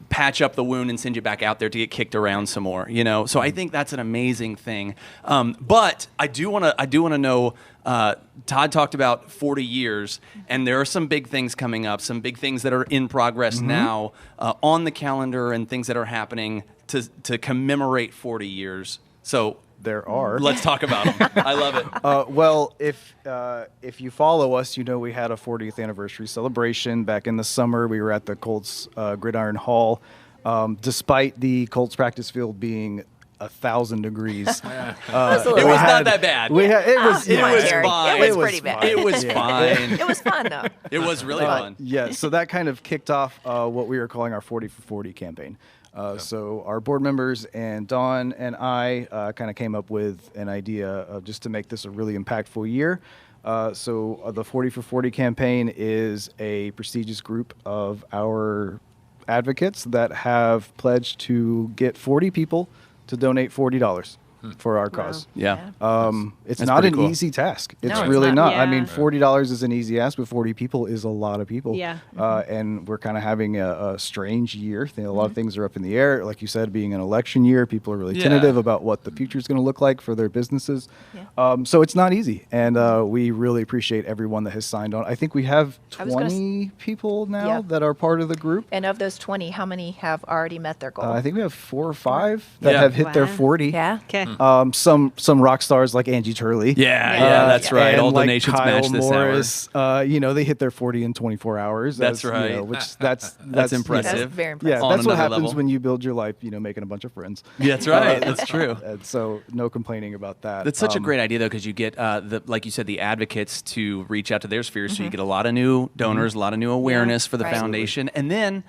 [SPEAKER 6] patch up the wound and send you back out there to get kicked around some more, So I think that's an amazing thing. But I do want to know, Todd talked about 40 years, and there are some big things coming up, some big things that are in progress now on the calendar, and things that are happening to commemorate 40 years. So
[SPEAKER 16] there are.
[SPEAKER 6] Let's talk about them. I love it.
[SPEAKER 16] Well, if you follow us, we had a 40th anniversary celebration back in the summer. We were at the Colts Gridiron Hall. Despite the Colts practice field being
[SPEAKER 15] 1,000 degrees.
[SPEAKER 3] It was not that bad.
[SPEAKER 15] It was.
[SPEAKER 3] It was
[SPEAKER 18] Jerry.
[SPEAKER 3] fine.
[SPEAKER 18] It was pretty bad.
[SPEAKER 3] It was
[SPEAKER 15] Yeah.
[SPEAKER 3] fine.
[SPEAKER 18] It was fun though.
[SPEAKER 3] It was really fun.
[SPEAKER 15] Yeah, so that kind of kicked off what we were calling our 40 for 40 campaign. So our board members and Dawn and I kind of came up with an idea of just to make this a really impactful year. So the 40 for 40 campaign is a prestigious group of our advocates that have pledged to get 40 people to donate $40 for our cause.
[SPEAKER 3] Yeah.
[SPEAKER 15] It's
[SPEAKER 3] That's
[SPEAKER 15] not
[SPEAKER 3] pretty
[SPEAKER 15] an
[SPEAKER 3] cool.
[SPEAKER 15] easy task. It's
[SPEAKER 20] No, it's
[SPEAKER 15] really
[SPEAKER 20] not.
[SPEAKER 15] not. I mean,
[SPEAKER 20] Yeah.
[SPEAKER 15] $40 is an easy ask, but 40 people is a lot of people.
[SPEAKER 20] Yeah.
[SPEAKER 15] And we're kind of having a strange year. A lot of things are up in the air. Like you said, being an election year, people are really
[SPEAKER 3] Yeah.
[SPEAKER 15] tentative about what the future is going to look like for their businesses. So it's not easy. And we really appreciate everyone that has signed on. I think we have
[SPEAKER 18] I was gonna
[SPEAKER 15] 20 people now
[SPEAKER 18] Yeah.
[SPEAKER 15] that are part of the group.
[SPEAKER 18] And of those 20, how many have already met their goal?
[SPEAKER 15] I think we have 4 or 5 that
[SPEAKER 3] Yeah.
[SPEAKER 15] have hit their
[SPEAKER 20] Wow.
[SPEAKER 15] 40.
[SPEAKER 18] Yeah.
[SPEAKER 20] Okay.
[SPEAKER 15] Some rock stars like Angie Turley.
[SPEAKER 3] Yeah, that's right.
[SPEAKER 15] And
[SPEAKER 3] All
[SPEAKER 15] like
[SPEAKER 3] donations
[SPEAKER 15] Kyle
[SPEAKER 3] match this hour.
[SPEAKER 15] Morris, they hit their 40 in 24 hours.
[SPEAKER 3] That's right.
[SPEAKER 15] Which that's
[SPEAKER 3] impressive.
[SPEAKER 18] That's very
[SPEAKER 15] Yeah,
[SPEAKER 18] impressive.
[SPEAKER 3] On
[SPEAKER 15] that's what
[SPEAKER 3] another
[SPEAKER 15] happens
[SPEAKER 3] level.
[SPEAKER 15] when you build your life, making a bunch of friends.
[SPEAKER 3] That's right. That's true.
[SPEAKER 15] And so no complaining about that.
[SPEAKER 3] That's such a great idea, though, because you get, like you said, the advocates to reach out to their spheres, so you get a lot of new donors, a lot of new awareness for the
[SPEAKER 18] right.
[SPEAKER 3] foundation, and then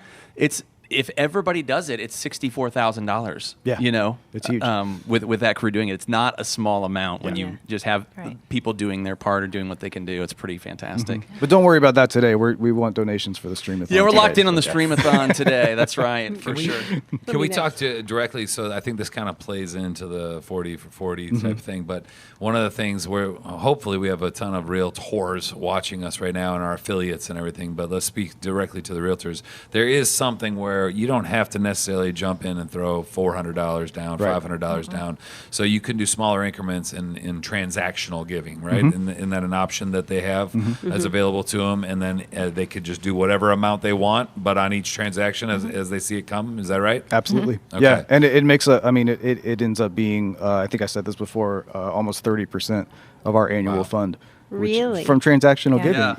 [SPEAKER 3] if everybody does it, it's $64,000.
[SPEAKER 15] Yeah. It's huge.
[SPEAKER 3] With that crew doing it, it's not a small amount when you just have
[SPEAKER 18] Right.
[SPEAKER 3] people doing their part or doing what they can do. It's pretty fantastic.
[SPEAKER 15] But don't worry about that today. We want donations for the Streamathon.
[SPEAKER 3] Yeah, we're
[SPEAKER 15] today,
[SPEAKER 3] locked in on the
[SPEAKER 15] so-
[SPEAKER 3] Streamathon today. That's right, for sure.
[SPEAKER 2] Can we talk to directly? So I think this kind of plays into the 40 for 40 type thing. But one of the things where hopefully we have a ton of realtors watching us right now and our affiliates and everything. But let's speak directly to the realtors. There is something where you don't have to necessarily jump in and throw $400 down,
[SPEAKER 15] Right.
[SPEAKER 2] $500 down. So you can do smaller increments in transactional giving, right? Isn't that an option that they have as available to them? And then they could just do whatever amount they want, but on each transaction as they see it come. Is that right?
[SPEAKER 15] Absolutely.
[SPEAKER 2] Okay.
[SPEAKER 15] Yeah, and it makes it ends up being, I think I said this before, almost 30% of our annual fund.
[SPEAKER 20] Really?
[SPEAKER 15] From transactional giving.
[SPEAKER 3] Yeah.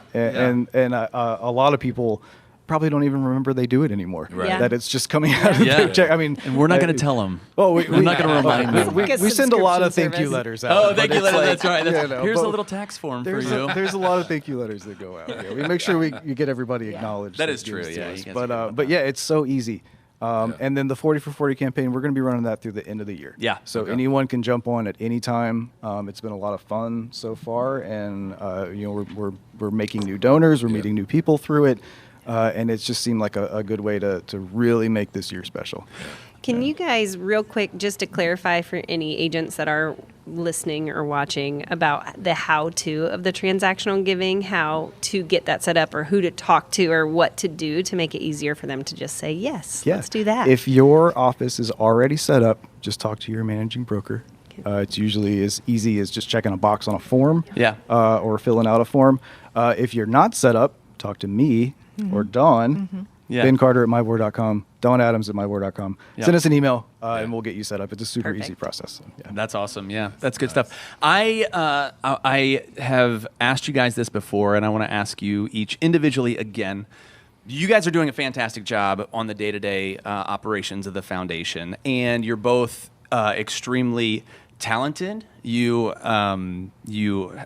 [SPEAKER 15] And a lot of people probably don't even remember they do it anymore.
[SPEAKER 3] Right.
[SPEAKER 20] Yeah.
[SPEAKER 15] That it's just coming out of
[SPEAKER 3] Yeah.
[SPEAKER 15] their check. I mean,
[SPEAKER 3] And we're not going to tell them.
[SPEAKER 15] Oh,
[SPEAKER 3] We're not going to remind them.
[SPEAKER 15] we send a lot of
[SPEAKER 20] Subscription
[SPEAKER 15] thank you
[SPEAKER 20] service.
[SPEAKER 15] letters out.
[SPEAKER 3] Oh,
[SPEAKER 15] but
[SPEAKER 3] thank you,
[SPEAKER 15] it's
[SPEAKER 3] letter.
[SPEAKER 15] like,
[SPEAKER 3] That's right. Here's a
[SPEAKER 15] but
[SPEAKER 3] little tax form for
[SPEAKER 15] there's
[SPEAKER 3] you.
[SPEAKER 15] there's a lot of thank you letters that go out. Yeah, we make sure you get everybody acknowledged.
[SPEAKER 3] That is
[SPEAKER 15] gives
[SPEAKER 3] true,
[SPEAKER 15] to
[SPEAKER 3] yeah,
[SPEAKER 15] us.
[SPEAKER 3] you guys are good about
[SPEAKER 15] But yeah, it's so easy. And then the 40 for 40 campaign, we're going to be running that through the end of the year.
[SPEAKER 3] Yeah.
[SPEAKER 15] So anyone can jump on at any time. It's been a lot of fun so far, and we're making new donors, we're meeting new people through it, and it's just seemed like a good way to really make this year special.
[SPEAKER 20] Can you guys, real quick, just to clarify for any agents that are listening or watching about the how-to of the transactional giving, how to get that set up or who to talk to or what to do to make it easier for them to just say, yes, let's do that.
[SPEAKER 15] If your office is already set up, just talk to your managing broker. It's usually as easy as just checking a box on a form or filling out a form. If you're not set up, talk to me or Dawn. Ben Carter at myboard.com, Dawn Adams at myboard.com. Send us an email and we'll get you set up. It's a super easy process. So, yeah.
[SPEAKER 3] That's awesome. Yeah, that's good stuff. I have asked you guys this before, and I want to ask you each individually again. You guys are doing a fantastic job on the day-to-day operations of the foundation, and you're both extremely talented. You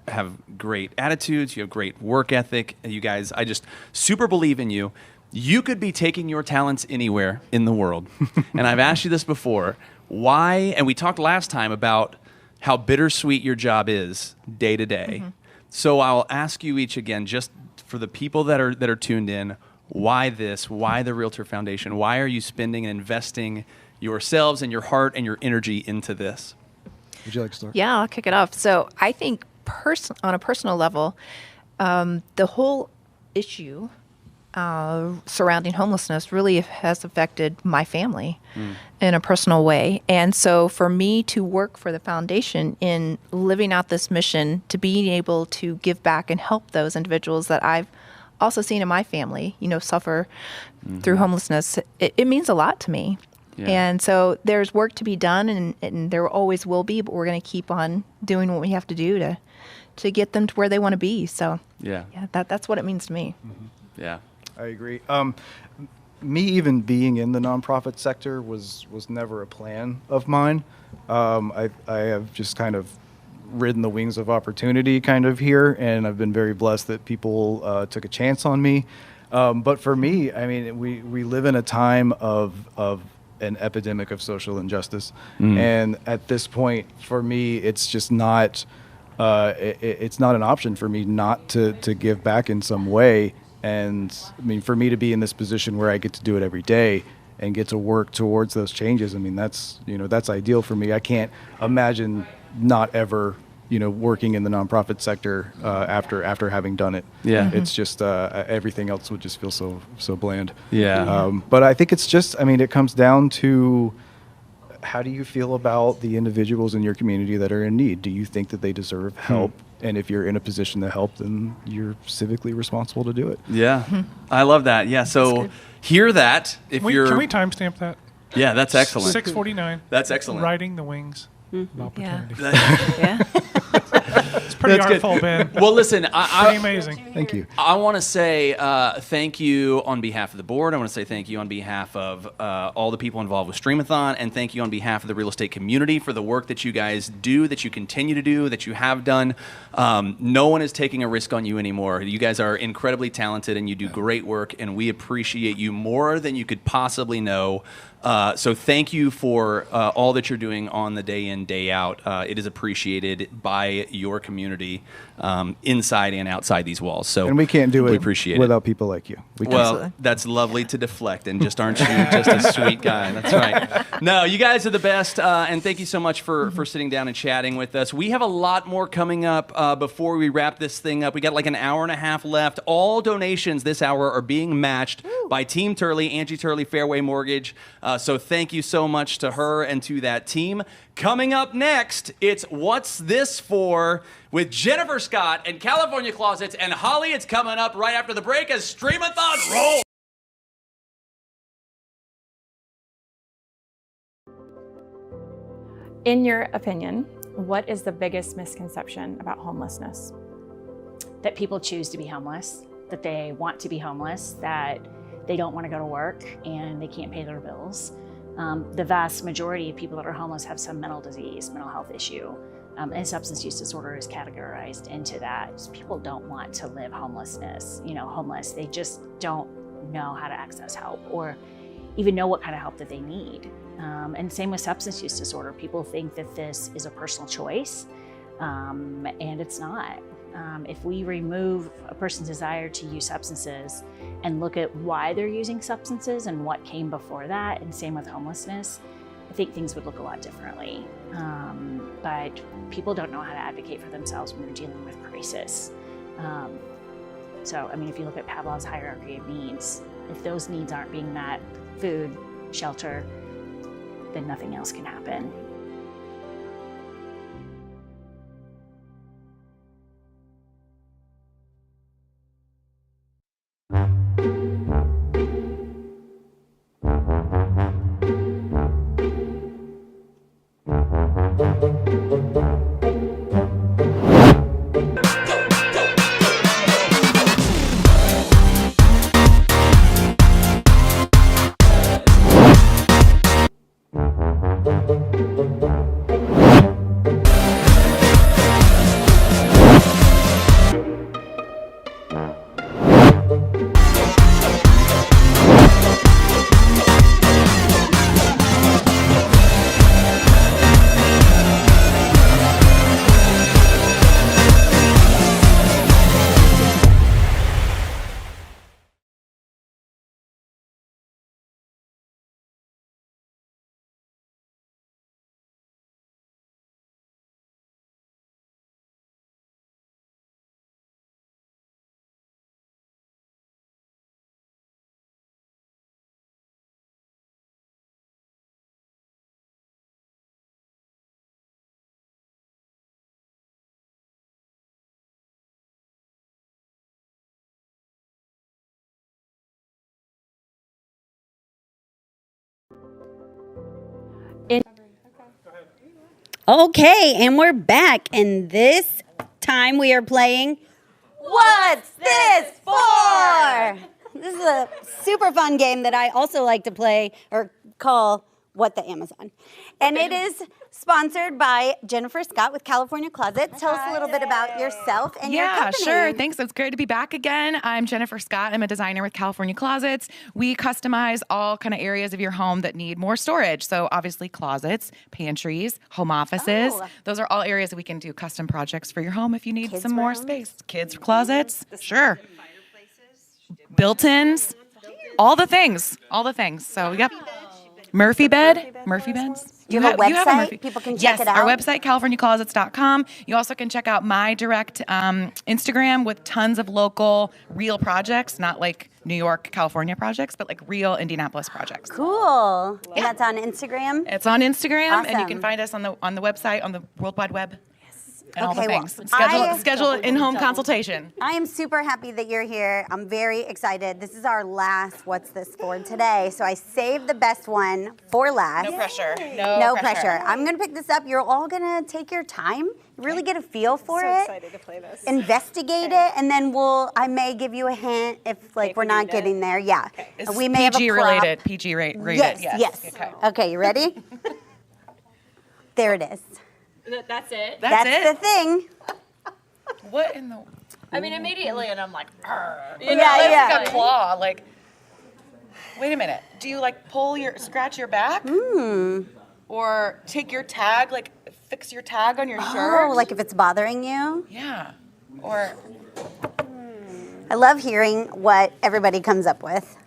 [SPEAKER 3] have great attitudes. You have great work ethic. You guys, I just super believe in you. You could be taking your talents anywhere in the world. And I've asked you this before. Why? And we talked last time about how bittersweet your job is day to day. So I'll ask you each again, just for the people that are tuned in, why this? Why the Realtor Foundation? Why are you spending and investing yourselves and your heart and your energy into this?
[SPEAKER 15] Would you like to start?
[SPEAKER 18] Yeah, I'll kick it off. So I think on a personal level, the whole issue surrounding homelessness really has affected my family in a personal way. And so for me to work for the foundation in living out this mission, to being able to give back and help those individuals that I've also seen in my family, suffer through homelessness, it means a lot to me. Yeah. And so there's work to be done, and there always will be, but we're going to keep on doing what we have to do to get them to where they want to be. So yeah, that's what it means to me.
[SPEAKER 3] Yeah.
[SPEAKER 15] I agree.
[SPEAKER 16] me even being in the nonprofit sector was never a plan of mine. I have just kind of ridden the wings of opportunity kind of here, and I've been very blessed that people took a chance on me. But for me, I mean, we live in a time of an epidemic of social injustice, and at this point, for me, it's just not. It's not an option for me not to give back in some way. And I mean, for me to be in this position where I get to do it every day and get to work towards those changes, I mean, that's ideal for me. I can't imagine not ever, working in the nonprofit sector after having done it.
[SPEAKER 3] Yeah.
[SPEAKER 16] It's just everything else would just feel so bland.
[SPEAKER 3] Yeah.
[SPEAKER 16] But I think it's just, I mean, it comes down to, how do you feel about the individuals in your community that are in need? Do you think that they deserve help? And if you're in a position to help, then you're civically responsible to do it.
[SPEAKER 3] Yeah. I love that. Yeah. So hear that. If you're.
[SPEAKER 1] Can we timestamp that?
[SPEAKER 3] Yeah, that's excellent.
[SPEAKER 1] 6:49.
[SPEAKER 3] That's excellent.
[SPEAKER 1] Riding the wings of opportunity.
[SPEAKER 18] Yeah.
[SPEAKER 1] It's pretty
[SPEAKER 3] That's
[SPEAKER 1] artful,
[SPEAKER 3] good.
[SPEAKER 1] Ben.
[SPEAKER 3] Well, listen,
[SPEAKER 1] Pretty amazing.
[SPEAKER 16] Thank you.
[SPEAKER 3] I want to say thank you on behalf of the board. I want to say thank you on behalf of all the people involved with Streamathon, and thank you on behalf of the real estate community for the work that you guys do, that you continue to do, that you have done. No one is taking a risk on you anymore. You guys are incredibly talented, and you do great work, and we appreciate you more than you could possibly know. So thank you for all that you're doing on the day in, day out. It is appreciated by your community inside and outside these walls. So
[SPEAKER 16] And we can't do
[SPEAKER 3] we
[SPEAKER 16] it
[SPEAKER 3] appreciate
[SPEAKER 16] without people like you. We can't.
[SPEAKER 3] Well, that's lovely to deflect, and just aren't you just a sweet guy? That's right. No, you guys are the best, and thank you so much for sitting down and chatting with us. We have a lot more coming up before we wrap this thing up. We got like an hour and a half left. All donations this hour are being matched by Team Turley, Angie Turley, Fairway Mortgage. So thank you so much to her and to that team. Coming up next, it's What's This For? With Jennifer Scott and California Closets and Holly. It's coming up right after the break as Streamathon rolls.
[SPEAKER 13] In your opinion, what is the biggest misconception about homelessness?
[SPEAKER 9] That people choose to be homeless, that they want to be homeless, that they don't want to go to work and they can't pay their bills. The vast majority of people that are homeless have some mental disease, mental health issue, and substance use disorder is categorized into that. Just people don't want to live homeless. They just don't know how to access help or even know what kind of help that they need. And same with substance use disorder. People think that this is a personal choice, and it's not. If we remove a person's desire to use substances and look at why they're using substances and what came before that, and same with homelessness, I think things would look a lot differently. But people don't know how to advocate for themselves when they're dealing with crisis. If you look at Pavlov's hierarchy of needs, if those needs aren't being met, food, shelter, then nothing else can happen.
[SPEAKER 5] Okay, and we're back, and this time we are playing What's This For? This is a super fun game that I also like to play or call What the Amazon. And it is sponsored by Jennifer Scott with California Closets. Tell us a little bit about yourself and your company.
[SPEAKER 19] Yeah, sure. Thanks. It's great to be back again. I'm Jennifer Scott. I'm a designer with California Closets. We customize all kind of areas of your home that need more storage. So obviously closets, pantries, home offices. Those are all areas that we can do custom projects for your home if you need some more space. Kids' closets, sure. Built-ins, all the things. So, yep. Murphy beds.
[SPEAKER 5] Do you have a website? People can check it out.
[SPEAKER 19] Yes, our website, californiaclosets.com. You also can check out my direct Instagram with tons of local, real projects, not like New York, California projects, but like real Indianapolis projects.
[SPEAKER 5] Cool. And that's on Instagram?
[SPEAKER 19] It's on Instagram,
[SPEAKER 5] Awesome.
[SPEAKER 19] and you can find us on the website, on the World Wide Web. And all the
[SPEAKER 5] Okay,
[SPEAKER 19] things.
[SPEAKER 5] well,
[SPEAKER 19] Schedule in-home consultation.
[SPEAKER 5] I am super happy that you're here. I'm very excited. This is our last What's This For today. So I saved the best one for last.
[SPEAKER 19] No pressure.
[SPEAKER 5] No pressure. I'm going to pick this up. You're all going to take your time, really get a feel for it.
[SPEAKER 10] I'm so excited to play this.
[SPEAKER 5] Investigate it, and then I may give you a hint if we're not getting there. Yeah.
[SPEAKER 19] It's
[SPEAKER 5] We may have a
[SPEAKER 19] PG
[SPEAKER 5] prop.
[SPEAKER 19] related. PG rated.
[SPEAKER 5] Yes. Okay, you ready? There it is.
[SPEAKER 14] That's it.
[SPEAKER 5] That's the thing.
[SPEAKER 19] What in the?
[SPEAKER 14] I mean, immediately, and I'm like,
[SPEAKER 19] You know, it's like a claw. Like, wait a minute. Do you like scratch your back? Or take your tag, like fix your tag on your shirt?
[SPEAKER 5] Oh, like if it's bothering you?
[SPEAKER 19] Yeah. Or.
[SPEAKER 5] I love hearing what everybody comes up with.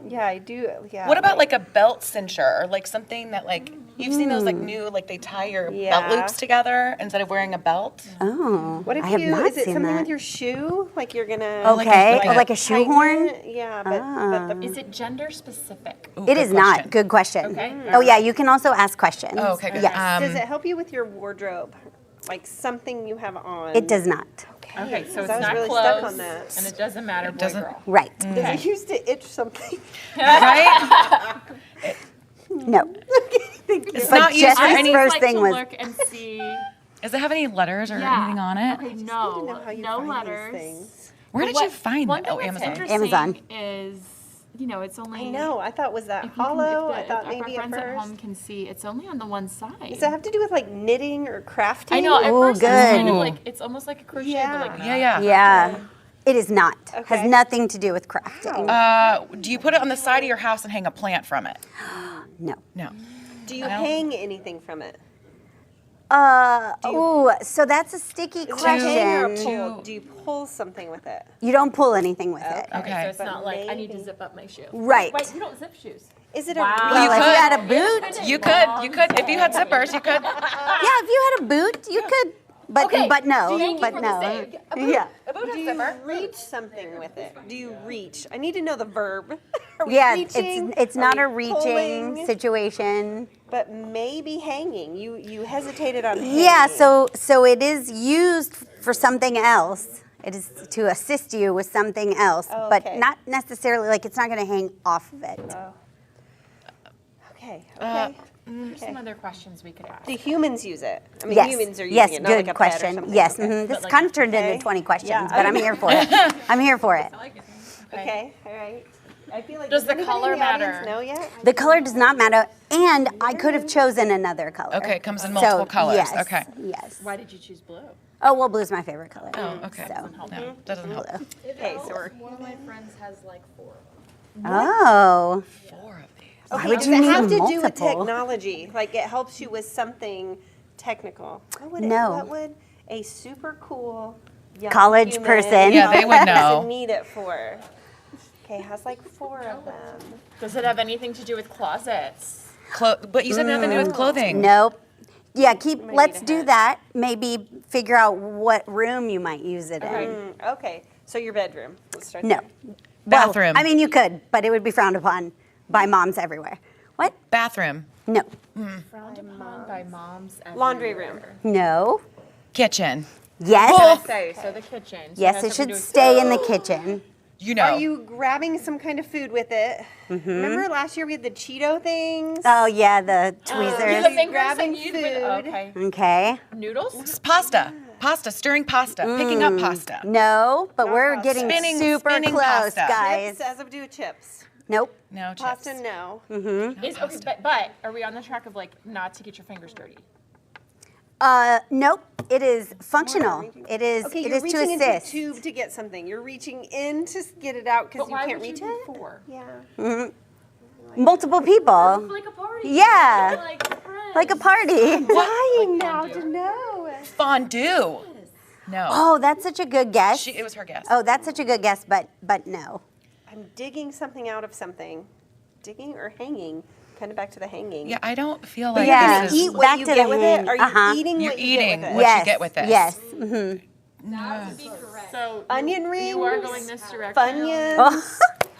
[SPEAKER 10] Yeah, I do. Yeah.
[SPEAKER 19] What about like a belt cincher or like something that like you've seen those like new like they tie your belt loops together instead of wearing a belt?
[SPEAKER 5] Oh,
[SPEAKER 10] What if
[SPEAKER 5] I have
[SPEAKER 10] you?
[SPEAKER 5] not
[SPEAKER 10] Is it
[SPEAKER 5] seen
[SPEAKER 10] something
[SPEAKER 5] that.
[SPEAKER 10] with your shoe? Like you're gonna.
[SPEAKER 5] Okay, like a shoehorn?
[SPEAKER 10] Yeah, but
[SPEAKER 14] Is it gender specific?
[SPEAKER 5] It is not. Good question.
[SPEAKER 14] Okay.
[SPEAKER 5] Oh yeah, you can also ask questions.
[SPEAKER 19] Oh, okay, good.
[SPEAKER 5] Yes.
[SPEAKER 10] does it help you with your wardrobe? Like something you have on?
[SPEAKER 5] It does not.
[SPEAKER 14] Okay, so it's
[SPEAKER 10] I was
[SPEAKER 14] not
[SPEAKER 10] really
[SPEAKER 14] clothes,
[SPEAKER 10] stuck on that.
[SPEAKER 14] and it doesn't matter boy, girl.
[SPEAKER 5] Right.
[SPEAKER 10] Does it used to itch something?
[SPEAKER 19] Right?
[SPEAKER 5] No.
[SPEAKER 19] It's
[SPEAKER 5] But
[SPEAKER 19] not used for
[SPEAKER 5] Jess's
[SPEAKER 19] any.
[SPEAKER 5] first
[SPEAKER 14] like
[SPEAKER 5] thing
[SPEAKER 14] to
[SPEAKER 5] was
[SPEAKER 14] look and see.
[SPEAKER 19] Does it have any letters or anything on it?
[SPEAKER 14] Okay, no letters.
[SPEAKER 19] Where did
[SPEAKER 14] But
[SPEAKER 19] you find
[SPEAKER 14] one
[SPEAKER 19] that? Oh,
[SPEAKER 14] thing that's
[SPEAKER 19] Amazon.
[SPEAKER 14] interesting
[SPEAKER 5] Amazon.
[SPEAKER 14] is, it's only.
[SPEAKER 10] I know. I thought was that
[SPEAKER 14] If you can-
[SPEAKER 10] hollow.
[SPEAKER 14] if
[SPEAKER 10] I thought
[SPEAKER 14] our
[SPEAKER 10] maybe at
[SPEAKER 14] friends at
[SPEAKER 10] first.
[SPEAKER 14] home can see, it's only on the one side.
[SPEAKER 10] Does that have to do with like knitting or crafting?
[SPEAKER 14] I know. At
[SPEAKER 5] Ooh,
[SPEAKER 14] first, it's kind of
[SPEAKER 5] good.
[SPEAKER 14] like it's almost like a crochet, but like
[SPEAKER 5] Yeah. It is not. Has nothing to do with crafting.
[SPEAKER 19] Do you put it on the side of your house and hang a plant from it?
[SPEAKER 5] No.
[SPEAKER 19] No.
[SPEAKER 10] Do you hang anything from it?
[SPEAKER 5] So that's a sticky
[SPEAKER 10] Is it a hang or a
[SPEAKER 5] question.
[SPEAKER 10] pull? Do you pull something with it?
[SPEAKER 5] You don't pull anything with it.
[SPEAKER 19] Okay.
[SPEAKER 14] So it's not like I need to zip up my shoe.
[SPEAKER 5] Right.
[SPEAKER 14] Wait, you don't zip shoes.
[SPEAKER 10] Is it
[SPEAKER 14] Wow.
[SPEAKER 10] a?
[SPEAKER 5] Well,
[SPEAKER 19] You
[SPEAKER 5] if
[SPEAKER 19] could.
[SPEAKER 5] you had a boot,
[SPEAKER 19] You could. If you had zippers, you could.
[SPEAKER 5] yeah, if you had a boot, you could. But
[SPEAKER 14] Okay.
[SPEAKER 5] but no,
[SPEAKER 14] Thank you
[SPEAKER 5] but
[SPEAKER 14] for
[SPEAKER 5] no.
[SPEAKER 14] the save.
[SPEAKER 5] Yeah.
[SPEAKER 10] Do you reach something with it? Do you reach? I need to know the verb. Are we
[SPEAKER 5] Yeah,
[SPEAKER 10] reaching?
[SPEAKER 5] it's
[SPEAKER 10] Are
[SPEAKER 5] not
[SPEAKER 10] we
[SPEAKER 5] a reaching
[SPEAKER 10] pulling?
[SPEAKER 5] situation.
[SPEAKER 10] But maybe hanging. You hesitated on hanging.
[SPEAKER 5] Yeah, so it is used for something else. It is to assist you with something else,
[SPEAKER 10] Oh,
[SPEAKER 5] but
[SPEAKER 10] okay.
[SPEAKER 5] not necessarily like it's not going to hang off of it.
[SPEAKER 10] Okay.
[SPEAKER 14] Some other questions we could ask.
[SPEAKER 10] Do humans use it? I mean,
[SPEAKER 5] Yes.
[SPEAKER 10] humans are using
[SPEAKER 5] Yes,
[SPEAKER 10] it, not
[SPEAKER 5] good
[SPEAKER 10] like a pet or
[SPEAKER 5] question.
[SPEAKER 10] something.
[SPEAKER 5] Yes,
[SPEAKER 10] Okay.
[SPEAKER 5] this
[SPEAKER 10] But
[SPEAKER 5] kind of turned
[SPEAKER 10] okay.
[SPEAKER 5] into 20 questions,
[SPEAKER 10] Yeah.
[SPEAKER 5] but I'm here for it. I'm here for it.
[SPEAKER 10] Okay. All right. I feel like
[SPEAKER 14] Does the
[SPEAKER 10] anybody
[SPEAKER 14] color
[SPEAKER 10] in the audience
[SPEAKER 14] matter?
[SPEAKER 10] know yet?
[SPEAKER 5] The color does not matter, and I could have chosen another color.
[SPEAKER 19] Okay, it comes in multiple colors.
[SPEAKER 5] Yes,
[SPEAKER 19] Okay.
[SPEAKER 5] Yes.
[SPEAKER 14] Why did you choose blue?
[SPEAKER 5] Oh, well, blue's my favorite color.
[SPEAKER 19] Oh, okay.
[SPEAKER 5] So.
[SPEAKER 19] No, that doesn't help.
[SPEAKER 10] Okay, so we're.
[SPEAKER 14] One of my friends has like 4.
[SPEAKER 5] Oh.
[SPEAKER 19] 4 of these.
[SPEAKER 5] Why
[SPEAKER 10] Okay,
[SPEAKER 5] would
[SPEAKER 10] does
[SPEAKER 5] you
[SPEAKER 10] it
[SPEAKER 5] need
[SPEAKER 10] have to do with
[SPEAKER 5] multiple?
[SPEAKER 10] technology? Like it helps you with something technical? What would
[SPEAKER 5] No.
[SPEAKER 10] What would a super cool young
[SPEAKER 5] College
[SPEAKER 10] human
[SPEAKER 5] person.
[SPEAKER 19] Yeah, they would know.
[SPEAKER 10] need it for? Okay, has like 4 of them.
[SPEAKER 14] Does it have anything to do with closets?
[SPEAKER 19] But you said nothing to do with clothing.
[SPEAKER 5] Nope. Yeah, let's
[SPEAKER 10] need a
[SPEAKER 5] do
[SPEAKER 10] hint.
[SPEAKER 5] that. Maybe figure out what room you might use it in.
[SPEAKER 10] Okay, so your bedroom. Let's start
[SPEAKER 5] No.
[SPEAKER 10] there.
[SPEAKER 19] Bathroom.
[SPEAKER 5] Well, I mean, you could, but it would be frowned upon by moms everywhere. What?
[SPEAKER 19] Bathroom.
[SPEAKER 5] No.
[SPEAKER 14] Frowned upon by moms.
[SPEAKER 10] Laundry room.
[SPEAKER 5] No.
[SPEAKER 19] Kitchen.
[SPEAKER 5] Yes.
[SPEAKER 14] So the kitchen. So
[SPEAKER 5] Yes, it should stay in the kitchen.
[SPEAKER 19] You know.
[SPEAKER 10] Are you grabbing some kind of food with it? Remember last year we had the Cheeto things?
[SPEAKER 5] Oh, yeah, the tweezers.
[SPEAKER 14] The fingers
[SPEAKER 10] grabbing
[SPEAKER 14] that you
[SPEAKER 10] food.
[SPEAKER 14] Okay.
[SPEAKER 5] Okay.
[SPEAKER 14] Noodles?
[SPEAKER 19] Pasta. Pasta, stirring pasta, picking up pasta.
[SPEAKER 5] No, but we're getting super
[SPEAKER 19] spinning
[SPEAKER 5] close,
[SPEAKER 19] pasta.
[SPEAKER 5] guys.
[SPEAKER 11] As of do chips.
[SPEAKER 5] Nope.
[SPEAKER 19] No chips.
[SPEAKER 11] Pasta, no.
[SPEAKER 17] But are we on the track of like not to get your fingers dirty?
[SPEAKER 5] Nope. It is functional. It is.
[SPEAKER 11] Okay,
[SPEAKER 5] it
[SPEAKER 11] you're
[SPEAKER 5] is to
[SPEAKER 11] reaching into a
[SPEAKER 5] assist.
[SPEAKER 11] tube to get something. You're reaching in to get it out because you can't reach it. Yeah.
[SPEAKER 5] Multiple people.
[SPEAKER 17] Like a party.
[SPEAKER 5] Yeah. Like a party.
[SPEAKER 11] Dying now to know.
[SPEAKER 19] Fondue. No.
[SPEAKER 5] Oh, that's such a good guess.
[SPEAKER 19] It was her guess.
[SPEAKER 5] Oh, that's such a good guess, but no.
[SPEAKER 11] I'm digging something out of something. Digging or hanging? Kind of back to the hanging.
[SPEAKER 19] Yeah, I don't feel like
[SPEAKER 5] Yeah,
[SPEAKER 19] this is
[SPEAKER 11] eat what
[SPEAKER 5] back
[SPEAKER 11] you
[SPEAKER 5] to
[SPEAKER 11] get
[SPEAKER 5] the
[SPEAKER 11] with
[SPEAKER 5] hang.
[SPEAKER 11] it? Are you eating
[SPEAKER 19] You're
[SPEAKER 11] what you
[SPEAKER 19] eating
[SPEAKER 11] get with it?
[SPEAKER 19] what
[SPEAKER 5] Yes.
[SPEAKER 19] you get with this.
[SPEAKER 5] Yes. Mm-hmm.
[SPEAKER 17] That would be correct. So
[SPEAKER 11] Onion rings.
[SPEAKER 17] You are going this direction.
[SPEAKER 11] Funyuns.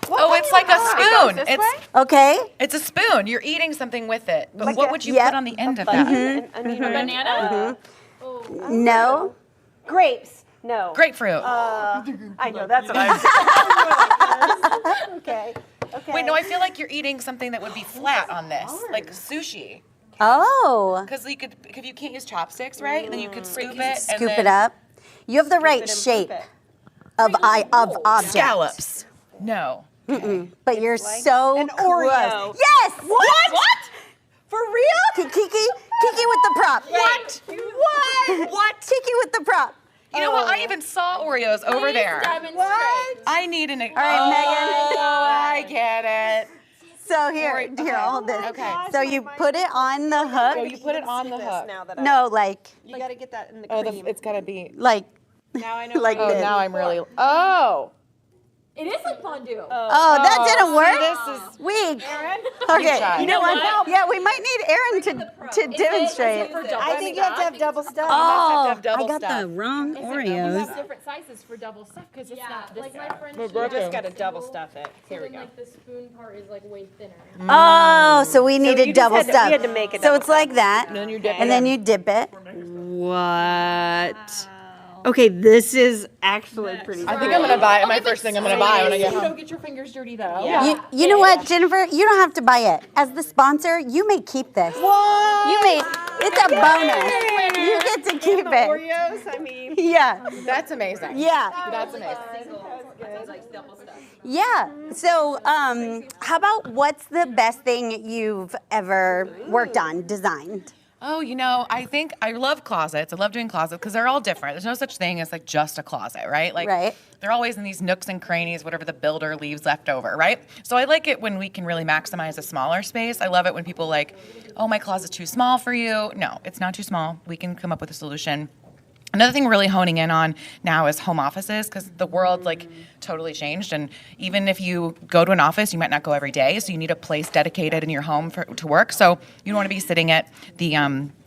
[SPEAKER 19] Oh, it's like a spoon. It's
[SPEAKER 5] okay.
[SPEAKER 19] It's a spoon. You're eating something with it. But
[SPEAKER 11] Like
[SPEAKER 19] what
[SPEAKER 11] a-
[SPEAKER 19] would you
[SPEAKER 5] yep.
[SPEAKER 19] put on the end of that?
[SPEAKER 11] An onion
[SPEAKER 17] A
[SPEAKER 11] ring.
[SPEAKER 17] banana?
[SPEAKER 5] No.
[SPEAKER 11] Grapes. No.
[SPEAKER 19] Grapefruit.
[SPEAKER 11] I know that's what I'm Okay. Okay.
[SPEAKER 19] Wait, no, I feel like you're eating something that would be flat on this, like sushi.
[SPEAKER 5] Oh.
[SPEAKER 19] Because you could, if you can't use chopsticks, right? And then you could scoop it. and
[SPEAKER 5] Scoop
[SPEAKER 19] then
[SPEAKER 5] it up. You have the right
[SPEAKER 11] it and
[SPEAKER 5] shape
[SPEAKER 11] flip
[SPEAKER 5] of object.
[SPEAKER 19] Scallops. No.
[SPEAKER 5] Mm-mm. But you're so
[SPEAKER 11] an
[SPEAKER 5] close.
[SPEAKER 11] Oreo.
[SPEAKER 5] Yes.
[SPEAKER 11] What? For real?
[SPEAKER 5] Kiki with the prop.
[SPEAKER 19] What?
[SPEAKER 5] What? Kiki with the prop.
[SPEAKER 19] You know what? I even saw Oreos over there.
[SPEAKER 5] What?
[SPEAKER 19] I need an.
[SPEAKER 5] All right, Megan.
[SPEAKER 19] I get it.
[SPEAKER 5] So here, hold this.
[SPEAKER 19] Okay.
[SPEAKER 5] So you put it on the hook.
[SPEAKER 19] Oh, you put it on the hook.
[SPEAKER 11] Now that
[SPEAKER 5] No, like
[SPEAKER 11] you got to get that in the
[SPEAKER 19] Oh,
[SPEAKER 11] cream.
[SPEAKER 19] it's gotta be.
[SPEAKER 5] like
[SPEAKER 11] Now I know.
[SPEAKER 5] like
[SPEAKER 19] Oh,
[SPEAKER 5] this.
[SPEAKER 19] now I'm really. Oh.
[SPEAKER 17] It is like fondue.
[SPEAKER 5] Oh, that didn't work.
[SPEAKER 19] This is.
[SPEAKER 5] Weak.
[SPEAKER 11] Aaron?
[SPEAKER 5] Okay.
[SPEAKER 19] try.
[SPEAKER 5] You know what? Yeah, we might need Aaron to demonstrate.
[SPEAKER 11] I think you have to have double stuff.
[SPEAKER 5] Oh,
[SPEAKER 19] have double
[SPEAKER 5] I got
[SPEAKER 19] stuff.
[SPEAKER 5] the wrong
[SPEAKER 17] You
[SPEAKER 5] Oreos.
[SPEAKER 17] have different sizes for double stuff because it's not this
[SPEAKER 20] like my
[SPEAKER 17] size.
[SPEAKER 20] friend,
[SPEAKER 19] We're
[SPEAKER 20] she
[SPEAKER 19] broken.
[SPEAKER 11] Just got to double stuff it. Here we
[SPEAKER 20] then
[SPEAKER 11] go.
[SPEAKER 20] like the spoon part is like way thinner.
[SPEAKER 5] Oh, so we needed
[SPEAKER 11] you just
[SPEAKER 5] double
[SPEAKER 11] had to-
[SPEAKER 5] stuff.
[SPEAKER 11] we had to make it
[SPEAKER 5] So
[SPEAKER 11] double
[SPEAKER 5] it's like that.
[SPEAKER 19] And then you dip
[SPEAKER 5] And then you dip it.
[SPEAKER 11] What? Okay, this is actually pretty.
[SPEAKER 19] I think I'm gonna buy it. My first thing I'm gonna buy when I get home.
[SPEAKER 17] Don't get your fingers dirty though.
[SPEAKER 11] Yeah.
[SPEAKER 5] You know what, Jennifer? You don't have to buy it. As the sponsor, you may keep this.
[SPEAKER 11] What?
[SPEAKER 5] You may. It's a bonus. You get to keep it.
[SPEAKER 11] Oreos. I mean.
[SPEAKER 5] Yeah.
[SPEAKER 19] That's amazing.
[SPEAKER 5] Yeah.
[SPEAKER 19] That's amazing.
[SPEAKER 5] Yeah. So, how about what's the best thing you've ever worked on, designed?
[SPEAKER 19] Oh, you know, I think I love closets. I love doing closets because they're all different. There's no such thing as like just a closet, right? Like
[SPEAKER 5] Right.
[SPEAKER 19] they're always in these nooks and crannies, whatever the builder leaves left over, right? So I like it when we can really maximize a smaller space. I love it when people like, oh, my closet's too small for you. No, it's not too small. We can come up with a solution. Another thing we're really honing in on now is home offices because the world like totally changed. And even if you go to an office, you might not go every day. So you need a place dedicated in your home to work. So you don't want to be sitting at the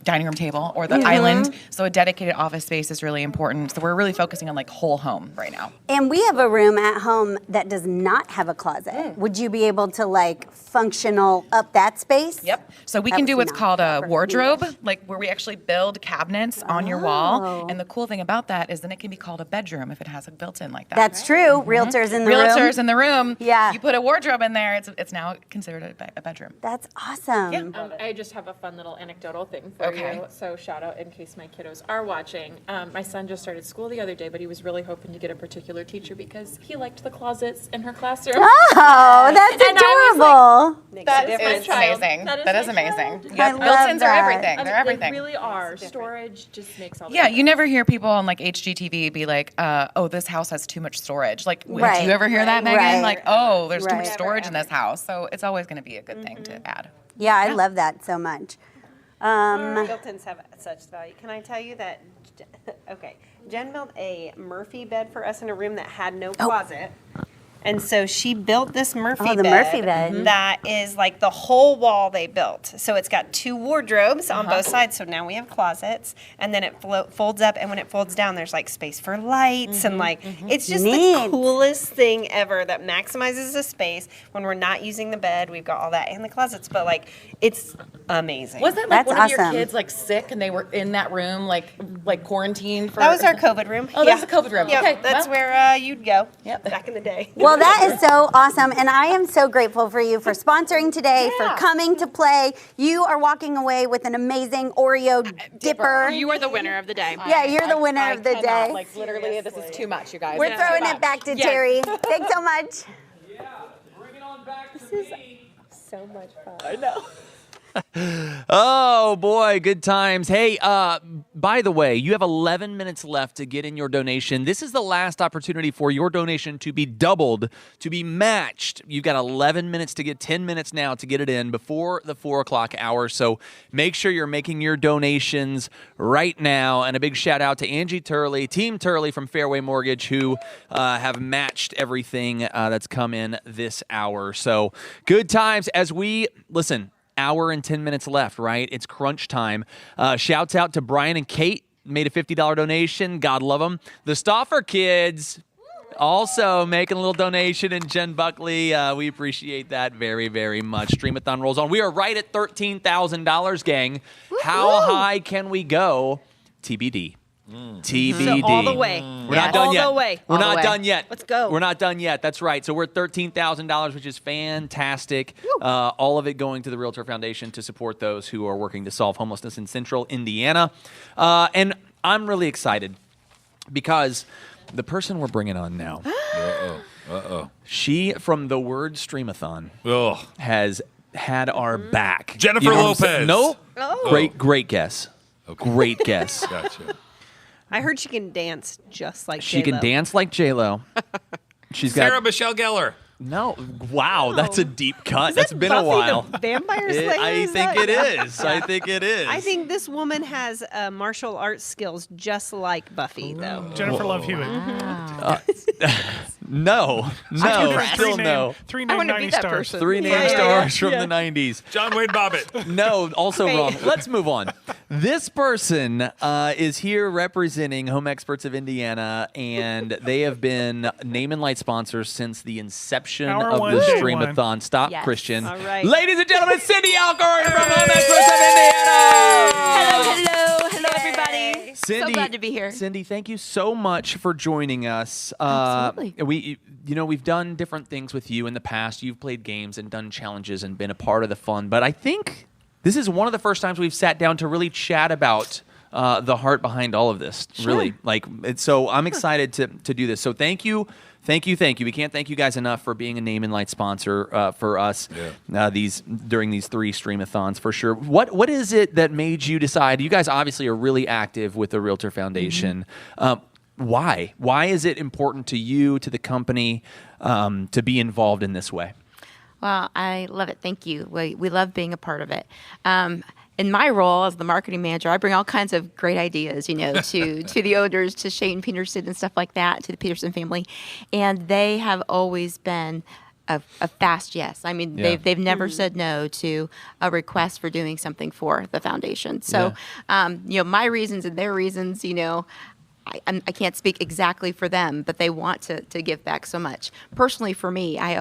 [SPEAKER 19] dining room table or the island. So a dedicated office space is really important. So we're really focusing on like whole home right now.
[SPEAKER 5] And we have a room at home that does not have a closet. Would you be able to like functional up that space?
[SPEAKER 19] Yep. So we
[SPEAKER 5] That
[SPEAKER 19] can
[SPEAKER 5] was
[SPEAKER 19] do what's
[SPEAKER 5] not
[SPEAKER 19] called a
[SPEAKER 5] proper.
[SPEAKER 19] wardrobe, like where we actually build cabinets on your wall.
[SPEAKER 5] Oh.
[SPEAKER 19] And the cool thing about that is then it can be called a bedroom if it has a built-in like that.
[SPEAKER 5] That's true. Realtors in the room.
[SPEAKER 19] Realtors in the room.
[SPEAKER 5] Yeah.
[SPEAKER 19] You put a wardrobe in there, it's now considered a bedroom.
[SPEAKER 5] That's awesome.
[SPEAKER 17] I just have a fun little anecdotal thing for
[SPEAKER 19] Okay.
[SPEAKER 17] you. So shout out in case my kiddos are watching. My son just started school the other day, but he was really hoping to get a particular teacher because he liked the closets in her classroom.
[SPEAKER 5] Oh, that's
[SPEAKER 17] And I was like,
[SPEAKER 5] adorable.
[SPEAKER 19] That
[SPEAKER 17] is
[SPEAKER 19] is
[SPEAKER 17] child.
[SPEAKER 19] amazing.
[SPEAKER 17] That is
[SPEAKER 19] That
[SPEAKER 17] my
[SPEAKER 19] is
[SPEAKER 17] child.
[SPEAKER 19] amazing.
[SPEAKER 5] I
[SPEAKER 19] Yep.
[SPEAKER 5] love
[SPEAKER 19] Built-ins are
[SPEAKER 5] that.
[SPEAKER 19] everything.
[SPEAKER 17] I
[SPEAKER 19] They're
[SPEAKER 17] mean,
[SPEAKER 19] everything.
[SPEAKER 17] They really are. Storage just makes all the
[SPEAKER 19] Yeah,
[SPEAKER 17] difference.
[SPEAKER 19] you never hear people on like HGTV be like, oh, this house has too much storage. Like,
[SPEAKER 5] Right.
[SPEAKER 19] do you ever hear that, Megan?
[SPEAKER 5] Right.
[SPEAKER 19] Like, oh, there's too much
[SPEAKER 5] Right.
[SPEAKER 19] storage in this house. So it's always going to be a good thing to add.
[SPEAKER 5] Yeah, I love that so much.
[SPEAKER 11] Built-ins have such value. Can I tell you that? Okay, Jen built a Murphy bed for us in a room that had no closet. And so she built this Murphy
[SPEAKER 5] Oh, the
[SPEAKER 11] bed.
[SPEAKER 5] Murphy bed.
[SPEAKER 11] That is like the whole wall they built. So it's got two wardrobes on both sides. So now we have closets. And then it folds up. And when it folds down, there's like space for lights. And like, it's just the
[SPEAKER 5] Neat.
[SPEAKER 11] coolest thing ever that maximizes the space. When we're not using the bed, we've got all that in the closets. But like, it's amazing.
[SPEAKER 19] Wasn't like
[SPEAKER 5] That's
[SPEAKER 19] one of your
[SPEAKER 5] awesome.
[SPEAKER 19] kids like sick and they were in that room like quarantined for?
[SPEAKER 11] That was our COVID room.
[SPEAKER 19] Oh, that was the COVID room.
[SPEAKER 11] Yeah,
[SPEAKER 19] Okay,
[SPEAKER 11] that's
[SPEAKER 19] well.
[SPEAKER 11] where you'd go. Yep. Back in the day.
[SPEAKER 5] Well, Well, that is so awesome, and I am so grateful for you for sponsoring today, for coming to play. You are walking away with an amazing Oreo dipper.
[SPEAKER 17] You are the winner of the day.
[SPEAKER 5] Yeah, you're the winner of the day.
[SPEAKER 17] Like literally, this is too much, you guys.
[SPEAKER 5] We're throwing it back to Terry. Thanks so much.
[SPEAKER 11] This is so much fun.
[SPEAKER 6] I know. Oh boy, good times. Hey, by the way, you have 11 minutes left to get in your donation. This is the last opportunity for your donation to be doubled, to be matched. You've got 11 minutes to get 10 minutes now to get it in before the 4 o'clock hour. So make sure you're making your donations right now. And a big shout out to Angie Turley, Team Turley from Fairway Mortgage, who have matched everything that's come in this hour. So good times as we listen. Hour and 10 minutes left, right? It's crunch time. Shouts out to Brian and Kate, made a $50 donation. God love them. The Stauffer kids also making a little donation, and Jen Buckley, we appreciate that very, very much. Streamathon rolls on. We are right at $13,000, gang. How high can we go? TBD. TBD.
[SPEAKER 11] So all the way.
[SPEAKER 6] We're not done yet.
[SPEAKER 11] All the way.
[SPEAKER 6] We're not done yet.
[SPEAKER 11] Let's go.
[SPEAKER 6] We're not done yet. That's right. So we're at $13,000, which is fantastic. All of it going to the Realtor Foundation to support those who are working to solve homelessness in Central Indiana. And I'm really excited because the person we're bringing on now, she, from the word Streamathon, has had our back.
[SPEAKER 2] Jennifer
[SPEAKER 6] You know what I'm saying?
[SPEAKER 2] Lopez.
[SPEAKER 6] No. Great guess. Great guess.
[SPEAKER 2] Gotcha.
[SPEAKER 11] I heard she can dance just like
[SPEAKER 6] She
[SPEAKER 11] J-Lo.
[SPEAKER 6] can dance like J-Lo. She's got
[SPEAKER 2] Sarah Michelle Gellar.
[SPEAKER 6] No. Wow, that's a deep cut. That's been
[SPEAKER 11] Buffy
[SPEAKER 6] a while.
[SPEAKER 11] the Vampire Slayer?
[SPEAKER 6] I think it is. I think it is.
[SPEAKER 11] I think this woman has martial arts skills just like Buffy, though.
[SPEAKER 1] Jennifer Love Hewitt.
[SPEAKER 6] No, still no.
[SPEAKER 1] Three named 90 stars.
[SPEAKER 6] Three name stars from the 90s.
[SPEAKER 2] John Wayne Bobbitt.
[SPEAKER 6] No, also wrong. Let's move on. This person is here representing Home Experts of Indiana, and they have been name and light sponsors since the inception
[SPEAKER 1] Hour
[SPEAKER 6] of
[SPEAKER 1] one,
[SPEAKER 6] the
[SPEAKER 1] day
[SPEAKER 6] Streamathon.
[SPEAKER 1] one.
[SPEAKER 6] Stop,
[SPEAKER 1] Yes.
[SPEAKER 6] Christian.
[SPEAKER 11] All right.
[SPEAKER 6] Ladies and gentlemen, Cindy Alcorn from Home Experts of Indiana.
[SPEAKER 18] Hello, everybody.
[SPEAKER 6] Cindy,
[SPEAKER 18] So glad to be here.
[SPEAKER 6] Cindy, thank you so much for joining us.
[SPEAKER 18] Absolutely.
[SPEAKER 6] We've done different things with you in the past. You've played games and done challenges and been a part of the fun. But I think this is one of the first times we've sat down to really chat about the heart behind all of this.
[SPEAKER 18] Sure.
[SPEAKER 6] Really, so I'm excited to do this. So thank you. We can't thank you guys enough for being a name and light sponsor for us during these 3 Streamathons for sure. What is it that made you decide? You guys obviously are really active with the Realtor Foundation. Why? Why is it important to you, to the company, to be involved in this way?
[SPEAKER 18] Well, I love it. Thank you. We love being a part of it. In my role as the marketing manager, I bring all kinds of great ideas, to the owners, to Shane Peterson and stuff like that, to the Peterson family, and they have always been a fast yes. I mean, they've never said no to a request for doing something for the foundation. So, my reasons and their reasons, I can't speak exactly for them, but they want to give back so much. Personally, for me, I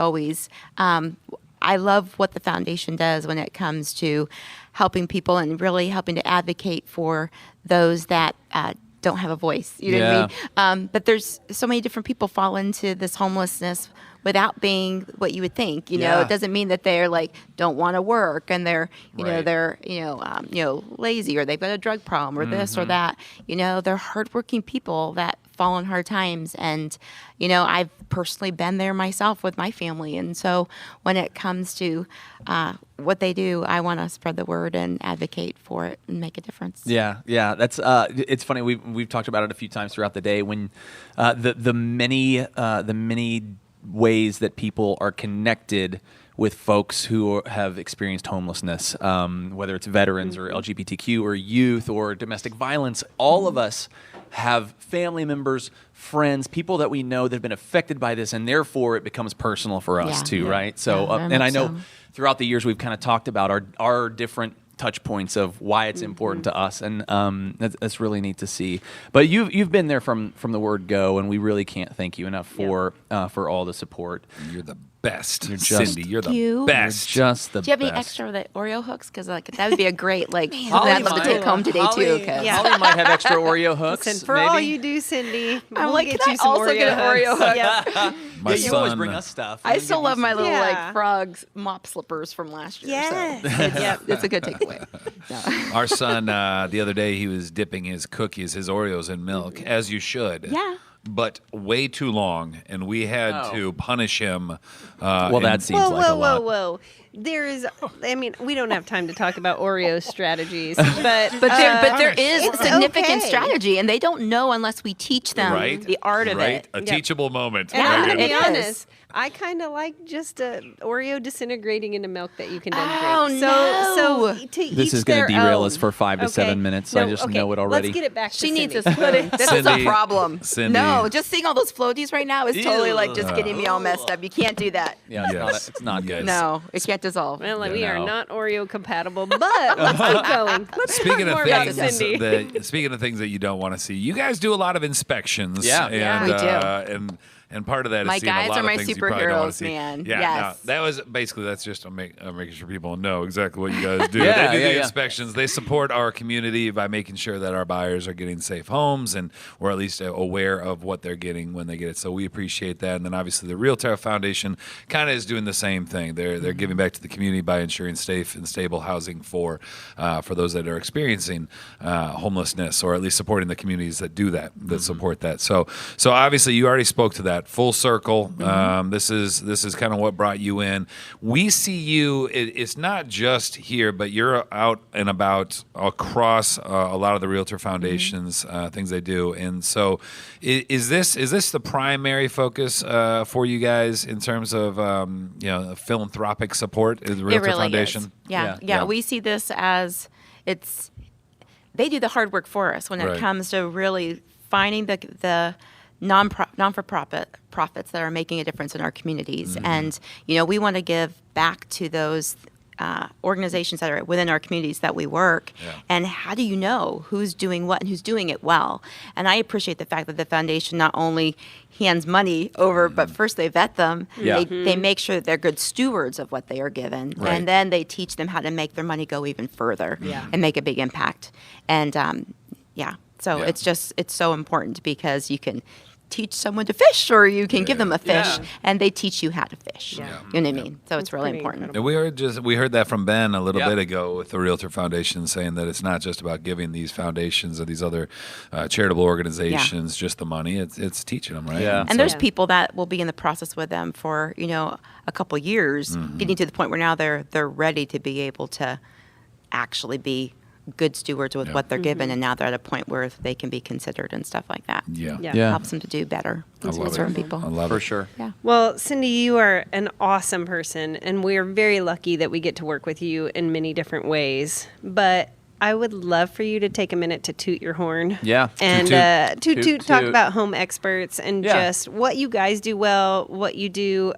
[SPEAKER 18] love what the foundation does when it comes to helping people and really helping to advocate for those that don't have a voice. You know what I mean? But there's so many different people fall into this homelessness without being what you would think. It doesn't mean that they're don't want to work and they're lazy or they've got a drug problem or this or that. They're hardworking people that fall in hard times, and I've personally been there myself with my family, and so when it comes to what they do, I want to spread the word and advocate for it and make a difference.
[SPEAKER 6] Yeah, that's it's funny. We've talked about it a few times throughout the day when the many ways that people are connected with folks who have experienced homelessness, whether it's veterans or LGBTQ or youth or domestic violence. All of us have family members, friends, people that we know that have been affected by this, and therefore it becomes personal for us too, right? So, and I know throughout the years we've kind of talked about our different touch points of why it's important to us, and that's really neat to see. But you've been there from the word go, and we really can't thank you enough for all the support.
[SPEAKER 2] You're the best,
[SPEAKER 6] Cindy.
[SPEAKER 2] You're the best.
[SPEAKER 6] You're just the best.
[SPEAKER 18] Do you have any extra of the Oreo hooks? Because that would be a great something I'd love to take home today too.
[SPEAKER 6] Holly might have extra Oreo hooks.
[SPEAKER 11] Listen, for
[SPEAKER 6] maybe.
[SPEAKER 11] all you do, Cindy,
[SPEAKER 18] I'm
[SPEAKER 11] we'll get you some
[SPEAKER 18] also
[SPEAKER 11] Oreo
[SPEAKER 18] get an Oreo
[SPEAKER 11] hooks.
[SPEAKER 18] hook.
[SPEAKER 2] My
[SPEAKER 3] you always
[SPEAKER 2] son-
[SPEAKER 3] bring us stuff.
[SPEAKER 7] I still love my little
[SPEAKER 20] Yeah.
[SPEAKER 7] like frogs mop slippers from last year.
[SPEAKER 20] Yes.
[SPEAKER 7] So it's a good takeaway. No.
[SPEAKER 2] Our son, the other day, he was dipping his cookies, his Oreos in milk, as you should.
[SPEAKER 20] Yeah.
[SPEAKER 2] But way too long, and we had to punish him.
[SPEAKER 3] Well, that
[SPEAKER 2] and-
[SPEAKER 3] seems
[SPEAKER 20] Whoa,
[SPEAKER 3] like a
[SPEAKER 20] whoa,
[SPEAKER 3] lot.
[SPEAKER 20] whoa, whoa. There is, I mean, we don't have time to talk about Oreo strategies, but
[SPEAKER 7] there is
[SPEAKER 20] it's
[SPEAKER 7] significant
[SPEAKER 20] okay.
[SPEAKER 7] strategy, and they don't know unless we teach them
[SPEAKER 2] Right?
[SPEAKER 7] the art of
[SPEAKER 2] right?
[SPEAKER 7] it.
[SPEAKER 2] A teachable moment.
[SPEAKER 20] And I'm
[SPEAKER 2] Right
[SPEAKER 20] gonna
[SPEAKER 2] here.
[SPEAKER 20] be honest, I kind of like just a Oreo disintegrating into milk that you can then
[SPEAKER 7] Oh,
[SPEAKER 20] drink.
[SPEAKER 7] no.
[SPEAKER 20] So to
[SPEAKER 3] This
[SPEAKER 20] each
[SPEAKER 3] is going
[SPEAKER 20] their
[SPEAKER 3] to derail
[SPEAKER 20] own.
[SPEAKER 3] us for 5 to
[SPEAKER 20] Okay.
[SPEAKER 3] 7 minutes.
[SPEAKER 20] No,
[SPEAKER 3] I just
[SPEAKER 20] okay.
[SPEAKER 3] know it already.
[SPEAKER 20] Let's get it back to
[SPEAKER 7] She needs a
[SPEAKER 20] Cindy.
[SPEAKER 7] spoon. This is a
[SPEAKER 2] Cindy-
[SPEAKER 7] problem.
[SPEAKER 2] Cindy.
[SPEAKER 7] No, just seeing all those floaties right now is totally like just
[SPEAKER 2] Ew.
[SPEAKER 7] getting me all messed up. You can't do that.
[SPEAKER 3] Yeah, it's not good.
[SPEAKER 7] No, it can't dissolve.
[SPEAKER 20] Well,
[SPEAKER 3] Yeah,
[SPEAKER 20] we are
[SPEAKER 3] no.
[SPEAKER 20] not Oreo compatible, but let's keep going. Let's
[SPEAKER 2] Speaking
[SPEAKER 20] talk
[SPEAKER 2] of
[SPEAKER 20] more about
[SPEAKER 2] things,
[SPEAKER 20] Cindy.
[SPEAKER 2] speaking of things that you don't want to see, you guys do a lot of inspections.
[SPEAKER 3] Yeah.
[SPEAKER 2] and,
[SPEAKER 7] Yeah, we do.
[SPEAKER 2] And part of that
[SPEAKER 7] My
[SPEAKER 2] is seeing a
[SPEAKER 7] guys
[SPEAKER 2] lot
[SPEAKER 7] are
[SPEAKER 2] of
[SPEAKER 7] my
[SPEAKER 2] things you probably don't want to
[SPEAKER 7] superheroes,
[SPEAKER 2] see.
[SPEAKER 7] man.
[SPEAKER 2] Yeah,
[SPEAKER 7] Yes.
[SPEAKER 2] no, that was basically that's just making sure people know exactly what you guys do.
[SPEAKER 3] Yeah,
[SPEAKER 2] they do
[SPEAKER 3] yeah,
[SPEAKER 2] the
[SPEAKER 3] yeah.
[SPEAKER 2] inspections. They support our community by making sure that our buyers are getting safe homes and we're at least aware of what they're getting when they get it. So we appreciate that. And then obviously the Realtor Foundation kind of is doing the same thing. They're giving back to the community by ensuring safe and stable housing for those that are experiencing homelessness, or at least supporting the communities that do that, that support that. So obviously you already spoke to that. Full circle. This is kind of what brought you in. We see you. It's not just here, but you're out and about across a lot of the Realtor Foundations things they do. And so, is this the primary focus for you guys in terms of philanthropic support? Is the Realtor
[SPEAKER 14] It really
[SPEAKER 2] Foundation?
[SPEAKER 14] is. Yeah. We see this as they do the hard work for us when it
[SPEAKER 2] Right.
[SPEAKER 14] comes to really finding the non-for-profits that are making a difference in our communities.
[SPEAKER 2] Mm-hmm.
[SPEAKER 14] And, we want to give back to those organizations that are within our communities that we work.
[SPEAKER 2] Yeah.
[SPEAKER 14] And how do you know who's doing what and who's doing it well? And I appreciate the fact that the foundation not only hands money over, but first they vet them.
[SPEAKER 3] Yeah.
[SPEAKER 14] They make sure that they're good stewards of what they are given.
[SPEAKER 2] Right.
[SPEAKER 14] And then they teach them how to make their money go even further and make a big impact. And so it's so important because you can teach someone to fish, or you can give them a fish, and they teach you how to fish. You know what I mean? So it's really important.
[SPEAKER 2] And we heard that from Ben a little bit ago with the Realtor Foundation, saying that it's not just about giving these foundations or these other charitable organizations just the money. It's teaching them, right?
[SPEAKER 3] Yeah.
[SPEAKER 14] And there's people that will be in the process with them for a couple years, getting to the point where now they're ready to be able to actually be good stewards with what they're given, and now they're at a point where they can be considered and stuff like that.
[SPEAKER 2] Yeah.
[SPEAKER 14] Helps them to do better.
[SPEAKER 2] I love
[SPEAKER 14] with
[SPEAKER 2] it.
[SPEAKER 14] certain people.
[SPEAKER 2] I love
[SPEAKER 3] For
[SPEAKER 2] it.
[SPEAKER 3] sure.
[SPEAKER 14] Yeah.
[SPEAKER 20] Well, Cindy, you are an awesome person, and we are very lucky that we get to work with you in many different ways. But I would love for you to take a minute to toot your horn.
[SPEAKER 3] Yeah.
[SPEAKER 20] And
[SPEAKER 3] Toot,
[SPEAKER 20] toot,
[SPEAKER 3] toot.
[SPEAKER 20] talk
[SPEAKER 3] Toot.
[SPEAKER 20] about home experts and just what you guys do well, what you do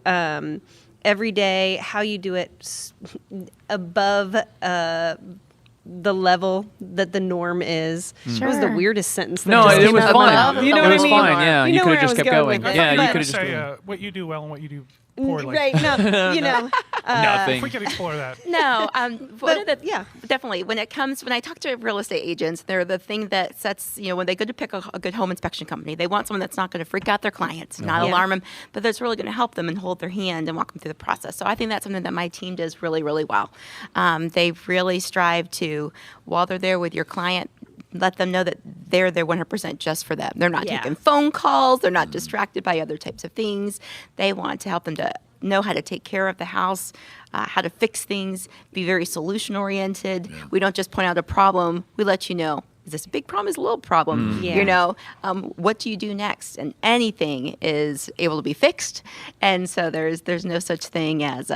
[SPEAKER 20] every day, how you do it above the level that the norm is. That was the weirdest sentence. That
[SPEAKER 3] No,
[SPEAKER 20] just
[SPEAKER 3] it
[SPEAKER 20] came
[SPEAKER 3] was
[SPEAKER 20] out of my mouth.
[SPEAKER 3] fine.
[SPEAKER 20] You know
[SPEAKER 3] It
[SPEAKER 20] what
[SPEAKER 3] was
[SPEAKER 20] I mean?
[SPEAKER 3] fine. Yeah, you
[SPEAKER 20] know
[SPEAKER 3] could
[SPEAKER 20] where
[SPEAKER 3] have
[SPEAKER 20] I
[SPEAKER 3] just
[SPEAKER 20] was
[SPEAKER 3] kept
[SPEAKER 20] going
[SPEAKER 3] going.
[SPEAKER 20] with it.
[SPEAKER 3] Yeah, you
[SPEAKER 20] But-
[SPEAKER 3] could have just.
[SPEAKER 1] Say what you do well and what you do poorly.
[SPEAKER 20] Right, no,
[SPEAKER 3] Nothing.
[SPEAKER 1] If we could explore that.
[SPEAKER 14] No, definitely. When I talk to real estate agents, they're the thing that sets, when they go to pick a good home inspection company, they want someone that's not going to freak out their clients, not alarm them, but that's really going to help them and hold their hand and walk them through the process. So I think that's something that my team does really, really well. They really strive to, while they're there with your client, let them know that they're there 100% just for them. They're not taking phone calls. They're not distracted by other types of things. They want to help them to know how to take care of the house, how to fix things, be very solution oriented. Yeah. We don't just point out a problem. We let you know, is this a big problem? Is it a little problem? What do you do next? And anything is able to be fixed. And so there's no such thing as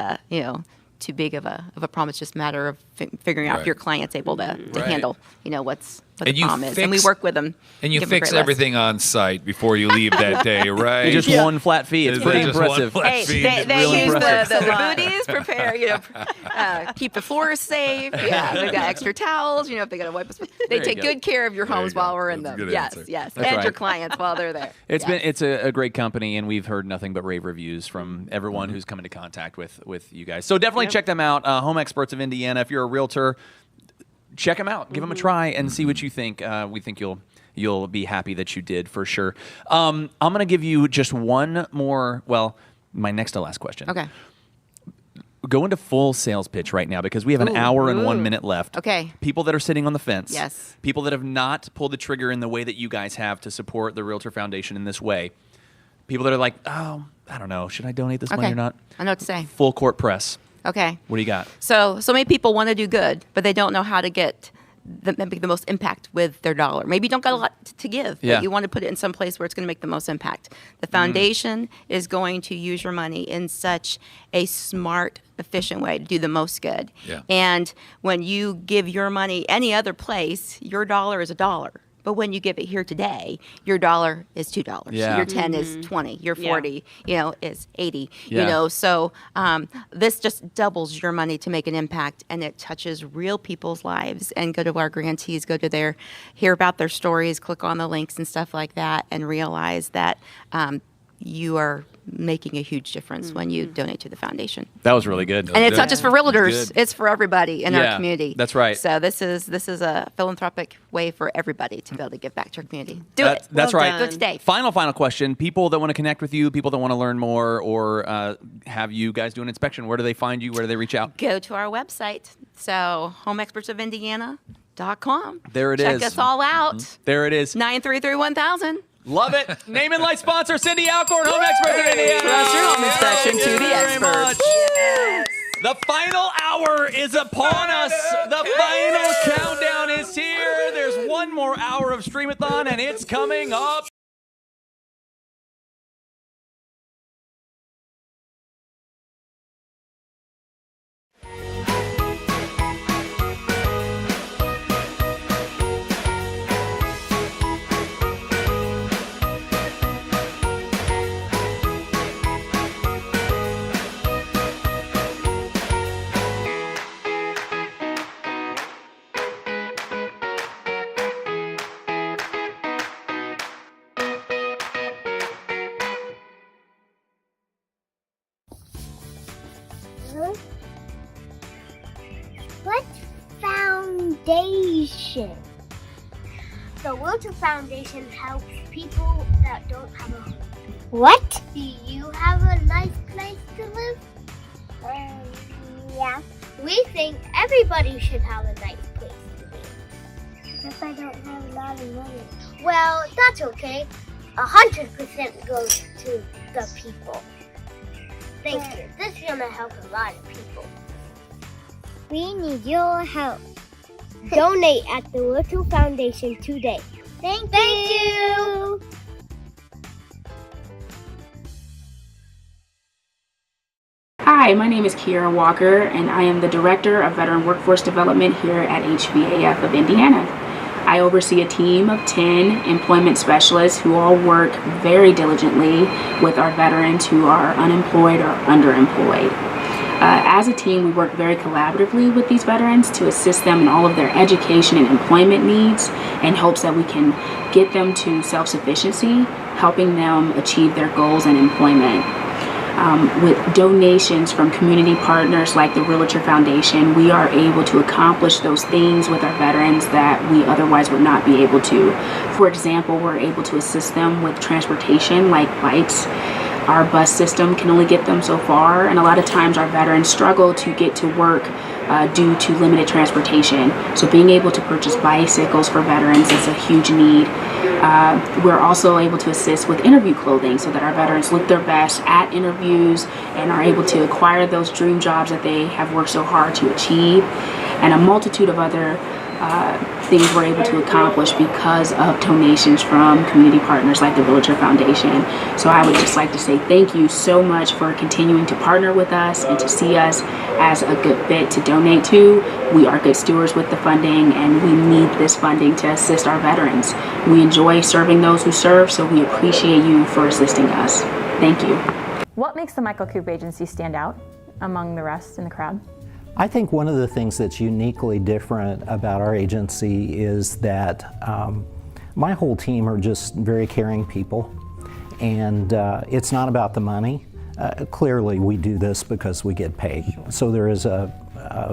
[SPEAKER 14] too big of a problem. It's just a matter of figuring out if your client's able to handle what the problem is. And we work with them.
[SPEAKER 2] And you
[SPEAKER 14] give them a
[SPEAKER 2] fix
[SPEAKER 14] great list.
[SPEAKER 2] everything on site before you leave that day, right?
[SPEAKER 3] Just one flat fee. It's pretty impressive.
[SPEAKER 14] Hey, they use the booties, prepare, keep the floors safe. Yeah, they've got extra towels. If they got to wipe us, they take good care of your homes while we're in them. Yes,
[SPEAKER 3] That's
[SPEAKER 14] and
[SPEAKER 3] right.
[SPEAKER 14] your clients while they're there.
[SPEAKER 3] It's a great company, and we've heard nothing but rave reviews from everyone who's come into contact with you guys. So definitely check them out. Home Experts of Indiana. If you're a realtor,
[SPEAKER 6] check them out. Give them a try and see what you think. We think you'll be happy that you did for sure. I'm going to give you just one more, well, my next to last question.
[SPEAKER 7] Okay.
[SPEAKER 6] Go into full sales pitch right now because we have an hour and 1 minute left.
[SPEAKER 7] Okay.
[SPEAKER 6] People that are sitting on the fence.
[SPEAKER 7] Yes.
[SPEAKER 6] People that have not pulled the trigger in the way that you guys have to support the Realtor Foundation in this way. People that are like, oh, I don't know, should I donate this money or not?
[SPEAKER 7] I know what to say.
[SPEAKER 6] Full court press.
[SPEAKER 7] Okay.
[SPEAKER 6] What do you got?
[SPEAKER 7] So many people want to do good, but they don't know how to get make the most impact with their dollar. Maybe you don't got a lot to give,
[SPEAKER 6] Yeah.
[SPEAKER 7] but you want to put it in some place where it's going to make the most impact. The foundation is going to use your money in such a smart, efficient way to do the most good.
[SPEAKER 2] Yeah.
[SPEAKER 7] And when you give your money any other place, your dollar is a dollar. But when you give it here today, your dollar is $2.
[SPEAKER 6] Yeah.
[SPEAKER 7] Your 10 is 20. Your 40, is 80.
[SPEAKER 6] Yeah.
[SPEAKER 7] So this just doubles your money to make an impact, and it touches real people's lives. And go to our grantees, hear about their stories, click on the links and stuff like that, and realize that you are making a huge difference when you donate to the foundation.
[SPEAKER 6] That was really good.
[SPEAKER 7] And it's not just for realtors; it's for everybody in our community.
[SPEAKER 6] That's right.
[SPEAKER 7] So this is a philanthropic way for everybody to be able to give back to our community.
[SPEAKER 6] That's right.
[SPEAKER 7] Do it today.
[SPEAKER 6] Final question. People that want to connect with you, people that want to learn more, or have you guys do an inspection, where do they find you? Where do they reach out?
[SPEAKER 7] Go to our website. So homeexpertsofindiana.com.
[SPEAKER 6] There it is.
[SPEAKER 7] Check us all out.
[SPEAKER 6] There it is.
[SPEAKER 7] 933-1000.
[SPEAKER 6] Love it. Name and light sponsor, Cindy Alcorn, Home Experts of Indiana.
[SPEAKER 7] Trust your home inspection to the experts.
[SPEAKER 6] Yes. The final hour is upon us. The final countdown is here. There's one more hour of Streamathon, and it's coming up.
[SPEAKER 8] What foundation? The Realtor Foundation helps people that don't have a home. What? Do you have a nice place to live? Yeah. We think everybody should have a nice place to live. If I don't have a lot of money. Well, that's okay. 100% goes to the people. Thank you. This is going to help a lot of people. We need your help. Donate at the Realtor Foundation today. Thank you.
[SPEAKER 21] Hi, my name is Kiara Walker, and I am the Director of Veteran Workforce Development here at HVAF of Indiana. I oversee a team of 10 employment specialists who all work very diligently with our veterans who are unemployed or underemployed. As a team, we work very collaboratively with these veterans to assist them in all of their education and employment needs in hopes that we can get them to self-sufficiency, helping them achieve their goals in employment. With donations from community partners like the Realtor Foundation, we are able to accomplish those things with our veterans that we otherwise would not be able to. For example, we're able to assist them with transportation like bikes. Our bus system can only get them so far, and a lot of times our veterans struggle to get to work due to limited transportation. So being able to purchase bicycles for veterans is a huge need. We're also able to assist with interview clothing so that our veterans look their best at interviews and are able to acquire those dream jobs that they have worked so hard to achieve, and a multitude of other things we're able to accomplish because of donations from community partners like the Realtor Foundation. So I would just like to say thank you so much for continuing to partner with us and to see us as a good fit to donate to. We are good stewards with the funding, and we need this funding to assist our veterans. We enjoy serving those who serve, so we appreciate you for assisting us. Thank you.
[SPEAKER 17] What makes the Michael Coop Agency stand out among the rest in the crowd?
[SPEAKER 12] I think one of the things that's uniquely different about our agency is that my whole team are just very caring people, and it's not about the money. Clearly we do this because we get paid, so there is a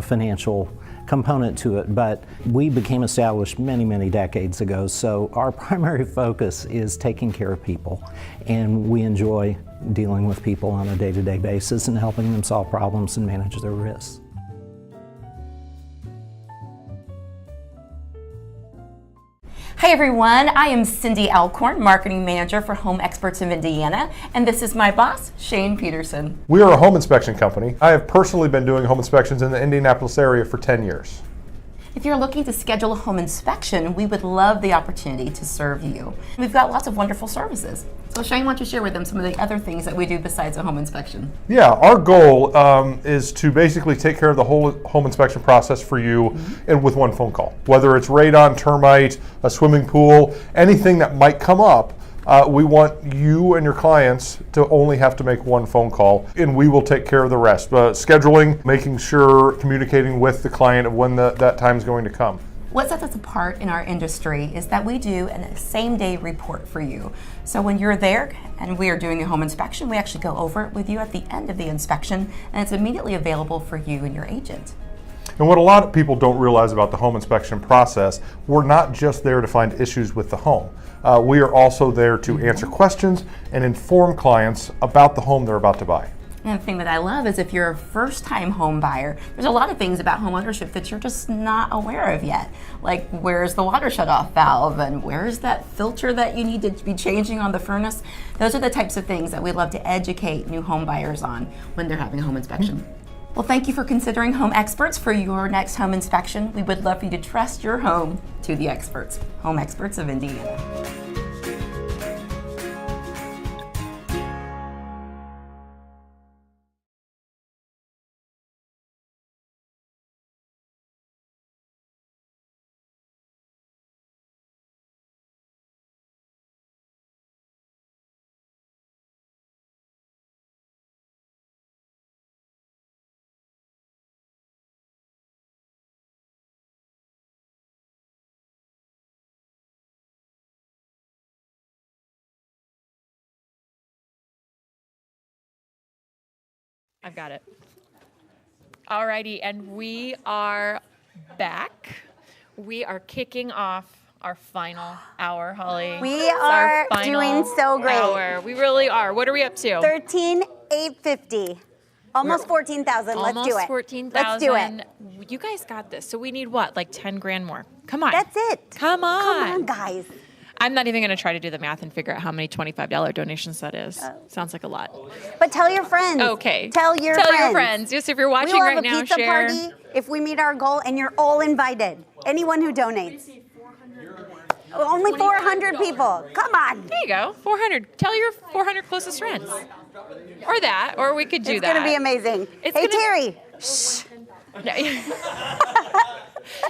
[SPEAKER 12] financial component to it, but we became established many, many decades ago, so our primary focus is taking care of people, and we enjoy dealing with people on a day-to-day basis and helping them solve problems and manage their risks.
[SPEAKER 4] Hi everyone, I am Cindy Alcorn, Marketing Manager for Home Experts of Indiana, and this is my boss, Shane Peterson.
[SPEAKER 22] We are a home inspection company. I have personally been doing home inspections in the Indianapolis area for 10 years.
[SPEAKER 4] If you're looking to schedule a home inspection, we would love the opportunity to serve you. We've got lots of wonderful services. So Shane, why don't you share with them some of the other things that we do besides a home inspection?
[SPEAKER 22] Yeah, our goal is to basically take care of the whole home inspection process for you and with one phone call. Whether it's radon, termite, a swimming pool, anything that might come up, we want you and your clients to only have to make one phone call, and we will take care of the rest. Scheduling, making sure, communicating with the client of when that time is going to come.
[SPEAKER 4] What sets us apart in our industry is that we do a same-day report for you. So when you're there and we are doing a home inspection, we actually go over it with you at the end of the inspection, and it's immediately available for you and your agent.
[SPEAKER 22] And what a lot of people don't realize about the home inspection process, we're not just there to find issues with the home. We are also there to answer questions and inform clients about the home they're about to buy.
[SPEAKER 4] And the thing that I love is if you're a first-time home buyer, there's a lot of things about home ownership that you're just not aware of yet. Like, where's the water shutoff valve, and where's that filter that you need to be changing on the furnace? Those are the types of things that we love to educate new home buyers on when they're having a home inspection. Well, thank you for considering Home Experts for your next home inspection. We would love for you to trust your home to the experts, Home Experts of Indiana.
[SPEAKER 14] I've got it. Alrighty, and we are back. We are kicking off our final hour, Holly.
[SPEAKER 5] We are doing so great.
[SPEAKER 14] Hour. We really are. What are we up to?
[SPEAKER 5] 13,850. Almost 14,000. Let's do it.
[SPEAKER 14] Almost 14,000.
[SPEAKER 5] Let's do it.
[SPEAKER 14] You guys got this. So we need what? Like 10 grand more. Come on.
[SPEAKER 5] That's it.
[SPEAKER 14] Come on.
[SPEAKER 5] Come on, guys.
[SPEAKER 14] I'm not even going to try to do the math and figure out how many $25 donations that is. Sounds like a lot.
[SPEAKER 5] But tell your friends.
[SPEAKER 14] Okay.
[SPEAKER 5] Tell your friends.
[SPEAKER 14] Yes, if you're watching
[SPEAKER 5] we will
[SPEAKER 14] right
[SPEAKER 5] have a
[SPEAKER 14] now,
[SPEAKER 5] pizza
[SPEAKER 14] share.
[SPEAKER 5] party if we meet our goal, and you're all invited. Anyone who donates. Only 400 people. Come on.
[SPEAKER 14] There you go. 400. Tell your 400 closest friends. Or that. Or we could do that.
[SPEAKER 5] It's going to be amazing. Hey, Terry. Shh.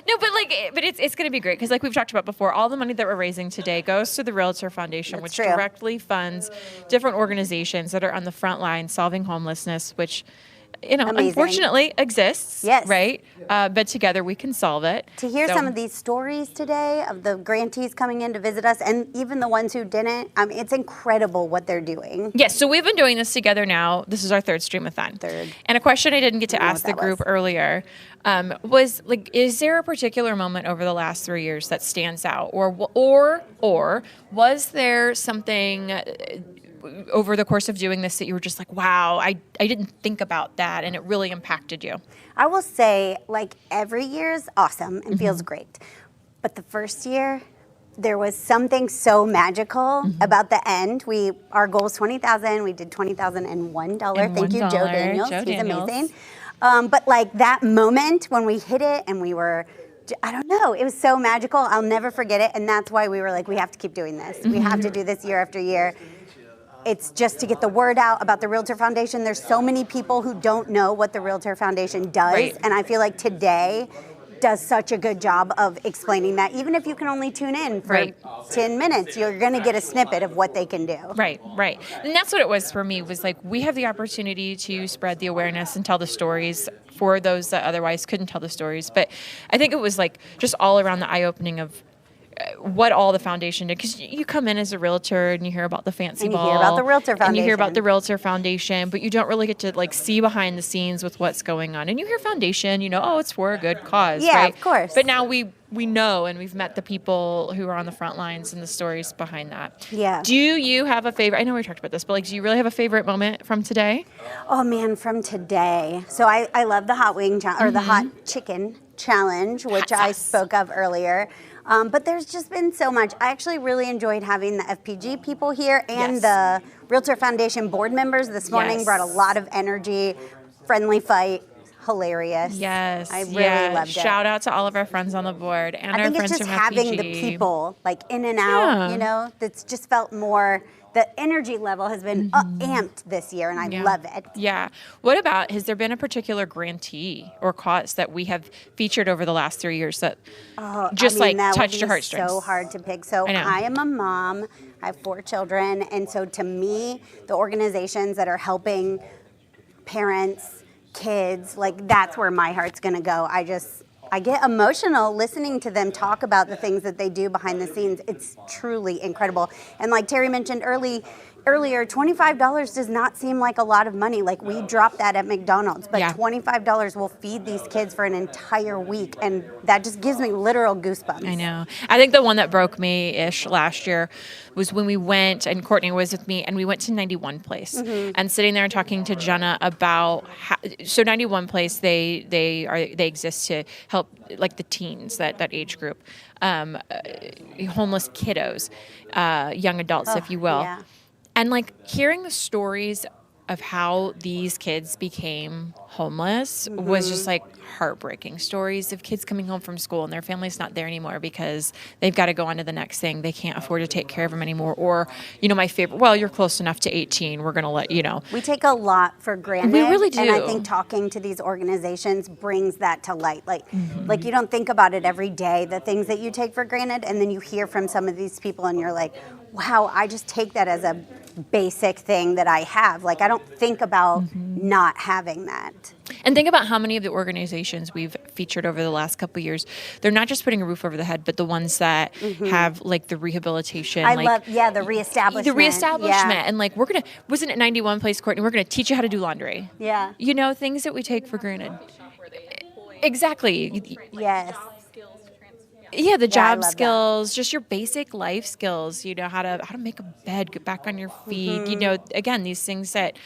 [SPEAKER 14] No, but it's going to be great because, like we've talked about before, all the money that we're raising today goes to the Realtor Foundation, which directly funds different organizations that are on the front line solving homelessness, which, unfortunately exists.
[SPEAKER 5] Yes.
[SPEAKER 14] Right? But together we can solve it.
[SPEAKER 5] To hear some of these stories today of the grantees coming in to visit us, and even the ones who didn't, it's incredible what they're doing.
[SPEAKER 14] Yes, so we've been doing this together now. This is our third Streamathon. And a question I didn't get to ask the group earlier was, like, is there a particular moment over the last 3 years that stands out? Or was there something over the course of doing this that you were just like, wow, I didn't think about that and it really impacted you?
[SPEAKER 5] I will say, like, every year is awesome and feels great. But the first year, there was something so magical about the end. Our goal was $20,000. We did $20,001. Thank you, Joe Daniels. He's amazing. But like that moment when we hit it and we were, I don't know, it was so magical. I'll never forget it. And that's why we were like, we have to keep doing this. We have to do this year after year. It's just to get the word out about the Realtor Foundation. There's so many people who don't know what the Realtor Foundation does. Right. And I feel like today does such a good job of explaining that. Even if you can only tune in for 10 minutes, you're going to get a snippet of what they can do.
[SPEAKER 14] Right. And that's what it was for me, was like, we have the opportunity to spread the awareness and tell the stories for those that otherwise couldn't tell the stories. But I think it was like just all around the eye-opening of what all the foundation did, because you come in as a realtor and you hear about the fancy
[SPEAKER 5] And you
[SPEAKER 14] ball,
[SPEAKER 5] hear about the Realtor
[SPEAKER 14] and you hear about
[SPEAKER 5] Foundation.
[SPEAKER 14] the Realtor Foundation, but you don't really get to like see behind the scenes with what's going on. And you hear foundation, you know, oh, it's for a good cause,
[SPEAKER 5] Yeah,
[SPEAKER 14] right?
[SPEAKER 5] of course.
[SPEAKER 14] But now we know, and we've met the people who are on the front lines and the stories behind that.
[SPEAKER 5] Yeah.
[SPEAKER 14] Do you have a favorite? I know we talked about this, but like, do you really have a favorite moment from today?
[SPEAKER 5] Oh man, from today. So I love the hot wing or the hot chicken challenge, which I spoke of earlier. But there's just been so much. I actually really enjoyed having the FPG people here and the Realtor Foundation board members this morning. Brought a lot of energy, friendly fight, hilarious.
[SPEAKER 14] Yes,
[SPEAKER 5] I really loved it.
[SPEAKER 14] Shout out to all of our friends on the board and
[SPEAKER 5] I
[SPEAKER 14] our
[SPEAKER 5] think
[SPEAKER 14] friends
[SPEAKER 5] it's just
[SPEAKER 14] from
[SPEAKER 5] having
[SPEAKER 14] FPG.
[SPEAKER 5] the people like in and out, you know, that's just felt more, the energy level has been amped this year, and I love it.
[SPEAKER 14] Yeah. What about, has there been a particular grantee or cause that we have featured over the last 3 years that just
[SPEAKER 5] that would
[SPEAKER 14] touched
[SPEAKER 5] be
[SPEAKER 14] your heartstrings?
[SPEAKER 5] so hard to pick. So
[SPEAKER 14] I know.
[SPEAKER 5] I am a mom. I have 4 children, and so to me, the organizations that are helping parents, kids, like that's where my heart's gonna go. I get emotional listening to them talk about the things that they do behind the scenes. It's truly incredible. And like Terry mentioned earlier, $25 does not seem like a lot of money. Like we dropped that at McDonald's, but $25 will feed these kids for an entire week. And that just gives me literal goosebumps.
[SPEAKER 14] I know. I think the one that broke me-ish last year was when we went, and Courtney was with me, and we went to 91 Place. And sitting there and talking to Jenna about how, so 91 Place, they exist to help like the teens, that age group, homeless kiddos, young adults, if you will.
[SPEAKER 5] Yeah.
[SPEAKER 14] And like hearing the stories of how these kids became homeless was just like heartbreaking stories of kids coming home from school and their family's not there anymore because they've got to go on to the next thing. They can't afford to take care of them anymore. Or, you know, my favorite, well, you're close enough to 18. We're going to let you know.
[SPEAKER 5] We take a lot for granted.
[SPEAKER 14] We really do.
[SPEAKER 5] And I think talking to these organizations brings that to light. Like you don't think about it every day, the things that you take for granted. And then you hear from some of these people and you're like, wow, I just take that as a basic thing that I have. Like I don't think about not having that.
[SPEAKER 14] And think about how many of the organizations we've featured over the last couple of years, they're not just putting a roof over the head, but the ones that have like the rehabilitation.
[SPEAKER 5] I
[SPEAKER 14] like,
[SPEAKER 5] love, the reestablishment.
[SPEAKER 14] The reestablishment.
[SPEAKER 5] Yeah.
[SPEAKER 14] And like, wasn't it 91 Place, Courtney? We're going to teach you how to do laundry.
[SPEAKER 5] Yeah.
[SPEAKER 14] You know, things that we take for granted. Exactly.
[SPEAKER 5] Yes.
[SPEAKER 14] Yeah, the
[SPEAKER 5] Yeah, I
[SPEAKER 14] job
[SPEAKER 5] love
[SPEAKER 14] skills, just your basic life skills, you know, how to make a bed, get back on your feet, you know, again, these things that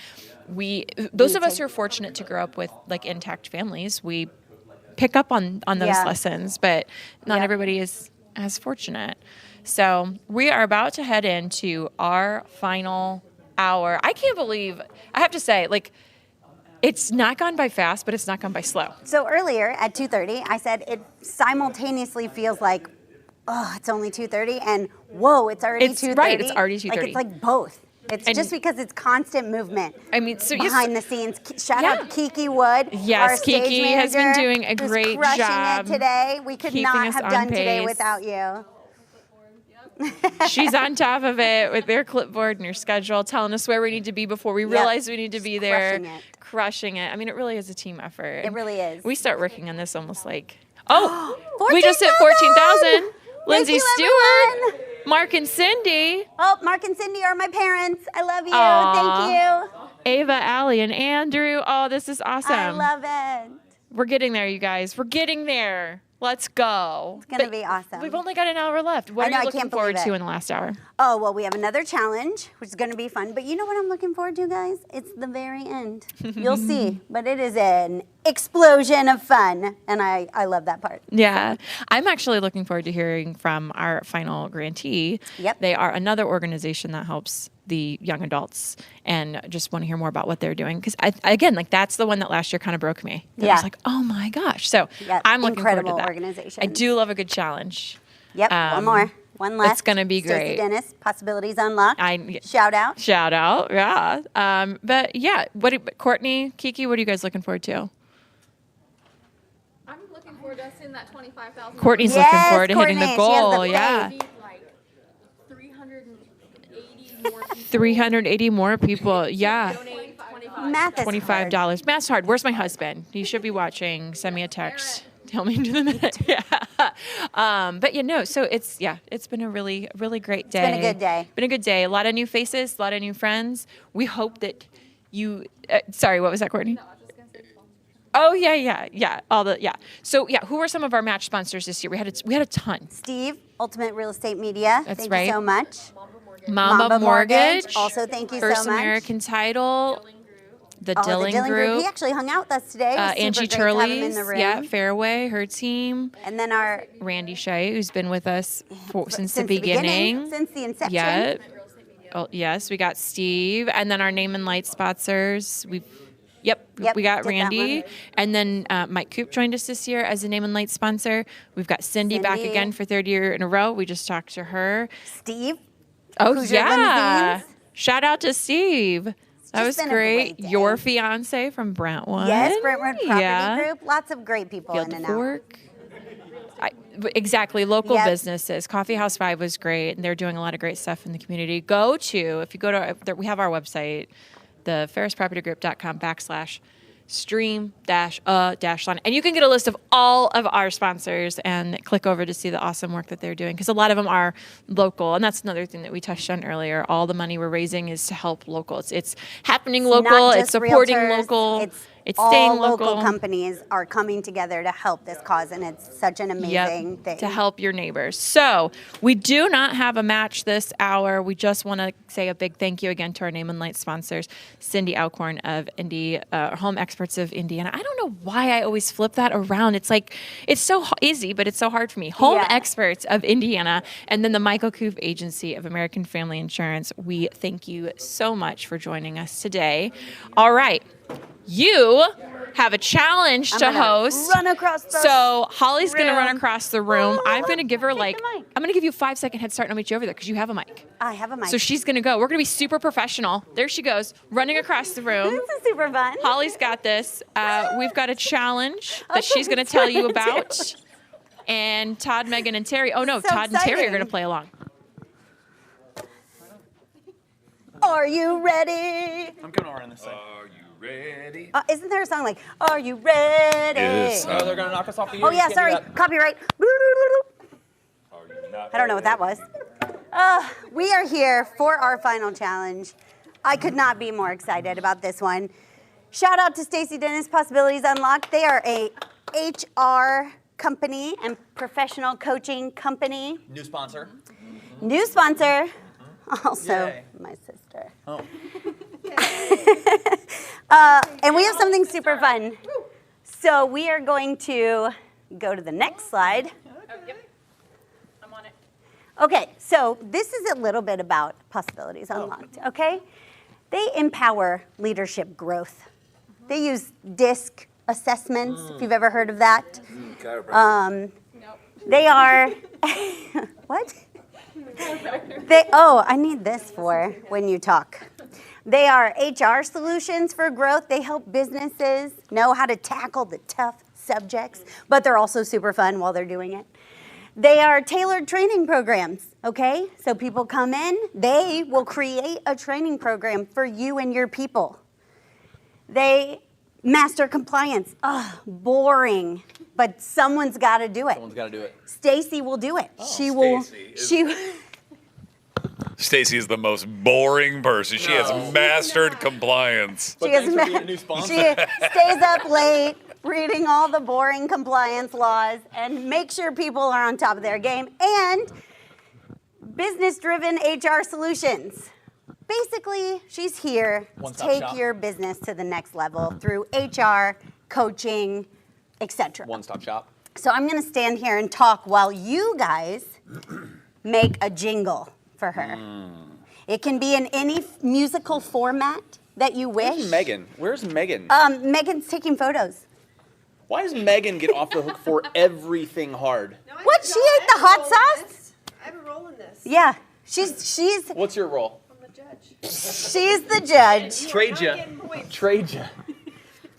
[SPEAKER 14] those of us who are fortunate to grow up with like intact families, we pick up on those lessons, but not everybody is as fortunate. So we are about to head into our final hour. I can't believe, I have to say, like, it's not gone by fast, but it's not gone by slow.
[SPEAKER 5] So earlier at 2:30, I said it simultaneously feels like, oh, it's only 2:30, and whoa, it's already 2:30.
[SPEAKER 14] Right, it's already 2:30.
[SPEAKER 5] Like it's like both. It's just because it's constant movement.
[SPEAKER 14] I mean, so
[SPEAKER 5] behind the scenes. Shout out Kiki Wood.
[SPEAKER 14] Yes,
[SPEAKER 5] our stage
[SPEAKER 14] Kiki has been
[SPEAKER 5] manager,
[SPEAKER 14] doing a
[SPEAKER 5] who's
[SPEAKER 14] great
[SPEAKER 5] crushing
[SPEAKER 14] job
[SPEAKER 5] it today. We could
[SPEAKER 14] keeping
[SPEAKER 5] not
[SPEAKER 14] us
[SPEAKER 5] have
[SPEAKER 14] on
[SPEAKER 5] done today
[SPEAKER 14] pace.
[SPEAKER 5] without you.
[SPEAKER 14] She's on top of it with their clipboard and your schedule, telling us where we need to be before we realize we need to be there. Crushing it. I mean, it really is a team effort.
[SPEAKER 5] It really is.
[SPEAKER 14] We start working on this almost like, we just hit 14,000. Lindsay Stewart, Mark and Cindy.
[SPEAKER 5] Oh, Mark and Cindy are my parents. I love you.
[SPEAKER 14] Aw.
[SPEAKER 5] Thank you.
[SPEAKER 14] Ava, Allie, and Andrew. Oh, this is awesome.
[SPEAKER 5] I love it.
[SPEAKER 14] We're getting there, you guys. We're getting there. Let's go.
[SPEAKER 5] It's going to be awesome.
[SPEAKER 14] We've only got an hour left. What
[SPEAKER 5] I know,
[SPEAKER 14] are
[SPEAKER 5] I
[SPEAKER 14] you looking
[SPEAKER 5] can't
[SPEAKER 14] forward
[SPEAKER 5] believe
[SPEAKER 14] to
[SPEAKER 5] it.
[SPEAKER 14] in the last hour?
[SPEAKER 5] Oh, well, we have another challenge, which is going to be fun. But you know what I'm looking forward to, guys? It's the very end. You'll see. But it is an explosion of fun. And I love that part.
[SPEAKER 14] Yeah. I'm actually looking forward to hearing from our final grantee.
[SPEAKER 5] Yep.
[SPEAKER 14] They are another organization that helps the young adults, and just want to hear more about what they're doing. Because, again, like that's the one that last year kind of broke me. I was like, oh, my gosh. So I'm looking forward to that.
[SPEAKER 5] Organization.
[SPEAKER 14] I do love a good challenge.
[SPEAKER 5] Yep, one more. One left.
[SPEAKER 14] It's going to be
[SPEAKER 5] Stacey
[SPEAKER 14] great.
[SPEAKER 5] Dennis, Possibilities Unlocked. Shout out.
[SPEAKER 14] Shout out, yeah. But yeah, Courtney, Kiki, what are you guys looking forward to?
[SPEAKER 17] I'm looking forward to us in that 25,000.
[SPEAKER 14] Courtney's looking forward to hitting the goal. Yeah. 380 more people. Yeah.
[SPEAKER 5] Math is
[SPEAKER 14] $25. Math's hard. Where's my husband? He should be watching. Send me a text. Tell me to the minute. Yeah. But so it's been a really, really great day.
[SPEAKER 5] It's been a good day.
[SPEAKER 14] Been a good day. A lot of new faces, a lot of new friends. We hope that you, sorry, what was that, Courtney? Oh, yeah. So, who were some of our match sponsors this year? We had a ton.
[SPEAKER 5] Steve, Ultimate Real Estate Media.
[SPEAKER 14] That's
[SPEAKER 5] thank
[SPEAKER 14] right.
[SPEAKER 5] you so much.
[SPEAKER 14] Mamba Mortgage.
[SPEAKER 5] Also, thank you
[SPEAKER 14] First
[SPEAKER 5] so much.
[SPEAKER 14] American Title. The
[SPEAKER 5] The
[SPEAKER 14] Dillon
[SPEAKER 5] Dillon
[SPEAKER 14] Group.
[SPEAKER 5] He actually hung out with us today. It was
[SPEAKER 14] Angie
[SPEAKER 5] super great to have him in
[SPEAKER 14] Turley's,
[SPEAKER 5] the room.
[SPEAKER 14] Fairway, her team.
[SPEAKER 5] And then our
[SPEAKER 14] Randy Shea, who's been with us since the beginning.
[SPEAKER 5] Since the inception.
[SPEAKER 14] Yeah. Oh, yes, we got Steve, and then our name and light sponsors. We got Randy, and then Mike Coop joined us this year as a name and light sponsor. We've got Cindy back again for third year in a row. We just talked to her.
[SPEAKER 5] Steve.
[SPEAKER 14] Oh
[SPEAKER 5] Hoosier
[SPEAKER 14] yeah!
[SPEAKER 5] Limousines.
[SPEAKER 14] Shout out to Steve. That was
[SPEAKER 5] been a
[SPEAKER 14] great.
[SPEAKER 5] great day.
[SPEAKER 14] Your fiance from Brentwood.
[SPEAKER 5] Yes, Brentwood Property Group. Lots of great people
[SPEAKER 14] Field
[SPEAKER 5] in and
[SPEAKER 14] of
[SPEAKER 5] out.
[SPEAKER 14] Work. Exactly. Local
[SPEAKER 5] Yep.
[SPEAKER 14] businesses. Coffee House 5 was great, and they're doing a lot of great stuff in the community. If you go to, we have our website, the ferrispropertygroup.com/stream-line. And you can get a list of all of our sponsors and click over to see the awesome work that they're doing, because a lot of them are local. And that's another thing that we touched on earlier. All the money we're raising is to help local. It's happening local.
[SPEAKER 5] Not
[SPEAKER 14] It's
[SPEAKER 5] just
[SPEAKER 14] supporting
[SPEAKER 5] realtors,
[SPEAKER 14] local. It's
[SPEAKER 5] all
[SPEAKER 14] staying
[SPEAKER 5] local companies are coming together to help this cause, and it's such an amazing thing.
[SPEAKER 14] To help your neighbors. So we do not have a match this hour. We just want to say a big thank you again to our name and light sponsors, Cindy Alcorn of Home Experts of Indiana. I don't know why I always flip that around. It's like, it's so easy, but it's so hard for me. Home Experts of Indiana, and then the Michael Coop Agency of American Family Insurance. We thank you so much for joining us today. All right. You have a challenge to host.
[SPEAKER 5] Run across the
[SPEAKER 14] So Holly's going to
[SPEAKER 5] room.
[SPEAKER 14] run across the room. I'm going to give her I'm going to give you a 5-second head start and I'll meet you over there because you have a mic.
[SPEAKER 5] I have a mic.
[SPEAKER 14] So she's going to go. We're going to be super professional. There she goes, running across the room.
[SPEAKER 5] This is super fun.
[SPEAKER 14] Holly's got this. We've got a challenge that she's going to tell you about. And Todd, Megan, and Terry. Oh, no,
[SPEAKER 5] So
[SPEAKER 14] Todd and Terry are
[SPEAKER 5] exciting.
[SPEAKER 14] going to play along.
[SPEAKER 5] Are you ready?
[SPEAKER 6] I'm coming over on this side.
[SPEAKER 2] Are you ready?
[SPEAKER 5] Isn't there a song like, Are you ready?
[SPEAKER 2] Yes.
[SPEAKER 6] Oh, they're going to knock us off the
[SPEAKER 5] Oh,
[SPEAKER 6] air. You
[SPEAKER 5] yeah,
[SPEAKER 6] can't do
[SPEAKER 5] sorry.
[SPEAKER 6] that.
[SPEAKER 5] Copyright. I don't know what that was. We are here for our final challenge. I could not be more excited about this one. Shout out to Stacey Dennis, Possibilities Unlocked. They are a HR company and professional coaching company.
[SPEAKER 6] New sponsor.
[SPEAKER 5] New sponsor. Also,
[SPEAKER 6] Yay.
[SPEAKER 5] my sister.
[SPEAKER 6] Oh.
[SPEAKER 5] And we have something super fun. So we are going to go to the next slide.
[SPEAKER 14] I'm on it.
[SPEAKER 5] Okay, so this is a little bit about Possibilities Unlocked, okay? They empower leadership growth. They use DISC assessments, if you've ever heard of that. They are, what? I need this for when you talk. They are HR solutions for growth. They help businesses know how to tackle the tough subjects, but they're also super fun while they're doing it. They are tailored training programs, okay? So people come in, they will create a training program for you and your people. They master compliance. Boring, but someone's got to do it.
[SPEAKER 6] Someone's got to do it.
[SPEAKER 5] Stacy will do it.
[SPEAKER 2] Stacy is the most boring person. She has mastered compliance.
[SPEAKER 5] She stays up late reading all the boring compliance laws and make sure people are on top of their game, and business-driven HR solutions. Basically, she's here to take your business to the next level through HR, coaching, etc.
[SPEAKER 6] One-stop shop.
[SPEAKER 5] So I'm going to stand here and talk while you guys make a jingle for her. It can be in any musical format that you wish.
[SPEAKER 6] Where's Megan? Where's Megan?
[SPEAKER 5] Megan's taking photos.
[SPEAKER 6] Why does Megan get off the hook for everything hard?
[SPEAKER 5] What? She ate the hot sauce?
[SPEAKER 11] I have a role in this.
[SPEAKER 5] Yeah. She's
[SPEAKER 6] What's your role?
[SPEAKER 11] I'm the judge.
[SPEAKER 5] she's the judge.
[SPEAKER 6] Trade ya.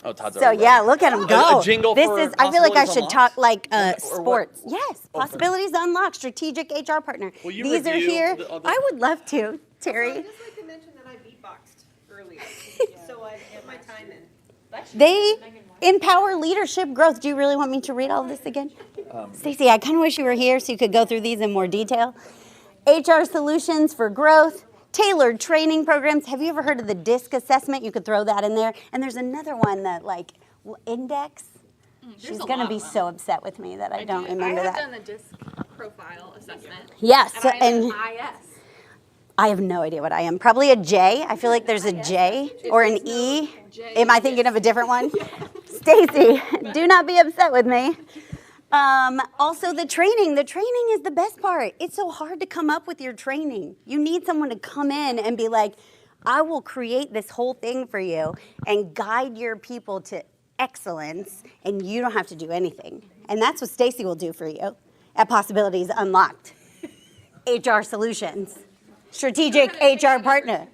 [SPEAKER 6] Oh, Todd's
[SPEAKER 5] So
[SPEAKER 6] already
[SPEAKER 5] yeah,
[SPEAKER 6] ready.
[SPEAKER 5] look at him go.
[SPEAKER 6] A jingle
[SPEAKER 5] This
[SPEAKER 6] for
[SPEAKER 5] is. I feel like I
[SPEAKER 6] Possibilities
[SPEAKER 5] should
[SPEAKER 6] Unlocked?
[SPEAKER 5] talk like
[SPEAKER 6] Or what?
[SPEAKER 5] sports. Yes, Possibilities Unlocked, strategic HR partner.
[SPEAKER 6] Will you
[SPEAKER 5] These are
[SPEAKER 6] review
[SPEAKER 5] here.
[SPEAKER 6] the other-
[SPEAKER 5] I would love to, Terry.
[SPEAKER 11] I'd just like to mention that I beatboxed earlier, so I get my time in.
[SPEAKER 5] They Empower leadership growth. Do you really want me to read all of this again? Stacy, I kind of wish you were here so you could go through these in more detail. HR solutions for growth, tailored training programs. Have you ever heard of the DISC assessment? You could throw that in there. And there's another one that like index. She's going to be so upset with me that I don't remember that.
[SPEAKER 17] I have done the DISC profile assessment.
[SPEAKER 5] Yes,
[SPEAKER 17] And
[SPEAKER 5] and
[SPEAKER 17] I am an IS.
[SPEAKER 5] I have no idea what I am. Probably a J. I feel like there's a J or an E. Am I thinking of a different one? Stacy, do not be upset with me. Also, the training. The training is the best part. It's so hard to come up with your training. You need someone to come in and be like, I will create this whole thing for you and guide your people to excellence, and you don't have to do anything. And that's what Stacy will do for you at Possibilities Unlocked. HR Solutions. Strategic HR partner.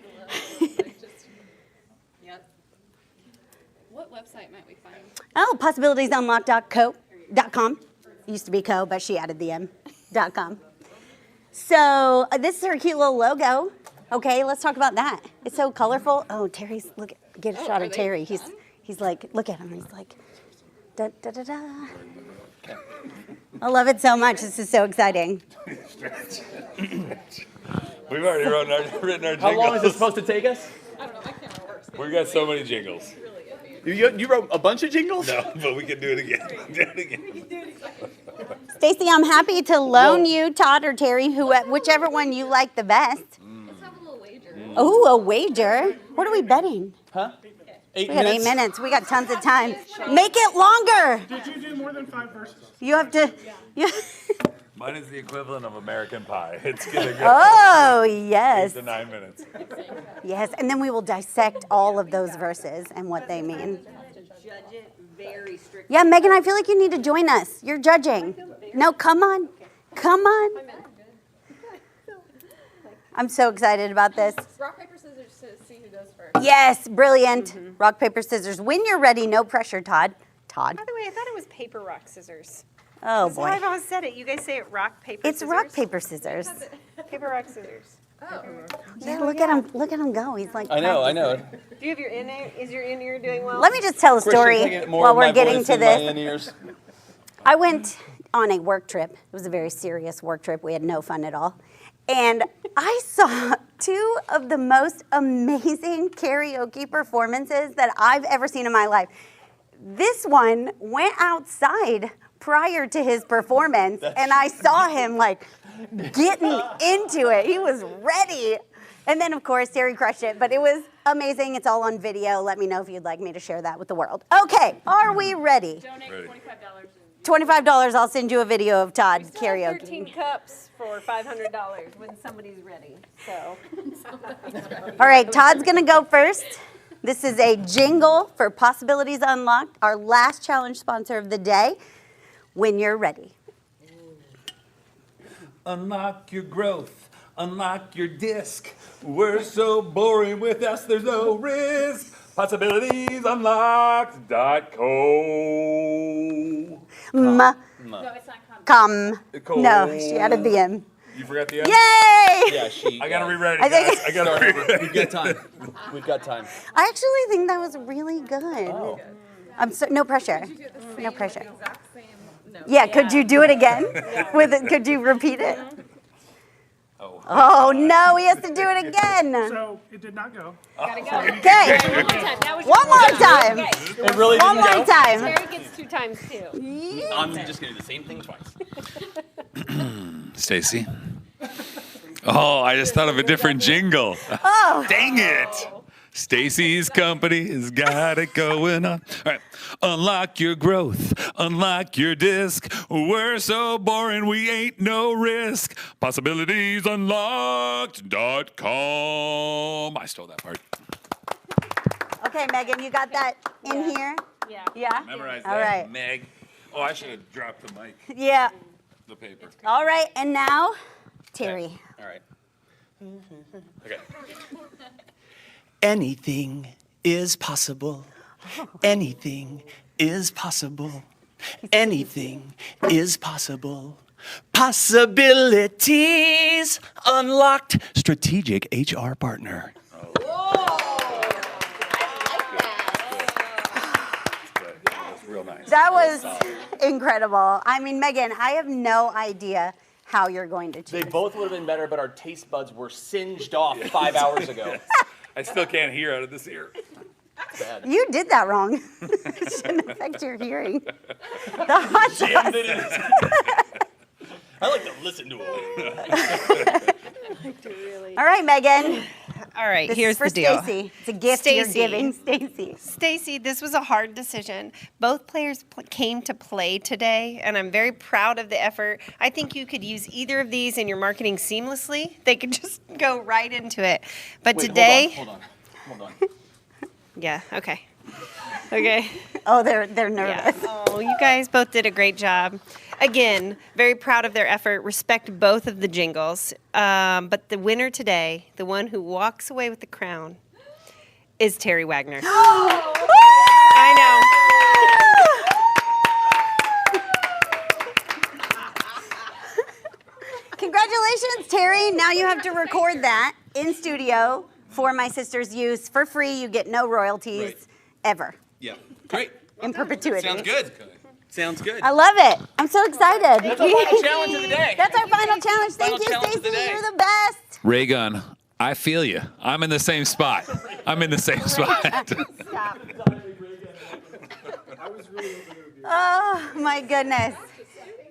[SPEAKER 17] What website might we find?
[SPEAKER 5] Oh, possibilitiesunlocked.com. Used to be co, but she added the m.com. So this is her cute little logo. Okay, let's talk about that. It's so colorful. Oh, Terry's, look, get a shot of Terry. He's like, look at him. He's like, da da da da. I love it so much. This is so exciting.
[SPEAKER 2] We've already written our jingles.
[SPEAKER 3] How long is this supposed to take us?
[SPEAKER 17] I don't know. I can't remember.
[SPEAKER 2] We got so many jingles.
[SPEAKER 3] You wrote a bunch of jingles?
[SPEAKER 2] No, but we can do it again.
[SPEAKER 5] Stacy, I'm happy to loan you Todd or Terry, whichever one you like the best.
[SPEAKER 17] Let's have a little wager.
[SPEAKER 5] Oh, a wager. What are we betting?
[SPEAKER 3] Huh? 8
[SPEAKER 5] We got
[SPEAKER 3] minutes?
[SPEAKER 5] 8 minutes. We got tons of time. Make it longer.
[SPEAKER 1] Did you do more than 5 verses?
[SPEAKER 5] You have to.
[SPEAKER 2] Mine is the equivalent of American Pie. It's gonna go.
[SPEAKER 5] Oh, yes.
[SPEAKER 2] 8 to 9 minutes.
[SPEAKER 5] Yes, and then we will dissect all of those verses and what they mean. Yeah, Megan, I feel like you need to join us. You're judging. No, come on. Come on. I'm so excited about this.
[SPEAKER 17] Rock, paper, scissors to see who goes first.
[SPEAKER 5] Yes, brilliant. Rock, paper, scissors. When you're ready, no pressure, Todd. Todd.
[SPEAKER 11] By the way, I thought it was paper, rock, scissors.
[SPEAKER 5] Oh,
[SPEAKER 11] That's how I've
[SPEAKER 5] boy.
[SPEAKER 11] always said it. You guys say it rock, paper,
[SPEAKER 5] It's
[SPEAKER 11] scissors.
[SPEAKER 5] rock, paper, scissors.
[SPEAKER 11] Paper, rock, scissors.
[SPEAKER 5] Yeah, look at him. Look at him go. He's like.
[SPEAKER 3] I know.
[SPEAKER 5] practicing.
[SPEAKER 11] Do you have your in-ear? Is your in-ear doing well?
[SPEAKER 5] Let me just tell a story while we're getting to this. I went on a work trip. It was a very serious work trip. We had no fun at all. And I saw 2 of the most amazing karaoke performances that I've ever seen in my life. This one went outside prior to his performance, and I saw him like getting into it. He was ready. And then, of course, Terry crushed it, but it was amazing. It's all on video. Let me know if you'd like me to share that with the world. Okay, are we ready?
[SPEAKER 17] Donate $25.
[SPEAKER 5] $25, I'll send you a video of Todd
[SPEAKER 11] We
[SPEAKER 5] karaoke.
[SPEAKER 11] 13 cups for $500 when somebody's ready. So.
[SPEAKER 5] All right, Todd's gonna go first. This is a jingle for Possibilities Unlocked, our last challenge sponsor of the day. When you're ready.
[SPEAKER 2] Unlock your growth. Unlock your disc. We're so boring with us, there's no risk. Possibilitiesunlocked.co.
[SPEAKER 5] No,
[SPEAKER 17] it's not
[SPEAKER 5] come. No, she added the M.
[SPEAKER 2] You forgot the M?
[SPEAKER 5] Yay!
[SPEAKER 3] Yeah, she.
[SPEAKER 2] I gotta rewrite it,
[SPEAKER 5] I think-
[SPEAKER 2] guys. I gotta rewrite it.
[SPEAKER 3] We've got time. We've got time.
[SPEAKER 5] I actually think that was really good. I'm so, no pressure. No pressure. Yeah, could you do it again? With it, could you repeat it? Oh no, he has to do it again.
[SPEAKER 1] So it did not go.
[SPEAKER 5] Okay. One more time.
[SPEAKER 3] It really
[SPEAKER 5] One
[SPEAKER 3] didn't
[SPEAKER 5] more
[SPEAKER 3] go?
[SPEAKER 5] time.
[SPEAKER 11] Terry gets 2 times too.
[SPEAKER 3] I'm just gonna do the same thing twice.
[SPEAKER 2] Stacy. Oh, I just thought of a different jingle.
[SPEAKER 5] Oh.
[SPEAKER 2] Dang it. Stacy's company has got it going on. All right. Unlock your growth. Unlock your disc. We're so boring, we ain't no risk. Possibilitiesunlocked.com. I stole that part.
[SPEAKER 5] Okay, Megan, you got that in here?
[SPEAKER 11] Yeah.
[SPEAKER 5] Yeah?
[SPEAKER 2] Memorize
[SPEAKER 5] All
[SPEAKER 2] that,
[SPEAKER 5] right.
[SPEAKER 2] Meg. Oh, I should have dropped the mic.
[SPEAKER 5] Yeah.
[SPEAKER 2] The paper.
[SPEAKER 5] All right, and now, Terry.
[SPEAKER 3] All right. Okay. Anything is possible. Anything is possible. Anything is possible. Possibilities unlocked. Strategic HR partner.
[SPEAKER 5] That was incredible. I mean, Megan, I have no idea how you're going to choose.
[SPEAKER 3] They both would have been better, but our taste buds were singed off 5 hours ago.
[SPEAKER 2] I still can't hear out of this ear.
[SPEAKER 3] Bad.
[SPEAKER 5] You did that wrong. It shouldn't affect your hearing. The hot sauce.
[SPEAKER 3] I like to listen to it.
[SPEAKER 5] All right, Megan.
[SPEAKER 11] All right,
[SPEAKER 5] This
[SPEAKER 11] here's
[SPEAKER 5] is for
[SPEAKER 11] the deal.
[SPEAKER 5] Stacy. It's a gift you're giving Stacy.
[SPEAKER 11] Stacy, this was a hard decision. Both players came to play today, and I'm very proud of the effort. I think you could use either of these in your marketing seamlessly. They could just go right into it. But
[SPEAKER 3] Wait,
[SPEAKER 11] today,
[SPEAKER 3] hold on.
[SPEAKER 11] yeah, okay. Okay.
[SPEAKER 5] Oh, they're nervous.
[SPEAKER 11] Yeah. Oh, you guys both did a great job. Again, very proud of their effort. Respect both of the jingles. But the winner today, the one who walks away with the crown, is Terry Wagner. I know.
[SPEAKER 5] Congratulations, Terry. Now you have to record that in studio for my sister's use for free. You get no royalties ever.
[SPEAKER 3] Yeah. Great.
[SPEAKER 5] In perpetuity.
[SPEAKER 3] Sounds good. Sounds good.
[SPEAKER 5] I love it. I'm so excited.
[SPEAKER 3] That's our final challenge of the day.
[SPEAKER 5] That's our final challenge. Thank you,
[SPEAKER 3] challenge of the
[SPEAKER 5] Stacey.
[SPEAKER 3] day.
[SPEAKER 5] You're the best.
[SPEAKER 2] Ray Gun, I feel you. I'm in the same spot.
[SPEAKER 5] Oh, my goodness.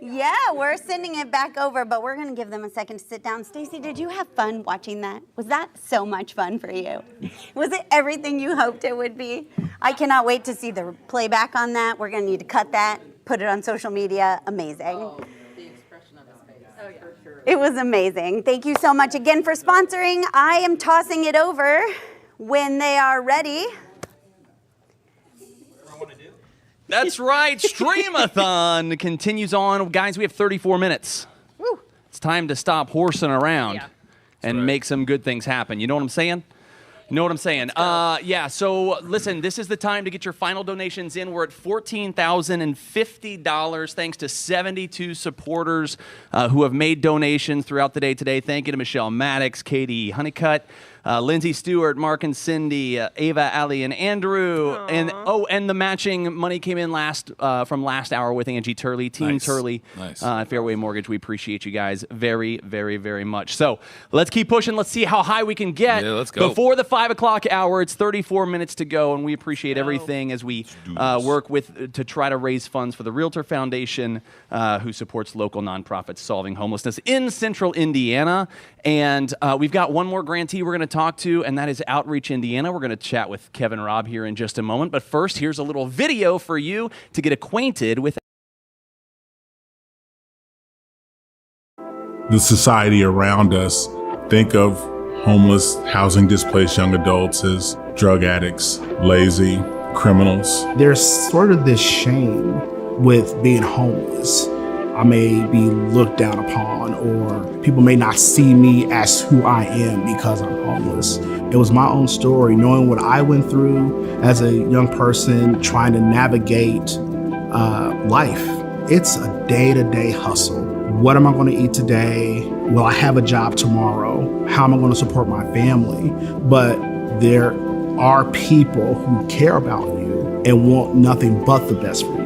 [SPEAKER 5] Yeah, we're sending it back over, but we're going to give them a second to sit down. Stacey, did you have fun watching that? Was that so much fun for you? Was it everything you hoped it would be? I cannot wait to see the playback on that. We're going to need to cut that, put it on social media. Amazing.
[SPEAKER 15] Oh, the expression of his face. Oh, yeah. For sure.
[SPEAKER 5] It was amazing. Thank you so much again for sponsoring. I am tossing it over when they are ready.
[SPEAKER 3] That's right. Streamathon continues on. Guys, we have 34 minutes.
[SPEAKER 5] Woo.
[SPEAKER 3] It's time to stop horsing around and make some good things happen. You know what I'm saying? You know what I'm saying? Yeah, so listen, this is the time to get your final donations in. We're at $14,050 thanks to 72 supporters who have made donations throughout the day today. Thank you to Michelle Maddox, Katie Honeycutt, Lindsay Stewart, Mark and Cindy, Ava, Ali, and Andrew.
[SPEAKER 11] Aww.
[SPEAKER 3] And the matching money came in from last hour with Angie Turley, Team Turley, Fairway Mortgage. We appreciate you guys very, very, very much. So let's keep pushing. Let's see how high we can get.
[SPEAKER 2] Yeah, let's go.
[SPEAKER 3] Before the 5 o'clock hour, it's 34 minutes to go, and we appreciate everything as we work to try to raise funds for the Realtor Foundation, who supports local nonprofits solving homelessness in Central Indiana. And we've got one more grantee we're going to talk to, and that is Outreach Indiana. We're going to chat with Kevin Robb here in just a moment. But first, here's a little video for you to get acquainted with
[SPEAKER 16] the society around us. Think of homeless, housing displaced young adults as drug addicts, lazy, criminals.
[SPEAKER 23] There's sort of this shame with being homeless. I may be looked down upon, or people may not see me as who I am because I'm homeless. It was my own story, knowing what I went through as a young person, trying to navigate life. It's a day-to-day hustle. What am I going to eat today? Will I have a job tomorrow? How am I going to support my family? But there are people who care about you and want nothing but the best for you.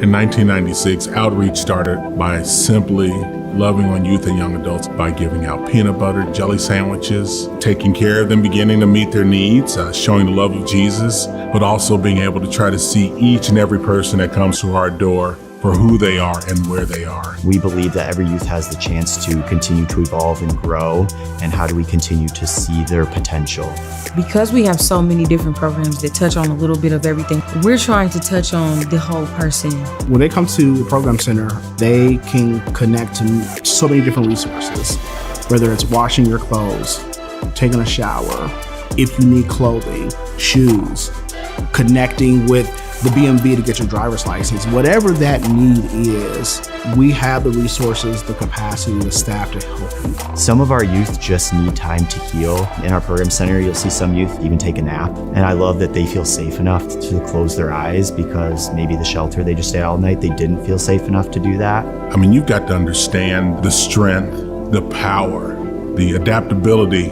[SPEAKER 16] In 1996, Outreach started by simply loving on youth and young adults by giving out peanut butter, jelly sandwiches, taking care of them, beginning to meet their needs, showing the love of Jesus, but also being able to try to see each and every person that comes through our door for who they are and where they are.
[SPEAKER 24] We believe that every youth has the chance to continue to evolve and grow, and how do we continue to see their potential?
[SPEAKER 25] Because we have so many different programs that touch on a little bit of everything, we're trying to touch on the whole person.
[SPEAKER 23] When they come to the Program Center, they can connect to so many different resources, whether it's washing your clothes, taking a shower, if you need clothing, shoes, connecting with the BMV to get your driver's license. Whatever that need is, we have the resources, the capacity, the staff to help you.
[SPEAKER 24] Some of our youth just need time to heal. In our program center, you'll see some youth even take a nap. And I love that they feel safe enough to close their eyes, because maybe the shelter they just stay all night, they didn't feel safe enough to do that.
[SPEAKER 16] I mean, you've got to understand the strength, the power, the adaptability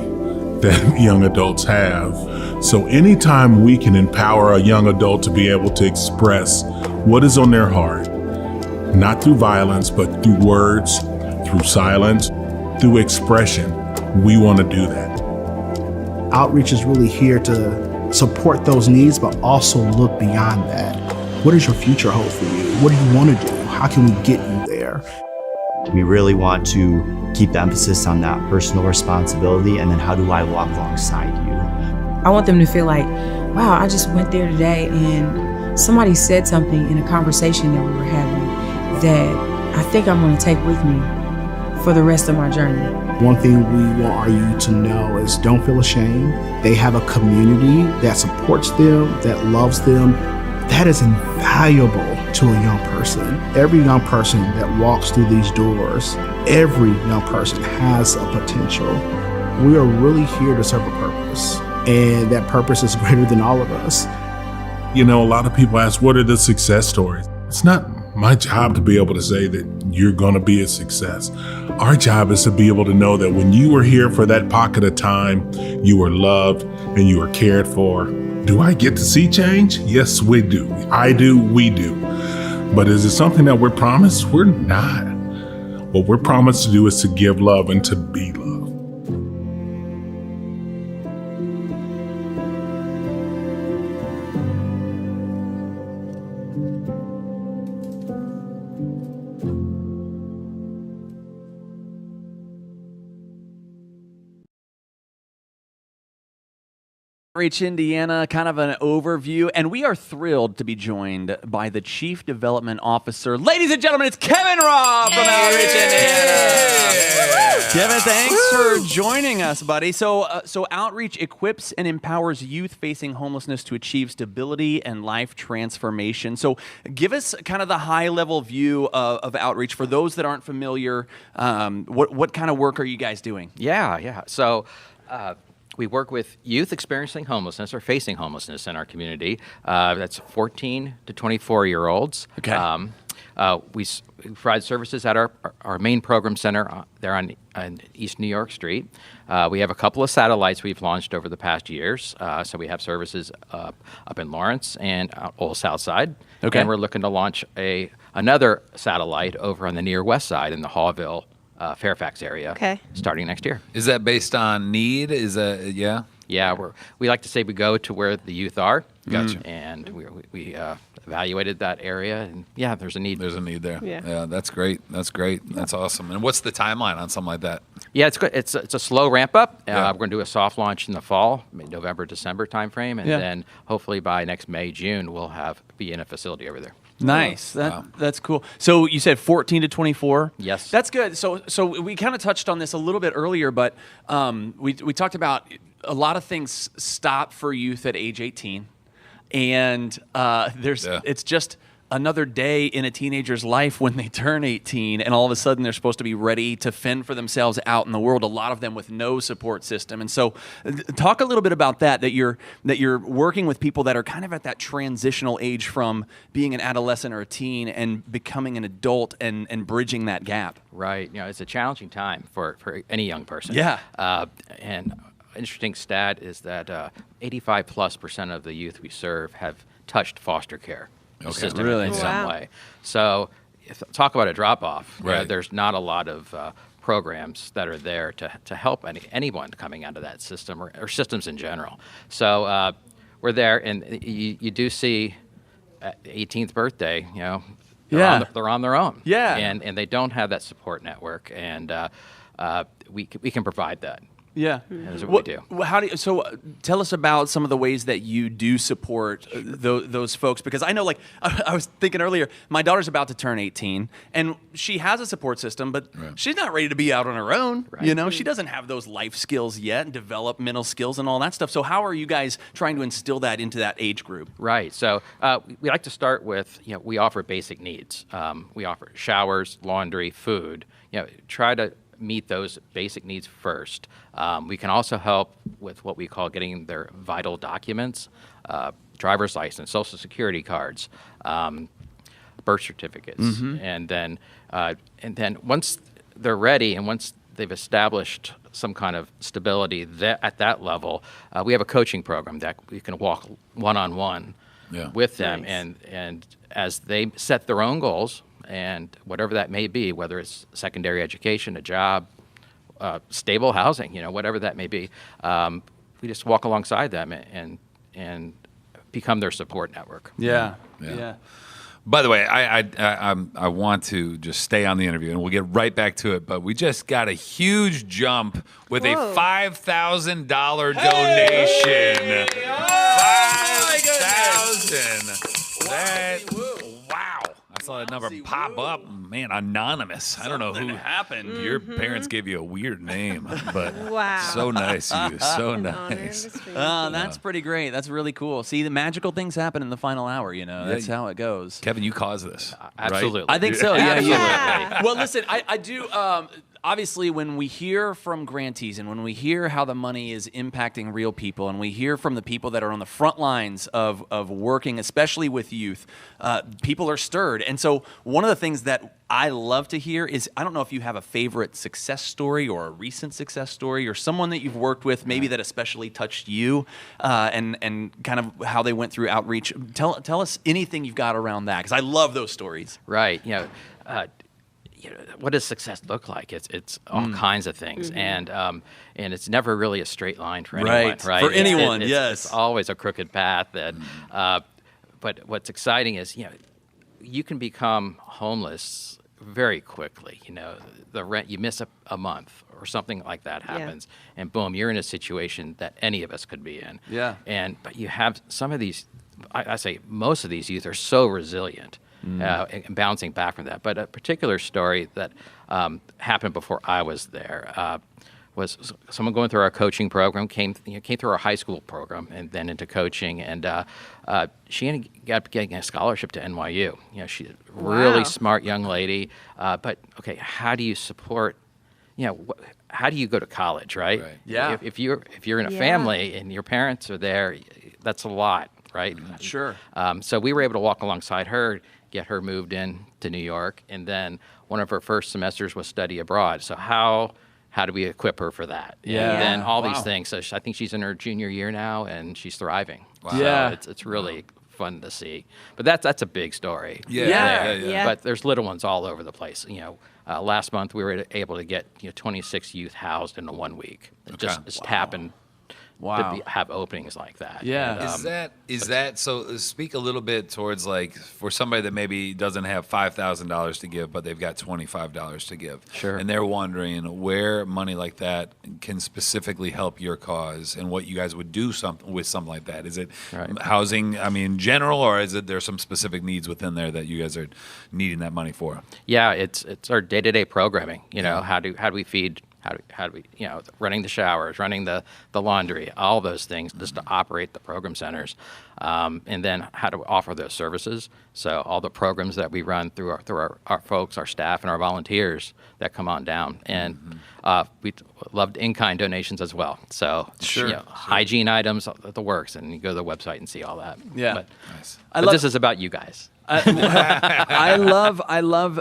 [SPEAKER 16] that young adults have. So anytime we can empower a young adult to be able to express what is on their heart, not through violence, but through words, through silence, through expression. We want to do that.
[SPEAKER 23] Outreach is really here to support those needs, but also look beyond that. What does your future hold for you? What do you want to do? How can we get you there?
[SPEAKER 24] We really want to keep the emphasis on that personal responsibility, and then how do I walk alongside you?
[SPEAKER 25] I want them to feel like, wow, I just went there today and somebody said something in a conversation that we were having that I think I'm going to take with me for the rest of my journey.
[SPEAKER 23] One thing we want our youth to know is don't feel ashamed. They have a community that supports them, that loves them. That is invaluable to a young person. Every young person that walks through these doors, every young person has a potential. We are really here to serve a purpose, and that purpose is greater than all of us.
[SPEAKER 16] You know, a lot of people ask, what are the success stories? It's not my job to be able to say that you're going to be a success. Our job is to be able to know that when you were here for that pocket of time, you were loved and you were cared for. Do I get to see change? Yes, we do. I do, we do. But is it something that we're promised? We're not. What we're promised to do is to give love and to be loved.
[SPEAKER 6] Outreach Indiana, kind of an overview, and we are thrilled to be joined by the Chief Development Officer. Ladies and gentlemen, it's Kevin Robb from Outreach Indiana. Kevin, thanks for joining us, buddy. So Outreach equips and empowers youth facing homelessness to achieve stability and life transformation. So give us kind of the high-level view of Outreach for those that aren't familiar. What kind of work are you guys doing?
[SPEAKER 9] Yeah. So we work with youth experiencing homelessness or facing homelessness in our community. That's 14 to 24-year-olds.
[SPEAKER 6] Okay.
[SPEAKER 9] We provide services at our main program center there on East New York Street. We have a couple of satellites we've launched over the past years. So we have services up in Lawrence and Old South Side.
[SPEAKER 6] Okay.
[SPEAKER 9] And we're looking to launch another satellite over on the near west side in the Hallville, Fairfax area, starting next year.
[SPEAKER 2] Is that based on need? Yeah?
[SPEAKER 9] Yeah, we like to say we go to where the youth are.
[SPEAKER 2] Gotcha.
[SPEAKER 9] And we evaluated that area, and yeah, there's a need.
[SPEAKER 2] There's a need there.
[SPEAKER 9] Yeah.
[SPEAKER 2] That's great. That's awesome. And what's the timeline on something like that?
[SPEAKER 9] Yeah, it's good. It's a slow ramp up. We're going to do a soft launch in the fall, November, December timeframe, and then hopefully by next May, June, we'll be in a facility over there.
[SPEAKER 6] Nice. That's cool. So you said 14 to 24?
[SPEAKER 9] Yes.
[SPEAKER 6] That's good. So we kind of touched on this a little bit earlier, but we talked about a lot of things stop for youth at age 18. And it's just another day in a teenager's life when they turn 18, and all of a sudden they're supposed to be ready to fend for themselves out in the world, a lot of them with no support system. And so talk a little bit about that you're working with people that are kind of at that transitional age from being an adolescent or a teen and becoming an adult and bridging that gap.
[SPEAKER 9] Right. It's a challenging time for any young person.
[SPEAKER 6] Yeah.
[SPEAKER 9] And interesting stat is that 85+% of the youth we serve have touched foster care system in some way. So talk about a drop-off.
[SPEAKER 2] Right.
[SPEAKER 9] There's not a lot of programs that are there to help anyone coming out of that system or systems in general. So we're there, and you do see at 18th birthday, they're on their own.
[SPEAKER 6] Yeah.
[SPEAKER 9] And they don't have that support network, and we can provide that.
[SPEAKER 6] Yeah,
[SPEAKER 9] that's what we do.
[SPEAKER 6] So tell us about some of the ways that you do support those folks, because I know, like I was thinking earlier, my daughter's about to turn 18, and she has a support system, but she's not ready to be out on her own. Right. She doesn't have those life skills yet, and developmental skills and all that stuff. So how are you guys trying to instill that into that age group?
[SPEAKER 9] Right. So we like to start with, we offer basic needs. We offer showers, laundry, food. Try to meet those basic needs first. We can also help with what we call getting their vital documents, driver's license, social security cards, birth certificates, and then once they're ready and once they've established some kind of stability at that level, we have a coaching program that we can walk one-on-one with them,
[SPEAKER 11] Nice.
[SPEAKER 9] and as they set their own goals, and whatever that may be, whether it's secondary education, a job, stable housing, whatever that may be, we just walk alongside them and become their support network.
[SPEAKER 3] Yeah.
[SPEAKER 2] By the way, I want to just stay on the interview, and we'll get right back to it. But we just got a huge jump with a $5,000 donation. $5,000. Wow! I saw that number pop up. Man, anonymous. I don't know who
[SPEAKER 3] happened.
[SPEAKER 2] Your parents gave you a weird name, but
[SPEAKER 11] Wow.
[SPEAKER 2] so nice of you. So nice.
[SPEAKER 3] That's pretty great. That's really cool. See, the magical things happen in the final hour. That's how it goes.
[SPEAKER 2] Kevin, you caused this.
[SPEAKER 9] Absolutely.
[SPEAKER 2] Right?
[SPEAKER 3] I think so. Yeah.
[SPEAKER 9] Absolutely.
[SPEAKER 3] Well, listen, I do. Obviously, when we hear from grantees and when we hear how the money is impacting real people, and we hear from the people that are on the front lines of working, especially with youth, people are stirred. And so one of the things that I love to hear is, I don't know if you have a favorite success story or a recent success story or someone that you've worked with maybe that especially touched you, and kind of how they went through outreach. Tell us anything you've got around that, because I love those stories.
[SPEAKER 9] Right. What does success look like? It's all kinds of things, and it's never really a straight line for anyone. Right.
[SPEAKER 3] For anyone,
[SPEAKER 9] it's always a crooked path. And but what's exciting is you can become homeless very quickly. The rent, you miss a month or something like that happens, and boom, you're in a situation that any of us could be in.
[SPEAKER 3] Yeah.
[SPEAKER 9] But you have some of these. I say most of these youth are so resilient. And bouncing back from that. But a particular story that happened before I was there was someone going through our coaching program, came through our high school program and then into coaching, and she ended up getting a scholarship to NYU. She's a really smart young lady. But okay, how do you support? How do you go to college, right?
[SPEAKER 3] Yeah.
[SPEAKER 9] If you're in a family and your parents are there, that's a lot, right?
[SPEAKER 3] Sure.
[SPEAKER 9] So we were able to walk alongside her, get her moved in to New York, and then one of her first semesters was study abroad. So how do we equip her for that?
[SPEAKER 3] Yeah.
[SPEAKER 9] And then all these things. So I think she's in her junior year now, and she's thriving.
[SPEAKER 2] Wow.
[SPEAKER 3] Yeah.
[SPEAKER 9] So it's really fun to see. But that's a big story.
[SPEAKER 3] Yeah.
[SPEAKER 9] But there's little ones all over the place. Last month we were able to get 26 youth housed in 1 week. It just happened. To have openings like that.
[SPEAKER 3] Yeah.
[SPEAKER 9] And,
[SPEAKER 2] Is that so? Speak a little bit towards, like, for somebody that maybe doesn't have $5,000 to give, but they've got $25 to give.
[SPEAKER 9] Sure.
[SPEAKER 2] And they're wondering where money like that can specifically help your cause, and what you guys would do with something like that. Is it housing? I mean, general, or is it there's some specific needs within there that you guys are needing that money for?
[SPEAKER 9] Yeah, it's our day-to-day programming. How do we feed? How do we, running the showers, running the laundry, all those things, just to operate the program centers, and then how to offer those services. So all the programs that we run through our folks, our staff, and our volunteers that come on down, and we loved in-kind donations as well. So hygiene items, the works, and you go to the website and see all that.
[SPEAKER 3] Yeah,
[SPEAKER 9] but this is about you guys.
[SPEAKER 3] I love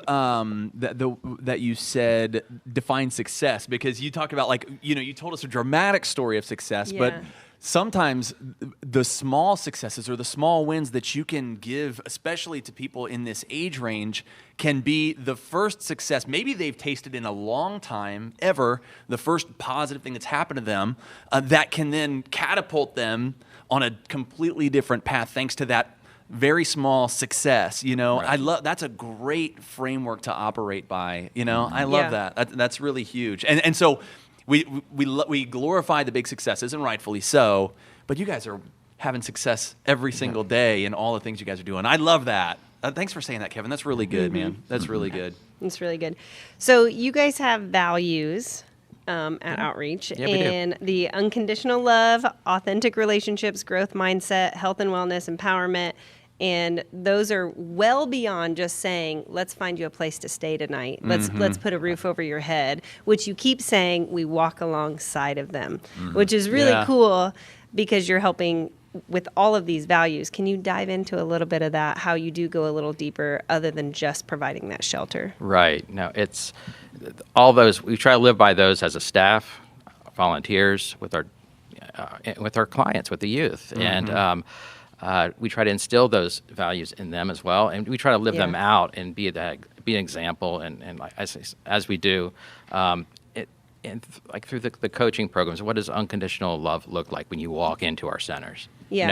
[SPEAKER 3] that you said define success, because you talked about, you told us a dramatic story of success, but sometimes the small successes or the small wins that you can give, especially to people in this age range, can be the first success maybe they've tasted in a long time ever, the first positive thing that's happened to them, that can then catapult them on a completely different path thanks to that very small success. I love that's a great framework to operate by. I love that. That's really huge. And so we glorify the big successes, and rightfully so. But you guys are having success every single day in all the things you guys are doing. I love that. Thanks for saying that, Kevin. That's really good, man. That's really good.
[SPEAKER 11] It's really good. So you guys have values at Outreach, and the unconditional love, authentic relationships, growth mindset, health and wellness, empowerment. And those are well beyond just saying, let's find you a place to stay tonight. Let's put a roof over your head, which you keep saying we walk alongside of them, which is really cool, because you're helping with all of these values. Can you dive into a little bit of that, how you do go a little deeper other than just providing that shelter?
[SPEAKER 9] Right. No, it's all those. We try to live by those as a staff, volunteers, with our clients, with the youth. And we try to instill those values in them as well, and we try to live them out and be an example. And like as we do, like through the coaching programs, what does unconditional love look like when you walk into our centers?
[SPEAKER 11] Yeah.
[SPEAKER 9] You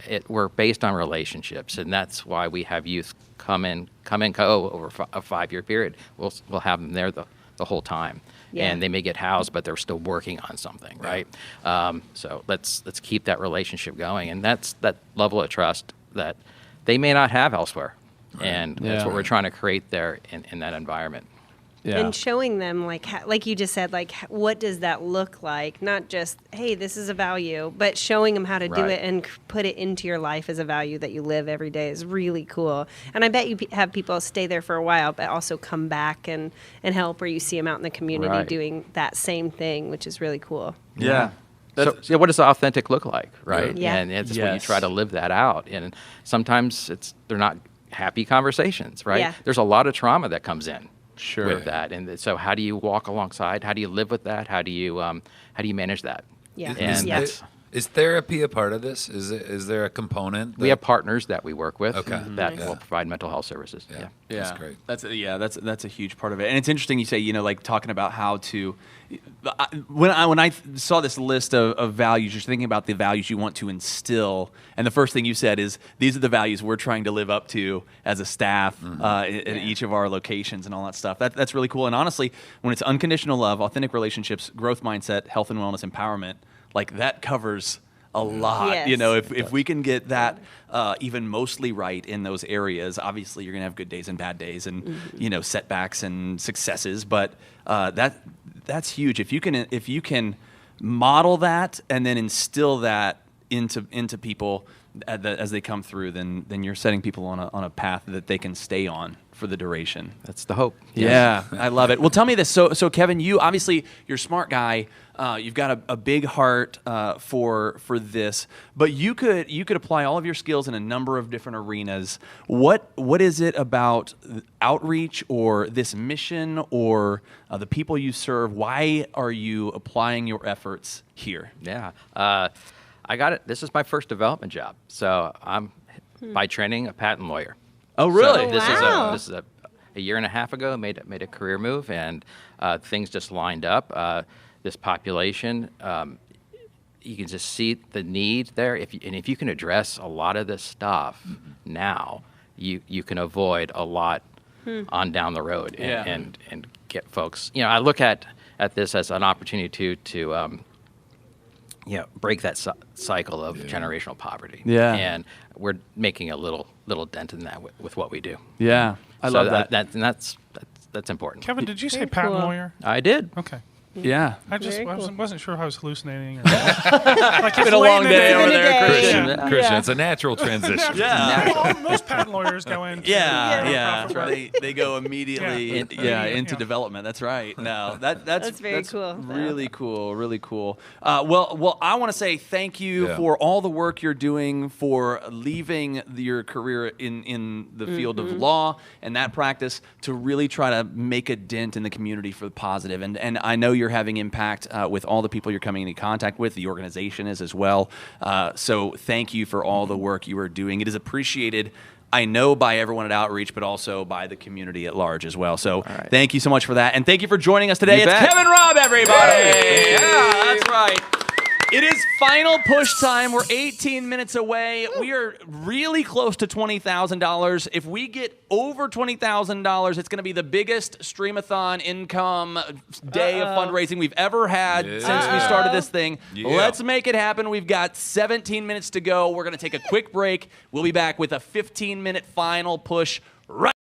[SPEAKER 9] know, we're based on relationships, and that's why we have youth come and go over a 5-year period. We'll have them there the whole time. Yeah. And they may get housed, but they're still working on something, right? So let's keep that relationship going, and that's that level of trust that they may not have elsewhere, and that's what we're trying to create there in that environment.
[SPEAKER 11] Yeah. And showing them, like you just said, what does that look like? Not just, hey, this is a value, but showing them how to do it and put it into your life as a value that you live every day is really cool. And I bet you have people stay there for a while, but also come back and help, or you see them out in the community doing that same thing, which is really cool.
[SPEAKER 9] Yeah. So what does authentic look like, right?
[SPEAKER 11] Yeah.
[SPEAKER 9] And it's when you try to live that out. And sometimes they're not happy conversations, right? Yeah. There's a lot of trauma that comes in. With that, and so how do you walk alongside? How do you live with that? How do you manage that?
[SPEAKER 11] Yeah,
[SPEAKER 9] and
[SPEAKER 2] is therapy a part of this? Is there a component?
[SPEAKER 9] We have partners that we work with
[SPEAKER 2] that
[SPEAKER 9] will provide mental health services.
[SPEAKER 3] Yeah,
[SPEAKER 2] that's great.
[SPEAKER 3] That's a huge part of it, and it's interesting you say like talking about how to. When I saw this list of values, you're thinking about the values you want to instill, and the first thing you said is these are the values we're trying to live up to as a staff at each of our locations and all that stuff. That's really cool. And honestly, when it's unconditional love, authentic relationships, growth mindset, health and wellness, empowerment, like that covers a lot.
[SPEAKER 11] Yes.
[SPEAKER 3] You know, if we can get that even mostly right in those areas, obviously you're gonna have good days and bad days, and setbacks and successes. But that's huge. If you can model that and then instill that into people as they come through, then you're setting people on a path that they can stay on for the duration.
[SPEAKER 9] That's the hope.
[SPEAKER 3] Yeah, I love it. Well, tell me this. So Kevin, you obviously you're a smart guy. You've got a big heart for this, but you could apply all of your skills in a number of different arenas. What is it about outreach or this mission or the people you serve? Why are you applying your efforts here?
[SPEAKER 9] Yeah, I got it. This is my first development job, so I'm by training a patent lawyer.
[SPEAKER 3] Oh, really?
[SPEAKER 9] So this is a year and a half ago. Made a career move, and things just lined up. This population, you can just see the need there. If you can address a lot of this stuff now, you can avoid a lot on down the road and get folks. I look at this as an opportunity to break that cycle of generational poverty.
[SPEAKER 3] Yeah.
[SPEAKER 9] And we're making a little dent in that with what we do.
[SPEAKER 3] Yeah, I love that.
[SPEAKER 9] That's important.
[SPEAKER 1] Kevin, did you say patent lawyer?
[SPEAKER 9] I did.
[SPEAKER 1] Okay.
[SPEAKER 3] Yeah.
[SPEAKER 1] I wasn't sure if I was hallucinating. Or
[SPEAKER 3] like it's been a long day over there,
[SPEAKER 2] Christian. It's a natural transition.
[SPEAKER 1] Most patent lawyers go into
[SPEAKER 3] They go immediately into development. That's right. No, that's
[SPEAKER 11] very cool.
[SPEAKER 3] Really cool. Really cool. Well, I want to say thank you for all the work you're doing, for leaving your career in the field of law and that practice to really try to make a dent in the community for the positive. And I know you're having impact with all the people you're coming into contact with. The organization is as well. So thank you for all the work you are doing. It is appreciated, I know, by everyone at Outreach, but also by the community at large as well. So thank you so much for that. And thank you for joining us today. It's Kevin Robb, everybody. Hey. Yeah, that's right. It is final push time. We're 18 minutes away. We are really close to $20,000. If we get over $20,000, it's going to be the biggest Streamathon income day of fundraising we've ever had since we started this thing. Yeah. Let's make it happen. We've got 17 minutes to go. We're going to take a quick break. We'll be back with a 15-minute final push right.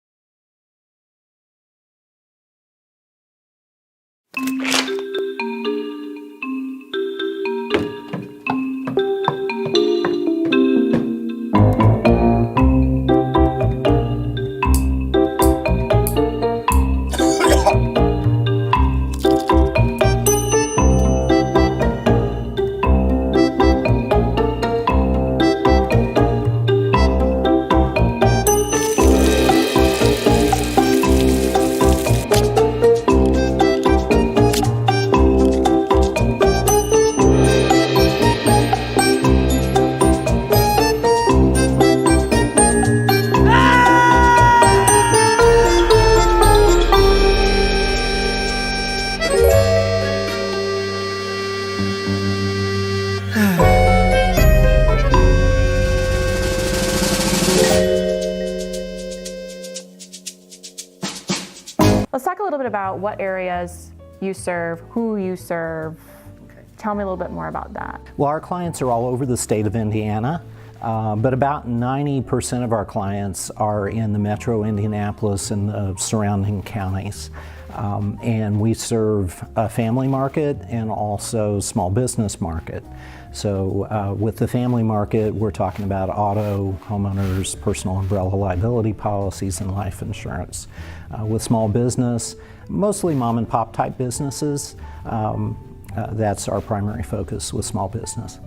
[SPEAKER 17] Let's talk a little bit about what areas you serve, who you serve. Tell me a little bit more about that.
[SPEAKER 12] Well, our clients are all over the state of Indiana, but about 90% of our clients are in the metro Indianapolis and the surrounding counties. And we serve a family market and also small business market. So with the family market, we're talking about auto, homeowners, personal umbrella liability policies, and life insurance. With small business, mostly mom and pop type businesses, that's our primary focus with small business.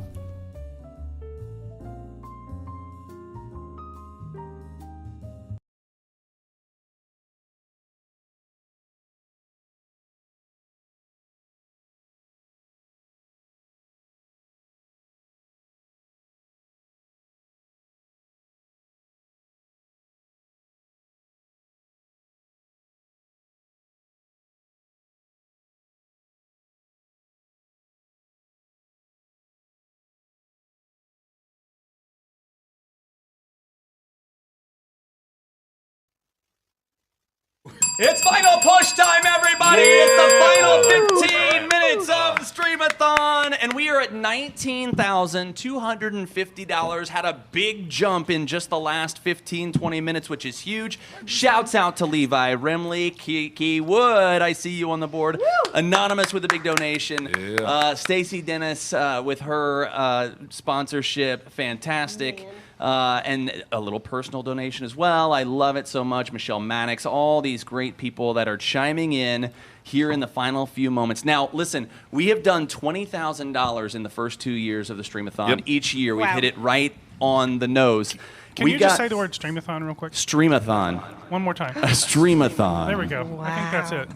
[SPEAKER 3] It's final push time, everybody! It's the final 15 minutes of the Streamathon, and we are at $19,250. Had a big jump in just the last 15, 20 minutes, which is huge. Shouts out to Levi, Remley, Kiki Wood. I see you on the board. Woo! Anonymous with a big donation. Yeah. Stacy Dennis with her sponsorship. Fantastic. And a little personal donation as well. I love it so much. Michelle Maddox, all these great people that are chiming in here in the final few moments. Now, listen, we have done $20,000 in the first 2 years of the Streamathon. Yep. Each year, we've hit it right on the nose.
[SPEAKER 1] Can you just say the word Streamathon real quick?
[SPEAKER 3] Streamathon.
[SPEAKER 1] One more time.
[SPEAKER 3] A Streamathon.
[SPEAKER 1] There we go. Wow. I think that's it.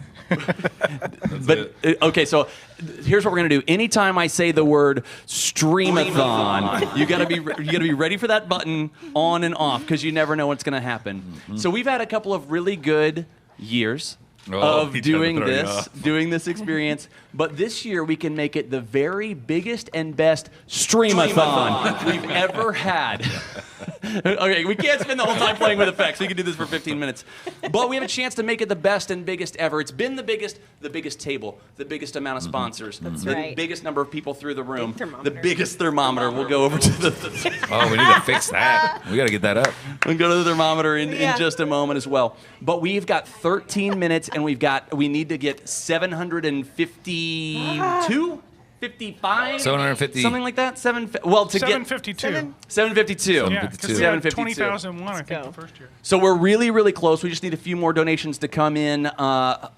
[SPEAKER 3] Okay, so here's what we're gonna do. Anytime I say the word Streamathon, you gotta be ready for that button on and off because you never know what's gonna happen. Mm-hmm. So we've had a couple of really good years of doing this experience, but this year we can make it the very biggest and best Streamathon we've ever had. Okay, we can't spend the whole time playing with effects. We can do this for 15 minutes. But we have a chance to make it the best and biggest ever. It's been the biggest table, the biggest amount of sponsors, the biggest number of people through the room, the biggest thermometer. We'll go over to the
[SPEAKER 2] Oh, we need to fix that. We got to get that up.
[SPEAKER 3] We'll go to the thermometer in just a moment as well. But we've got 13 minutes, and we need to get 752? 55?
[SPEAKER 2] 750.
[SPEAKER 3] Something like that?
[SPEAKER 1] 752.
[SPEAKER 3] 752.
[SPEAKER 1] Yeah, because we had 20,001, I think, the first year.
[SPEAKER 3] So we're really, really close. We just need a few more donations to come in,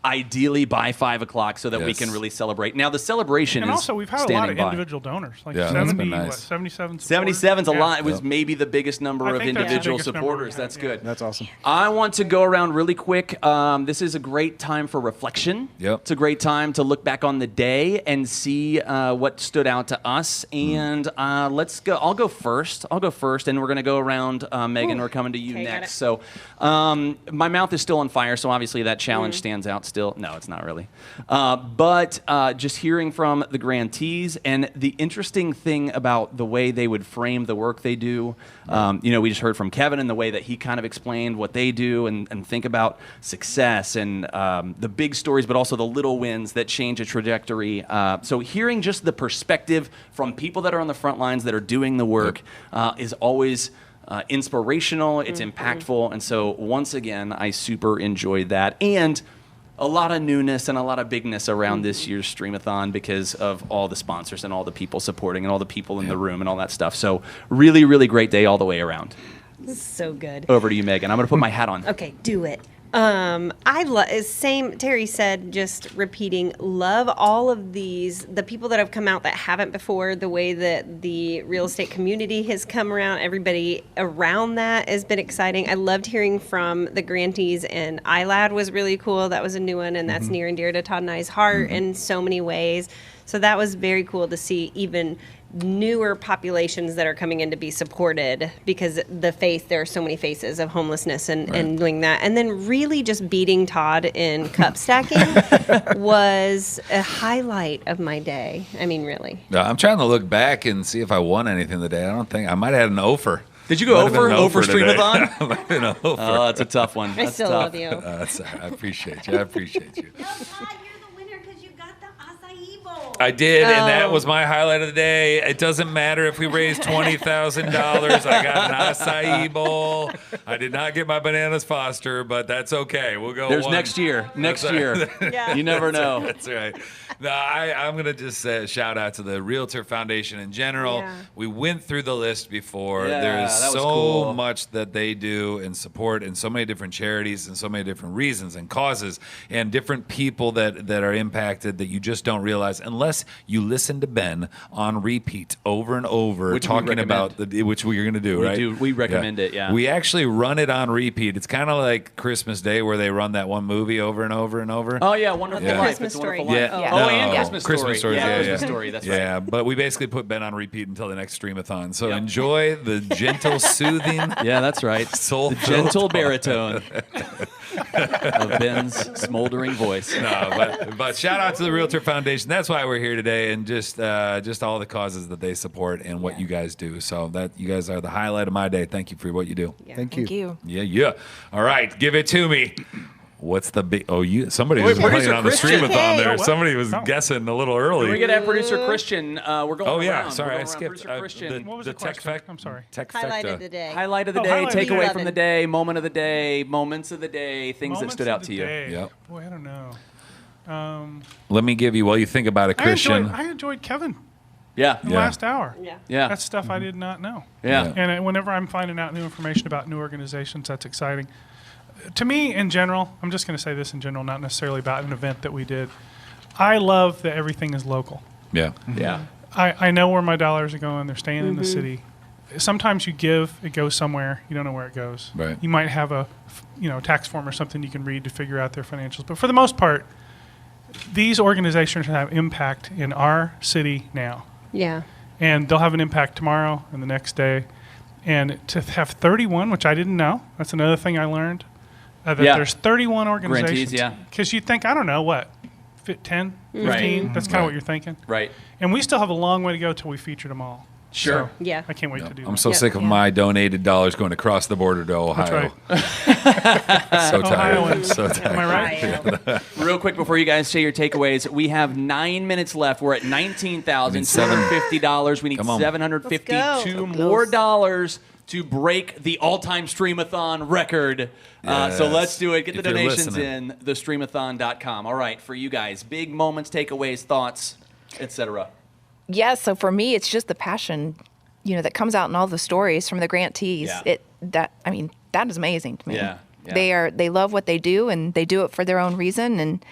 [SPEAKER 3] ideally by 5 o'clock, so that we can really celebrate. Now, the celebration
[SPEAKER 1] and
[SPEAKER 3] is
[SPEAKER 1] also, we've had a lot of individual donors. Like 77 supporters.
[SPEAKER 3] 77's a lot. It was maybe the biggest number of individual supporters. That's good.
[SPEAKER 10] That's awesome.
[SPEAKER 3] I want to go around really quick. This is a great time for reflection.
[SPEAKER 2] Yep.
[SPEAKER 3] It's a great time to look back on the day and see what stood out to us. And let's go. I'll go first, and we're going to go around. Megan, we're coming to you next. So my mouth is still on fire, so obviously that challenge stands out still. No, it's not really. But just hearing from the grantees and the interesting thing about the way they would frame the work they do. We just heard from Kevin and the way that he kind of explained what they do and think about success and the big stories, but also the little wins that change a trajectory. So hearing just the perspective from people that are on the front lines that are doing the work is always inspirational. It's impactful. And so once again, I super enjoyed that. And a lot of newness and a lot of bigness around this year's Streamathon because of all the sponsors and all the people supporting and all the people in the room and all that stuff. So really, really great day all the way around.
[SPEAKER 11] This is so good.
[SPEAKER 3] Over to you, Megan. I'm going to put my hat on.
[SPEAKER 11] Okay, do it. Same Terry said, just repeating, love all of the people that have come out that haven't before, the way that the real estate community has come around, everybody around that has been exciting. I loved hearing from the grantees, and iLad was really cool. That was a new one, and that's near and dear to Todd and I's heart in so many ways. So that was very cool to see even newer populations that are coming in to be supported because there are so many faces of homelessness and doing that. And then really just beating Todd in cup stacking was a highlight of my day. I mean, really.
[SPEAKER 2] I'm trying to look back and see if I won anything today. I don't think I might have had an offer.
[SPEAKER 3] Did you go over Streamathon?
[SPEAKER 2] Might have been an offer.
[SPEAKER 3] Oh, that's a tough one.
[SPEAKER 11] I still love you.
[SPEAKER 2] I appreciate you. I appreciate you.
[SPEAKER 5] No, Todd, you're the winner because you got the acai bowl.
[SPEAKER 2] I did, and that was my highlight of the day. It doesn't matter if we raised $20,000. I got an acai bowl. I did not get my bananas Foster, but that's okay. We'll go.
[SPEAKER 3] There's next year. Next year. You never know.
[SPEAKER 2] That's right. No, I'm going to just shout out to the Realtor Foundation in general.
[SPEAKER 11] Yeah.
[SPEAKER 2] We went through the list before.
[SPEAKER 3] Yeah,
[SPEAKER 2] there is
[SPEAKER 3] that was
[SPEAKER 2] so
[SPEAKER 3] cool.
[SPEAKER 2] much that they do and support, and so many different charities and so many different reasons and causes and different people that are impacted that you just don't realize unless you listen to Ben on repeat over and over talking about which we're going to do, right?
[SPEAKER 3] We recommend it, yeah.
[SPEAKER 2] We actually run it on repeat. It's kind of like Christmas Day where they run that one movie over and over and over.
[SPEAKER 3] Oh, yeah, Wonderful Life.
[SPEAKER 11] Christmas
[SPEAKER 3] It's a Wonderful
[SPEAKER 11] Story.
[SPEAKER 3] Life.
[SPEAKER 2] Yeah.
[SPEAKER 3] Oh, and Christmas Story.
[SPEAKER 2] Christmas Story. Yeah,
[SPEAKER 3] Christmas Story. That's right.
[SPEAKER 2] Yeah, but we basically put Ben on repeat until the next Streamathon. So enjoy the gentle, soothing.
[SPEAKER 3] Yeah, that's right.
[SPEAKER 2] Soul
[SPEAKER 3] Gentle baritone of Ben's smoldering voice.
[SPEAKER 2] No, but shout out to the Realtor Foundation. That's why we're here today, and just all the causes that they support and what you guys do. So that you guys are the highlight of my day. Thank you for what you do.
[SPEAKER 11] Yeah.
[SPEAKER 15] Thank you.
[SPEAKER 2] Yeah. All right, give it to me. What's the big? Oh, somebody was playing
[SPEAKER 3] producer
[SPEAKER 2] on the
[SPEAKER 3] Christian.
[SPEAKER 2] Streamathon there.
[SPEAKER 1] What?
[SPEAKER 2] Somebody was guessing a little early.
[SPEAKER 3] Can we get at producer Christian? We're going
[SPEAKER 2] Oh yeah,
[SPEAKER 3] around.
[SPEAKER 2] sorry,
[SPEAKER 3] We're
[SPEAKER 2] I
[SPEAKER 3] going
[SPEAKER 2] skipped.
[SPEAKER 3] around. Producer Christian.
[SPEAKER 1] What was
[SPEAKER 2] the
[SPEAKER 1] the
[SPEAKER 2] tech
[SPEAKER 1] question?
[SPEAKER 2] fact.
[SPEAKER 1] I'm sorry.
[SPEAKER 2] Tech
[SPEAKER 11] Highlight
[SPEAKER 2] facta.
[SPEAKER 11] of the day.
[SPEAKER 3] Highlight of the
[SPEAKER 1] Oh,
[SPEAKER 3] day,
[SPEAKER 1] highlight of the
[SPEAKER 3] takeaway
[SPEAKER 1] day.
[SPEAKER 3] from the day, moment of the day, moments of the day, things that
[SPEAKER 1] Moments
[SPEAKER 3] stood
[SPEAKER 1] of
[SPEAKER 3] out
[SPEAKER 1] the
[SPEAKER 3] to you.
[SPEAKER 1] day.
[SPEAKER 2] Yep.
[SPEAKER 1] Boy, I don't know.
[SPEAKER 2] Let me give you while you think about it, Christian.
[SPEAKER 1] I enjoyed Kevin
[SPEAKER 3] Yeah.
[SPEAKER 1] the last hour.
[SPEAKER 3] Yeah.
[SPEAKER 1] That's stuff I did not know.
[SPEAKER 3] Yeah.
[SPEAKER 1] And whenever I'm finding out new information about new organizations, that's exciting. To me, in general, I'm just going to say this in general, not necessarily about an event that we did. I love that everything is local.
[SPEAKER 2] Yeah.
[SPEAKER 3] Yeah.
[SPEAKER 1] I know where my dollars are going. They're staying in the city. Sometimes you give, it goes somewhere. You don't know where it goes.
[SPEAKER 2] Right.
[SPEAKER 1] You might have a tax form or something you can read to figure out their financials. But for the most part, these organizations have impact in our city now.
[SPEAKER 11] Yeah.
[SPEAKER 1] And they'll have an impact tomorrow and the next day. And to have 31, which I didn't know, that's another thing I learned, that there's 31 organizations.
[SPEAKER 3] Grantees, yeah.
[SPEAKER 1] Because you think, I don't know, what, 10, 15?
[SPEAKER 3] Right.
[SPEAKER 1] That's kind of what you're thinking.
[SPEAKER 3] Right.
[SPEAKER 1] And we still have a long way to go till we featured them all.
[SPEAKER 3] Sure.
[SPEAKER 1] So
[SPEAKER 11] Yeah.
[SPEAKER 1] I can't wait to do
[SPEAKER 2] I'm
[SPEAKER 1] that.
[SPEAKER 2] so sick of my donated dollars going across the border to Ohio. So tired.
[SPEAKER 1] Ohioans.
[SPEAKER 2] So tired.
[SPEAKER 1] Am I right?
[SPEAKER 3] Real quick before you guys say your takeaways, we have 9 minutes left. We're at $19,750. We need
[SPEAKER 2] Come on.
[SPEAKER 3] $752 more dollars to break the all-time Streamathon record. So let's do it. Get the
[SPEAKER 2] If you're
[SPEAKER 3] donations
[SPEAKER 2] listening.
[SPEAKER 3] in, thestreamathon.com. All right, for you guys, big moments, takeaways, thoughts, etc.
[SPEAKER 10] Yeah, so for me, it's just the passion, that comes out in all the stories from the grantees.
[SPEAKER 3] Yeah.
[SPEAKER 10] That is amazing to me.
[SPEAKER 3] Yeah, yeah.
[SPEAKER 10] They love what they do, and they do it for their own reason. And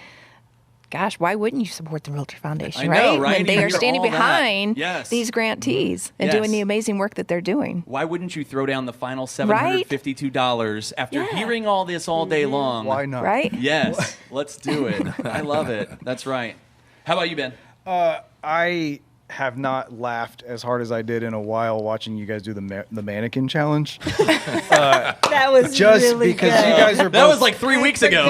[SPEAKER 10] gosh, why wouldn't you support the Realtor Foundation,
[SPEAKER 3] I know,
[SPEAKER 10] right?
[SPEAKER 3] right?
[SPEAKER 10] When they
[SPEAKER 3] You
[SPEAKER 10] are
[SPEAKER 3] hear
[SPEAKER 10] standing
[SPEAKER 3] all that.
[SPEAKER 10] behind
[SPEAKER 3] Yes.
[SPEAKER 10] these grantees and
[SPEAKER 3] Yes.
[SPEAKER 10] doing the amazing work that they're doing.
[SPEAKER 3] Why wouldn't you throw down the final $752 after hearing all this all day long?
[SPEAKER 15] Why not?
[SPEAKER 10] Right?
[SPEAKER 3] Yes, let's do it. I love it. That's right. How about you, Ben?
[SPEAKER 15] I have not laughed as hard as I did in a while watching you guys do the mannequin challenge.
[SPEAKER 11] That was
[SPEAKER 15] Just
[SPEAKER 11] really
[SPEAKER 15] because
[SPEAKER 11] good.
[SPEAKER 15] you guys are both,
[SPEAKER 3] That was like 3 weeks ago.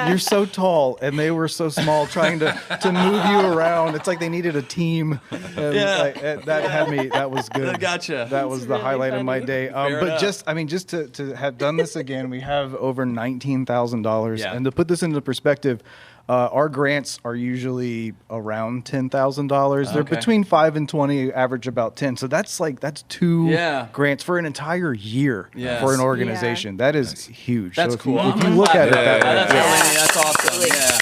[SPEAKER 15] you're so tall and they were so small trying to move you around. It's like they needed a team. And that was good.
[SPEAKER 3] Gotcha.
[SPEAKER 15] That was the highlight of my day.
[SPEAKER 3] Fair
[SPEAKER 15] But
[SPEAKER 3] enough.
[SPEAKER 15] just to have done this again, we have over $19,000.
[SPEAKER 3] Yeah.
[SPEAKER 15] And to put this into perspective, our grants are usually around $10,000. They're
[SPEAKER 3] Okay.
[SPEAKER 15] between 5 and 20, average about 10. So that's two
[SPEAKER 3] Yeah.
[SPEAKER 15] grants for an entire year
[SPEAKER 3] Yes.
[SPEAKER 15] for an organization. That is huge.
[SPEAKER 3] That's
[SPEAKER 15] so
[SPEAKER 3] cool.
[SPEAKER 15] If you look at it that way,
[SPEAKER 3] That's awesome. Yeah.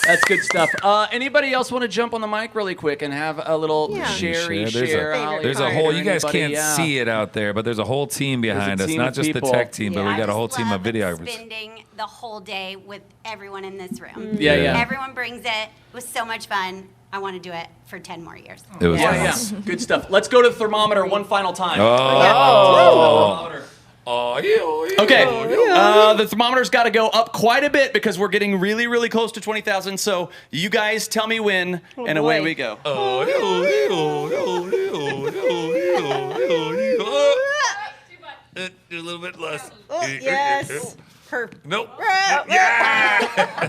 [SPEAKER 3] That's good stuff. Anybody else want to jump on the mic really quick and have a little share?
[SPEAKER 2] There's a whole, you guys can't see it out there, but there's a whole team behind us,
[SPEAKER 3] team
[SPEAKER 2] not
[SPEAKER 3] of
[SPEAKER 2] just
[SPEAKER 3] people.
[SPEAKER 2] the tech team, but we
[SPEAKER 5] I
[SPEAKER 2] got a whole
[SPEAKER 5] just
[SPEAKER 2] team of
[SPEAKER 5] love
[SPEAKER 2] videographers.
[SPEAKER 5] Spending the whole day with everyone in this room.
[SPEAKER 3] Yeah, yeah.
[SPEAKER 5] Everyone brings it. It was so much fun. I want to do it for 10 more years.
[SPEAKER 2] It was
[SPEAKER 3] Yeah. Good stuff. Let's go to the thermometer one final time.
[SPEAKER 2] Oh.
[SPEAKER 3] Okay, the thermometer's got to go up quite a bit because we're getting really, really close to 20,000. So you guys tell me when, and away we go.
[SPEAKER 2] A little bit less.
[SPEAKER 11] Yes.
[SPEAKER 2] Nope.
[SPEAKER 3] Yeah.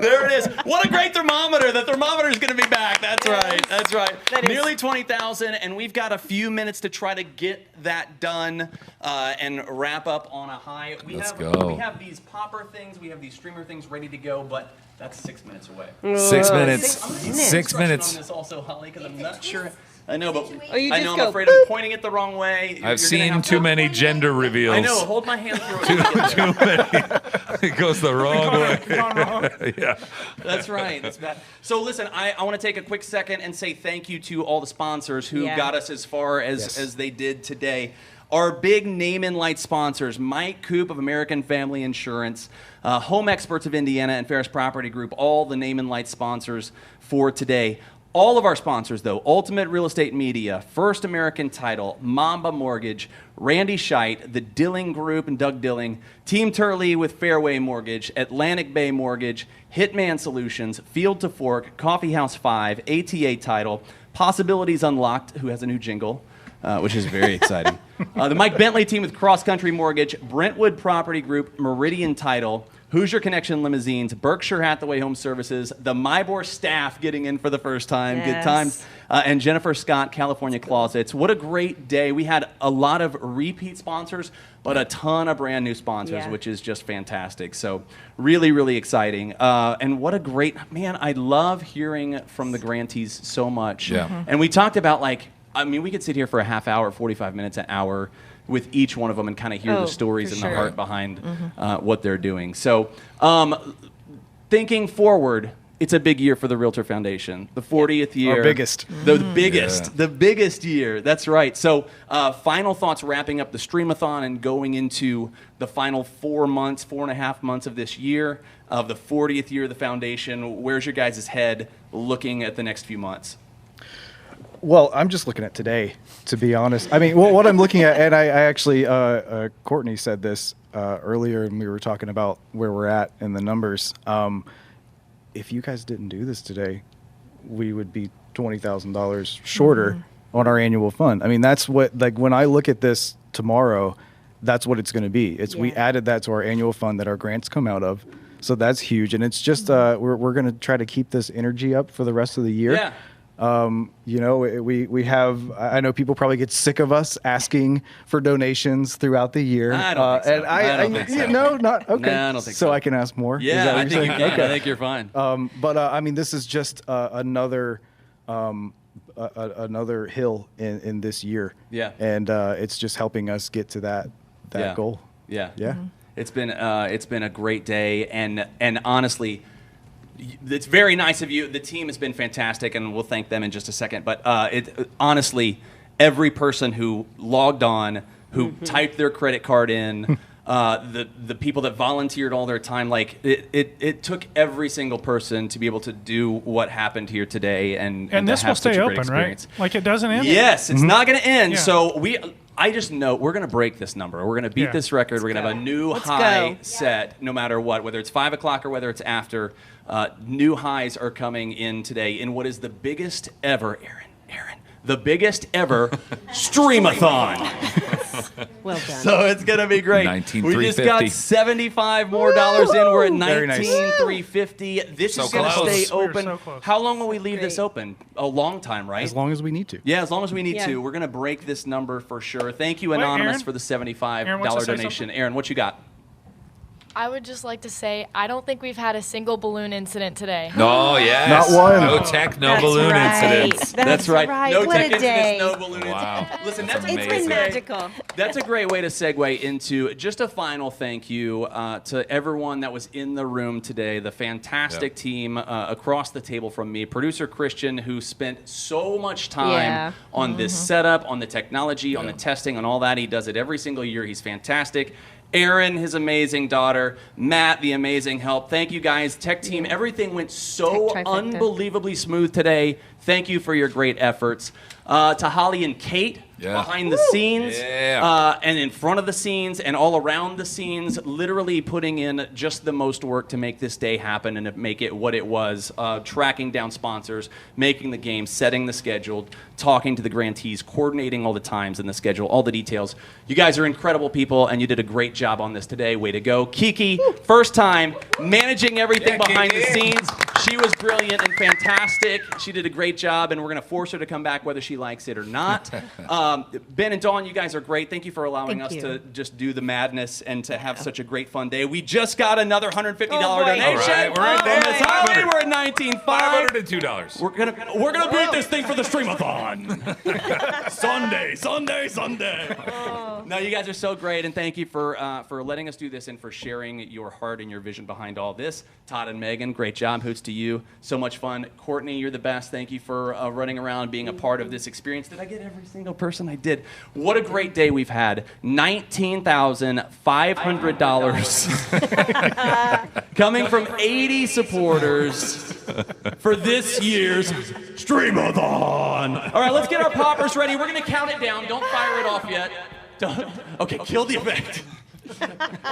[SPEAKER 3] There it is. What a great thermometer. The thermometer is going to be back. That's right. That's right. Nearly 20,000, and we've got a few minutes to try to get that done and wrap up on a high.
[SPEAKER 2] Let's go.
[SPEAKER 3] We have these popper things. We have these streamer things ready to go, but that's 6 minutes away.
[SPEAKER 2] 6 minutes.
[SPEAKER 3] I'm gonna get
[SPEAKER 2] 6 minutes.
[SPEAKER 3] On this also, Holly, because I'm not sure. I know, but
[SPEAKER 11] you
[SPEAKER 3] I
[SPEAKER 11] just
[SPEAKER 3] know
[SPEAKER 11] go
[SPEAKER 3] I'm afraid I'm pointing it the wrong way.
[SPEAKER 2] I've seen too many gender reveals.
[SPEAKER 3] I know. Hold my hand through it.
[SPEAKER 2] Too many. It goes the wrong way. Yeah.
[SPEAKER 3] That's right. That's bad. So listen, I want to take a quick second and say thank you to all the sponsors who got us as far as they did today. Our big name and light sponsors, Mike Coop of American Family Insurance, Home Experts of Indiana, and Ferris Property Group, all the name and light sponsors for today. All of our sponsors, though, Ultimate Real Estate Media, First American Title, Mamba Mortgage, Randy Scheit, the Dilling Group and Doug Dilling, Team Turley with Fairway Mortgage, Atlantic Bay Mortgage, Hitman Solutions, Field to Fork, Coffee House 5, ATA Title, Possibilities Unlocked, who has a new jingle, which is very exciting. The Mike Bentley team with Cross Country Mortgage, Brentwood Property Group, Meridian Title, Hoosier Connection Limousines, Berkshire Hathaway Home Services, the Mybor staff getting in for the first time, good times, and Jennifer Scott, California Closets. What a great day. We had a lot of repeat sponsors, but a ton of brand new sponsors, which is just fantastic. So really, really exciting. And what a great, man, I love hearing from the grantees so much.
[SPEAKER 2] Yeah.
[SPEAKER 3] And we talked about we could sit here for a half hour, 45 minutes, an hour with each one of them and kind of hear the stories and the heart behind what they're doing. So thinking forward, it's a big year for the Realtor Foundation. The 40th year.
[SPEAKER 15] Our biggest.
[SPEAKER 3] The biggest year. That's right. So final thoughts wrapping up the Streamathon and going into the final 4.5 months of this year, of the 40th year of the foundation. Where's your guys' head looking at the next few months?
[SPEAKER 15] Well, I'm just looking at today, to be honest. I mean, what I'm looking at, and I actually, Courtney said this earlier, and we were talking about where we're at and the numbers. If you guys didn't do this today, we would be $20,000 shorter on our annual fund. I mean, that's what, when I look at this tomorrow, that's what it's going to be. We added that to our annual fund that our grants come out of. So that's huge. And it's just, we're going to try to keep this energy up for the rest of the year.
[SPEAKER 3] Yeah.
[SPEAKER 15] We have, I know people probably get sick of us asking for donations throughout the year.
[SPEAKER 3] I don't think so.
[SPEAKER 15] I don't think so. No, not, okay.
[SPEAKER 3] No, I don't think so.
[SPEAKER 15] So I can ask more?
[SPEAKER 3] Yeah,
[SPEAKER 15] Is that what
[SPEAKER 3] I
[SPEAKER 15] you're
[SPEAKER 3] think you
[SPEAKER 15] saying?
[SPEAKER 3] can.
[SPEAKER 15] Okay.
[SPEAKER 3] I think you're fine.
[SPEAKER 15] But I mean, this is just another hill in this year.
[SPEAKER 3] Yeah.
[SPEAKER 15] And it's just helping us get to that goal.
[SPEAKER 3] Yeah.
[SPEAKER 15] Yeah.
[SPEAKER 3] It's been a great day, and honestly, it's very nice of you. The team has been fantastic, and we'll thank them in just a second. But honestly, every person who logged on, who typed their credit card in, the people that volunteered all their time, it took every single person to be able to do what happened here today, and
[SPEAKER 1] this
[SPEAKER 3] to
[SPEAKER 1] will
[SPEAKER 3] have such
[SPEAKER 1] stay
[SPEAKER 3] a great
[SPEAKER 1] open, right?
[SPEAKER 3] experience.
[SPEAKER 1] Like it doesn't end.
[SPEAKER 3] Yes, it's not going to end.
[SPEAKER 1] Yeah.
[SPEAKER 3] So I just know we're going to break this number. We're going to beat this record. We're going to have a new high set no matter what, whether it's 5 o'clock or whether it's after. New highs are coming in today in what is the biggest ever, Aaron, the biggest ever Streamathon.
[SPEAKER 11] Well done.
[SPEAKER 3] So it's going to be great. We just got $75 more in. We're at $19,350. This is going to stay open.
[SPEAKER 1] So close.
[SPEAKER 3] How long will we leave this open? A long time, right?
[SPEAKER 15] As long as we need to.
[SPEAKER 3] Yeah, as long as we need to. We're going to break this number for sure. Thank you,
[SPEAKER 1] Wait,
[SPEAKER 3] Anonymous,
[SPEAKER 1] Aaron?
[SPEAKER 3] for the $75
[SPEAKER 1] Aaron wants to say
[SPEAKER 3] donation.
[SPEAKER 1] something?
[SPEAKER 3] Aaron, what you got?
[SPEAKER 7] I would just like to say I don't think we've had a single balloon incident today.
[SPEAKER 2] No, yes.
[SPEAKER 15] Not one.
[SPEAKER 2] No tech, no balloon incidents.
[SPEAKER 3] That's right. No
[SPEAKER 11] What
[SPEAKER 3] tech
[SPEAKER 11] a day.
[SPEAKER 3] incidents, no balloon
[SPEAKER 2] Wow.
[SPEAKER 3] incidents. Listen,
[SPEAKER 2] That's
[SPEAKER 3] that's
[SPEAKER 11] It's been magical.
[SPEAKER 3] That's a great way to segue into just a final thank you to everyone that was in the room today, the fantastic team across the table from me, producer Christian, who spent so much time on this setup, on the technology, on the testing, on all that. He does it every single year. He's fantastic. Aaron, his amazing daughter, Matt, the amazing help. Thank you guys, tech team. Everything went so unbelievably smooth today. Thank you for your great efforts. To Holly and Kate behind the scenes, and in front of the scenes, and all around the scenes, literally putting in just the most work to make this day happen and to make it what it was, tracking down sponsors, making the game, setting the schedule, talking to the grantees, coordinating all the times in the schedule, all the details. You guys are incredible people, and you did a great job on this today. Way to go. Kiki, first time managing everything behind the scenes. She was brilliant and fantastic. She did a great job, and we're going to force her to come back whether she likes it or not. Ben and Dawn, you guys are great. Thank you for allowing us to just do the madness and to have such a great fun day. We just got another $150 donation.
[SPEAKER 2] All right, we're at
[SPEAKER 3] We're at $19,500.
[SPEAKER 2] $502.
[SPEAKER 3] We're gonna beat this thing for the Streamathon. Sunday. No, you guys are so great, and thank you for letting us do this and for sharing your heart and your vision behind all this. Todd and Megan, great job. Hoots to you. So much fun. Courtney, you're the best. Thank you for running around, being a part of this experience. Did I get every single person? I did. What a great day we've had. $19,500 coming from 80 supporters for this year's Streamathon. All right, let's get our poppers ready. We're going to count it down. Don't fire it off yet. Okay, kill the effect.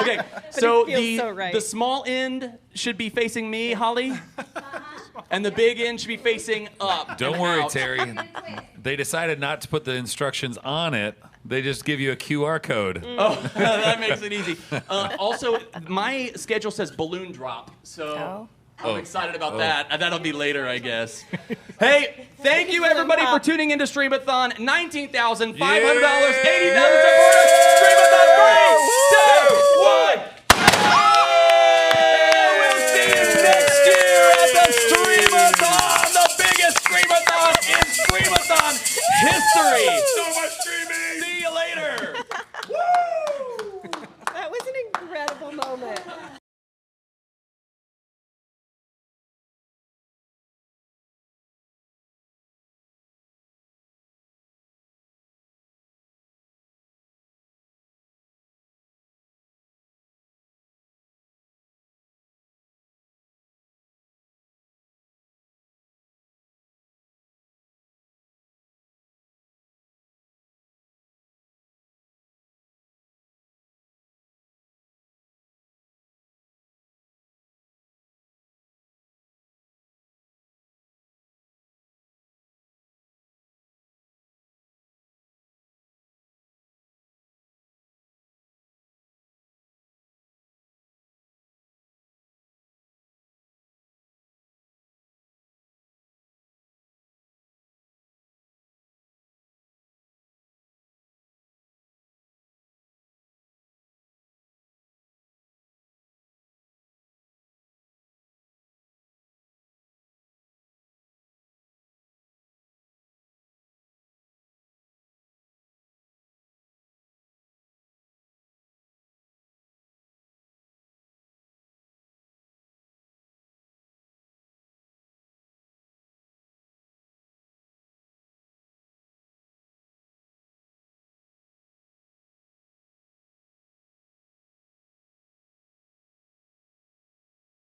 [SPEAKER 3] Okay, so the small end should be facing me, Holly, and the big end should be facing up.
[SPEAKER 2] Don't worry, Terry. They decided not to put the instructions on it. They just give you a QR code.
[SPEAKER 3] Oh, that makes it easy. Also, my schedule says balloon drop, so I'm excited about that. That'll be later, I guess. Hey, thank you everybody for tuning into Streamathon. $19,500, $80,000 supporters. Streamathon 3, 2, 1.